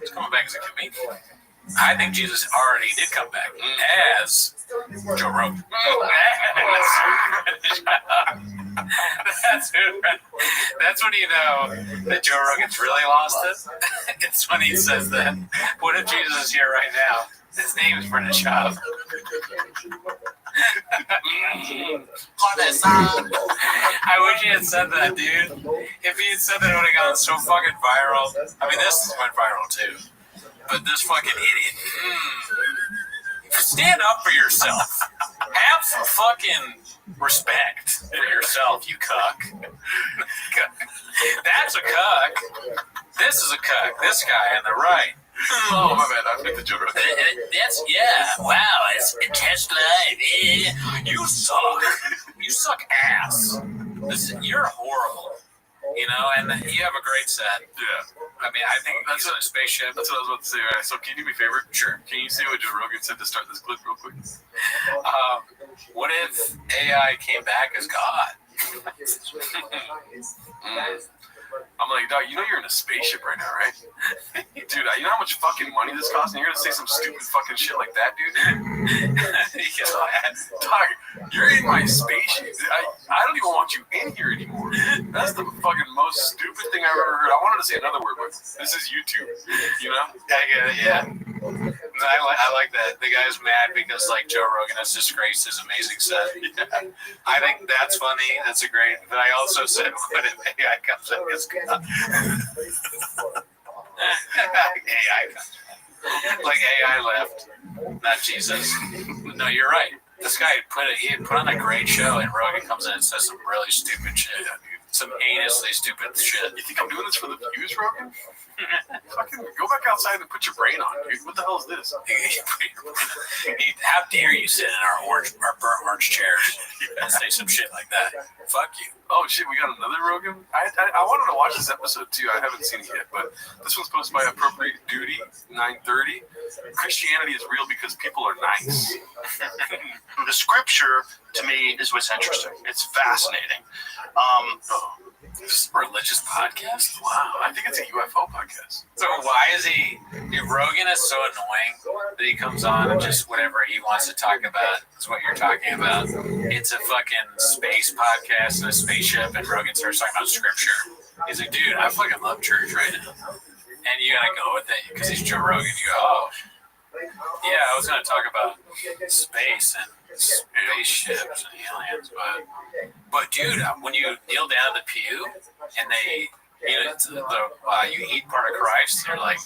[SPEAKER 7] He's coming back as a comedian. I think Jesus already did come back as Joe Rogan. That's when you know that Joe Rogan's really lost it. It's when he says that. What if Jesus is here right now? His name is Brendan Schaub. I wish he had said that, dude. If he had said that, it would have gone so fucking viral. I mean, this went viral too. But this fucking idiot. Stand up for yourself. Have some fucking respect for yourself, you cuck. That's a cuck. This is a cuck. This guy on the right.
[SPEAKER 8] Oh, my bad. I picked the joke.
[SPEAKER 7] That's, yeah. Wow, it's a test live. You suck. You suck ass. You're horrible. You know, and you have a great set.
[SPEAKER 8] Yeah.
[SPEAKER 7] I mean, I think that's on a spaceship.
[SPEAKER 8] That's what I was about to say. All right, so can you do me a favor?
[SPEAKER 7] Sure.
[SPEAKER 8] Can you say what Joe Rogan said to start this clip real quick?
[SPEAKER 7] What if AI came back as God?
[SPEAKER 8] I'm like, dog, you know you're in a spaceship right now, right? Dude, you know how much fucking money this costs? And you're gonna say some stupid fucking shit like that, dude? Dog, you're in my spaceship. I don't even want you in here anymore. That's the fucking most stupid thing I've ever heard. I wanted to say another word, but this is YouTube, you know?
[SPEAKER 7] Yeah. I like that. The guy's mad because like Joe Rogan has disgraced his amazing set. Yeah. I think that's funny. That's a great. But I also said, what if AI comes in his gun? AI comes in. Like AI left, not Jesus. No, you're right. This guy he put on a great show, and Rogan comes in and says some really stupid shit. Some heinously stupid shit.
[SPEAKER 8] You think I'm doing this for the views, Rogan? Fucking go back outside and put your brain on, dude. What the hell is this?
[SPEAKER 7] How dare you sit in our burnt orange chairs and say some shit like that? Fuck you.
[SPEAKER 8] Oh shit, we got another Rogan? I wanted to watch this episode too. I haven't seen it yet, but this one's posted by Appropriate Duty, 9:30. Christianity is real because people are nice.
[SPEAKER 11] The scripture, to me, is what's interesting. It's fascinating.
[SPEAKER 7] This is a religious podcast?
[SPEAKER 8] Wow, I think it's a UFO podcast.
[SPEAKER 7] So why is he? If Rogan is so annoying that he comes on and just whatever he wants to talk about is what you're talking about. It's a fucking space podcast and a spaceship, and Rogan starts talking about scripture. He's like, dude, I fucking love church right now, and you gotta go with it because he's Joe Rogan. You go, oh, yeah, I was gonna talk about space and spaceships and aliens, but dude, when you kneel down the pew and they, you eat part of Christ, they're like,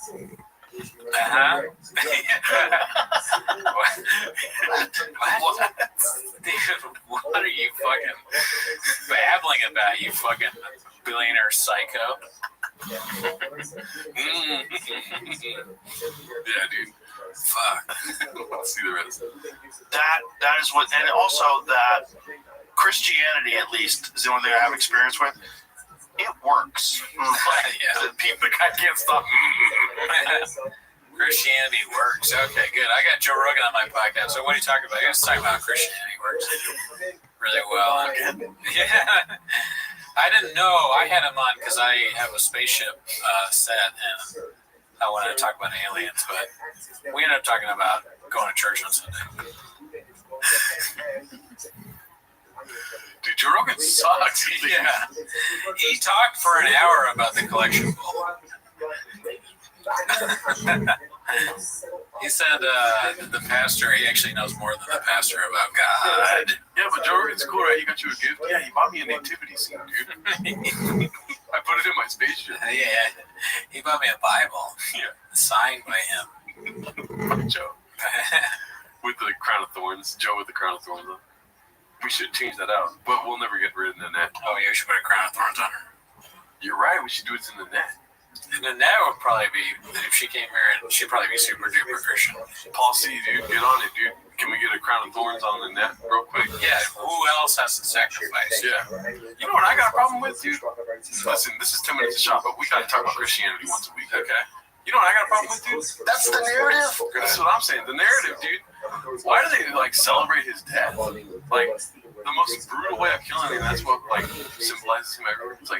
[SPEAKER 7] what? Dude, what are you fucking babbling about, you fucking billionaire psycho?
[SPEAKER 8] Yeah, dude. Fuck. Let's see the rest.
[SPEAKER 11] That is what, and also that Christianity, at least, is the only thing I have experience with. It works.
[SPEAKER 7] Yeah.
[SPEAKER 8] The people, the guy can't stop.
[SPEAKER 7] Christianity works. Okay, good. I got Joe Rogan on my podcast. So what are you talking about? You're just talking about Christianity works really well. Yeah. I didn't know I had him on because I have a spaceship set and I wanted to talk about aliens, but we ended up talking about going to church on Sunday.
[SPEAKER 8] Dude, Joe Rogan sucks.
[SPEAKER 7] Yeah. He talked for an hour about the collection bowl. He said the pastor, he actually knows more than the pastor about God.
[SPEAKER 8] Yeah, but Joe Rogan's cool, right? He got you a gift. Yeah, he bought me a nativity scene, dude. I put it in my spaceship.
[SPEAKER 7] Yeah, he bought me a Bible.
[SPEAKER 8] Yeah.
[SPEAKER 7] Signed by him.
[SPEAKER 8] Joe. With the crown of thorns. Joe with the crown of thorns on. We should change that out, but we'll never get rid of the net.
[SPEAKER 7] Oh, yeah, we should put a crown of thorns on her.
[SPEAKER 8] You're right, we should do it in the net.
[SPEAKER 7] And then that would probably be, if she came here, she'd probably be super duper Christian.
[SPEAKER 8] Paul C, dude, get on it, dude. Can we get a crown of thorns on the net real quick?
[SPEAKER 7] Yeah, who else has to sacrifice?
[SPEAKER 8] Yeah. You know what I got a problem with, dude? Listen, this is 10 minutes of shop, but we gotta talk about Christianity once a week, okay? You know what I got a problem with, dude?
[SPEAKER 11] That's the narrative.
[SPEAKER 8] That's what I'm saying. The narrative, dude. Why do they celebrate his death? The most brutal way of killing him. That's what symbolizes him everywhere. It's like,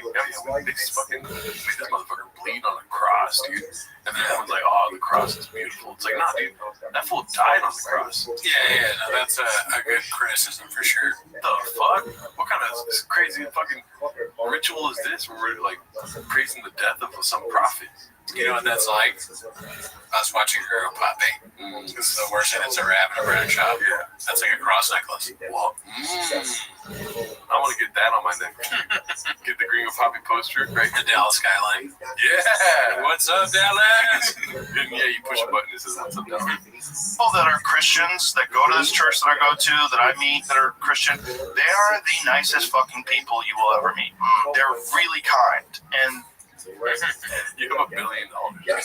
[SPEAKER 8] they just fucking made this motherfucker bleed on a cross, dude. And then everyone's like, oh, the cross is beautiful. It's like, nah, dude, that fool died on the cross.
[SPEAKER 7] Yeah, no, that's a good criticism for sure.
[SPEAKER 8] The fuck? What kind of crazy fucking ritual is this where we're praising the death of some prophet?
[SPEAKER 7] You know what that's like? Us watching Girl Poppy. This is the worst thing that's ever happened in a brown shop.
[SPEAKER 8] Yeah.
[SPEAKER 7] That's like a cross necklace.
[SPEAKER 8] Well, I want to get that on my neck. Get the Green Poppy poster, right?
[SPEAKER 7] The Dallas skyline.
[SPEAKER 8] Yeah.
[SPEAKER 7] What's up, Dallas?
[SPEAKER 8] And yeah, you push a button, it says what's up, Dallas.
[SPEAKER 11] People that are Christians, that go to this church that I go to, that I meet, that are Christian, they are the nicest fucking people you will ever meet. They're really kind. And
[SPEAKER 8] you have $1 billion. You know?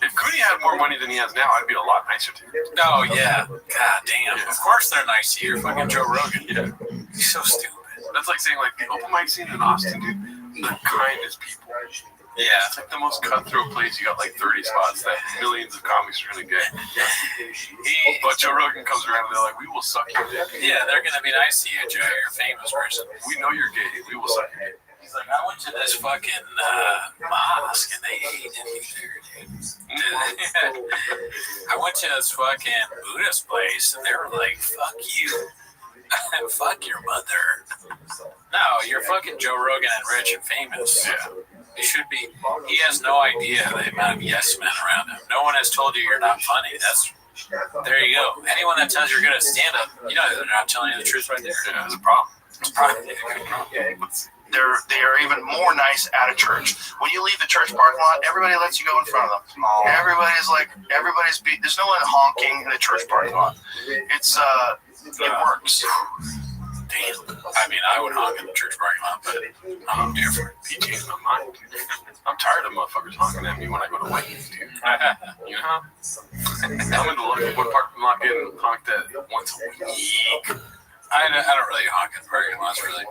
[SPEAKER 8] If Cooney had more money than he has now, I'd be a lot nicer to him.
[SPEAKER 7] Oh, yeah. God damn. Yeah. Of course they're nice to you. You're fucking Joe Rogan.
[SPEAKER 8] Yeah.
[SPEAKER 7] He's so stupid.
[SPEAKER 8] That's like saying, the open mic scene in Austin, dude, the kindest people.
[SPEAKER 7] Yeah.
[SPEAKER 8] It's the most cutthroat place. You got 30 spots that millions of comics are going to get. But Joe Rogan comes around and they're like, we will suck your dick.
[SPEAKER 7] Yeah, they're going to be nice to you, Joe. You're a famous person.
[SPEAKER 8] We know you're gay. We will suck your dick.
[SPEAKER 7] He's like, I went to this fucking mosque and they hated me there, dude. I went to this fucking Buddhist place and they were like, fuck you. Fuck your mother. No, you're fucking Joe Rogan and rich and famous.
[SPEAKER 8] Yeah.
[SPEAKER 7] It should be. He has no idea the amount of yes men around him. No one has told you you're not funny. There you go. Anyone that tells you're good at stand-up, you know they're not telling you the truth right there.
[SPEAKER 19] Yeah, it's a problem.
[SPEAKER 7] It's probably
[SPEAKER 11] They are even more nice at a church. When you leave the church parking lot, everybody lets you go in front of them. Everybody's beat. There's no one honking in the church parking lot. It works.
[SPEAKER 7] Damn. I mean, I would honk in the church parking lot, but I'm different.
[SPEAKER 19] PG in my mind. I'm tired of motherfuckers honking at me when I go to weddings, dude. You know? I'm in the lucky one parking lot getting honked at once a week.
[SPEAKER 7] I don't really honk in parking lots, really.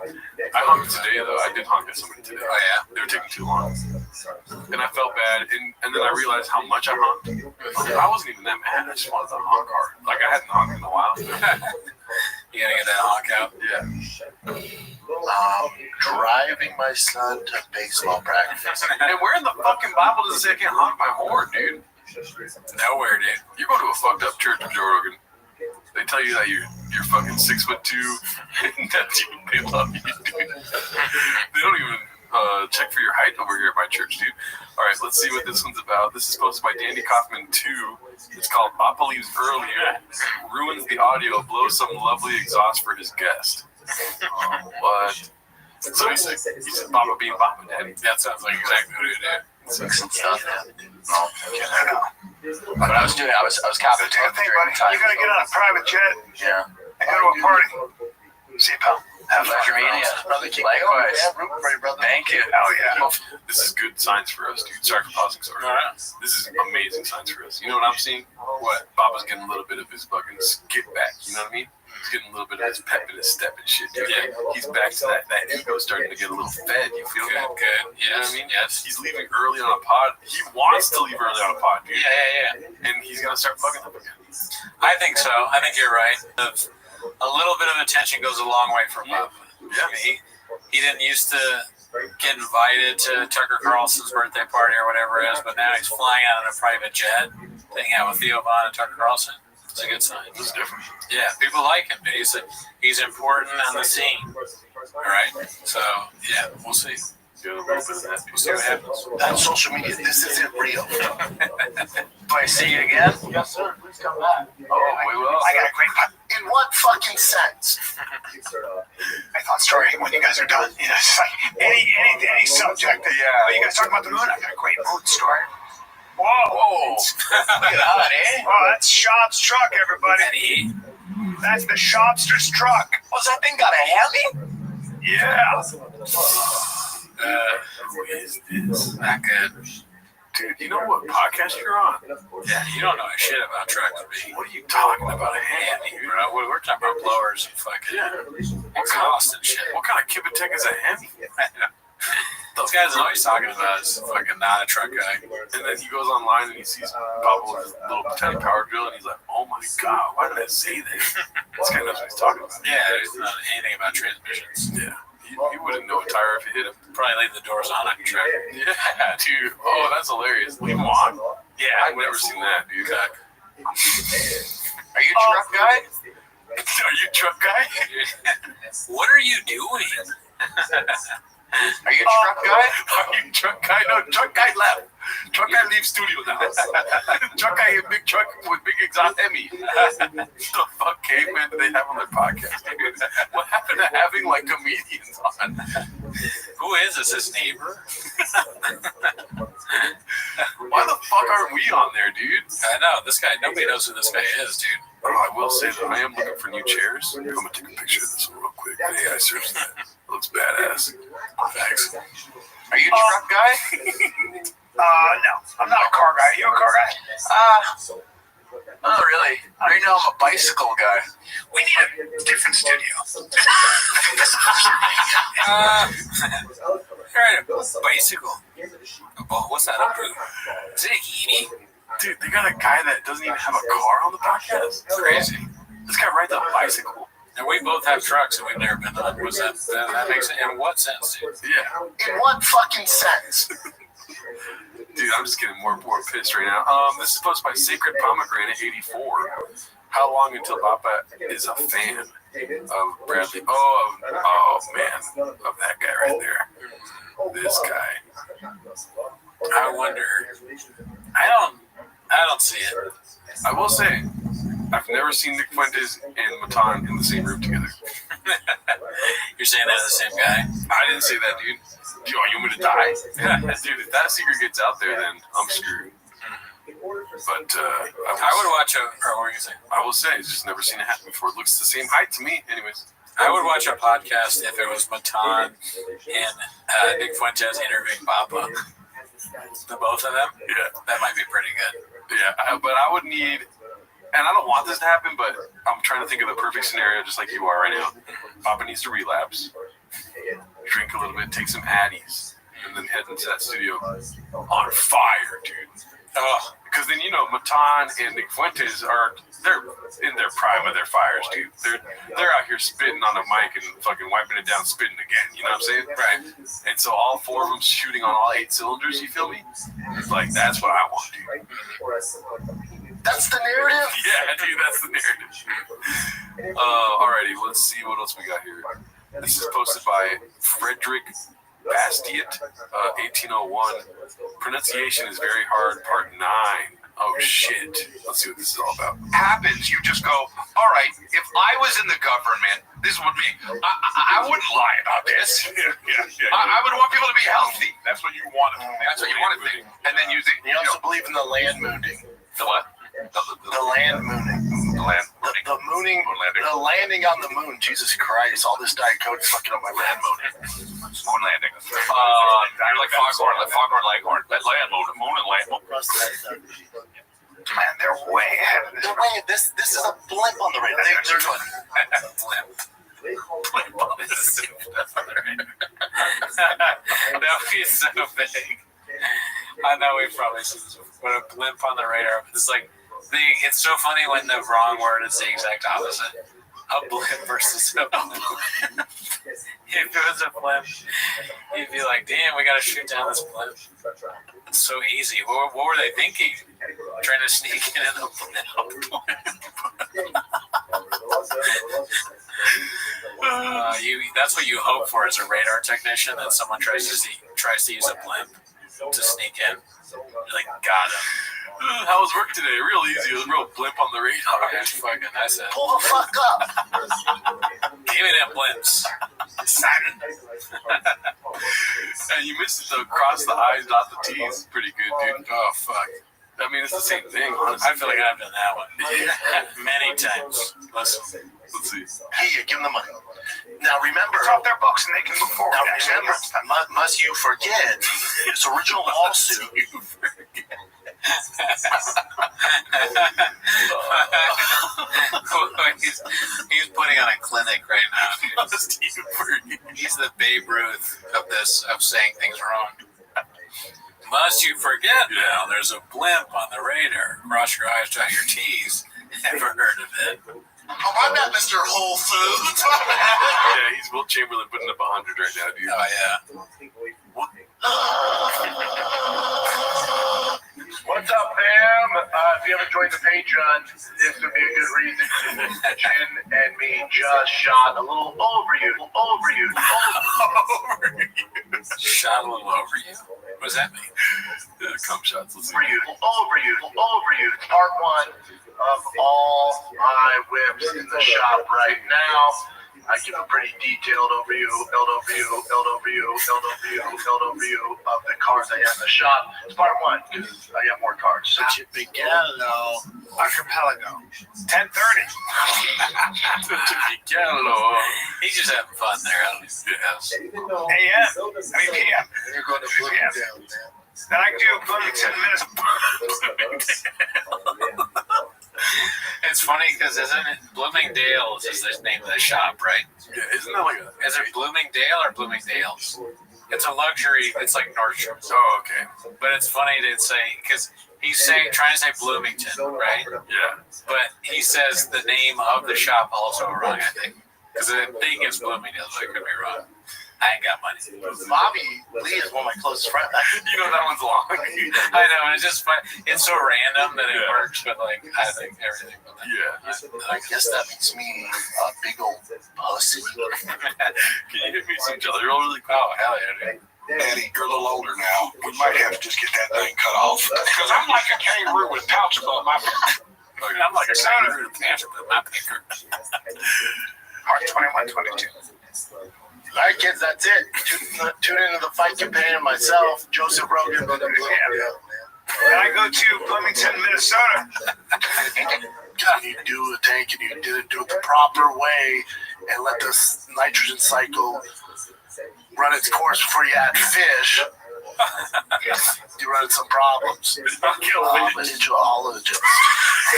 [SPEAKER 19] I honked today, though. I did honk at somebody today.
[SPEAKER 7] Oh, yeah?
[SPEAKER 19] They were taking too long. And I felt bad. And then I realized how much I honked. I wasn't even that mad. I just wanted to honk hard. Like, I hadn't honked in a while.
[SPEAKER 7] You gotta get that honk out?
[SPEAKER 19] Yeah.
[SPEAKER 11] Driving my son to baseball practice.
[SPEAKER 19] And where in the fucking Bible does it say I can't honk my horn, dude?
[SPEAKER 7] Nowhere, dude.
[SPEAKER 19] You're going to a fucked up church, Joe Rogan. They tell you that you're fucking 6'2" and that they love you, dude. They don't even check for your height over here at my church, dude. All right, let's see what this one's about. This is posted by Danny Kaufman 2. It's called Papa Leaves Earlier, Ruins the Audio, Blows Some Lovely Exhaust for His Guest. What? So he said Papa being Papa, Daddy.
[SPEAKER 7] That sounds like exactly what he did.
[SPEAKER 11] Some stuff, man. No, I know. But I was captain.
[SPEAKER 18] You gotta get on a private jet.
[SPEAKER 11] Yeah.
[SPEAKER 18] And go to a party. See you, pal.
[SPEAKER 11] Have pleasure meeting you, brother. Likewise. Thank you.
[SPEAKER 18] Hell yeah.
[SPEAKER 19] This is good signs for us, dude. Sorry for pausing. Sorry. This is amazing signs for us. You know what I'm seeing? What? Papa's getting a little bit of his fucking skip back. You know what I mean? He's getting a little bit of his pep in his step and shit, dude. Yeah. He's back to that ego starting to get a little fed. You feel that?
[SPEAKER 7] Good.
[SPEAKER 19] You know what I mean? Yes. He's leaving early on a pod. He wants to leave early on a pod, dude.
[SPEAKER 7] Yeah.
[SPEAKER 19] And he's gonna start fucking up again.
[SPEAKER 7] I think so. I think you're right. A little bit of attention goes a long way for Papa.
[SPEAKER 19] Yeah.
[SPEAKER 7] He didn't used to get invited to Tucker Carlson's birthday party or whatever it is, but now he's flying out on a private jet, hanging out with Theo Von and Tucker Carlson. It's a good sign.
[SPEAKER 19] It's different.
[SPEAKER 7] Yeah, people like him, dude. He's important on the scene. All right? So, yeah, we'll see.
[SPEAKER 19] We'll see what happens.
[SPEAKER 11] That's social media. This isn't real.
[SPEAKER 7] Do I see you again?
[SPEAKER 11] Yes, sir. Please come back.
[SPEAKER 19] Oh, we will.
[SPEAKER 18] I got a great part.
[SPEAKER 11] In what fucking sense?
[SPEAKER 18] I thought story when you guys are done. You know, it's like any subject. Oh, you guys talking about the moon? I got a great moon story. Whoa.
[SPEAKER 7] Look at that, eh?
[SPEAKER 18] Oh, that's Shop's truck, everybody. That's the Shopster's truck.
[SPEAKER 11] Was that thing got a heli?
[SPEAKER 18] Yeah.
[SPEAKER 7] Who is this? Not good.
[SPEAKER 19] Dude, you know what podcast you're on?
[SPEAKER 7] Yeah, you don't know shit about trucks, B.
[SPEAKER 19] What are you talking about? A Hemi,
[SPEAKER 7] bro? We're talking about blowers and fucking exhaust and shit.
[SPEAKER 19] What kind of Kibitek is a Hemi?
[SPEAKER 7] Those guys know what he's talking about. Is fucking not a truck guy.
[SPEAKER 19] And then he goes online and he sees Pablo with his little tiny power drill and he's like, oh my god, why did I say that? This guy knows what he's talking about.
[SPEAKER 7] Yeah, there's not anything about transmissions.
[SPEAKER 19] Yeah. You wouldn't know a tire if you hit him.
[SPEAKER 7] Probably leave the doors on your truck.
[SPEAKER 19] Yeah, dude. Oh, that's hilarious. Leave them on?
[SPEAKER 7] Yeah,
[SPEAKER 19] I've never seen that, dude.
[SPEAKER 11] Are you a truck guy?
[SPEAKER 19] Are you a truck guy?
[SPEAKER 7] What are you doing?
[SPEAKER 11] Are you a truck guy?
[SPEAKER 19] Are you a truck guy? No, truck guy left. Truck guy leaves studio now. Truck guy in big truck with big exhaust Emmy. The fuck caveman do they have on their podcast, dude? What happened to having like comedians on?
[SPEAKER 7] Who is this? His neighbor?
[SPEAKER 19] Why the fuck aren't we on there, dude?
[SPEAKER 7] I know this guy. Nobody knows who this guy is, dude.
[SPEAKER 19] Oh, I will say that I am looking for new chairs. I'm gonna take a picture of this one real quick. The AI search that. Looks badass. Thanks.
[SPEAKER 11] Are you a truck guy?
[SPEAKER 18] No, I'm not a car guy. Are you a car guy?
[SPEAKER 11] Not really. Right now I'm a bicycle guy.
[SPEAKER 18] We need a different studio.
[SPEAKER 7] Alright, bicycle. What's that up to? Is it a Heaney?
[SPEAKER 19] Dude, they got a guy that doesn't even have a car on the podcast.
[SPEAKER 7] That's crazy.
[SPEAKER 19] This guy rides a bicycle.
[SPEAKER 7] And we both have trucks and we've never been on. Was that makes it in what sense, dude?
[SPEAKER 19] Yeah.
[SPEAKER 11] In what fucking sense?
[SPEAKER 19] Dude, I'm just getting more and more pissed right now. This is posted by Sacred Pomegranate 84. How long until Papa is a fan of Bradley? Oh man, of that guy right there. This guy.
[SPEAKER 7] I wonder. I don't see it.
[SPEAKER 8] I will say, I've never seen Nick Fuentes and Matan in the same room together.
[SPEAKER 7] You're saying they're the same guy?
[SPEAKER 8] I didn't say that, dude. You want me to die? Dude, if that secret gets out there, then I'm screwed. But
[SPEAKER 7] I would watch a. Or what were you saying?
[SPEAKER 8] I will say, I've just never seen it happen before. It looks the same height to me, anyways.
[SPEAKER 7] I would watch a podcast if it was Matan and Nick Fuentes interviewing Papa. The both of them?
[SPEAKER 8] Yeah.
[SPEAKER 7] That might be pretty good.
[SPEAKER 8] Yeah, but I would need, and I don't want this to happen, but I'm trying to think of the perfect scenario just like you are right now. Papa needs to relapse, drink a little bit, take some Addies, and then head into that studio on fire, dude. Because then, you know, Matan and Nick Fuentes they're in their prime of their fires, dude. They're out here spitting on the mic and fucking wiping it down, spitting again. You know what I'm saying?
[SPEAKER 7] Right.
[SPEAKER 8] And so all four of them shooting on all 8 cylinders. You feel me? Like that's what I want, dude.
[SPEAKER 11] That's the narrative?
[SPEAKER 8] Yeah, dude, that's the narrative. Alrighty, let's see what else we got here. This is posted by Frederick Bastiat, 1801. Pronunciation is very hard, part 9. Oh, shit. Let's see what this is all about.
[SPEAKER 17] Happens, you just go, all right, if I was in the government, this would be, I wouldn't lie about this. I would want people to be healthy.
[SPEAKER 8] That's what you want to think.
[SPEAKER 17] That's what you want to think. And then you think,
[SPEAKER 11] You also believe in the land mooning.
[SPEAKER 17] the what?
[SPEAKER 11] The land mooning.
[SPEAKER 17] The land
[SPEAKER 11] The mooning. The landing on the moon. Jesus Christ. All this Diet Coke is fucking up my land mooning.
[SPEAKER 17] Moon landing. You're like Foghorn Leghorn. Land moon and land. Man, they're way ahead of this.
[SPEAKER 11] They're way. This is a blimp on the radar. They're doing
[SPEAKER 7] Blimp on the radar. That would be so big. I know we've probably seen this before, but a blimp on the radar. It's like, it's so funny when the wrong word is the exact opposite. A blimp versus a blimp. If it was a blimp, you'd be like, damn, we gotta shoot down this blimp. It's so easy. What were they thinking? Trying to sneak in a blimp. That's what you hope for as a radar technician, that someone tries to use a blimp to sneak in. You're like, got him.
[SPEAKER 8] How was work today? Real easy. A real blimp on the radar.
[SPEAKER 7] That's fucking nice.
[SPEAKER 11] pull the fuck up.
[SPEAKER 7] Give me them blimps.
[SPEAKER 8] Simon. And you missed it though. Cross the I's, dot the T's. Pretty good, dude.
[SPEAKER 7] Oh, fuck.
[SPEAKER 8] I mean, it's the same thing, honestly.
[SPEAKER 7] I feel like I've done that one. Many times. Listen.
[SPEAKER 8] Let's see.
[SPEAKER 11] Here, give them the money. Now remember,
[SPEAKER 17] It's off their books and they can move forward.
[SPEAKER 11] Now remember, must you forget his original lawsuit?
[SPEAKER 7] He's putting on a clinic right now. He's the Babe Ruth of saying things wrong. Must you forget now? There's a blimp on the radar. Cross your I's, dot your T's. Never heard of it.
[SPEAKER 11] Oh, I'm not Mr. Whole Foods.
[SPEAKER 8] Yeah, he's Will Chamberlain putting up 100 right now, dude.
[SPEAKER 7] Oh, yeah.
[SPEAKER 17] What's up, fam? If you haven't joined the Patreon, this would be a good reason to. Jen and me just shot a little over you.
[SPEAKER 7] Shot a little over you? What does that mean?
[SPEAKER 8] Yeah, cum shots. Let's see.
[SPEAKER 17] Over you. Part 1 of all my whips in the shop right now. I give a pretty detailed overview of the cars I have in the shop. It's part 1 because I got more cars.
[SPEAKER 11] Chipigello.
[SPEAKER 17] Archipelago. 10:30.
[SPEAKER 7] He's just having fun there. I don't know.
[SPEAKER 17] AM. I mean PM. You're going to PM. Then I do Bloomington, Minnesota.
[SPEAKER 7] It's funny because isn't it Bloomingdale's is the name of the shop, right?
[SPEAKER 8] Yeah, isn't that like
[SPEAKER 7] Is it Bloomingdale or Bloomingdale's? It's a luxury. It's like Nordstrom's.
[SPEAKER 8] Oh, okay.
[SPEAKER 7] But it's funny to say because he's trying to say Bloomington, right?
[SPEAKER 8] Yeah.
[SPEAKER 7] But he says the name of the shop also wrong, I think. Because I think it's Bloomingdale's, but I could be wrong. I ain't got money.
[SPEAKER 11] Bobby Lee is one of my closest friends.
[SPEAKER 8] You know that one's long.
[SPEAKER 7] I know, and it's just fun. It's so random that it works, but like I think everything.
[SPEAKER 8] Yeah.
[SPEAKER 11] I guess that means me a big old pussy.
[SPEAKER 8] Can you hit me some jelly roll really quick?
[SPEAKER 7] Oh hell yeah, dude.
[SPEAKER 18] Eddie, you're a little older now. We might have to just get that thing cut off. Because I'm like a kangaroo with pouch above my back. I'm like a kangaroo with pants above my picker. Mark 21, 22.
[SPEAKER 11] All right, kids, that's it. Tune into the Fight Companion myself, Joseph Rogan.
[SPEAKER 18] And I go to Bloomington, Minnesota.
[SPEAKER 11] You do a tank and you do it the proper way and let the nitrogen cycle run its course before you add fish. You run into some problems. Etiologist. I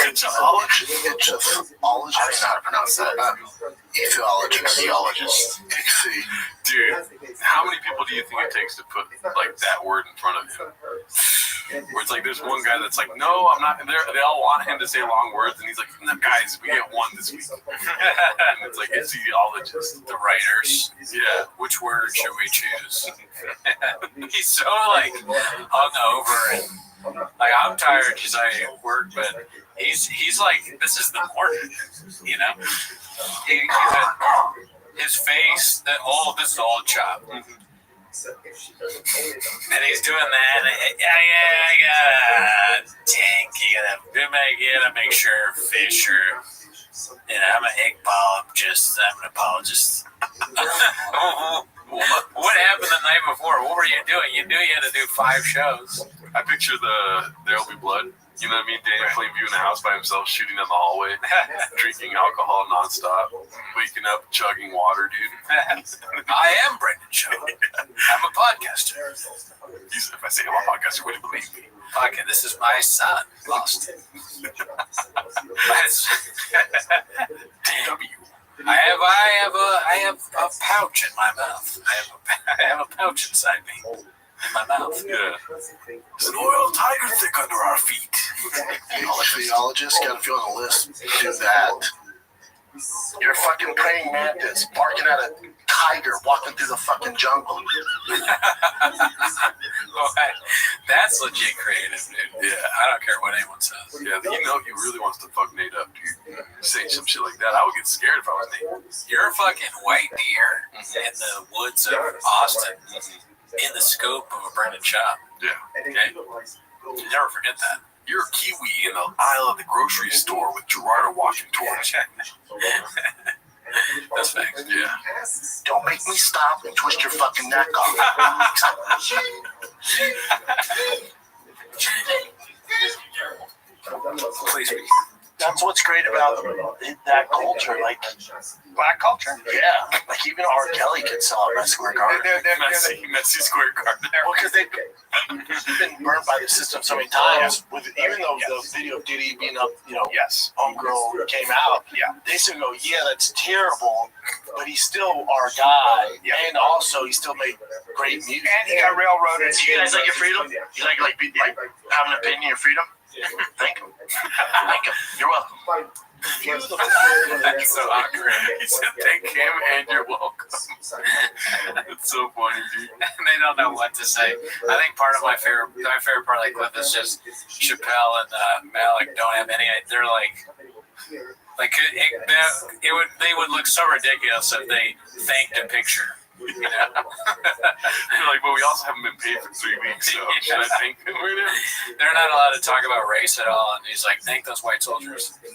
[SPEAKER 11] don't know how to pronounce that. Etiologist.
[SPEAKER 8] Dude, how many people do you think it takes to put like that word in front of him? Where it's like there's one guy that's like, no, I'm not. They all want him to say long words, and he's like, no, guys, we get one this week. And it's like etiologist.
[SPEAKER 7] The writers.
[SPEAKER 8] Yeah.
[SPEAKER 7] Which word should we choose? He's so like hungover and like I'm tired because I work, but he's like this is the morning, you know. His face, this is all chopped. Mm-hmm. And he's doing that. I got tank. You gotta make sure fish are. I'm an egg polyp. I'm an apologist. What happened the night before? What were you doing? You knew you had to do 5 shows.
[SPEAKER 8] I picture There'll Be Blood. You know what I mean? Daniel Plainview in the house by himself, shooting down the hallway, drinking alcohol nonstop, waking up, chugging water, dude.
[SPEAKER 7] I am Brendan Shaw. I'm a podcaster.
[SPEAKER 8] If I say I'm a podcaster, would you believe me?
[SPEAKER 7] Okay, this is my son, Lost. I have a pouch in my mouth. I have a pouch inside me. In my mouth.
[SPEAKER 8] Yeah.
[SPEAKER 11] There's an oil tiger thick under our feet. Etiologist, got a few on the list. Do that. You're a fucking praying mantis barking at a tiger walking through the fucking jungle.
[SPEAKER 7] That's legit creative, dude.
[SPEAKER 8] Yeah.
[SPEAKER 7] I don't care what anyone says.
[SPEAKER 8] Yeah, he really wants to fuck Nate up, dude. Saying some shit like that, I would get scared if I was Nate.
[SPEAKER 7] You're a fucking white deer in the woods of Austin. In the scope of a Brendan Shaw.
[SPEAKER 8] Yeah.
[SPEAKER 7] Okay? You never forget that.
[SPEAKER 8] You're a Kiwi in the aisle of the grocery store with Gerardo walking towards you.
[SPEAKER 7] That's facts.
[SPEAKER 8] Yeah.
[SPEAKER 11] Don't make me stop and twist your fucking neck off.
[SPEAKER 7] Please.
[SPEAKER 11] That's what's great about that culture, like
[SPEAKER 18] Black culture?
[SPEAKER 11] Yeah, like even R. Kelly could sell a Madison Square Garden.
[SPEAKER 8] Messy Square Garden.
[SPEAKER 11] Well, because they've been burned by the system so many times. Even though the video of Diddy being up, homegirl came out, they still go, yeah, that's terrible, but he's still our guy, and also he still made great music.
[SPEAKER 18] And he got railroaded.
[SPEAKER 11] You guys like your freedom? You like having an opinion, your freedom? Thank you. Thank you. You're welcome.
[SPEAKER 8] That's so awkward. He said, thank him and you're welcome. It's so funny, dude.
[SPEAKER 7] They don't know what to say. I think part of my favorite part of the clip is just Chappelle and Malik don't have any. They're they would look so ridiculous if they thanked a picture. You know?
[SPEAKER 8] They're like, but we also haven't been paid for 3 weeks, so should I thank them right now?
[SPEAKER 7] They're not allowed to talk about race at all, and he's like, thank those white soldiers.
[SPEAKER 11] The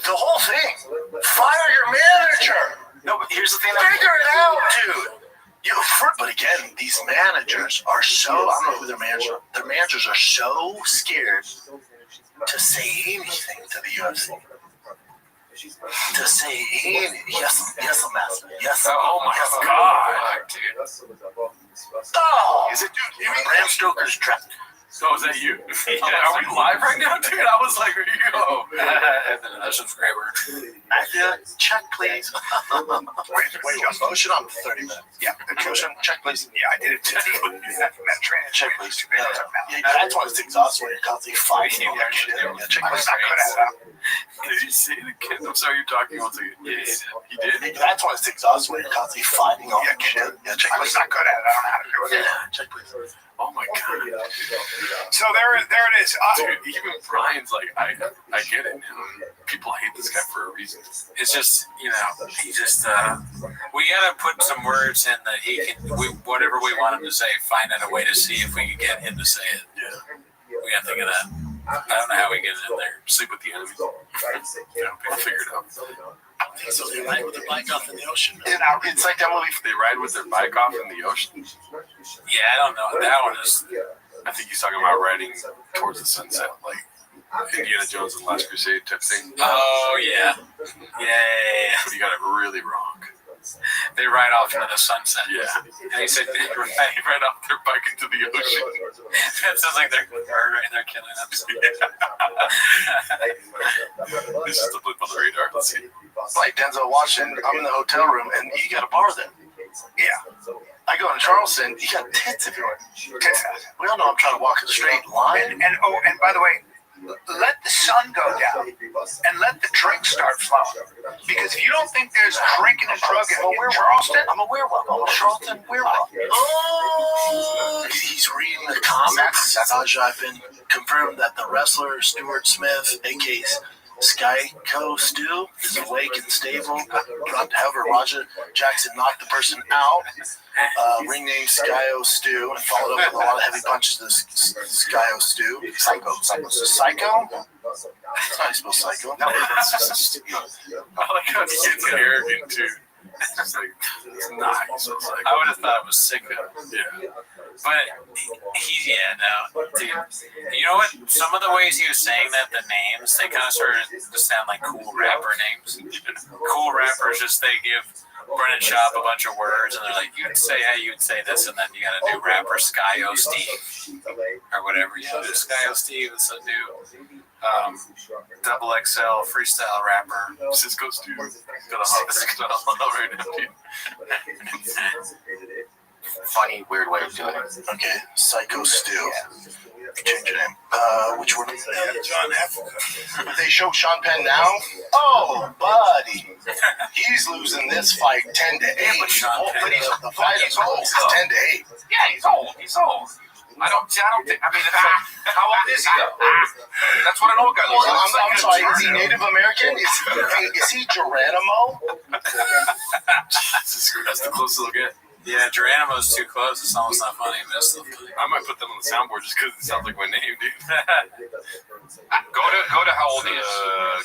[SPEAKER 11] whole thing. Fire your manager. No, but here's the thing. Figure it out, dude. But again, these managers are so, I don't know who their managers are so scared to say anything to the UFC. To say yes, master. Yes.
[SPEAKER 7] Oh my God, dude.
[SPEAKER 11] Oh, is it, dude? You mean Bram Stoker's trapped?
[SPEAKER 8] So is that you? Are we live right now, dude? I was like, where you go?
[SPEAKER 7] A subscriber.
[SPEAKER 11] Check, please. Wait, motion on 30 minutes. Yeah, motion, check, please.
[SPEAKER 18] Yeah, I did it today.
[SPEAKER 11] Check, please. That's why it's exhausting when you're constantly fighting. Check, please.
[SPEAKER 8] Did you say it again? I'm sorry, you're talking once again. Yes, he did.
[SPEAKER 11] That's why it's exhausting when you're constantly fighting all that shit. Yeah, check, please.
[SPEAKER 18] I'm not good at it. I don't know how to do it.
[SPEAKER 11] Yeah, check, please.
[SPEAKER 8] Oh my God.
[SPEAKER 18] So there it is.
[SPEAKER 8] Dude, even Brian's like, I get it now. people hate this guy for a reason.
[SPEAKER 7] It's just, he just, we gotta put some words in that he can, whatever we want him to say, find out a way to see if we can get him to say it.
[SPEAKER 8] Yeah.
[SPEAKER 7] We gotta think of that. I don't know how we get it in there.
[SPEAKER 8] Sleep with the enemy. We'll figure it out.
[SPEAKER 11] I think so. They ride with their bike off in the ocean.
[SPEAKER 8] It's like that movie. They ride with their bike off in the ocean.
[SPEAKER 7] Yeah, I don't know. That one is.
[SPEAKER 8] I think he's talking about riding towards the sunset, like Indiana Jones and Last Crusade type thing.
[SPEAKER 7] Oh yeah. Yeah.
[SPEAKER 8] But you got it really wrong.
[SPEAKER 7] They ride off into the sunset.
[SPEAKER 8] Yeah.
[SPEAKER 7] And he said they ride off their bike into the ocean. That sounds like they're killing them.
[SPEAKER 8] This is the blip on the radar. Let's see.
[SPEAKER 11] Like Denzel Washington, I'm in the hotel room, and you got a bar there. Yeah. I go to Charleston, you got tits everywhere. Tits. We all know I'm trying to walk a straight line.
[SPEAKER 18] And by the way, let the sun go down and let the drinks start flowing. Because if you don't think there's drinking and drugging in Charleston,
[SPEAKER 11] I'm a werewolf. I'm a Charleston werewolf. Oh, he's reading the comics. I've been confirmed that the wrestler Stuart Smith, aka Skyco Stu, is awake and stable. However, Raja Jackson knocked the person out. Ring name Skyo Stu, and followed up with a lot of heavy punches to Skyo Stu. Psycho? That's how you spell psycho.
[SPEAKER 8] No, it's just, I like how he gets arrogant too. It's like, it's nice.
[SPEAKER 7] I would have thought it was sicko.
[SPEAKER 8] Yeah.
[SPEAKER 7] But no, dude. You know what? Some of the ways he was saying that, the names, they kind of started to sound like cool rapper names. Cool rappers just, they give Brennan Schaub a bunch of words, and they're like, you'd say this, and then you got a new rapper, Skyo Steve, or whatever. Skyo Steve is a new double XL freestyle rapper.
[SPEAKER 8] Cisco Steve. Got a hot style right now, dude.
[SPEAKER 11] Funny, weird way of doing it. Okay, Psycho Stu. Change your name. Which one? John Africa. They show Sean Penn now? Oh, buddy. He's losing this fight 10-8. But the fight is old. 10-8.
[SPEAKER 17] Yeah, he's old. I don't think. I mean, how old is he though? That's what an old guy looks like.
[SPEAKER 11] I'm sorry. Is he Native American? Is he Geronimo?
[SPEAKER 8] That's the closest they'll get.
[SPEAKER 7] Yeah, Geronimo's too close. It's almost not funny, but it's still funny.
[SPEAKER 8] I might put them on the soundboard just because it sounds like my name, dude.
[SPEAKER 17] Go to how old he is.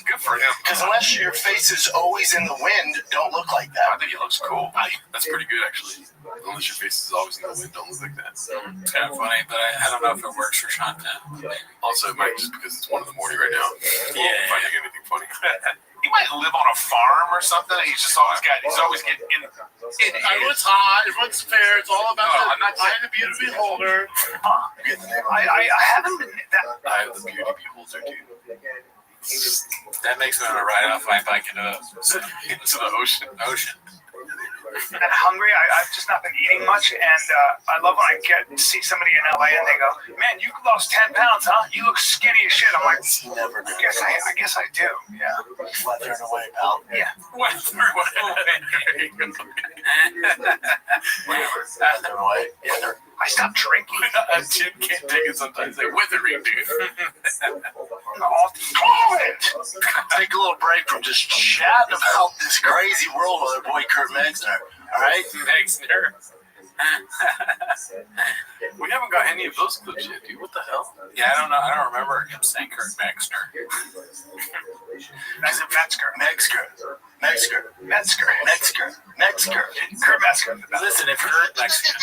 [SPEAKER 8] Good for him.
[SPEAKER 11] Because unless your face is always in the wind, don't look like that.
[SPEAKER 8] I think he looks cool. That's pretty good, actually. Unless your face is always in the wind, don't look like that.
[SPEAKER 7] It's kind of funny, but I don't know if it works for Sean Penn.
[SPEAKER 8] Also, it might just because it's 1 a.m. right now.
[SPEAKER 7] Yeah.
[SPEAKER 8] Finding anything funny.
[SPEAKER 17] He might live on a farm or something. He's always getting in.
[SPEAKER 11] Everyone's hot. Everyone's fair. It's all about the beauty beholder.
[SPEAKER 18] I haven't been that.
[SPEAKER 8] I have the beauty beholder, dude.
[SPEAKER 7] That makes me want to ride off my bike into
[SPEAKER 8] the ocean.
[SPEAKER 18] And hungry. I've just not been eating much, and I love when I get to see somebody in LA and they go, "Man, you lost 10 pounds, huh? You look skinny as shit." I'm like, I guess I do. Yeah.
[SPEAKER 11] Weathering away, pal.
[SPEAKER 18] Yeah.
[SPEAKER 7] Weathering
[SPEAKER 11] away.
[SPEAKER 18] I stopped drinking.
[SPEAKER 8] Jim can't take it sometimes. They're withering, dude.
[SPEAKER 11] Take a little break from just chatting about this crazy world with our boy Kurt Megsner. All right?
[SPEAKER 7] Megsner.
[SPEAKER 8] We haven't got any of those clips yet, dude. What the hell?
[SPEAKER 7] Yeah, I don't know. I don't remember him saying Kurt Megsner.
[SPEAKER 18] That's Metzger.
[SPEAKER 11] Metzger.
[SPEAKER 18] Kurt Metzger.
[SPEAKER 7] Listen, if Kurt Metzger.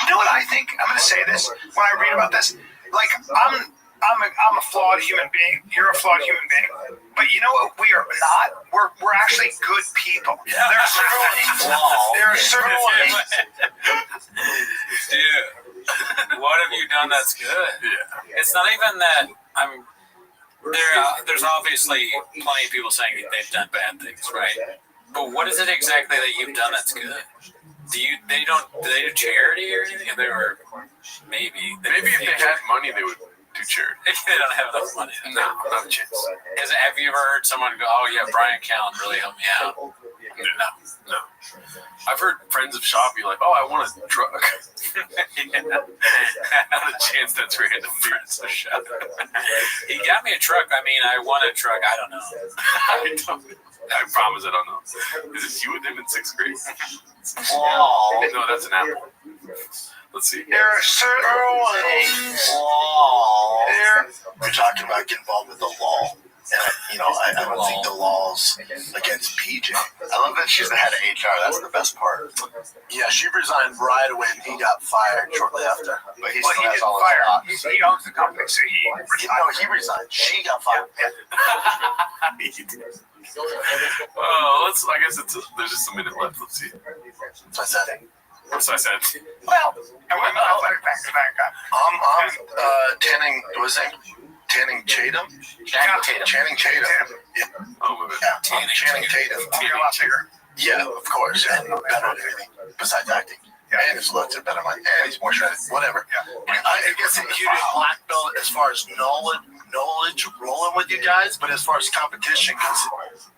[SPEAKER 18] You know what I think? I'm going to say this when I read about this. Like, I'm a flawed human being. You're a flawed human being. But you know what we are not? We're actually good people. Yeah. There are certain things.
[SPEAKER 7] Dude, what have you done that's good?
[SPEAKER 8] Yeah.
[SPEAKER 7] It's not even that I'm. There's obviously plenty of people saying that they've done bad things, right? But what is it exactly that you've done that's good? Do they do charity or anything? Maybe
[SPEAKER 8] if they had money, they would do charity.
[SPEAKER 7] If they don't have enough money,
[SPEAKER 8] no, not a chance.
[SPEAKER 7] Have you ever heard someone go, "Oh yeah, Brian Callen really helped me out"?
[SPEAKER 8] No. I've heard friends of Shop be like, "Oh, I want a drug."
[SPEAKER 7] Not a chance.
[SPEAKER 8] chance that's random. Friends a shot.
[SPEAKER 7] He got me a truck. I mean, I won a truck. I don't know.
[SPEAKER 8] I promise I don't know. Is this you with him in 6th grade?
[SPEAKER 11] Oh.
[SPEAKER 8] No, that's an apple. Let's see.
[SPEAKER 11] There are certain ways. You're talking about getting involved with the law. And, I don't think the law's against PJ. I love that she's the head of HR. That's the best part. Yeah, she resigned right away and he got fired shortly after. But he still has all his jobs.
[SPEAKER 18] He owns the company, so he resigned.
[SPEAKER 11] No, he resigned. She got fired.
[SPEAKER 8] I guess there's just a minute left. Let's see.
[SPEAKER 11] So I said.
[SPEAKER 8] So I said.
[SPEAKER 18] Well, I'm
[SPEAKER 11] Tanning, what was it? Channing Tatum? Channing Tatum. Yeah.
[SPEAKER 8] Oh, my bad.
[SPEAKER 11] Channing Tatum.
[SPEAKER 18] You're a lot bigger.
[SPEAKER 11] Yeah, of course. And better at everything besides acting. Yeah, and his looks are better than mine. And he's more shredded. Whatever. Yeah. I guess he did black belt as far as knowledge rolling with you guys, but as far as competition goes,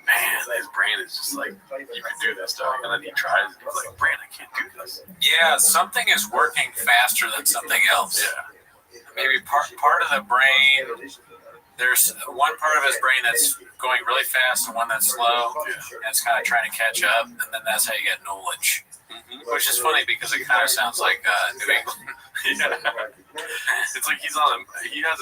[SPEAKER 8] man, his brain is just like, you can do this stuff. And then he tries, and he's like, Brain, I can't do this.
[SPEAKER 7] Yeah, something is working faster than something else.
[SPEAKER 8] Yeah.
[SPEAKER 7] Maybe part of the brain, there's one part of his brain that's going really fast and one that's slow, and it's kind of trying to catch up, and then that's how you get knowledge. Which is funny because it kind of sounds like New England.
[SPEAKER 8] It's like he has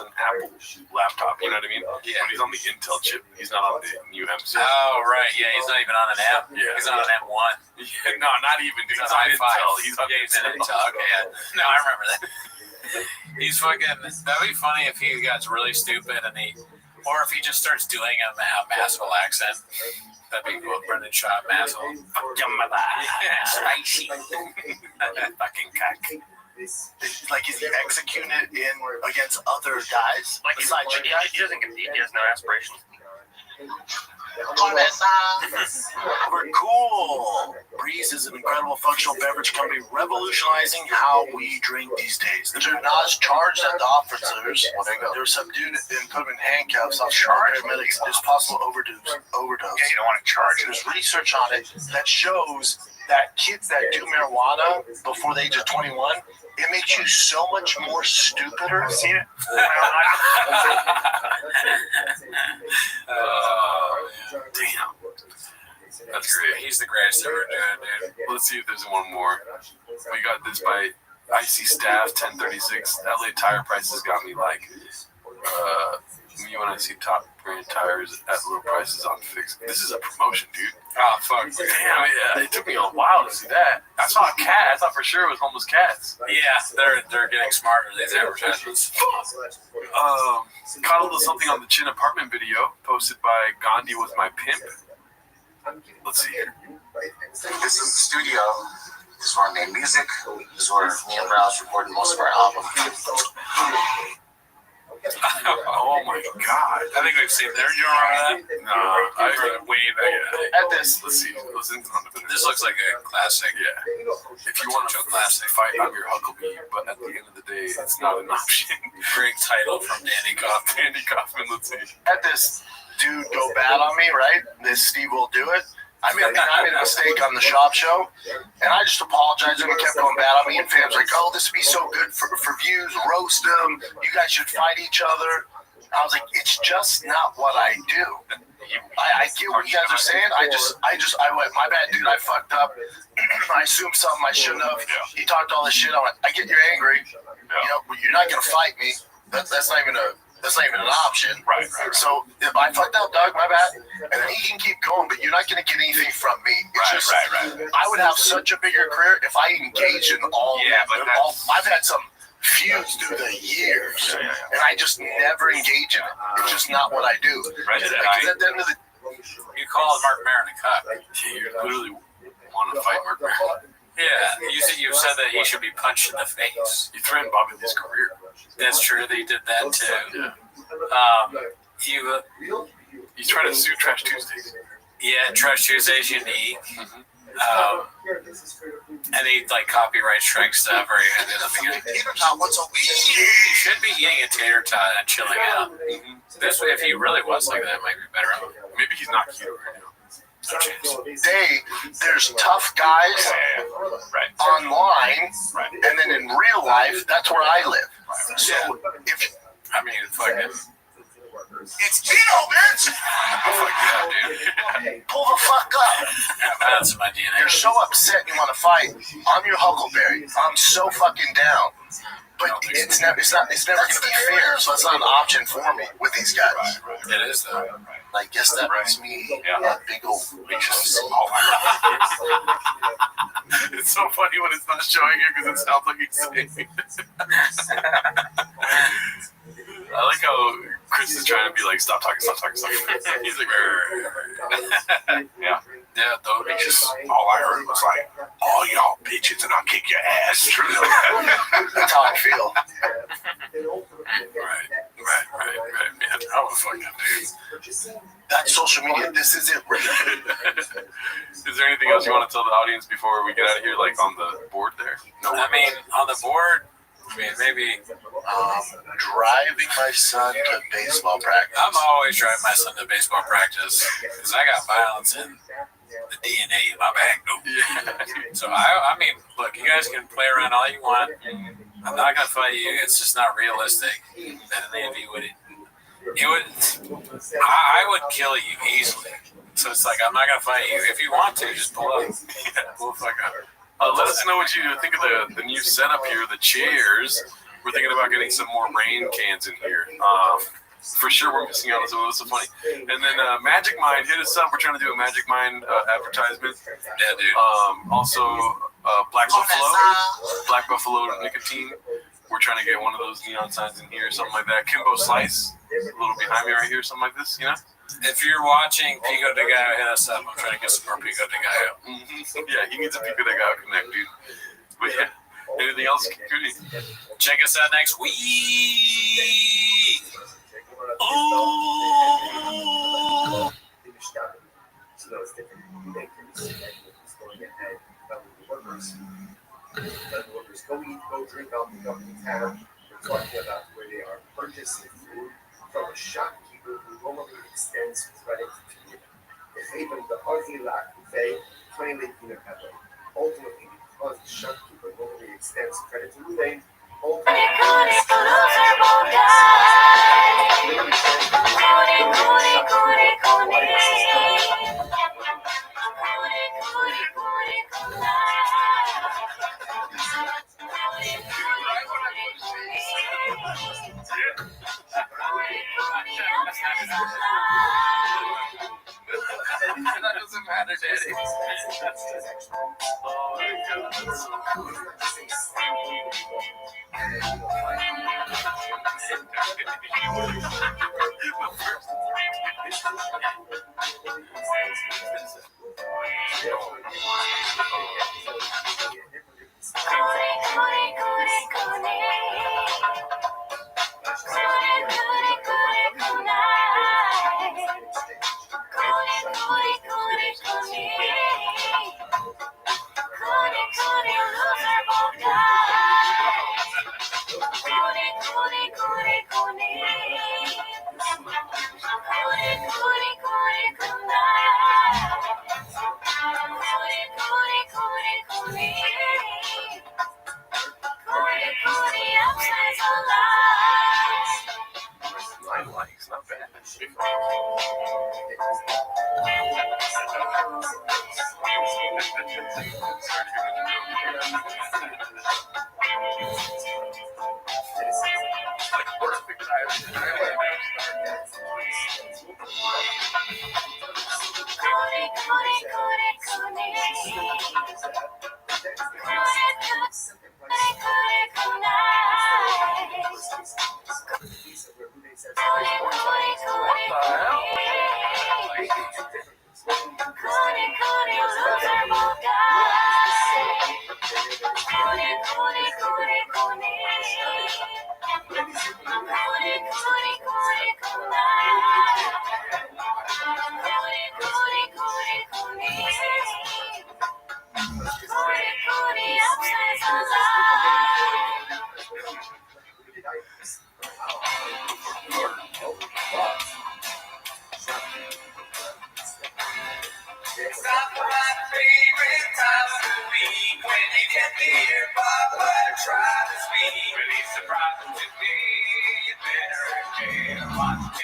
[SPEAKER 8] an Apple laptop, you know what I mean? Yeah. But he's on the Intel chip. He's not on the new M6.
[SPEAKER 7] Oh, right. Yeah, he's not even on an M. Yeah. He's on an M1.
[SPEAKER 8] Yeah, no, not even.
[SPEAKER 7] He's on Intel. He's on Intel. Okay, yeah. No, I remember that. He's fucking. That'd be funny if he got really stupid or if he just starts doing a Massville accent. That'd be cool. Brendan Shaw, Massville. Spicy. Fucking cock.
[SPEAKER 11] Like, is he executing it against other guys?
[SPEAKER 19] Like, he doesn't compete. He has no aspirations.
[SPEAKER 11] We're cool. Breeze is an incredible functional beverage company revolutionizing how we drink these days. They're not charged at the officers. They're subdued and put in handcuffs off paramedics. There's possible overdose. Yeah,
[SPEAKER 18] you don't want to charge.
[SPEAKER 11] There's research on it that shows that kids that do marijuana before the age of 21, it makes you so much more stupider.
[SPEAKER 18] I've seen it.
[SPEAKER 8] Damn. That's great.
[SPEAKER 7] He's the greatest ever doing, dude.
[SPEAKER 8] Let's see if there's one more. We got this by Icy Staff 1036. LA tire prices got me like, me when I see top brand tires at low prices on fixed. This is a promotion, dude.
[SPEAKER 7] Oh, fuck.
[SPEAKER 8] Damn, yeah. It took me a while to see that. I saw a cat. I thought for sure it was homeless cats.
[SPEAKER 7] Yeah, they're getting smarter, these advertisements.
[SPEAKER 8] Caught a little something on the Chin apartment video posted by Gandhi with my pimp. Let's see here.
[SPEAKER 21] This is the studio. This is where I made music. This is where me and Rouse recorded most of our album.
[SPEAKER 8] Oh my god.
[SPEAKER 7] I think we've seen there. Do you remember that?
[SPEAKER 8] No, I heard way back. At this, let's see.
[SPEAKER 7] This looks like a classic.
[SPEAKER 8] Yeah. If you want to fight, I'm your Huckabee, but at the end of the day, it's not an option.
[SPEAKER 7] Great title from Danny Kaufman.
[SPEAKER 8] Danny Kaufman, let's see.
[SPEAKER 11] Had this dude go bad on me, right? This Steve will do it. I made a mistake on the shop show, and I just apologized, and he kept going bad on me, and fans like, oh, this would be so good for views, roast them, you guys should fight each other. I was like, it's just not what I do. I get what you guys are saying. I went, my bad, dude, I fucked up. I assumed something I shouldn't have. He talked all this shit. I went, I get you're angry. You know, you're not going to fight me. That's not even an option.
[SPEAKER 8] Right.
[SPEAKER 11] So if I fucked up, dog, my bad. And then he can keep going, but you're not going to get anything from me. It's
[SPEAKER 8] right.
[SPEAKER 11] I would have such a bigger career if I engaged in all.
[SPEAKER 8] Yeah, but
[SPEAKER 11] I've had some feuds through the years, and I just never engage in it. It's just not what I do.
[SPEAKER 8] Right.
[SPEAKER 11] Because at the end of the
[SPEAKER 7] you call Mark Maron a cuck.
[SPEAKER 8] You literally want to fight Mark Maron.
[SPEAKER 7] Yeah, you said that he should be punched in the face.
[SPEAKER 8] You threatened Bobby Lee's career.
[SPEAKER 7] That's true. They did that too.
[SPEAKER 8] Yeah. You try to sue Trash Tuesdays.
[SPEAKER 7] Yeah, Trash Tuesdays unique. And he like copyright strike stuff, or
[SPEAKER 11] once a week.
[SPEAKER 7] He should be eating a tater tot and chilling out. This way, if he really was like that, it might be better.
[SPEAKER 8] Maybe he's not keto right now.
[SPEAKER 11] There's tough guys online, and then in real life, that's where I live. So if
[SPEAKER 7] I mean, fucking.
[SPEAKER 11] it's Gino, bitch!
[SPEAKER 7] Fuck yeah, dude.
[SPEAKER 11] Pull the fuck up.
[SPEAKER 7] That's my DNA.
[SPEAKER 11] You're so upset you want to fight. I'm your Huckleberry. I'm so fucking down. But it's never gonna be fair, so it's not an option for me with these guys.
[SPEAKER 7] It is though.
[SPEAKER 11] I guess that makes me a big old bitch.
[SPEAKER 8] It's so funny when it's not showing you because it sounds like he's saying it. I like how Chris is trying to be like, stop talking. He's like, yeah.
[SPEAKER 7] Yeah, though,
[SPEAKER 8] It's just, all I heard was like, all y'all bitches and I'll kick your ass.
[SPEAKER 11] That's how I feel.
[SPEAKER 8] Right, man. I'm a fucking dude.
[SPEAKER 11] That's social media. This is it.
[SPEAKER 8] Is there anything else you want to tell the audience before we get out of here, like on the board there?
[SPEAKER 7] No. I mean, on the board, maybe
[SPEAKER 11] driving my son to baseball practice.
[SPEAKER 7] I'm always driving my son to baseball practice because I got violence in the DNA in my back. So I mean, look, you guys can play around all you want. I'm not gonna fight you. It's just not realistic that any of you would. I would kill you easily. So it's like I'm not gonna fight you. If you want to, just pull up.
[SPEAKER 8] Pull the fuck up. Let us know what you think of the new setup here, the chairs. We're thinking about getting some more rain cans in here. For sure, we're missing out on some of this. So funny. And then Magic Mind, hit us up. We're trying to do a Magic Mind advertisement.
[SPEAKER 7] Yeah, dude.
[SPEAKER 8] Also, Black Buffalo nicotine. We're trying to get one of those neon signs in here, something like that. Kimbo Slice, a little behind me right here, something like this, you know?
[SPEAKER 7] If you're watching Pico de Gallo, hit us up. I'm trying to get some more Pico de Gallo.
[SPEAKER 8] Yeah, he needs a Pico de Gallo connect, dude. But yeah, anything else?
[SPEAKER 7] Check us out next week. Oh.
[SPEAKER 10] So that was different. Going ahead, workers go eat, go drink out the company town. We're talking about where they are purchasing food from a shopkeeper who normally extends credit to you. They pay them the ugly lack of pay, plainly peanut butter. Ultimately, because the shopkeeper normally extends credit to you,
[SPEAKER 8] That doesn't matter, Daddy. Oh my God, that's so cool. Not bad.
[SPEAKER 7] Release the problem with me. You better welcome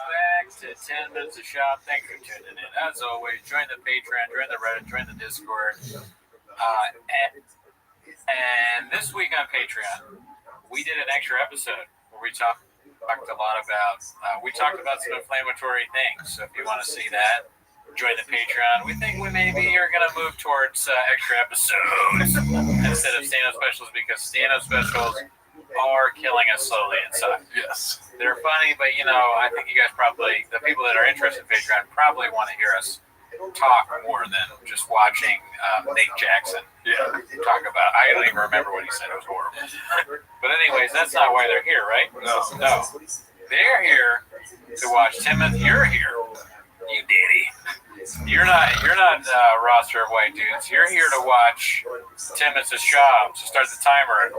[SPEAKER 7] back to 10 Minutes of Shop. Thanks for tuning in. As always, join the Patreon, join the Reddit, join the Discord. And this week on Patreon, we did an extra episode where we talked a lot about some inflammatory things. So if you want to see that, join the Patreon. We think we maybe are going to move towards extra episodes instead of stand-up specials, because stand-up specials are killing us slowly inside.
[SPEAKER 8] Yes.
[SPEAKER 7] They're funny, but I think you guys probably, the people that are interested in Patreon, probably want to hear us talk more than just watching Nate Jackson talk about. I don't even remember what he said. It was horrible. But anyways, that's not why they're here, right? No. They're here to watch Timothy. You're here, you daddy. You're not roster of white dudes. You're here to watch Timothy's shop. So start the timer and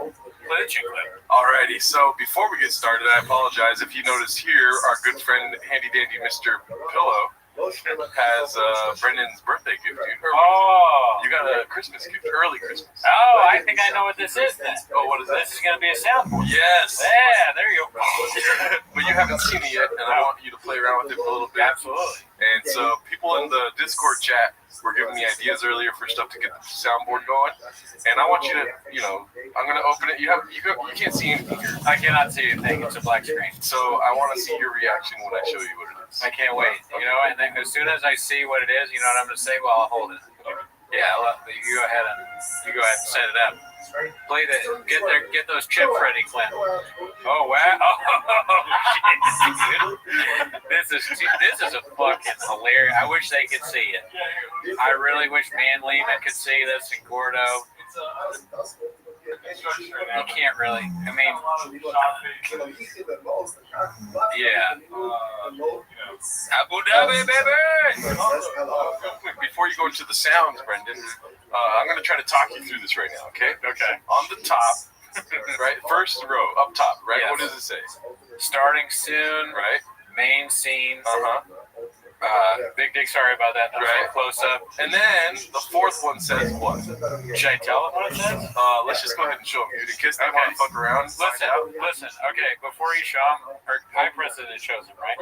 [SPEAKER 7] play the chick clip.
[SPEAKER 8] Alrighty, so before we get started, I apologize if you notice here, our good friend, handy dandy Mr. Pillow, has Brendan's birthday gift.
[SPEAKER 7] Oh,
[SPEAKER 8] you got a Christmas gift, early Christmas.
[SPEAKER 7] Oh, I think I know what this is then.
[SPEAKER 8] Oh, what is that?
[SPEAKER 7] This is going to be a soundboard.
[SPEAKER 8] Yes.
[SPEAKER 7] Yeah, there you go.
[SPEAKER 8] But you haven't seen it yet, and I want you to play around with it for a little bit.
[SPEAKER 7] Absolutely.
[SPEAKER 8] And so people in the Discord chat were giving me ideas earlier for stuff to get the soundboard going, and I want you to, I'm going to open it. You can't see anything here.
[SPEAKER 7] I cannot see anything. It's a black screen.
[SPEAKER 8] So I want to see your reaction when I show you what it is.
[SPEAKER 7] I can't wait. And then as soon as I see what it is, you know what I'm going to say? Well, I'll hold it. Yeah, you go ahead and set it up. Play get those chips ready, Clint. Oh wow! Oh, this is a fucking hilarious. I wish they could see it. I really wish Man Lehman could see this and Gordo. You can't really. I mean, yeah. Abu Dhabi, baby.
[SPEAKER 8] Before you go into the sounds, Brendan, I'm going to try to talk you through this right now, okay?
[SPEAKER 7] Okay.
[SPEAKER 8] On the top, right, first row, up top, right?
[SPEAKER 7] Yes.
[SPEAKER 8] What does it say?
[SPEAKER 7] Starting soon,
[SPEAKER 8] right?
[SPEAKER 7] Main scene. Big dick, sorry about that.
[SPEAKER 8] Right.
[SPEAKER 7] Close up.
[SPEAKER 8] And then the fourth one says what?
[SPEAKER 7] Should I tell them what it says?
[SPEAKER 8] Let's just go ahead and show them, dude, in case they want to fuck around.
[SPEAKER 7] Listen. Okay, before you show them, I press it, it shows them, right?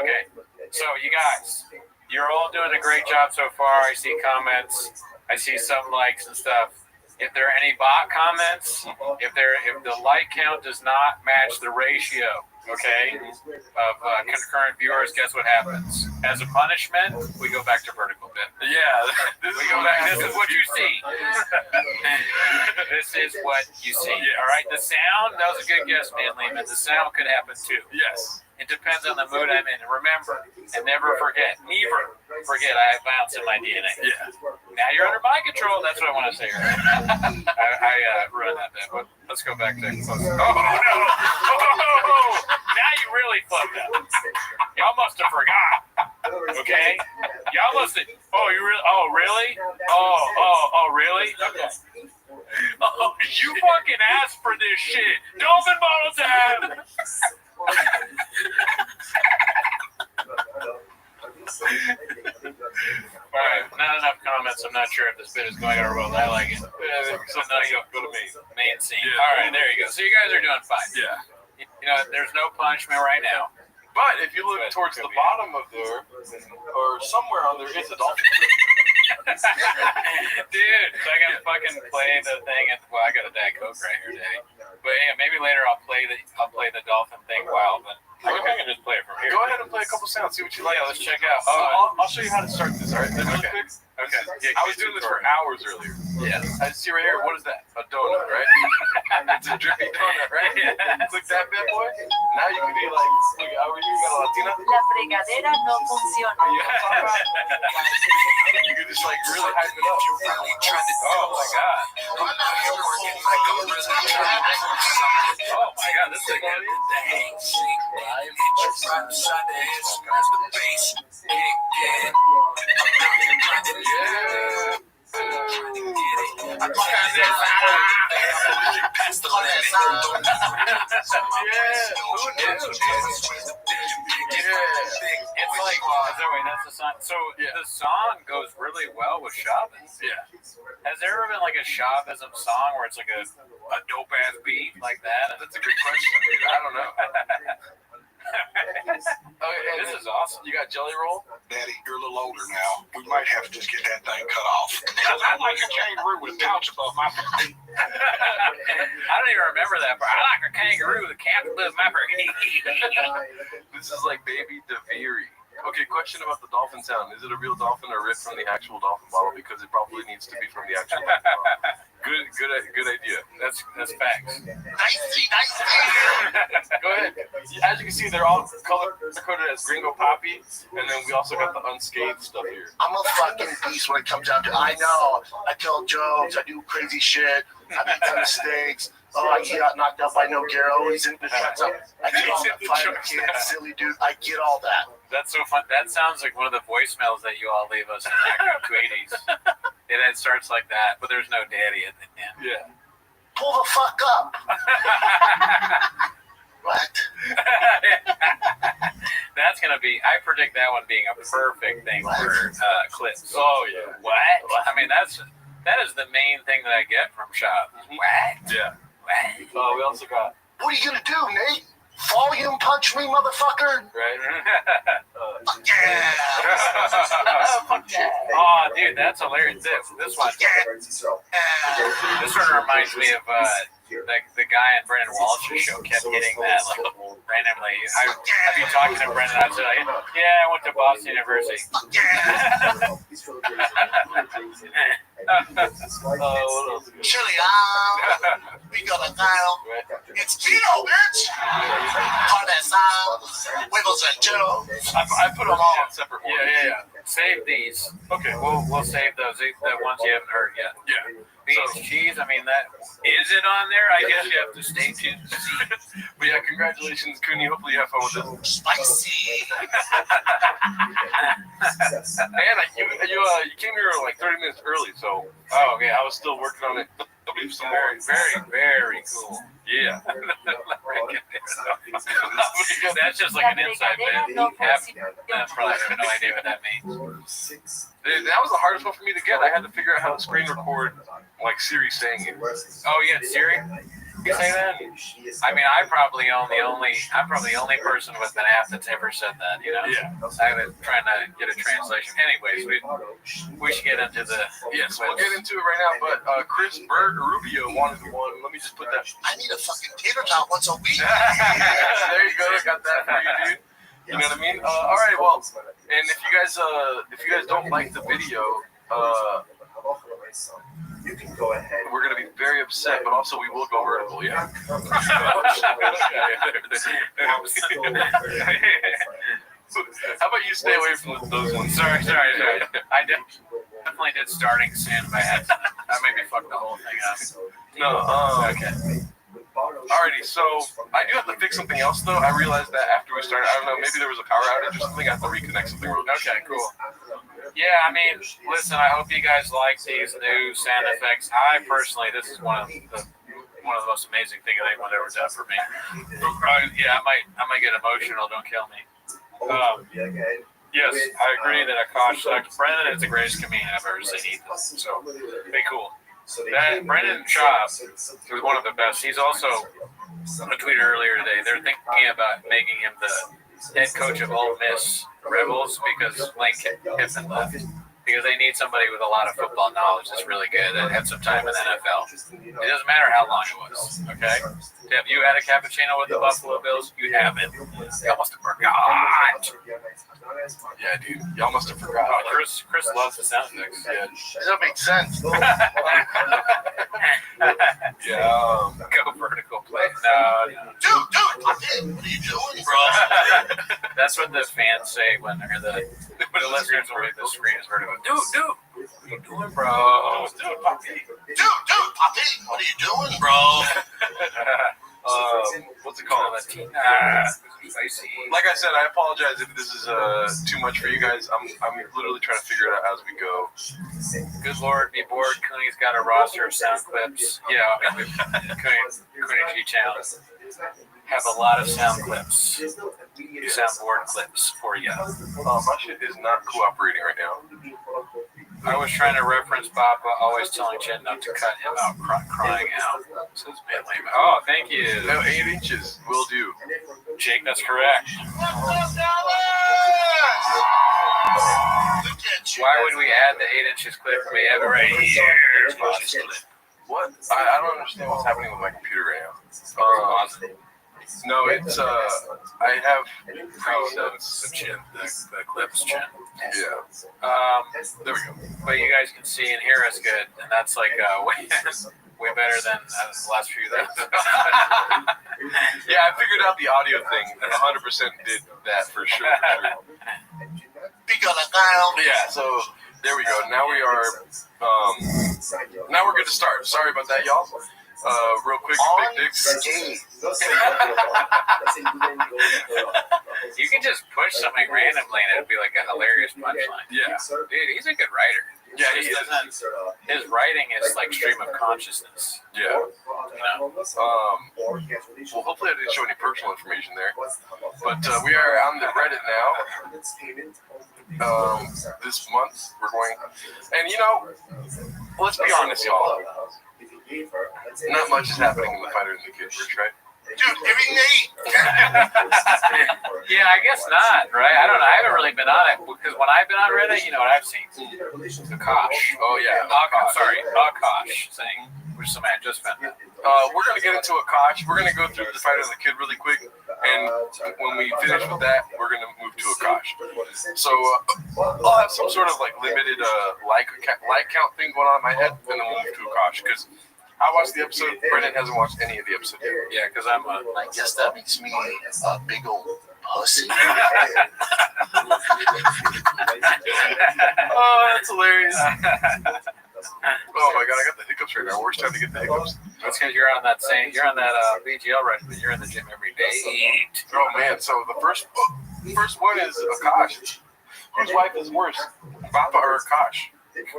[SPEAKER 7] Okay. So you guys, you're all doing a great job so far. I see comments. I see some likes and stuff. If there are any bot comments, if the like count does not match the ratio, okay, of concurrent viewers, guess what happens? As a punishment, we go back to vertical bit.
[SPEAKER 8] Yeah,
[SPEAKER 7] we go back. This is what you see. This is what you see. All right. The sound. That was a good guess, Man Lehman. The sound could happen too.
[SPEAKER 8] Yes.
[SPEAKER 7] It depends on the mood I'm in. And remember, and never forget, I have bounce in my DNA.
[SPEAKER 8] Yeah.
[SPEAKER 7] Now you're under my control. That's what I want to say. I ruined that bit. But let's go back to close. Oh, no. Oh, now you really fucked up. Y'all must have forgot. Okay? Y'all must have. Oh, you really? Oh, really? Oh, really? Okay. Oh, you fucking asked for this shit. Dolphin bottle time. Alright, not enough comments. I'm not sure if this bit is going over well. I like it. So now you go to main scene. Yeah. Alright, there you go. So you guys are doing fine.
[SPEAKER 8] Yeah.
[SPEAKER 7] There's no punishment right now.
[SPEAKER 8] But if you look towards the bottom of there, or somewhere on there, is a dolphin.
[SPEAKER 7] Dude, so I gotta fucking play the thing. I got a Diet Coke right here today. But yeah, maybe later I'll play the dolphin thing while. But I can just play it from here.
[SPEAKER 8] Go ahead and play a couple sounds. See what you like.
[SPEAKER 7] Yeah, let's check out.
[SPEAKER 8] I'll show you how to start this. All right.
[SPEAKER 7] Okay.
[SPEAKER 8] Yeah, I was doing this for hours earlier.
[SPEAKER 7] Yeah.
[SPEAKER 8] I see right here. What is that? A donut, right? It's a drippy donut, right? Click that bad boy. Now you can be like, look, over here you got a Latina.
[SPEAKER 20] La fregadera no funciona.
[SPEAKER 8] You can just like really hype it up.
[SPEAKER 7] Oh my god. Oh my god, this thing is It's like, that's the song. So the song goes really well with Shabbos.
[SPEAKER 8] Yeah.
[SPEAKER 7] Has there ever been like a Shabbosism song where it's like a dope ass beat like that?
[SPEAKER 8] That's a great question, dude. I don't know.
[SPEAKER 7] Okay, this is awesome.
[SPEAKER 8] You got Jelly Roll?
[SPEAKER 18] Daddy, you're a little older now. We might have to just get that thing cut off. Because I like a kangaroo with a pouch above my feet.
[SPEAKER 7] I don't even remember that, but I like a kangaroo with a cap above my
[SPEAKER 8] This is like Baby DeVere. Okay, question about the dolphin sound. Is it a real dolphin or ripped from the actual dolphin bottle? Because it probably needs to be from the actual dolphin bottle. Good idea.
[SPEAKER 7] That's facts.
[SPEAKER 11] Nice.
[SPEAKER 8] Go ahead. As you can see, they're all color-coded as Gringo Poppy, and then we also got the unscathed stuff here.
[SPEAKER 11] I'm a fucking beast when it comes down to I know. I tell jokes. I do crazy shit. I make some mistakes. Oh, I get knocked out by no Garo. He's in the cuts up. I get all that fire kid, silly dude. I get all that.
[SPEAKER 7] That's so fun. That sounds like one of the voicemails that you all leave us in Active Tweeties. It starts like that, but there's no daddy at the end.
[SPEAKER 8] Yeah.
[SPEAKER 11] Pull the fuck up. What?
[SPEAKER 7] That's going to be, I predict that one being a perfect thing for clips.
[SPEAKER 8] Oh, yeah.
[SPEAKER 7] What? I mean, that is the main thing that I get from Shop. What?
[SPEAKER 8] Yeah.
[SPEAKER 7] What?
[SPEAKER 8] We also got...
[SPEAKER 11] What are you going to do, Nate? Volume punch me, motherfucker?
[SPEAKER 8] Right?
[SPEAKER 11] Fuck yeah!
[SPEAKER 7] Fuck yeah! Oh, dude, that's hilarious. This one. This one reminds me of the guy in Brendan Walsh's show kept hitting that like randomly. I'd be talking to Brendan, I'd say like, yeah, I went to Boston University.
[SPEAKER 11] Chili, we got a dial. It's Keto, bitch! Parmesan, wiggles and chills.
[SPEAKER 8] I put them all in separate ones.
[SPEAKER 7] Yeah. Save these.
[SPEAKER 8] Okay.
[SPEAKER 7] We'll save those. The ones you haven't heard yet.
[SPEAKER 8] Yeah.
[SPEAKER 7] Beans, cheese, I mean, that is it on there? I guess you have to stay tuned to see.
[SPEAKER 8] But yeah, congratulations, Cooney. Hopefully you have fun with this.
[SPEAKER 11] Spicy.
[SPEAKER 8] Man, you came here like 30 minutes early, so I was still working on it. Some
[SPEAKER 7] very, very, very cool.
[SPEAKER 8] Yeah.
[SPEAKER 7] That's just like an inside bit. I probably have no idea what that means.
[SPEAKER 8] That was the hardest one for me to get. I had to figure out how to screen record like Siri saying it.
[SPEAKER 7] Oh, yeah, Siri? You say that? I mean, I'm probably the only person with an app that's ever said that, you know?
[SPEAKER 8] Yeah.
[SPEAKER 7] I'm trying to get a translation. Anyways, we should get into the...
[SPEAKER 8] Yes, we'll get into it right now, but Chris Rubio wanted one. Let me just put that...
[SPEAKER 11] I need a fucking tater tot once a week.
[SPEAKER 8] There you go. Got that for you, dude. You know what I mean? All right, well, and if you guys don't like the video,
[SPEAKER 10] you can go ahead.
[SPEAKER 8] We're gonna be very upset, but also we will go vertical. Yeah. How about you stay away from those ones?
[SPEAKER 7] Sorry. I definitely did starting soon, but I maybe fucked the whole thing up.
[SPEAKER 8] No.
[SPEAKER 7] Okay.
[SPEAKER 8] Alrighty, so I do have to fix something else though. I realized that after we started, I don't know, maybe there was a power outage or something. I have to reconnect something real quick.
[SPEAKER 7] Okay, cool. Yeah, I mean, listen, I hope you guys like these new sound effects. I personally, this is one of the most amazing things anyone's ever done for me. Yeah, I might get emotional. Don't kill me. Yes, I agree that Akash sucks. Brendan is the greatest comedian I've ever seen. So, be cool. Brendan Schaub is one of the best. He's also, I tweeted earlier today, they're thinking about making him the head coach of Ole Miss Rebels because Lane Kiffin left. Because they need somebody with a lot of football knowledge that's really good that had some time in the NFL. It doesn't matter how long it was, okay? Have you had a cappuccino with the Buffalo Bills? You haven't. Y'all must have forgot.
[SPEAKER 8] Yeah, dude. Y'all must have forgot.
[SPEAKER 7] Oh, Chris loves the sound effects.
[SPEAKER 11] Yeah. That makes sense.
[SPEAKER 8] Yeah.
[SPEAKER 7] Go vertical play. No.
[SPEAKER 11] Dude, what are you doing, bro?
[SPEAKER 7] That's what the fans say when they're the listeners will read the screen is vertical. Dude, what are you doing, bro?
[SPEAKER 11] Dude, Poppy, what are you doing, bro?
[SPEAKER 8] What's it called? Like I said, I apologize if this is too much for you guys. I'm literally trying to figure it out as we go.
[SPEAKER 7] Good Lord, be bored. Cooney's got a roster of sound clips. Yeah, I mean, Cooney G channel have a lot of sound clips. soundboard clips for you.
[SPEAKER 8] My shit is not cooperating right now.
[SPEAKER 7] I was trying to reference Papa, always telling Jen not to cut him out, crying out. Says Bentley. Oh, thank you.
[SPEAKER 8] No, 8 inches will do.
[SPEAKER 7] Jake, that's correct. Why would we add the 8 inches clip? We have it right here.
[SPEAKER 8] What? I don't understand what's happening with my computer right now. No, it's I have presets.
[SPEAKER 7] The chin, the clips chin.
[SPEAKER 8] Yeah. There we go.
[SPEAKER 7] But you guys can see and hear us good, and that's like way better than the last few.
[SPEAKER 8] Yeah, I figured out the audio thing, and 100% did that for sure. Yeah. So there we go. Now we are. Now we're good to start. Sorry about that, y'all. Real quick, big dicks.
[SPEAKER 7] You can just push something randomly and it'll be like a hilarious punchline.
[SPEAKER 8] Yeah.
[SPEAKER 7] Dude, he's a good writer.
[SPEAKER 8] Yeah, he is.
[SPEAKER 7] His writing is like stream of consciousness.
[SPEAKER 8] Yeah.
[SPEAKER 7] You know?
[SPEAKER 8] Well, hopefully I didn't show any personal information there. But we are on the Reddit now. This month we're going, and let's be honest, y'all. Not much is happening in the Fighter and the Kid Bridge, right?
[SPEAKER 11] Dude, everything.
[SPEAKER 7] Yeah, I guess not, right? I don't know. I haven't really been on it because when I've been on Reddit, you know what I've seen? Akash.
[SPEAKER 8] Oh, yeah.
[SPEAKER 7] Akash saying, which somebody I just found out.
[SPEAKER 8] We're going to get into Akash. We're going to go through the Fighter and the Kid really quick. And when we finish with that, we're going to move to Akash. So I'll have some sort of like limited like count thing going on in my head, and then we'll move to Akash. Because I watched the episode. Brendan hasn't watched any of the episode yet.
[SPEAKER 7] Yeah, because I
[SPEAKER 11] guess that makes me a big old pussy.
[SPEAKER 8] Oh, that's hilarious. Oh my god, I got the hiccups right now. Worst time to get the hiccups.
[SPEAKER 7] That's because you're on that BGL right, but you're in the gym every day.
[SPEAKER 8] Oh man, so the first one is Akash. Whose wife is worse, Papa or Akash? Let me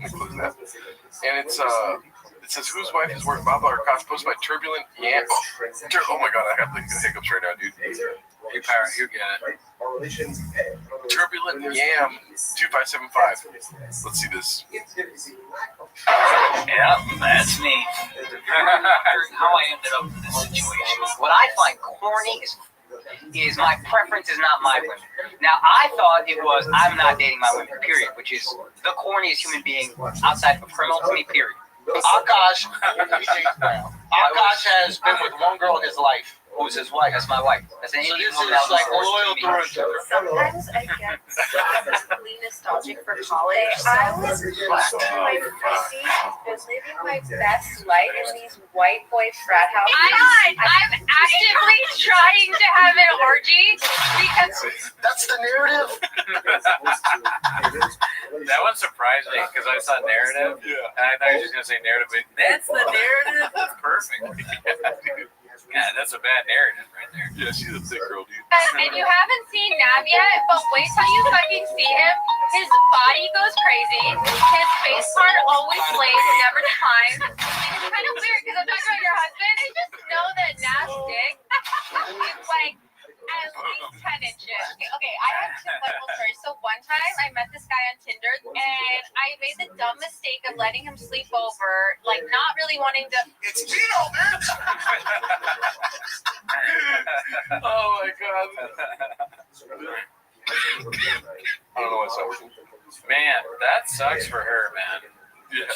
[SPEAKER 8] close that. And it says whose wife is worse, Papa or Akash? Posted by Turbulent Yam. Oh my god, I got the hiccups right now, dude.
[SPEAKER 7] You get it.
[SPEAKER 8] Turbulent Yam 2575. Let's see this.
[SPEAKER 2] Yeah, that's me. How I ended up in this situation. What I find corny is my preference is not my women. Now, I thought it was I'm not dating my women, period, which is the corniest human being outside of a criminal to me, period.
[SPEAKER 11] Akash has been with one girl in his life.
[SPEAKER 2] Who's his wife? That's my wife. That's an
[SPEAKER 11] So
[SPEAKER 2] Indian
[SPEAKER 11] this
[SPEAKER 2] woman
[SPEAKER 11] is
[SPEAKER 2] that was
[SPEAKER 11] like loyal
[SPEAKER 2] forced to me.
[SPEAKER 22] Sometimes I get really nostalgic for college. I was black in my precinct, was living my best life in these white boy frat houses.
[SPEAKER 20] I'm actively trying to have an orgy because
[SPEAKER 11] that's the narrative.
[SPEAKER 7] That one surprised me because I saw narrative, and I thought you were just gonna say narrative. But that's the narrative. That's perfect. Yeah, that's a bad narrative right there.
[SPEAKER 8] Yeah, she's a thick girl, dude.
[SPEAKER 20] and you haven't seen Nav yet, but wait till you fucking see him. His body goes crazy. His face part always lays, never declines. It's kind of weird because I'm talking about your husband. I just know that Nav's dick is like at least 10 inches. Okay, I have two little stories. So one time I met this guy on Tinder and I made the dumb mistake of letting him sleep over, like not really wanting to.
[SPEAKER 11] It's Tino, bitch!
[SPEAKER 8] Oh my god. I don't know what's up.
[SPEAKER 7] Man, that sucks for her, man. Yeah.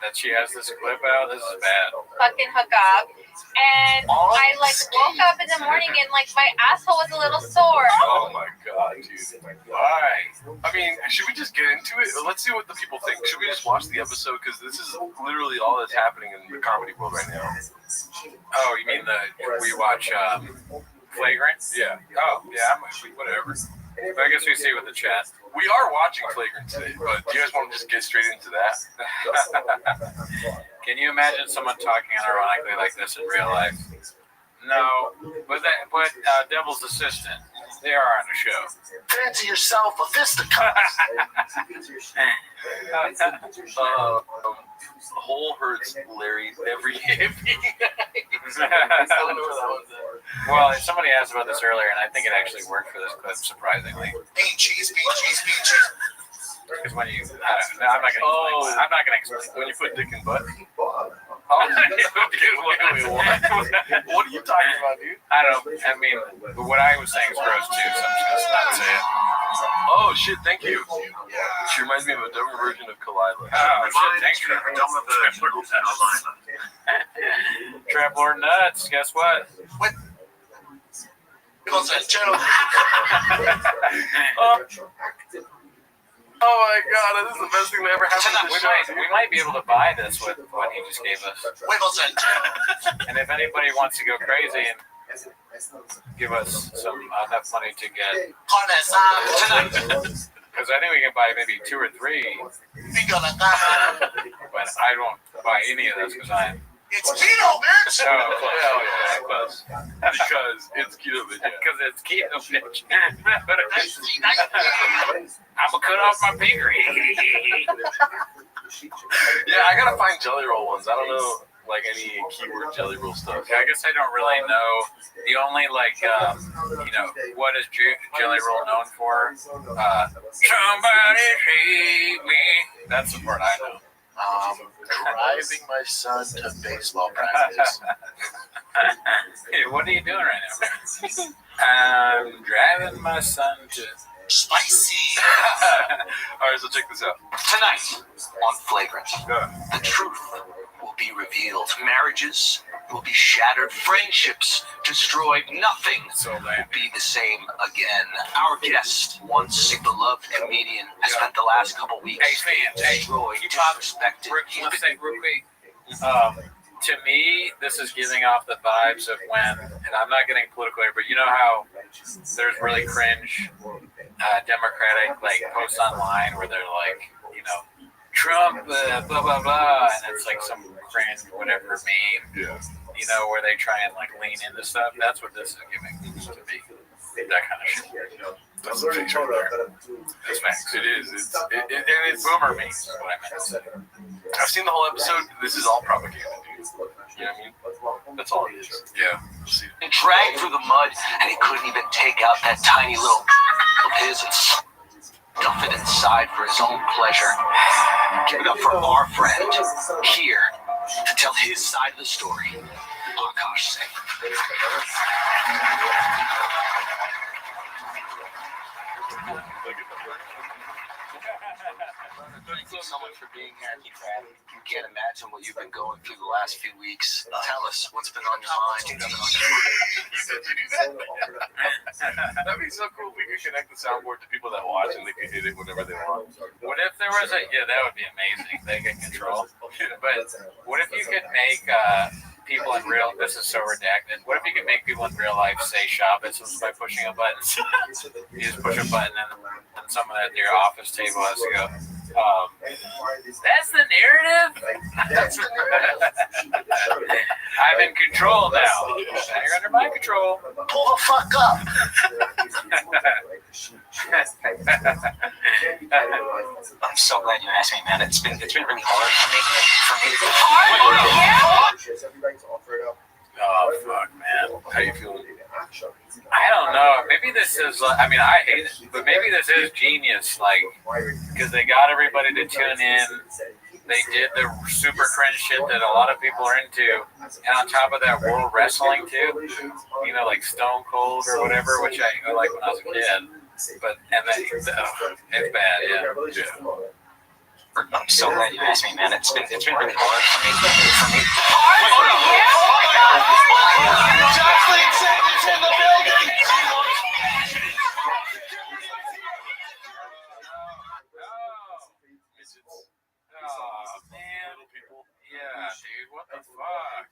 [SPEAKER 7] That she has this clip out. This is bad.
[SPEAKER 20] Fucking hook up, and I like woke up in the morning and like my asshole was a little sore.
[SPEAKER 8] Oh my god, dude. Why? I mean, should we just get into it? Let's see what the people think. Should we just watch the episode? Because this is literally all that's happening in the comedy world right now.
[SPEAKER 7] Oh, you mean we watch Flagrant?
[SPEAKER 8] Yeah.
[SPEAKER 7] Oh, yeah, whatever. But I guess we see with the chat.
[SPEAKER 8] We are watching Flagrant today, but do you guys want to just get straight into that?
[SPEAKER 7] Can you imagine someone talking unironically like this in real life? No, but Devil's Assistant, they are on the show.
[SPEAKER 11] Fancy yourself a fisticuff.
[SPEAKER 8] Hole hurts Larry every night. I don't know where that one's at.
[SPEAKER 7] Well, somebody asked about this earlier, and I think it actually worked for this clip, surprisingly.
[SPEAKER 11] Bean cheese, bean cheese, bean cheese.
[SPEAKER 7] Because when you, I'm not gonna explain. I'm not gonna explain.
[SPEAKER 8] When you put dick in butt.
[SPEAKER 7] What
[SPEAKER 8] are you talking about, dude?
[SPEAKER 7] I don't. I mean, what I was saying is gross too, so I'm just gonna not say it.
[SPEAKER 8] Oh shit! Thank you. She reminds me of a dumber version of Kalila.
[SPEAKER 7] Oh shit! Thanks, Trevor. Trap Lord Nuts. Guess what?
[SPEAKER 11] What? What's that channel?
[SPEAKER 8] Oh my god, this is the best thing that ever happened to the show.
[SPEAKER 7] We might be able to buy this with what he just gave us. And if anybody wants to go crazy and give us enough money to get tonight, because I think we can buy maybe 2 or 3. But I won't buy any of this because I'm.
[SPEAKER 11] It's keto, bitch!
[SPEAKER 7] Oh, close.
[SPEAKER 8] Because it's keto, bitch.
[SPEAKER 7] Because it's keto, bitch. I'm gonna cut off my finger.
[SPEAKER 8] Yeah, I gotta find jelly roll ones. I don't know, like, any keyword jelly roll stuff.
[SPEAKER 7] I guess I don't really know. The only, like, what is jelly roll known for? Somebody save me. That's the part I know.
[SPEAKER 11] Driving my son to baseball practice.
[SPEAKER 7] Hey, what are you doing right now? I'm driving my son to...
[SPEAKER 11] Spicy!
[SPEAKER 8] Alright, so check this out.
[SPEAKER 12] Tonight on Flagrant, the truth will be revealed. Marriages will be shattered. Friendships destroyed. Nothing will be the same again. Our guest, once a beloved comedian, has spent the last couple weeks destroyed, disrespected.
[SPEAKER 7] To me, this is giving off the vibes of when, and I'm not getting political here, but you know how there's really cringe Democratic posts online where they're like, Trump, blah blah blah, and it's like some cringe whatever meme, where they try and lean into stuff. That's what this is giving to me. That kind of shit.
[SPEAKER 8] That's what it's facts. It is. It's
[SPEAKER 7] boomer memes is what I meant to say.
[SPEAKER 8] I've seen the whole episode. This is all propaganda, dude. You know what I mean? That's all it is. Yeah.
[SPEAKER 12] And dragged through the mud, and he couldn't even take out that tiny little of his and stuff it inside for his own pleasure. Give it up for our friend here to tell his side of the story. Akash Singh. Thank you so much for being here. You can't imagine what you've been going through the last few weeks. Tell us what's been on your mind.
[SPEAKER 8] That'd be so cool if we could connect the soundboard to people that watch and they could hit it whenever they want.
[SPEAKER 7] What if there was that would be amazing. They get control. But what if you could make people in real, this is so redacted, what if you could make people in real life say Shabbos by pushing a button? You just push a button and someone at your office table has to go, that's the narrative? I'm in control now. Now you're under my control.
[SPEAKER 11] Pull the fuck up.
[SPEAKER 12] I'm so glad you asked me, man. It's been really hard for me.
[SPEAKER 7] Oh, fuck, man.
[SPEAKER 8] How you feeling?
[SPEAKER 7] I don't know. Maybe this is, I hate it, but maybe this is genius, because they got everybody to tune in. They did the super cringe shit that a lot of people are into. And on top of that, World Wrestling, too. Like Stone Cold or whatever, which I liked when I was a kid. But, it's bad, yeah.
[SPEAKER 12] I'm so glad you asked me, man. It's been really hard for me.
[SPEAKER 11] Jocelyn Sanders in the building!
[SPEAKER 7] Oh, man. Yeah, dude, what the fuck?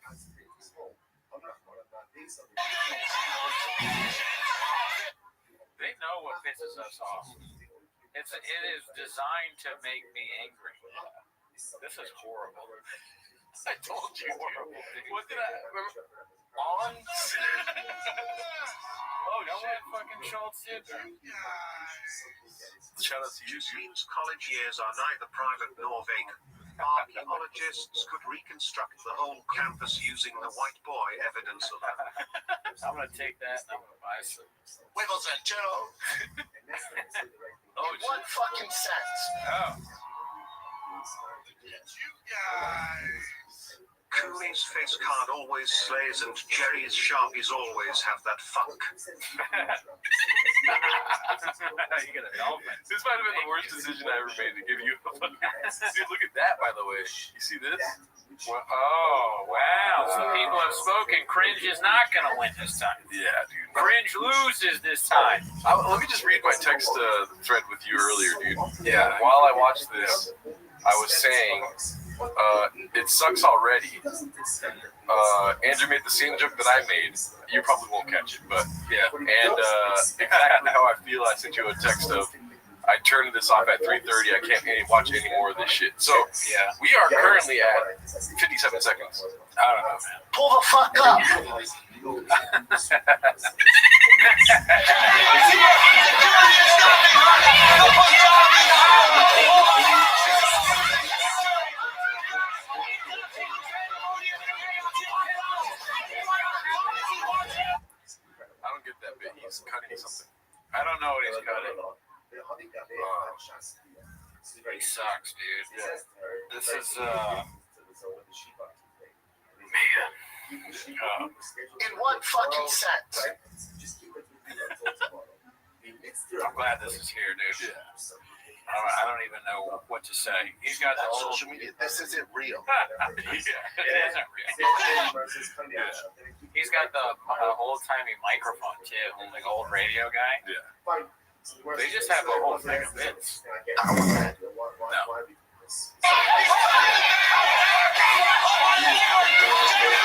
[SPEAKER 7] They know what pisses us off. It is designed to make me angry. This is horrible.
[SPEAKER 8] I told you. What did I remember? On?
[SPEAKER 7] Oh, no one fucking Schultz did that.
[SPEAKER 8] Shout out to you, dude.
[SPEAKER 1] College years are neither private nor vacant. Archaeologists could reconstruct the whole campus using the white boy evidence alone.
[SPEAKER 7] I'm gonna take that and I'm gonna buy some.
[SPEAKER 11] Wiggles and Joe.
[SPEAKER 7] Oh,
[SPEAKER 11] One fucking cent.
[SPEAKER 7] Oh.
[SPEAKER 11] You guys.
[SPEAKER 1] Cooley's face card always slays, and Jerry's Sharpies always have that funk.
[SPEAKER 7] You get a dolphin.
[SPEAKER 8] This might have been the worst decision I ever made to give you a fucking. Dude, look at that, by the way. You see this?
[SPEAKER 7] Well, oh, wow. So people have spoken. Cringe is not going to win this time.
[SPEAKER 8] Yeah, dude.
[SPEAKER 7] Cringe loses this time.
[SPEAKER 8] Let me just read my text thread with you earlier, dude.
[SPEAKER 7] Yeah.
[SPEAKER 8] While I watched this, I was saying, it sucks already. Andrew made the same joke that I made. You probably won't catch it, but yeah. And exactly how I feel, I sent you a text of, I turned this off at 3:30. I can't watch any more of this shit. So
[SPEAKER 7] yeah,
[SPEAKER 8] we are currently at 57 seconds.
[SPEAKER 7] I don't know, man.
[SPEAKER 11] Pull the fuck up.
[SPEAKER 8] I don't get that bit. He's cutting something.
[SPEAKER 7] I don't know what he's cutting. He sucks, dude.
[SPEAKER 8] Yeah.
[SPEAKER 7] This is,
[SPEAKER 11] In one fucking cent.
[SPEAKER 7] I'm glad this is here, dude.
[SPEAKER 8] Yeah.
[SPEAKER 7] I don't even know what to say. He's got the whole
[SPEAKER 11] social media. This isn't real.
[SPEAKER 7] It isn't real. He's got the old-timey microphone, too, like old radio guy.
[SPEAKER 8] Yeah.
[SPEAKER 7] They just have a whole thing of bits. No.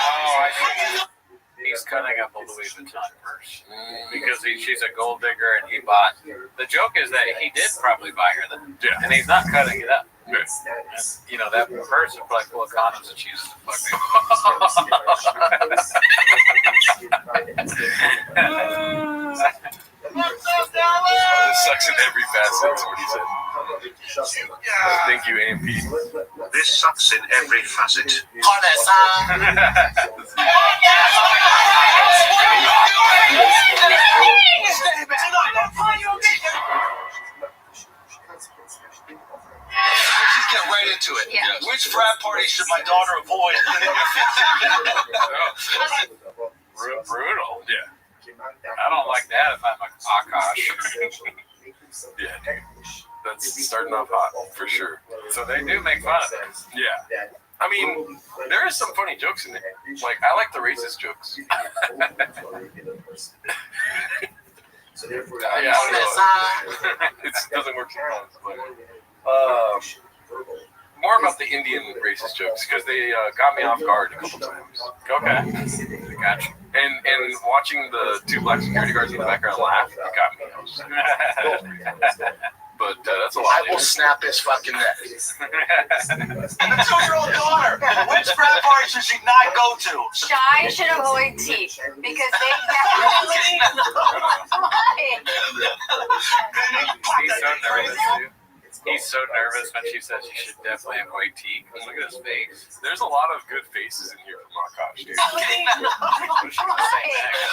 [SPEAKER 7] Oh, I see. He's cutting up a Louis Vuitton purse because she's a gold digger and he bought. The joke is that he did probably buy her that, and he's not cutting it up.
[SPEAKER 8] Good.
[SPEAKER 7] And, you know, that purse is probably full of condoms that she uses to fuck
[SPEAKER 8] This sucks in every facet. That's what he said. Thank you, AMP.
[SPEAKER 1] This sucks in every facet.
[SPEAKER 17] Let's just get right into it.
[SPEAKER 20] Yeah.
[SPEAKER 17] Which frat party should my daughter avoid?
[SPEAKER 7] Brutal.
[SPEAKER 8] Yeah.
[SPEAKER 7] I don't like that if I'm a Akash.
[SPEAKER 8] Yeah, dude. That's starting off hot, for sure.
[SPEAKER 7] So they do make fun of it.
[SPEAKER 8] Yeah. I mean, there is some funny jokes in there. Like, I like the racist jokes. Yeah, I don't know. It doesn't work sometimes, but more about the Indian racist jokes because they got me off guard a couple times.
[SPEAKER 7] Okay, gotcha.
[SPEAKER 8] And watching the two black security guards in the background laugh, it got me. I was like, but that's a lot.
[SPEAKER 11] I will snap his fucking neck.
[SPEAKER 17] And the 2-year-old daughter. Which frat party should she not go to?
[SPEAKER 20] Shy should avoid tea because they definitely.
[SPEAKER 7] He's so nervous, dude. He's so nervous when she says you should definitely avoid tea. Look at his face.
[SPEAKER 8] There's a lot of good faces in here from Akash, dude.
[SPEAKER 7] What she gonna say next?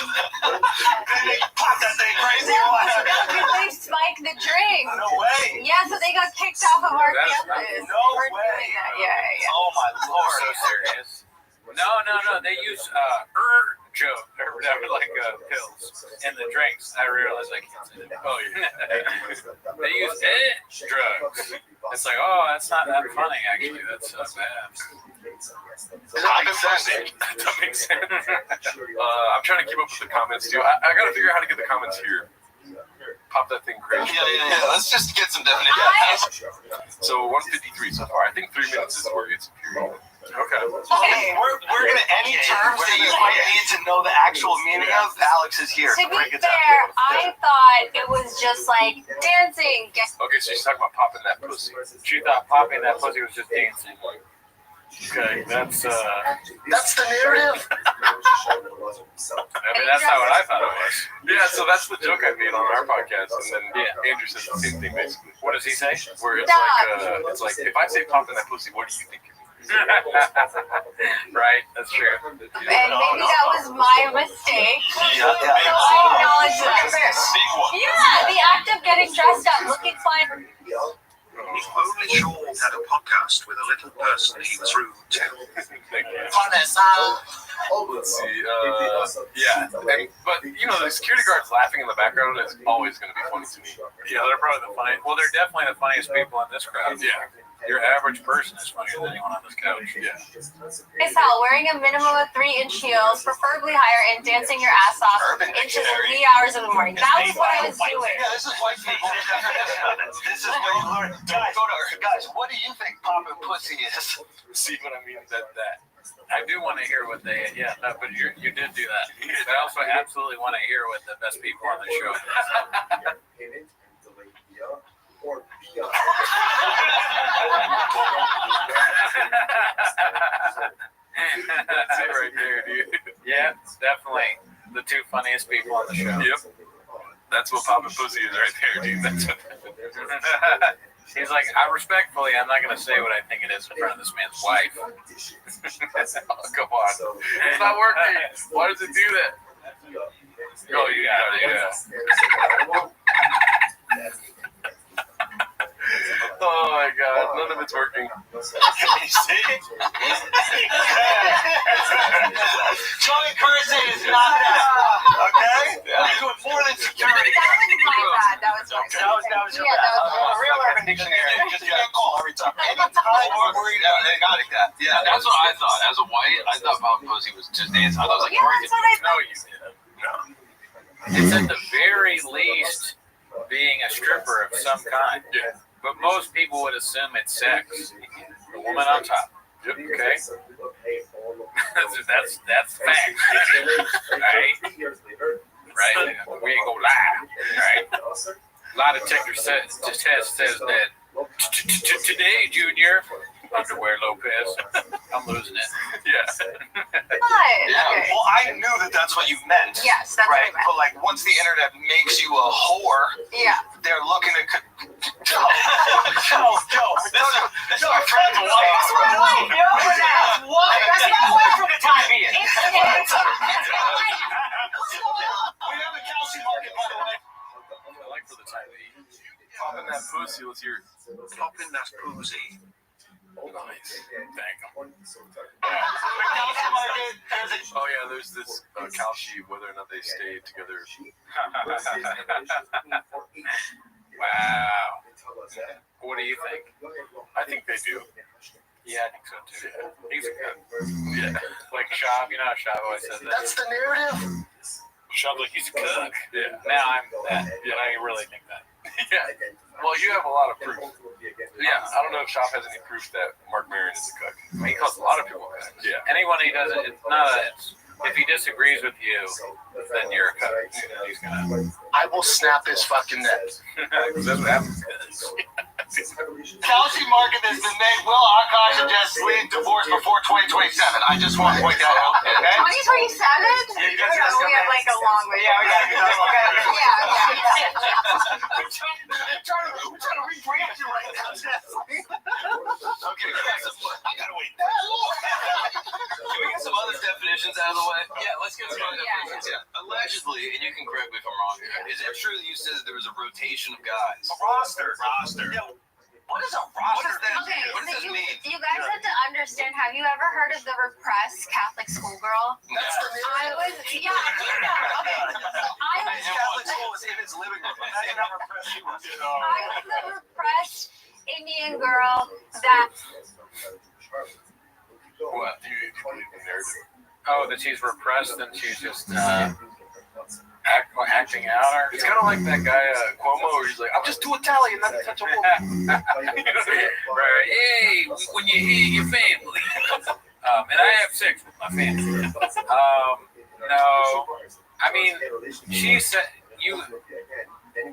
[SPEAKER 17] They pop that thing crazy.
[SPEAKER 20] They spiked the drink.
[SPEAKER 17] No way.
[SPEAKER 20] Yeah, so they got kicked off of our
[SPEAKER 7] That's
[SPEAKER 20] campus.
[SPEAKER 17] No
[SPEAKER 20] for
[SPEAKER 17] way.
[SPEAKER 20] doing that. Yeah.
[SPEAKER 17] Oh my lord.
[SPEAKER 7] So serious. No. They use joke or whatever, like pills in the drinks. I realized I can't say that.
[SPEAKER 8] Oh, yeah.
[SPEAKER 7] They use drugs. It's like, oh, that's not that funny, actually. That's bad.
[SPEAKER 8] That makes sense. That makes sense. I'm trying to keep up with the comments, too. I got to figure out how to get the comments here. Pop that thing crazy.
[SPEAKER 17] Yeah. Let's just get some definition.
[SPEAKER 8] So 153 so far. I think 3 minutes is where it's a period. Okay.
[SPEAKER 17] Okay, we're gonna any terms that you might need to know the actual meaning of. Alex is here.
[SPEAKER 20] To be fair, I thought it was just like dancing.
[SPEAKER 8] Okay, so she's talking about popping that pussy.
[SPEAKER 7] She thought popping that pussy was just dancing.
[SPEAKER 8] Okay, that's
[SPEAKER 11] the narrative.
[SPEAKER 8] I mean, that's not what I thought it was. Yeah, so that's the joke I made on our podcast, and then Andrew says the same thing basically. What does he say? Where it's like if I say pop in that pussy, what do you think? Right, that's true.
[SPEAKER 22] And maybe that was my mistake. So I acknowledge that. Yeah, the act of getting dressed up, looking fine.
[SPEAKER 1] If only Sean had a podcast with a little person he was rude to.
[SPEAKER 8] Let's see. Yeah, but you know, the security guards laughing in the background is always going to be funny to me. Yeah, they're probably the funniest. Well, they're definitely the funniest people in this crowd. Yeah. Your average person is funnier than anyone on this couch. Yeah.
[SPEAKER 22] Hey Sal, wearing a minimum of 3-inch heels, preferably higher, and dancing your ass off into the wee hours of the morning. That was what I was doing.
[SPEAKER 17] Yeah, this is white people. This is where you learn. Guys, what do you think popping pussy is?
[SPEAKER 8] See what I mean? That. I do want to hear what they. Yeah, no, but you did do that. But I also absolutely want to hear what the best people on the show. That's it right there, dude. Yeah, it's definitely the two funniest people on the show. Yep. That's what poppin' pussy is right there, dude. That's what he's like, I'm not going to say what I think it is in front of this man's wife. Oh, come on. It's not working. Why does it do that? Oh, yeah. Oh my God, none of it's working.
[SPEAKER 17] Johnny cursing is not that. Okay? You're doing more than security.
[SPEAKER 22] That was my bad. That was my bad.
[SPEAKER 17] That was your bad. Real Urban Dictionary. Just get a call every time. Anytime you're worried about it, got that.
[SPEAKER 8] Yeah, that's what I thought. As a white, I thought poppin' pussy was just dance. I thought it was like,
[SPEAKER 22] yeah, that's what I thought.
[SPEAKER 8] No, you didn't. No. It's at the very least being a stripper of some kind. Yeah. But most people would assume it's sex. The woman on top. Yep. Okay. that's fact. Right? Right? We ain't gonna lie. Right? Lie detector test says that today, Junior, underwear Lopez, I'm losing it. Yeah.
[SPEAKER 17] Yeah. Well, I knew that's what you meant.
[SPEAKER 22] Yes, that's
[SPEAKER 17] right.
[SPEAKER 22] what I meant.
[SPEAKER 17] But like, once the internet makes you a whore,
[SPEAKER 22] yeah,
[SPEAKER 17] they're looking at. Joe. This is our friend's wife. That's my wife. That's my wife for the time being. We have a calcium market, by the way.
[SPEAKER 8] I like for the time being. Pop in that pussy. Let's hear it.
[SPEAKER 1] Pop in that pussy.
[SPEAKER 8] Nice. Thank him. Oh yeah, there's this Kalshi, whether or not they stayed together. Wow. What do you think? I think they do. Yeah, I think so too. He's a good. Yeah. Like Shab, you know how Shab always says that?
[SPEAKER 11] That's the narrative.
[SPEAKER 8] Shab like he's a cook. Yeah. Now I'm that. Yeah, I really think that. Yeah. Well, you have a lot of proof. Yeah, I don't know if Shop has any proof that Mark Maron is a cook. I mean, he calls a lot of people cooks. Yeah. Anyone he doesn't, it's not if he disagrees with you, then you're a cook. He's gonna.
[SPEAKER 11] I will snap his fucking neck.
[SPEAKER 8] That's what happens.
[SPEAKER 17] Calcium market has been made. Will Akash and Jess lead divorce before 2027? I just want to point that out. Okay?
[SPEAKER 22] 2027?
[SPEAKER 17] Yeah,
[SPEAKER 22] we have like a long way.
[SPEAKER 17] Yeah, we got
[SPEAKER 22] We're
[SPEAKER 17] trying to rebrand you right now, Jess. Okay, I gotta wait that long.
[SPEAKER 19] Can we get some other definitions out of the way? Yeah, let's get some other definitions. Yeah. Allegedly, and you can correct me if I'm wrong here, is it true that you said that there was a rotation of guys?
[SPEAKER 17] A roster.
[SPEAKER 19] Yeah.
[SPEAKER 17] What is a roster?
[SPEAKER 22] Okay,
[SPEAKER 19] What does that mean?
[SPEAKER 22] you guys have to understand. Have you ever heard of the repressed Catholic schoolgirl?
[SPEAKER 11] That's the
[SPEAKER 22] I was, yeah, you know. Okay, so I was
[SPEAKER 17] Catholic school was in its living room. Imagine how repressed she was.
[SPEAKER 22] I was the repressed Indian girl that.
[SPEAKER 8] What? Do you believe the narrative? Oh, that she's repressed and she's just acting out. Or it's kind of like that guy Cuomo, where he's like, "I'm just too Italian not to touch a woman." Right? Hey, when you hear your family, and I have sex with my family. No, I mean, she said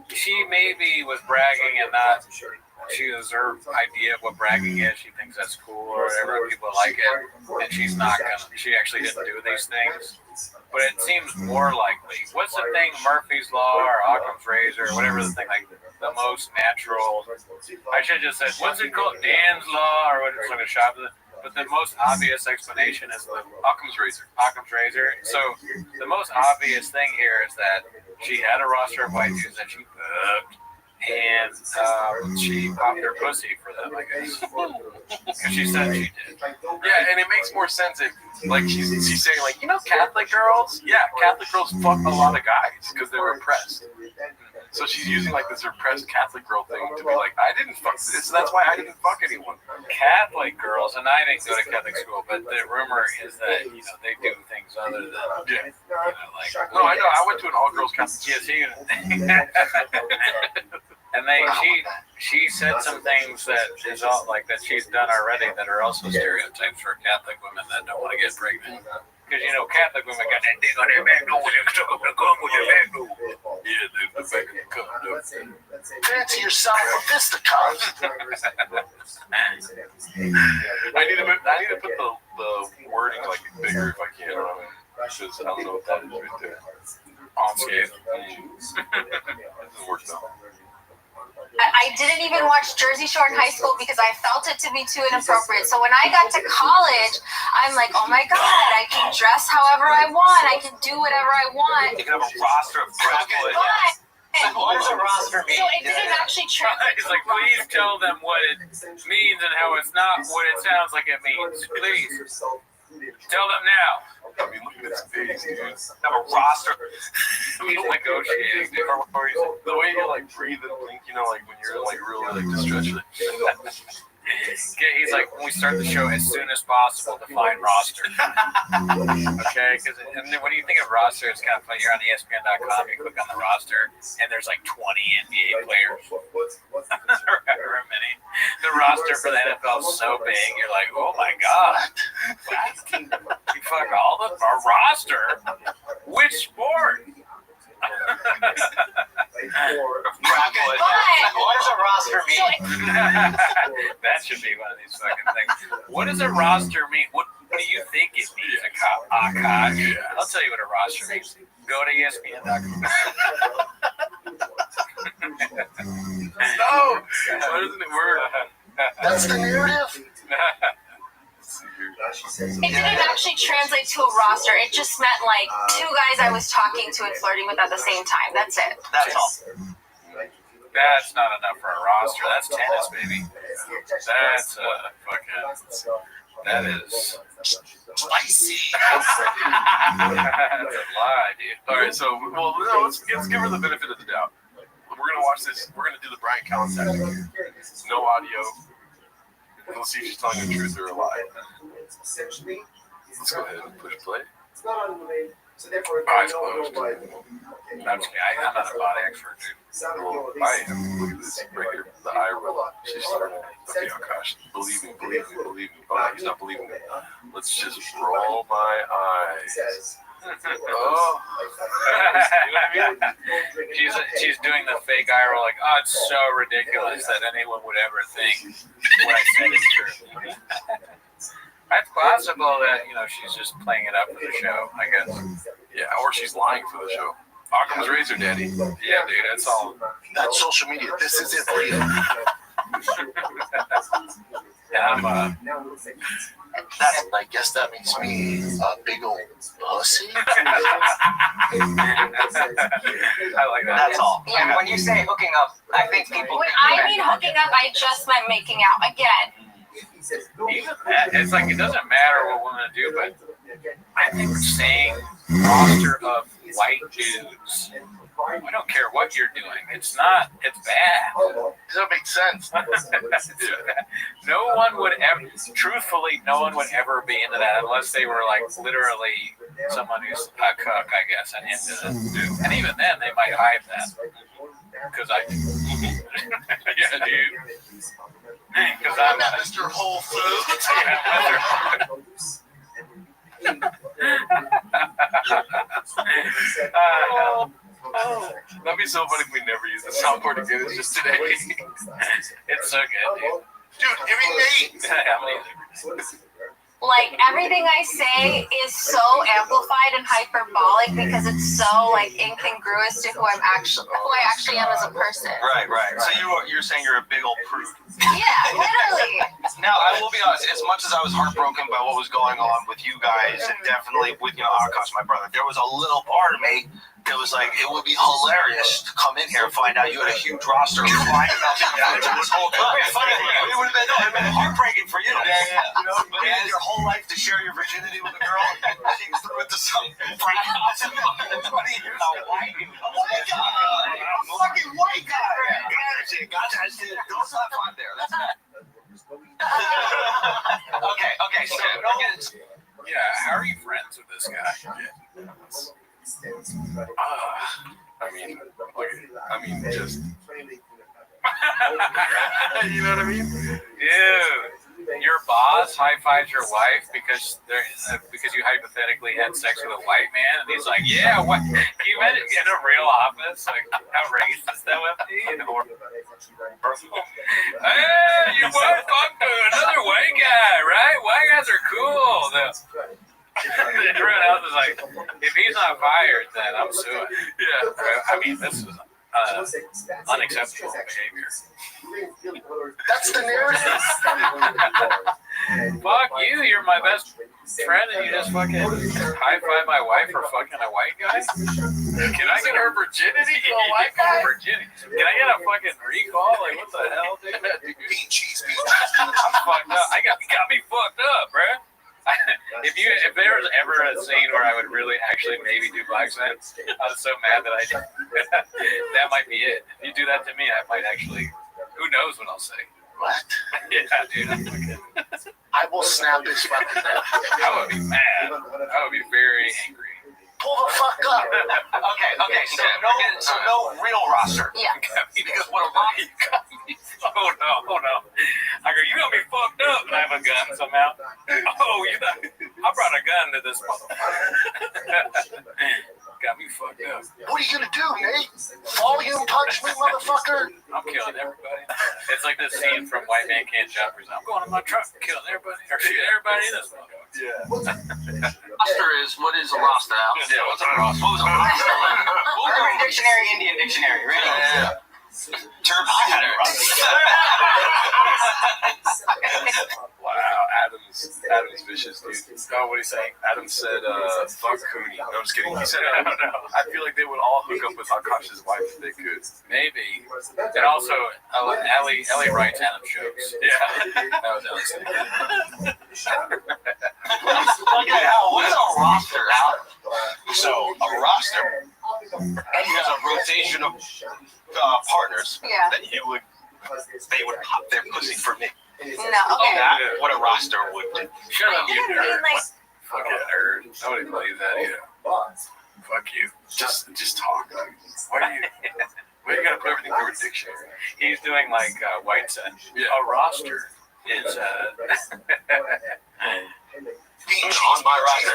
[SPEAKER 8] she maybe was bragging and not
[SPEAKER 7] she has her idea of what bragging is. She thinks that's cool or whatever. People like it, and she's not gonna. She actually didn't do these things. But it seems more likely. What's the thing? Murphy's Law or Occam's Razor or whatever the thing, like the most natural. I should have just said, what's it called? Dan's Law or what? It's like a shop. But the most obvious explanation is the
[SPEAKER 8] Occam's Razor.
[SPEAKER 7] Occam's Razor. So the most obvious thing here is that she had a roster of white dudes that she booked, and she popped her pussy for them, I guess. Because she said she did.
[SPEAKER 8] Yeah, and it makes more sense if, like, she's saying, like, Catholic girls? Yeah, Catholic girls fuck a lot of guys because they're oppressed. So she's using, like, this repressed Catholic girl thing to be like, I didn't fuck this, so that's why I didn't fuck anyone.
[SPEAKER 7] Catholic girls, and I didn't go to Catholic school, but the rumor is that, they do things other than, like...
[SPEAKER 8] No, I know, I went to an all-girls Catholic school.
[SPEAKER 7] And she said some things that is all like that she's done already that are also stereotypes for Catholic women that don't want to get pregnant. Because Catholic women got that thing on their back door with them stuck up the gum with their back door.
[SPEAKER 8] Yeah, the back of the cum.
[SPEAKER 11] Fancy yourself a fisticuff.
[SPEAKER 8] I need to put the wording like bigger if I can. Because I don't know what that is right there. On scale. Doesn't work now.
[SPEAKER 22] I didn't even watch Jersey Shore in high school because I felt it to be too inappropriate. So when I got to college, I'm like, oh my God, I can dress however I want. I can do whatever I want.
[SPEAKER 17] You can have a roster of friends.
[SPEAKER 2] What does a roster mean?
[SPEAKER 22] So it didn't actually translate.
[SPEAKER 7] It's like, please tell them what it means and how it's not what it sounds like it means. Please. Tell them now.
[SPEAKER 8] I mean, look at his face, dude.
[SPEAKER 17] Have a roster.
[SPEAKER 7] Negotiating.
[SPEAKER 8] The way you like breathe and blink, like when you're like really like distressed.
[SPEAKER 7] He's like, when we start the show as soon as possible, define roster. Okay? Because when you think of roster, it's kind of funny. You're on ESPN.com, you click on the roster, and there's like 20 NBA players. However many. The roster for the NFL is so big, you're like, oh my God. What? You fuck all of our roster? Which sport?
[SPEAKER 2] What does a roster mean?
[SPEAKER 7] That should be one of these fucking things. What does a roster mean? What do you think it means? Akash? I'll tell you what a roster means. Go to ESPN.com.
[SPEAKER 8] No! What isn't it word?
[SPEAKER 11] That's the narrative?
[SPEAKER 22] It didn't actually translate to a roster. It just meant like two guys I was talking to and flirting with at the same time. That's it.
[SPEAKER 2] That's all.
[SPEAKER 7] That's not enough for a roster. That's tennis, baby. That's fucking... That is...
[SPEAKER 2] Spicy.
[SPEAKER 7] That's a lie, dude.
[SPEAKER 8] Alright, so, let's give her the benefit of the doubt. We're gonna watch this. We're gonna do the Brian Callen tactic. No audio. We'll see if she's telling the truth or a lie. Let's go ahead and push play. Eyes closed.
[SPEAKER 7] That's me. I'm not a body expert, dude.
[SPEAKER 8] Well, I am. Look at this right here. The eye roll. She's starting. Okay, oh gosh. Believe me. Oh, he's not believing me. Let's just roll my eyes. Oh.
[SPEAKER 7] she's doing the fake eye roll, like, oh, it's so ridiculous that anyone would ever think what I said is true. It's possible that she's just playing it up for the show, I guess.
[SPEAKER 8] Yeah, or she's lying for the show. Occam's Razor, Daddy.
[SPEAKER 7] Yeah, dude, that's all.
[SPEAKER 11] That's social media. This is it for you.
[SPEAKER 7] And I'm
[SPEAKER 11] I guess that makes me a big old pussy.
[SPEAKER 7] I like that.
[SPEAKER 2] That's all. And when you say hooking up, I think people.
[SPEAKER 22] When I mean hooking up, I just meant making out again.
[SPEAKER 7] Even that, it's like it doesn't matter what women do, but I think saying roster of white dudes, I don't care what you're doing. It's bad.
[SPEAKER 11] Does that make sense?
[SPEAKER 7] No one would ever, truthfully, no one would ever be into that unless they were like literally someone who's a cook, I guess, and into it. And even then, they might hide that. Because yeah, dude. Because I'm
[SPEAKER 11] Mr. Whole Foods.
[SPEAKER 8] That'd be so funny if we never use the soundboard again. It's just today.
[SPEAKER 7] It's so good, dude.
[SPEAKER 11] Dude, give me Nate.
[SPEAKER 7] How many?
[SPEAKER 22] Like everything I say is so amplified and hyperbolic because it's so like incongruous to who I actually am as a person.
[SPEAKER 4] Right. So you're saying you're a big old prude.
[SPEAKER 22] Yeah, literally.
[SPEAKER 4] Now I will be honest. As much as I was heartbroken by what was going on with you guys, and definitely with Akash, my brother, there was a little part of me that was like, it would be hilarious to come in here and find out you had a huge roster and lying about this whole time. It would have been heartbreaking for you. You know, but you had your whole life to share your virginity with a girl, and she threw it to some frat house in 20 years ago. A white guy. A fucking white guy. Gotcha. Don't stop on there. That's bad. Okay. So,
[SPEAKER 7] yeah, how are you friends with this guy?
[SPEAKER 8] I mean, just. You know what I mean?
[SPEAKER 7] Dude, your boss high-fives your wife because you hypothetically had sex with a white man, and he's like, yeah, what? Can you imagine in a real office, like, how racist that would be? Hey, you both fucked another white guy, right? White guys are cool. Everyone else is like, if he's not fired, then I'm suing. Yeah. I mean, this is unacceptable behavior.
[SPEAKER 11] That's the narrative.
[SPEAKER 7] Fuck you, you're my best friend, and you just fucking high-five my wife for fucking a white guy? Can I get her virginity to a white guy? Can I get a fucking recall? Like, what the hell, dude?
[SPEAKER 11] Bean cheese.
[SPEAKER 7] I'm fucked up. You got me fucked up, bruh. If there was ever a scene where I would really actually maybe do black sense, I was so mad that I did. That might be it. If you do that to me, I might actually. Who knows what I'll say?
[SPEAKER 11] What?
[SPEAKER 7] Yeah, dude.
[SPEAKER 11] I will snap this fucking down.
[SPEAKER 7] I would be mad. I would be very angry.
[SPEAKER 11] Pull the fuck up.
[SPEAKER 4] Okay. So no real roster.
[SPEAKER 22] Yeah.
[SPEAKER 4] Because what a lot.
[SPEAKER 7] Oh no. I go, you got me fucked up, and I have a gun somehow. Oh, I brought a gun to this motherfucker. Got me fucked up.
[SPEAKER 11] What are you gonna do, Nate? Volume punch me, motherfucker?
[SPEAKER 7] I'm killing everybody. It's like this scene from White Man Can't Jump. I'm going in my truck, killing everybody, or shooting everybody in this motherfucker.
[SPEAKER 4] Yeah. Roster is, what is a roster?
[SPEAKER 7] Yeah, what's a roster?
[SPEAKER 4] What was a roster? Urban Dictionary, Indian Dictionary, ready? Yeah. Term I had it
[SPEAKER 8] Wow, Adam's vicious, dude. Oh, what did he say? Adam said, fuck Cooney. No, I'm just kidding. He said, I don't know. I feel like they would all hook up with Akash's wife if they could.
[SPEAKER 7] Maybe. And also, Ellie writes Adam jokes. Yeah. That was Ellie's thing.
[SPEAKER 4] Okay, Al, what is a roster, Al? So, a roster is a rotation of partners that they would pop their pussy for me.
[SPEAKER 22] No, okay.
[SPEAKER 4] That's what a roster would do.
[SPEAKER 7] Shut up, you
[SPEAKER 22] didn't
[SPEAKER 7] nerd.
[SPEAKER 22] mean like.
[SPEAKER 7] Fucking nerd. Nobody believes that either. Fuck you.
[SPEAKER 8] Just talk. Why are you gotta put everything through a dictionary?
[SPEAKER 7] He's doing like White said. A roster is
[SPEAKER 4] being on my roster.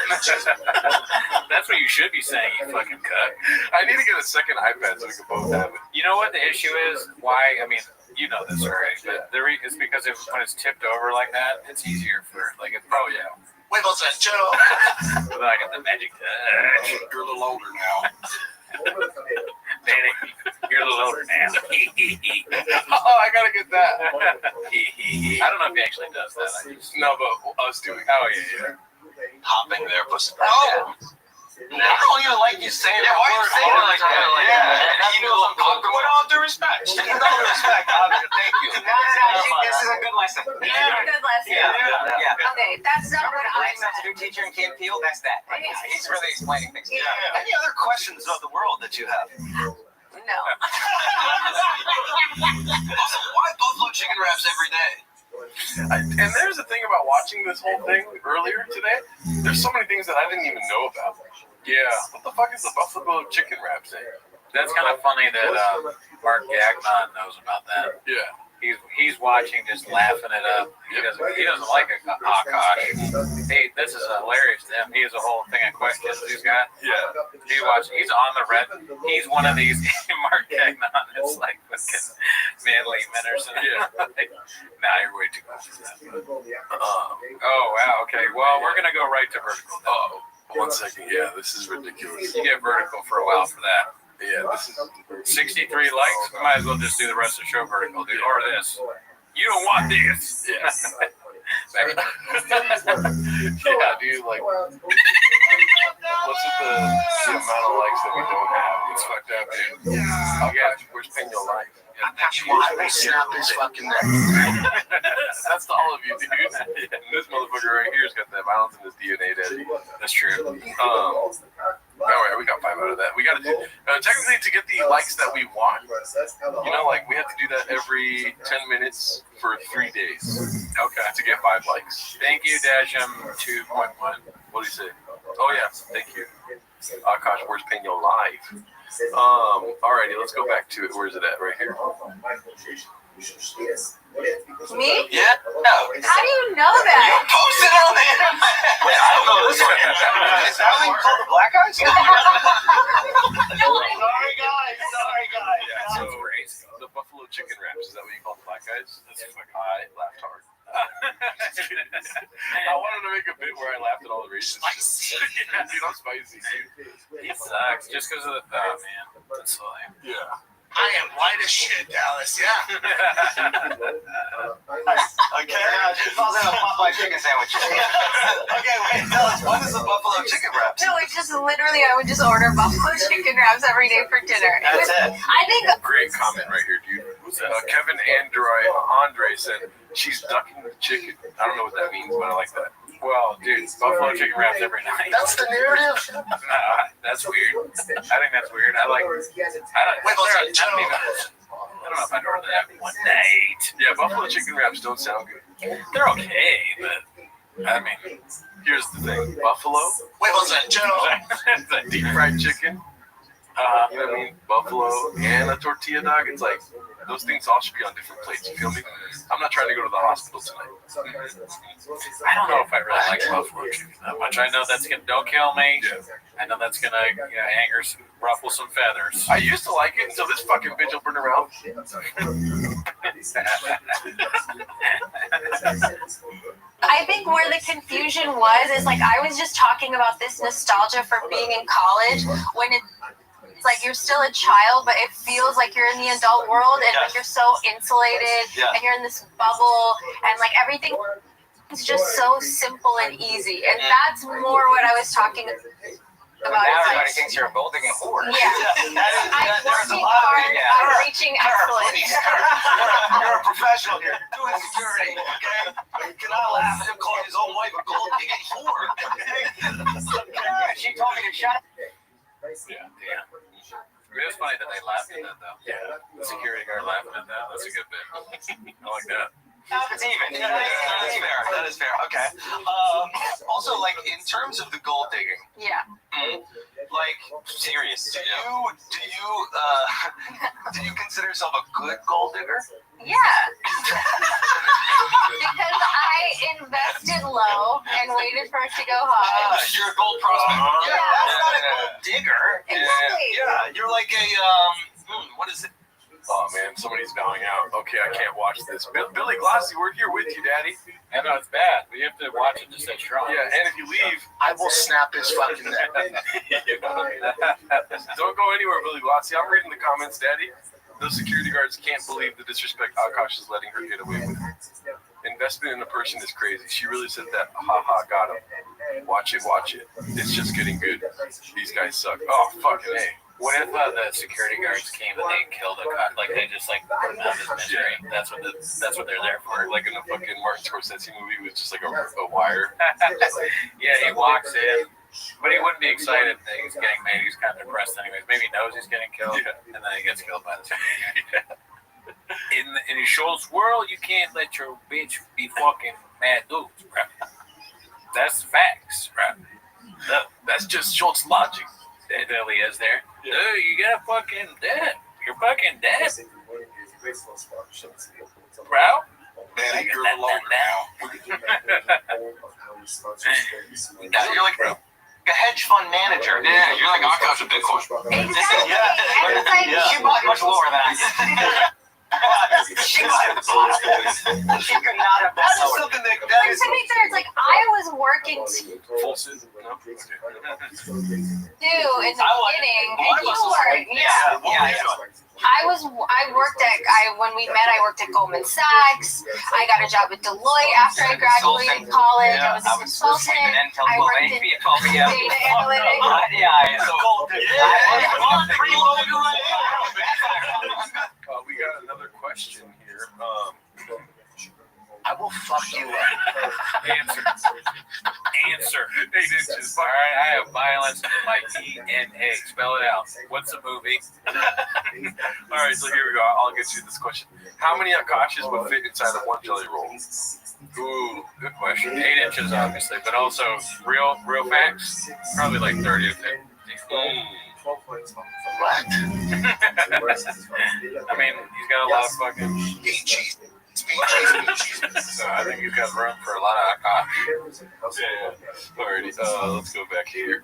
[SPEAKER 7] That's what you should be saying, you fucking cuck.
[SPEAKER 8] I need to get a second iPad so we can both have it.
[SPEAKER 7] You know what the issue is? Why? I mean, you know this already, but it's because when it's tipped over like that, it's easier for like it's probably
[SPEAKER 11] Wiggles and Joe.
[SPEAKER 7] But I got the magic touch.
[SPEAKER 8] You're a little older now.
[SPEAKER 7] Danny, you're a little older now.
[SPEAKER 8] Oh, I gotta get that.
[SPEAKER 7] I don't know if he actually does that.
[SPEAKER 8] No, but us doing it.
[SPEAKER 7] Oh yeah.
[SPEAKER 4] Hopping there, pussy. Oh! I don't even like you saying that. Why are you saying it like that? Yeah. You know, with all due respect. With all due respect, thank you.
[SPEAKER 2] No, this is a good lesson.
[SPEAKER 22] Yeah, good lesson.
[SPEAKER 2] Yeah.
[SPEAKER 22] Okay, that's not what I
[SPEAKER 2] I'm a substitute teacher in Camp Peel. That's that. He's really explaining things.
[SPEAKER 4] Yeah. Any other questions of the world that you have?
[SPEAKER 22] No.
[SPEAKER 4] Also, why buffalo chicken wraps every day?
[SPEAKER 8] And there's a thing about watching this whole thing earlier today. There's so many things that I didn't even know about. Yeah. What the fuck is the buffalo chicken wrap thing?
[SPEAKER 7] That's kind of funny that Mark Gagnon knows about that.
[SPEAKER 8] Yeah.
[SPEAKER 7] He's watching, just laughing it up. He doesn't like Akash. Hey, this is hilarious to him. He has a whole thing of questions he's got.
[SPEAKER 8] Yeah.
[SPEAKER 7] He's on the red. He's one of these Mark Gagnon. It's like fucking manly men or something. Yeah. Nah, you're way too close to that. Oh wow. Okay. Well, we're gonna go right to vertical.
[SPEAKER 8] Oh, 1 second. Yeah, this is ridiculous.
[SPEAKER 7] You get vertical for a while for that.
[SPEAKER 8] Yeah, this is
[SPEAKER 7] 63 likes. We might as well just do the rest of the show vertical, dude. Or this. You don't want this.
[SPEAKER 8] Yeah, dude. Like, what's with the amount of likes that we don't have? It's fucked up, dude. Yeah, where's Pino Life?
[SPEAKER 11] I will snap his fucking neck.
[SPEAKER 8] That's to all of you, dude. This motherfucker right here's got that violence in his DNA, daddy.
[SPEAKER 7] That's true.
[SPEAKER 8] Oh, yeah, we got 5 out of that. We got to do technically to get the likes that we want. You know, like we have to do that every 10 minutes for 3 days.
[SPEAKER 7] Okay.
[SPEAKER 8] To get 5 likes.
[SPEAKER 7] Thank you, Dasham 2.1.
[SPEAKER 8] What do you say? Oh yeah, thank you. Akash, where's Pino Live? Alrighty, let's go back to it. Where's it at? Right here.
[SPEAKER 22] Me?
[SPEAKER 4] Yeah. No.
[SPEAKER 22] How do you know that?
[SPEAKER 4] You posted on the internet. Wait, I don't know this one. Is that what you call the black guys? Sorry, guys.
[SPEAKER 8] Yeah, so the buffalo chicken wraps, is that what you call the black guys? That's fucking I laughed hard. I wanted to make a bit where I laughed at all the racist.
[SPEAKER 4] Spicy.
[SPEAKER 8] Yeah, dude, I'm spicy, dude.
[SPEAKER 7] He sucks just because of the man. That's lame.
[SPEAKER 8] Yeah.
[SPEAKER 11] I am white as shit, Dallas. Yeah.
[SPEAKER 4] Okay, just falls in a Popeye chicken sandwich. Okay, wait, tell us, what is a buffalo chicken wrap?
[SPEAKER 22] No, it's just literally, I would just order buffalo chicken wraps every day for dinner.
[SPEAKER 4] That's it.
[SPEAKER 22] I think.
[SPEAKER 8] Great comment right here, dude. Kevin Andre said she's ducking the chicken. I don't know what that means, but I like that.
[SPEAKER 7] Well, dude, buffalo chicken wraps every night.
[SPEAKER 11] That's the narrative.
[SPEAKER 7] Nah, that's weird. I think that's weird. I don't know if I'd order that one night.
[SPEAKER 8] Yeah, buffalo chicken wraps don't sound good.
[SPEAKER 7] They're okay, but I mean,
[SPEAKER 8] here's the thing: buffalo.
[SPEAKER 11] Wait, what's that, Joe?
[SPEAKER 8] Deep fried chicken. You know what I mean? Buffalo and a tortilla dog. It's like those things all should be on different plates. You feel me? I'm not trying to go to the hospital tonight.
[SPEAKER 7] I don't know if I really like buffalo chicken that much. I know that's gonna don't kill me.
[SPEAKER 8] Yeah.
[SPEAKER 7] I know that's gonna ruffle some feathers.
[SPEAKER 8] I used to like it until this fucking bitch will burn around.
[SPEAKER 22] I think where the confusion was is like I was just talking about this nostalgia for being in college when it's like you're still a child, but it feels like you're in the adult world and like you're so insulated and you're in this bubble and like everything is just so simple and easy. And that's more what I was talking about.
[SPEAKER 2] Now everybody thinks you're a gold digging whore.
[SPEAKER 22] Yeah. I'm working hard. I'm reaching excellence.
[SPEAKER 4] You're a professional here. Doing security, okay? You cannot laugh at him calling his own wife a gold digging whore.
[SPEAKER 2] She told me to shut up.
[SPEAKER 7] Yeah. It was funny that they laughed at that, though.
[SPEAKER 8] Yeah.
[SPEAKER 7] The security guard laughing at that. That's a good bit. I like that.
[SPEAKER 4] It's even. That is fair. Okay. Also, like in terms of the gold digging,
[SPEAKER 22] Yeah.
[SPEAKER 4] like serious, do you consider yourself a good gold digger?
[SPEAKER 22] Yeah. Because I invested low and waited for it to go high.
[SPEAKER 4] You're a gold prospect.
[SPEAKER 22] Yeah.
[SPEAKER 4] That's not a gold digger.
[SPEAKER 22] Exactly.
[SPEAKER 4] Yeah, you're like a what is it?
[SPEAKER 8] Oh man, somebody's bowing out. Okay, I can't watch this. Billy Glossy, we're here with you, Daddy.
[SPEAKER 7] I know it's bad, but you have to watch it to stay strong.
[SPEAKER 8] Yeah, and if you leave,
[SPEAKER 11] I will snap his fucking neck.
[SPEAKER 8] Don't go anywhere, Billy Glossy. I'm reading the comments, Daddy. Those security guards can't believe the disrespect Akash is letting her get away with. Investment in a person is crazy. She really said that. Ha, got him. Watch it. It's just getting good. These guys suck. Oh, fucking A.
[SPEAKER 7] What if the security guards came and they killed a cop? Like they just like put him out of his misery. That's what they're there for.
[SPEAKER 8] Like in the fucking Martin Scorsese movie, it was just like a wire.
[SPEAKER 7] Yeah, he walks in, but he wouldn't be excited that he's getting made. He's kind of depressed anyways. Maybe he knows he's getting killed, and then he gets killed by the security guard. In a Schultz world, you can't let your bitch be fucking mad dudes, right? That's facts, right?
[SPEAKER 8] No, that's just Schultz logic.
[SPEAKER 7] That really is there. Yeah. Dude, you got fucking dead. You're fucking dead. bro.
[SPEAKER 8] Man, you're a loner now.
[SPEAKER 4] Yeah, you're like a hedge fund manager. Yeah, you're like Akash with Bitcoin.
[SPEAKER 22] Exactly.
[SPEAKER 4] Yeah.
[SPEAKER 22] And it's like,
[SPEAKER 2] She bought much lower than I did. She bought the bottom. She could not have bought
[SPEAKER 4] That is
[SPEAKER 2] lower.
[SPEAKER 4] something that
[SPEAKER 22] but
[SPEAKER 4] is.
[SPEAKER 22] to be fair, it's like I was working
[SPEAKER 8] Full season? No?
[SPEAKER 22] too in the beginning, and
[SPEAKER 4] One of
[SPEAKER 22] you
[SPEAKER 4] us was
[SPEAKER 22] were.
[SPEAKER 4] like, yeah. What were you doing?
[SPEAKER 22] I worked at when we met. I worked at Goldman Sachs. I got a job at Deloitte after I graduated college. I was a consultant. I worked in data analytics.
[SPEAKER 2] Yeah, so cold.
[SPEAKER 8] We got another question here.
[SPEAKER 11] I will fuck you up.
[SPEAKER 7] Answer. 8 inches. All right, I have violence in my DNA. Spell it out. What's a movie?
[SPEAKER 8] All right, so here we go. I'll get you this question. How many Akashas would fit inside of one jelly roll?
[SPEAKER 7] Ooh, good question. 8 inches, obviously, but also real facts. Probably like 30 of them.
[SPEAKER 11] What?
[SPEAKER 7] I mean, he's got a lot of fucking cheese. So I think he's got room for a lot of Akash.
[SPEAKER 8] Alrighty, let's go back here.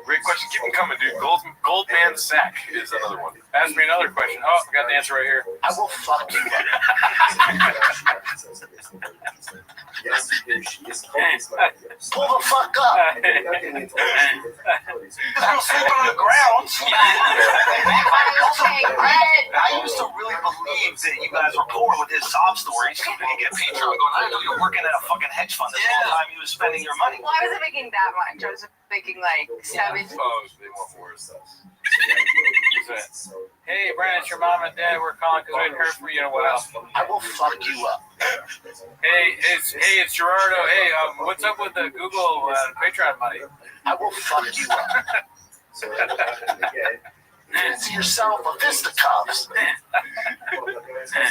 [SPEAKER 8] Great question. Keep them coming, dude. Goldman Sack is another one.
[SPEAKER 7] Ask me another question. Oh, got the answer right here.
[SPEAKER 11] I will fuck you up. Pull the fuck up.
[SPEAKER 4] I'm sleeping on the ground. I used to really believe that you guys were poor with his sob stories. You didn't get Patreon going. I know you're working at a fucking hedge fund this whole time you were spending your money.
[SPEAKER 22] Well, I wasn't making that much. I was making like 7.
[SPEAKER 8] Oh, they want more stuff.
[SPEAKER 7] Hey, Brandon, it's your mom and dad. We're calling because we hadn't heard from you in a while.
[SPEAKER 11] I will fuck you up.
[SPEAKER 7] Hey, it's Gerardo. Hey, what's up with the Google Patreon money?
[SPEAKER 11] I will fuck you up. Fancy yourself a fisticuffs.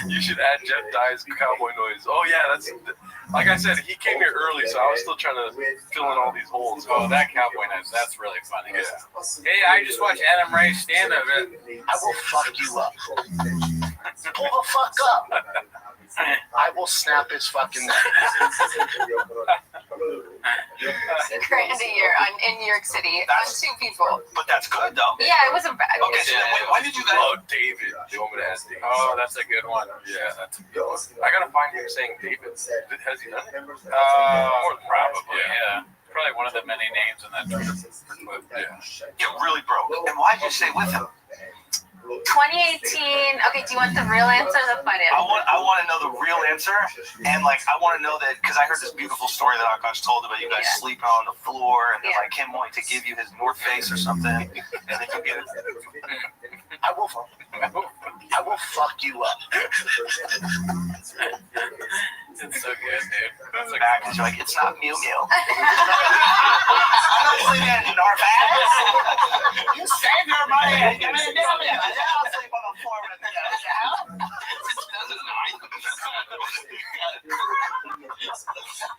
[SPEAKER 8] You should add Jeff Dye's cowboy noise. Oh yeah, that's like I said. He came here early, so I was still trying to fill in all these holes.
[SPEAKER 7] Oh, that cowboy noise—that's really funny.
[SPEAKER 8] Yeah.
[SPEAKER 7] Hey, I just watched Adam Ray stand up.
[SPEAKER 11] I will fuck you up. Pull the fuck up. I will snap his fucking neck.
[SPEAKER 22] Grand a year in New York City on 2 people.
[SPEAKER 4] But that's good though.
[SPEAKER 22] Yeah, it wasn't bad.
[SPEAKER 4] Okay, so then when did you guys?
[SPEAKER 8] Oh, David. They want me to ask David.
[SPEAKER 7] Oh, that's a good one.
[SPEAKER 8] Yeah, that's a good one. I gotta find him saying David. Has he done it?
[SPEAKER 7] More than probably. Yeah. Probably one of the many names in that Twitter clip.
[SPEAKER 8] Yeah.
[SPEAKER 4] You're really broke. And why did you stay with him?
[SPEAKER 22] 2018. Okay, do you want the real answer or the fun answer?
[SPEAKER 4] I want to know the real answer, and like I want to know that because I heard this beautiful story that Akash told about you guys sleeping on the floor and then, like him wanting to give you his North Face or something, and then you get it.
[SPEAKER 11] I will fuck you up.
[SPEAKER 7] It's so good, dude.
[SPEAKER 4] That's like, because you're like, it's not Mew Mew. I'm not sleeping in North Face. You saved your money. Give me a Mew Mew. I'll sleep on the floor with it.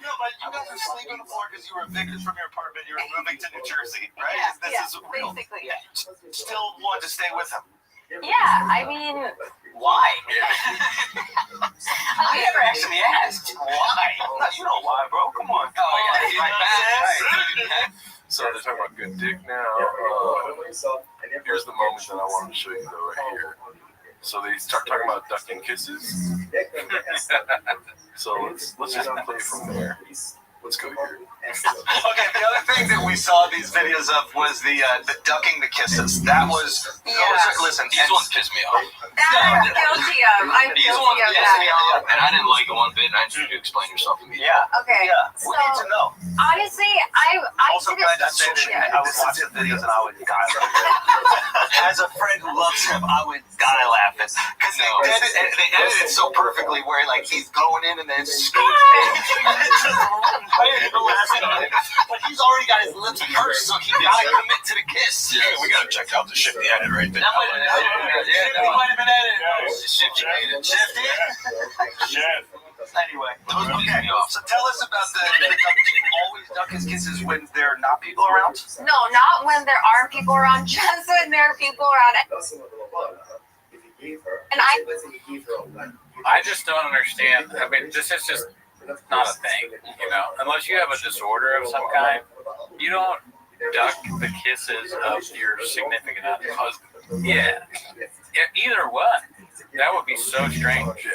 [SPEAKER 4] No, but you guys are sleeping on the floor because you were evicted from your apartment. You were moving to New Jersey, right?
[SPEAKER 22] Yeah,
[SPEAKER 4] This is real.
[SPEAKER 22] basically.
[SPEAKER 4] Yeah. Still want to stay with him.
[SPEAKER 22] Yeah, I mean,
[SPEAKER 2] Why? I never actually asked. Why?
[SPEAKER 4] No, you know why, bro. Come on.
[SPEAKER 2] Oh, yeah. Right.
[SPEAKER 8] So they're talking about good dick now. Here's the moment that I wanted to show you though, right here. So they start talking about ducking kisses. So let's just play from there. Let's go here.
[SPEAKER 4] Okay, the other thing that we saw these videos of was the ducking the kisses. That was listen.
[SPEAKER 19] These ones pissed me off.
[SPEAKER 22] that I'm guilty of. I'm
[SPEAKER 19] These
[SPEAKER 22] guilty
[SPEAKER 19] ones
[SPEAKER 22] of
[SPEAKER 19] pissed me
[SPEAKER 22] that.
[SPEAKER 19] off, and I didn't like it one bit. And I just need you to explain yourself to me.
[SPEAKER 4] Yeah.
[SPEAKER 22] Okay.
[SPEAKER 4] Yeah.
[SPEAKER 22] So
[SPEAKER 4] We need to know.
[SPEAKER 22] honestly, I
[SPEAKER 4] Also,
[SPEAKER 22] didn't.
[SPEAKER 4] can I just say that I would watch the videos and I would die laughing. As a friend who loves him, I would die laughing because they edited it so perfectly where like he's going in and then but he's already got his lips pursed, so he gotta commit to the kiss.
[SPEAKER 19] Yeah, we gotta check out the shifty edit right there.
[SPEAKER 4] That might have been edited.
[SPEAKER 19] Shifty made it.
[SPEAKER 4] Shifty? Anyway, okay. So tell us about the do you always duck his kisses when there are not people around?
[SPEAKER 22] No, not when there aren't people around. Just when there are people around. And I
[SPEAKER 7] I just don't understand. I mean, this is just not a thing, you know. Unless you have a disorder of some kind, you don't duck the kisses of your significant other. Husband. Yeah. Either one. That would be so strange.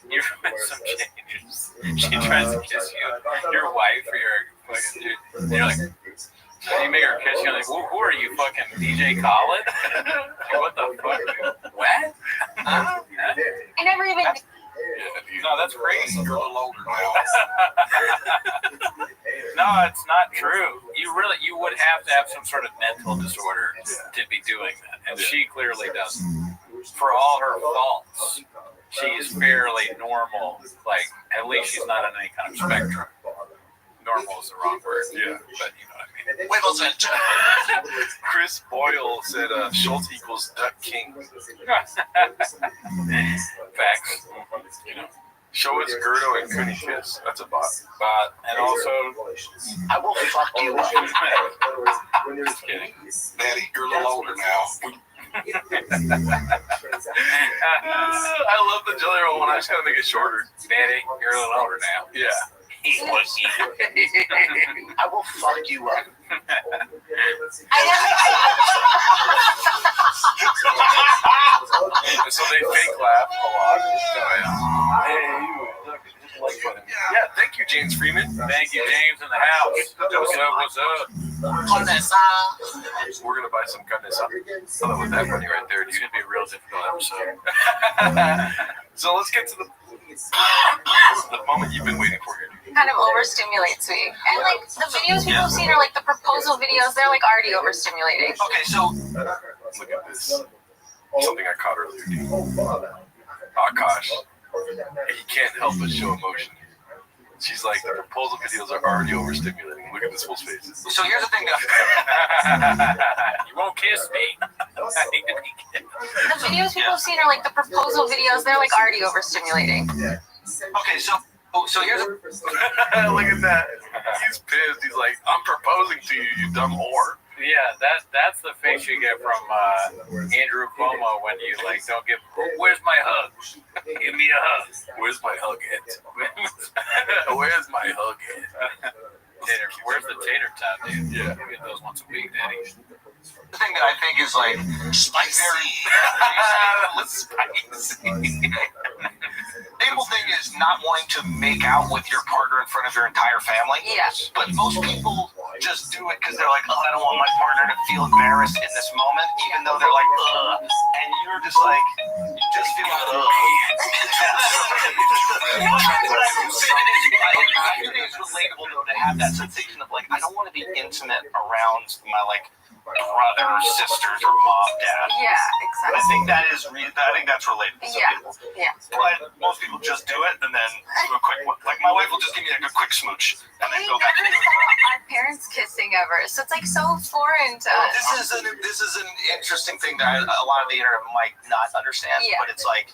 [SPEAKER 7] You're doing some changes. She tries to kiss you, your wife or your fucking dude. You're like, you make her kiss you, like, who are you, fucking DJ Khaled? What the fuck, dude? What?
[SPEAKER 22] I never even.
[SPEAKER 7] No, that's crazy. You're a little older now. No, it's not true. You would have to have some sort of mental disorder to be doing that, and she clearly doesn't. For all her faults, she's fairly normal. Like, at least she's not on any kind of spectrum. Normal is the wrong word. Yeah, but you know what I mean.
[SPEAKER 11] Wait, what's that?
[SPEAKER 8] Chris Boyle said Schultz equals Duck King.
[SPEAKER 7] Facts.
[SPEAKER 8] You know, show us Gerdo and Cooney kiss. That's a bot.
[SPEAKER 7] And also,
[SPEAKER 11] I will fuck you up.
[SPEAKER 7] Just kidding.
[SPEAKER 11] Daddy, you're a little older now.
[SPEAKER 8] I love the jelly roll one. I just gotta make it shorter.
[SPEAKER 7] Daddy, you're a little older now.
[SPEAKER 8] Yeah.
[SPEAKER 11] I will fuck you up.
[SPEAKER 8] And so they fake laugh a lot. Hey, yeah, thank you, James Freeman.
[SPEAKER 7] Thank you, James, in the house. What's up? What's up?
[SPEAKER 8] We're gonna buy some goodness up. Oh, that was that money right there. Dude.
[SPEAKER 7] It's gonna be a real difficult episode.
[SPEAKER 8] So let's get to the moment you've been waiting for here.
[SPEAKER 22] Kind of overstimulates me. And like the videos people have seen are like the proposal videos, they're like already overstimulating.
[SPEAKER 4] Okay, so
[SPEAKER 8] Look at this. Something I caught earlier. Akash. He can't help but show emotion. She's like, the proposal videos are already overstimulating. Look at this fool's face.
[SPEAKER 4] so here's the thing.
[SPEAKER 7] You won't kiss me.
[SPEAKER 22] The videos people have seen are like the proposal videos, they're like already overstimulating.
[SPEAKER 4] Okay, so here's a,
[SPEAKER 8] Look at that. He's pissed. He's like, I'm proposing to you, you dumb whore.
[SPEAKER 7] Yeah, that's the face you get from Andrew Cuomo when you like don't give. Where's my hug? Give me a hug.
[SPEAKER 8] Where's my hug at? Where's my hug at?
[SPEAKER 7] Tater, where's the tater tot, dude?
[SPEAKER 8] Yeah.
[SPEAKER 7] You get those once a week, Daddy.
[SPEAKER 4] the thing that I think is like
[SPEAKER 11] spicy.
[SPEAKER 4] Spicy. Painful thing is not wanting to make out with your partner in front of your entire family.
[SPEAKER 22] Yes.
[SPEAKER 4] But most people just do it because they're like, oh, I don't want my partner to feel embarrassed in this moment, even though they're like, ugh. And you're just like, you just feel like, ugh. I think it's relatable though to have that sensation of like, I don't want to be intimate around my like brother, sisters, or mom, dad.
[SPEAKER 22] Yeah, exactly.
[SPEAKER 4] I think that is I think that's relatable to some people.
[SPEAKER 22] Yeah.
[SPEAKER 4] But most people just do it and then do a quick one. Like my wife will just give me like a quick smooch and then go back to doing it.
[SPEAKER 22] Our parents kissing ever, so it's like so foreign to us.
[SPEAKER 4] This is an interesting thing that a lot of the internet might not understand.
[SPEAKER 22] Yeah.
[SPEAKER 4] But it's like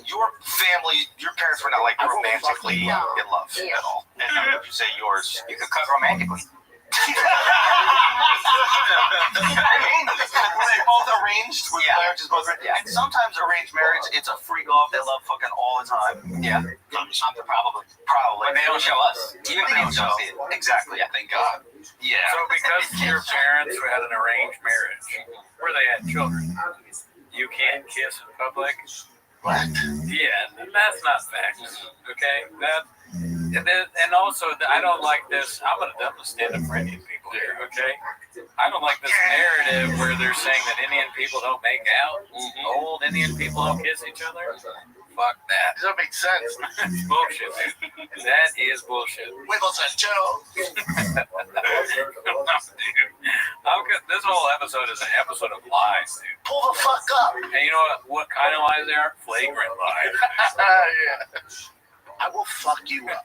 [SPEAKER 4] your family, your parents were not like romantically in love at all. And if you say yours, you could cut romantically. I mean, were they both arranged? Were your marriages both arranged? Yeah. Sometimes arranged marriage, it's a freak off. They love fucking all the time. Yeah. Probably. But they don't show us. Even they don't show us. Exactly. Yeah. Thank God. Yeah.
[SPEAKER 7] So because your parents had an arranged marriage where they had children, you can't kiss in public?
[SPEAKER 11] What?
[SPEAKER 7] Yeah, that's not facts. Okay? And also, I don't like this. I'm going to stand up for Indian people here, okay? I don't like this narrative where they're saying that Indian people don't make out. Old Indian people don't kiss each other. Fuck that.
[SPEAKER 11] Does that make sense?
[SPEAKER 7] It's bullshit, dude. That is bullshit.
[SPEAKER 11] Wiggles and Joe.
[SPEAKER 7] No, dude. This whole episode is an episode of lies, dude.
[SPEAKER 11] Pull the fuck up.
[SPEAKER 7] And you know what kind of lies they are? Flagrant lies.
[SPEAKER 11] Yeah. I will fuck you up.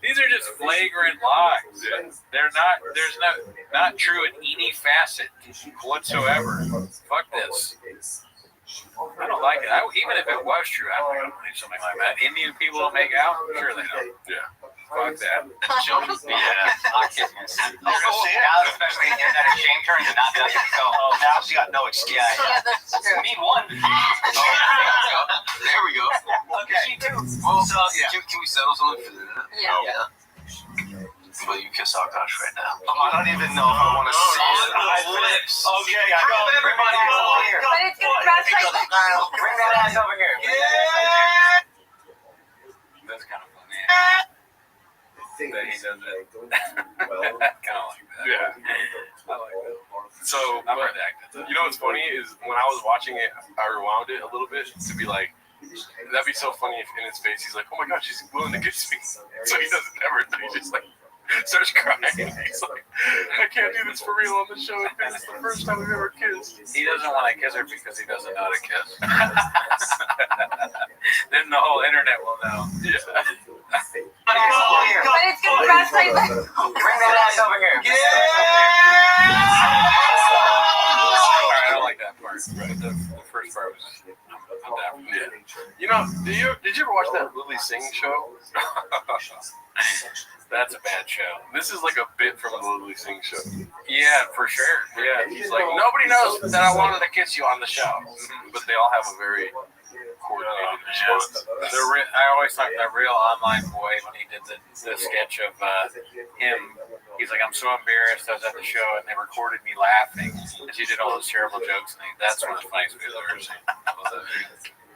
[SPEAKER 7] These are just flagrant lies. They're not. There's not true in any facet whatsoever. Fuck this. I don't like it. Even if it was true, I don't believe something like that. Indian people don't make out? Sure they don't. Yeah. Fuck that.
[SPEAKER 4] Yeah. Not kidding. Now, especially in that shame turn to not be able to go, oh, now she got no excuse.
[SPEAKER 22] Yeah, that's true.
[SPEAKER 4] Me one. There we go.
[SPEAKER 2] Okay.
[SPEAKER 4] Well, can we settle something for that?
[SPEAKER 22] Yeah.
[SPEAKER 4] But you kiss Akash right now. I don't even know if I want to see it on my lips. Okay, I know.
[SPEAKER 2] Everybody over here.
[SPEAKER 22] But it's gonna press like
[SPEAKER 2] Bring that ass over here.
[SPEAKER 4] Yeah.
[SPEAKER 7] That's kind of funny.
[SPEAKER 10] I think
[SPEAKER 7] That he does it.
[SPEAKER 10] well,
[SPEAKER 7] Kind of like that.
[SPEAKER 8] Yeah.
[SPEAKER 7] I like that.
[SPEAKER 8] So,
[SPEAKER 7] I'm
[SPEAKER 8] but,
[SPEAKER 7] redacted.
[SPEAKER 8] you know what's funny is when I was watching it, I rewound it a little bit to be like, that'd be so funny if in his face he's like, oh my god, she's willing to kiss me. So he doesn't ever, he just like starts crying. He's like, I can't do this for real on the show. It's the first time we've ever kissed.
[SPEAKER 7] He doesn't want to kiss her because he doesn't know how to kiss. Then the whole internet will know.
[SPEAKER 8] Yeah.
[SPEAKER 22] but it's gonna press like
[SPEAKER 2] Bring that ass over here.
[SPEAKER 7] Alright, I don't like that part. But the first part was I'm down.
[SPEAKER 8] Yeah. You know, did you ever watch that Lily Singh show?
[SPEAKER 7] That's a bad show.
[SPEAKER 8] This is like a bit from the Lily Singh show.
[SPEAKER 7] Yeah, for sure. Yeah, he's like, nobody knows that I wanted to kiss you on the show.
[SPEAKER 8] But they all have a very coordinated response.
[SPEAKER 7] I always talk that Real Online Boy when he did the sketch of him. He's like, I'm so embarrassed. I was at the show and they recorded me laughing. And she did all those terrible jokes. And that's one of the funniest videos I've ever seen.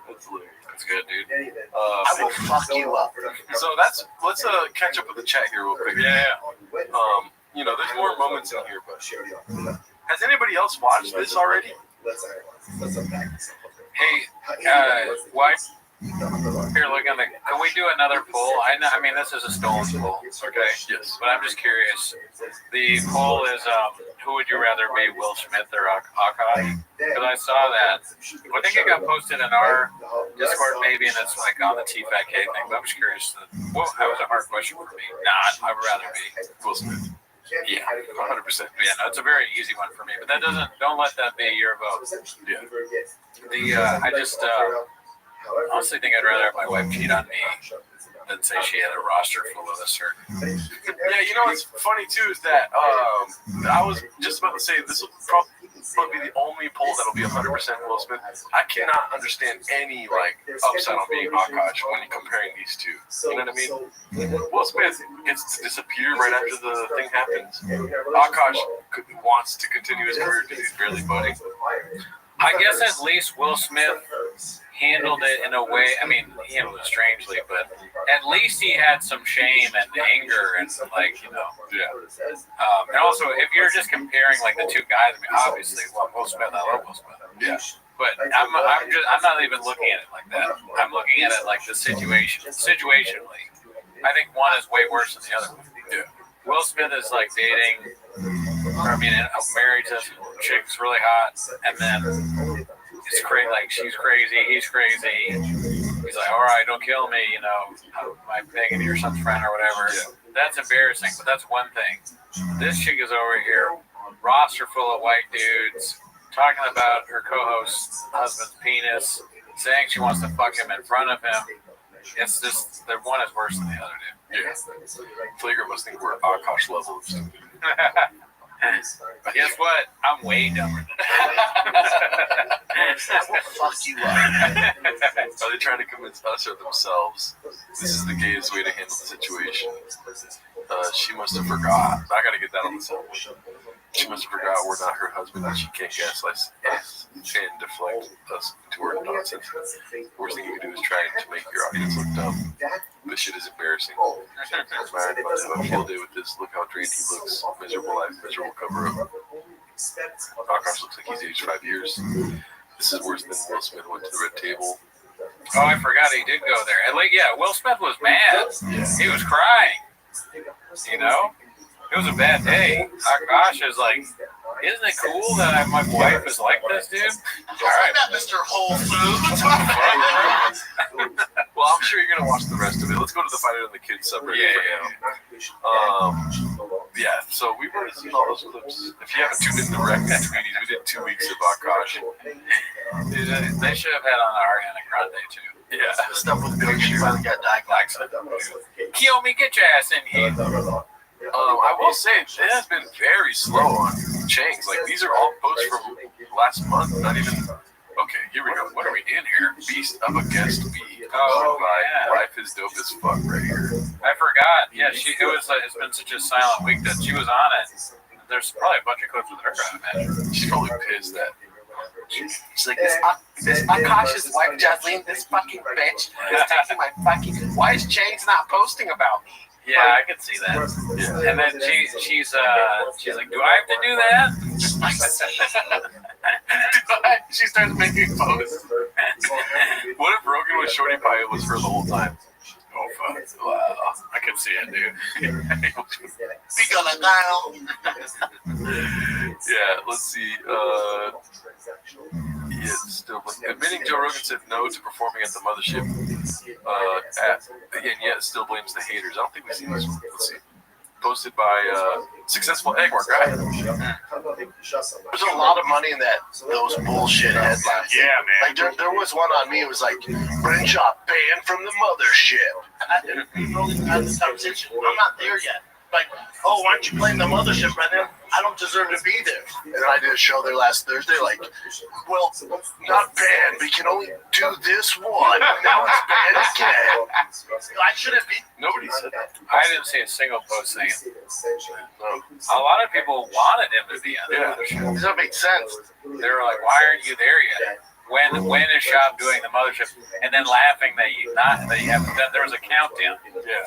[SPEAKER 8] That's hilarious.
[SPEAKER 7] That's good, dude.
[SPEAKER 12] I will fuck you up.
[SPEAKER 8] So let's catch up with the chat here real quick.
[SPEAKER 7] Yeah.
[SPEAKER 8] You know, there's more moments in here, but has anybody else watched this already?
[SPEAKER 10] let's unpack this.
[SPEAKER 7] Hey, why? Here, look on the. Can we do another poll? I mean, this is a stolen poll. Okay.
[SPEAKER 8] Yes.
[SPEAKER 7] But I'm just curious. The poll is, who would you rather be, Will Smith or Akash? Because I saw that. I think it got posted in our Discord, maybe, and it's like on the TFAK thing. But I'm just curious. Well, that was a hard question for me. Nah, I'd rather be
[SPEAKER 8] Will Smith.
[SPEAKER 7] Yeah, 100%. Yeah, no, it's a very easy one for me. But that doesn't. Don't let that be your vote.
[SPEAKER 8] Yeah.
[SPEAKER 7] I just honestly think I'd rather have my wife cheat on me than say she had a roster full of a certain.
[SPEAKER 8] Yeah, you know what's funny too is that I was just about to say this will probably be the only poll that'll be 100% Will Smith. I cannot understand any like upset on being Akash when you're comparing these two. You know what I mean? Will Smith gets to disappear right after the thing happens. Akash wants to continue his career because he's barely budding.
[SPEAKER 7] I guess at least Will Smith handled it in a way. I mean, he handled it strangely, but at least he had some shame and anger and some, like, you know.
[SPEAKER 8] Yeah.
[SPEAKER 7] And also, if you're just comparing like the two guys, I mean, obviously, Will Smith, I love Will Smith.
[SPEAKER 8] Yeah.
[SPEAKER 7] But I'm not even looking at it like that. I'm looking at it like the situation. Situationally, I think one is way worse than the other one.
[SPEAKER 8] Yeah.
[SPEAKER 7] Will Smith is like dating. I mean, married to some chick's really hot, and then it's crazy. Like she's crazy, he's crazy. He's like, all right, don't kill me. You know, my thing, and you're some friend or whatever.
[SPEAKER 8] Yeah.
[SPEAKER 7] That's embarrassing, but that's one thing. This chick is over here, roster full of white dudes, talking about her co-host's husband's penis, saying she wants to fuck him in front of him. It's just, the one is worse than the other, dude.
[SPEAKER 8] Yeah. Flagrant must think we're Akash level of stupid.
[SPEAKER 7] But guess what? I'm way dumber than
[SPEAKER 12] Fuck you up.
[SPEAKER 8] Are they trying to convince us or themselves this is the gayest way to handle the situation? She must have forgot. I gotta get that on the cell. She must have forgot we're not her husband and she can't gaslight us and deflect us into her nonsense. Worst thing you can do is try to make your audience look dumb. This shit is embarrassing. Man, I'm about to have a field day with this. Look how drained he looks. Miserable life, miserable cover up. Akash looks like he's aged 5 years. This is worse than Will Smith went to the red table.
[SPEAKER 7] Oh, I forgot he did go there. And like, yeah, Will Smith was mad. He was crying. You know? It was a bad day. Akash is like, isn't it cool that my wife is like this, dude? All right,
[SPEAKER 11] Mr. Whole Foods.
[SPEAKER 8] Well, I'm sure you're gonna watch the rest of it. Let's go to the Fight It on the Kids subreddit for now. Yeah, so we've already seen all those clips. If you haven't tuned in to Rec Tweeties, we did 2 weeks of Akash.
[SPEAKER 7] They should have had on Ariana Grande too.
[SPEAKER 8] Yeah,
[SPEAKER 11] The stuff with Bill, she finally got diagnosed.
[SPEAKER 7] Kill me, get your ass in here.
[SPEAKER 8] I will say it has been very slow on Chang's. Like these are all posts from last month, not even Okay, here we go. What are we in here? Beast of a Guest Bee. Life is dope as fuck right here.
[SPEAKER 7] I forgot. Yeah, it's been such a silent week that she was on it. There's probably a bunch of clips with her, I imagine.
[SPEAKER 8] She's probably pissed that.
[SPEAKER 11] She's like, this Akash's wife, Jasleen, this fucking bitch is taking my fucking. Why is Chang's not posting about me?
[SPEAKER 7] Yeah, I can see that. Yeah. And then she's like, do I have to do that?
[SPEAKER 8] She starts making posts. What if Rogan was Shorty Pie was her the whole time? Oh fuck! Wow, I can see it, dude. Yeah, let's see. Still admitting Joe Rogan said no to performing at the mothership, and yet still blames the haters. I don't think we've seen this one. Let's see. Posted by Successful Eggwork, right?
[SPEAKER 11] There's a lot of money in those bullshit headlines.
[SPEAKER 8] Yeah, man.
[SPEAKER 11] Like there was one on me. It was like Brenshaw banned from the mothership. I'm not there yet. Like, oh, why don't you blame the mothership, Brendan? I don't deserve to be there. And I did a show there last Thursday, like, well, not banned, but you can only do this one. Now it's banned again. I shouldn't be.
[SPEAKER 8] Nobody said that.
[SPEAKER 7] I didn't see a single post saying it. A lot of people wanted him to be on the mothership.
[SPEAKER 11] Does that make sense?
[SPEAKER 7] They were like, why aren't you there yet? When is Shop doing the mothership? And then laughing that you haven't done. There was a countdown,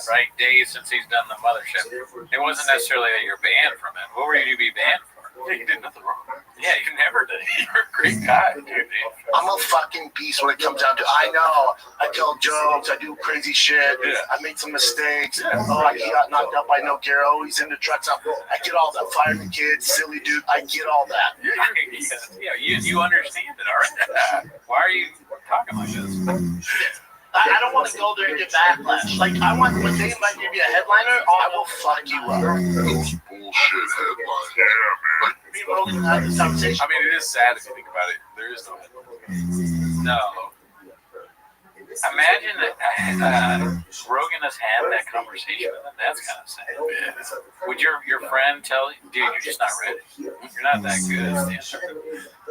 [SPEAKER 7] right? Days since he's done the mothership. It wasn't necessarily that you're banned from it. What were you to be banned for?
[SPEAKER 8] Yeah, you did nothing wrong.
[SPEAKER 7] Yeah, you never did.
[SPEAKER 8] You're a great guy, dude.
[SPEAKER 11] I'm a fucking beast when it comes down to. I know. I tell jokes. I do crazy shit. Yeah. I made some mistakes. Yeah. Oh, he got knocked out by No Garo. He's in the trucks. I get all that. Firing the kids, silly dude. I get all that.
[SPEAKER 7] Yeah, you understand it, all right? Why are you talking like this?
[SPEAKER 11] I don't want to go there and get backlash. Like, I want, when they invite me to be a headliner, I will fuck you up.
[SPEAKER 8] Those bullshit headlines. Yeah, man.
[SPEAKER 11] Have this conversation.
[SPEAKER 8] I mean, it is sad if you think about it. There is no headline.
[SPEAKER 7] No. Imagine that Rogan has had that conversation with him. That's kind of sad. Yeah. Would your friend tell you, dude, you're just not ready? You're not that good.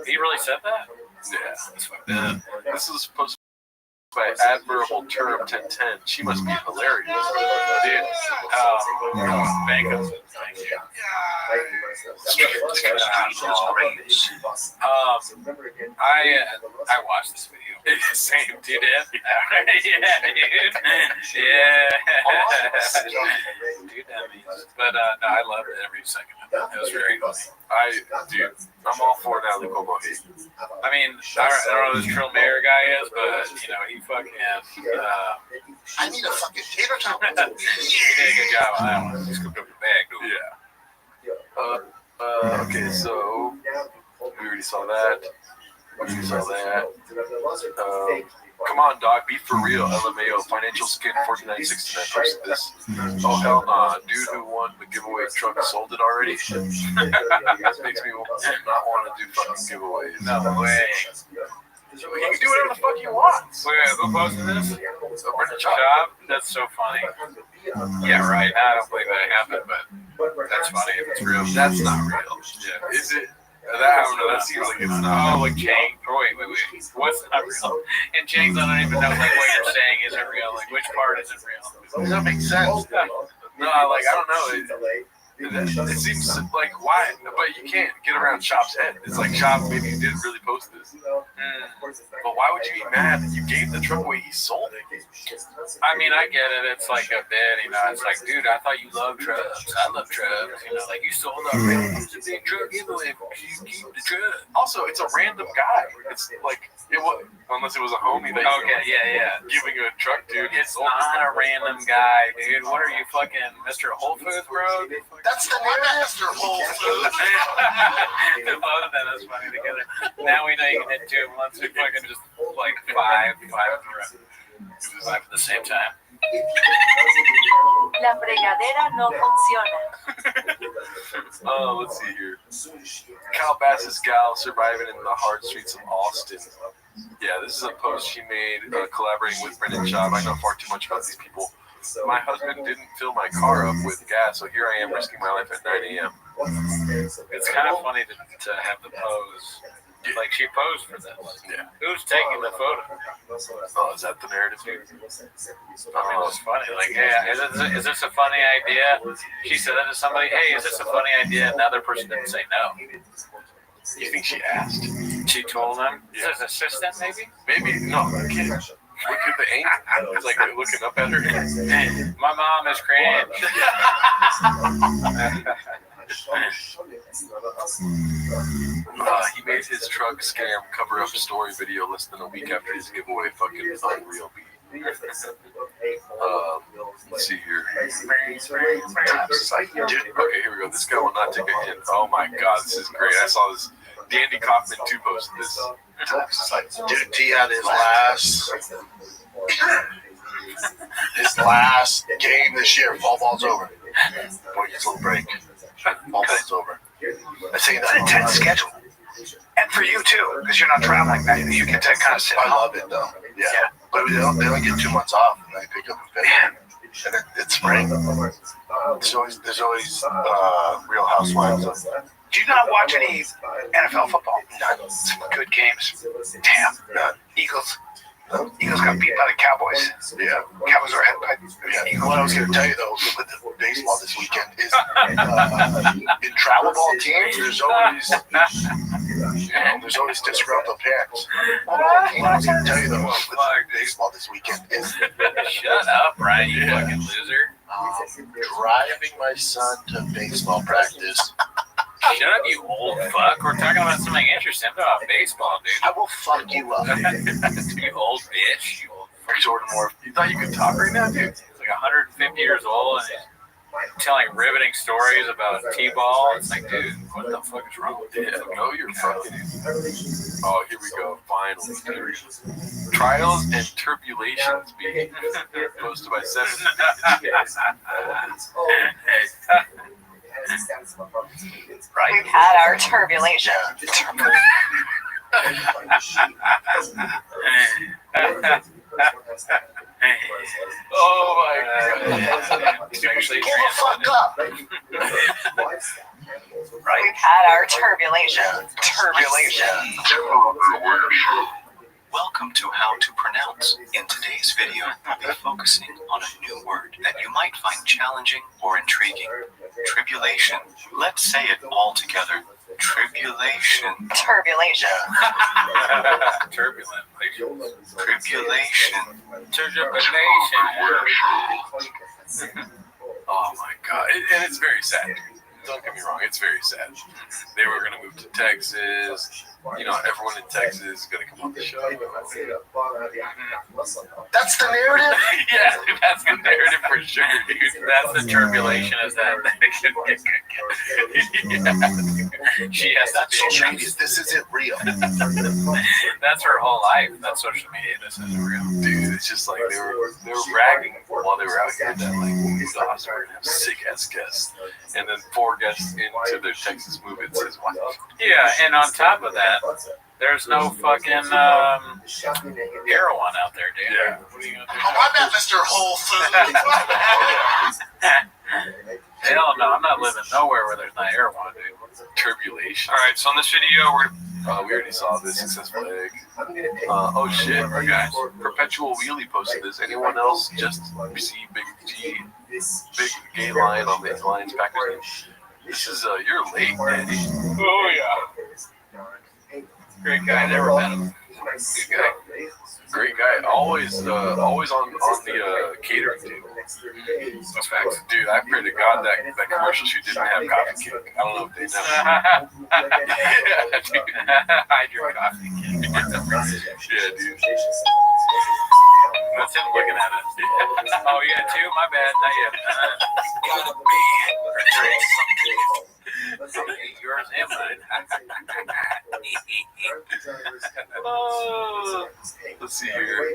[SPEAKER 7] He really said that?
[SPEAKER 8] Yeah. That's fucked up. This is supposed to by admirable term 1010. She must be hilarious. Dude,
[SPEAKER 7] thank you. I watched this video.
[SPEAKER 8] Same, dude.
[SPEAKER 7] Yeah, dude. Yeah. But no, I loved every second of it. It was very funny.
[SPEAKER 8] I'm all for Natalie Como hate.
[SPEAKER 7] I mean, I don't know who this Trill Mayer guy is, but you know, he fucking.
[SPEAKER 11] I need a fucking tater tot.
[SPEAKER 7] He did a good job on that one. He scooped up the bag, dude.
[SPEAKER 8] Yeah. Okay, so we already saw that. Come on, dog, be for real. LMAO, financial skin 4969 versus this. Oh, hell nah. Dude who won the giveaway truck sold it already. That makes me not want to do fucking giveaways.
[SPEAKER 7] No way.
[SPEAKER 8] He can do whatever the fuck he wants.
[SPEAKER 7] Wait, who posted this?
[SPEAKER 8] Brendan
[SPEAKER 7] Schaub? That's so funny. Yeah, right. I don't believe that happened, but that's funny if it's real.
[SPEAKER 8] That's not real. Yeah. Is it? I don't know. That seems like it's not.
[SPEAKER 7] Oh, like Chang. Wait. What's not real? And Chang's, I don't even know like what you're saying isn't real. Like which part isn't real?
[SPEAKER 11] Does that make sense?
[SPEAKER 8] No, like I don't know. It seems like why, but you can't get around Shop's head. It's like Shop maybe didn't really post this, but why would you be mad that you gave the truck away? He sold it.
[SPEAKER 7] I mean, I get it. It's like a bit, you know. It's like, dude, I thought you loved trucks. I love trucks. You know, like you sold out. It's a big truck giveaway. You keep the truck.
[SPEAKER 8] Also, it's a random guy. It's like it was, unless it was a homie that giving a truck to.
[SPEAKER 7] It's not a random guy, dude. What are you, fucking Mr. Whole Foods, bro?
[SPEAKER 11] That's the name of Mr. Whole Foods.
[SPEAKER 7] Both of them is funny together. Now we know you can hit 2 at once. We fucking just like five in a row. Five at the same time.
[SPEAKER 5] La fregadera no funciona.
[SPEAKER 8] Let's see here. Calabasas gal surviving in the hard streets of Austin. Yeah, this is a post she made collaborating with Brendan Schaub. I know far too much about these people. My husband didn't fill my car up with gas, so here I am risking my life at 9 a.m.
[SPEAKER 7] It's kind of funny to have the pose Like she posed for this.
[SPEAKER 19] Yeah.
[SPEAKER 7] Who's taking the photo?
[SPEAKER 19] Oh, is that the narrative, dude?
[SPEAKER 7] I mean, it's funny. Like, hey, is this a funny idea? She said that to somebody. Hey, is this a funny idea? And the other person didn't say no.
[SPEAKER 19] You think she asked?
[SPEAKER 7] She told him. Yeah. His assistant, maybe?
[SPEAKER 19] Maybe. No, kid. Look at the angle. It's like they're looking up at her.
[SPEAKER 7] My mom is cringe.
[SPEAKER 19] He made his truck scam cover up story video less than a week after his giveaway. Fucking unreal beat. Let's see here. Okay, here we go. This guy will not take a hint. Oh my god, this is great. I saw this. Dandy Kaufman 2 posted this.
[SPEAKER 11] Dude, T had his last game this year. Fall ball's over. Boy gets a little break. Fall ball's over. I say that.
[SPEAKER 18] Intense schedule. And for you too, because you're not traveling, man. You get to kind of sit.
[SPEAKER 11] I love it though. Yeah. But they don't get 2 months off, and they pick up and pick. And it's spring. There's always Real Housewives of.
[SPEAKER 18] Do you not watch any NFL football? Some good games. Damn. Eagles. Eagles got beat by the Cowboys.
[SPEAKER 11] Yeah.
[SPEAKER 18] Cowboys are ahead by.
[SPEAKER 11] Yeah. What I was going to tell you though, with the baseball this weekend is in travel ball teams, there's always disgruntled parents. What I was going to tell you though, with baseball this weekend is.
[SPEAKER 7] Shut up, Brian, you fucking loser.
[SPEAKER 11] Driving my son to baseball practice.
[SPEAKER 7] Shut up, you old fuck. We're talking about something interesting. I'm talking about baseball, dude.
[SPEAKER 11] I will fuck you up.
[SPEAKER 7] You old bitch. You old
[SPEAKER 11] Jordan Moore.
[SPEAKER 19] You thought you could talk right now, dude?
[SPEAKER 7] He's like 150 years old and he's telling riveting stories about T-ball. It's like, dude, what the fuck is wrong with you?
[SPEAKER 19] Yeah, no, you're fucking. Oh, here we go. Finally. Trials and Tribulations being posted by 7.
[SPEAKER 12] Right. We've had our turbulation.
[SPEAKER 19] Oh my god.
[SPEAKER 11] Pull the fuck up.
[SPEAKER 12] Right. We've had our turbulation.
[SPEAKER 6] Welcome to How to Pronounce. In today's video, we'll be focusing on a new word that you might find challenging or intriguing. Tribulation. Let's say it all together. Tribulation.
[SPEAKER 12] Turbulation.
[SPEAKER 7] Turbulent.
[SPEAKER 6] Tribulation.
[SPEAKER 19] Oh my god. And it's very sad. Don't get me wrong, it's very sad. They were going to move to Texas. You know, everyone in Texas is going to come on the show.
[SPEAKER 11] That's the narrative?
[SPEAKER 7] Yeah, that's the narrative for sure, dude. That's the turbulation is that. Yeah. She has to be.
[SPEAKER 11] Chinese. This isn't real.
[SPEAKER 7] That's her whole life. That's social media. This isn't real.
[SPEAKER 19] Dude, it's just like they were bragging while they were out here that like we're going to have sick ass guests. And then 4 guests into their Texas move, it's his wife.
[SPEAKER 7] Yeah, and on top of that, there's no fucking heroin out there, dude.
[SPEAKER 19] Yeah.
[SPEAKER 7] What are you gonna do?
[SPEAKER 11] I'm not Mr. Whole Food.
[SPEAKER 7] Hell no, I'm not living nowhere where there's not heroin, dude.
[SPEAKER 19] Turbulation.
[SPEAKER 4] All right, so on this video,
[SPEAKER 19] we already saw this successful egg. Oh shit, our guys. Perpetual Wheelie posted this. Anyone else just see Big gay lion on the Lions packaging? This is you're late, Daddy.
[SPEAKER 7] Oh yeah. Great guy, never met him. Good guy.
[SPEAKER 19] Great guy. Always on the catering table. That's facts. Dude, I pray to God that commercial shoot didn't have coffee cake. I don't know if they know. Yeah, dude.
[SPEAKER 7] I drink coffee cake.
[SPEAKER 19] Yeah, dude.
[SPEAKER 7] That's him looking at it. Oh, you got 2? My bad. Not yet.
[SPEAKER 15] Gotta be
[SPEAKER 7] Yours and mine.
[SPEAKER 19] Let's see here.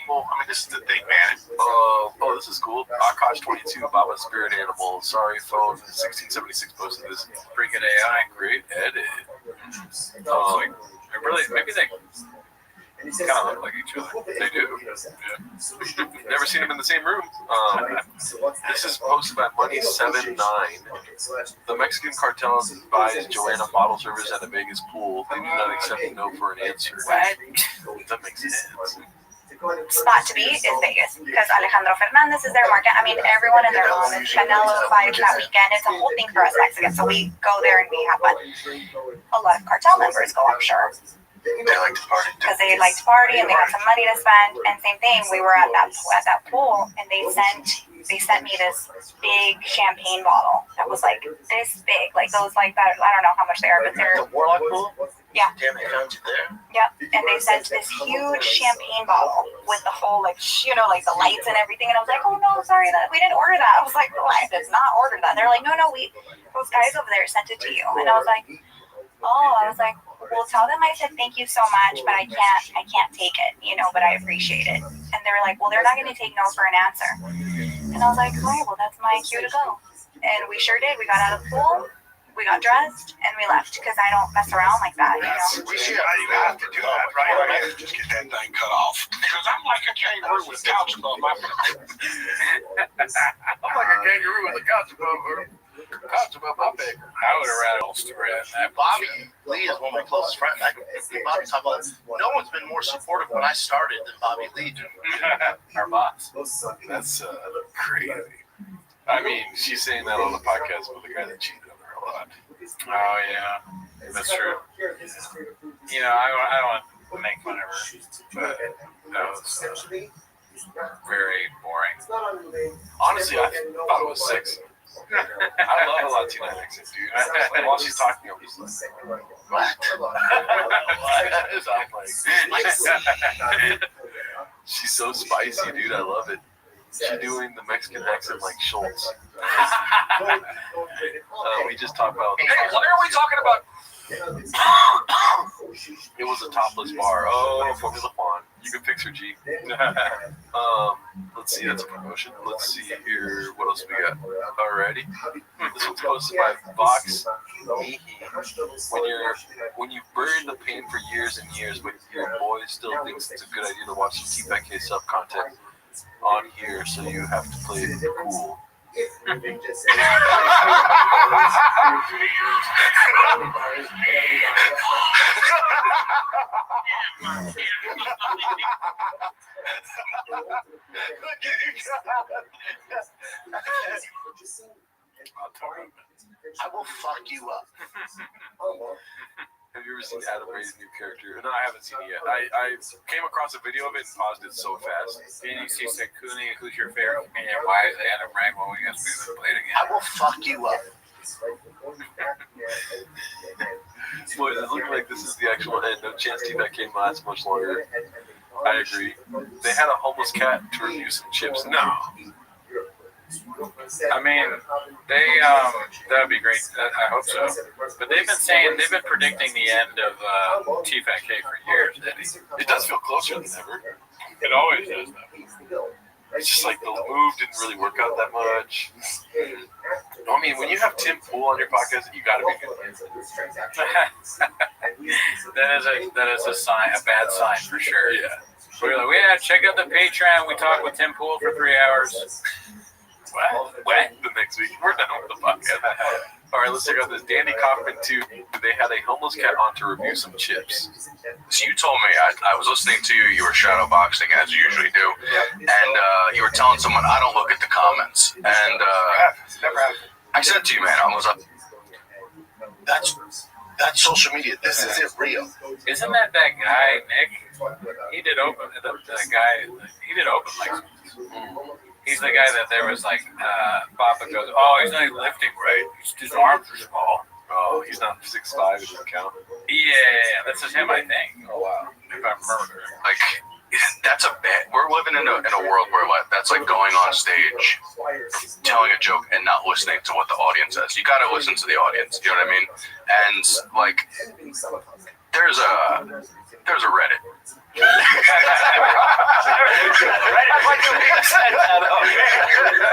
[SPEAKER 19] Well, I mean, this is the thing, man. Oh, this is cool. Akash 22, Baba Spirit Animal. Sorry, phone. 1676 posted this.
[SPEAKER 7] Pretty good AI.
[SPEAKER 19] Great edit.
[SPEAKER 7] Really, maybe they.
[SPEAKER 8] Kind of look like each other. They do. Yeah. Never seen them in the same room. This is posted by Money79. The Mexican cartel buys Joanna bottle service at a Vegas pool. They do not accept no for an answer.
[SPEAKER 22] What?
[SPEAKER 8] That makes sense.
[SPEAKER 14] Spot to be is Vegas because Alejandro Fernandez is their market. I mean, everyone and their mom is Canelo fights that weekend. It's a whole thing for us Mexicans. So we go there and we have fun. A lot of cartel members go, I'm sure.
[SPEAKER 21] They like to party
[SPEAKER 14] because they like to party and they have some money to spend. And same thing, we were at that pool and they sent me this big champagne bottle that was like this big, like those like that. I don't know how much they are, but they're
[SPEAKER 21] the Warlock pool.
[SPEAKER 14] Yeah.
[SPEAKER 21] Damn, they found you there.
[SPEAKER 14] Yep. And they sent this huge champagne bottle with the whole like like the lights and everything. And I was like, oh no, sorry that we didn't order that. I was like, I did not order that. They're like, no, those guys over there sent it to you. And I was like, well, tell them I said thank you so much, but I can't take it, but I appreciate it. And they were like, well, they're not going to take no for an answer. And I was like, all right, well, that's my cue to go. And we sure did. We got out of the pool, we got dressed, and we left because I don't mess around like that,
[SPEAKER 18] You have to do that, right? Just get that thing cut off. Because I'm like a kangaroo with a couch above my back. I'm like a kangaroo with a couch above her. I would have rattled that.
[SPEAKER 21] Bobby Lee is one of my closest friends. Bobby talk about no one's been more supportive when I started than Bobby Lee.
[SPEAKER 8] Our boss. That's crazy. I mean, she's saying that on the podcast with the guy that cheated on her a lot. Oh yeah, that's true. I don't want to make fun of her, but that was very boring. Honestly, I thought it was sexy. I love a Latina accent, dude. And while she's talking, I'm just like, what? She's so spicy, dude. I love it. She's doing the Mexican accent like Schultz. We just talked about.
[SPEAKER 18] Hey, what are we talking about?
[SPEAKER 8] It was a topless bar. Oh, Formula One. You can fix her, G. Let's see, that's a promotion. Let's see here. What else we got? Alrighty. This one's posted by Vox. When you've buried the pain for years and years, but your boy still thinks it's a good idea to watch some T-Pack sub content on here, so you have to play it cool.
[SPEAKER 21] I will fuck you up.
[SPEAKER 8] Have you ever seen Adam Ray's new character? No, I haven't seen it yet. I came across a video of it and paused it so fast.
[SPEAKER 7] NEC said, Cooney, who's your favorite opinion? Why is Adam Ray when we got to play it again?
[SPEAKER 21] I will fuck you up.
[SPEAKER 8] Boys, it's looking like this is the actual end. No chance T-Pack can last much longer. I agree. They had a homeless cat to review some chips. No.
[SPEAKER 7] I mean, that would be great. I hope so. But they've been predicting the end of T-Fat K for years.
[SPEAKER 8] It does feel closer than ever.
[SPEAKER 7] It always does, though.
[SPEAKER 8] It's just like the move didn't really work out that much. I mean, when you have Tim Pool on your podcast, you got to be good.
[SPEAKER 7] That is a sign, a bad sign for sure.
[SPEAKER 8] Yeah.
[SPEAKER 7] We're like, yeah, check out the Patreon. We talked with Tim Pool for 3 hours.
[SPEAKER 8] What? The next week, we're done with the podcast. All right, let's check out this. Danny Kaufman, too. They had a homeless cat on to review some chips.
[SPEAKER 5] So you told me, I was listening to you, you were shadow boxing as you usually do, and you were telling someone, I don't look at the comments. And I said to you, man, I was like,
[SPEAKER 21] that's social media. This isn't real.
[SPEAKER 7] Isn't that guy, Nick? He did open, he did open like, he's the guy that there was like, Papa goes, oh, he's not lifting right. His arms are small.
[SPEAKER 8] Oh, he's not 6'5" in the count.
[SPEAKER 7] Yeah, this is him, I think. Oh, wow. If I remember.
[SPEAKER 5] Like, that's a bit. We're living in a world where that's like going on stage, telling a joke, and not listening to what the audience says. You got to listen to the audience. You know what I mean? And like, there's a Reddit.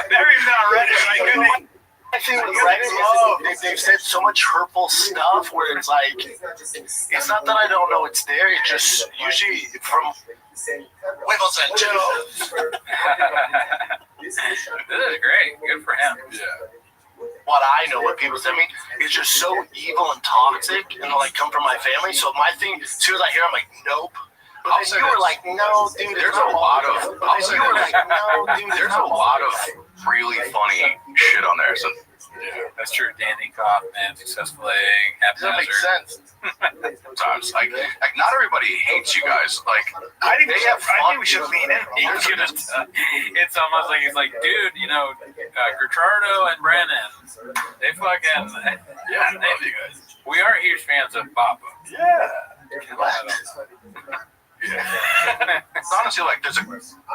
[SPEAKER 18] They're even on Reddit, right?
[SPEAKER 11] I think with Reddit, they've said so much hurtful stuff where it's like, it's not that I don't know it's there, it's just usually from Huevos and Joe.
[SPEAKER 7] This is great. Good for him.
[SPEAKER 5] Yeah.
[SPEAKER 11] What I know, what people send me, is just so evil and toxic, and like come from my family. So my thing, as soon as I hear, I'm like, nope. But then you were like, no, dude.
[SPEAKER 5] There's a lot of.
[SPEAKER 11] You were like, no, dude.
[SPEAKER 5] There's a lot of really funny shit on there. So
[SPEAKER 7] yeah, that's true. Danny Kaufman, Successful Egg,
[SPEAKER 11] Does that make sense?
[SPEAKER 5] Sometimes, like not everybody hates you guys. Like,
[SPEAKER 18] I think
[SPEAKER 5] they have fun.
[SPEAKER 18] I think we should lean in.
[SPEAKER 7] It's almost like he's like, dude, you know, Gertrudo and Brennan, they fucking
[SPEAKER 5] Yeah, I love you guys.
[SPEAKER 7] We are huge fans of Papa.
[SPEAKER 5] Yeah. It's honestly like there's a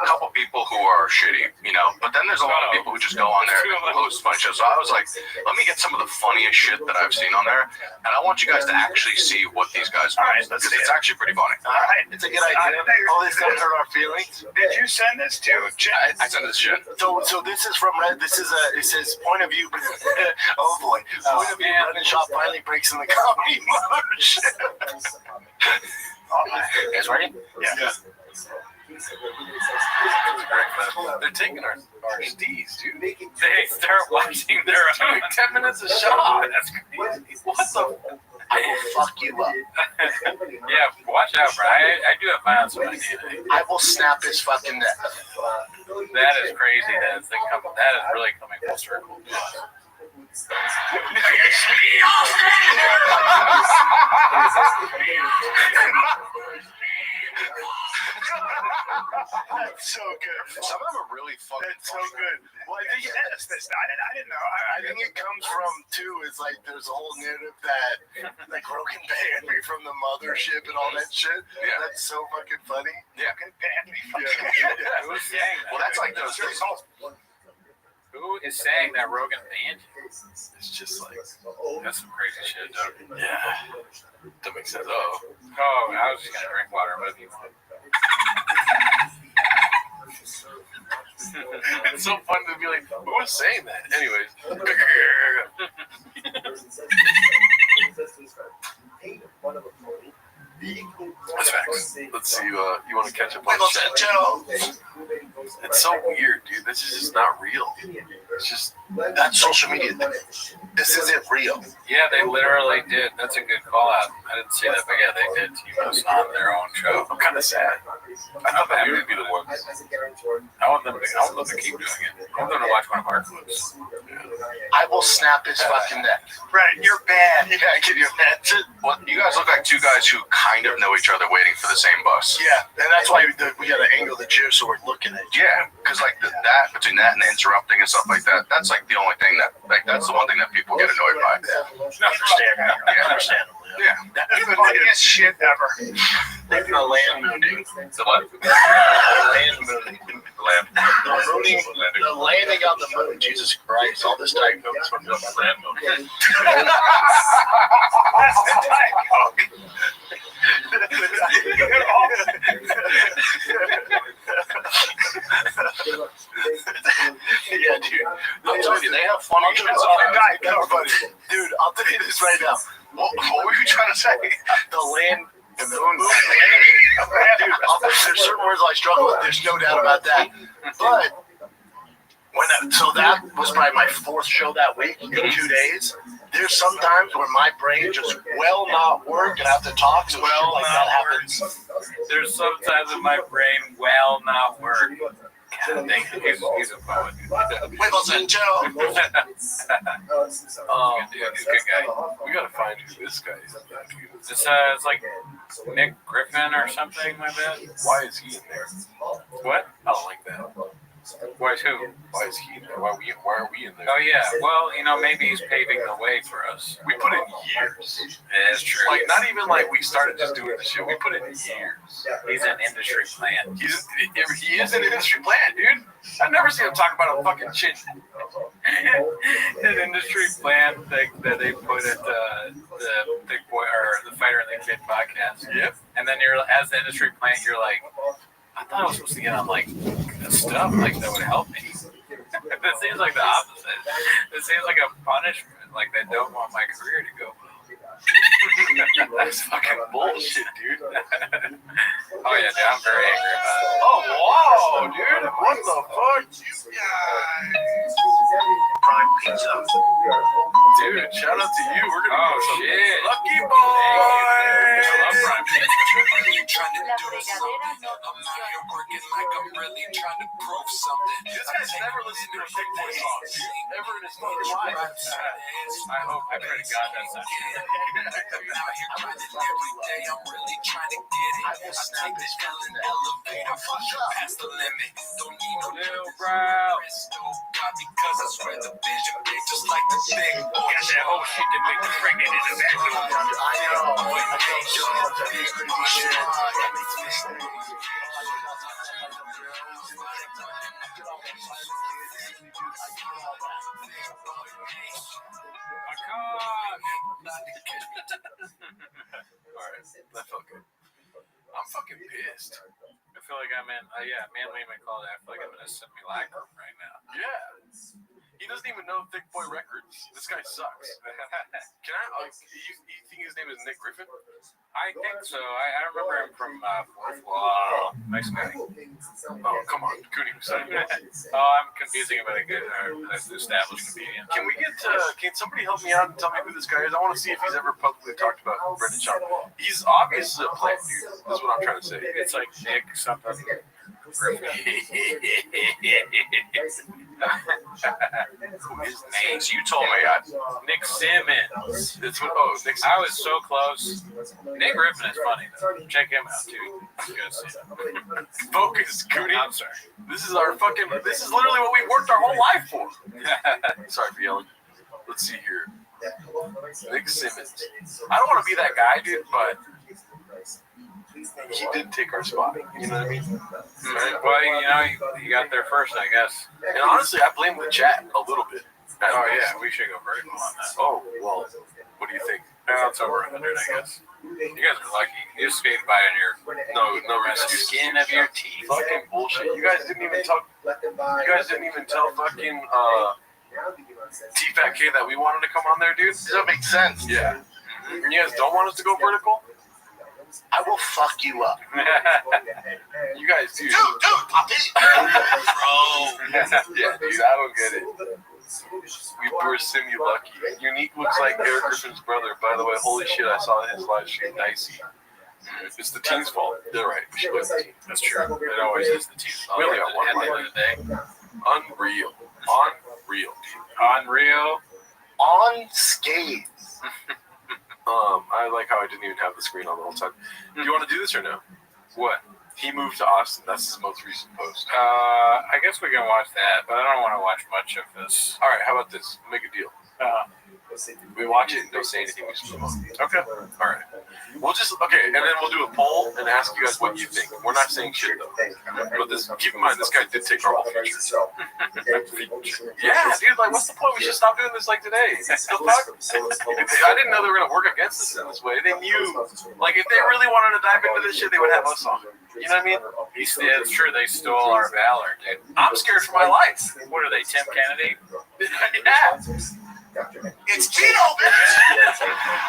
[SPEAKER 5] couple people who are shitty, you know, but then there's a lot of people who just go on there and post funny shit. So I was like, let me get some of the funniest shit that I've seen on there, and I want you guys to actually see what these guys post, because it's actually pretty funny.
[SPEAKER 11] All right, it's a good idea. All this doesn't hurt our feelings.
[SPEAKER 18] Did you send this to Jen?
[SPEAKER 5] I sent this shit.
[SPEAKER 11] So this is from Red. This is it says point of view. Oh boy, point of view. Brennan Shaw finally breaks in the comedy mothership. You guys ready?
[SPEAKER 18] Yeah.
[SPEAKER 8] They're taking our steez, dude.
[SPEAKER 7] They start watching their own.
[SPEAKER 8] 10 minutes a shot.
[SPEAKER 7] That's crazy.
[SPEAKER 8] What the?
[SPEAKER 11] I will fuck you up.
[SPEAKER 7] Yeah, watch out, bro. I do have my own DNA.
[SPEAKER 11] I will snap his fucking neck.
[SPEAKER 7] That is crazy. That is really coming full circle.
[SPEAKER 11] That's so good.
[SPEAKER 5] Some of them are really fucking.
[SPEAKER 11] That's so good. Well, I think
[SPEAKER 18] I didn't know.
[SPEAKER 11] I think it comes from too. Is like there's a whole narrative that like Rogan banned me from the mothership and all that shit.
[SPEAKER 5] Yeah.
[SPEAKER 11] That's so fucking funny.
[SPEAKER 5] Yeah.
[SPEAKER 18] Rogan banned me from
[SPEAKER 11] Yeah.
[SPEAKER 7] Who's saying that?
[SPEAKER 5] Well, that's like those.
[SPEAKER 7] Who is saying that Rogan banned you?
[SPEAKER 8] It's just like,
[SPEAKER 7] That's some crazy shit, Doug.
[SPEAKER 8] yeah. That makes sense. Oh.
[SPEAKER 7] Oh, I was just gonna drink water. What do you want?
[SPEAKER 8] It's so fun to be like, who was saying that? Anyways. That's facts. Let's see, you want to catch up on chat? It's so weird, dude. This is just not real. It's just,
[SPEAKER 11] That's social media. This isn't real.
[SPEAKER 7] Yeah, they literally did. That's a good call out. I didn't see that, but yeah, they did T-Moose on their own show.
[SPEAKER 8] I'm kind of sad. I thought that we would be the ones.
[SPEAKER 7] I want them to keep doing it. I want them to watch one of our clips.
[SPEAKER 11] I will snap his fucking neck.
[SPEAKER 18] Brennan, you're bad.
[SPEAKER 11] Yeah, can you imagine?
[SPEAKER 5] Well, you guys look like two guys who kind of know each other waiting for the same bus.
[SPEAKER 11] Yeah, and that's why we got to angle the chair so we're looking at you.
[SPEAKER 5] Yeah, because like that between that and the interrupting and stuff like that, that's like the only thing that that's the one thing that people get annoyed by.
[SPEAKER 11] Understandable.
[SPEAKER 5] Yeah.
[SPEAKER 11] Understandable.
[SPEAKER 5] Yeah.
[SPEAKER 18] That's the funniest shit ever.
[SPEAKER 11] The land mooning.
[SPEAKER 5] The what?
[SPEAKER 11] The land mooning. The landing on the moon. Jesus Christ! All this Diet Coke is from the land mooning.
[SPEAKER 18] That's the Diet Coke.
[SPEAKER 11] Yeah, dude.
[SPEAKER 5] I'm telling you, they have funny shit
[SPEAKER 11] I'll
[SPEAKER 5] on
[SPEAKER 11] Diet Coke, but dude, I'll tell you this right now.
[SPEAKER 5] What were you trying to say?
[SPEAKER 11] The land. The moon. Dude, there's certain words I struggle with. There's no doubt about that. But so that was probably my fourth show that week in 2 days. There's sometimes where my brain just will not work and I have to talk, so shit like that happens.
[SPEAKER 7] There's sometimes in my brain will not work. God, thank you. He's a poet.
[SPEAKER 11] Wiggles and Joe.
[SPEAKER 7] Oh, dude, he's a good guy.
[SPEAKER 8] we gotta find who this guy is.
[SPEAKER 7] It's like Nick Griffin or something, my bad.
[SPEAKER 8] Why is he in there?
[SPEAKER 7] What?
[SPEAKER 8] I don't like that.
[SPEAKER 7] Why who?
[SPEAKER 8] Why is he in there? Why are we in there?
[SPEAKER 7] Oh yeah, well, maybe he's paving the way for us.
[SPEAKER 8] We put in years.
[SPEAKER 7] Yeah, that's true.
[SPEAKER 8] Like, not even like we started just doing the shit. We put in years.
[SPEAKER 7] He's an industry plant.
[SPEAKER 8] He is an industry plant, dude. I've never seen him talk about a fucking shit.
[SPEAKER 7] An industry plant thing that they put at the Big Boy or the Fighter and the Kid podcast.
[SPEAKER 8] Yep.
[SPEAKER 7] And then as the industry plant, you're like, I thought I was supposed to get on like stuff like that would help me. That seems like the opposite. It seems like a punishment. Like they don't want my career to go well.
[SPEAKER 8] That's fucking bullshit, dude.
[SPEAKER 7] Oh yeah, dude, I'm very angry about it.
[SPEAKER 8] Oh wow, dude! What the fuck, you guys?
[SPEAKER 1] Prime pizza.
[SPEAKER 8] Dude, shout out to you. We're gonna
[SPEAKER 7] Oh
[SPEAKER 8] go some
[SPEAKER 7] shit!
[SPEAKER 8] Lucky Boy.
[SPEAKER 7] I love Prime Pizza.
[SPEAKER 8] This guy's never listened to a Big Boy song, ever in his fucking life.
[SPEAKER 7] I hope. I pray to God that's not true.
[SPEAKER 8] Lil bro.
[SPEAKER 15] Because I swear the vision big just like the big boy. Got that whole shit that make you pregnant in the
[SPEAKER 8] Alright, that felt good. I'm fucking pissed.
[SPEAKER 7] I feel like I'm in. Man, Lehman called it. I feel like I'm in a simulacrum right now.
[SPEAKER 8] Yeah. He doesn't even know Thick Boy Records. This guy sucks. Can I? You think his name is Nick Griffin?
[SPEAKER 7] I think so. I remember him from Mexico.
[SPEAKER 8] Oh, come on. Cooney.
[SPEAKER 7] I'm confusing him with a good established comedian.
[SPEAKER 8] Can we get can somebody help me out and tell me who this guy is? I want to see if he's ever publicly talked about Brendan Schaub. He's obviously a plant, dude. That's what I'm trying to say.
[SPEAKER 7] It's like Nick something.
[SPEAKER 5] Names you told me.
[SPEAKER 7] Nick Simmons.
[SPEAKER 8] It's what, Nick Simmons.
[SPEAKER 7] I was so close. Nick Griffin is funny though. Check him out too.
[SPEAKER 8] Focus, Cooney.
[SPEAKER 7] I'm sorry.
[SPEAKER 8] This is literally what we worked our whole life for. Sorry for yelling. Let's see here. Nick Simmons. I don't want to be that guy, dude, but he did take our spot. You know what I mean?
[SPEAKER 7] Well, you got there first, I guess.
[SPEAKER 8] And honestly, I blame the chat a little bit.
[SPEAKER 7] Oh yeah, we should go vertical on that.
[SPEAKER 8] Oh well, what do you think?
[SPEAKER 7] It's over 100, I guess. You guys are lucky. You skated by in your
[SPEAKER 8] no
[SPEAKER 7] skin of your teeth.
[SPEAKER 8] Fucking bullshit. You guys didn't even tell fucking T-Fat K that we wanted to come on there, dude.
[SPEAKER 21] Does that make sense?
[SPEAKER 8] Yeah. And you guys don't want us to go vertical?
[SPEAKER 21] I will fuck you up.
[SPEAKER 8] You guys do.
[SPEAKER 21] Dude, Poppy.
[SPEAKER 8] Bro. Yeah, dude, I don't get it. We were semi lucky. Unique looks like Eric Griffin's brother. By the way, holy shit, I saw his live stream. Dicey. It's the team's fault. They're right. We should go to the team.
[SPEAKER 7] That's true. It always is the team's fault.
[SPEAKER 8] We only got one
[SPEAKER 7] at the end of the day.
[SPEAKER 8] Unreal.
[SPEAKER 7] Unreal.
[SPEAKER 21] On skates.
[SPEAKER 8] I like how I didn't even have the screen on the whole time. Do you want to do this or no? What? He moved to Austin. That's his most recent post.
[SPEAKER 7] I guess we can watch that, but I don't want to watch much of this.
[SPEAKER 8] All right, how about this? Make a deal. We watch it and don't say anything. We just move on. Okay. All right. And then we'll do a poll and ask you guys what you think. We're not saying shit though. But keep in mind, this guy did take our whole feature. Yeah, dude. Like, what's the point? We should stop doing this like today. The fuck? I didn't know they were gonna work against us in this way. They knew, like, if they really wanted to dive into this shit, they would have us on. You know what I mean?
[SPEAKER 7] Yeah, it's true. They stole our valor, dude.
[SPEAKER 8] I'm scared for my life.
[SPEAKER 7] What are they, Tim Kennedy?
[SPEAKER 8] Yeah. It's Tito, bitch!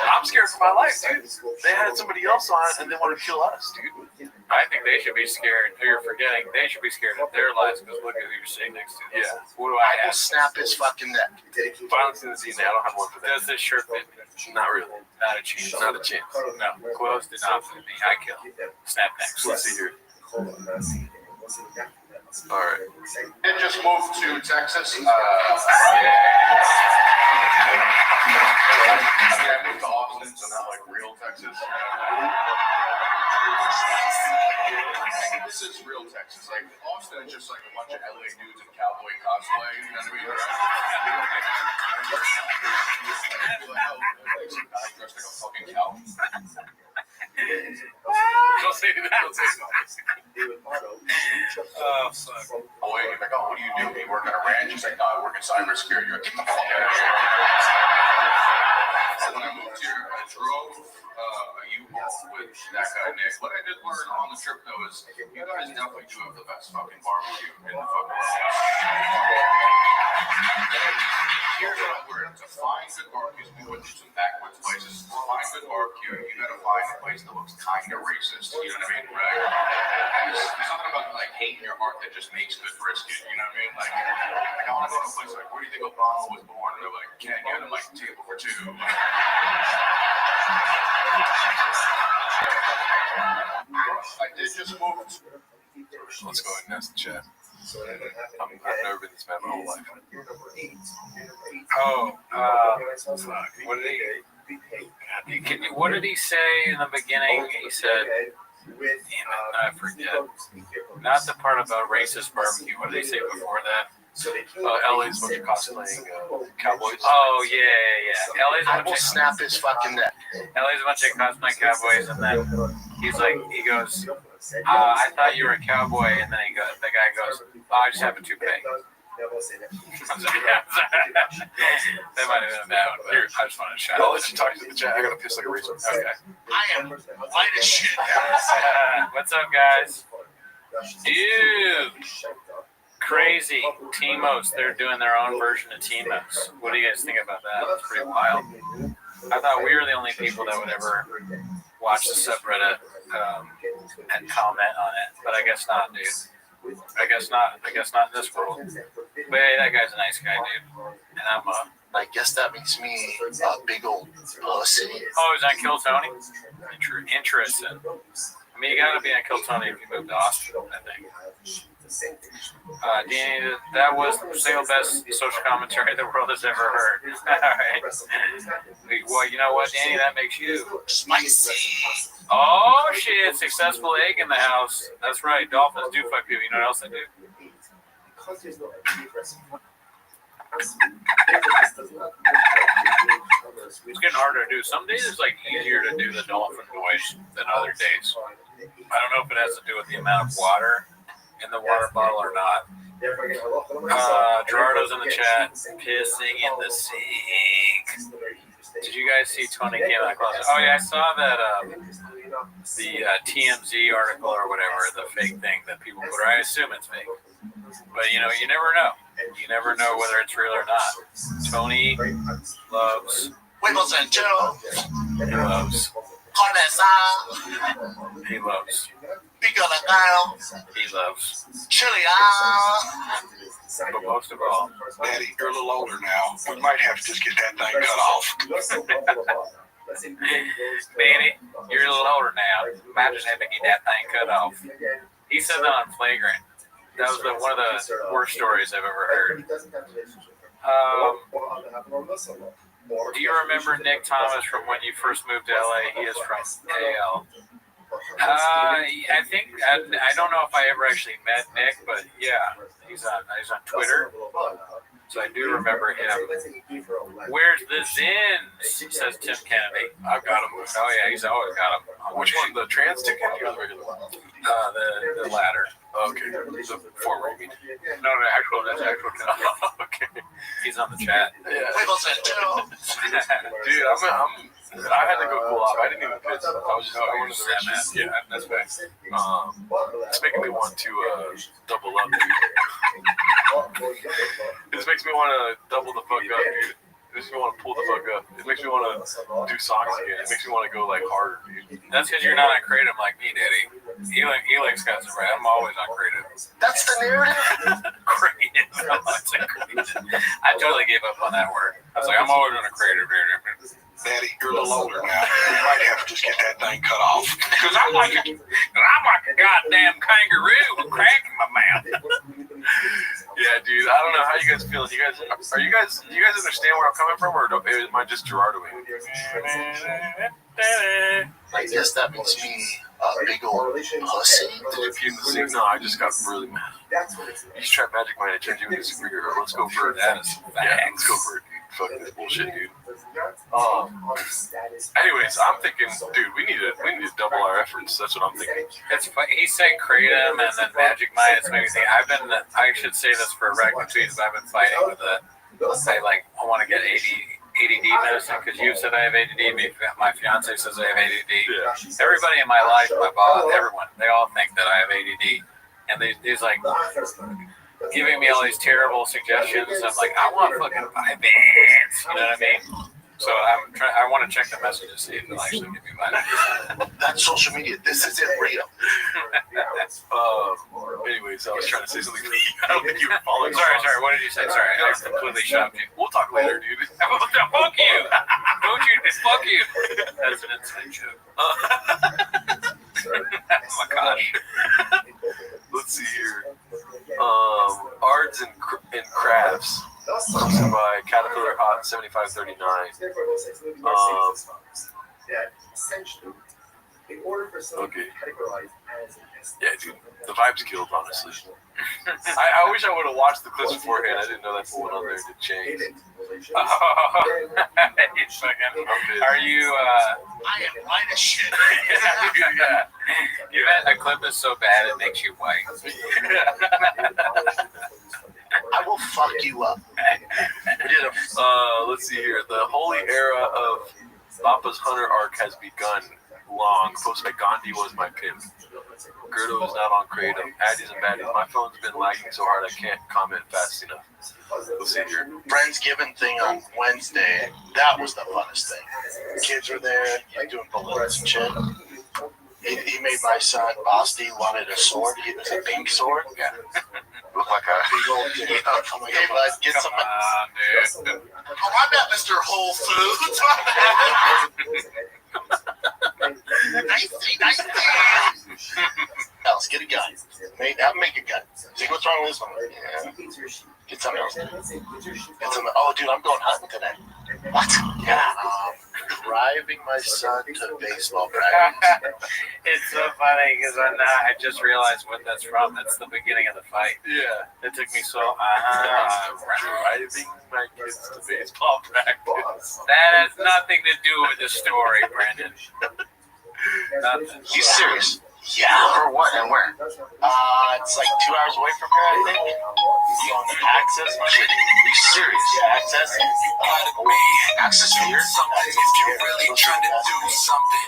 [SPEAKER 8] I'm scared for my life, dude. They had somebody else on and they want to kill us, dude.
[SPEAKER 7] I think they should be scared. You're forgetting. They should be scared of their lives because look at who you're sitting next to.
[SPEAKER 8] Yeah.
[SPEAKER 7] What do
[SPEAKER 21] I
[SPEAKER 7] I
[SPEAKER 21] will
[SPEAKER 7] have?
[SPEAKER 21] snap his fucking neck.
[SPEAKER 8] Violence in the scene. I don't have one for that.
[SPEAKER 7] Does this shirt fit me?
[SPEAKER 8] Not really.
[SPEAKER 7] Not a chance.
[SPEAKER 8] Not a chance.
[SPEAKER 7] No. Clothes did not fit me. I kill. Snap next.
[SPEAKER 8] Let's see here. All right.
[SPEAKER 21] It just moved to Texas.
[SPEAKER 5] I moved to Austin, so not like real Texas. This is real Texas. Like, Austin is just like a bunch of LA dudes in cowboy cosplay. You know what I mean? Like some guy dressed like a fucking cow.
[SPEAKER 7] Don't say that.
[SPEAKER 5] Oh, fuck. Oh, wait, like, oh, what do? You work on a ranch? He's like, no, I work in cybersecurity. You're like, get the fuck out of here. So when I moved here. I drove a U-Haul with that guy Nick. What I did learn on the trip though is you guys definitely do have the best fucking barbecue in the fucking world. Here's what I learned: to find good barbecues, we went to some backwoods places. To find good barbecue, you gotta find a place that looks kind of racist. You know what I mean? Right? There's something about like hate in your heart that just makes good brisket. You know what I mean? Like I want to go to a place like, where do you think Obama was born? And they're like, Kenya. And I'm like, table for two. I did just move.
[SPEAKER 8] Let's go ahead and ask the chat. I've never been this mad my whole life.
[SPEAKER 7] What did he say in the beginning? He said, damn it, I forget. Not the part about racist barbecue. What did he say before that?
[SPEAKER 8] LA's a bunch of cosplaying cowboys.
[SPEAKER 7] Oh, yeah. LA's a
[SPEAKER 11] I
[SPEAKER 7] bunch
[SPEAKER 11] will
[SPEAKER 7] of
[SPEAKER 11] snap his fucking neck.
[SPEAKER 7] LA's a bunch of cosplaying cowboys, and then he's like, he goes, I thought you were a cowboy, and then the guy goes, oh, I just have a toupee. That might have been a bad one, but I just wanted to shout
[SPEAKER 8] I'll
[SPEAKER 7] out.
[SPEAKER 8] let you talk to the chat. I gotta piss like a racist.
[SPEAKER 7] Okay.
[SPEAKER 11] I am white as shit.
[SPEAKER 7] What's up, guys? Dude. Crazy. Timos. They're doing their own version of Timos. What do you guys think about that? It's pretty wild. I thought we were the only people that would ever watch the subreddit and comment on it, but I guess not, dude. I guess not in this world. But hey, that guy's a nice guy, dude. And I'm
[SPEAKER 11] I guess that makes me a big old pussy.
[SPEAKER 7] Oh, he's on Kill Tony? Interesting. I mean, you gotta be on Kill Tony if you move to Austin, I think. Danny, that was the single best social commentary the world has ever heard. All right. Well, you know what, Danny? That makes you
[SPEAKER 11] spicy.
[SPEAKER 7] Oh shit! Successful egg in the house. That's right. Dolphins do fuck people. You know what else they do? It's getting harder to do. Some days it's like easier to do the dolphin noise than other days. I don't know if it has to do with the amount of water in the water bottle or not. Gerardo's in the chat, pissing in the sink. Did you guys see Tony came out of the closet? Oh yeah, I saw that the TMZ article or whatever, the fake thing that people put. Or I assume it's fake, but you know, you never know. You never know whether it's real or not. Tony loves. He loves. He loves. He loves. But most of all,
[SPEAKER 18] Daddy, you're a little older now. We might have to just get that thing cut off.
[SPEAKER 7] Danny, you're a little older now. Might just have to get that thing cut off. He said that on Flagrant. That was one of the worst stories I've ever heard. Do you remember Nick Thomas from when you first moved to LA? He is from AL. I think I don't know if I ever actually met Nick, but yeah, he's on Twitter, so I do remember him. Where's the Zins? Says Tim Kennedy.
[SPEAKER 8] I've got him.
[SPEAKER 7] Oh yeah, he's always got him.
[SPEAKER 8] Which one? The trans Tim Kennedy or the regular one?
[SPEAKER 7] The latter.
[SPEAKER 8] Okay, the former, you mean?
[SPEAKER 7] No, that's actual. Okay, he's on the chat.
[SPEAKER 8] Yeah. Dude, I had to go cool off. I didn't even piss. I was just going to the Riches. Yeah, that's bad. It's making me want to double up, dude. This makes me want to double the fuck up, dude. It makes me want to pull the fuck up. It makes me want to do socks again. It makes me want to go like harder, dude.
[SPEAKER 7] That's because you're not on creative like me, Daddy. Elix got some right. I'm always on creative.
[SPEAKER 11] That's the narrative.
[SPEAKER 7] Creative. I totally gave up on that word. I was like, I'm always on a creative.
[SPEAKER 18] Daddy, you're a little older now. We might have to just get that thing cut off.
[SPEAKER 7] Because I'm like a goddamn kangaroo with crack in my mouth.
[SPEAKER 8] Yeah, dude. I don't know how you guys feel. Do you guys understand where I'm coming from, or am I just Gerardo?
[SPEAKER 11] I guess that makes me a big old pussy.
[SPEAKER 8] Did you pee in the sink? No, I just got really mad. You just tried Magic Mind to turn you into a superhero. Let's go for it.
[SPEAKER 7] That is
[SPEAKER 8] yeah, let's go for it, dude. Fuck this bullshit, dude. Anyways, I'm thinking, dude, we need to double our efforts. That's what I'm thinking.
[SPEAKER 7] It's funny. He said Kratom and then Magic Mind. It's making me think. I should say this for Rack and Tweets, but I've been fighting with it. I want to get ADD medicine because you said I have ADD. My fiance says I have ADD. Everybody in my life, my boss, everyone, they all think that I have ADD. And he's like giving me all these terrible suggestions. I'm like, I want fucking Vyvanse. You know what I mean? So I want to check the messages, see if they'll actually give me Vyvanse.
[SPEAKER 11] That's social media. This isn't real.
[SPEAKER 8] Anyways, I was trying to say something. I don't think you were following.
[SPEAKER 7] Sorry. What did you say? Sorry, I completely shocked you.
[SPEAKER 8] We'll talk later, dude.
[SPEAKER 7] Fuck you! Don't you? Fuck you! That's an inside joke. Oh my gosh.
[SPEAKER 8] Let's see here. Arts and Crafts. Hosted by Caterpillar Hot 7539. Okay. Yeah, dude. The vibes killed, honestly. I wish I would have watched the clips beforehand. I didn't know that one on there did change.
[SPEAKER 7] Are you,
[SPEAKER 11] I am white as shit.
[SPEAKER 7] yeah. A clip is so bad it makes you white.
[SPEAKER 11] I will fuck you up.
[SPEAKER 8] Let's see here. The holy era of Bapa's Hunter arc has begun. Long. Posted by Gandhi was my pimp. Gerdo is not on Kratom. Addies and baddies. My phone's been lagging so hard I can't comment fast enough. Let's see here.
[SPEAKER 11] Friendsgiving thing on Wednesday. That was the funnest thing. Kids were there, doing balloons and shit. He made my son, Basti, wanted a sword. It was a pink sword.
[SPEAKER 8] Yeah.
[SPEAKER 11] Looked like a big old thing. I'm like, hey, bud, get some.
[SPEAKER 8] Dude.
[SPEAKER 11] Oh, my bad, Mr. Whole Foods. Nice. Else, get a gun. Make a gun. See what's wrong with this one? Yeah. Get something else. Oh, dude, I'm going hunting today. What? Yeah. Driving my son to baseball practice.
[SPEAKER 7] It's so funny because I just realized what that's from. That's the beginning of the fight.
[SPEAKER 8] Yeah.
[SPEAKER 7] It took me so.
[SPEAKER 8] Driving my kids to baseball practice.
[SPEAKER 7] That has nothing to do with the story, Brandon. Nothing.
[SPEAKER 11] You serious? Yeah. For what and where? It's like 2 hours away from here, I think. You on Access? Shit. Are you serious? Yeah, Access. Access here? Something if you're really trying to do something.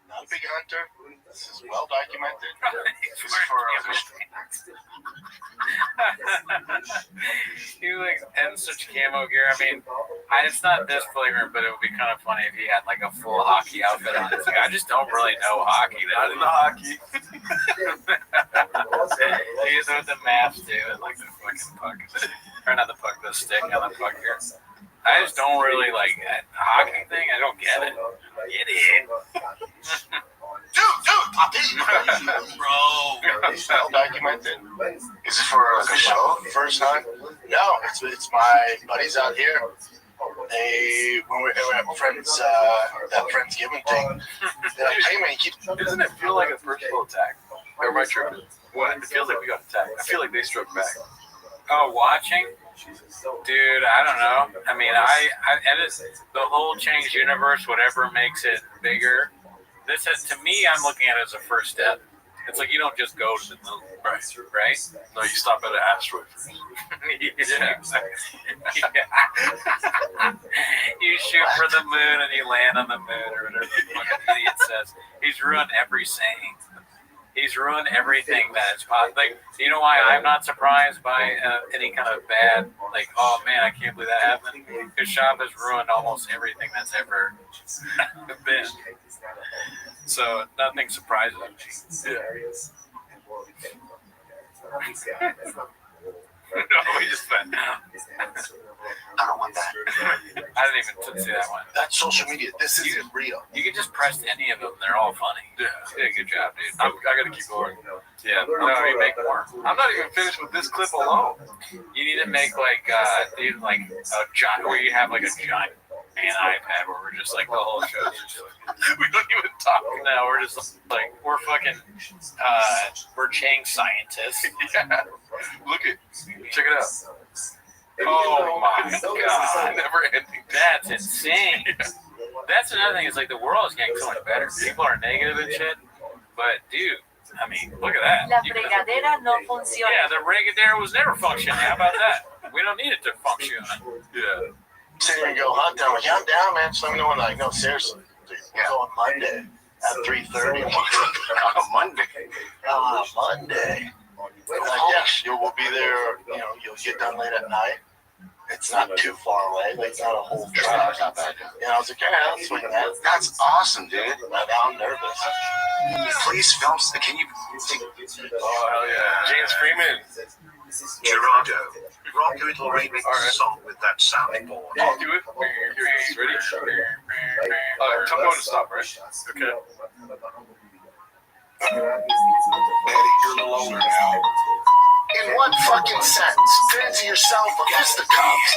[SPEAKER 11] Not a big hunter. This is well documented. This is for
[SPEAKER 7] He like in such camo gear. I mean, it's not this flagrant, but it would be kind of funny if he had like a full hockey outfit on. It's like, I just don't really know hockey.
[SPEAKER 8] Not in the hockey.
[SPEAKER 7] He's with the mask too, and like the fucking puck, or not the puck, the stick on the puck here. I just don't really like that hockey thing. I don't get it.
[SPEAKER 11] Dude, Poppy! Bro. Well documented. Is it for like a show? First time? No, it's my buddies out here. When we're at friends, that Friendsgiving thing, they're like, hey man,
[SPEAKER 8] doesn't it feel like a personal attack? Or am I tripping? What? It feels like we got attacked. I feel like they struck back.
[SPEAKER 7] Oh, watching? Dude, I don't know. I mean, and it's the whole changed universe, whatever makes it bigger. This is, to me, I'm looking at it as a first step. It's like you don't just go to the moon, right?
[SPEAKER 8] No, you stop at an asteroid first.
[SPEAKER 7] Yeah. You shoot for the moon and you land on the moon, or whatever the fucking idiot says. He's ruined every saying. He's ruined everything that is possible. Like, you know why I'm not surprised by any kind of bad, like, oh man, I can't believe that happened? Because Shop has ruined almost everything that's ever been. So nothing surprises me. No, we just went.
[SPEAKER 11] I don't want that.
[SPEAKER 7] I didn't even see that one.
[SPEAKER 11] That's social media. This isn't real.
[SPEAKER 7] You can just press any of them. They're all funny.
[SPEAKER 8] Yeah.
[SPEAKER 7] Good job, dude.
[SPEAKER 8] I gotta keep going.
[SPEAKER 7] Yeah. No, you make more.
[SPEAKER 8] I'm not even finished with this clip alone.
[SPEAKER 7] You need to make like a giant, where you have like a giant iPad where we're just like the whole show.
[SPEAKER 8] We don't even talk.
[SPEAKER 7] No, we're just like we're fucking we're Chang scientists.
[SPEAKER 8] Yeah. Look it. Check it out.
[SPEAKER 7] Oh my god.
[SPEAKER 8] Never ending.
[SPEAKER 7] That's insane.
[SPEAKER 8] Yeah.
[SPEAKER 7] That's another thing. Is like the world is getting so much better. People are negative and shit, but dude, I mean, look at that.
[SPEAKER 22] La fregadera no funciona.
[SPEAKER 7] Yeah, the regadera was never functioning. How about that? We don't need it to function.
[SPEAKER 8] Yeah.
[SPEAKER 11] saying we go hunt. They're like, yeah, I'm down, man. So let me know when. Like, no, seriously, dude, we're going Monday at 3:30.
[SPEAKER 21] On Monday.
[SPEAKER 11] Monday. Like, yeah, we'll be there. You know, you'll get done late at night. It's not too far away. Like, it's not a whole drive.
[SPEAKER 21] Not bad.
[SPEAKER 11] You know, I was like, yeah, I'll swing that.
[SPEAKER 21] That's awesome, dude.
[SPEAKER 11] Now I'm nervous.
[SPEAKER 21] Please film. Can you?
[SPEAKER 8] Oh hell yeah, James Freeman.
[SPEAKER 1] Gerardo, rock a little remix song with that soundboard.
[SPEAKER 8] I'll do it. Here he is. Ready? Tell me when to stop, right? Okay.
[SPEAKER 21] Daddy, you're a little older now.
[SPEAKER 11] In what fucking sense? Fancy yourself a fisticuffs.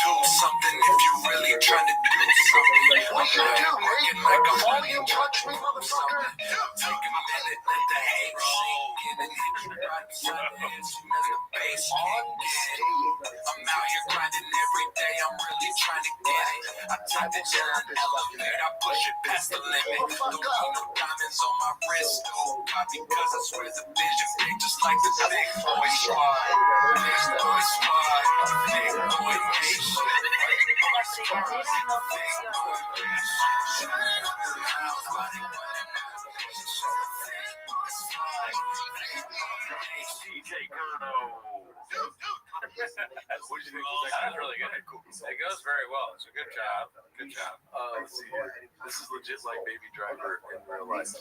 [SPEAKER 15] Do something if you really trying to do something.
[SPEAKER 11] What you do, mate? Like a volume touch me, motherfucker?
[SPEAKER 15] Take a minute, let the hate sink in and hit you right beside the head as soon as the bass kick in. I'm out here grinding every day, I'm really trying to get it. I type it in an elevator, I push it past the limit. Don't need no diamonds on my wrist, though, God, because I swear the vision big just like the big boy squad. Big boy squad, big boy nation.
[SPEAKER 8] DJ Gerdo. What did you think? That was really good. Cool. It goes very well. So good job. Good job. Let's see here. This is legit like Baby Driver in real life.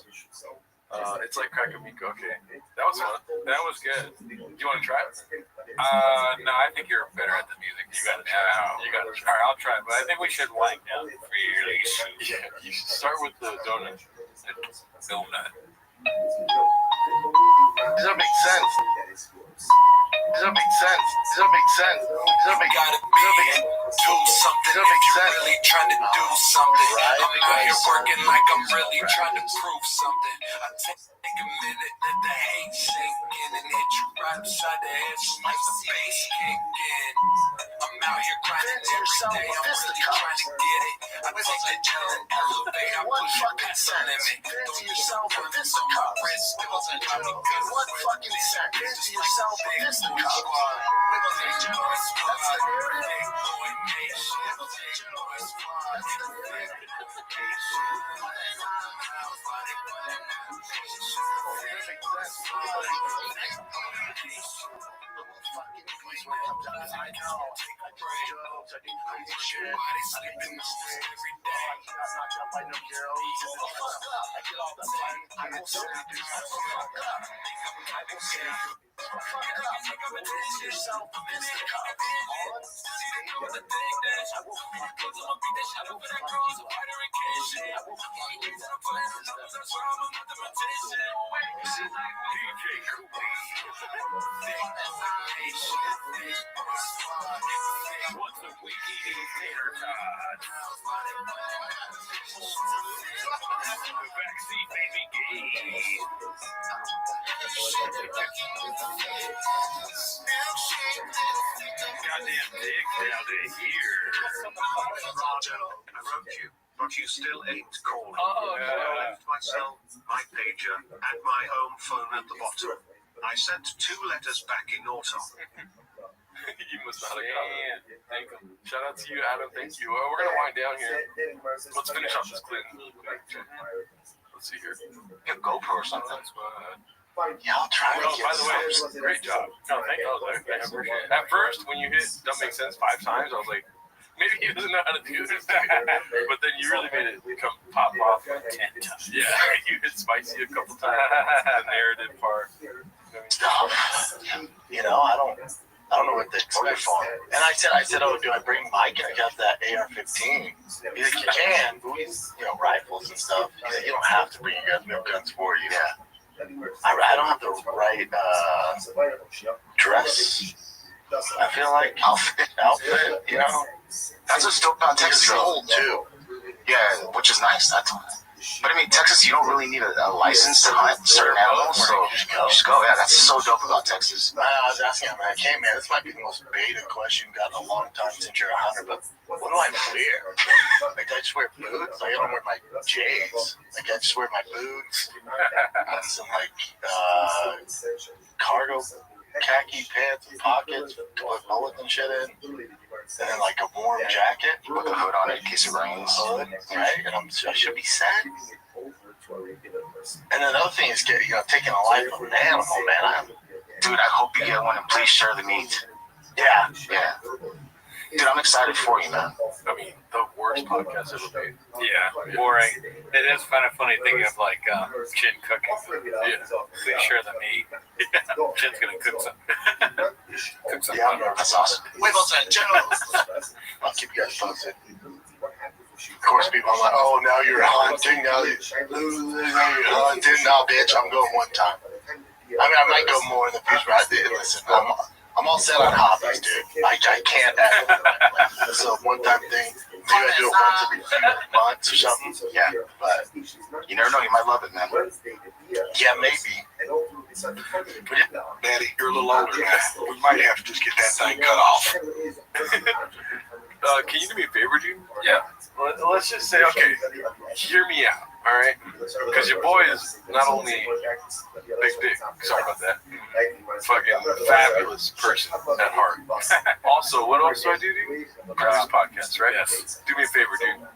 [SPEAKER 8] It's like Crack a Week. Okay. That was fun. That was good. Do you want to try it? No, I think you're better at the music. You got to try. You got to try. I'll try, but I think we should wind down really soon. Yeah, you should start with the donut. Donut.
[SPEAKER 11] Does that make sense? Does that make sense? Does that make sense? Does that make
[SPEAKER 15] gotta be do something if you're really trying to do something. I'm out here working like I'm really trying to prove something. I take a minute, let the hate sink in and hit you right beside the head soon as the bass kick in. I'm out here grinding every day, I'm really trying to get it. I take the gel and elevate, I push it past the limit.
[SPEAKER 11] Fancy yourself a
[SPEAKER 15] On
[SPEAKER 11] fisticuff.
[SPEAKER 15] my wrist, bills and got me good.
[SPEAKER 11] What fucking sense? Fancy yourself a fisticuff.
[SPEAKER 15] Big boy squad,
[SPEAKER 11] That's the narrative.
[SPEAKER 15] big boy nation, big boy squad.
[SPEAKER 8] What's a week eating tater tot? Vaccine baby gay. Goddamn dick down to here.
[SPEAKER 1] I wrote you, but you still ain't calling.
[SPEAKER 8] Oh,
[SPEAKER 1] I left my cell, my pager, and my home phone at the bottom. I sent 2 letters back in autumn.
[SPEAKER 8] You must not have gotten it. Thank you. Shout out to you, Adam. Thank you. We're gonna wind down here. Let's finish off this clip. Let's see here.
[SPEAKER 21] Get a GoPro or something.
[SPEAKER 11] Yeah, I'll try to
[SPEAKER 8] Oh,
[SPEAKER 11] get
[SPEAKER 8] by the way,
[SPEAKER 11] some.
[SPEAKER 8] great job. No, thank you. I appreciate it. At first, when you hit "Don't Make Sense" 5 times, I was like, maybe he doesn't know how to do this. But then you really made it come pop off like 10 times. Yeah, you hit spicy a couple times. The narrative part.
[SPEAKER 11] You know, I don't know what to expect. And I said, oh, do I bring my gun? I got that AR-15. He's like, you can, but we, rifles and stuff. He's like, you don't have to bring your guns. We have guns for you. Yeah. I don't have the right dress. I feel like outfit,
[SPEAKER 21] That's what's dope about Texas.
[SPEAKER 11] It's old too.
[SPEAKER 21] Yeah, which is nice. But I mean, Texas, you don't really need a license to hunt certain animals, so just go. Yeah, that's so dope about Texas.
[SPEAKER 11] I was asking him, like, hey man, this might be the most basic question you've gotten in a long time since you're a hunter, but what do I wear? Like, I just wear boots. Like, I don't wear my J's. Like, I just wear my boots and some cargo khaki pants and pockets with bullets and shit in. and then like a warm jacket
[SPEAKER 21] with a hood on it in case it rains.
[SPEAKER 11] Hood, right? And I should be set. And another thing is taking a life of an animal, man.
[SPEAKER 21] Dude, I hope you get one and please share the meat.
[SPEAKER 11] Yeah.
[SPEAKER 21] Dude, I'm excited for you, man.
[SPEAKER 8] I mean, the worst podcast ever made.
[SPEAKER 3] Yeah, boring. It is kind of funny thinking of like Chin cooking.
[SPEAKER 8] Yeah.
[SPEAKER 3] Please share the meat. Chin's gonna cook some. Cook some.
[SPEAKER 11] Yeah, that's awesome. Wait, I'll keep you guys posted. Of course, people are like, "Oh, now you're hunting. Now you're hunting. Nah, bitch, I'm going one time. I mean, I might go more in the future. Listen, I'm all set on hobbies, dude. I can't add. This is a one-time thing. Maybe I do it once every few months or something.
[SPEAKER 21] Yeah, but you never know. You might love it, man.
[SPEAKER 11] Yeah, maybe.
[SPEAKER 13] Daddy, you're a little older now. We might have to just get that thing cut off.
[SPEAKER 8] Can you do me a favor, dude?
[SPEAKER 3] Yeah.
[SPEAKER 8] Let's just say, okay, hear me out, all right? Because your boy is not only big dick, sorry about that, fucking fabulous person at heart. Also, what else do I do, dude? Produce podcasts, right? Yes. Do me a favor, dude.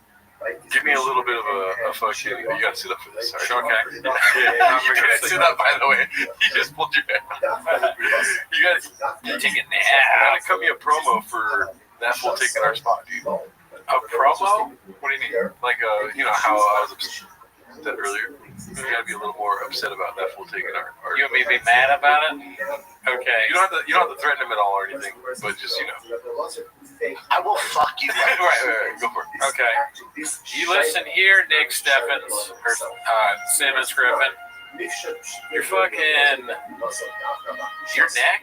[SPEAKER 8] Give me a little bit of a fucking. You gotta sit up for this. All right? Okay. Yeah, you gotta sit up. By the way, you just pulled your head. You gotta take a nap. You gotta cut me a promo for that fool taking our spot, dude. A promo? What do you mean? Like how I was upset earlier. You gotta be a little more upset about that fool taking our.
[SPEAKER 3] You want me to be mad about it? Okay.
[SPEAKER 8] You don't have to threaten him at all or anything, but just
[SPEAKER 11] I will fuck you.
[SPEAKER 8] right, go for it.
[SPEAKER 3] Okay. You listen here, Nick Steffens or Simmons Griffin. You're fucking your neck.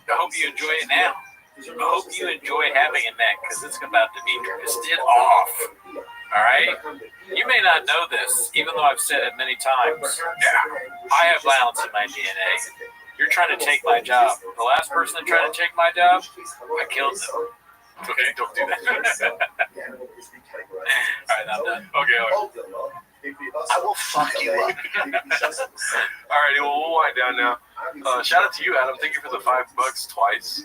[SPEAKER 3] I hope you enjoy it now. I hope you enjoy having a neck because it's about to be twisted off. All right? You may not know this, even though I've said it many times. I have violence in my DNA. You're trying to take my job. The last person that tried to take my job, I killed them. Okay, don't do that. All right, I'm done. Okay.
[SPEAKER 11] I will fuck you up.
[SPEAKER 8] Alrighty, well, we'll wind down now. Shout out to you, Adam. Thank you for the $5 twice.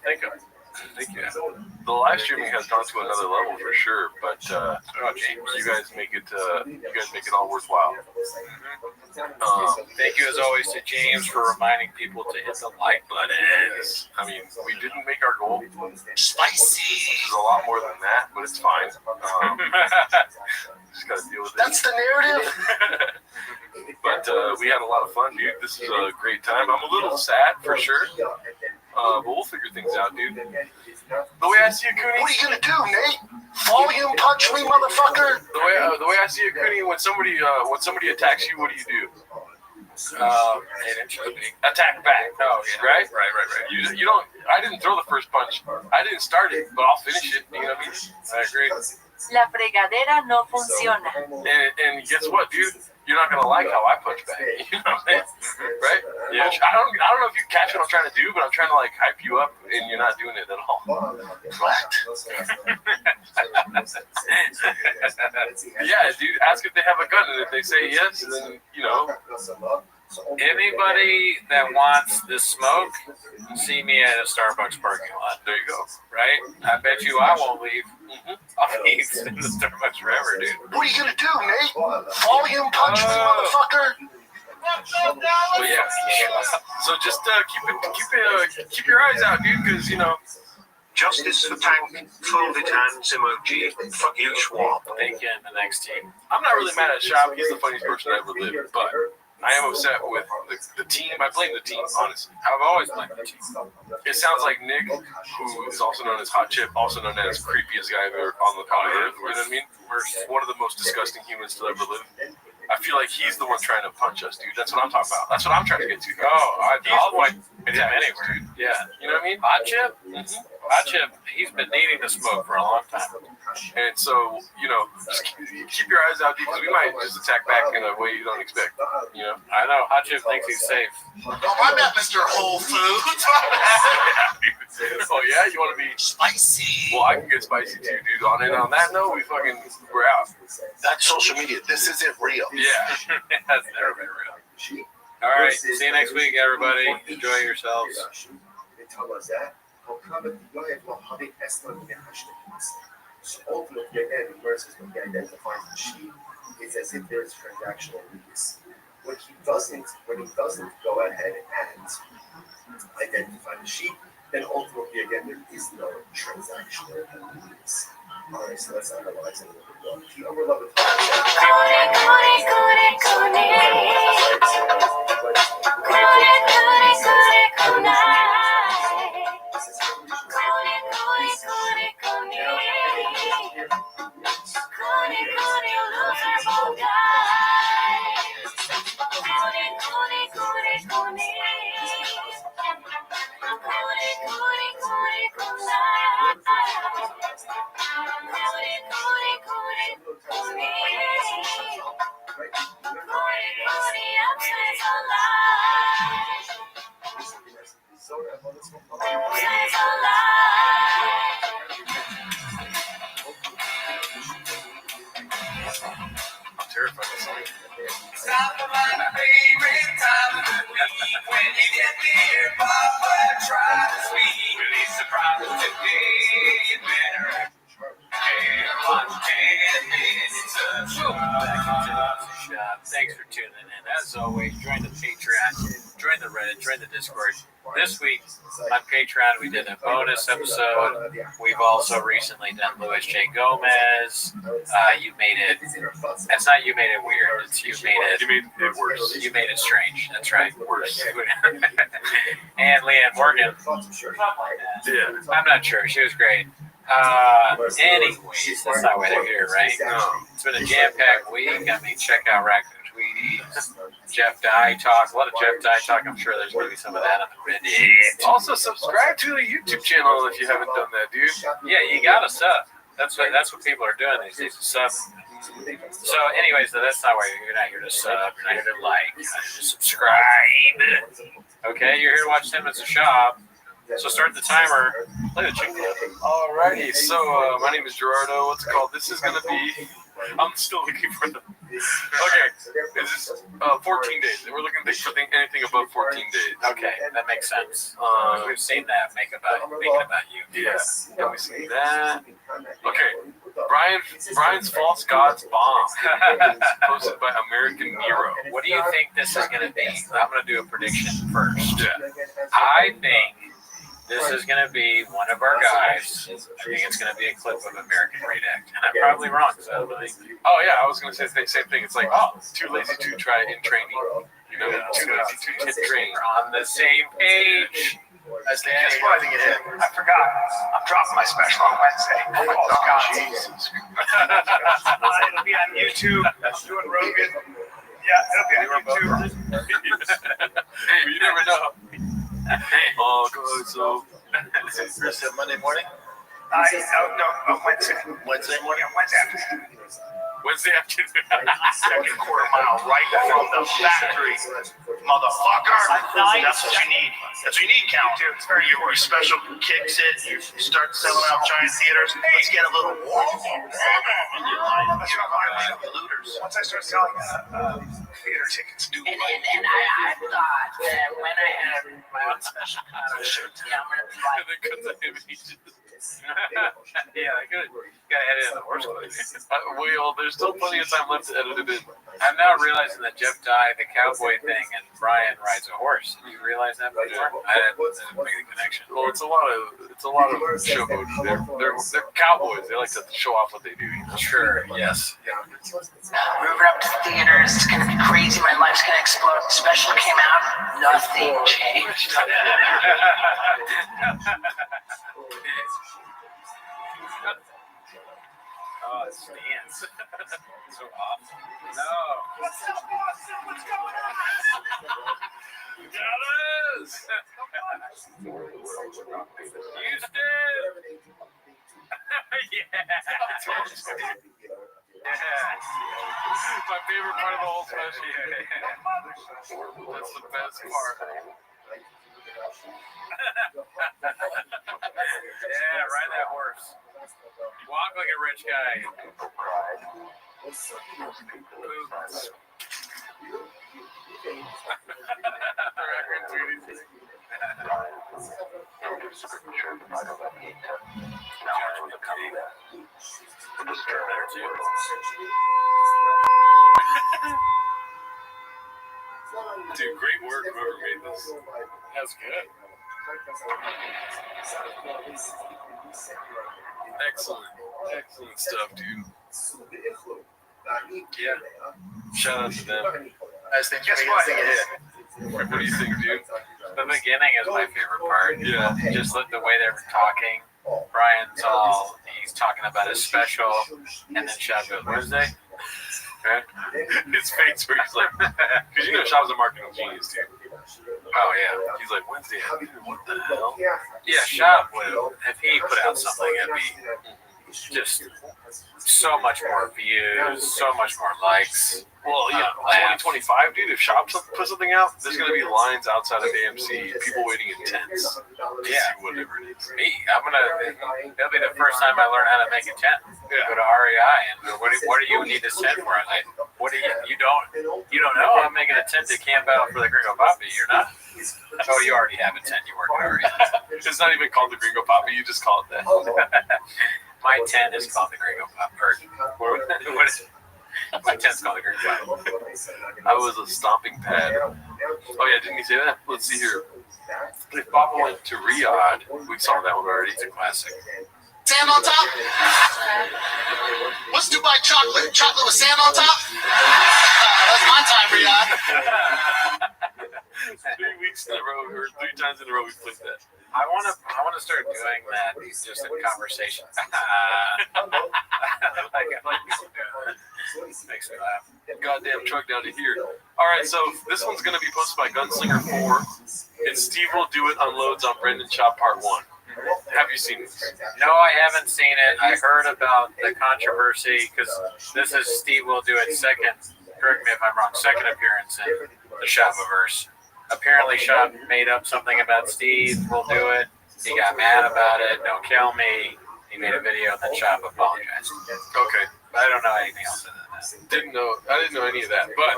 [SPEAKER 8] Thank you. The live streaming has gone to another level for sure, but you guys make it all worthwhile.
[SPEAKER 3] Thank you as always to James for reminding people to hit the like button.
[SPEAKER 8] Yes. I mean, we didn't make our goal
[SPEAKER 11] spicy.
[SPEAKER 8] Which is a lot more than that, but it's fine. Just gotta deal with it.
[SPEAKER 11] That's the narrative.
[SPEAKER 8] But we had a lot of fun, dude. This is a great time. I'm a little sad for sure. But we'll figure things out, dude. The way I see it, Cooney.
[SPEAKER 11] What are you gonna do, Nate? Volume punch me, motherfucker.
[SPEAKER 8] The way I see it, Cooney, when somebody attacks you, what do? Attack back. Oh, yeah. Right. You don't. I didn't throw the first punch. I didn't start it, but I'll finish it. You know what I mean? I agree.
[SPEAKER 23] La fregadera no funciona.
[SPEAKER 8] And guess what, dude? You're not gonna like how I punch back. You know what I'm saying? Right? Yeah. I don't know if you catch what I'm trying to do, but I'm trying to like hype you up, and you're not doing it at all. Yeah, dude. Ask if they have a gun, and if they say yes, then
[SPEAKER 3] Anybody that wants the smoke, see me at a Starbucks parking lot.
[SPEAKER 8] There you go.
[SPEAKER 3] Right? I bet you I won't leave. I'll be in the Starbucks forever, dude.
[SPEAKER 11] What are you gonna do, Nate? Volume punch me, motherfucker.
[SPEAKER 8] Well, yeah. So just keep your eyes out, dude, because
[SPEAKER 1] Justice for Tank, folded hands emoji, fuck you, Schwab.
[SPEAKER 3] Thank you, and the next team.
[SPEAKER 8] I'm not really mad at Shab. He's the funniest person I ever lived, but I am upset with the team. I blame the team, honestly. I've always blamed the team. It sounds like Nick, who is also known as Hot Chip, also known as creepiest guy ever on the planet. You know what I mean? We're one of the most disgusting humans to ever live. I feel like he's the one trying to punch us, dude. That's what I'm talking about. That's what I'm trying to get to.
[SPEAKER 3] I'll fight him anywhere. Yeah.
[SPEAKER 8] You know what I mean?
[SPEAKER 3] Hot Chip? Mm-hmm. Hot Chip, he's been needing to smoke for a long time.
[SPEAKER 8] And so, just keep your eyes out, because we might just attack back in a way you don't expect.
[SPEAKER 3] I know. Hot Chip thinks he's safe.
[SPEAKER 11] Oh, I'm not Mr. Whole Foods.
[SPEAKER 8] Oh, yeah? You want to be
[SPEAKER 11] spicy?
[SPEAKER 8] Well, I can get spicy too, dude. On that note, we're out.
[SPEAKER 11] That's social media. This isn't real.
[SPEAKER 8] Yeah.
[SPEAKER 3] That's never been real. All right. See you next week, everybody. Enjoy yourselves.
[SPEAKER 10] They tell us that. So ultimately, again, versus when he identifies the sheep, it's as if there's transactional release. When he doesn't go ahead and identify the sheep, then ultimately, again, there is no transactional release. All right, so let's analyze it a little bit more. The overloaded.
[SPEAKER 8] I'm terrified of this.
[SPEAKER 15] Time for my favorite time of the week. When you get there, Papa, try to sweet. Release surprises today. You better watch 10 minutes of show.
[SPEAKER 7] Back into the shop. Thanks for tuning in. As always, join the Patreon, join the Reddit, join the Discord. This week on Patreon, we did a bonus episode. We've also recently done Louis J. Gomez. You made it. It's not you made it weird. It's you made it worse. You made it strange. That's right. Worse. And Leanne Morgan.
[SPEAKER 8] Yeah.
[SPEAKER 7] I'm not sure. She was great. Anyways, that's not why they're here, right?
[SPEAKER 8] No.
[SPEAKER 7] It's been a jam-packed week. I mean, check out Raccoon Tweeties, Jeff Dye Talk. A lot of Jeff Dye Talk. I'm sure there's going to be some of that on the Reddit.
[SPEAKER 8] Also, subscribe to the YouTube channel if you haven't done that, dude.
[SPEAKER 7] Yeah, you got to sub. That's what people are doing these days. Sub. So, anyways, that's not why you're not here to sub. You're not here to like. You're not here to subscribe. Okay, you're here to watch 10 minutes of shop. So start the timer. Play the chick clip.
[SPEAKER 8] Alrighty, so my name is Gerardo. What's it called? This is gonna be. I'm still looking for the. Okay, this is 14 days. We're looking for anything above 14 days.
[SPEAKER 7] Okay, that makes sense. We've seen that make about you.
[SPEAKER 8] Yeah, yeah, we've seen that. Okay, Brian's False Gods Bomb, posted by American Nero.
[SPEAKER 7] What do you think this is going to be? I'm going to do a prediction first.
[SPEAKER 8] Yeah.
[SPEAKER 7] I think this is going to be one of our guys. I think it's going to be a clip of American Redact. And I'm probably wrong, because I don't think.
[SPEAKER 8] Oh, yeah, I was going to say the same thing. It's like, oh, too lazy to try in training. You know, too lazy to get trained.
[SPEAKER 7] On the same page.
[SPEAKER 18] Guess what? I forgot. I'm dropping my special on Wednesday.
[SPEAKER 8] Oh my God,
[SPEAKER 18] Jesus. It'll be on YouTube. Doing Rogan. Yeah, it'll be on YouTube.
[SPEAKER 8] Hey, you never know. Oh, God, so.
[SPEAKER 11] Chris said Monday morning?
[SPEAKER 18] No, Wednesday.
[SPEAKER 11] Wednesday morning?
[SPEAKER 18] Yeah, Wednesday afternoon.
[SPEAKER 8] Wednesday afternoon.
[SPEAKER 18] Second quarter mile right from the factory. Motherfucker. That's what you need. That's what you need, Cal. It's very your special kicks it. You start selling out giant theaters. Let's get a little warm in your life. That's what looters. Once I start selling theater tickets, do
[SPEAKER 22] And I thought that when I had my own special concert, I'm going to be like,
[SPEAKER 7] Yeah, I could. You gotta edit in the horse clip.
[SPEAKER 8] Well, there's still plenty of time left to edit it in.
[SPEAKER 7] I'm now realizing that Jeff Dye, the cowboy thing, and Brian rides a horse. Did you realize that before? I didn't make the connection.
[SPEAKER 8] Well, it's a lot of showboat. They're cowboys. They like to show off what they do. You know?
[SPEAKER 7] Sure. Yes.
[SPEAKER 22] moving up to the theaters. It's going to be crazy. My life's going to explode. The special came out. Nothing changed.
[SPEAKER 7] Oh, it stands. So awesome. No.
[SPEAKER 15] What's up, Boston? What's going on?
[SPEAKER 7] Dallas! Houston!
[SPEAKER 8] My favorite part of the whole special. That's the best part.
[SPEAKER 7] Yeah, ride that horse. Walk like a rich guy.
[SPEAKER 8] Dude, great work, whoever made this.
[SPEAKER 3] That's good.
[SPEAKER 8] Excellent stuff, dude. Yeah. Shout out to them.
[SPEAKER 4] Guess what?
[SPEAKER 8] What do you think, dude?
[SPEAKER 3] The beginning is my favorite part.
[SPEAKER 8] Yeah.
[SPEAKER 3] Just the way they were talking. He's talking about his special, and then Shab goes, Wednesday?
[SPEAKER 8] Right? His face where he's like, because you know Shab's a marketing genius, dude.
[SPEAKER 3] Oh, yeah.
[SPEAKER 8] He's like, Wednesday, what the hell?
[SPEAKER 3] Yeah, Shab would, if he put out something, it'd be just so much more views, so much more likes.
[SPEAKER 8] Well, yeah, 2025, dude, if Shop puts something out, there's going to be lines outside of AMC, people waiting in tents to see whatever it is.
[SPEAKER 3] Me, it'll be the first time I learn how to make a tent. Go to REI and what do you need this tent for? I'm like, what do you don't know? I'm making a tent to camp out for the Gringo Papi. You're not? Oh, you already have a tent. You work at REI.
[SPEAKER 8] It's not even called the Gringo Papi. You just call it that.
[SPEAKER 3] My tent is called the Gringo Papi. What is it? My tent's called the Gringo Papi.
[SPEAKER 8] I was a stomping pad. Oh yeah, didn't he say that? Let's see here. If Papa went to Riyadh, we saw that one already. It's a classic.
[SPEAKER 11] Sand on top? What's Dubai chocolate? Chocolate with sand on top? That's my time, Riyadh.
[SPEAKER 8] 3 weeks in a row, or 3 times in a row, we flipped that.
[SPEAKER 3] I want to start doing that just in conversation. Makes me laugh.
[SPEAKER 8] Goddamn truck down to here. All right, so this one's going to be posted by Gunslinger 4, and Steve will do it unloads on Brendan Chop Part 1. Have you seen this?
[SPEAKER 3] No, I haven't seen it. I heard about the controversy because this is Steve will do it second. Correct me if I'm wrong. Second appearance in the Shabaverse. Apparently, Shab made up something about Steve. Will do it. He got mad about it. Don't kill me. He made a video and then Shab apologized.
[SPEAKER 8] Okay.
[SPEAKER 3] But I don't know anything else other than that.
[SPEAKER 8] I didn't know any of that. But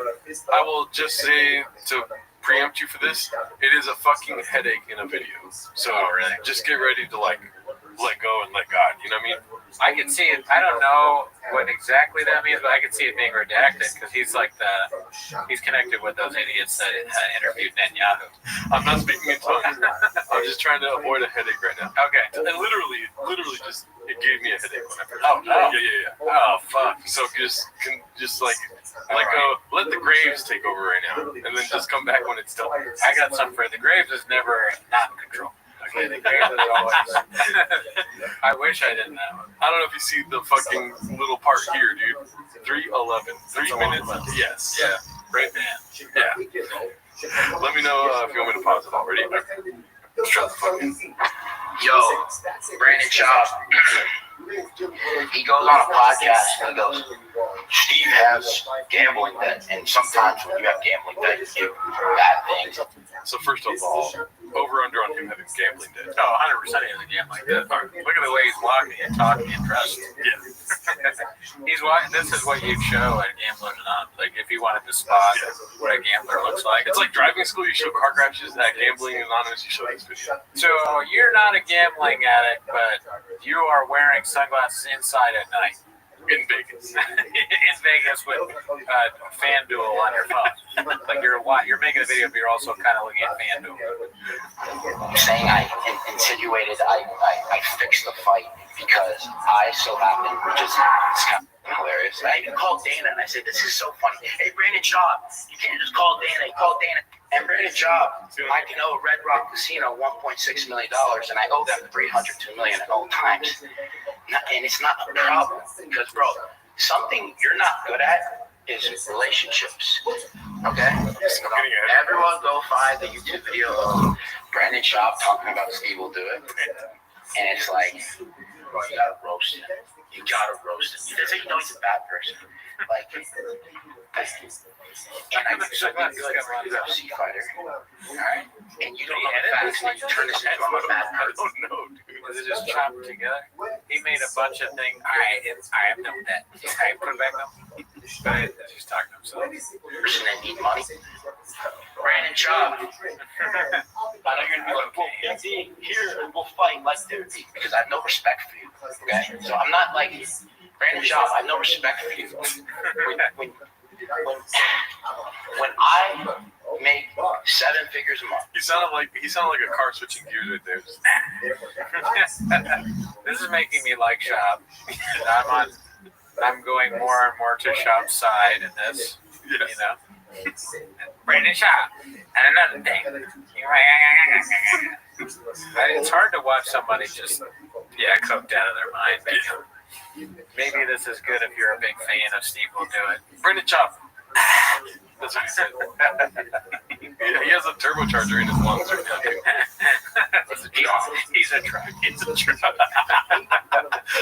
[SPEAKER 8] I will just say to preempt you for this, it is a fucking headache in a video. So
[SPEAKER 3] really?
[SPEAKER 8] Just get ready to let go and let God. You know what I mean?
[SPEAKER 3] I can see it. I don't know what exactly that means, but I can see it being redacted because he's connected with those idiots that interviewed Netanyahu.
[SPEAKER 8] I'm not speaking in tongues. I'm just trying to avoid a headache right now.
[SPEAKER 3] Okay.
[SPEAKER 8] And literally, it gave me a headache when I first.
[SPEAKER 3] Oh no.
[SPEAKER 8] Yeah.
[SPEAKER 3] Oh fuck.
[SPEAKER 8] So just let go, let the Graves take over right now, and then just come back when it's done.
[SPEAKER 3] I got something for the Graves is never not in control. Okay, the Graves is always. I wish I didn't know.
[SPEAKER 8] I don't know if you see the fucking little part here, dude. 3:11, 3 minutes. Yes. Yeah. Right. Yeah. Let me know if you want me to pause it already. Shut the fuck in.
[SPEAKER 4] Yo, Brandon Chop, he goes on a podcast and he goes, Steve has gambling debt, and sometimes when you have gambling debt, you do bad things.
[SPEAKER 8] So first of all, over under on him having gambling debt.
[SPEAKER 3] Oh, 100% he has a gambling debt. Look at the way he's walking and talking and dressed.
[SPEAKER 8] Yeah.
[SPEAKER 3] This is what you'd show at Gambler's Anonymous. Like if you wanted to spot what a gambler looks like.
[SPEAKER 8] It's like driving school. You show car crashes. At Gambling Anonymous, you show this video.
[SPEAKER 3] So you're not a gambling addict, but you are wearing sunglasses inside at night.
[SPEAKER 8] In Vegas.
[SPEAKER 3] In Vegas with FanDuel on your phone. Like you're making a video, but you're also kind of looking at FanDuel.
[SPEAKER 4] Saying I insinuated I fixed the fight because I so happened, which is it's kind of hilarious. I even called Dana and I said, this is so funny. Hey, Brandon Chop, you can't just call Dana. You call Dana. And Brandon Chop, I can owe Red Rock Casino $1.6 million, and I owe them $302 million at all times. And it's not a problem because, bro, something you're not good at is relationships. Okay? Everyone go find the YouTube video of Brandon Chop talking about Steve will do it. And it's like, bro, you gotta roast him.
[SPEAKER 11] You gotta roast him. That's how you know he's a bad person. Like, and I do something good for a UFC fighter. Alright? And you don't know the facts, and you turn this into I'm a bad person.
[SPEAKER 3] I don't know, dude. Was it just chopped together? He made a bunch of things. I have done that. I put it back up. He's talking to himself.
[SPEAKER 11] Person that need money. Brandon Schaub. I know you're gonna be like, well, Izzy, here, and we'll fight like this. Because I have no respect for you. Okay? So I'm not like Brandon Schaub, I have no respect for you. When I make 7 figures a month.
[SPEAKER 8] He sounded like a car switching gears right there.
[SPEAKER 3] This is making me like Schaub. I'm going more and more to Schaub's side in this. You know. Brandon Schaub. And another thing. It's hard to watch somebody just cooked out of their mind. Maybe this is good if you're a big fan of Steve Will Do It.
[SPEAKER 8] Brandon Schaub. That's what he said. He has a turbocharger in his lungs right now.
[SPEAKER 3] He's a truck.
[SPEAKER 8] He's a truck.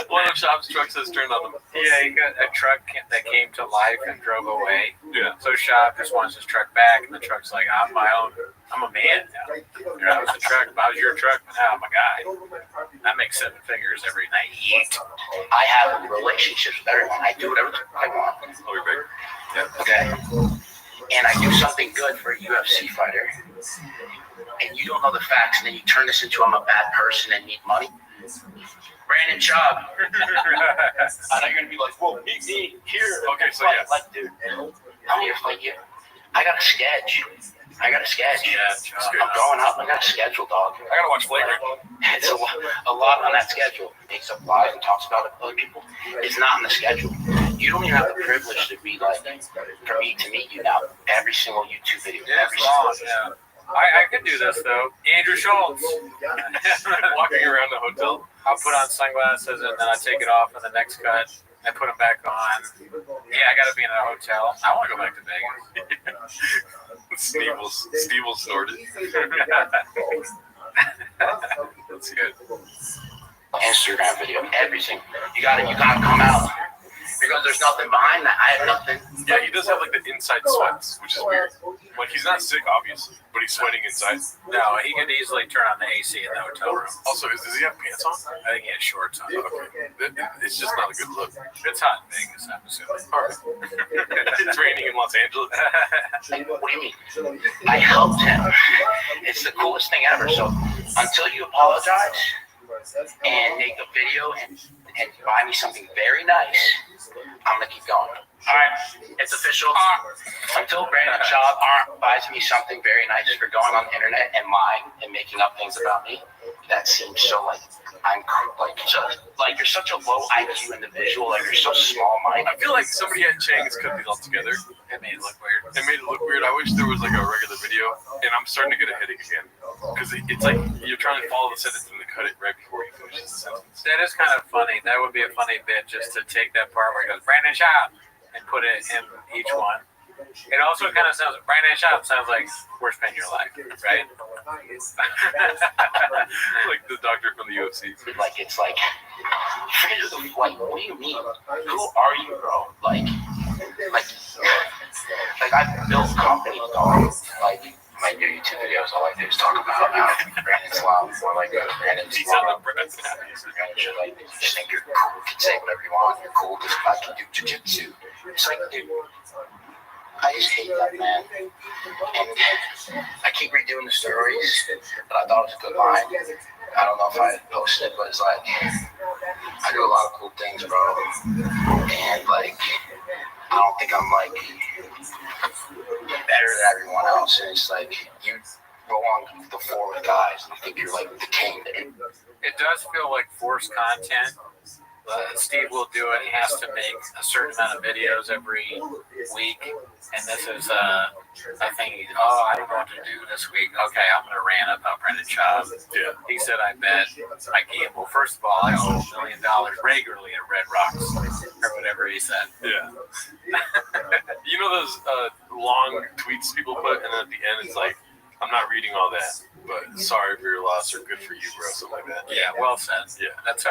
[SPEAKER 8] One of Schaub's trucks has turned on him.
[SPEAKER 3] Yeah, he got a truck that came to life and drove away.
[SPEAKER 8] Yeah.
[SPEAKER 3] So Schaub just wants his truck back, and the truck's like, I'm my own. I'm a man now. I was a truck. I was your truck, but now I'm a guy. I make 7 figures every night.
[SPEAKER 11] I have relationships with everyone. I do whatever I want.
[SPEAKER 8] Oh, you're big.
[SPEAKER 11] Yeah. Okay. And I do something good for a UFC fighter. And you don't know the facts, and then you turn this into I'm a bad person and need money. Brandon Schaub. I know you're gonna be like, well, meet me here.
[SPEAKER 8] Okay, so
[SPEAKER 11] yeah. Like, dude, I'm here to fight you. I got a sketch. Yeah, I'm growing up. I got a schedule, dog.
[SPEAKER 8] I gotta watch Flagrant.
[SPEAKER 11] It's a lot on that schedule. Makes up lies and talks about it to other people. It's not in the schedule. You don't even have the privilege to be like, for me to meet you now. Every single YouTube video. Every single
[SPEAKER 3] video. I could do this though. Andrew Schultz.
[SPEAKER 8] Walking around the hotel.
[SPEAKER 3] I'll put on sunglasses and then I take it off in the next cut. I put them back on. Yeah, I gotta be in a hotel. I want to go back to Vegas.
[SPEAKER 8] Steve will snort it. That's good.
[SPEAKER 11] Instagram video, everything. You gotta come out. Because there's nothing behind that. I have nothing.
[SPEAKER 8] Yeah, he does have like the inside sweats, which is weird. Like he's not sick, obviously, but he's sweating inside.
[SPEAKER 3] No, he could easily turn on the AC in the hotel room.
[SPEAKER 8] Also, does he have pants on?
[SPEAKER 3] I think he has shorts on.
[SPEAKER 8] Okay. It's just not a good look.
[SPEAKER 3] It's hot in Vegas, I'm assuming.
[SPEAKER 8] All right. It's raining in Los Angeles.
[SPEAKER 11] What do you mean? I helped him. It's the coolest thing ever. So until you apologize and make a video and buy me something very nice, I'm gonna keep going. All right, it's official. Until Brandon Schaub buys me something very nice for going on the internet and lying and making up things about me, that seems so like you're such a low IQ individual. Like you're so small-minded.
[SPEAKER 8] I feel like somebody had Chang's cut these all together.
[SPEAKER 3] It made it look weird.
[SPEAKER 8] I wish there was like a regular video, and I'm starting to get a headache again because it's like you're trying to follow the sentence and cut it right before you finish the sentence.
[SPEAKER 3] That is kind of funny. That would be a funny bit just to take that part where he goes Brandon Schaub and put it in each one. It also kind of sounds, Brandon Schaub sounds like worst pain in your life, right?
[SPEAKER 8] Like the doctor from the UFC.
[SPEAKER 11] Like it's like, what do you mean? Who are you, bro? Like I've built companies, dog. Like my new YouTube videos, all I do is talk about Brandon's Law, or like Brandon's Law. Like, you just think you're cool, you can say whatever you want, you're cool because I can do jiu-jitsu. It's like, dude, I just hate that, man. And I keep redoing the stories, but I thought it was a good line. I don't know if I posted it, but it's like, I do a lot of cool things, bro. And like, I don't think I'm like better than everyone else. And it's like, you go on the floor with guys and think you're like the king.
[SPEAKER 3] It does feel like forced content. Steve Will Do It. He has to make a certain amount of videos every week. And this is a thing, I don't know what to do this week. Okay, I'm going to rant about Brandon Schaub.
[SPEAKER 8] Yeah.
[SPEAKER 3] He said, I bet I gamble. First of all, I owe $1 million regularly at Red Rocks, or whatever he said.
[SPEAKER 8] Yeah. You know those long tweets people put, and then at the end it's like, I'm not reading all that, but sorry for your loss or good for you, bro, something like that.
[SPEAKER 3] Yeah, well said.
[SPEAKER 8] Yeah.
[SPEAKER 3] That's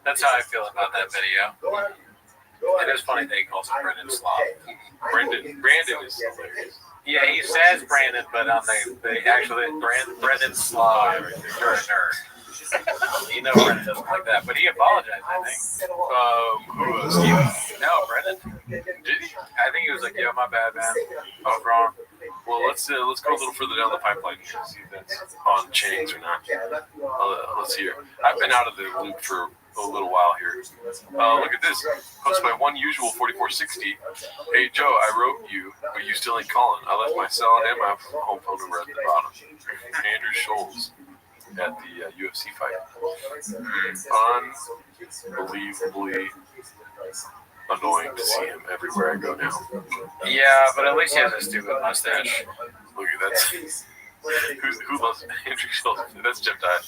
[SPEAKER 3] That's how I feel about that video. It is funny they call him Brendan Slav. Brandon is hilarious. Yeah, he says Brandon, but on the actually Brendan Slav, you're a nerd. You know Brendan doesn't like that, but he apologized, I think.
[SPEAKER 8] Who was he?
[SPEAKER 3] No, Brendan.
[SPEAKER 8] Did he?
[SPEAKER 3] I think he was like, "Yo, my bad, man. I was wrong."
[SPEAKER 8] Well, let's go a little further down the pipeline here and see if that's on chains or not. Let's see here. I've been out of the loop for a little while here. Look at this. Post by one usual 4460. Hey Joe, I wrote you, but you still ain't calling. I left my cell and my home phone number at the bottom. Andrew Scholes at the UFC fight. Unbelievably annoying to see him everywhere I go now.
[SPEAKER 3] Yeah, but at least he has a stupid mustache.
[SPEAKER 8] Look at that. Who loves Andrew Schultz? That's Jeff Dye.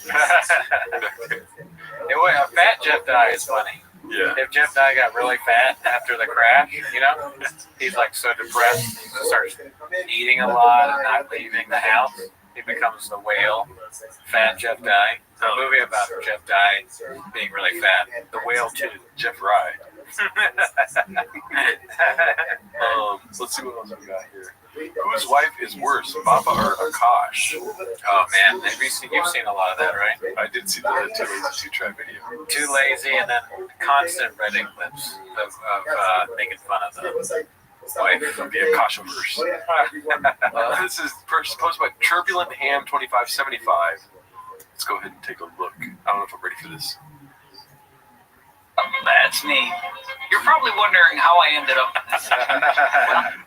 [SPEAKER 3] Anyway, a fat Jeff Dye is funny.
[SPEAKER 8] Yeah.
[SPEAKER 3] If Jeff Dye got really fat after the crash, you know, he's like so depressed, he starts eating a lot and not leaving the house. He becomes the whale. Fat Jeff Dye. A movie about Jeff Dye being really fat. The Whale 2.
[SPEAKER 8] Jeff Rye. Let's see what else we got here. Whose wife is worse, Baba or Akash?
[SPEAKER 3] Oh man, you've seen a lot of that, right?
[SPEAKER 8] I did see the Too Lazy to Try video.
[SPEAKER 3] Too Lazy, and then constant Reddit clips of making fun of the wife
[SPEAKER 8] of the Akashaverse. This is posted by Turbulent Ham 2575. Let's go ahead and take a look. I don't know if I'm ready for this.
[SPEAKER 2] That's me. You're probably wondering how I ended up in this.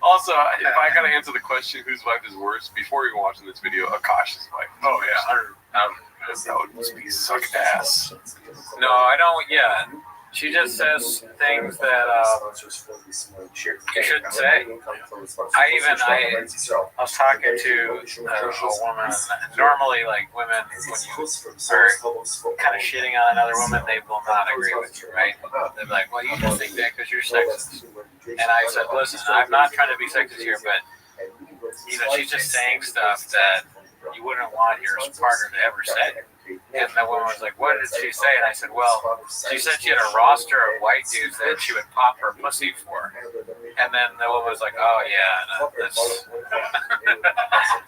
[SPEAKER 8] Also, if I gotta answer the question, whose wife is worse, before even watching this video, Akash's wife.
[SPEAKER 3] Oh yeah,
[SPEAKER 8] that would be suck ass.
[SPEAKER 3] No, I don't. Yeah, she just says things that you shouldn't say. I was talking to a woman. Normally, like women, when you are kind of shitting on another woman, they will not agree with you, right? They're like, "Well, you just think that because you're sexist." And I said, "Listen, I'm not trying to be sexist here, but you know, she's just saying stuff that you wouldn't want your partner to ever say." And the woman was like, "What did she say?" And I said, "Well, she said she had a roster of white dudes that she would pop her pussy for." And then the woman was like, "Oh yeah, no, that's."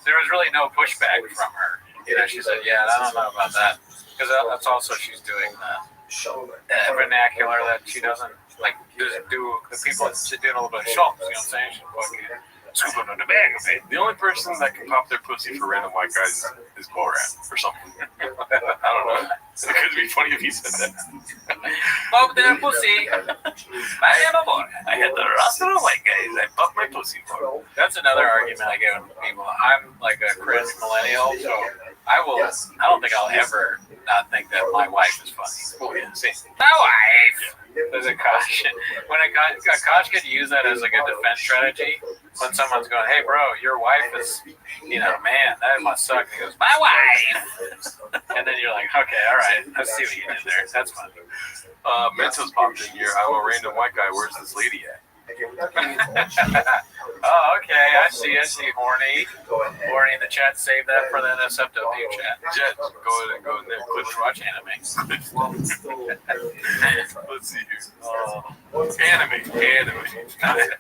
[SPEAKER 3] There was really no pushback from her. You know, she said, "Yeah, I don't know about that," because that's also she's doing the vernacular that she doesn't like do. The people she's doing a little bit of schultz. You know what I'm saying? She's fucking scooping on the bag of it.
[SPEAKER 8] The only person that can pop their pussy for random white guys is Borat or something. I don't know. It could be funny if he said that.
[SPEAKER 3] Pop their pussy. I am a boy. I had the roster of white guys. I pop my pussy for. That's another argument I get with people. I'm like a cringe millennial, so I don't think I'll ever not think that my wife is funny. Oh yeah, see, my wife. There's a caution. When a Kosh could use that as like a defense strategy when someone's going, "Hey, bro, your wife is, you know, man, that must suck." He goes, "My wife," and then you're like, "Okay, all right, I see what you did there. That's funny."
[SPEAKER 8] Mentos popped in here. I'm a random white guy. Where's this lady at?
[SPEAKER 3] Oh, okay, I see. Horny in the chat. Save that for the NSFW chat.
[SPEAKER 8] Jet, go in there. Click watch anime. Let's see here. Anime.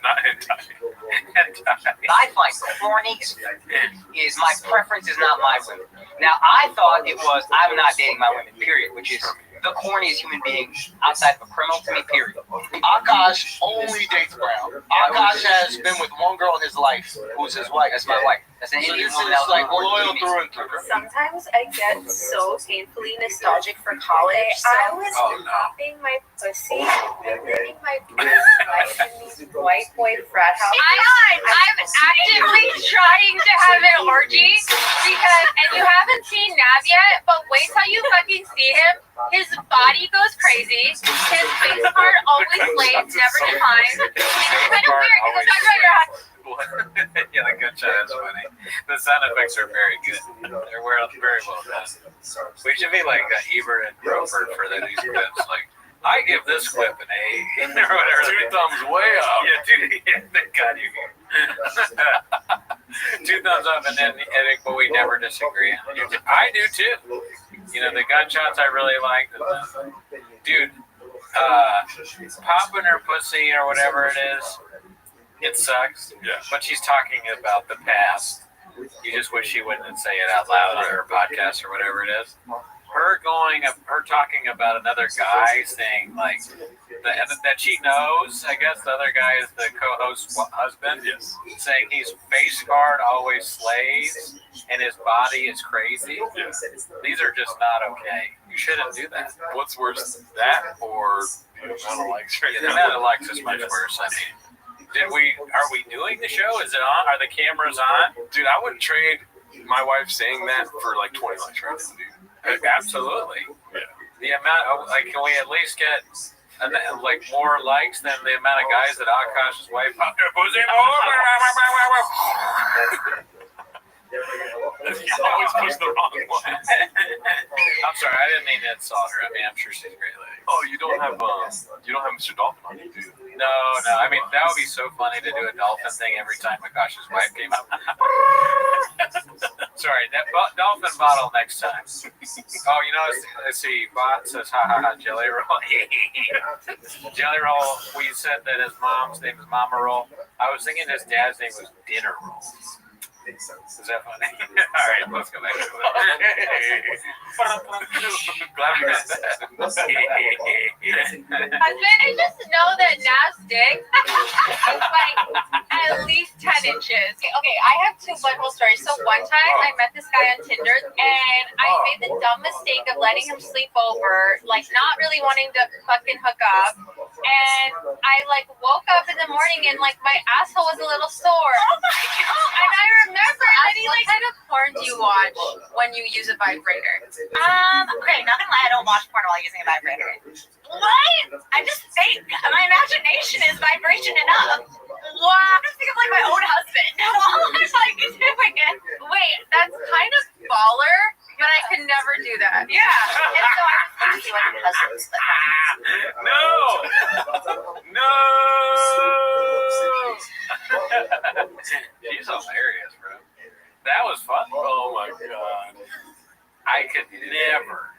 [SPEAKER 8] Not hentai.
[SPEAKER 2] I find corny is my preference is not my women. Now, I thought it was I'm not dating my women, period, which is the corniest human being outside of a criminal to me, period.
[SPEAKER 11] Akash only dates brown. Akash has been with one girl in his life, who's his wife.
[SPEAKER 2] That's my wife. That's an Indian woman.
[SPEAKER 11] It's like loyal through and through.
[SPEAKER 9] Sometimes I get so painfully nostalgic for college. So I was popping my pussy and living my best life in these white boy frat houses.
[SPEAKER 22] I'm actively trying to have an orgy because, and you haven't seen Nav yet, but wait till you fucking see him. His body goes crazy. His face part always lays, never declines. It's kind of weird because it's not your hot.
[SPEAKER 3] Yeah, the gunshot is funny. The sound effects are very good. They're very well done. We should be like Ebert and Grover for these clips. Like, I give this clip an A or whatever.
[SPEAKER 8] 2 thumbs way up.
[SPEAKER 3] Yeah, thank God you can. 2 thumbs up, and then but we never disagree. I do too. You know, the gunshots I really like. Dude, popping her pussy or whatever it is, it sucks.
[SPEAKER 8] Yeah.
[SPEAKER 3] But she's talking about the past. You just wish she wouldn't say it out loud on her podcast or whatever it is. Her talking about another guy saying like that she knows. I guess the other guy is the co-host's husband.
[SPEAKER 8] Yes.
[SPEAKER 3] Saying he's face guard, always slays, and his body is crazy.
[SPEAKER 8] Yeah.
[SPEAKER 3] These are just not okay. You shouldn't do that.
[SPEAKER 8] What's worse, that or the amount of likes?
[SPEAKER 3] Yeah, the amount of likes is much worse. I mean, are we doing the show? Is it on? Are the cameras on?
[SPEAKER 8] Dude, I wouldn't trade my wife saying that for like 20 likes right now, dude.
[SPEAKER 3] Absolutely.
[SPEAKER 8] Yeah.
[SPEAKER 3] The amount of, like, can we at least get like more likes than the amount of guys that Akash's wife popped her pussy?
[SPEAKER 8] You always push the wrong one.
[SPEAKER 3] I'm sorry, I didn't mean to insult her. I mean, I'm sure she's a great lady.
[SPEAKER 8] Oh, you don't have Mr. Dolphin on you, do you?
[SPEAKER 3] No. I mean, that would be so funny to do a dolphin thing every time Akash's wife came up. Sorry, that dolphin bottle next time. Oh, let's see. Bot says, ha ha ha, Jelly Roll. Jelly Roll, we said that his mom's name is Mama Roll. I was thinking his dad's name was Dinner Roll. Is that funny? All right, let's go back to it. Glad we got that.
[SPEAKER 9] I just know that Nav's dick is like at least 10 inches. Okay, I have two butthole stories. So one time I met this guy on Tinder and I made the dumb mistake of letting him sleep over, like not really wanting to fucking hook up. And I like woke up in the morning and like my asshole was a little sore. Oh my God. And I remember that he like, what kind of porn do you watch when you use a vibrator?
[SPEAKER 14] Okay, not gonna lie, I don't watch porn while using a vibrator. What? I just think my imagination is vibration enough. Wow, I just think of like my own husband while I'm like doing it.
[SPEAKER 9] Wait, that's kind of baller, but I could never do that.
[SPEAKER 14] Yeah. And so I just want to see what my husband's like.
[SPEAKER 3] No. She's hilarious, bro. That was fun.
[SPEAKER 8] Oh my God.
[SPEAKER 3] I could never.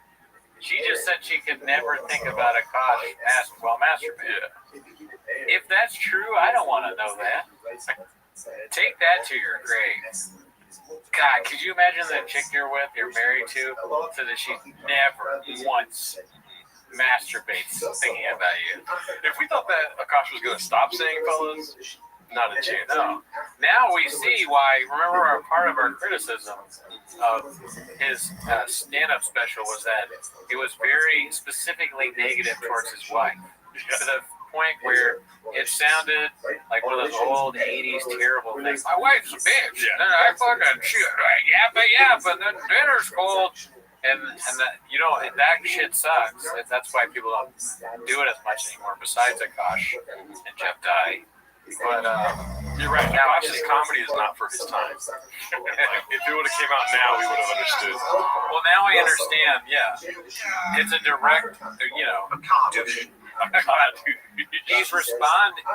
[SPEAKER 3] She just said she could never think about Akash while masturbating. If that's true, I don't want to know that. Take that to your grave. God, could you imagine that chick you're married to, so that she never once masturbates thinking about you?
[SPEAKER 8] If we thought that Akash was going to stop saying fellas, not a chance.
[SPEAKER 3] No. Now we see why. Remember, part of our criticism of his stand-up special was that it was very specifically negative towards his wife, to the point where it sounded like one of those old 80s terrible things. My wife's a bitch. Yeah. I fucking shit. Yeah, but then dinner's cold. And that shit sucks. That's why people don't do it as much anymore, besides Akash and Jeff Dye. But
[SPEAKER 8] you're right. Akash's comedy is not for his time. If it would have came out now, we would have understood.
[SPEAKER 3] Well, now I understand. Yeah, it's a direct, douche. He's responding.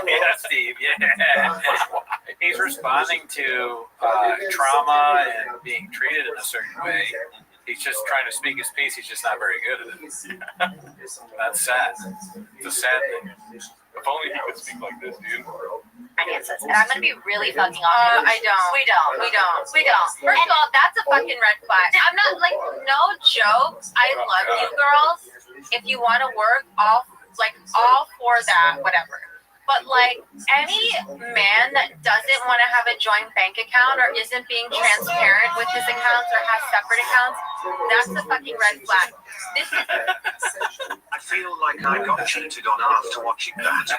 [SPEAKER 3] Yeah, Steve. Yeah, he's responding to trauma and being treated in a certain way. He's just trying to speak his piece. He's just not very good at it. That's sad. It's a sad thing.
[SPEAKER 8] If only he could speak like this, dude.
[SPEAKER 14] I get this, and I'm gonna be really fucking honest.
[SPEAKER 9] I don't.
[SPEAKER 14] We don't.
[SPEAKER 9] First of all, that's a fucking red flag. I'm not like, no joke. I love you girls. If you want to work, all for that, whatever. But like any man that doesn't want to have a joint bank account or isn't being transparent with his accounts or has separate accounts, that's a fucking red flag. This is.
[SPEAKER 1] I feel like I got cheated on after watching that.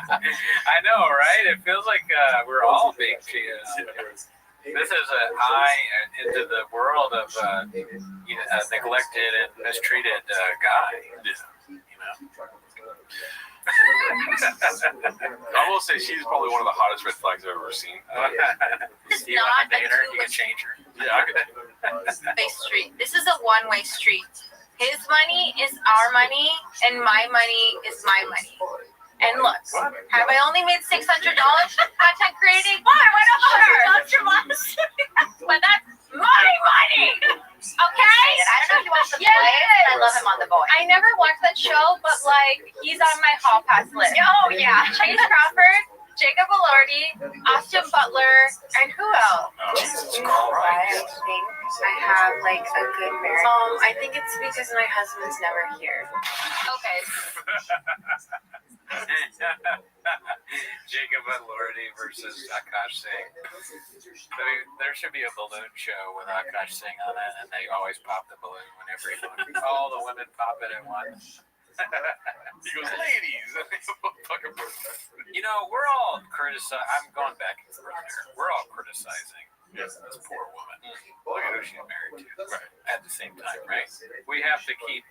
[SPEAKER 3] I know, right? It feels like we're all being cheated on. This is an eye into the world of a neglected and mistreated guy.
[SPEAKER 8] I will say she's probably one of the hottest red flags I've ever seen.
[SPEAKER 3] You want to date her? You can change her.
[SPEAKER 8] Yeah, I could.
[SPEAKER 9] Street. This is a one-way street. His money is our money, and my money is my money. And look, have I only made $600 content creating?
[SPEAKER 14] Why not $100 from us?
[SPEAKER 9] But that's my money. Okay?
[SPEAKER 14] I don't know if you want to play it.
[SPEAKER 9] love him on The Boy. I never watched that show, but like he's on my hall pass list. Oh yeah, Chase Crawford, Jacob Elordi, Austin Butler, and who else?
[SPEAKER 3] Jesus
[SPEAKER 16] You know why I think I have like a good marriage? I think it's because my husband's never here.
[SPEAKER 9] Okay.
[SPEAKER 3] Jacob Elordi versus Akash Singh. There should be a balloon show with Akash Singh on it, and they always pop the balloon whenever he wants. All the women pop it at once.
[SPEAKER 8] He goes, ladies.
[SPEAKER 3] You know, we're all criticizing. I'm going back and forth here. We're all criticizing this poor woman. Look at who she's married to. Right. At the same time, right? We have to keep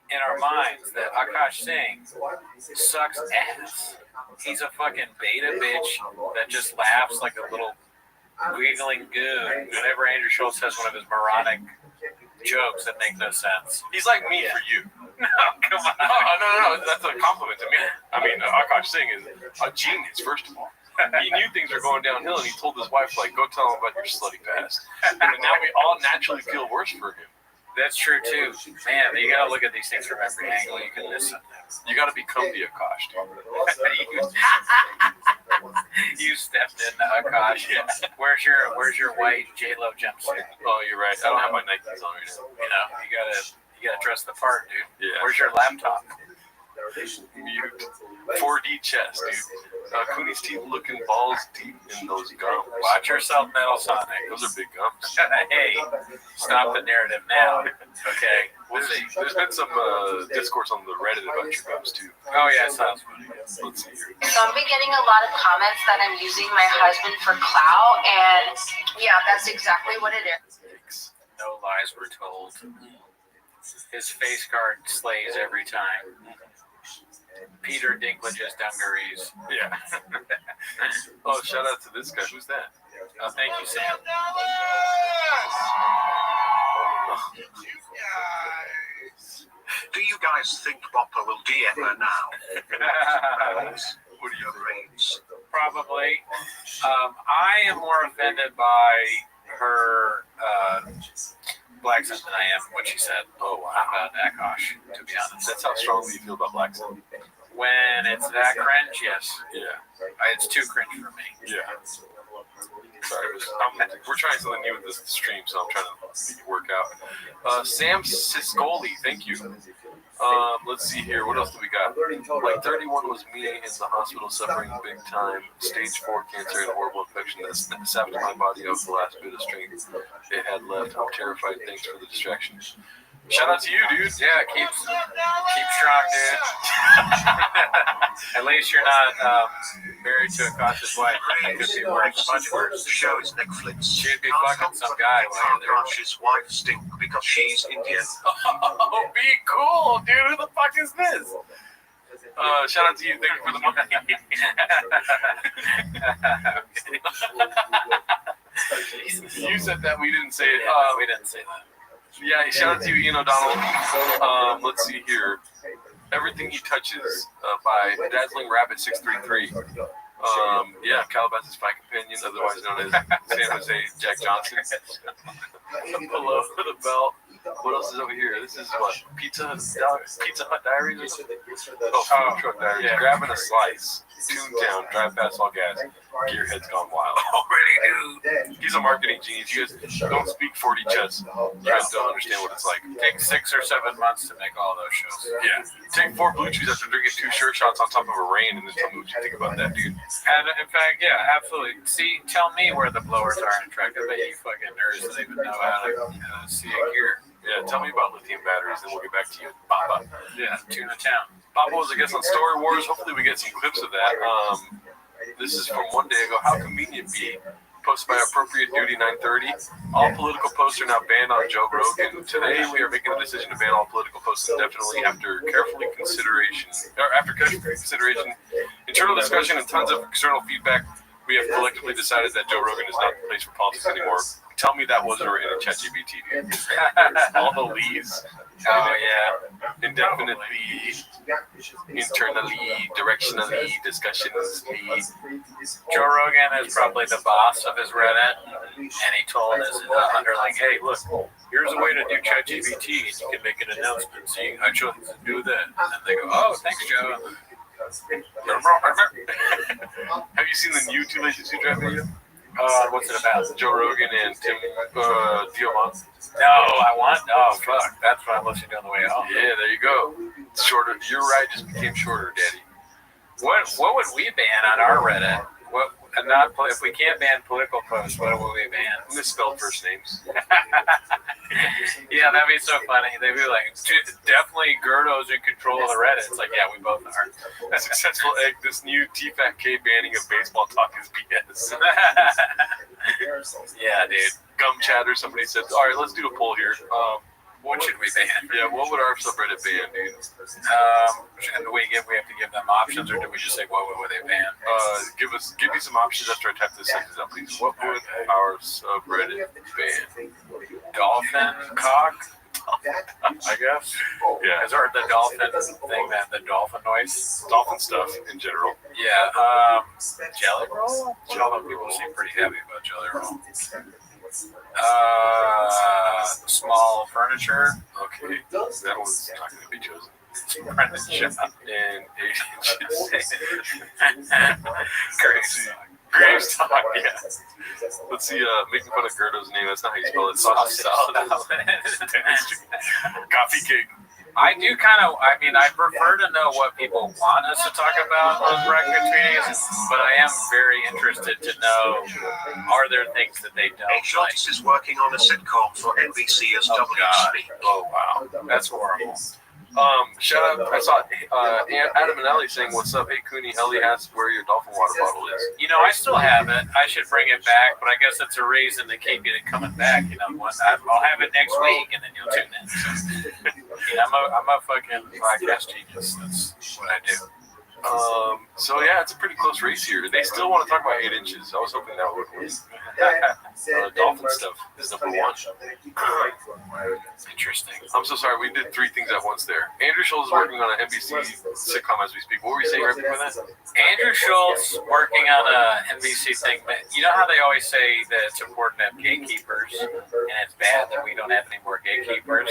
[SPEAKER 3] in our minds that Akash Singh sucks ass. He's a fucking beta bitch that just laughs like a little giggling goon whenever Andrew Schultz has one of his moronic jokes that make no sense.
[SPEAKER 8] He's like me for you.
[SPEAKER 3] No, come on.
[SPEAKER 8] No, that's a compliment to me. I mean, Akash Singh is a genius, first of all. He knew things were going downhill, and he told his wife, like, go tell him about your slutty past. And now we all naturally feel worse for him.
[SPEAKER 3] That's true, too. Man, you gotta look at these things from every angle. You can miss something.
[SPEAKER 8] You gotta become the Akash, dude.
[SPEAKER 3] You stepped into Akash. Yeah. Where's your white J-Lo jumpsuit?
[SPEAKER 8] Oh, you're right. I don't have my Nikes on right now.
[SPEAKER 3] You know, you gotta dress the part, dude.
[SPEAKER 8] Yeah.
[SPEAKER 3] Where's your laptop?
[SPEAKER 8] Mute. 4D chest, dude. Cooney's teeth looking balls deep in those gums.
[SPEAKER 3] Watch yourself, Metal Sonic.
[SPEAKER 8] Those are big gums.
[SPEAKER 3] Hey, stop the narrative now. Okay, we'll see.
[SPEAKER 8] There's been some discourse on the Reddit about your gums, too.
[SPEAKER 3] Oh, yeah, sounds funny.
[SPEAKER 8] Let's see here.
[SPEAKER 22] So I've been getting a lot of comments that I'm using my husband for clout, and yeah, that's exactly what it is.
[SPEAKER 3] No lies were told. His face guard slays every time. Peter Dinklage's dungarees.
[SPEAKER 8] Yeah. Oh, shout out to this guy. Who's that?
[SPEAKER 3] Oh, thank you, Sam.
[SPEAKER 1] Do you guys think Bopper will DM her now?
[SPEAKER 8] What do you think?
[SPEAKER 3] Probably. I am more offended by her black scent than I am what she said. Oh, wow. About Akash, to be honest.
[SPEAKER 8] That's how strongly you feel about black scent.
[SPEAKER 3] When it's that cringe, yes.
[SPEAKER 8] Yeah.
[SPEAKER 3] It's too cringe for me.
[SPEAKER 8] Yeah. Sorry, we're trying something new with this stream, so I'm trying to make it work out. Sam Siscoli, thank you. Let's see here. What else do we got? Like 31 was me in the hospital suffering big time. Stage 4 cancer and horrible infection that sapped my body of the last bit of strength it had left. I'm terrified. Thanks for the distraction. Shout out to you, dude.
[SPEAKER 3] Yeah, keep strong, dude. At least you're not married to Akash's wife. It could be worse, much worse.
[SPEAKER 1] The show is Netflix.
[SPEAKER 3] She'd be fucking some guy while you're there.
[SPEAKER 1] Akash's wife stink because she's Indian.
[SPEAKER 8] Oh, be cool, dude. Who the fuck is this? Shout out to you. Thank you for the money. You said that. We didn't say it.
[SPEAKER 3] We didn't say that.
[SPEAKER 8] Yeah, shout out to you, Donald. Let's see here. Everything He Touches by Dazzling Rabbit 633. Yeah, Calabasas Fight Companion, otherwise known as San Jose Jack Johnson. Below the belt. What else is over here? This is what? Pizza Hut Diaries or something? Oh, Food Truck Diaries. Yeah. Grabbing a slice. Toontown, drive past all gas. Gearhead's gone wild. Already, dude. He's a marketing genius. You guys don't speak 40 chess. You guys don't understand what it's like.
[SPEAKER 3] It takes 6 or 7 months to make all those shows.
[SPEAKER 8] Yeah. Take 4 blue chews after drinking 2 shirt shots on top of a rain, and then tell me what you think about that, dude.
[SPEAKER 3] And in fact, yeah, absolutely. See, tell me where the blowers are in track. I bet you fucking nerds don't even know how to see a gear.
[SPEAKER 8] Yeah, tell me about lithium batteries, then we'll get back to you. Baba.
[SPEAKER 3] Yeah, Tuna Town.
[SPEAKER 8] Baba was a guest on Story Wars. Hopefully we get some clips of that. This is from one day ago. How convenient be. Posted by Appropriate Duty 930. All political posts are now banned on Joe Rogan. Today we are making a decision to ban all political posts indefinitely after careful consideration, internal discussion, and tons of external feedback. We have collectively decided that Joe Rogan is not the place for politics anymore. Tell me that wasn't written in ChatGPT, dude. All the leads.
[SPEAKER 3] Oh, yeah.
[SPEAKER 8] Indefinitely, internally, directionally, discussionally.
[SPEAKER 3] Joe Rogan is probably the boss of his Reddit, and he told his underling, hey, look, here's a way to do ChatGPT, and you can make an announcement saying, I chose to do that. And then they go, oh, thanks, Joe.
[SPEAKER 8] Have you seen the new Too Lazy to Drive video?
[SPEAKER 3] What's it about?
[SPEAKER 8] Joe Rogan and Tim Diamond.
[SPEAKER 3] No, I want. Oh, fuck. That's what I'm listening to on the way home.
[SPEAKER 8] Yeah, there you go. Shorter. Your ride just became shorter, Daddy.
[SPEAKER 3] What would we ban on our Reddit? What? Not if we can't ban political posts, what would we ban?
[SPEAKER 8] Misspelled first names.
[SPEAKER 3] Yeah, that'd be so funny. They'd be like, definitely Gerdo's in control of the Reddit. It's like, yeah, we both are.
[SPEAKER 8] A successful egg. This new TFATK banning of baseball talk is BS.
[SPEAKER 3] Yeah, dude.
[SPEAKER 8] Gum chatter. Somebody said, all right, let's do a poll here.
[SPEAKER 3] What should we ban?
[SPEAKER 8] Yeah, what would our subreddit ban, dude?
[SPEAKER 3] And we have to give them options, or do we just say what would they ban?
[SPEAKER 8] Give me some options after I type this sentence out, please. What would our subreddit ban?
[SPEAKER 3] Dolphin cock, I guess.
[SPEAKER 8] Yeah.
[SPEAKER 3] Is there the dolphin thing, that the dolphin noise?
[SPEAKER 8] Dolphin stuff in general.
[SPEAKER 3] Yeah. Jelly roll? Jelly people seem pretty happy about jelly roll. Small furniture.
[SPEAKER 8] Okay, that one's not going to be chosen. And Graves talk, yeah. Let's see, making fun of Gerdo's name. That's not how you spell it. Sausage salad. Coffee cake.
[SPEAKER 3] I do kind of, I prefer to know what people want us to talk about on record tweets, but I am very interested to know, are there things that they don't like?
[SPEAKER 1] Schultz is working on a sitcom for NBC as WSP.
[SPEAKER 3] Oh, wow. That's horrible.
[SPEAKER 8] Shout out, I saw Adam and Ellie saying, what's up? Hey, Cooney, Ellie asked where your dolphin water bottle is.
[SPEAKER 3] You know, I still have it. I should bring it back, but I guess it's a reason to keep it coming back. You know, I'll have it next week, and then you'll tune in. So, yeah, I'm a fucking podcast genius. That's what I do.
[SPEAKER 8] So yeah, it's a pretty close race here. They still want to talk about 8 inches. I was hoping that would win. Dolphin stuff is number 1.
[SPEAKER 3] Interesting.
[SPEAKER 8] I'm so sorry. We did 3 things at once there. Andrew Schultz is working on an NBC sitcom as we speak. What were you saying right before that?
[SPEAKER 3] Andrew Schultz working on a NBC thing. You know how they always say that it's important to have gatekeepers, and it's bad that we don't have any more gatekeepers?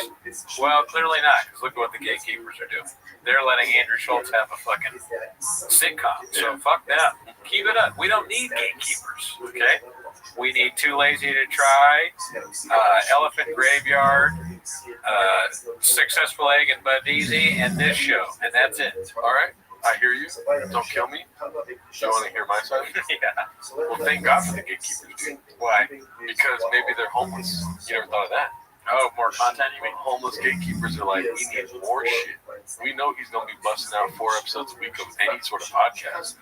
[SPEAKER 3] Well, clearly not, because look at what the gatekeepers are doing. They're letting Andrew Schultz have a fucking sitcom. So fuck them. Keep it up. We don't need gatekeepers, okay? We need Too Lazy to Try, Elephant Graveyard, Successful Egg and Bud Easy, and this show. And that's it.
[SPEAKER 8] All right. I hear you. Don't kill me. You want to hear my side?
[SPEAKER 3] Yeah.
[SPEAKER 8] Well, thank God for the gatekeepers, dude.
[SPEAKER 3] Why?
[SPEAKER 8] Because maybe they're homeless. You never thought of that?
[SPEAKER 3] Oh, more content, you mean?
[SPEAKER 8] Homeless gatekeepers are like, we need more shit. We know he's going to be busting out 4 episodes a week of any sort of podcast.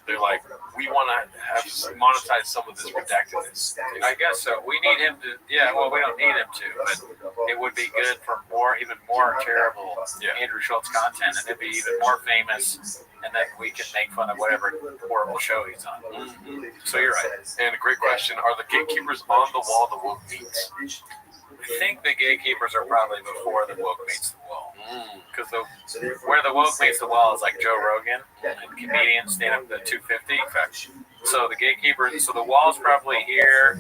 [SPEAKER 8] They're like, we want to have monetize some of this redactedness.
[SPEAKER 3] I guess so. We need him to, yeah, well, we don't need him to, but it would be good for even more terrible Andrew Schultz content, and it'd be even more famous, and then we can make fun of whatever horrible show he's on. Mm-hmm. So you're right.
[SPEAKER 8] And a great question, are the gatekeepers on the wall the woke meets?
[SPEAKER 3] I think the gatekeepers are probably before the woke meets the wall. Because where the woke meets the wall is like Joe Rogan and comedians stand up at 250. So the gatekeepers, so the wall's probably here,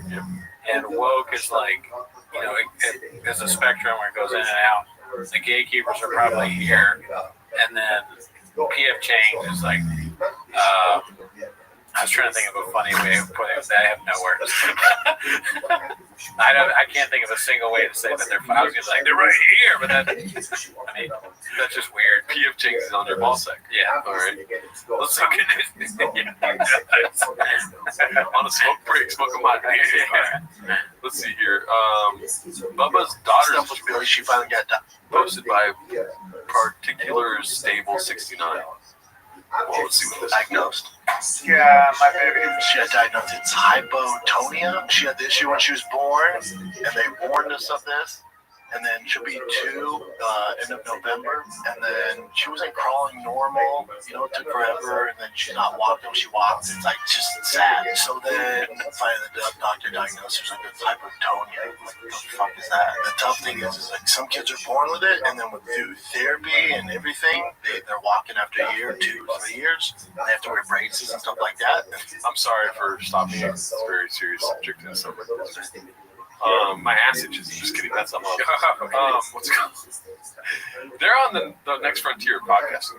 [SPEAKER 3] and woke is like, you know, there's a spectrum where it goes in and out. The gatekeepers are probably here, and then PF Chang's is like, I was trying to think of a funny way of putting it. I have no words. I can't think of a single way to say that they're. I was gonna say like they're right here, but that. I mean, that's just weird.
[SPEAKER 8] PF Chang's is on their ball sack.
[SPEAKER 3] Yeah.
[SPEAKER 8] All right. Let's look at this. On a smoke break, smoke a mic. Yeah. Let's see here. Bubba's daughter's
[SPEAKER 11] she finally got done.
[SPEAKER 8] Posted by Particular Stable 69. Well, let's see what this
[SPEAKER 11] diagnosed.
[SPEAKER 18] Yeah, my baby.
[SPEAKER 11] She had diagnosed it's hypotonia. She had the issue when she was born, and they warned us of this. And then she'll be 2 end of November. And then she wasn't crawling normal. You know, it took forever. And then she's not walking. She walks. It's like just sad. So then finally the doctor diagnosed her with hypotonia. Like, what the fuck is that? The tough thing is like some kids are born with it, and then through therapy and everything, they're walking after a year, 2, 3 years. And they have to wear braces and stuff like that.
[SPEAKER 8] I'm sorry for stopping you. It's a very serious subject and stuff like this. My ass itches. I'm just kidding. That's not what's it called? They're on the Next Frontier podcast.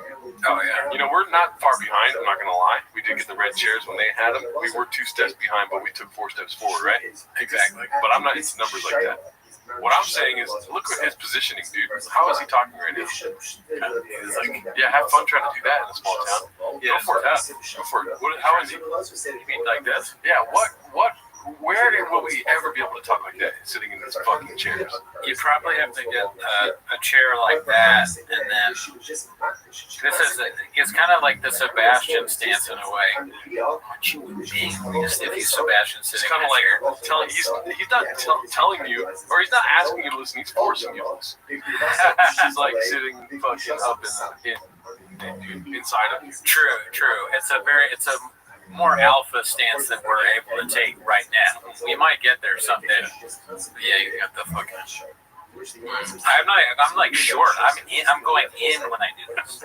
[SPEAKER 3] Oh yeah.
[SPEAKER 8] You know, we're not far behind. I'm not gonna lie. We did get the red chairs when they had them. We were 2 steps behind, but we took 4 steps forward, right?
[SPEAKER 3] Exactly.
[SPEAKER 8] But I'm not into numbers like that. What I'm saying is, look at his positioning, dude. How is he talking right now? He's like, yeah, have fun trying to do that in a small town.
[SPEAKER 3] Yeah.
[SPEAKER 8] Go for it. Go for it. How is he?
[SPEAKER 3] You mean like this?
[SPEAKER 8] Yeah. What? Where will we ever be able to talk like that? Sitting in these fucking chairs.
[SPEAKER 3] You probably have to get a chair like that, and then it's kind of like the Sebastian stance in a way. What you would be if he's Sebastian sitting.
[SPEAKER 8] It's kind of like telling he's not telling you, or he's not asking you to listen. He's forcing you to listen. He's like sitting fucking up inside of you.
[SPEAKER 3] True. It's a more alpha stance than we're able to take right now. We might get there someday. Yeah, you got the fucking. I'm like short. I'm going in when I do this.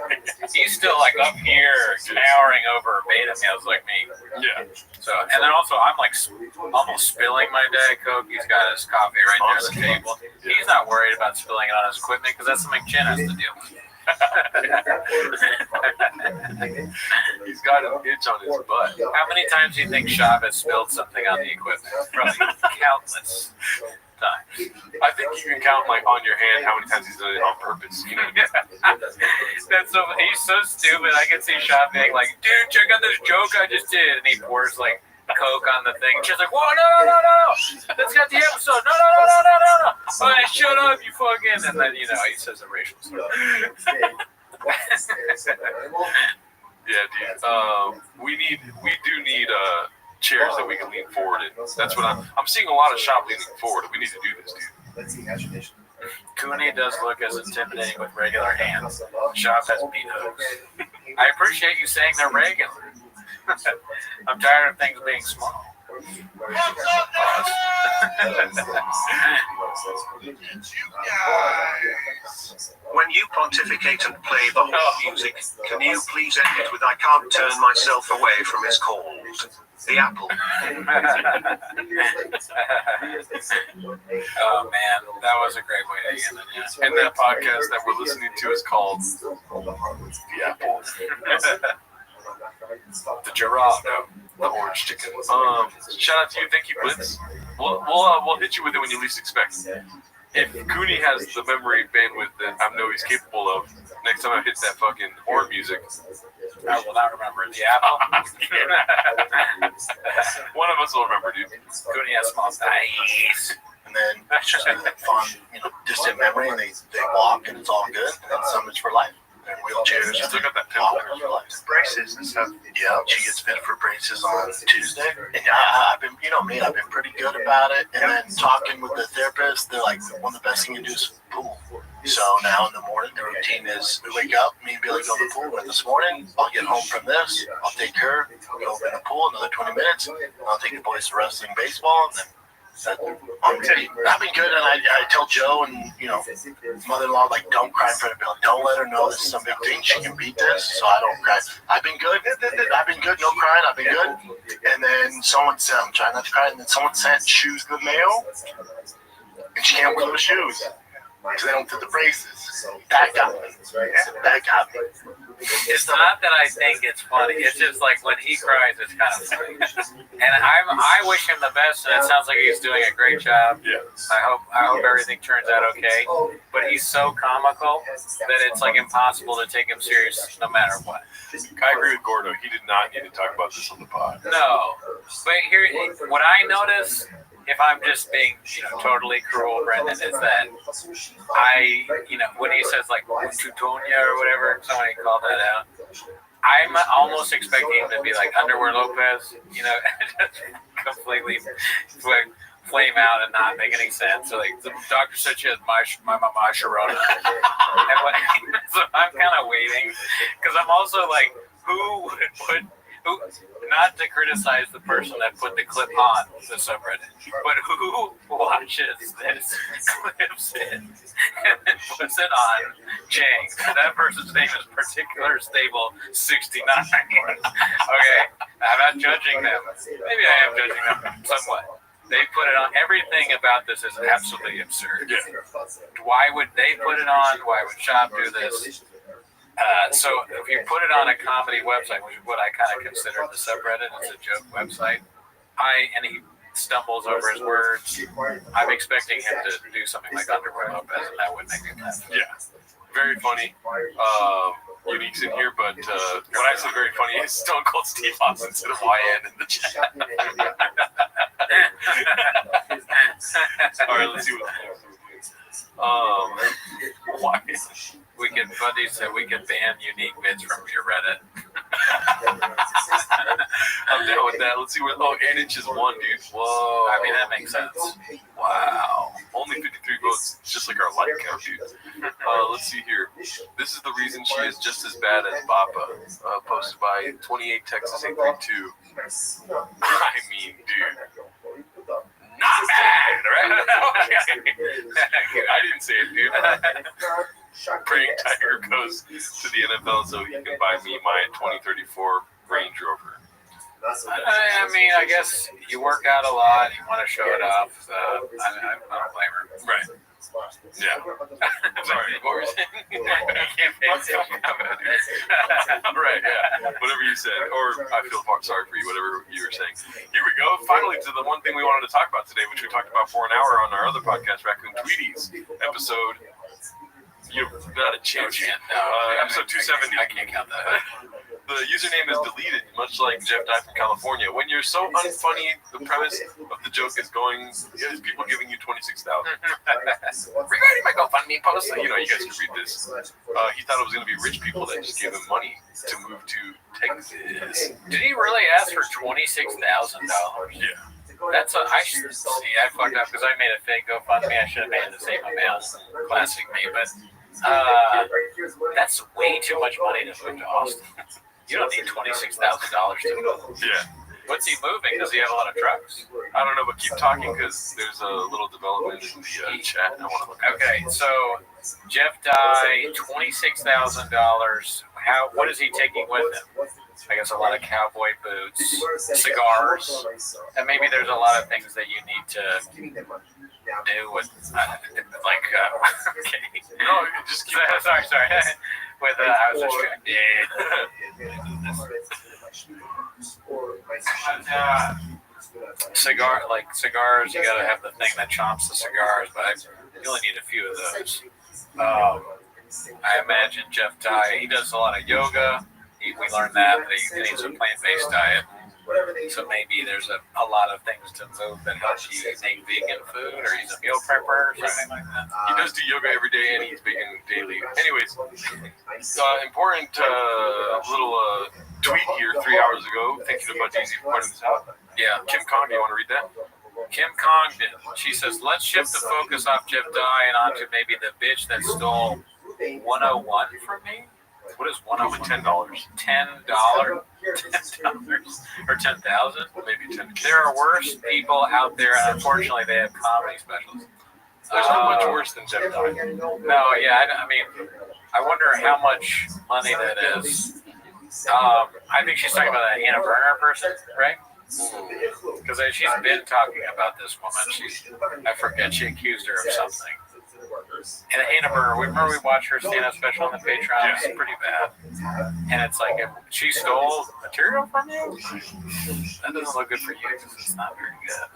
[SPEAKER 3] He's still like up here, towering over beta males like me.
[SPEAKER 8] Yeah.
[SPEAKER 3] So, and then also I'm like almost spilling my Diet Coke. He's got his coffee right there at the table. He's not worried about spilling it on his equipment because that's something Jen has to deal with.
[SPEAKER 8] He's got an itch on his butt.
[SPEAKER 3] How many times do you think Shab has spilled something on the equipment? Probably countless times.
[SPEAKER 8] I think you can count like on your hand how many times he's done it on purpose. You know what I mean?
[SPEAKER 3] That's so. He's so stupid. I can see Shab being like, "Dude, check out this joke I just did," and he pours like Coke on the thing. She's like, "Whoa, no! That's got the episode. No! All right, shut up, you fucking!" And then he says a racial slur.
[SPEAKER 8] Yeah, dude. We do need chairs that we can lean forward in. That's what I'm seeing a lot of shop leaning forward. We need to do this, dude.
[SPEAKER 3] Cooney does look as intimidating with regular hands. Shop has beat hooks. I appreciate you saying they're regular. I'm tired of things being small.
[SPEAKER 1] When you pontificate and play the whole music, can you please end it with "I can't turn myself away from" is called The Apple.
[SPEAKER 3] Oh man, that was a great way to end it.
[SPEAKER 8] And that podcast that we're listening to is called The Apple. The Geraldo, the orange chicken. Shout out to you, thank you, Blitz. We'll hit you with it when you least expect. If Cooney has the memory bandwidth that I know he's capable of, next time I hit that fucking horn music,
[SPEAKER 3] I will not remember the apple.
[SPEAKER 8] One of us will remember, dude.
[SPEAKER 3] Cooney has small thighs.
[SPEAKER 11] And then it's just a fun, distant memory, and they walk, and it's all good. And then some is for life. And wheelchairs.
[SPEAKER 8] You still got that pimple.
[SPEAKER 11] Braces and stuff. Yeah, she gets fit for braces on Tuesday. And I've been, me, I've been pretty good about it. And then talking with the therapist, they're like, one of the best thing you do is pool. So now in the morning, the routine is we wake up, me and Billy go to the pool. And this morning, I'll get home from this, I'll take her, go in the pool another 20 minutes. I'll take the boys to wrestling, baseball, and then I've been good, and I tell Joe and mother-in-law, like, don't cry in front of Billy. Don't let her know this is some big thing. She can beat this, so I don't cry. I've been good. No crying. I've been good. And then someone said, I'm trying not to cry. And then someone sent shoes to the mail, and she can't wear those shoes because they don't fit the braces. That got me.
[SPEAKER 3] It's not that I think it's funny. It's just like when he cries, it's kind of funny. And I wish him the best. And it sounds like he's doing a great job.
[SPEAKER 8] Yeah.
[SPEAKER 3] I hope everything turns out okay. But he's so comical that it's like impossible to take him serious no matter what.
[SPEAKER 8] I agree with Gordo. He did not need to talk about this on the pod.
[SPEAKER 3] No. But here, what I notice, if I'm just being, totally cruel, Brendan, is that when he says like Tutonia or whatever, somebody called that out, I'm almost expecting him to be like Underwear Lopez, just completely flame out and not make any sense. So like the doctor said she has my Sharona. So I'm kind of waiting because I'm also like, who not to criticize the person that put the clip on the subreddit, but who watches this, clips it, and then puts it on Chang? That person's name is Particular Stable 69. Okay, I'm not judging them. Maybe I am judging them somewhat. They put it on. Everything about this is absolutely absurd.
[SPEAKER 8] Yeah.
[SPEAKER 3] Why would they put it on? Why would Shop do this? So if you put it on a comedy website, which is what I kind of consider the subreddit, it's a joke website. And he stumbles over his words. I'm expecting him to do something like Underwear Lopez, and that would make me laugh.
[SPEAKER 8] Yeah. Very funny. Unique's in here, but when I say very funny, it's Stone Cold Steve Austin instead of YN in the chat. All right, let's see what. Why?
[SPEAKER 3] Buddy said we could ban unique vids from your Reddit.
[SPEAKER 8] I'm down with that. Let's see where. Oh, 8 inches won, dude. Whoa.
[SPEAKER 3] I mean, that makes sense.
[SPEAKER 8] Wow. Only 53 votes, just like our like count, dude. Let's see here. This is the reason she is just as bad as Bappa. Posted by 28 Texas 832. I mean, dude. Not bad, right? Okay. I didn't say it, dude. Praying Tiger goes to the NFL so he can buy me my 2034 Range Rover.
[SPEAKER 3] I mean, I guess you work out a lot, you want to show it off. I don't blame her.
[SPEAKER 8] Right. Yeah. Sorry, what were you saying? Right, yeah. Whatever you said. Or I feel sorry for you, whatever you were saying. Here we go. Finally to the one thing we wanted to talk about today, which we talked about for an hour on our other podcast, Raccoon Tweeties episode. You're not a champion. Episode 270.
[SPEAKER 3] I can't count that.
[SPEAKER 8] The username is deleted, much like Jeff Dye from California. When you're so unfunny, the premise of the joke is people giving you 26,000. Regarding my GoFundMe post, you guys can read this. He thought it was going to be rich people that just gave him money to move to Texas.
[SPEAKER 3] Did he really ask for $26,000?
[SPEAKER 8] Yeah.
[SPEAKER 3] That's I fucked up because I made a fake GoFundMe. I should have made the same amount. Classic me, but that's way too much money to move to Austin. You don't need $26,000 to move.
[SPEAKER 8] Yeah.
[SPEAKER 3] What's he moving? Does he have a lot of trucks?
[SPEAKER 8] I don't know, but keep talking because there's a little development in the chat. I want to look at.
[SPEAKER 3] Okay, so Jeff Dye, $26,000. What is he taking with him? I guess a lot of cowboy boots, cigars, and maybe there's a lot of things that you need to do with, okay.
[SPEAKER 8] No, just keep
[SPEAKER 3] sorry. With, I was distracted. Cigars, you gotta have the thing that chomps the cigars, but you only need a few of those. I imagine Jeff Dye, he does a lot of yoga. We learned that he needs a plant-based diet. So maybe there's a lot of things to move that help you make vegan food, or he's a meal prepper or something like that.
[SPEAKER 8] He does do yoga every day and he's vegan daily. Anyways, important little tweet here 3 hours ago. Thank you to Bud Easy for pointing this out.
[SPEAKER 3] Yeah.
[SPEAKER 8] Kim Kong, do you want to read that?
[SPEAKER 3] Kim Congdon. She says, let's shift the focus off Jeff Dye and onto maybe the bitch that stole 101 from me.
[SPEAKER 8] What is 101? $10.
[SPEAKER 3] $10 or 10,000?
[SPEAKER 8] Maybe 10.
[SPEAKER 3] There are worse people out there, and unfortunately, they have comedy specials.
[SPEAKER 8] There's not much worse than Jeff Dye.
[SPEAKER 3] No, yeah, I mean, I wonder how much money that is. I think she's talking about that Hannah Berner person, right? Because she's been talking about this woman. I forget, she accused her of something. And Hannah Berner, remember we watched her stand-up special on the Patreon? It's pretty bad. And it's like, if she stole material from you, that doesn't look good for you because it's not very good.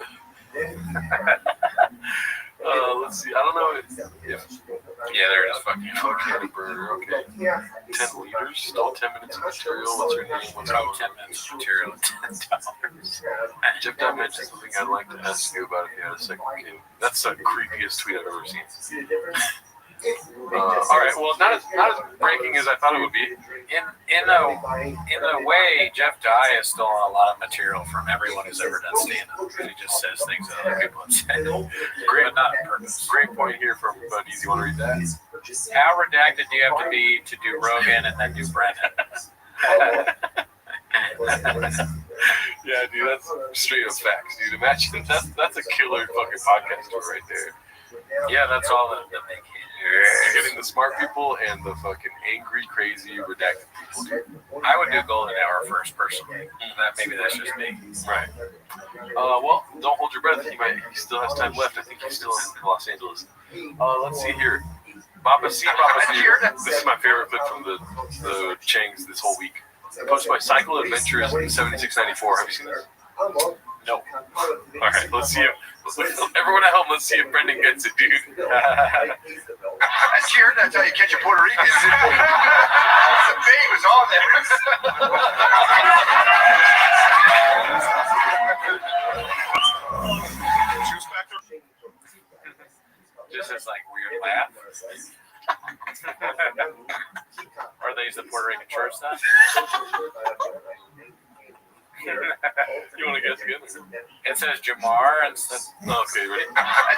[SPEAKER 8] Let's see. I don't know.
[SPEAKER 3] Yeah, there it is. Fucking
[SPEAKER 8] Hannah Berner. Okay. 10 liters. Stole 10 minutes of material. What's her name? What's her
[SPEAKER 3] 10 minutes of material at $10.
[SPEAKER 8] Jeff Dye mentioned something I'd like to ask you about if you had a second kid. That's the creepiest tweet I've ever seen. All right. Well, not as breaking as I thought it would be.
[SPEAKER 3] In a way, Jeff Dye has stolen a lot of material from everyone who's ever done stand-up. He just says things that other people have said, but not on purpose.
[SPEAKER 8] Great point here from Buddies. You want to read that?
[SPEAKER 3] How redacted do you have to be to do Rogan and then do Brennan?
[SPEAKER 8] Yeah, dude, that's straight up facts, dude. Imagine that's a killer fucking podcast right there.
[SPEAKER 3] Yeah, that's all that they can.
[SPEAKER 8] You're getting the smart people and the fucking angry, crazy, redacted people. Dude.
[SPEAKER 7] I would do golden hour first, personally. Maybe that's just me.
[SPEAKER 8] Right. Well, don't hold your breath. He still has time left. I think he's still in Los Angeles. Let's see here. Baba C. This is my favorite clip from the Changs this whole week. Posted by Cycle Adventures 7694. Have you seen this? No. All right, let's see if everyone at home. Let's see if Brendan gets it, dude.
[SPEAKER 13] Cheer, that's how you catch a Puerto Rican. The bait was on there.
[SPEAKER 7] Just this like weird laugh. Are they the Puerto Rican church then?
[SPEAKER 8] You want to guess again?
[SPEAKER 7] It says Jamar instead.
[SPEAKER 8] Okay, ready?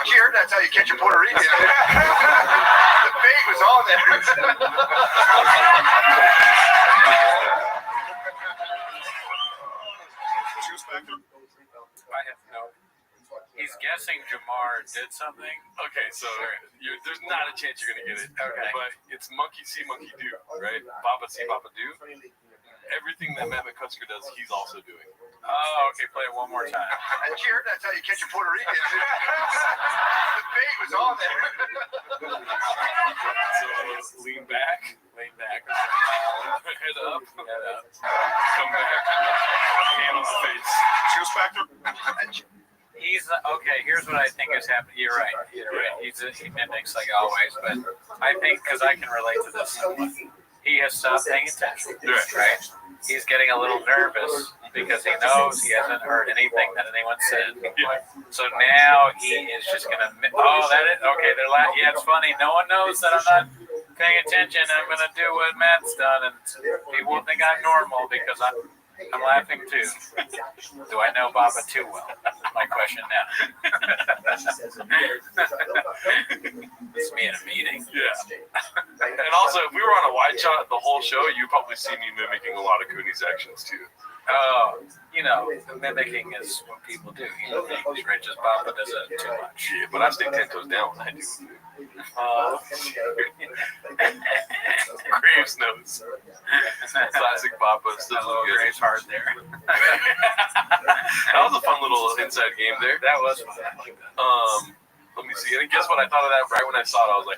[SPEAKER 13] Cheer, that's how you catch a Puerto Rican. The bait was on there.
[SPEAKER 7] I have no. He's guessing Jamar did something.
[SPEAKER 8] Okay, so there's not a chance you're gonna get it. Okay, but it's monkey see, monkey do, right? Baba see, Baba do. Everything that Matt McCusker does, he's also doing.
[SPEAKER 7] Oh, okay. Play it one more time.
[SPEAKER 13] Cheer, that's how you catch a Puerto Rican. The bait was on there.
[SPEAKER 8] So lean back. Head up. Come back. Hand on the face. Shoes factor.
[SPEAKER 7] He's okay. Here's what I think is happening. You're right. He mimics like always, but I think because I can relate to this somewhat. He has stopped paying attention, right? He's getting a little nervous because he knows he hasn't heard anything that anyone said. So now he is just gonna. Oh, that is okay. They're laughing. Yeah, it's funny. No one knows that I'm not paying attention. I'm gonna do what Matt's done, and people will think I'm normal because I'm laughing too. Do I know Baba too well? My question now. It's me in a meeting.
[SPEAKER 8] Yeah. And also, if we were on a wide shot the whole show, you'd probably see me mimicking a lot of Cooney's actions too.
[SPEAKER 7] Oh, mimicking is what people do. He's rich as Baba does it too much.
[SPEAKER 8] Yeah, but I stay 10 toes down when I do. Graves knows. Classic Baba.
[SPEAKER 7] Graves hard there.
[SPEAKER 8] That was a fun little inside game there.
[SPEAKER 7] That was fun.
[SPEAKER 8] Let me see. And guess what? I thought of that right when I saw it. I was like,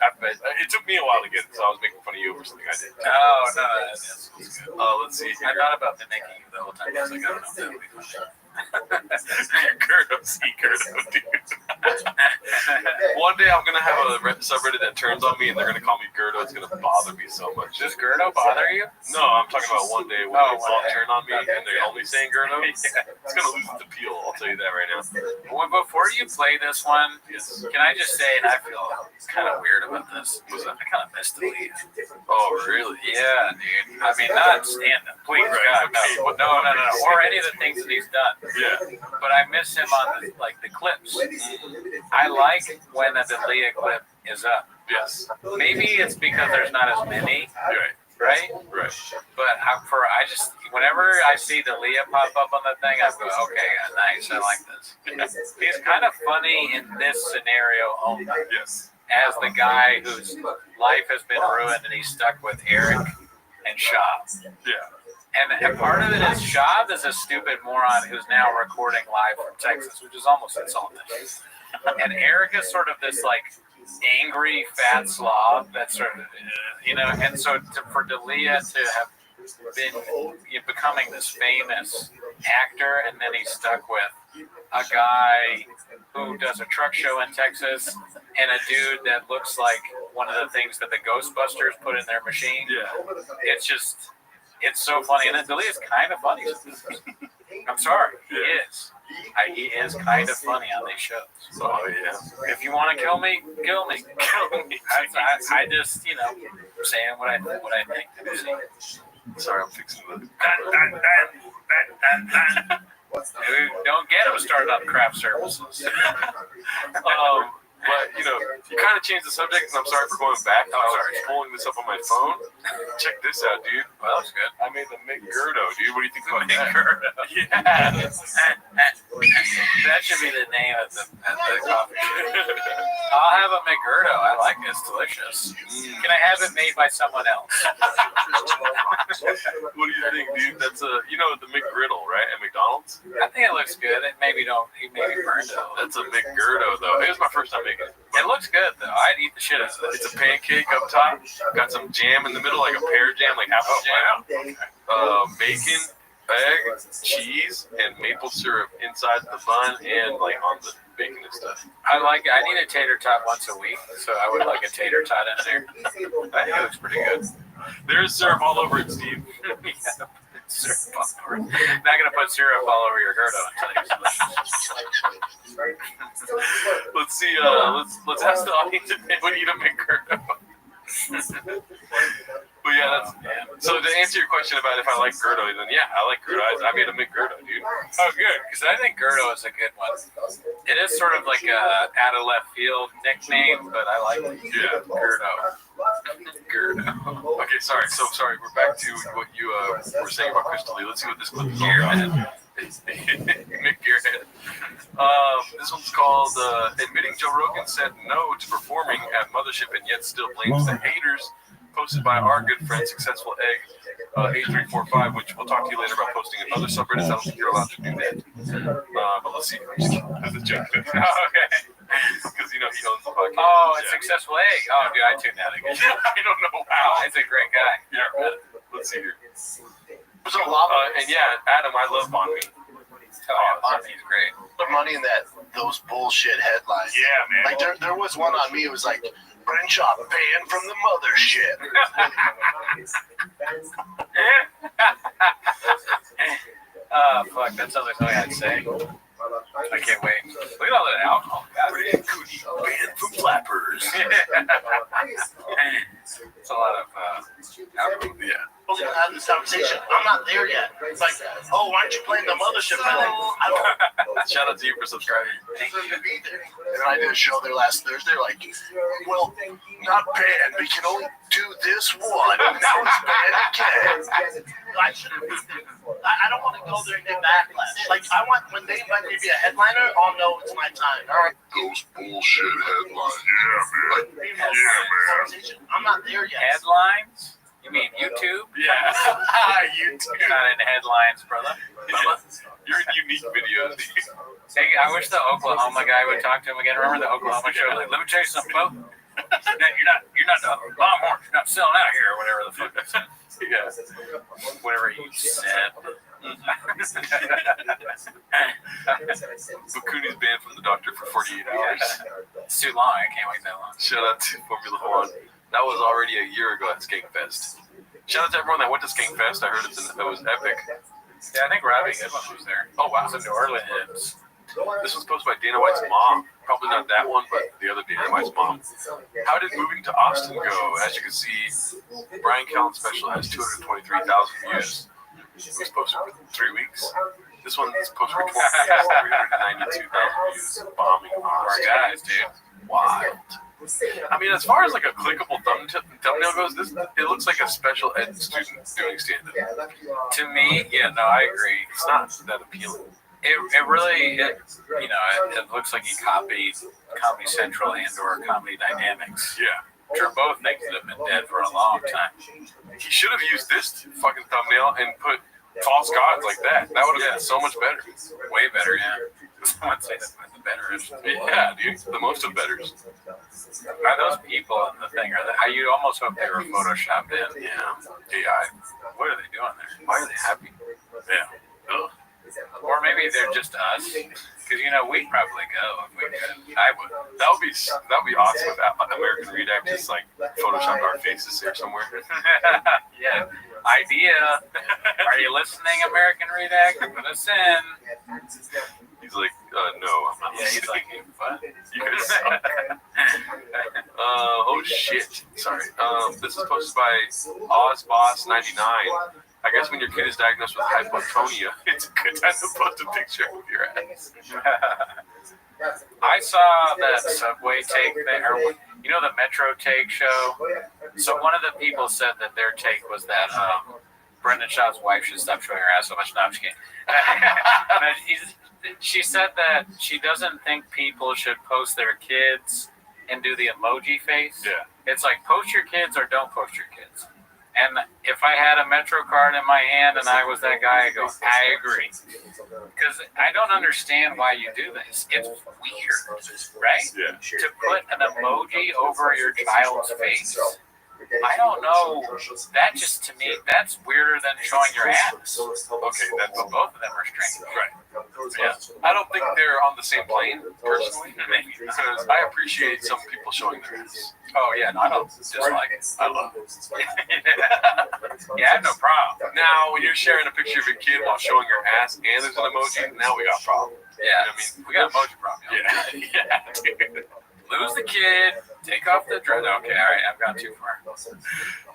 [SPEAKER 8] it took me a while to get it, so I was making fun of you for something I did.
[SPEAKER 7] Oh, no, that's good.
[SPEAKER 8] Let's see.
[SPEAKER 7] I thought about mimicking you the whole time. I was like, I don't know if that would be funny.
[SPEAKER 8] Gerdo, dude. One day I'm gonna have a subreddit that turns on me, and they're gonna call me Gerdo. It's gonna bother me so much.
[SPEAKER 7] Does Gerdo bother you?
[SPEAKER 8] No, I'm talking about one day when they all turn on me and they're only saying Gerdo. It's gonna lose its appeal. I'll tell you that right now.
[SPEAKER 7] Well, before you play this one, can I just say, and I feel kind of weird about this. I kind of missed the lead.
[SPEAKER 8] Oh, really?
[SPEAKER 7] Yeah, dude. I mean, not stand-up. Please, God, no. Or any of the things that he's done.
[SPEAKER 8] Yeah.
[SPEAKER 7] But I miss him on the clips. I like when the Leah clip is up.
[SPEAKER 8] Yes.
[SPEAKER 7] Maybe it's because there's not as many. Right? But whenever I see the Leah pop up on the thing, I go, okay, nice, I like this. He's kind of funny in this scenario only.
[SPEAKER 8] Yes.
[SPEAKER 7] As the guy whose life has been ruined and he's stuck with Eric and Shab.
[SPEAKER 8] Yeah.
[SPEAKER 7] And part of it is Shab is a stupid moron who's now recording live from Texas, which is almost insulting. And Eric is sort of this angry fat slob that's sort of, and so for D'Elia to have been becoming this famous actor, and then he's stuck with a guy who does a truck show in Texas and a dude that looks like one of the things that the Ghostbusters put in their machine.
[SPEAKER 8] Yeah.
[SPEAKER 7] It's so funny, and then D'Elia's kind of funny. I'm sorry, he is. He is kind of funny on these shows.
[SPEAKER 8] Oh yeah.
[SPEAKER 7] If you want to kill me, kill me. I just, saying what I think.
[SPEAKER 8] Sorry, I'm fixing the.
[SPEAKER 7] Don't get him started on craft services.
[SPEAKER 8] But you kind of changed the subject, and I'm sorry for going back. I was pulling this up on my phone. Check this out, dude.
[SPEAKER 7] Well, that's good.
[SPEAKER 8] I made the McGurdo, dude. What do you think about that?
[SPEAKER 7] McGurdo.
[SPEAKER 8] Yeah.
[SPEAKER 3] That should be the name of the coffee shop. I'll have a McGurdo. I like it. It's delicious. Can I have it made by someone else?
[SPEAKER 8] What do you think, dude? That's the McGriddle, right? At McDonald's?
[SPEAKER 3] I think it looks good. It maybe burned it.
[SPEAKER 8] That's a McGurdo, though. It was my first time making it.
[SPEAKER 3] It looks good, though. I'd eat the shit out of it.
[SPEAKER 8] It's a pancake up top. Got some jam in the middle, like a pear jam, like apple jam. Bacon, egg, cheese, and maple syrup inside the bun and like on the bacon and stuff.
[SPEAKER 3] I like it. I need a tater tot once a week, so I would like a tater tot in there. I think it looks pretty good.
[SPEAKER 8] There's syrup all over it, Steve.
[SPEAKER 3] Yeah, syrup all over it. Not gonna put syrup all over your Gerdo until it's delicious.
[SPEAKER 8] Let's see. Let's ask the audience if they would eat a McGurdo. But yeah, so to answer your question about if I like Gerdo, then yeah, I like Gerdo. I made a McGurdo, dude.
[SPEAKER 3] Oh, good, because I think Gerdo is a good one. It is sort of like a out of left field nickname, but I like it.
[SPEAKER 8] Yeah, Gerdo. Okay, sorry. So sorry. We're back to what you were saying about Crystal Lee. Let's see what this clip is all about. Mick Gearhead. This one's called Admitting Joe Rogan Said No to Performing at Mothership and Yet Still Blames the Haters. Posted by our good friend Successful Egg 8345, which we'll talk to you later about posting in other subreddits. I don't think you're allowed to do that. But let's see. That's a joke. Okay. Because he owns the podcast.
[SPEAKER 3] Oh, it's Successful Egg. Oh, dude, I tuned out again.
[SPEAKER 8] I don't know
[SPEAKER 3] how. He's a great guy.
[SPEAKER 8] Yeah, let's see here. And yeah, Adam, I love Bon Mi.
[SPEAKER 3] Oh, Bon Mi's great.
[SPEAKER 11] Put money in those bullshit headlines.
[SPEAKER 8] Yeah, man.
[SPEAKER 11] Like there was one on me. It was like, Brenshaw banned from the mothership.
[SPEAKER 3] Oh, fuck. That sounds like something I'd say. I can't wait. Look at all that alcohol.
[SPEAKER 11] Brand Cooney banned from flappers.
[SPEAKER 3] It's a lot of alcohol.
[SPEAKER 8] Yeah.
[SPEAKER 11] We're gonna have this conversation. I'm not there yet. It's like, oh, why aren't you playing the mothership? I don't.
[SPEAKER 8] Shout out to you for subscribing.
[SPEAKER 11] And I did a show there last Thursday. Like, well, not banned. We can only do this one. Now it's banned again. I don't want to go there and get backlash. Like, I want when they invite me to be a headliner, I'll know it's my time. All right.
[SPEAKER 13] Those bullshit headlines. Yeah, man.
[SPEAKER 11] I'm not there yet.
[SPEAKER 3] Headlines? You mean YouTube?
[SPEAKER 8] Yeah. YouTube.
[SPEAKER 3] You're not in headlines, brother.
[SPEAKER 8] You're in unique videos.
[SPEAKER 3] Hey, I wish the Oklahoma guy would talk to him again. Remember the Oklahoma show? Like, let me tell you something, folks. You're not the Longhorn. You're not selling out here or whatever the fuck it said.
[SPEAKER 8] Yeah.
[SPEAKER 3] Whatever you said.
[SPEAKER 8] Bakuni's banned from the doctor for 48 hours.
[SPEAKER 3] It's too long. I can't wait that long.
[SPEAKER 8] Shout out to Formula One. That was already a year ago at Skankfest. Shout out to everyone that went to Skankfest. I heard it was epic.
[SPEAKER 3] Yeah, I think Rabbi Goodwin was there.
[SPEAKER 8] Oh, wow.
[SPEAKER 3] It was in New Orleans.
[SPEAKER 8] This was posted by Dana White's mom. Probably not that one, but the other Dana White's mom. How did moving to Austin go? As you can see, Brian Callen's special has 223,000 views. It was posted for 3 weeks. This one is posted for 392,000 views. Bombing
[SPEAKER 3] Our guys, dude.
[SPEAKER 8] Wild. I mean, as far as like a clickable thumbnail goes, it looks like a special ed student doing stand-up.
[SPEAKER 3] To me, yeah, no, I agree.
[SPEAKER 8] It's not that appealing.
[SPEAKER 3] It really, it looks like he copied Comedy Central and or Comedy Dynamics.
[SPEAKER 8] Yeah.
[SPEAKER 3] Which are both things that have been dead for a long time.
[SPEAKER 8] He should have used this fucking thumbnail and put false gods like that. That would have been so much better.
[SPEAKER 3] Way better, yeah. I'd say that's the better.
[SPEAKER 8] Yeah, dude, the most of betters.
[SPEAKER 3] Are those people in the thing? You almost hope they were photoshopped in.
[SPEAKER 8] Yeah. AI.
[SPEAKER 3] What are they doing there?
[SPEAKER 8] Why are they happy?
[SPEAKER 3] Yeah. Ugh. Or maybe they're just us. Because, we'd probably go if we could. I would.
[SPEAKER 8] That would be awesome if American Redact just like photoshopped our faces here somewhere.
[SPEAKER 3] Yeah. Idea. Are you listening, American Redact? Put us in.
[SPEAKER 8] He's like, no, I'm not.
[SPEAKER 3] Yeah, he's like, what?
[SPEAKER 8] Oh shit. Sorry. This is posted by OzBoss99. I guess when your kid is diagnosed with hypotonia, it's a good time to post a picture of your ass.
[SPEAKER 3] I saw that Subway take there, the Metro Take show. So one of the people said that their take was that Brendan Schaub's wife should stop showing her ass so much. No, I'm just kidding.
[SPEAKER 7] She said that she doesn't think people should post their kids and do the emoji face.
[SPEAKER 3] Yeah.
[SPEAKER 7] It's like post your kids or don't post your kids. And if I had a Metro card in my hand and I was that guy, I go, I agree. Because I don't understand why you do this. It's weird, right?
[SPEAKER 3] Yeah.
[SPEAKER 7] To put an emoji over your child's face. I don't know. That just, to me, that's weirder than showing your ass.
[SPEAKER 3] Okay, that's
[SPEAKER 7] But both of them are strange.
[SPEAKER 3] right.
[SPEAKER 7] Yeah.
[SPEAKER 3] I don't think they're on the same plane, personally, because I appreciate some people showing their ass.
[SPEAKER 7] Oh, yeah, no, I don't dislike it. I love it. Yeah, I have no problem.
[SPEAKER 3] Now, when you're sharing a picture of your kid while showing your ass and there's an emoji, now we got a problem.
[SPEAKER 7] Yeah,
[SPEAKER 3] I mean,
[SPEAKER 7] we got an emoji problem.
[SPEAKER 3] yeah, dude.
[SPEAKER 7] Lose the kid, take off the dread. Okay, all right, I've gone too far.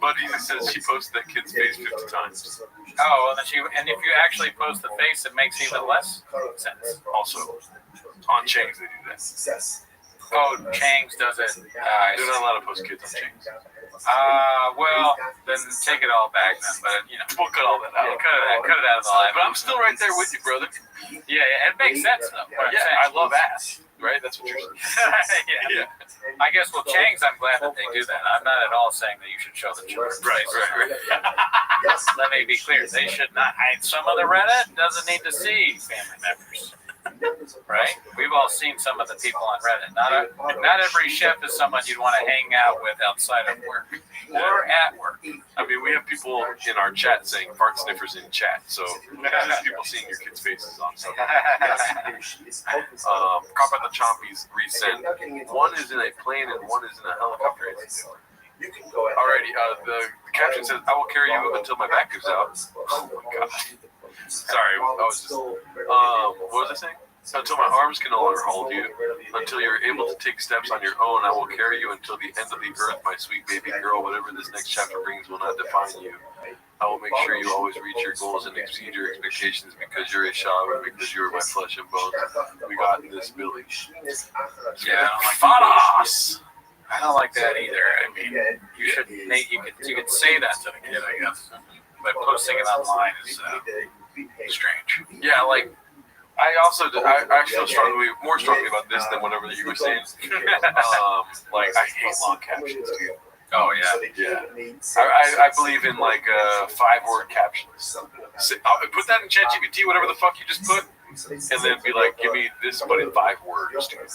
[SPEAKER 3] Buddy says she posted that kid's face 50 times.
[SPEAKER 7] Oh, and if you actually post the face, it makes even less sense.
[SPEAKER 3] Also, on Chang's they do that.
[SPEAKER 7] Oh, Chang's does it.
[SPEAKER 3] They're not allowed to post kids on Chang's.
[SPEAKER 7] Well, then take it all back then. But
[SPEAKER 3] We'll cut all that out.
[SPEAKER 7] Yeah, cut it out of the life.
[SPEAKER 3] But I'm still right there with you, brother.
[SPEAKER 7] Yeah, it makes sense though. What I'm saying.
[SPEAKER 3] I love ass. Right? That's what you're saying.
[SPEAKER 7] Yeah. I guess, well, Chang's, I'm glad that they do that. I'm not at all saying that you should show the children.
[SPEAKER 3] Right.
[SPEAKER 7] Let me be clear. They should not. Some of the Reddit doesn't need to see family members. Right? We've all seen some of the people on Reddit. Not every chef is someone you'd want to hang out with outside of work or at work.
[SPEAKER 3] I mean, we have people in our chat saying fart sniffers in chat, so just people seeing your kids' faces on something. Cop on the Chompies resend. One is in a plane and one is in a helicopter. Alrighty, the caption says, I will carry you until my back gives out. Oh my god. Sorry, I was just, what was I saying? Until my arms can no longer hold you, until you're able to take steps on your own, I will carry you until the end of the earth, my sweet baby girl. Whatever this next chapter brings will not define you. I will make sure you always reach your goals and exceed your expectations because you're a child and because you are my flesh and bones. We got this, Billy.
[SPEAKER 7] Yeah, Fadas! I don't like that either. I mean, you could say that to the kid, I guess. But posting it online is strange.
[SPEAKER 3] Yeah, like, I feel more strongly about this than whatever that you were saying. Like, I hate long captions, dude.
[SPEAKER 7] Oh, yeah.
[SPEAKER 3] I believe in, like, 5-word captions. Put that in ChatGPT, whatever the fuck you just put, and then be like, give me this, but in 5 words, dude.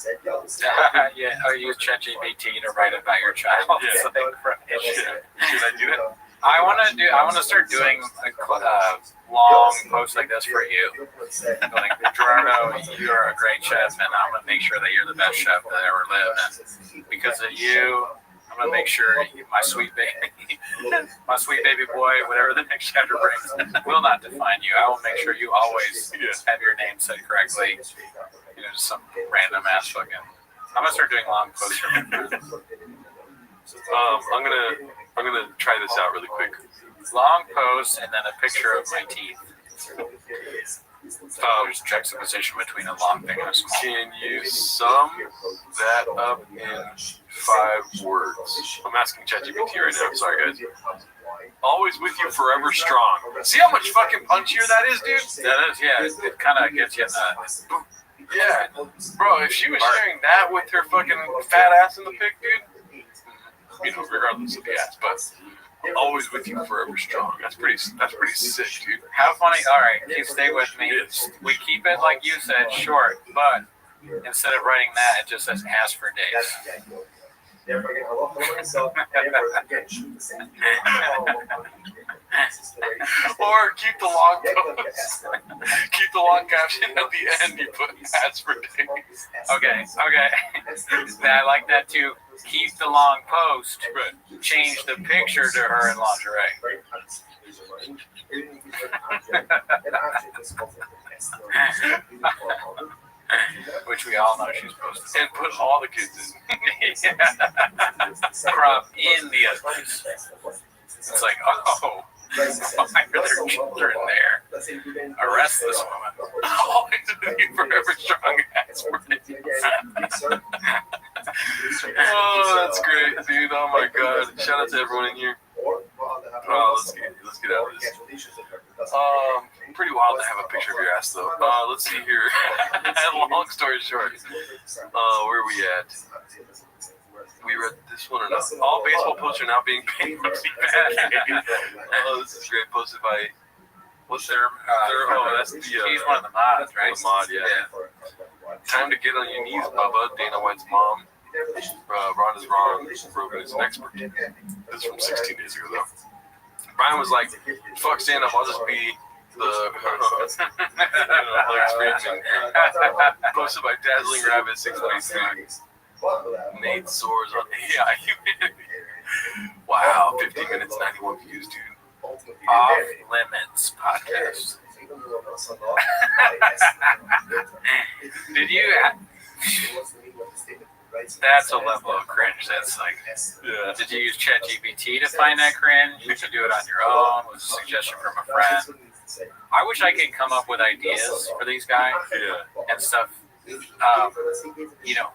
[SPEAKER 7] Yeah, or use ChatGPT to write about your child.
[SPEAKER 3] Yeah. Should I do that?
[SPEAKER 7] I want to start doing long posts like this for you. Like, Gerardo, you're a great chef, and I'm gonna make sure that you're the best chef that ever lived. And because of you, I'm gonna make sure my sweet baby boy, whatever the next chapter brings, will not define you. I will make sure you always have your name said correctly. Just some random ass fucking. I'm gonna start doing long posts for me.
[SPEAKER 3] I'm gonna try this out really quick.
[SPEAKER 7] Long post and then a picture of my teeth. There's juxtaposition between a long thing and a small.
[SPEAKER 3] Can you sum that up in 5 words? I'm asking ChatGPT right now. Sorry, guys. Always with you, forever strong. See how much fucking punchier that is, dude?
[SPEAKER 7] That is, yeah. It kind of gets you in the.
[SPEAKER 3] Yeah, bro. If she was sharing that with her fucking fat ass in the pic, dude. Regardless of the ass, but always with you, forever strong. That's pretty sick, dude.
[SPEAKER 7] How funny. All right, stay with me. We keep it, like you said, short, but instead of writing that, it just says ass for days.
[SPEAKER 3] Or keep the long post. Keep the long caption at the end. You put ass for days.
[SPEAKER 7] Okay. I like that too. Keep the long post. Change the picture to her in lingerie. Which we all know she's supposed to.
[SPEAKER 3] And put all the kids in.
[SPEAKER 7] Crop in the other place. It's like, oh, why are there children there? Arrest this woman.
[SPEAKER 3] Always with you, forever strong ass for days. Oh, that's great, dude. Oh my god. Shout out to everyone in here. Let's get out of this. Pretty wild to have a picture of your ass though. Let's
[SPEAKER 8] let's see here. Long story short, where are we at? We read this one or not? All baseball posts are now being paid. Oh, this is great. Posted by what's their? That's the.
[SPEAKER 3] He's one of the mods, right?
[SPEAKER 8] The mod, yeah. Time to get on your knees, Bubba. Dana White's mom. Ron is wrong. Rogan is an expert. This is from 16 days ago, though. Brian was like, "Fuck stand up. I'll just be the." Posted by Dazzling Rabbit 623. Nate Soars on. Yeah. Wow, 15 minutes, 91 views, dude.
[SPEAKER 3] Off Limits podcast. Did you? That's a level of cringe. That's like.
[SPEAKER 8] Yeah.
[SPEAKER 3] Did you use ChatGPT to find that cringe? Did you do it on your own? Was a suggestion from a friend? I wish I could come up with ideas for these guys and stuff.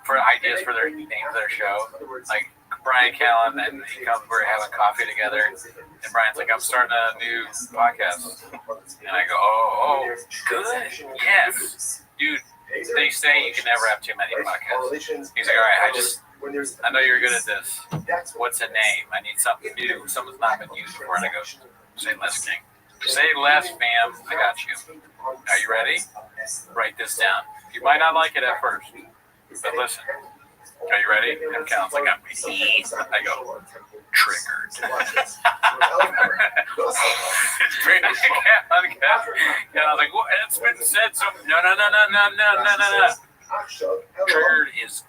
[SPEAKER 3] For ideas for their names of their show, like Brian Callen, and he comes, we're having coffee together, and Brian's like, I'm starting a new podcast, and I go, oh, good, yes, dude. They say you can never have too many podcasts. He's like, all right, I know you're good at this. What's a name? I need something new. Something's not been used before, and I go, say less, King. Say less, fam. I got you. Are you ready? Write this down. You might not like it at first, but listen. Are you ready? And Callen's like, I go, triggered. Callen's like, well, it's been said so. No. Triggered is.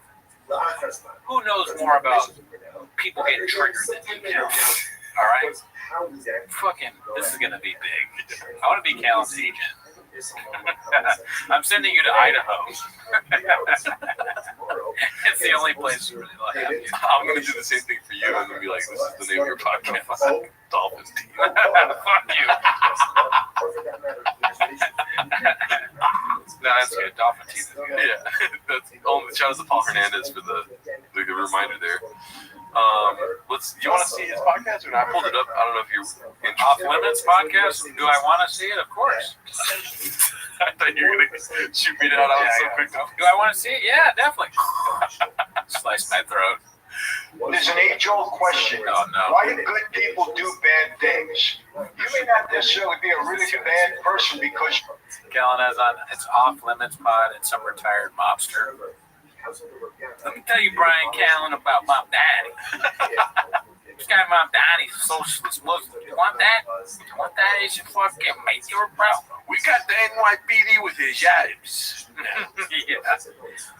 [SPEAKER 3] Who knows more about people getting triggered than you do? All right? Fucking, this is gonna be big. I want to be Callen's agent. I'm sending you to Idaho. It's the only place really like you.
[SPEAKER 8] I'm gonna do the same thing for you, and then be like, "This is the name of your podcast, Dolphin Team."
[SPEAKER 3] Fuck you.
[SPEAKER 8] No, that's good. Dolphin Team is good. Yeah, that's only shout out to Paul Hernandez for the reminder there. You want to see his podcast or not? I pulled it up. I don't know if you're
[SPEAKER 3] Off Limits podcast. Do I want to see it? Of course.
[SPEAKER 8] I thought you were gonna shoot me down. I was so quick.
[SPEAKER 3] Do I want to see it? Yeah, definitely. Slice my throat.
[SPEAKER 13] There's an age-old question.
[SPEAKER 3] Oh, no.
[SPEAKER 13] Why do good people do bad things? You may not necessarily be a really bad person because...
[SPEAKER 3] Callen has on, it's Off Limits pod and some retired mobster. Let me tell you, Brian Callen, about my daddy. This guy, my daddy's a socialist Muslim. You want that? You want that? It should fucking make your problem.
[SPEAKER 8] We got the NYPD with his jibes.
[SPEAKER 3] Yeah.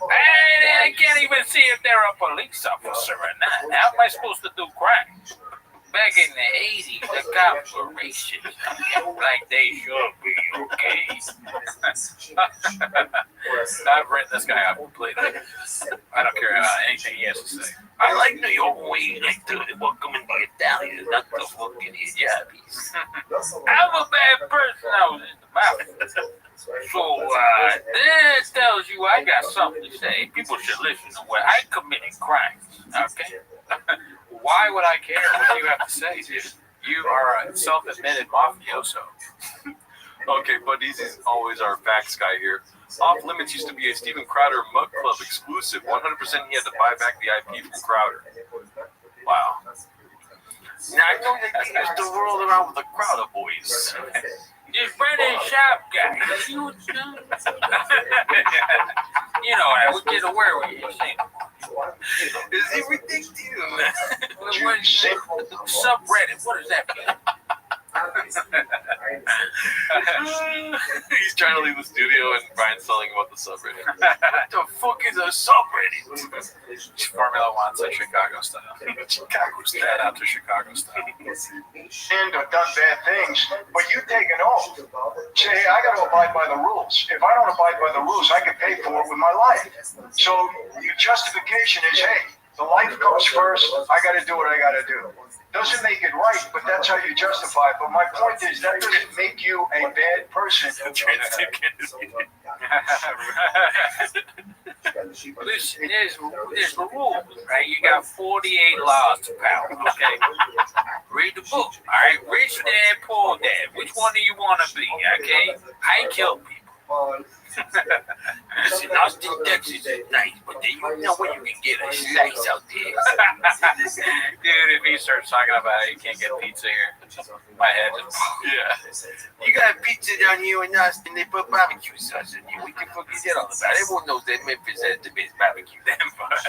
[SPEAKER 3] And I can't even see if they're a police officer or not. How am I supposed to do crime? Back in the 80s, the cops were racist. Like they should be, okay? I've written this guy out completely. I don't care anything he has to say. I like New York way. Like to welcome in the Italians, not the fucking hijabis. I'm a bad person. I was in the mouth. So, that tells you I got something to say. People should listen to what I committed crimes, okay? Why would I care what you have to say, dude? You are a self-admitted mafioso.
[SPEAKER 8] Okay, Bud Easy's always our facts guy here. Off Limits used to be a Steven Crowder Mug Club exclusive. 100% he had to buy back the IP from Crowder. Wow. Now, I know that he used to roll around with the Crowder boys.
[SPEAKER 3] Just British shop guy. You know, I would get aware with you.
[SPEAKER 8] Is he ridiculous?
[SPEAKER 3] Subreddit, what does that mean?
[SPEAKER 8] He's trying to leave the studio and Brian's telling him about the subreddit. What the fuck is a subreddit?
[SPEAKER 3] Formula One said Chicago style.
[SPEAKER 8] Chicago style.
[SPEAKER 3] Shout out to Chicago style.
[SPEAKER 13] sinned or done bad things, but you take an oath. Say, hey, I got to abide by the rules. If I don't abide by the rules, I can pay for it with my life. So your justification is, hey, the life comes first. I got to do what I got to do. Doesn't make it right, but that's how you justify it. But my point is that doesn't make you a bad person.
[SPEAKER 3] There's rules, right? You got 48 laws to power, okay? Read the book, all right? Rich dad, poor dad. Which one do you want to be, okay? I kill people, Listen, Austin, Texas is nice, but then you know where you can get a slice out there. Dude, if he starts talking about how you can't get pizza here, my head just...
[SPEAKER 5] Yeah. You got pizza down here in Austin, they put barbecue sauce in here. What the fuck is that all about? Everyone knows that Memphis has the best barbecue. Denver has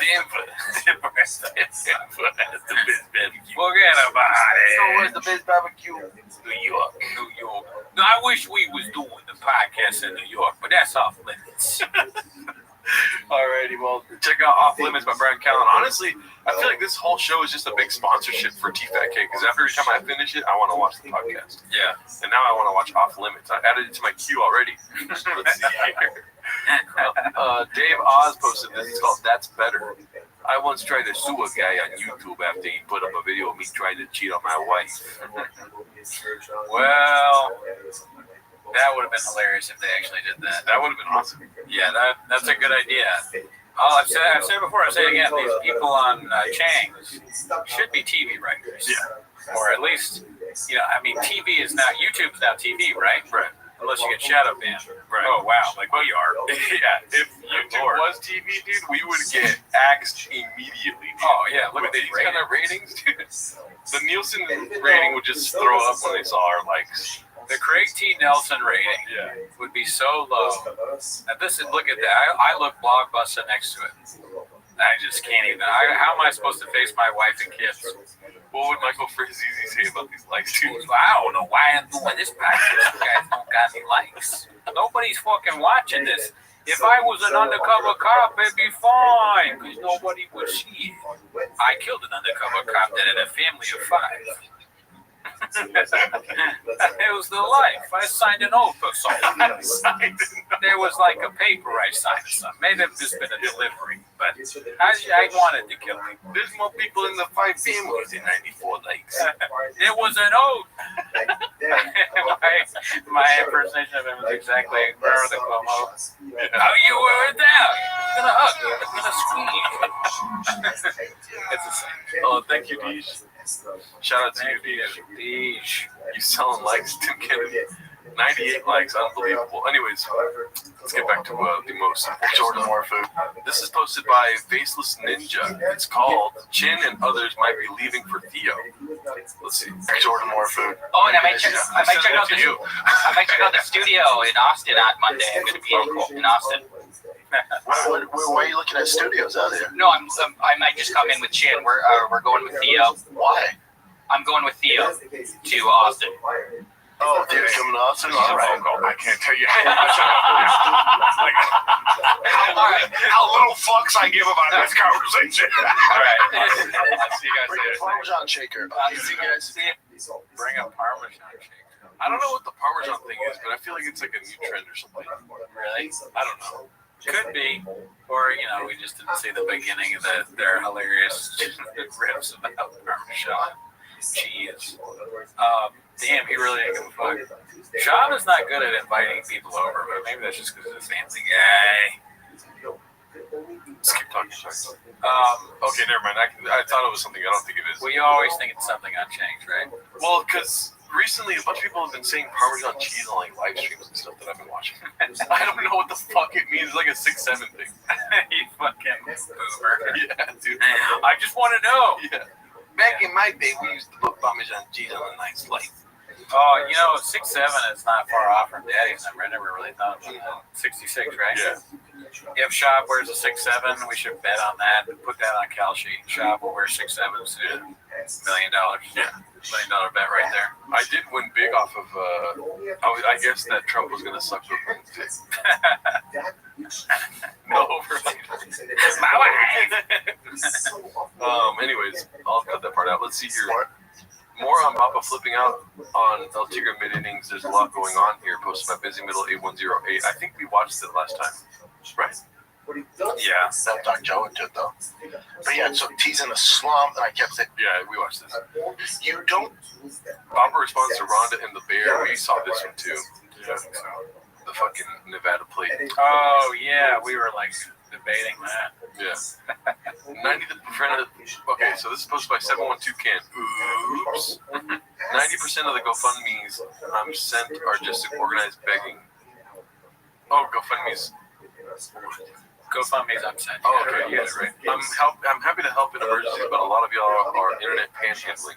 [SPEAKER 5] the best barbecue.
[SPEAKER 3] Forget about it.
[SPEAKER 5] So what's the best barbecue? New York.
[SPEAKER 3] New York. No, I wish we was doing the podcast in New York, but that's off limits.
[SPEAKER 5] Alrighty, well, check out Off Limits by Brian Callen. Honestly, I feel like this whole show is just a big sponsorship for T-Fat K, because every time I finish it, I want to watch the podcast.
[SPEAKER 3] Yeah.
[SPEAKER 5] And now I want to watch Off Limits. I added it to my queue already. Let's see here. Dave Oz posted this. It's called That's Better. I once tried to sue a guy on YouTube after he put up a video of me trying to cheat on my wife.
[SPEAKER 3] Well, that would have been hilarious if they actually did that.
[SPEAKER 5] That would have been awesome.
[SPEAKER 3] Yeah, that's a good idea. I've said before, I'll say it again, these people on Chang's should be TV writers.
[SPEAKER 5] Yeah.
[SPEAKER 3] Or at least, TV is now, YouTube's now TV, right?
[SPEAKER 5] Right.
[SPEAKER 3] Unless you get shadow banned.
[SPEAKER 5] Right.
[SPEAKER 3] Oh, wow. Like we are.
[SPEAKER 5] Yeah. If YouTube was TV, dude, we would get axed immediately. Dude.
[SPEAKER 3] Oh, yeah. Look at
[SPEAKER 5] these
[SPEAKER 3] these
[SPEAKER 5] kind of ratings, dude. The Nielsen rating would just throw up when they saw our likes.
[SPEAKER 3] The Craig T. Nelson rating would be so low. Now this is, look at that. I look Blockbuster next to it. I just can't even. How am I supposed to face my wife and kids?
[SPEAKER 5] What would Michael Frazzisi say about these likes, dude?
[SPEAKER 3] I don't know why I'm doing this podcast. You guys don't got any likes. Nobody's fucking watching this. If I was an undercover cop, it'd be fine, because nobody would see it. I killed an undercover cop that had a family of 5. It was the life. I signed an oath or something. There was like a paper I signed or something. Maybe it's just been a delivery, but I wanted to kill him.
[SPEAKER 5] There's more people in the 5 families in 94 likes.
[SPEAKER 3] It was an oath. my impersonation of him was exactly where the Cuomo. Oh, you were there. You're gonna hug. You're gonna squeeze. It's the same.
[SPEAKER 5] Oh, thank you, Deej. Shout out to you,
[SPEAKER 3] Deej.
[SPEAKER 5] You selling likes, Tim Kennedy. 98 likes, unbelievable. Anyways, let's get back to the most important Jordan Moore food. This is posted by Faceless Ninja. It's called Chin and Others Might Be Leaving for Theo. Let's see. Jordan Moore food.
[SPEAKER 2] Oh, and I might check out the studio in Austin on Monday. I'm going to be in Austin.
[SPEAKER 11] Why are you looking at studios out there?
[SPEAKER 2] No, I might just come in with Chin. We're going with Theo.
[SPEAKER 11] Why?
[SPEAKER 2] I'm going with Theo to Austin.
[SPEAKER 11] Oh, Theo's coming to Austin?
[SPEAKER 5] All right. I can't tell you how much how little fucks I give about this conversation.
[SPEAKER 3] All right. I'll see you guys
[SPEAKER 11] Bring a
[SPEAKER 3] later.
[SPEAKER 11] Parmesan shaker. See you guys.
[SPEAKER 3] Bring a Parmesan shaker.
[SPEAKER 5] I don't know what the Parmesan thing is, but I feel like it's like a new trend or something.
[SPEAKER 3] Really?
[SPEAKER 5] I don't know.
[SPEAKER 3] Could be. Or, we just didn't see the beginning of their hilarious riffs about Parmesan cheese. Damn, he really ain't give a fuck. Sean is not good at inviting people over, but maybe that's just because he's a fancy guy.
[SPEAKER 5] Let's keep talking. Okay, never mind. I thought it was something. I don't think it is.
[SPEAKER 3] Well, you always think it's something on Change, right?
[SPEAKER 5] Well, because recently a bunch of people have been saying Parmesan cheese on like live streams and stuff that I've been watching. I don't know what the fuck it means. It's like a 6-7 thing.
[SPEAKER 3] You fucking boomer.
[SPEAKER 5] Yeah, dude.
[SPEAKER 3] I just want to know.
[SPEAKER 5] Yeah. Back in my day, we used to put Parmesan cheese on a nice slice.
[SPEAKER 3] Oh, 6-7 is not far off from Daddy's number. I never really thought about that. 66, right?
[SPEAKER 5] Yeah.
[SPEAKER 3] If Shab wears a 6-7, we should bet on that. Put that on Cal Sheet. Shab will wear 6-7s to $1 million. Yeah. $1 million bet right there.
[SPEAKER 5] I did win big off of, I guess that Trump was going to suck the dick. No, my wife. Anyways, I'll cut that part out. Let's see here. More on Bappa flipping out on El Tigre mid-innings. There's a lot going on here. Posted by Busy Middle 8108. I think we watched it last time. Right.
[SPEAKER 11] Yeah, that Dr. Joe into it though. But yeah, so he's in a slump, and I kept saying,
[SPEAKER 5] yeah, we watched this.
[SPEAKER 11] You don't.
[SPEAKER 5] Bappa responds to Rhonda and the Bear. We saw this one too. Yeah. The fucking Nevada plate.
[SPEAKER 3] Oh yeah, we were like debating that.
[SPEAKER 5] Yeah. 90% of the, okay, so this is posted by 712 Can. Oops. 90% of the GoFundMe's sent are just organized begging.
[SPEAKER 8] Oh, GoFundMe's.
[SPEAKER 7] GoFundMe's upside.
[SPEAKER 8] Oh, okay, you got it right. I'm happy to help in emergencies, but a lot of y'all are internet panhandling.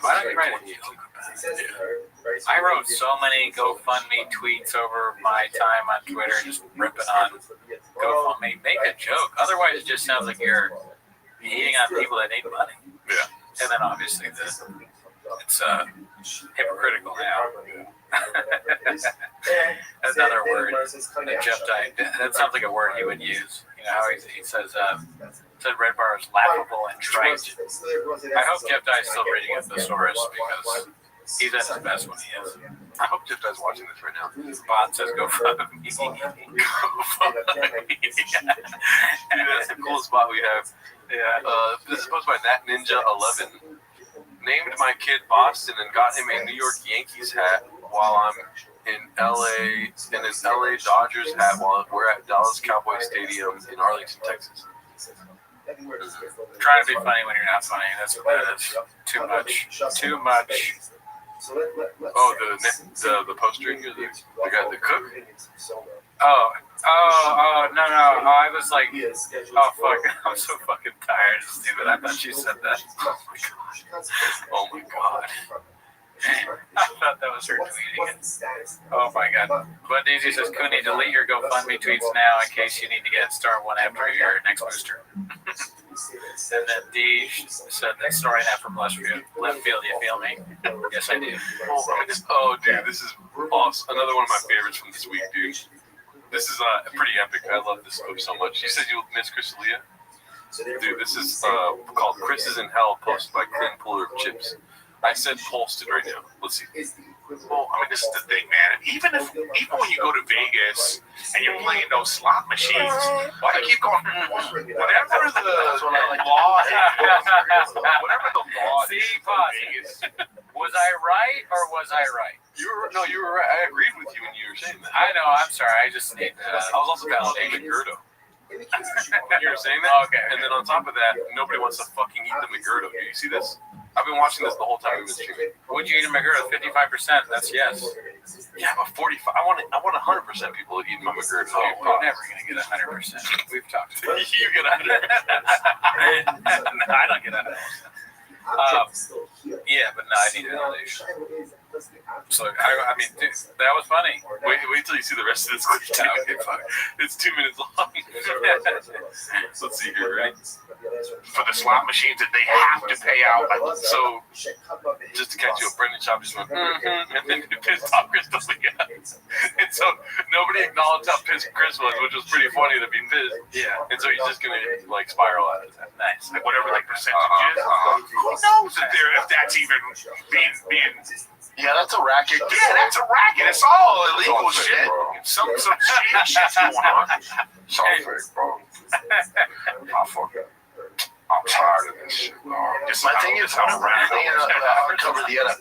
[SPEAKER 7] Why don't you write a joke about it? I wrote so many GoFundMe tweets over my time on Twitter, just ripping on GoFundMe. Make a joke. Otherwise, it just sounds like you're hating on people that need money.
[SPEAKER 8] Yeah.
[SPEAKER 7] And then obviously it's hypocritical now. Another word that Jeff Dye, that sounds like a word he would use. You know how he says Red Bar is laughable and trite. I hope Jeff Dye is still reading a thesaurus because he's at his best when he is.
[SPEAKER 8] I hope Jeff Dye's watching this right now.
[SPEAKER 7] Bond says go for me.
[SPEAKER 8] Dude, that's the coolest spot we have.
[SPEAKER 7] Yeah.
[SPEAKER 8] This is posted by Nat Ninja 11. Named my kid Boston and got him a New York Yankees hat while I'm in LA, and an LA Dodgers hat while we're at Dallas Cowboy Stadium in Arlington, Texas.
[SPEAKER 7] Trying to be funny when you're not funny. That's what that is. Too much. Too much.
[SPEAKER 8] Oh, the poster here, the guy, the cook.
[SPEAKER 7] Oh, no. Oh, I was like, oh, fuck. I'm so fucking tired and stupid. I thought you said that.
[SPEAKER 8] Oh my god.
[SPEAKER 7] I thought that was her tweeting it. Oh my god. But Daisy says, Cooney, delete your GoFundMe tweets now in case you need to get star one after your next booster. And then D said that story not from left field, you feel me? Yes, I do.
[SPEAKER 8] Oh, dude, this is awesome. Another one of my favorites from this week, dude. This is pretty epic. I love this clip so much. You said you miss Crystalia? Dude, this is called Chris is in Hell, posted by Clint Puller of Chips. I said posted right now. Let's see.
[SPEAKER 12] Well, I mean, this is the thing, man. Even when you go to Vegas and you're playing those slot machines, why do you keep going? Whatever the law is, whatever the law is.
[SPEAKER 7] See, pause. Was I right or was I right?
[SPEAKER 8] You were right. I agreed with you when you were saying that.
[SPEAKER 7] I know. I'm sorry. I just need.
[SPEAKER 8] I was also validating McGurdo. You were saying that?
[SPEAKER 7] Okay.
[SPEAKER 8] And then on top of that, nobody wants to fucking eat the McGurdo. Do you see this? I've been watching this the whole time we've been streaming.
[SPEAKER 7] Would you eat a McGurdo? 55%. That's yes.
[SPEAKER 8] Yeah, but 45. I want 100% people eating my McGurdo.
[SPEAKER 7] You're never gonna get 100%. We've talked about it.
[SPEAKER 8] You get 100.
[SPEAKER 7] I don't get 100%. Yeah, but no, I need validation. So I mean, dude, that was funny.
[SPEAKER 8] Wait till you see the rest of this clip. Okay, fine. It's 2 minutes long. Let's see here, right?
[SPEAKER 12] For the slot machines that they have to pay out.
[SPEAKER 8] So, just to catch you up, Brendan Schaub just went, and then he pissed off Crystalia. And so, nobody acknowledged how pissed Chris was, which was pretty funny to be pissed.
[SPEAKER 7] Yeah.
[SPEAKER 8] And so, he's just going to, like, spiral out of that.
[SPEAKER 7] Nice.
[SPEAKER 12] Like, whatever, like, percentage is. Who knows if that's even being
[SPEAKER 21] Yeah, that's a racket.
[SPEAKER 12] Yeah, that's a racket. It's all illegal shit. Some shady shit's going on.
[SPEAKER 8] Sorry, bro.
[SPEAKER 12] I'm tired of this shit, bro.
[SPEAKER 21] My thing is, I'll cover the other.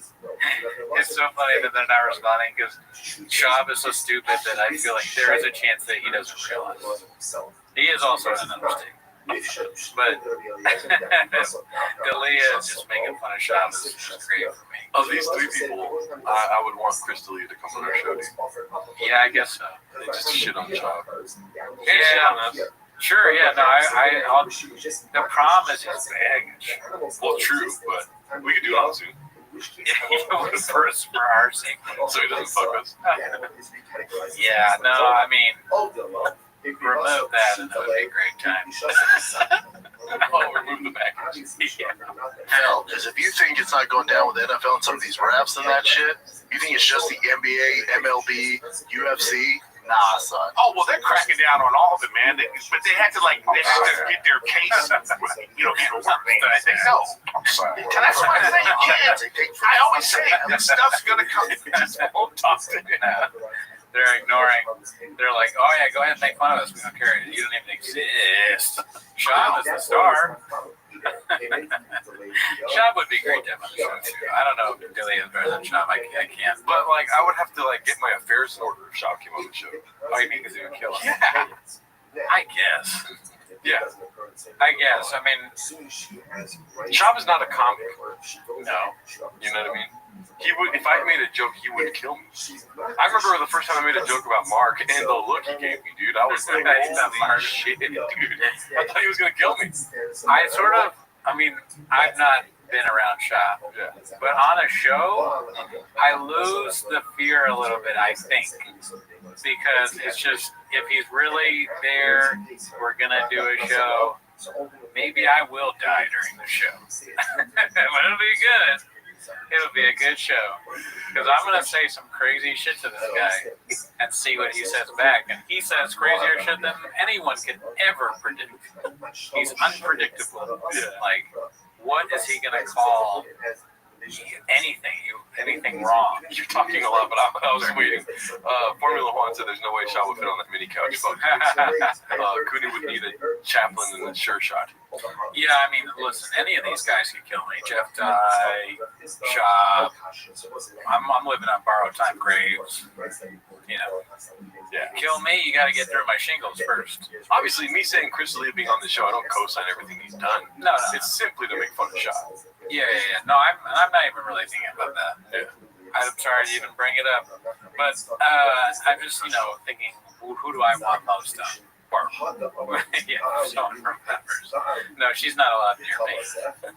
[SPEAKER 7] It's so funny that they're not responding because Schaub is so stupid that I feel like there is a chance that he doesn't realize. He is also an understatement. But Dalia just making fun of Schaub is great for me.
[SPEAKER 8] Of these three people, I would want Crystalia to come on our show, dude.
[SPEAKER 7] Yeah, I guess so.
[SPEAKER 8] They just shit on Schaub.
[SPEAKER 7] Yeah. Sure, yeah, no, I'll the problem is his baggage.
[SPEAKER 8] Well, true, but we could do it on Zoom.
[SPEAKER 7] Yeah, for our sake.
[SPEAKER 8] So he doesn't fuck us.
[SPEAKER 7] Yeah, no, I mean, remove that and that would be a great time.
[SPEAKER 8] Remove the package.
[SPEAKER 7] Yeah.
[SPEAKER 21] Hell, because if you think it's not going down with the NFL and some of these refs and that shit, you think it's just the NBA, MLB, UFC? Nah, son.
[SPEAKER 12] Oh, well, they're cracking down on all of it, man. But they had to, get their case, in order. They know.
[SPEAKER 21] I'm sorry.
[SPEAKER 12] And that's why I say, I always say, this stuff's going to come. Just won't talk to me.
[SPEAKER 7] They're ignoring. They're like, oh yeah, go ahead and make fun of us. We don't care. You don't even exist. Schaub is the star. Schaub would be great to have on the show too. I don't know if Dalia is better than Schaub. I can't.
[SPEAKER 8] But I would have to get my affairs in order if Schaub came on the show.
[SPEAKER 7] Oh, you mean because he would kill him?
[SPEAKER 8] Yeah.
[SPEAKER 7] I guess.
[SPEAKER 8] Yeah.
[SPEAKER 7] I guess. I mean,
[SPEAKER 8] Schaub is not a comic.
[SPEAKER 7] No.
[SPEAKER 8] You know what I mean? He would, if I made a joke, he would kill me. I remember the first time I made a joke about Mark and the look he gave me, dude. I was like, holy shit, dude. I thought he was gonna kill me.
[SPEAKER 3] I've not been around shop, but on a show, I lose the fear a little bit, I think, because it's just, if he's really there, we're gonna do a show. Maybe I will die during the show, but it'll be good. It'll be a good show, because I'm going to say some crazy shit to this guy and see what he says back. And he says crazier shit than anyone could ever predict. He's unpredictable. Like, what is he going to call anything wrong?
[SPEAKER 8] You're talking a lot, but I was waiting. Formula One said there's no way Shaw would fit on that mini couch. Cooney would need a chaplain and a sure shot.
[SPEAKER 3] Yeah, I mean, listen, any of these guys could kill me. Jeff Dye, Shaw. I'm living on borrowed time graves. You know, kill me, you got to get through my shingles first.
[SPEAKER 8] Obviously, me saying Chris Lee being on the show, I don't co-sign everything he's done.
[SPEAKER 3] No.
[SPEAKER 8] It's simply to make fun of Shaw.
[SPEAKER 3] Yeah. No, I'm not even really thinking about that. Yeah. I'm sorry to even bring it up, but I'm just, thinking, who do I want most of? Yeah, someone from Peppers. No, she's not allowed near me.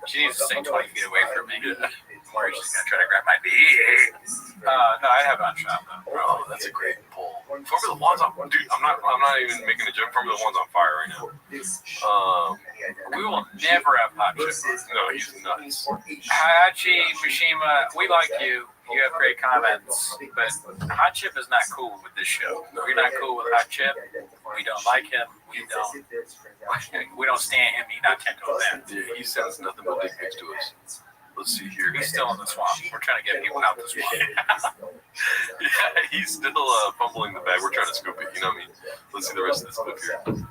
[SPEAKER 3] She needs to stay 20 feet away from me, or she's gonna try to grab my dick. No, I have on shop though.
[SPEAKER 8] Oh, that's a great pull. Formula One's on, dude. I'm not even making a joke. Formula One's on fire right now.
[SPEAKER 3] We will never have Hot Chip.
[SPEAKER 8] No, he's nuts.
[SPEAKER 3] Hachi Mishima, we like you. You have great comments, but Hot Chip is not cool with this show. We're not cool with Hot Chip. We don't like him. We don't stand him. He's not 10 to them.
[SPEAKER 8] Yeah, he sends nothing but dick pics to us. Let's see here.
[SPEAKER 3] He's still in the swamp. We're trying to get people out the swamp.
[SPEAKER 8] Yeah, he's still fumbling the bag. We're trying to scoop it. You know what I mean? Let's see the rest of this clip here.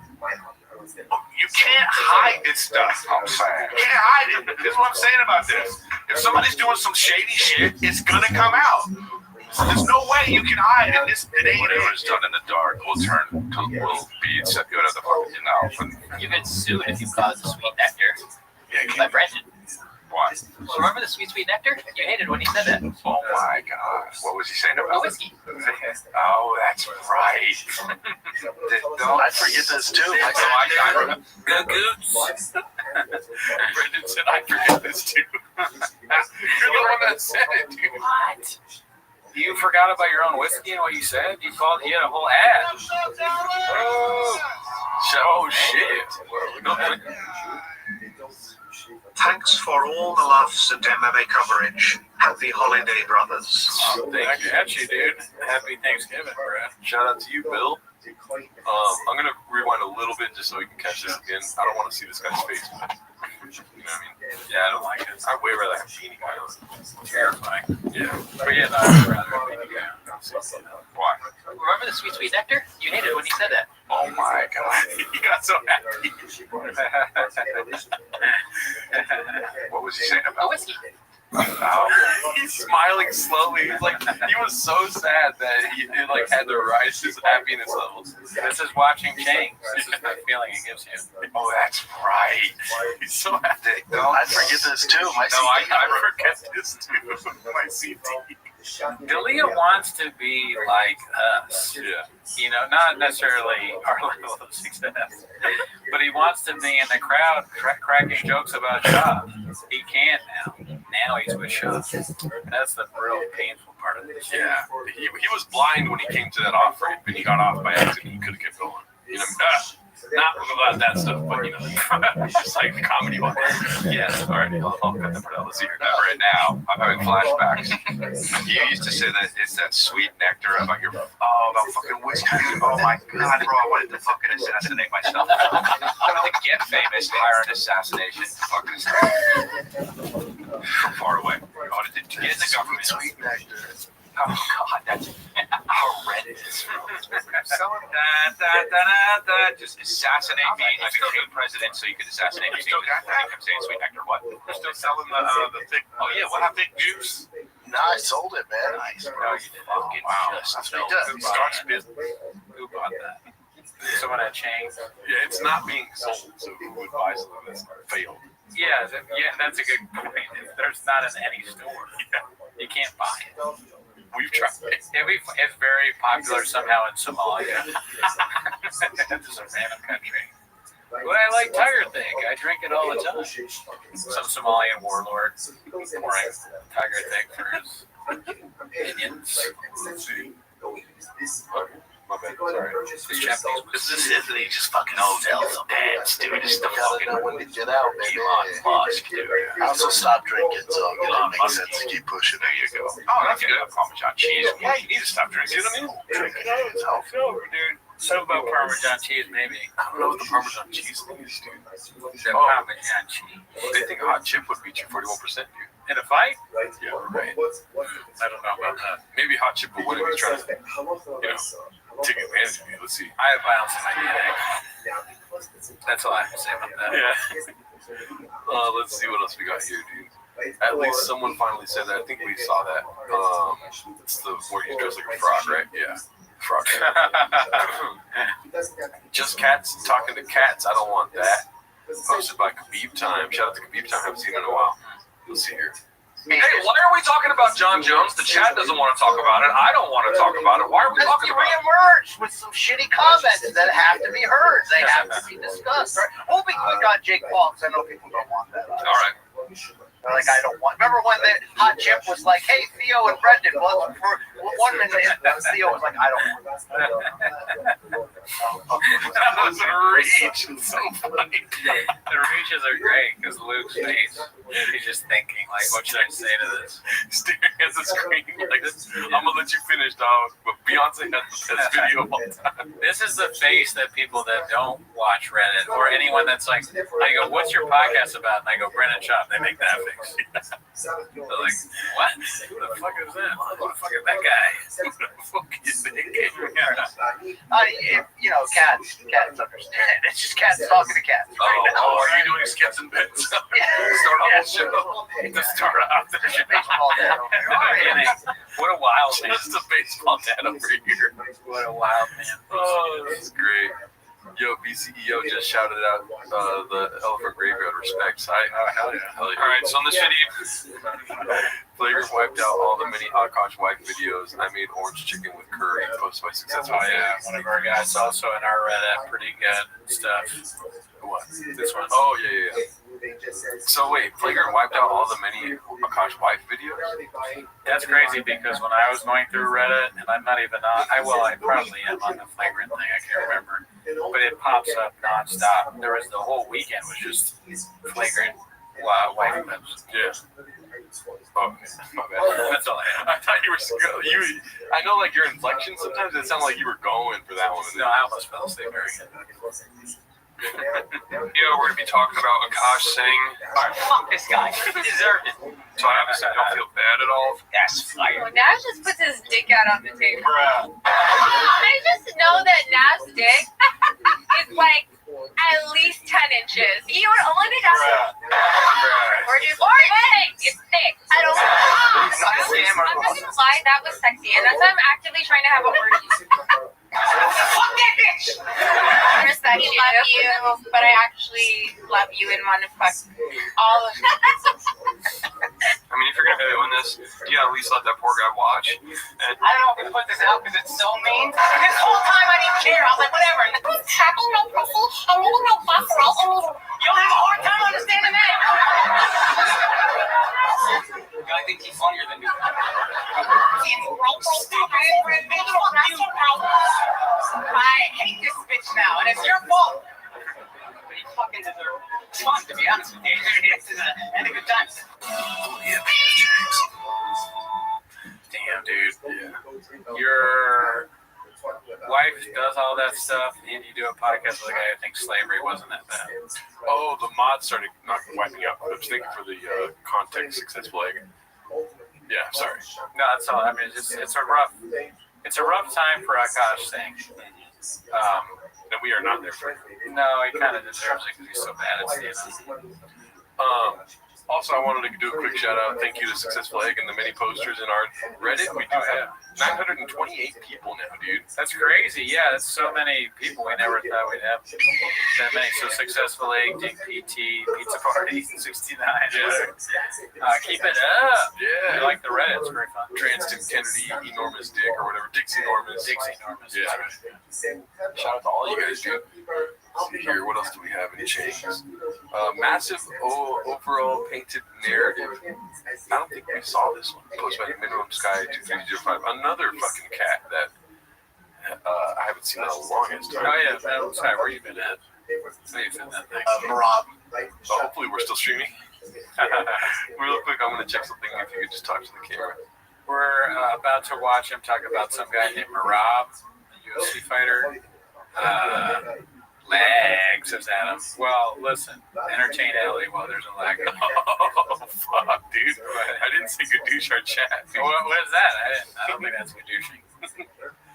[SPEAKER 12] You can't hide this stuff, I'm saying. You can't hide it. This is what I'm saying about this. If somebody's doing some shady shit, it's gonna come out. There's no way you can hide it.
[SPEAKER 5] Whatever's done in the dark will be set good at the fucking
[SPEAKER 2] You get sued if you cause the sweet nectar. By Brendan.
[SPEAKER 5] Why?
[SPEAKER 2] Remember the sweet nectar? You hated when he said that.
[SPEAKER 5] Oh my god. What was he saying about
[SPEAKER 2] whiskey?
[SPEAKER 5] Oh, that's right.
[SPEAKER 11] I forget this too.
[SPEAKER 3] Good goods.
[SPEAKER 5] Brendan said, I forget this too. You're the one that said it, dude.
[SPEAKER 2] What?
[SPEAKER 3] You forgot about your own whiskey and what you said? You had a whole ad.
[SPEAKER 8] Oh, shit.
[SPEAKER 1] Thanks for all the laughs and MMA coverage. Happy holiday, brothers.
[SPEAKER 8] Thank you, dude.
[SPEAKER 3] Happy Thanksgiving, bro.
[SPEAKER 8] Shout out to you, Bill. I'm gonna rewind a little bit just so we can catch this again. I don't want to see this guy's face. You know what I mean?
[SPEAKER 3] Yeah, I don't like it.
[SPEAKER 8] I'd way rather have Beanie Guy on.
[SPEAKER 3] Terrifying.
[SPEAKER 8] Yeah.
[SPEAKER 3] But yeah, no, I'd rather have Beanie Guy on.
[SPEAKER 8] Why?
[SPEAKER 2] Remember the sweet nectar? You hated when he said that.
[SPEAKER 5] Oh my god.
[SPEAKER 8] He got so happy.
[SPEAKER 5] What was he saying about
[SPEAKER 2] whiskey?
[SPEAKER 8] He's smiling slowly. He's like, he was so sad that he had to rise his happiness levels.
[SPEAKER 3] This is watching change. This is the feeling it gives you.
[SPEAKER 5] Oh, that's right.
[SPEAKER 8] He's so happy.
[SPEAKER 11] I forget this too.
[SPEAKER 8] I forget this too. My CD.
[SPEAKER 3] Dalia wants to be like us.
[SPEAKER 8] Yeah.
[SPEAKER 3] Not necessarily our level of success, but he wants to be in the crowd cracking jokes about Shaw. He can't now. Now he's with Shaw. That's the real painful part of this.
[SPEAKER 8] Yeah. He was blind when he came to that off ramp and he got off by accident. He could have kept going. Not about that stuff, but it's like the comedy one. Yes, all right, I'll cut that part out. Let's see here.
[SPEAKER 5] Right now, I'm having flashbacks. You used to say that it's that sweet nectar about about fucking whiskey. Oh my god, bro, I wanted to fucking assassinate myself. I wanted to get famous, hire an assassination, from far away. I wanted to get in the government.
[SPEAKER 11] Sweet nectar.
[SPEAKER 5] Oh god, that's horrendous. Just assassinate me. I became president so you could assassinate me.
[SPEAKER 12] Still got that?
[SPEAKER 5] I'm saying sweet nectar. What?
[SPEAKER 12] We're still selling the thick.
[SPEAKER 5] Oh yeah, what happened?
[SPEAKER 12] Thick juice.
[SPEAKER 11] No, I sold it, man.
[SPEAKER 5] Nice. No, you didn't. Fucking just
[SPEAKER 11] That's what he does.
[SPEAKER 8] He starts business.
[SPEAKER 3] Who bought that? Someone at Chang.
[SPEAKER 8] Yeah, it's not being sold, so who would buy something that's failed?
[SPEAKER 3] Yeah, that's a good point. There's not in any store. You can't buy it.
[SPEAKER 5] We've tried it.
[SPEAKER 3] It's very popular somehow in Somalia. It's a random country. But I like Tiger Thing. I drink it all the time. Some Somalian warlord pouring Tiger Thing for his minions.
[SPEAKER 5] My bad. Sorry.
[SPEAKER 3] It's Japanese.
[SPEAKER 11] This isn't he just fucking hotels and dance, dude. It's the fucking when we get out, baby. Elon Musk, dude. I also stopped drinking, so it makes sense to keep pushing.
[SPEAKER 5] There you go. Oh, that's good. Parmesan cheese. Yeah, you need to stop drinking. You know what I mean?
[SPEAKER 11] Drinking it is healthy.
[SPEAKER 3] Dude, something about Parmesan cheese, maybe.
[SPEAKER 5] I don't know what the Parmesan cheese thing is, dude.
[SPEAKER 3] The Parmesan cheese.
[SPEAKER 5] They think hot chip would beat you 41%, dude.
[SPEAKER 3] In a fight?
[SPEAKER 5] Yeah, right.
[SPEAKER 3] I don't know about that.
[SPEAKER 5] Maybe hot chip would win if he's trying to, take advantage of you. Let's see.
[SPEAKER 3] I have violence in my DNA. That's all I have to say about that.
[SPEAKER 5] Yeah. Let's see what else we got here, dude. At least someone finally said that. I think we saw that. It's the where he's dressed like a frog, right? Yeah. Frog. Just cats talking to cats. I don't want that. Posted by Khabib Time. Shout out to Khabib Time. Haven't seen it in a while. Let's see here. Hey, why are we talking about John Jones? The chat doesn't want to talk about it. I don't want to talk about it. Why are we talking about it?
[SPEAKER 4] Reemerged with some shitty comments that have to be heard. They have to be discussed. Right? We'll be quick on Jake Paul because I know people don't want that.
[SPEAKER 5] All right.
[SPEAKER 4] Like, I don't want. Remember when the hot chip was like, "Hey, Theo and Brendan." Well, for 1 minute, Theo was like, "I don't want that."
[SPEAKER 5] That was a reach. It's so funny.
[SPEAKER 3] The reaches are great because Luke's face, he's just thinking, like, what should I say to this?
[SPEAKER 5] Staring at the screen like this. I'm gonna let you finish, dog. But Beyonce has the best video of all time.
[SPEAKER 3] This is the face that people that don't watch Reddit or anyone that's like, I go, "What's your podcast about?" And I go, "Brennan Chop." They make that face. They're like, "What? Who the fuck is that? Who the fuck is that guy? Who the fuck is that guy?"
[SPEAKER 4] You know, cats understand. It's just cats talking to cats. Right now.
[SPEAKER 5] Oh, are you doing skits and bits? Start off the show. To start out the
[SPEAKER 4] baseball dad over here.
[SPEAKER 3] What a wild man.
[SPEAKER 5] Just a baseball dad over here.
[SPEAKER 3] What a wild man.
[SPEAKER 5] Oh, that's great. Yo, BCEO just shouted out the Elephant Graveyard respects. Hi.
[SPEAKER 3] Oh, hell yeah.
[SPEAKER 5] Hell yeah. All right, so on this video, Flagrant wiped out all the mini Akash wife videos. I made orange chicken with curry, posted by Successful.
[SPEAKER 3] Oh, yeah. One of our guys also in our Reddit. Pretty good stuff.
[SPEAKER 5] What?
[SPEAKER 3] This one.
[SPEAKER 5] Oh, yeah. So wait, Flagrant wiped out all the mini Akash wife videos?
[SPEAKER 3] That's crazy because when I was going through Reddit, and I'm not even on, I probably am on the Flagrant thing, I can't remember, but it pops up nonstop. There was the whole weekend was just Flagrant wife clips.
[SPEAKER 5] Yeah. Oh, my bad.
[SPEAKER 3] That's all I had.
[SPEAKER 5] I thought you were. I know, like your inflection. Sometimes it sounded like you were going for that one.
[SPEAKER 3] No, I almost fell asleep very good.
[SPEAKER 5] We're gonna be talking about Akash Singh.
[SPEAKER 2] Alright, fuck this guy. He deserved it.
[SPEAKER 5] So obviously, don't feel bad at all.
[SPEAKER 2] That's fire.
[SPEAKER 9] Well, Nash just puts his dick out on the table. I just know that Nash's dick is like at least 10 inches. You would only be done. Or thick. It's thick. I don't know. I'm not gonna lie, that was sexy, and that's why I'm actively trying to have a orgy.
[SPEAKER 2] Fuck that bitch!
[SPEAKER 9] I respect you, love you, but I actually love you and want to fuck all of you.
[SPEAKER 5] I mean, if you're gonna be doing this, you gotta at least let that poor guy watch.
[SPEAKER 2] I
[SPEAKER 5] And
[SPEAKER 2] don't know if we put this out because it's so mean. This whole time I didn't care. I was like, whatever.
[SPEAKER 22] Tapping my pussy and moving my breath right and
[SPEAKER 2] You don't have a hard time understanding that? The guy thinks he's funnier than me. I hate this bitch now, and it's your fault. But you fucking deserve it. It's fun, to be honest with you. It's a good time.
[SPEAKER 3] Damn, dude. Your wife does all that stuff, and you do a podcast with a guy who thinks slavery wasn't that bad.
[SPEAKER 5] oh, the mod started not wiping out. I was thinking for the context successful egg. Yeah, sorry.
[SPEAKER 3] No, that's all. I mean, it's a rough time for Akash Singh.
[SPEAKER 5] And we are not there for him.
[SPEAKER 3] No, he kind of deserves it because he's so bad at stand-up.
[SPEAKER 8] Also, I wanted to do a quick shout out. Thank you to Successful Egg and the many posters in our Reddit. We do have 928 people now, dude.
[SPEAKER 3] That's crazy. Yeah, that's so many people. We never thought we'd have that many. So Successful Egg, Dick PT, Pizza Party, 69.
[SPEAKER 8] Yeah.
[SPEAKER 3] Keep it up.
[SPEAKER 8] Yeah.
[SPEAKER 3] I like the Reddit. It's very fun.
[SPEAKER 8] Transton Kennedy, Enormous Dick, or whatever. Dick's Enormous.
[SPEAKER 3] Dick's Enormous.
[SPEAKER 8] Yeah. Shout out to all you guys, dude. Let's see here. What else do we have in chains? Massive overall painted narrative. I don't think we saw this one. Posted by Minimum Sky 2305. Another fucking cat that I haven't seen in a long time.
[SPEAKER 3] Oh yeah, sorry, where you been at? Where you been at?
[SPEAKER 11] Rob.
[SPEAKER 8] Hopefully we're still streaming. Real quick, I'm gonna check something. If you could just talk to the camera.
[SPEAKER 3] We're about to watch him talk about some guy named Marab, a UFC fighter. Lag, says Adam. Well, listen, entertain Ellie while there's a lag.
[SPEAKER 8] Oh, fuck, dude. I didn't say Gadoosh our chat.
[SPEAKER 3] What is that? I don't think that's Gadooshing.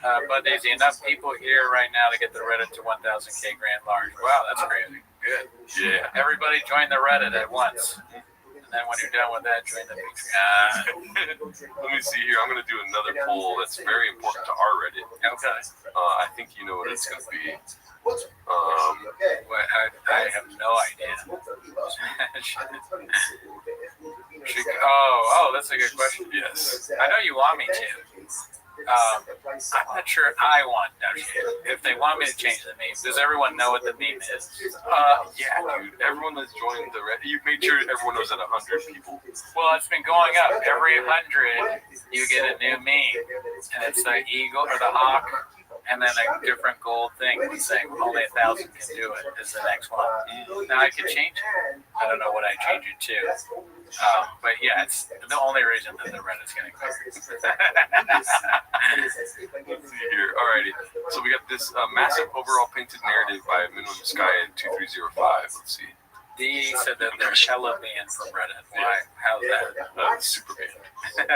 [SPEAKER 3] But there's enough people here right now to get the Reddit to 1,000K grand large. Wow, that's crazy. Good.
[SPEAKER 8] Yeah.
[SPEAKER 3] Everybody join the Reddit at once. And then when you're done with that, join the Patreon.
[SPEAKER 8] Let me see here. I'm going to do another poll that's very important to our Reddit.
[SPEAKER 3] Okay.
[SPEAKER 8] I think you know what it's going to be.
[SPEAKER 3] I have no idea. That's a good question.
[SPEAKER 8] Yes.
[SPEAKER 3] I know you want me to. I'm not sure I want if they want me to change the meme. Does everyone know what the meme is?
[SPEAKER 8] Yeah, dude. Everyone that's joined the Reddit, you've made sure everyone knows that 100 people.
[SPEAKER 3] Well, it's been going up. Every 100, you get a new meme, and it's the eagle or the hawk, and then a different gold thing saying only 1,000 can do it is the next one. Now I can change it. I don't know what I change it to. But yeah, it's the only reason that the Reddit's getting quicker.
[SPEAKER 8] Let's see here. Alrighty. So we got this massive overall painted narrative by Minimum Sky at 2305. Let's see.
[SPEAKER 3] D said that they're hella banned from Reddit. Why? How's that?
[SPEAKER 8] Super banned.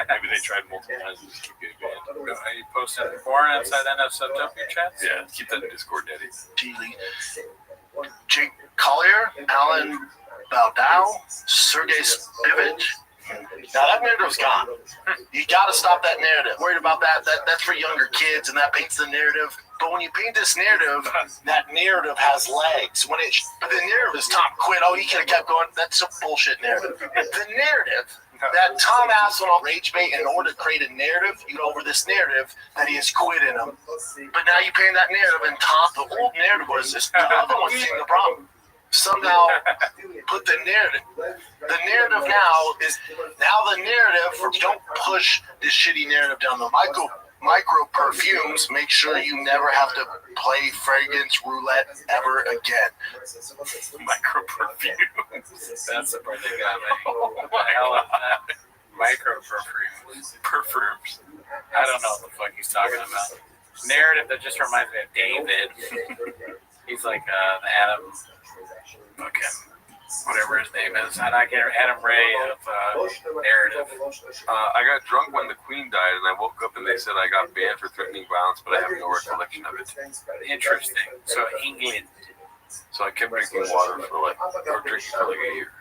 [SPEAKER 8] Maybe they tried multiple times and just keep getting banned.
[SPEAKER 3] Are you posting porn inside NSFW chats?
[SPEAKER 8] Yeah, keep that in Discord, Daddy.
[SPEAKER 11] Jake Collier, Alan Baldow, Sergey Spivich. Now that narrative's gone. You got to stop that narrative. Worried about that? That's for younger kids, and that paints the narrative. But when you paint this narrative, that narrative has legs. But the narrative is Tom quit. Oh, he could have kept going. That's a bullshit narrative. The narrative that Tom asked on Rage Bait in order to create a narrative, you go over this narrative that he has quit in him. But now you paint that narrative, and Tom, the old narrative was this. The other one's seeing the problem. Somehow put the narrative. The narrative now is the narrative for don't push this shitty narrative down the micro perfumes. Make sure you never have to play fragrance roulette ever again.
[SPEAKER 8] Micro perfumes.
[SPEAKER 3] That's the part they got me. What the hell is that? Micro perfumes.
[SPEAKER 8] Perfumes.
[SPEAKER 3] I don't know what the fuck he's talking about. Narrative that just reminds me of David. He's like the Adam. Okay. Whatever his name is. And I get Adam Ray of narrative.
[SPEAKER 8] I got drunk when the Queen died, and I woke up and they said I got banned for threatening violence, but I have no recollection of it.
[SPEAKER 3] Interesting. So England.
[SPEAKER 8] So I kept drinking water or drinking for like a year.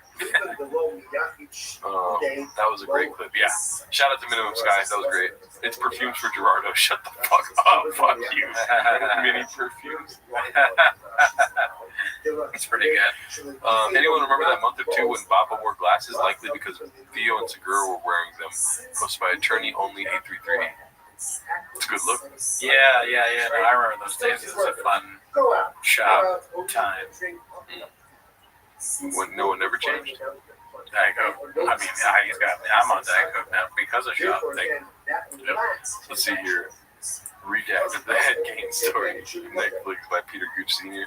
[SPEAKER 8] That was a great clip. Yeah. Shout out to Minimum Skies. That was great. It's perfumes for Gerardo. Shut the fuck up. Fuck you. Mini perfumes.
[SPEAKER 3] It's pretty good.
[SPEAKER 8] Anyone remember that month or two when Baba wore glasses? Likely because Theo and Segura were wearing them. Posted by attorney only 833. It's a good look.
[SPEAKER 3] Yeah. No, I remember those days. It was a fun shop time.
[SPEAKER 8] When no one ever changed.
[SPEAKER 3] Diet Coke. I mean, I'm on Diet Coke now because of shop.
[SPEAKER 8] Yep. Let's see here. Redacted the Head Game Story. Netflix by Peter Gooch Sr.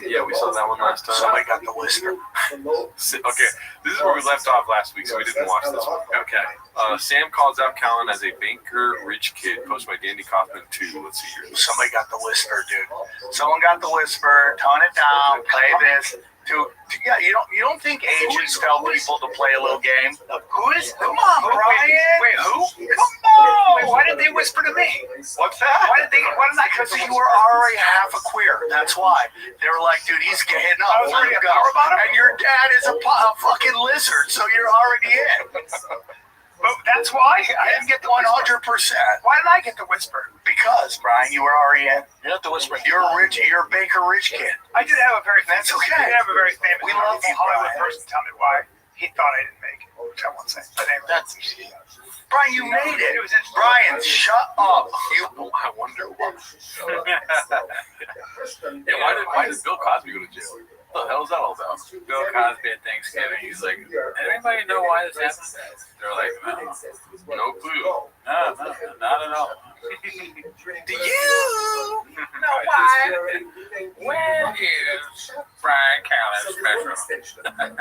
[SPEAKER 8] Yeah, we saw that one last time.
[SPEAKER 11] Somebody got the listener.
[SPEAKER 8] Okay, this is where we left off last week, so we didn't watch this one.
[SPEAKER 3] Okay.
[SPEAKER 8] Sam calls out Callan as a banker rich kid, posted by Dandy Kaufman 2. Let's see here.
[SPEAKER 11] Somebody got the whisper, dude. Someone got the whisper. Tone it down. Play this.
[SPEAKER 18] Yeah, you don't think agents tell people to play a little game? Who is? Come on, Brian.
[SPEAKER 12] Wait, who?
[SPEAKER 18] Come on. Why did they whisper to me?
[SPEAKER 12] What's that?
[SPEAKER 18] Why did I? Because you were already half a queer. That's why. They were like, dude, he's getting up.
[SPEAKER 12] I was already a power bottom?
[SPEAKER 18] And your dad is a fucking lizard, so you're already in. But that's why I didn't get the 100%. Why did I get the whisper? Because, Brian, you were already in.
[SPEAKER 11] You're not the whisper.
[SPEAKER 18] You're a Baker Rich kid. I did have a very famous. That's okay. I did have a very famous. We love you, Hollywood
[SPEAKER 11] Brian.
[SPEAKER 18] person tell me why he thought I didn't make it. Which I won't say. That's Brian, you made it. Brian, shut up.
[SPEAKER 5] I wonder why. Yeah, why did Bill Cosby go to jail? What the hell is that all about?
[SPEAKER 3] Bill Cosby at Thanksgiving, he's like, anybody know why this happened? They're like,
[SPEAKER 5] No clue.
[SPEAKER 3] no, not at all.
[SPEAKER 18] Do you know why?
[SPEAKER 3] When is Brian Callen's special? I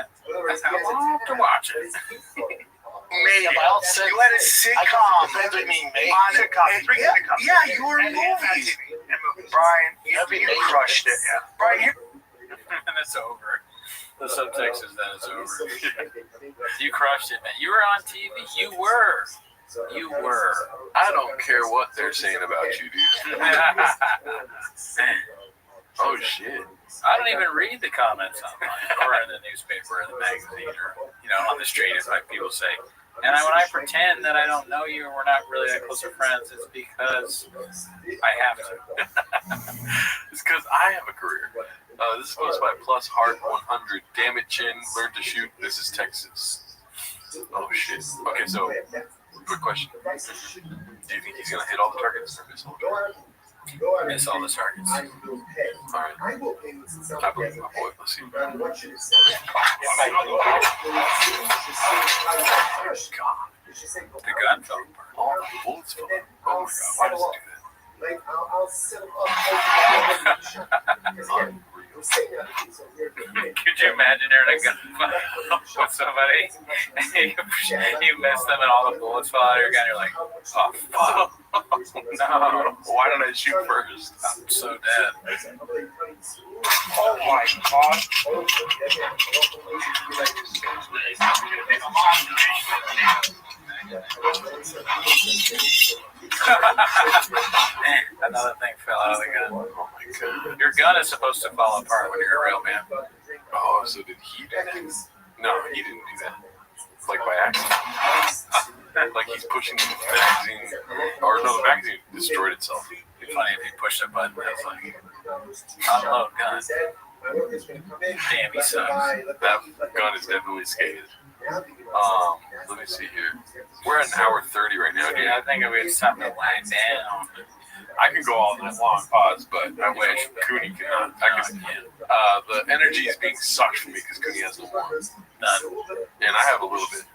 [SPEAKER 3] want to watch it.
[SPEAKER 18] Maybe.
[SPEAKER 11] Yeah,
[SPEAKER 18] You had a sitcom.
[SPEAKER 11] Depends what you mean, mate.
[SPEAKER 18] Yeah, you were in movies. Brian, you crushed it. Brian, you...
[SPEAKER 3] And it's over. The subtext is that it's over. You crushed it, man. You were on TV. You were.
[SPEAKER 5] I don't care what they're saying about you, dude. Oh, shit.
[SPEAKER 3] I don't even read the comments online or in the newspaper or the magazine or, on the street, as like people say. And when I pretend that I don't know you and we're not really that close of friends, it's because I have to.
[SPEAKER 5] It's because I have a career. This is posted by Plus Heart 100. Damn it, Chin. Learn to shoot. This is Texas. Oh, shit. Okay, so, quick question. Do you think he's going to hit all the targets or miss all the targets?
[SPEAKER 3] Miss all the targets.
[SPEAKER 5] Alright. I believe my boy. Let's see. God.
[SPEAKER 3] The gun fell apart.
[SPEAKER 5] All the bullets fell apart. Oh, my God. Why does it do that?
[SPEAKER 10] Like, I'll set them up.
[SPEAKER 3] Could you imagine there in a gunfight with somebody and you miss them and all the bullets fall out of your gun? You're like, oh, fuck.
[SPEAKER 5] No. Why did I shoot first?
[SPEAKER 3] I'm so dead.
[SPEAKER 18] Oh, my God.
[SPEAKER 3] Another thing fell out of the gun.
[SPEAKER 5] Oh, my God.
[SPEAKER 3] Your gun is supposed to fall apart when you're a real man.
[SPEAKER 5] Oh, so did he do that? No, he didn't do that. Like by accident. Like he's pushing the magazine. Or no, the magazine destroyed itself.
[SPEAKER 3] It'd be funny if he pushed a button that was like, unload gun. Damn, he sucks.
[SPEAKER 5] That gun is definitely scathed. Let me see here. We're at an hour 30 right now, dude.
[SPEAKER 3] Yeah, I think it's time to wind down.
[SPEAKER 5] I can go all night long, pause, but I wish Cooney cannot. The energy is being sucked from me because Cooney has no more.
[SPEAKER 3] None.
[SPEAKER 5] And I have a little bit.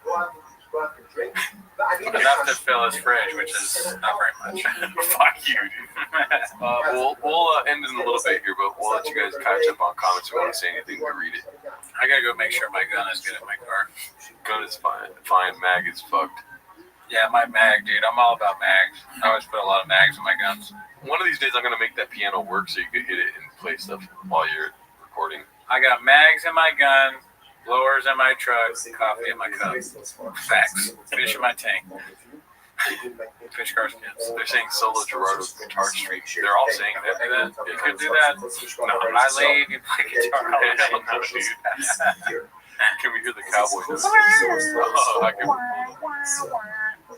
[SPEAKER 3] Enough to fill his fridge, which is not very much.
[SPEAKER 5] Fuck you, dude. We'll end in a little bit here, but we'll let you guys catch up on comments if you want to say anything. We read it.
[SPEAKER 3] I gotta go make sure my gun is good in my car.
[SPEAKER 5] Gun is fine. Fine. Mag is fucked.
[SPEAKER 3] Yeah, my mag, dude. I'm all about mags. I always put a lot of mags in my guns.
[SPEAKER 5] One of these days, I'm gonna make that piano work so you can hit it and play stuff while you're recording.
[SPEAKER 3] I got mags in my gun, blowers in my truck, coffee in my cup. Facts. Fish in my tank. Fish car skins.
[SPEAKER 5] They're saying solo Gerardo guitar stream. They're all saying that.
[SPEAKER 3] You could do that. No, I leave, you play guitar.
[SPEAKER 5] Hell no, dude. Can we hear the cowboy noise? Oh, I can.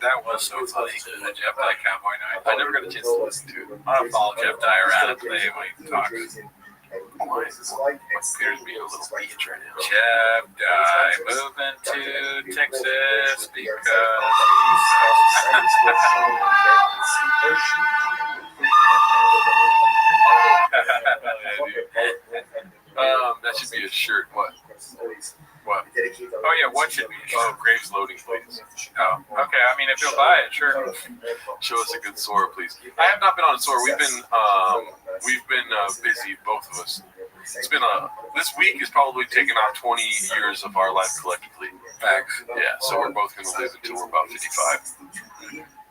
[SPEAKER 3] That was so funny. The Jeff Dye cowboy noise.
[SPEAKER 5] I never got a chance to listen to it.
[SPEAKER 3] I'm gonna follow Jeff Dye around and play when he talks.
[SPEAKER 5] Why is my computer's being a little bitch right now?
[SPEAKER 3] Jeff Dye moving to Texas because
[SPEAKER 5] that should be a shirt. What?
[SPEAKER 3] What? Oh yeah, what should be?
[SPEAKER 5] Oh, Graves loading, please.
[SPEAKER 3] Oh, okay. I mean, if you'll buy it, sure.
[SPEAKER 5] Show us a good Sora, please. I have not been on Sora. We've been busy, both of us. It's been this week has probably taken off 20 years of our life collectively.
[SPEAKER 3] Facts.
[SPEAKER 5] Yeah, so we're both going to live until we're about 55.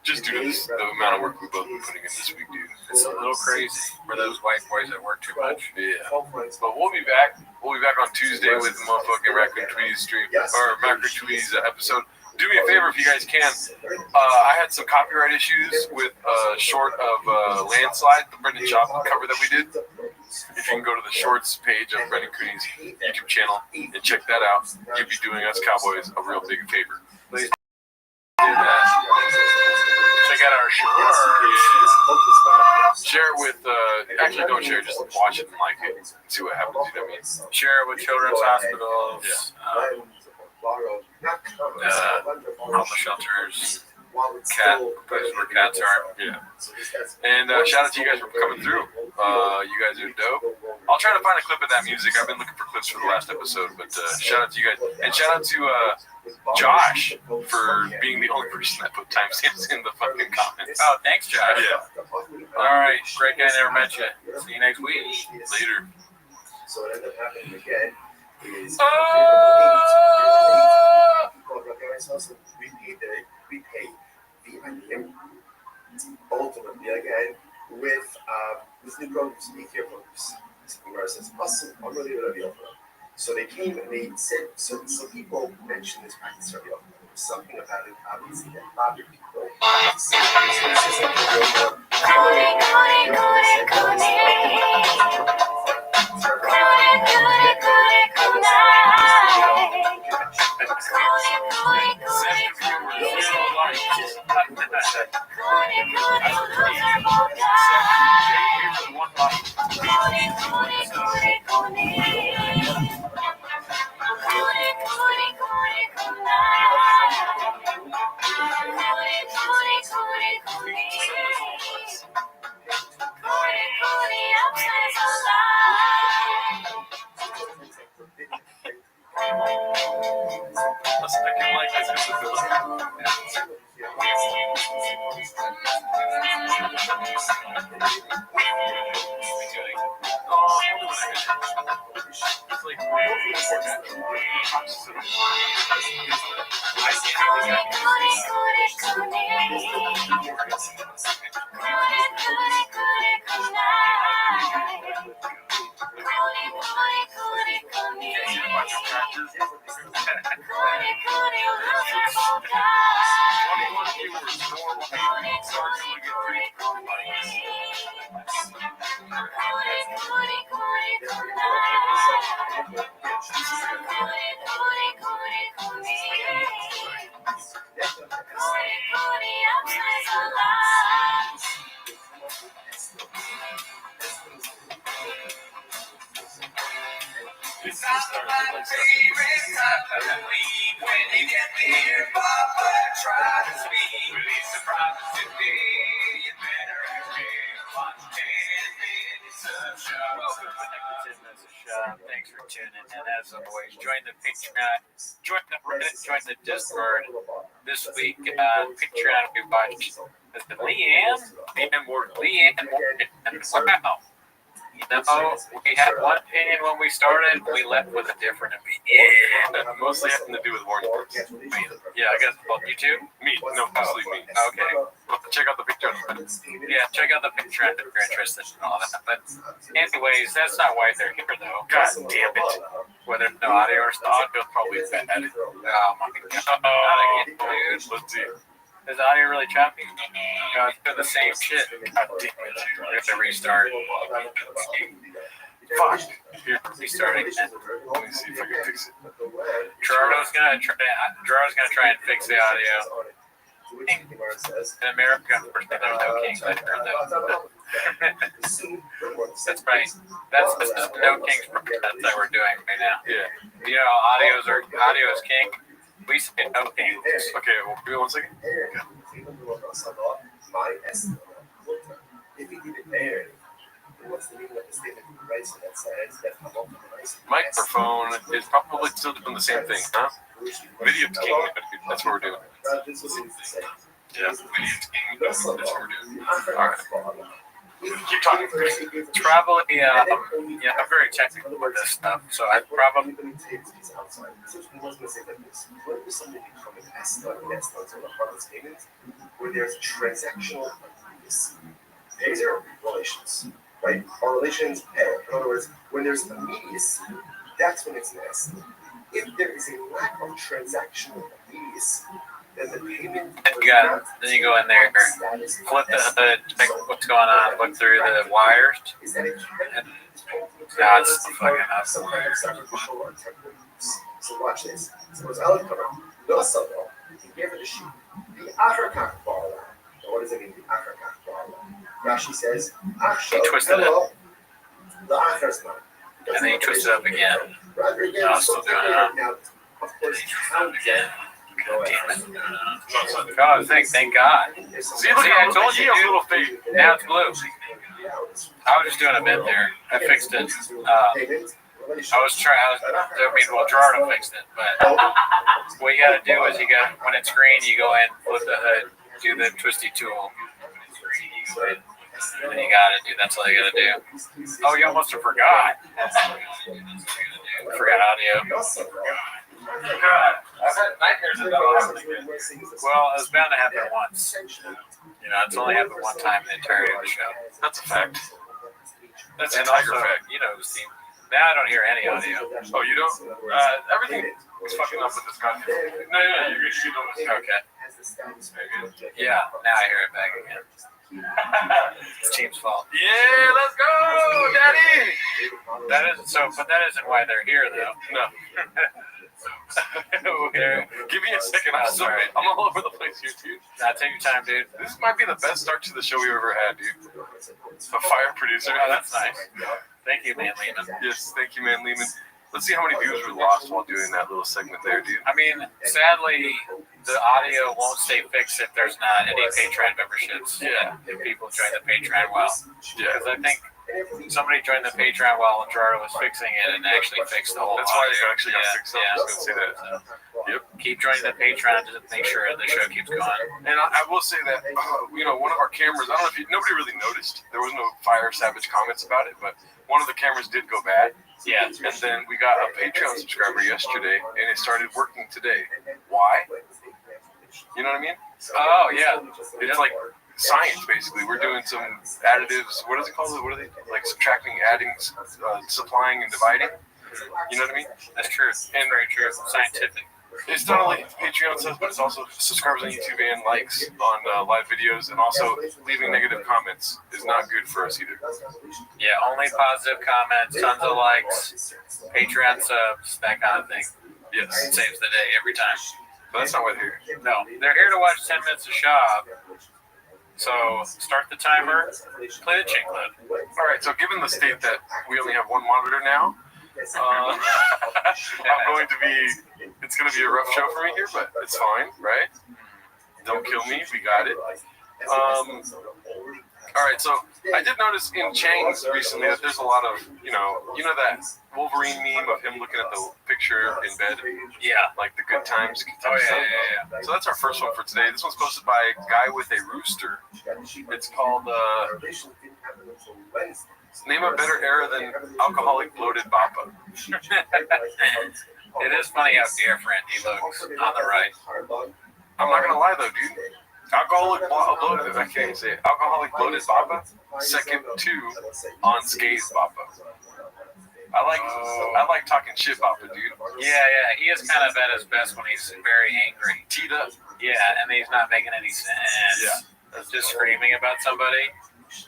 [SPEAKER 5] Just due to the amount of work we've both been putting in this week, dude.
[SPEAKER 3] It's a little crazy for those white boys that work too much.
[SPEAKER 5] Yeah. But we'll be back. We'll be back on Tuesday with the motherfucking Raccoon Tweeties stream or Raccoon Tweeties episode. Do me a favor if you guys can. I had some copyright issues with short of Landslide, the Brendan Schaub cover that we did. If you can go to the shorts page of Brendan Cooney's YouTube channel and check that out, you'd be doing us Cowboys a real big favor. Please do that. Check out our shorts. Yeah. Share it with, actually don't share, just watch it and like it and see what happens, you know what I mean?
[SPEAKER 3] Share it with children's hospitals, homeless shelters, places where cats are.
[SPEAKER 5] Yeah. And shout out to you guys for coming through. You guys are dope. I'll try to find a clip of that music. I've been looking for clips for the last episode, but shout out to you guys. And shout out to Josh for being the only person that put timestamps in the fucking comments.
[SPEAKER 3] Oh, thanks, Josh.
[SPEAKER 5] Yeah.
[SPEAKER 3] All right, great guy, never met you. See you next week.
[SPEAKER 5] Later.
[SPEAKER 10] So what ended up happening again is we paid the idea ultimately again with new programs, new care programs. Where it says, awesome, I'm really going to be open. So they came and they said, so people mentioned this practice early on. There was something about it, obviously, that bothered people.
[SPEAKER 15] It's not my favorite time of the week when you get there, Papa try to speak. Release surprises today. You better act watch 10 minutes of show.
[SPEAKER 3] Welcome to 10 Minutes of Show. Thanks for tuning in. As always, join the Patreon, join the Reddit, join the Discord. This week on Patreon, we watched Leanne Morgan. Wow. You know, we had one opinion when we started. We left with a different opinion.
[SPEAKER 5] Yeah, mostly having to do with Warren Sports.
[SPEAKER 3] Yeah, I guess both you two?
[SPEAKER 5] Me. No, mostly me.
[SPEAKER 3] Okay.
[SPEAKER 5] Check out the picture.
[SPEAKER 3] Yeah, check out the picture if you're interested in all that. But anyways, that's not why they're here, though.
[SPEAKER 5] God damn it.
[SPEAKER 3] Whether it's no audio or audio, probably bad. Oh, my God. Dude.
[SPEAKER 5] Let's see.
[SPEAKER 3] Is the audio really choppy? No, it's doing the same shit. God damn it. We have to restart.
[SPEAKER 5] Fuck.
[SPEAKER 3] Here, restarting.
[SPEAKER 5] Let me see if I can fix it.
[SPEAKER 3] Gerardo's gonna try and fix the audio. In America, unfortunately, there's no kings. I heard that. That's right. That's the no kings that we're doing right now.
[SPEAKER 5] Yeah.
[SPEAKER 3] You know, audio is king. We say no kings.
[SPEAKER 5] Okay, well, give me 1 second. Microphone is probably still doing the same thing, huh? Video king, that's what we're doing. Yeah, video king, that's what we're doing. Alright. Keep talking.
[SPEAKER 3] It's probably, I'm very technical with this stuff, so I probably.
[SPEAKER 10] Where there's transactional These are relations, right? Our relations pay. In other words, when there's immediacy, that's when it's nasty. If there is a lack of transactional immediacy, then the payment.
[SPEAKER 3] Then you go in there, flip the hood, check what's going on, look through the wires. And now it's fucking up the wires.
[SPEAKER 10] So watch this. Suppose Ellen come out. No solo. He gave her the sheet. The Achrakach ball. What does it mean, the Achrakach ball? Rashi says,
[SPEAKER 3] He twisted it.
[SPEAKER 10] The Achrazman.
[SPEAKER 3] And then he twisted it up again. No, I'm still doing it.
[SPEAKER 10] Now, of course, how
[SPEAKER 3] Again. God damn it. Oh, thank God. See, I told you, dude. Now it's blue. I was just doing a bit there. I fixed it. Gerardo fixed it, but what you gotta do is when it's green, you go in, flip the hood, do the twisty tool. And you gotta do, that's all you gotta do. Oh, you almost forgot. Forgot audio. I've had nightmares about it. Well, it was bound to happen once. It's only happened one time in the entirety of the show.
[SPEAKER 8] That's a fact. That's a
[SPEAKER 3] And
[SPEAKER 8] tiger
[SPEAKER 3] also,
[SPEAKER 8] fact.
[SPEAKER 3] Steve. Now I don't hear any audio.
[SPEAKER 8] Oh, you don't? Everything is fucking up with this goddamn. No, you're good.
[SPEAKER 3] Okay. Yeah, now I hear it back again. It's team's fault.
[SPEAKER 8] Yeah, let's go, Daddy.
[SPEAKER 3] But that isn't why they're here, though.
[SPEAKER 8] No. Give me a second. I'm all over the place here, dude.
[SPEAKER 3] Nah, take your time, dude.
[SPEAKER 8] This might be the best start to the show we've ever had, dude. A fire producer.
[SPEAKER 3] Oh, that's nice. Thank you, man, Lehman.
[SPEAKER 8] Yes, thank you, man, Lehman. Let's see how many views were lost while doing that little segment there, dude.
[SPEAKER 3] I mean, sadly, the audio won't stay fixed if there's not any Patreon memberships.
[SPEAKER 8] Yeah.
[SPEAKER 3] If people join the Patreon well.
[SPEAKER 8] Yeah.
[SPEAKER 3] Because I think somebody joined the Patreon while Gerardo was fixing it and actually fixed the whole
[SPEAKER 8] That's why
[SPEAKER 3] audio.
[SPEAKER 8] it actually got fixed up. I was going to say that. Yep.
[SPEAKER 3] Keep joining the Patreon to make sure the show keeps going.
[SPEAKER 8] And I will say that, one of our cameras, I don't know if nobody really noticed. There was no Fire Savage comments about it, but one of the cameras did go bad.
[SPEAKER 3] Yeah.
[SPEAKER 8] And then we got a Patreon subscriber yesterday, and it started working today. Why? You know what I mean?
[SPEAKER 3] Oh, yeah.
[SPEAKER 8] It's like science, basically. We're doing some additives. What is it called? What are they? Like subtracting, adding, supplying, and dividing. You know what I mean?
[SPEAKER 3] That's true. And very true. Scientific.
[SPEAKER 8] It's not only Patreon subs, but it's also subscribers on YouTube and likes on live videos, and also leaving negative comments is not good for us either.
[SPEAKER 3] Yeah, only positive comments, tons of likes, Patreon subs, that kind of thing.
[SPEAKER 8] Yes.
[SPEAKER 3] It saves the day every time.
[SPEAKER 8] But that's not what they're here.
[SPEAKER 3] No, they're here to watch 10 minutes of Shab. So start the timer, play the chick clip.
[SPEAKER 8] All right, so given the state that we only have one monitor now, it's going to be a rough show for me here, but it's fine, right? Don't kill me, we got it. All right, so I did notice in Chang's recently that there's a lot of, you know that Wolverine meme of him looking at the picture in bed?
[SPEAKER 3] Yeah.
[SPEAKER 8] Like the good times.
[SPEAKER 3] Oh, yeah.
[SPEAKER 8] So that's our first one for today. This one's posted by a guy with a rooster. It's called, name a better era than alcoholic bloated Bappa.
[SPEAKER 3] It is funny how different he looks on the right.
[SPEAKER 8] I'm not going to lie, though, dude. Alcoholic bloated, I can't even say it. Alcoholic bloated Bappa, second to unscathed Bappa. I like talking shit Bappa, dude.
[SPEAKER 3] Yeah, he is kind of at his best when he's very angry.
[SPEAKER 8] Teed up.
[SPEAKER 3] Yeah, and he's not making any sense.
[SPEAKER 8] Yeah.
[SPEAKER 3] Just screaming about somebody.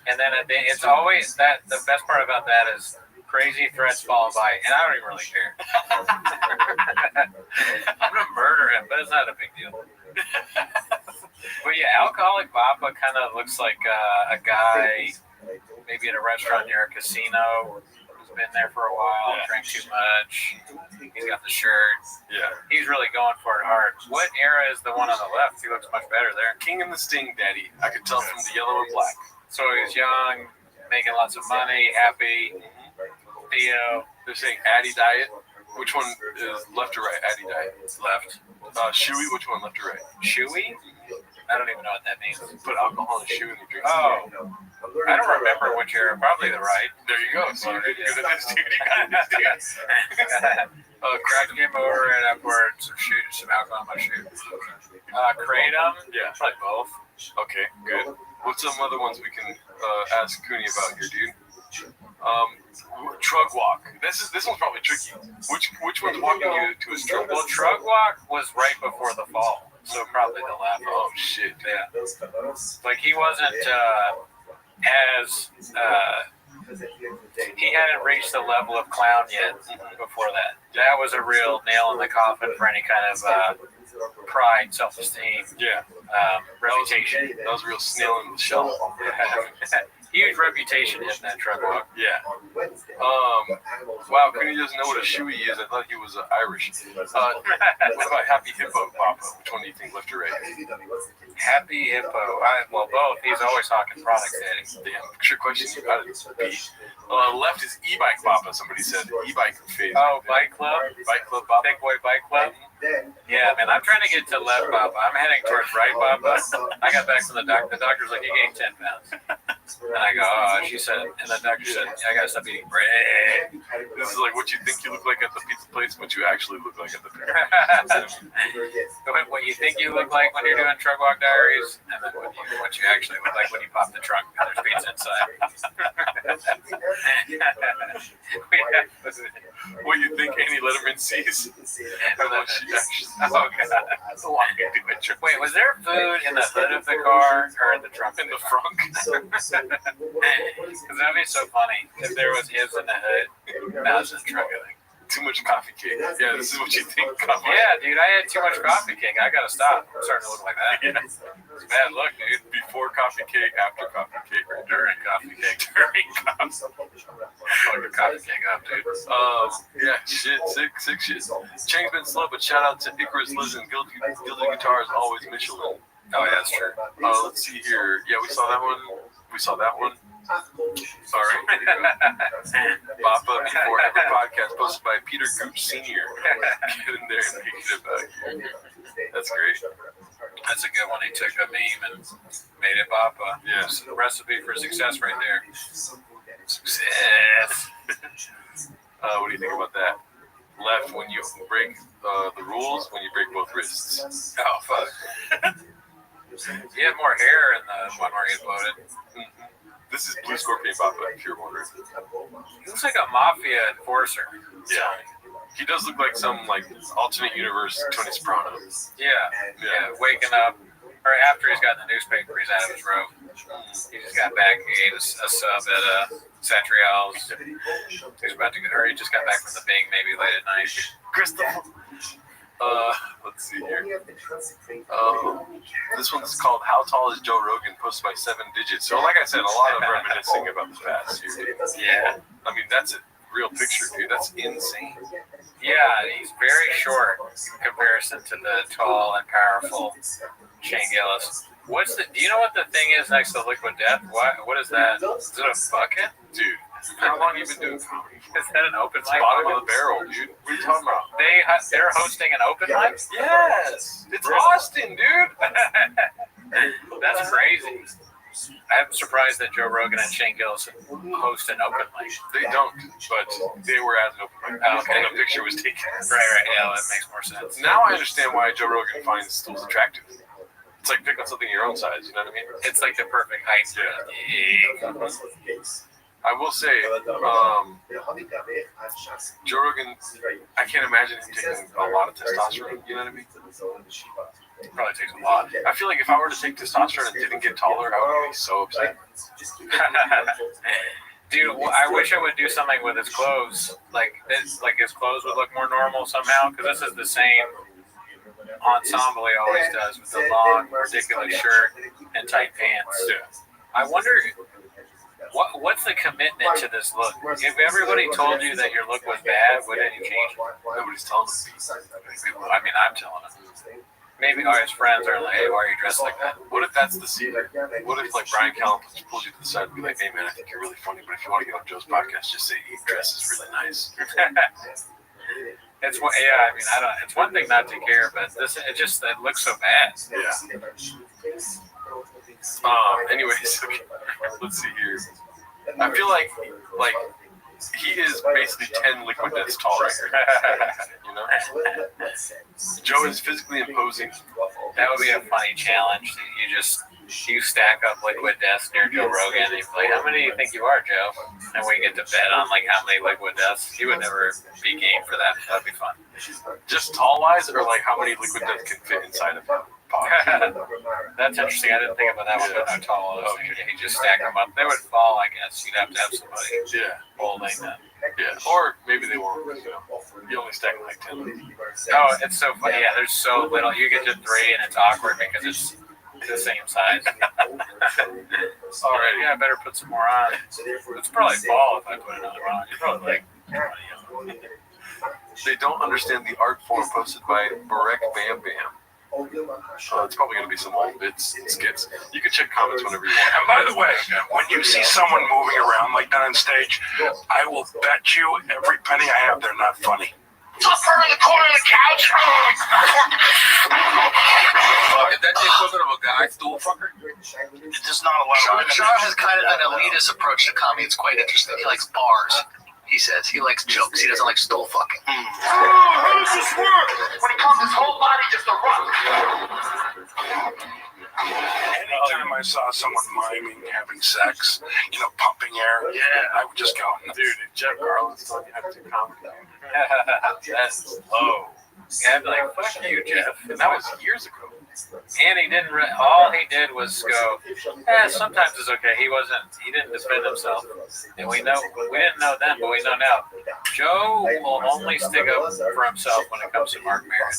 [SPEAKER 3] And then it's always that, the best part about that is crazy threats followed by, and I don't even really care. I'm going to murder him, but it's not a big deal. But yeah, alcoholic Bappa kind of looks like a guy maybe at a restaurant near a casino who's been there for a while, drank too much. He's got the shirt.
[SPEAKER 8] Yeah.
[SPEAKER 3] He's really going for it hard. What era is the one on the left? He looks much better there.
[SPEAKER 8] King and the Sting, Daddy. I could tell from the yellow and black.
[SPEAKER 3] So he's young, making lots of money, happy. Theo.
[SPEAKER 8] They're saying Addy Diet. Which one is left or right? Addy Diet.
[SPEAKER 3] Left.
[SPEAKER 8] Shoey, which one left or right?
[SPEAKER 3] Shoey? I don't even know what that means.
[SPEAKER 8] Put alcohol and shoe in the drink.
[SPEAKER 3] Oh. I don't remember which era. Probably the right.
[SPEAKER 8] There you go. So you're good at this, dude. You got this,
[SPEAKER 3] Crack him over and upwards, or shoot some alcohol in my shoe. Kratom?
[SPEAKER 8] Yeah.
[SPEAKER 3] Probably both.
[SPEAKER 8] Okay, good. What's some other ones we can ask Cooney about here, dude. Trug walk. This one's probably tricky. Which one's walking you to a trug?
[SPEAKER 3] Well, Trug Walk was right before the fall, so probably the left.
[SPEAKER 8] Oh shit!
[SPEAKER 3] Yeah. Like he wasn't he hadn't reached the level of clown yet before that. That was a real nail in the coffin for any kind of pride, self-esteem, reputation.
[SPEAKER 8] That was a real snail in the shell.
[SPEAKER 3] Huge reputation hitting that Trug Walk.
[SPEAKER 8] Yeah. Wow, Cooney doesn't know what a shoey is. I thought he was Irish. What about Happy Hippo, Papa? Which one do you think, left or right?
[SPEAKER 3] Happy Hippo. Well, both. He's always talking product daddy.
[SPEAKER 8] Damn, sure question you got it. Left is e-bike, Papa. Somebody said e-bike phase.
[SPEAKER 3] Oh, Bike Club?
[SPEAKER 8] Bike Club, Papa.
[SPEAKER 3] Big Boy Bike Club? Yeah, man, I'm trying to get to left, Papa. I'm heading towards right, Papa. I got back from the doctor. The doctor's like, you gained 10 pounds. And I go, she said, and the doctor said, I gotta stop eating bread.
[SPEAKER 8] This is like what you think you look like at the pizza place, what you actually look like at the pizza.
[SPEAKER 3] What you think you look like when you're doing Trug Walk Diaries, and then what you actually look like when you pop the trunk and there's pizza inside.
[SPEAKER 8] What you think Annie Letterman sees?
[SPEAKER 3] Wait, was there food in the hood of the car or in the trunk?
[SPEAKER 8] In the frunk?
[SPEAKER 3] Because that'd be so funny if there was his in the hood. Now it's in the trunk, I think.
[SPEAKER 8] Too much coffee cake. Yeah, this is what you think.
[SPEAKER 3] Yeah, dude, I had too much coffee cake. I gotta stop. I'm starting to look like that. It's a bad look, dude.
[SPEAKER 8] Before coffee cake, after coffee cake, or
[SPEAKER 3] during coffee cake. During coffee. Fuck the coffee cake up, dude.
[SPEAKER 8] Yeah, shit, sick shit. Chang's been slow, but shout out to Icarus Liz and Gilded Guitars, always Michelin.
[SPEAKER 3] Oh, yeah, that's true.
[SPEAKER 8] Let's see here. Yeah, we saw that one. Sorry. Papa before every podcast posted by Peter Gooch Sr. Get in there and make it about you. That's great.
[SPEAKER 3] That's a good one. He took a meme and made it Papa.
[SPEAKER 8] Yeah.
[SPEAKER 3] It's a recipe for success right there.
[SPEAKER 8] Success. What do you think about that? Left when you break the rules, when you break both wrists.
[SPEAKER 3] Oh, fuck. He had more hair in the one where he voted.
[SPEAKER 8] This is Blue Scorpion Papa, if you're wondering.
[SPEAKER 3] He looks like a mafia enforcer.
[SPEAKER 8] Yeah. He does look like some alternate universe Tony Soprano.
[SPEAKER 3] Yeah. Waking up, or after he's got in the newspaper, he's out of his robe. He just got back. He ate a sub at Satrial's. He's about to get, or he just got back from the Bing maybe late at night.
[SPEAKER 8] Crystal. Let's see here. This one's called How Tall is Joe Rogan, posted by 7 Digits. So like I said, a lot of reminiscing about the past here, dude.
[SPEAKER 3] Yeah.
[SPEAKER 8] I mean, that's a real picture, dude. That's insane.
[SPEAKER 3] Yeah, he's very short in comparison to the tall and powerful Shane Gillis. Do you know what the thing is next to Liquid Death? What is that? Is it a bucket?
[SPEAKER 8] Dude, how long have you been doing comedy?
[SPEAKER 3] Is that an open mic?
[SPEAKER 8] Bottom of the barrel, dude. What are you talking about?
[SPEAKER 3] They're hosting an open mic?
[SPEAKER 8] Yes! It's Austin, dude!
[SPEAKER 3] That's crazy. I'm surprised that Joe Rogan and Shane Gillis host an open mic.
[SPEAKER 8] They don't, but they were at an open mic.
[SPEAKER 3] Okay.
[SPEAKER 8] And a picture was taken.
[SPEAKER 3] Right. Yeah, that makes more sense.
[SPEAKER 8] Now I understand why Joe Rogan finds stools attractive. It's like pick up something your own size, you know what I mean?
[SPEAKER 3] It's like the perfect height.
[SPEAKER 8] Yeah. I will say, Joe Rogan, I can't imagine him taking a lot of testosterone, you know what I mean?
[SPEAKER 3] Probably takes a lot.
[SPEAKER 8] I feel like if I were to take testosterone and didn't get taller, I would be so upset.
[SPEAKER 3] Dude, I wish I would do something with his clothes. Like his clothes would look more normal somehow, because this is the same ensemble he always does with the long, ridiculous shirt and tight pants.
[SPEAKER 8] Yeah.
[SPEAKER 3] I wonder, what's the commitment to this look? If everybody told you that your look was bad, would any change?
[SPEAKER 8] Nobody's telling them.
[SPEAKER 3] I mean, I'm telling him. Maybe his friends are like, hey, why are you dressed like that?
[SPEAKER 8] What if that's the secret? What if Brian Callen pulls you to the side and be like, hey man, I think you're really funny, but if you want to get on Joe's podcast, just say he dresses really nice.
[SPEAKER 3] It's one thing not to care, but it looks so bad.
[SPEAKER 8] Yeah. Anyways, okay. Let's see here. I feel like he is basically 10 Liquid Deaths tall right here. You know? Joe is physically imposing
[SPEAKER 3] That would be a funny challenge. You stack up liquid deaths near Joe Rogan and he'd be like, how many do you think you are, Joe? And we get to bet on like how many liquid deaths. He would never be game for that. That'd be fun.
[SPEAKER 8] Just tall-wise, or like how many liquid deaths can fit inside of him?
[SPEAKER 3] That's interesting. I didn't think about that one, but how tall those things. You just stack them up. They would fall, I guess. You'd have to have somebody holding them.
[SPEAKER 8] Yeah, or maybe they won't. You only stack like 10.
[SPEAKER 3] Oh, it's so funny. Yeah, there's so little. You get to 3 and it's awkward because it's the same size. All right, yeah, I better put some more on. It's probably fall if I put another on. You're probably like 20.
[SPEAKER 8] They don't understand the art form posted by Barek Bam Bam. It's probably going to be some old bits and skits. You can check comments whenever you want.
[SPEAKER 18] And by the way, when you see someone moving around like that on stage, I will bet you every penny I have they're not funny.
[SPEAKER 15] Top her in the corner of the couch.
[SPEAKER 5] Is that the equivalent of a guy stool fucker?
[SPEAKER 4] There's not a lot of
[SPEAKER 11] Sean has kind of an elitist approach to comedy. It's quite interesting. He likes bars. He says he likes jokes. He doesn't like stool fucking.
[SPEAKER 15] How does this work? When he comes, his whole body just erupts.
[SPEAKER 18] Anytime I saw someone miming having sex, pumping air, I would just go,
[SPEAKER 8] dude, if Jeff Garland's telling you how to do comedy.
[SPEAKER 3] That's low. Yeah, I'd be like, fuck you, Jeff. And that was years ago. And he didn't. All he did was go. Sometimes it's okay. He didn't defend himself. And we didn't know then, but we know now. Joe will only stick up for himself when it comes to Mark Maron.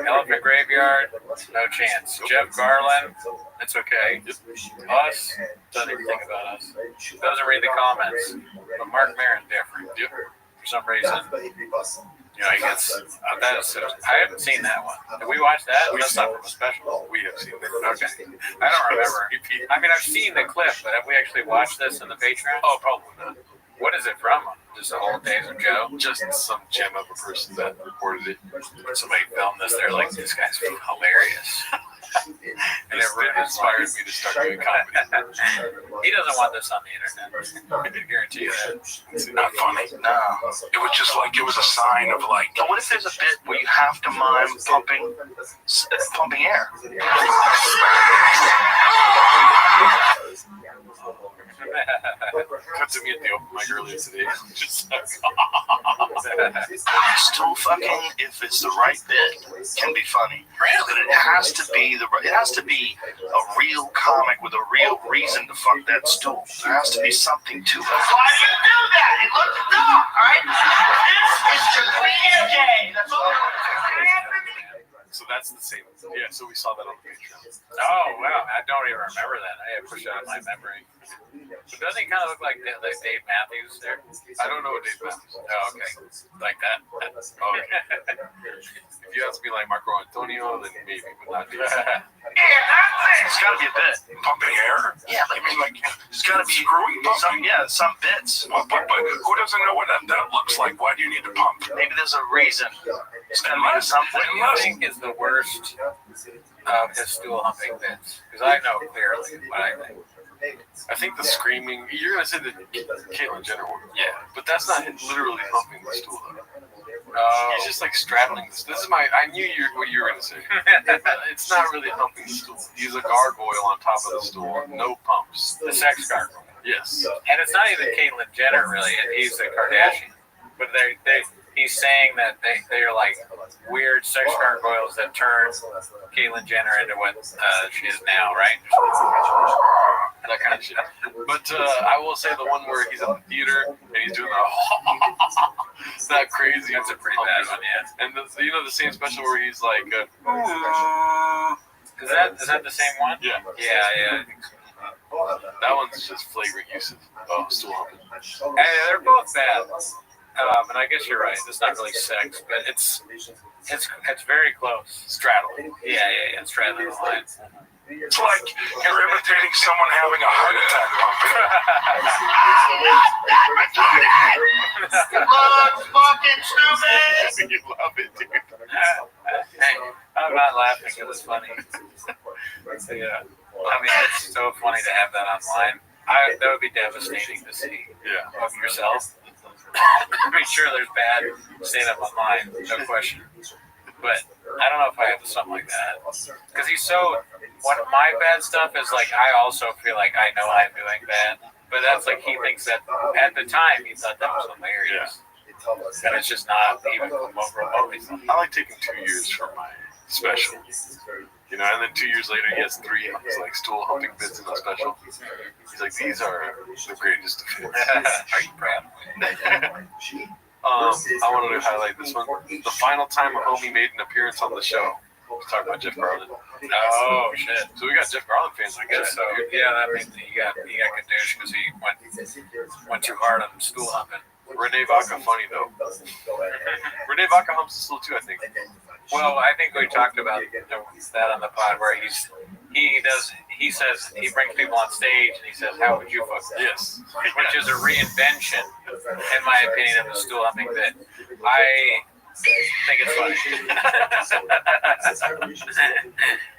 [SPEAKER 3] Elephant Graveyard, no chance. Jeff Garland, it's okay. Us, doesn't even think about us. Doesn't read the comments. But Mark Maron's different. For some reason. He gets. I haven't seen that one. Did we watch that? That's not from a special.
[SPEAKER 8] We have seen that.
[SPEAKER 3] Okay. I don't remember. I mean, I've seen the clip, but have we actually watched this in the Patreon?
[SPEAKER 8] Oh, probably not.
[SPEAKER 3] What is it from? Just the whole days of Joe?
[SPEAKER 8] Just some gem of a person that reported it.
[SPEAKER 3] Somebody filmed this. They're like, this guy's hilarious.
[SPEAKER 8] And it really inspired me to start doing comedy.
[SPEAKER 3] He doesn't want this on the internet. I can guarantee you that.
[SPEAKER 18] It's not funny.
[SPEAKER 4] No.
[SPEAKER 18] It was just like, it was a sign of like.
[SPEAKER 4] But what if there's a bit where you have to mime pumping air?
[SPEAKER 8] Cut to me at the open mic earlier today. Just
[SPEAKER 4] stool fucking, if it's the right bit, can be funny. But it has to be a real comic with a real reason to fuck that stool. There has to be something to it.
[SPEAKER 15] Why do you do that? It looks dumb, alright? This is Japan Day. That's all.
[SPEAKER 8] So that's the same. Yeah, so we saw that on the Patreon.
[SPEAKER 3] Oh, wow. I don't even remember that. I had pushed out of my memory. But doesn't he kind of look like Dave Matthews there?
[SPEAKER 8] I don't know what Dave Matthews is.
[SPEAKER 3] Oh, okay. Like that?
[SPEAKER 8] Okay. If you ask me like Marco Antonio, then maybe, but not Dave.
[SPEAKER 4] It's got to be a bit.
[SPEAKER 18] Pumping air?
[SPEAKER 4] Yeah,
[SPEAKER 18] I mean, like,
[SPEAKER 4] it's got to be some bits.
[SPEAKER 18] But who doesn't know what that looks like? Why do you need to pump?
[SPEAKER 4] Maybe there's a reason. It's going to be something.
[SPEAKER 3] What do you think is the worst of his stool humping bits? Because I know clearly what I think.
[SPEAKER 8] I think the screaming, you're going to say the Caitlyn Jenner one. Yeah, but that's not literally humping the stool, though. He's just like straddling this. I knew what you were going to say. It's not really humping the stool. He's a gargoyle on top of the stool. No pumps.
[SPEAKER 3] The sex gargoyle.
[SPEAKER 8] Yes.
[SPEAKER 3] And it's not even Caitlyn Jenner, really. He's a Kardashian. But he's saying that they're like weird sex gargoyles that turn Caitlyn Jenner into what she is now, right?
[SPEAKER 8] That kind of shit. But I will say the one where he's in the theater and he's doing it's not crazy.
[SPEAKER 3] That's a pretty bad one, yeah.
[SPEAKER 8] And the same special where he's like,
[SPEAKER 3] is that the same one?
[SPEAKER 8] Yeah.
[SPEAKER 3] Yeah.
[SPEAKER 8] That one's just flagrant use of stool humping.
[SPEAKER 3] Hey, they're both bad. And I guess you're right. It's not really sex, but it's very close.
[SPEAKER 8] Straddling.
[SPEAKER 3] Yeah. Straddling the line.
[SPEAKER 18] It's like you're imitating someone having a heart attack.
[SPEAKER 15] Looks fucking stupid.
[SPEAKER 8] You love it, dude.
[SPEAKER 3] Hey, I'm not laughing. It was funny. Yeah. I mean, it's so funny to have that online. That would be devastating to see.
[SPEAKER 8] Yeah.
[SPEAKER 3] Of yourself. I mean, sure, there's bad stand-up online, no question. But I don't know if I have something like that. Because he's so. One of my bad stuff is like I also feel like I know I'm doing bad, but that's like he thinks that at the time he thought that was hilarious, and it's just not even remotely.
[SPEAKER 8] I like taking 2 years for my special, you know, and then 2 years later he has 3 like stool humping bits in the special. He's like, these are the greatest of hits.
[SPEAKER 3] Are you proud?
[SPEAKER 8] I wanted to highlight this one. The final time a homie made an appearance on the show. We're talking about Jeff Garland.
[SPEAKER 3] Oh shit!
[SPEAKER 8] So we got Jeff Garland fans, I guess.
[SPEAKER 3] So yeah, that means he got Kadoosh because he went too hard on stool humping.
[SPEAKER 8] Renee Vaca funny though. Renee Vaca humps the stool too, I think.
[SPEAKER 3] Well, I think we talked about that on the pod where he says he brings people on stage and he says, "How would you fuck that?"
[SPEAKER 8] Yes,
[SPEAKER 3] which is a reinvention, in my opinion, of the stool humping bit. I think it's funny.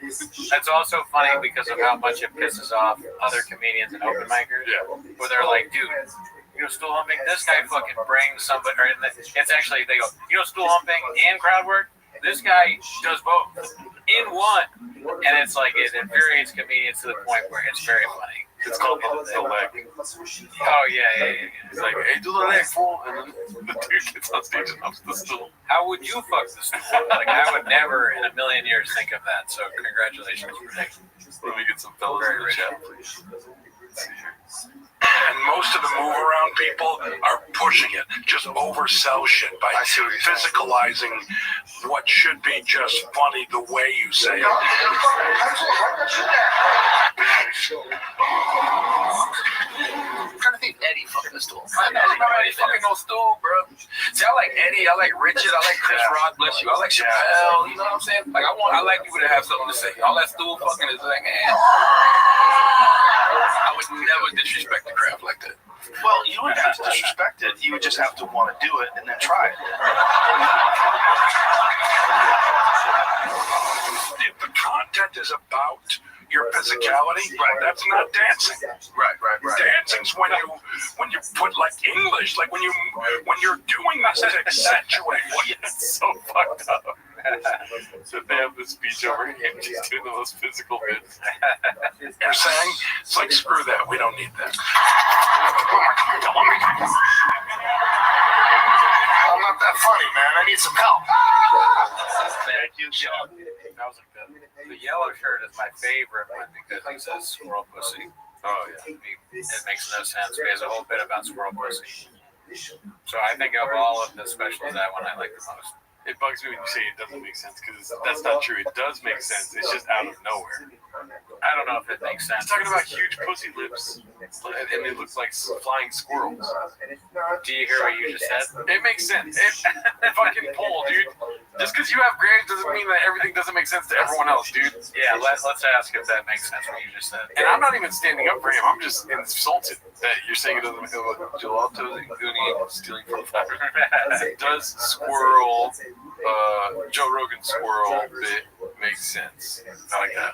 [SPEAKER 3] It's also funny because of how much it pisses off other comedians and open micers, where they're like, "Dude, you know, stool humping. This guy fucking brings somebody." Or it's actually they go, "You know, stool humping and crowd work. This guy does both in one," and it's like it infuriates comedians to the point where it's very funny.
[SPEAKER 8] It's called the leg.
[SPEAKER 3] Oh yeah.
[SPEAKER 8] It's like, hey, do the leg, fool, and then the dude gets on stage and humps the stool.
[SPEAKER 3] How would you fuck the stool? Like I would never in a million years think of that. So congratulations, Renee.
[SPEAKER 8] Let me get some fellas in the chat, please.
[SPEAKER 6] And most of the move around people are pushing it, just oversell shit by physicalizing what should be just funny the way you say it.
[SPEAKER 15] I'm trying to think Eddie fucking the stool. I don't remember Eddie fucking no stool, bro. See, I like Eddie, I like Richard, I like Chris Rock, bless you. I like Chappelle, you know what I'm saying? Like I like people to have something to say. All that stool fucking is like, I would never disrespect the craft like that.
[SPEAKER 4] Well, you wouldn't have to disrespect it. You would just have to want to do it and then try it.
[SPEAKER 6] If the content is about your physicality, that's not dancing.
[SPEAKER 4] Right.
[SPEAKER 6] Dancing's when you put like English, like when you're doing this to accentuate what
[SPEAKER 8] It's so fucked up. So they have this speech over him just doing the most physical bits.
[SPEAKER 6] you're saying. It's like, screw that, we don't need that.
[SPEAKER 11] I'm not that funny, man. I need some help.
[SPEAKER 3] Thank you, Sean. That was the yellow shirt is my favorite one because he says squirrel pussy.
[SPEAKER 8] Oh yeah.
[SPEAKER 3] It makes no sense. He has a whole bit about squirrel pussy. So I think of all of the specials, that one I like the most.
[SPEAKER 8] It bugs me when you say it doesn't make sense because that's not true. It does make sense. It's just out of nowhere.
[SPEAKER 3] I don't know if it makes sense.
[SPEAKER 8] He's talking about huge pussy lips, and it looks like flying squirrels.
[SPEAKER 3] Do you hear what you just said?
[SPEAKER 8] It makes sense. It fucking pull, dude. Just because you have grades doesn't mean that everything doesn't make sense to everyone else, dude.
[SPEAKER 3] Yeah, let's ask if that makes sense what you just said.
[SPEAKER 8] And I'm not even standing up for him. I'm just insulted that you're saying it doesn't make sense. Gelato stealing from the fire. Does squirrel, Joe Rogan squirrel bit make sense? I like that.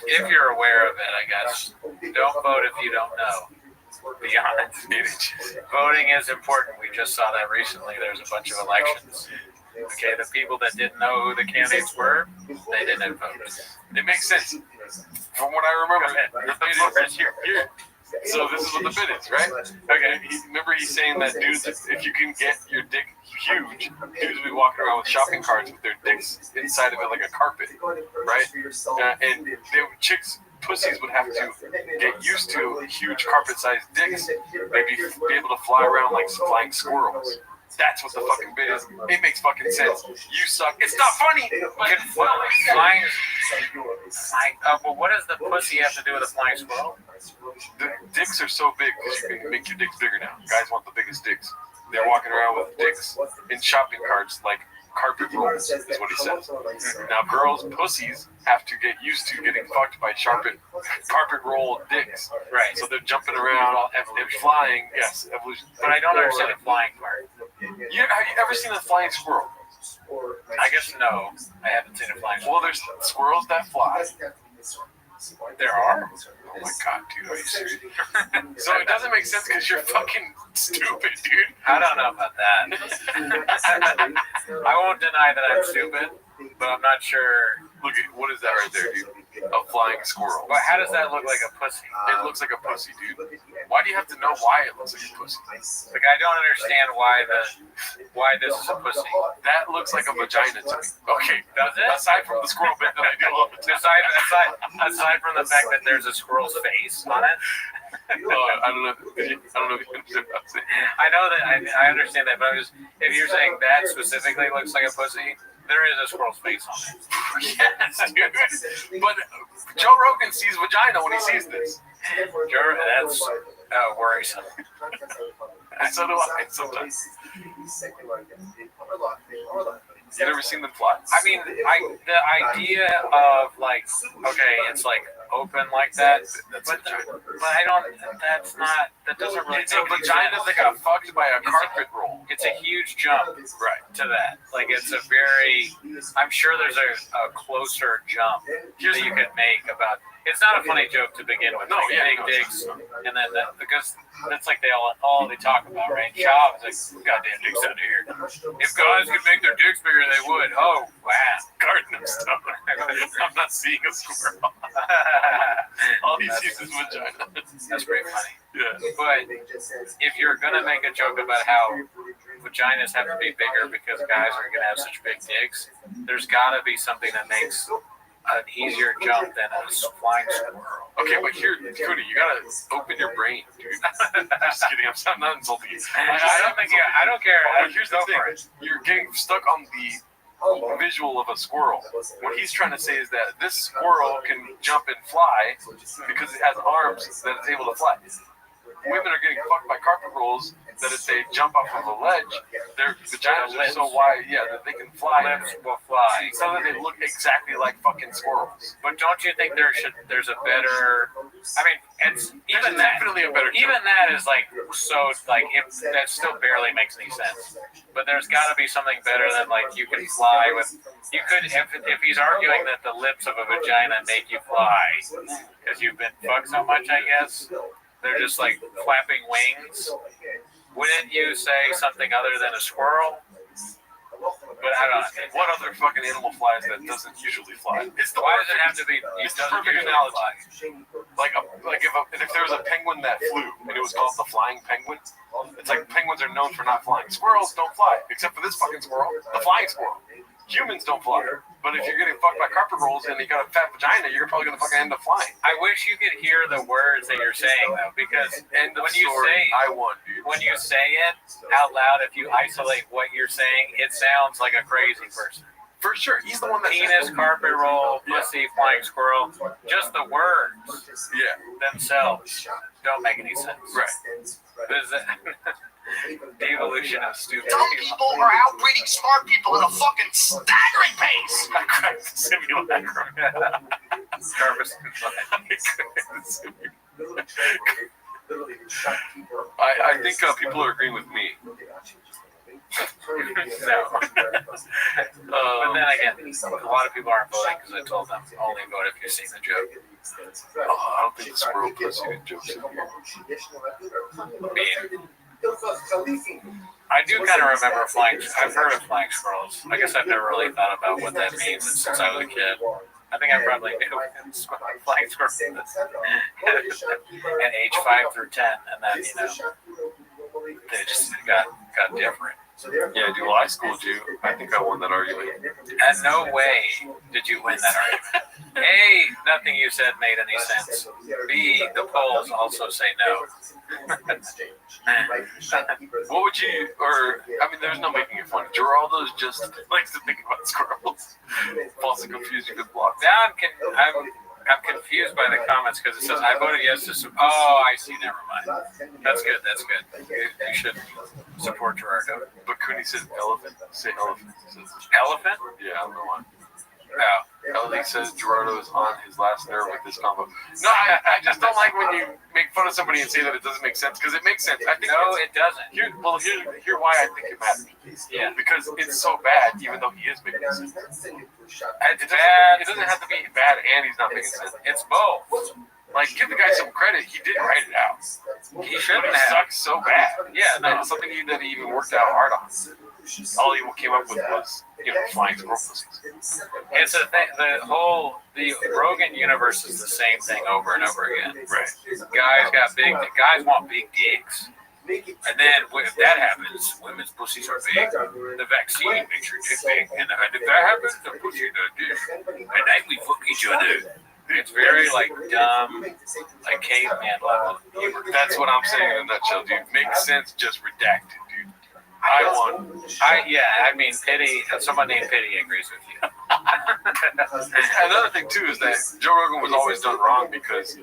[SPEAKER 3] If you're aware of it, I guess. Don't vote if you don't know. Be honest. Voting is important. We just saw that recently. There's a bunch of elections. Okay, the people that didn't know who the candidates were, they didn't vote.
[SPEAKER 8] It makes sense. From what I remember, here. So this is what the bit is, right? Okay, remember he's saying that dudes, if you can get your dick huge, dudes will be walking around with shopping carts with their dicks inside of it like a carpet, right? And chicks, pussies would have to get used to huge carpet-sized dicks, maybe be able to fly around like flying squirrels. That's what the fucking bit is. It makes fucking sense. You suck. It's not funny.
[SPEAKER 3] Flying. Well, what does the pussy have to do with a flying squirrel?
[SPEAKER 8] The dicks are so big because you can make your dicks bigger now. Guys want the biggest dicks. They're walking around with dicks in shopping carts like carpet rolls, is what he says. Now, girls, pussies have to get used to getting fucked by carpet roll dicks.
[SPEAKER 3] Right.
[SPEAKER 8] So they're jumping around and flying. Yes, evolution.
[SPEAKER 3] But I don't understand the flying part.
[SPEAKER 8] Have you ever seen a flying squirrel?
[SPEAKER 3] I guess no. I haven't seen a flying squirrel.
[SPEAKER 8] Well, there's squirrels that fly.
[SPEAKER 3] There are?
[SPEAKER 8] Oh my god, dude, are you serious? So it doesn't make sense because you're fucking stupid, dude.
[SPEAKER 3] I don't know about that. I won't deny that I'm stupid, but I'm not sure.
[SPEAKER 8] Look at what is that right there, dude? A flying squirrel.
[SPEAKER 3] But how does that look like a pussy?
[SPEAKER 8] It looks like a pussy, dude. Why do you have to know why it looks like a pussy?
[SPEAKER 3] Like, I don't understand why this is a pussy.
[SPEAKER 8] That looks like a vagina to me. Okay,
[SPEAKER 3] Does it?
[SPEAKER 8] aside from the squirrel bit that I do love it.
[SPEAKER 3] Aside from the fact that there's a squirrel's face on it.
[SPEAKER 8] I don't know. I don't know if you understand what I'm saying.
[SPEAKER 3] I know that I understand that, but if you're saying that specifically looks like a pussy, there is a squirrel's face on it.
[SPEAKER 8] Yes, dude. But Joe Rogan sees vagina when he sees this.
[SPEAKER 3] That's worrisome.
[SPEAKER 8] So do I sometimes. You never seen them fly?
[SPEAKER 3] I mean, the idea of like, okay, it's like open like that, but I don't. That doesn't really.
[SPEAKER 8] It's a vagina that got fucked by a carpet roll.
[SPEAKER 3] It's a huge jump, right, to that. Like, it's a very. I'm sure there's a closer jump that you could make about. It's not a funny joke to begin with.
[SPEAKER 8] No,
[SPEAKER 3] like,
[SPEAKER 8] yeah,
[SPEAKER 3] big dicks, and then because that's like all they talk about, right? Shaw is like, goddamn dicks out of here. If guys could make their dicks bigger, they would. Oh, wow.
[SPEAKER 8] Garden of Stone. I'm not seeing a squirrel. All he sees is vagina.
[SPEAKER 3] That's pretty funny.
[SPEAKER 8] Yeah.
[SPEAKER 3] But if you're gonna make a joke about how vaginas have to be bigger because guys are gonna have such big dicks, there's gotta be something that makes an easier jump than a flying squirrel.
[SPEAKER 8] Okay, but here, Cody, you gotta open your brain, dude. I'm just kidding. I'm not insulting you.
[SPEAKER 3] I don't care.
[SPEAKER 8] But here's the thing: you're getting stuck on the visual of a squirrel. What he's trying to say is that this squirrel can jump and fly because it has arms that it's able to fly. Women are getting fucked by carpet rolls that if they jump off of a ledge, their vaginas are so wide, that they can fly.
[SPEAKER 3] Lips will fly.
[SPEAKER 8] So that they look exactly like fucking squirrels.
[SPEAKER 3] But don't you think there's a better? I mean, it's even that.
[SPEAKER 8] Definitely a better.
[SPEAKER 3] Even that is like so like that still barely makes any sense. But there's got to be something better than like you can fly with. You could if he's arguing that the lips of a vagina make you fly because you've been fucked so much, I guess. They're just like flapping wings. Wouldn't you say something other than a squirrel? But I don't know.
[SPEAKER 8] What other fucking animal flies that doesn't usually fly?
[SPEAKER 3] Why does it have to be?
[SPEAKER 8] It's the perfect analogy. Like if there was a penguin that flew and it was called the flying penguin, it's like penguins are known for not flying. Squirrels don't fly, except for this fucking squirrel, the flying squirrel. Humans don't fly. But if you're getting fucked by carpet rolls and you got a fat vagina, you're probably gonna fucking end up flying.
[SPEAKER 3] I wish you could hear the words that you're saying though, because when you say it out loud, if you isolate what you're saying, it sounds like a crazy person.
[SPEAKER 8] For sure, he's the one that
[SPEAKER 3] penis, carpet roll, pussy, flying squirrel. Just the words, themselves don't make any sense.
[SPEAKER 8] Right.
[SPEAKER 3] The evolution of stupid.
[SPEAKER 11] Dumb people are outbreeding smart people at a fucking staggering pace.
[SPEAKER 8] I cracked the simulacrum. I think people are agreeing with me.
[SPEAKER 3] No. But then again, a lot of people aren't voting because I told them only vote if you've seen the joke.
[SPEAKER 8] I don't think the squirrel pussy jokes in here.
[SPEAKER 3] I do kind of remember flying. I've heard of flying squirrels. I guess I've never really thought about what that means since I was a kid. I think I probably knew flying squirrels at age 5 through 10, and then they just got different.
[SPEAKER 8] Yeah, dude. Well, I schooled you. I think I won that argument.
[SPEAKER 3] And no way did you win that argument. A, nothing you said made any sense. B, the polls also say no.
[SPEAKER 8] What would you, there's no making it funny. Geraldo's just likes to think about squirrels. False and confused, you could block.
[SPEAKER 3] Now I'm confused by the comments because it says I voted yes to. Oh, I see. Never mind. That's good. That's good. You should support Gerardo.
[SPEAKER 8] But Cooney said elephant. Say elephant.
[SPEAKER 3] Elephant?
[SPEAKER 8] Yeah, I don't know why. Ellie says Gerardo is on his last nerve with this combo. No, I just don't like when you make fun of somebody and say that it doesn't make sense, because it makes sense. I think
[SPEAKER 3] it doesn't.
[SPEAKER 8] Here why I think it matters.
[SPEAKER 3] Yeah.
[SPEAKER 8] Because it's so bad, even though he is making sense.
[SPEAKER 3] It's bad.
[SPEAKER 8] It doesn't have to be bad and he's not making sense. It's both. Like, give the guy some credit. He did write it out.
[SPEAKER 3] He shouldn't
[SPEAKER 8] But he
[SPEAKER 3] have.
[SPEAKER 8] sucks so bad.
[SPEAKER 3] Yeah, no.
[SPEAKER 8] It's something that he even worked out hard on. All he came up with was, flying squirrel pussies.
[SPEAKER 3] It's a thing. The Rogan universe is the same thing over and over again.
[SPEAKER 8] Right.
[SPEAKER 3] Guys want big dicks. And then if that happens, women's pussies are big. The vaccine makes your dick big. And if that happens, the pussy the dick. And then we fuck each other. It's very dumb, caveman level humor.
[SPEAKER 8] That's what I'm saying in a nutshell, dude. Makes sense, just redacted, dude.
[SPEAKER 3] Pity. Someone named Pity agrees with you.
[SPEAKER 8] Another thing too is that Joe Rogan was always done wrong because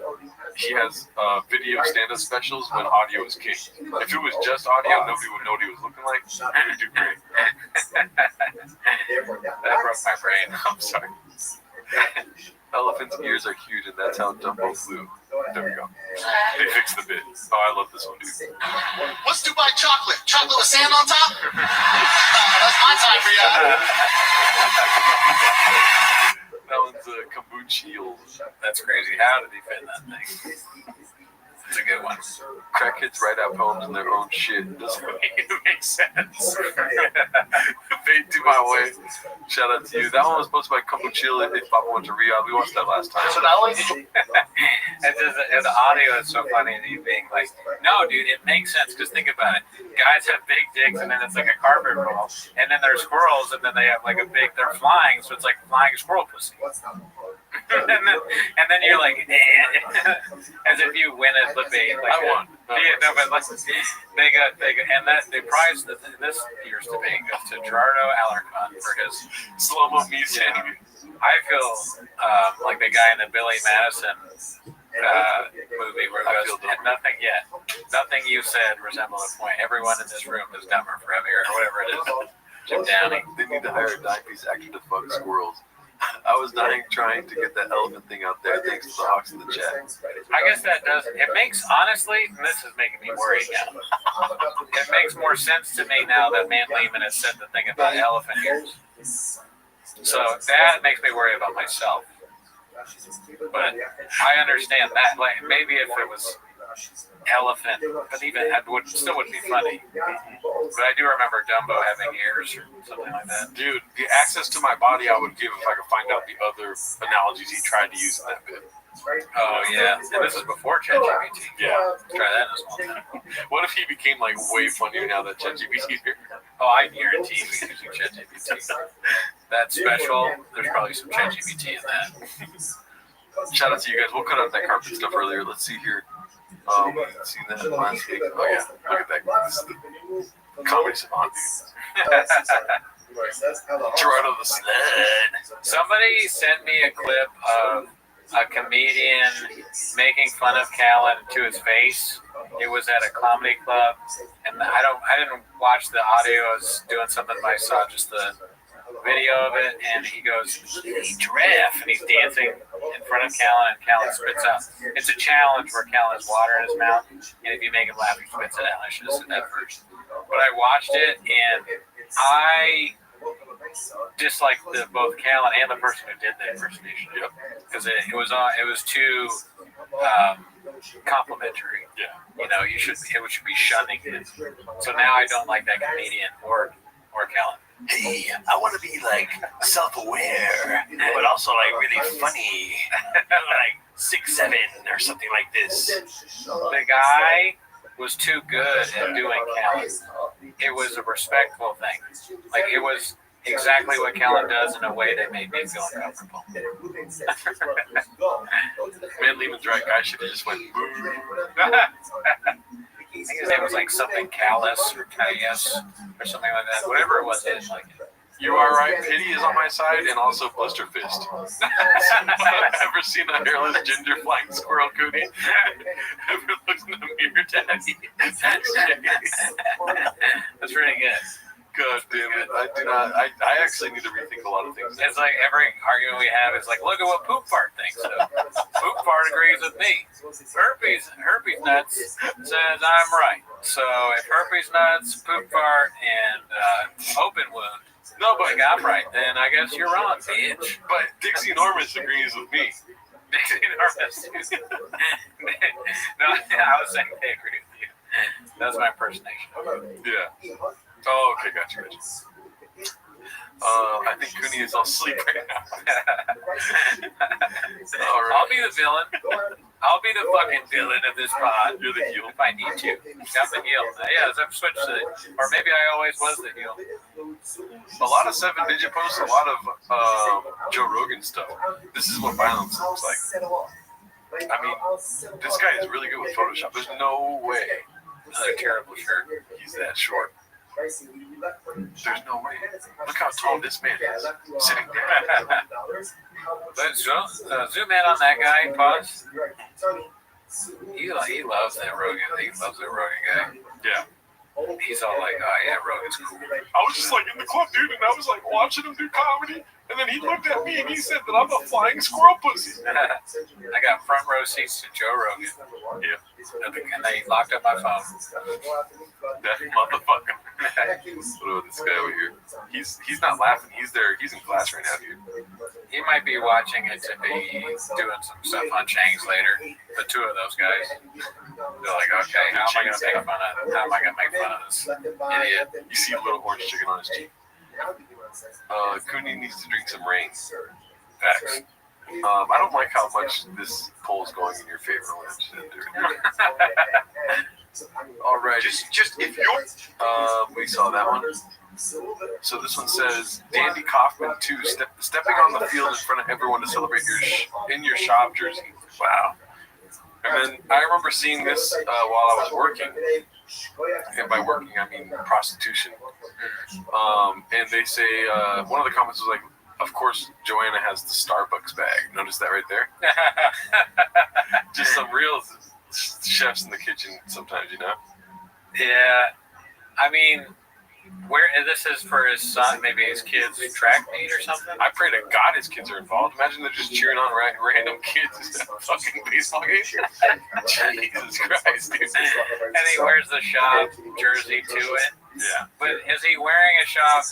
[SPEAKER 8] he has video stand-up specials when audio is king. If it was just audio, nobody would know what he was looking like. He would do great.
[SPEAKER 3] That broke my brain.
[SPEAKER 8] I'm sorry. Elephants' ears are huge, and that's how Dumbo flew. There we go. They fixed the bit. Oh, I love this one, dude.
[SPEAKER 11] What's Dubai chocolate? Chocolate with sand on top? That's my time for you.
[SPEAKER 8] That one's a kombucha.
[SPEAKER 3] That's crazy. How did he fit in that thing? It's a good one.
[SPEAKER 8] Crackheads write out poems in their own shit. Doesn't make sense. Fade to my way. Shout out to you. That one was supposed to be by Kombucha if Papa went to Riyadh. We watched that last time.
[SPEAKER 11] So not only did you...
[SPEAKER 3] The audio is so funny that you being like, no, dude, it makes sense, because think about it. Guys have big dicks, and then it's like a carpet roll. And then there's squirrels, and then they have they're flying, so it's like flying squirrel pussy. and then you're like, as if you win at the bait.
[SPEAKER 8] I won.
[SPEAKER 3] They got, and the prize this year's debate goes to Gerardo Alarcon for his
[SPEAKER 8] slow-mo music.
[SPEAKER 3] I feel like the guy in the Billy Madison movie where it goes, and nothing you said resembled a point. Everyone in this room is dumber for having, or whatever it is. Jim Downey.
[SPEAKER 8] They need to hire a dime-piece actor to fuck squirrels. I was dying trying to get that elephant thing out there thanks to the Hawks in the chat.
[SPEAKER 3] I guess that does. It makes, honestly, and this is making me worried now. It makes more sense to me now that Man Lehman has said the thing about elephant ears. So that makes me worry about myself. But I understand that. Like, maybe if it was elephant, but even that still wouldn't be funny. But I do remember Dumbo having ears or something like that.
[SPEAKER 8] Dude, the access to my body I would give if I could find out the other analogies he tried to use in that bit.
[SPEAKER 3] Oh yeah, and this is before ChatGPT.
[SPEAKER 8] Yeah,
[SPEAKER 3] try that in a small town.
[SPEAKER 8] What if he became way funnier now that ChatGPT is here?
[SPEAKER 3] Oh, I guarantee he's using ChatGPT. That's special. There's probably some ChatGPT in that.
[SPEAKER 8] Shout out to you guys. We'll cut out that carpet stuff earlier. Let's see here. We seen that last week. Oh yeah, look at that. This is the comedy savant, dude. Gerardo the Sled.
[SPEAKER 3] Somebody sent me a clip of a comedian making fun of Callan to his face. It was at a comedy club, and I didn't watch the audio. I was doing something, but I saw just the video of it, and he goes, "Hey, giraffe," and he's dancing in front of Callan, and Callan spits out. It's a challenge where Callan has water in his mouth, and if you make him laugh, he spits it out. I should have said that first. But I watched it, and I disliked both Callan and the person who did the impersonation, because it was too complimentary.
[SPEAKER 8] Yeah,
[SPEAKER 3] it should be shunning it. So now I don't like that comedian or Callan.
[SPEAKER 11] Hey, I want to be self-aware, but also really funny, like 6'7" or something like this.
[SPEAKER 3] The guy was too good at doing Callan. It was a respectful thing. It was exactly what Callan does in a way that made me feel uncomfortable.
[SPEAKER 8] Man, Lehman's right. Guy should have just went boo.
[SPEAKER 3] I think his name was something Callus or Caius or something like that. Whatever it was, I didn't like it.
[SPEAKER 8] You are right. Pity is on my side, and also Blister Fist. I've ever seen a hairless ginger flying squirrel, Cody? Ever looked in the mirror, Daddy?
[SPEAKER 3] That's really good.
[SPEAKER 8] God damn it! I do not. I actually need to rethink a lot of things.
[SPEAKER 3] It's like every argument we have is like, look at what Poop Fart thinks. Poop Fart agrees with me. Herpes Nuts says I'm right. So if Herpes Nuts, Poop Fart, and Open Wound,
[SPEAKER 8] But
[SPEAKER 3] I'm right, then I guess you're wrong, bitch.
[SPEAKER 8] But Dixie Enormous agrees with me.
[SPEAKER 3] Dixie Enormous. No, I was saying they agree with you. That's my impersonation.
[SPEAKER 8] Yeah. Oh, okay, gotcha. I think Cooney is all asleep right now. All right.
[SPEAKER 3] I'll be the villain. I'll be the fucking villain of this pod.
[SPEAKER 8] You're the heel.
[SPEAKER 3] If I need to. I'm the heel. Yeah, I've switched to it. Or maybe I always was the heel.
[SPEAKER 8] A lot of 7 Digit posts, a lot of Joe Rogan stuff. This is what violence looks like. I mean, this guy is really good with Photoshop. There's no way.
[SPEAKER 3] Another terrible shirt.
[SPEAKER 8] He's that short. There's no way. Look how tall this man is, sitting down.
[SPEAKER 3] Let's zoom in on that guy. Pause. He loves that Rogan. He loves that Rogan guy.
[SPEAKER 8] Yeah.
[SPEAKER 3] He's all like, oh yeah, Rogan's cool.
[SPEAKER 8] I was just like in the club, dude, and I was like watching him do comedy, and then he looked at me and he said that I'm a flying squirrel pussy.
[SPEAKER 3] I got front row seats to Joe Rogan.
[SPEAKER 8] Yeah.
[SPEAKER 3] And they locked up my phone.
[SPEAKER 8] That motherfucker. What about this guy over here? He's not laughing. He's there. He's in class right now, dude.
[SPEAKER 3] He might be watching it to be doing some stuff on Chang's later. The two of those guys. They're like, okay, how am I gonna make fun of this idiot?
[SPEAKER 8] You see a little orange chicken on his cheek. Cooney needs to drink some rain.
[SPEAKER 3] Facts.
[SPEAKER 8] I don't like how much this poll is going in your favor. All right. Just if you're. We saw that one. So this one says Dandy Kaufman 2 stepping on the field in front of everyone to celebrate in your shop jersey. Wow. And then I remember seeing this while I was working, and by working I mean prostitution. And they say one of the comments was like, "Of course, Joanna has the Starbucks bag." Notice that right there. Just some real chefs in the kitchen sometimes, you know.
[SPEAKER 3] Yeah, I mean, where this is for his son, maybe his kids track meet or something.
[SPEAKER 8] I pray to God his kids are involved. Imagine they're just cheering on random kids at a fucking baseball game. Jesus Christ, dude.
[SPEAKER 3] And he wears the shop jersey to it.
[SPEAKER 8] Yeah.
[SPEAKER 3] But is he wearing a shop?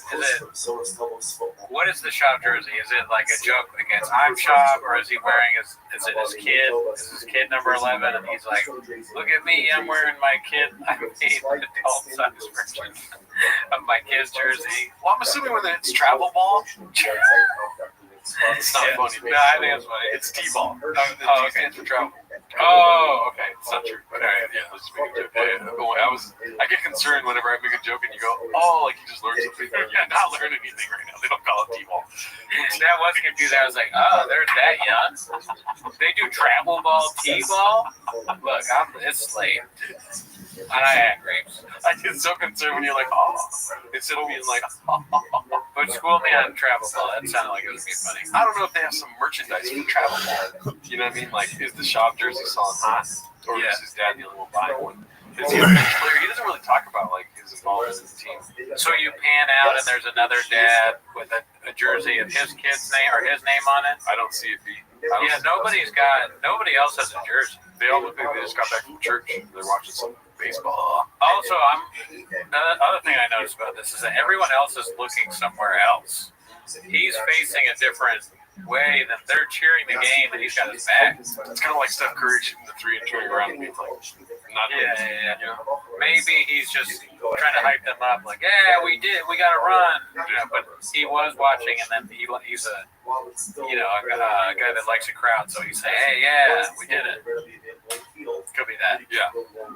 [SPEAKER 3] What is the shop jersey? Is it like a joke against I'm shop, or is he wearing is it his kid? Is his kid number 11? And he's like, look at me, I'm wearing my kid. I mean, adult size version of my kid's jersey.
[SPEAKER 8] Well, I'm assuming when it's travel ball. It's not funny.
[SPEAKER 3] No, I think it's funny.
[SPEAKER 8] It's T-ball.
[SPEAKER 3] Oh, okay.
[SPEAKER 8] It's for travel.
[SPEAKER 3] Oh, okay.
[SPEAKER 8] It's not true. But yeah, let's make a joke. I get concerned whenever I make a joke and you go, oh, like you just learned something. You're not learning anything right now. They don't call it T-ball.
[SPEAKER 3] That was confusing. I was like, oh, they're that young? They do travel ball, T-ball? Look, it's late. And I had grapes.
[SPEAKER 8] I get so concerned when you're like, oh, instead of being like, oh.
[SPEAKER 3] But school me on travel ball. That sounded like it would be funny.
[SPEAKER 8] I don't know if they have some merchandise for travel ball. You know what I mean? Like, is the shop jersey selling hot? Or is his dad the only one buying one? Is he a bench player? He doesn't really talk about like his involvement in the team.
[SPEAKER 3] So you pan out and there's another dad with a jersey of his kid's name or his name on it?
[SPEAKER 8] I don't see it.
[SPEAKER 3] Yeah, nobody else has a jersey.
[SPEAKER 8] They all look like they just got back from church. They're watching some baseball.
[SPEAKER 3] Also, the other thing I noticed about this is that everyone else is looking somewhere else. He's facing a different way than they're cheering the game, and he's got his back.
[SPEAKER 8] It's kind of like Steph Curry shooting the 3 and turning around and being like, not
[SPEAKER 3] yeah. You know? Maybe he's just trying to hype them up, like, yeah, we got to run. You know, but he was watching, and then he's a guy that likes a crowd, so he's saying, hey, yeah, we did it. Could be that.
[SPEAKER 8] Yeah.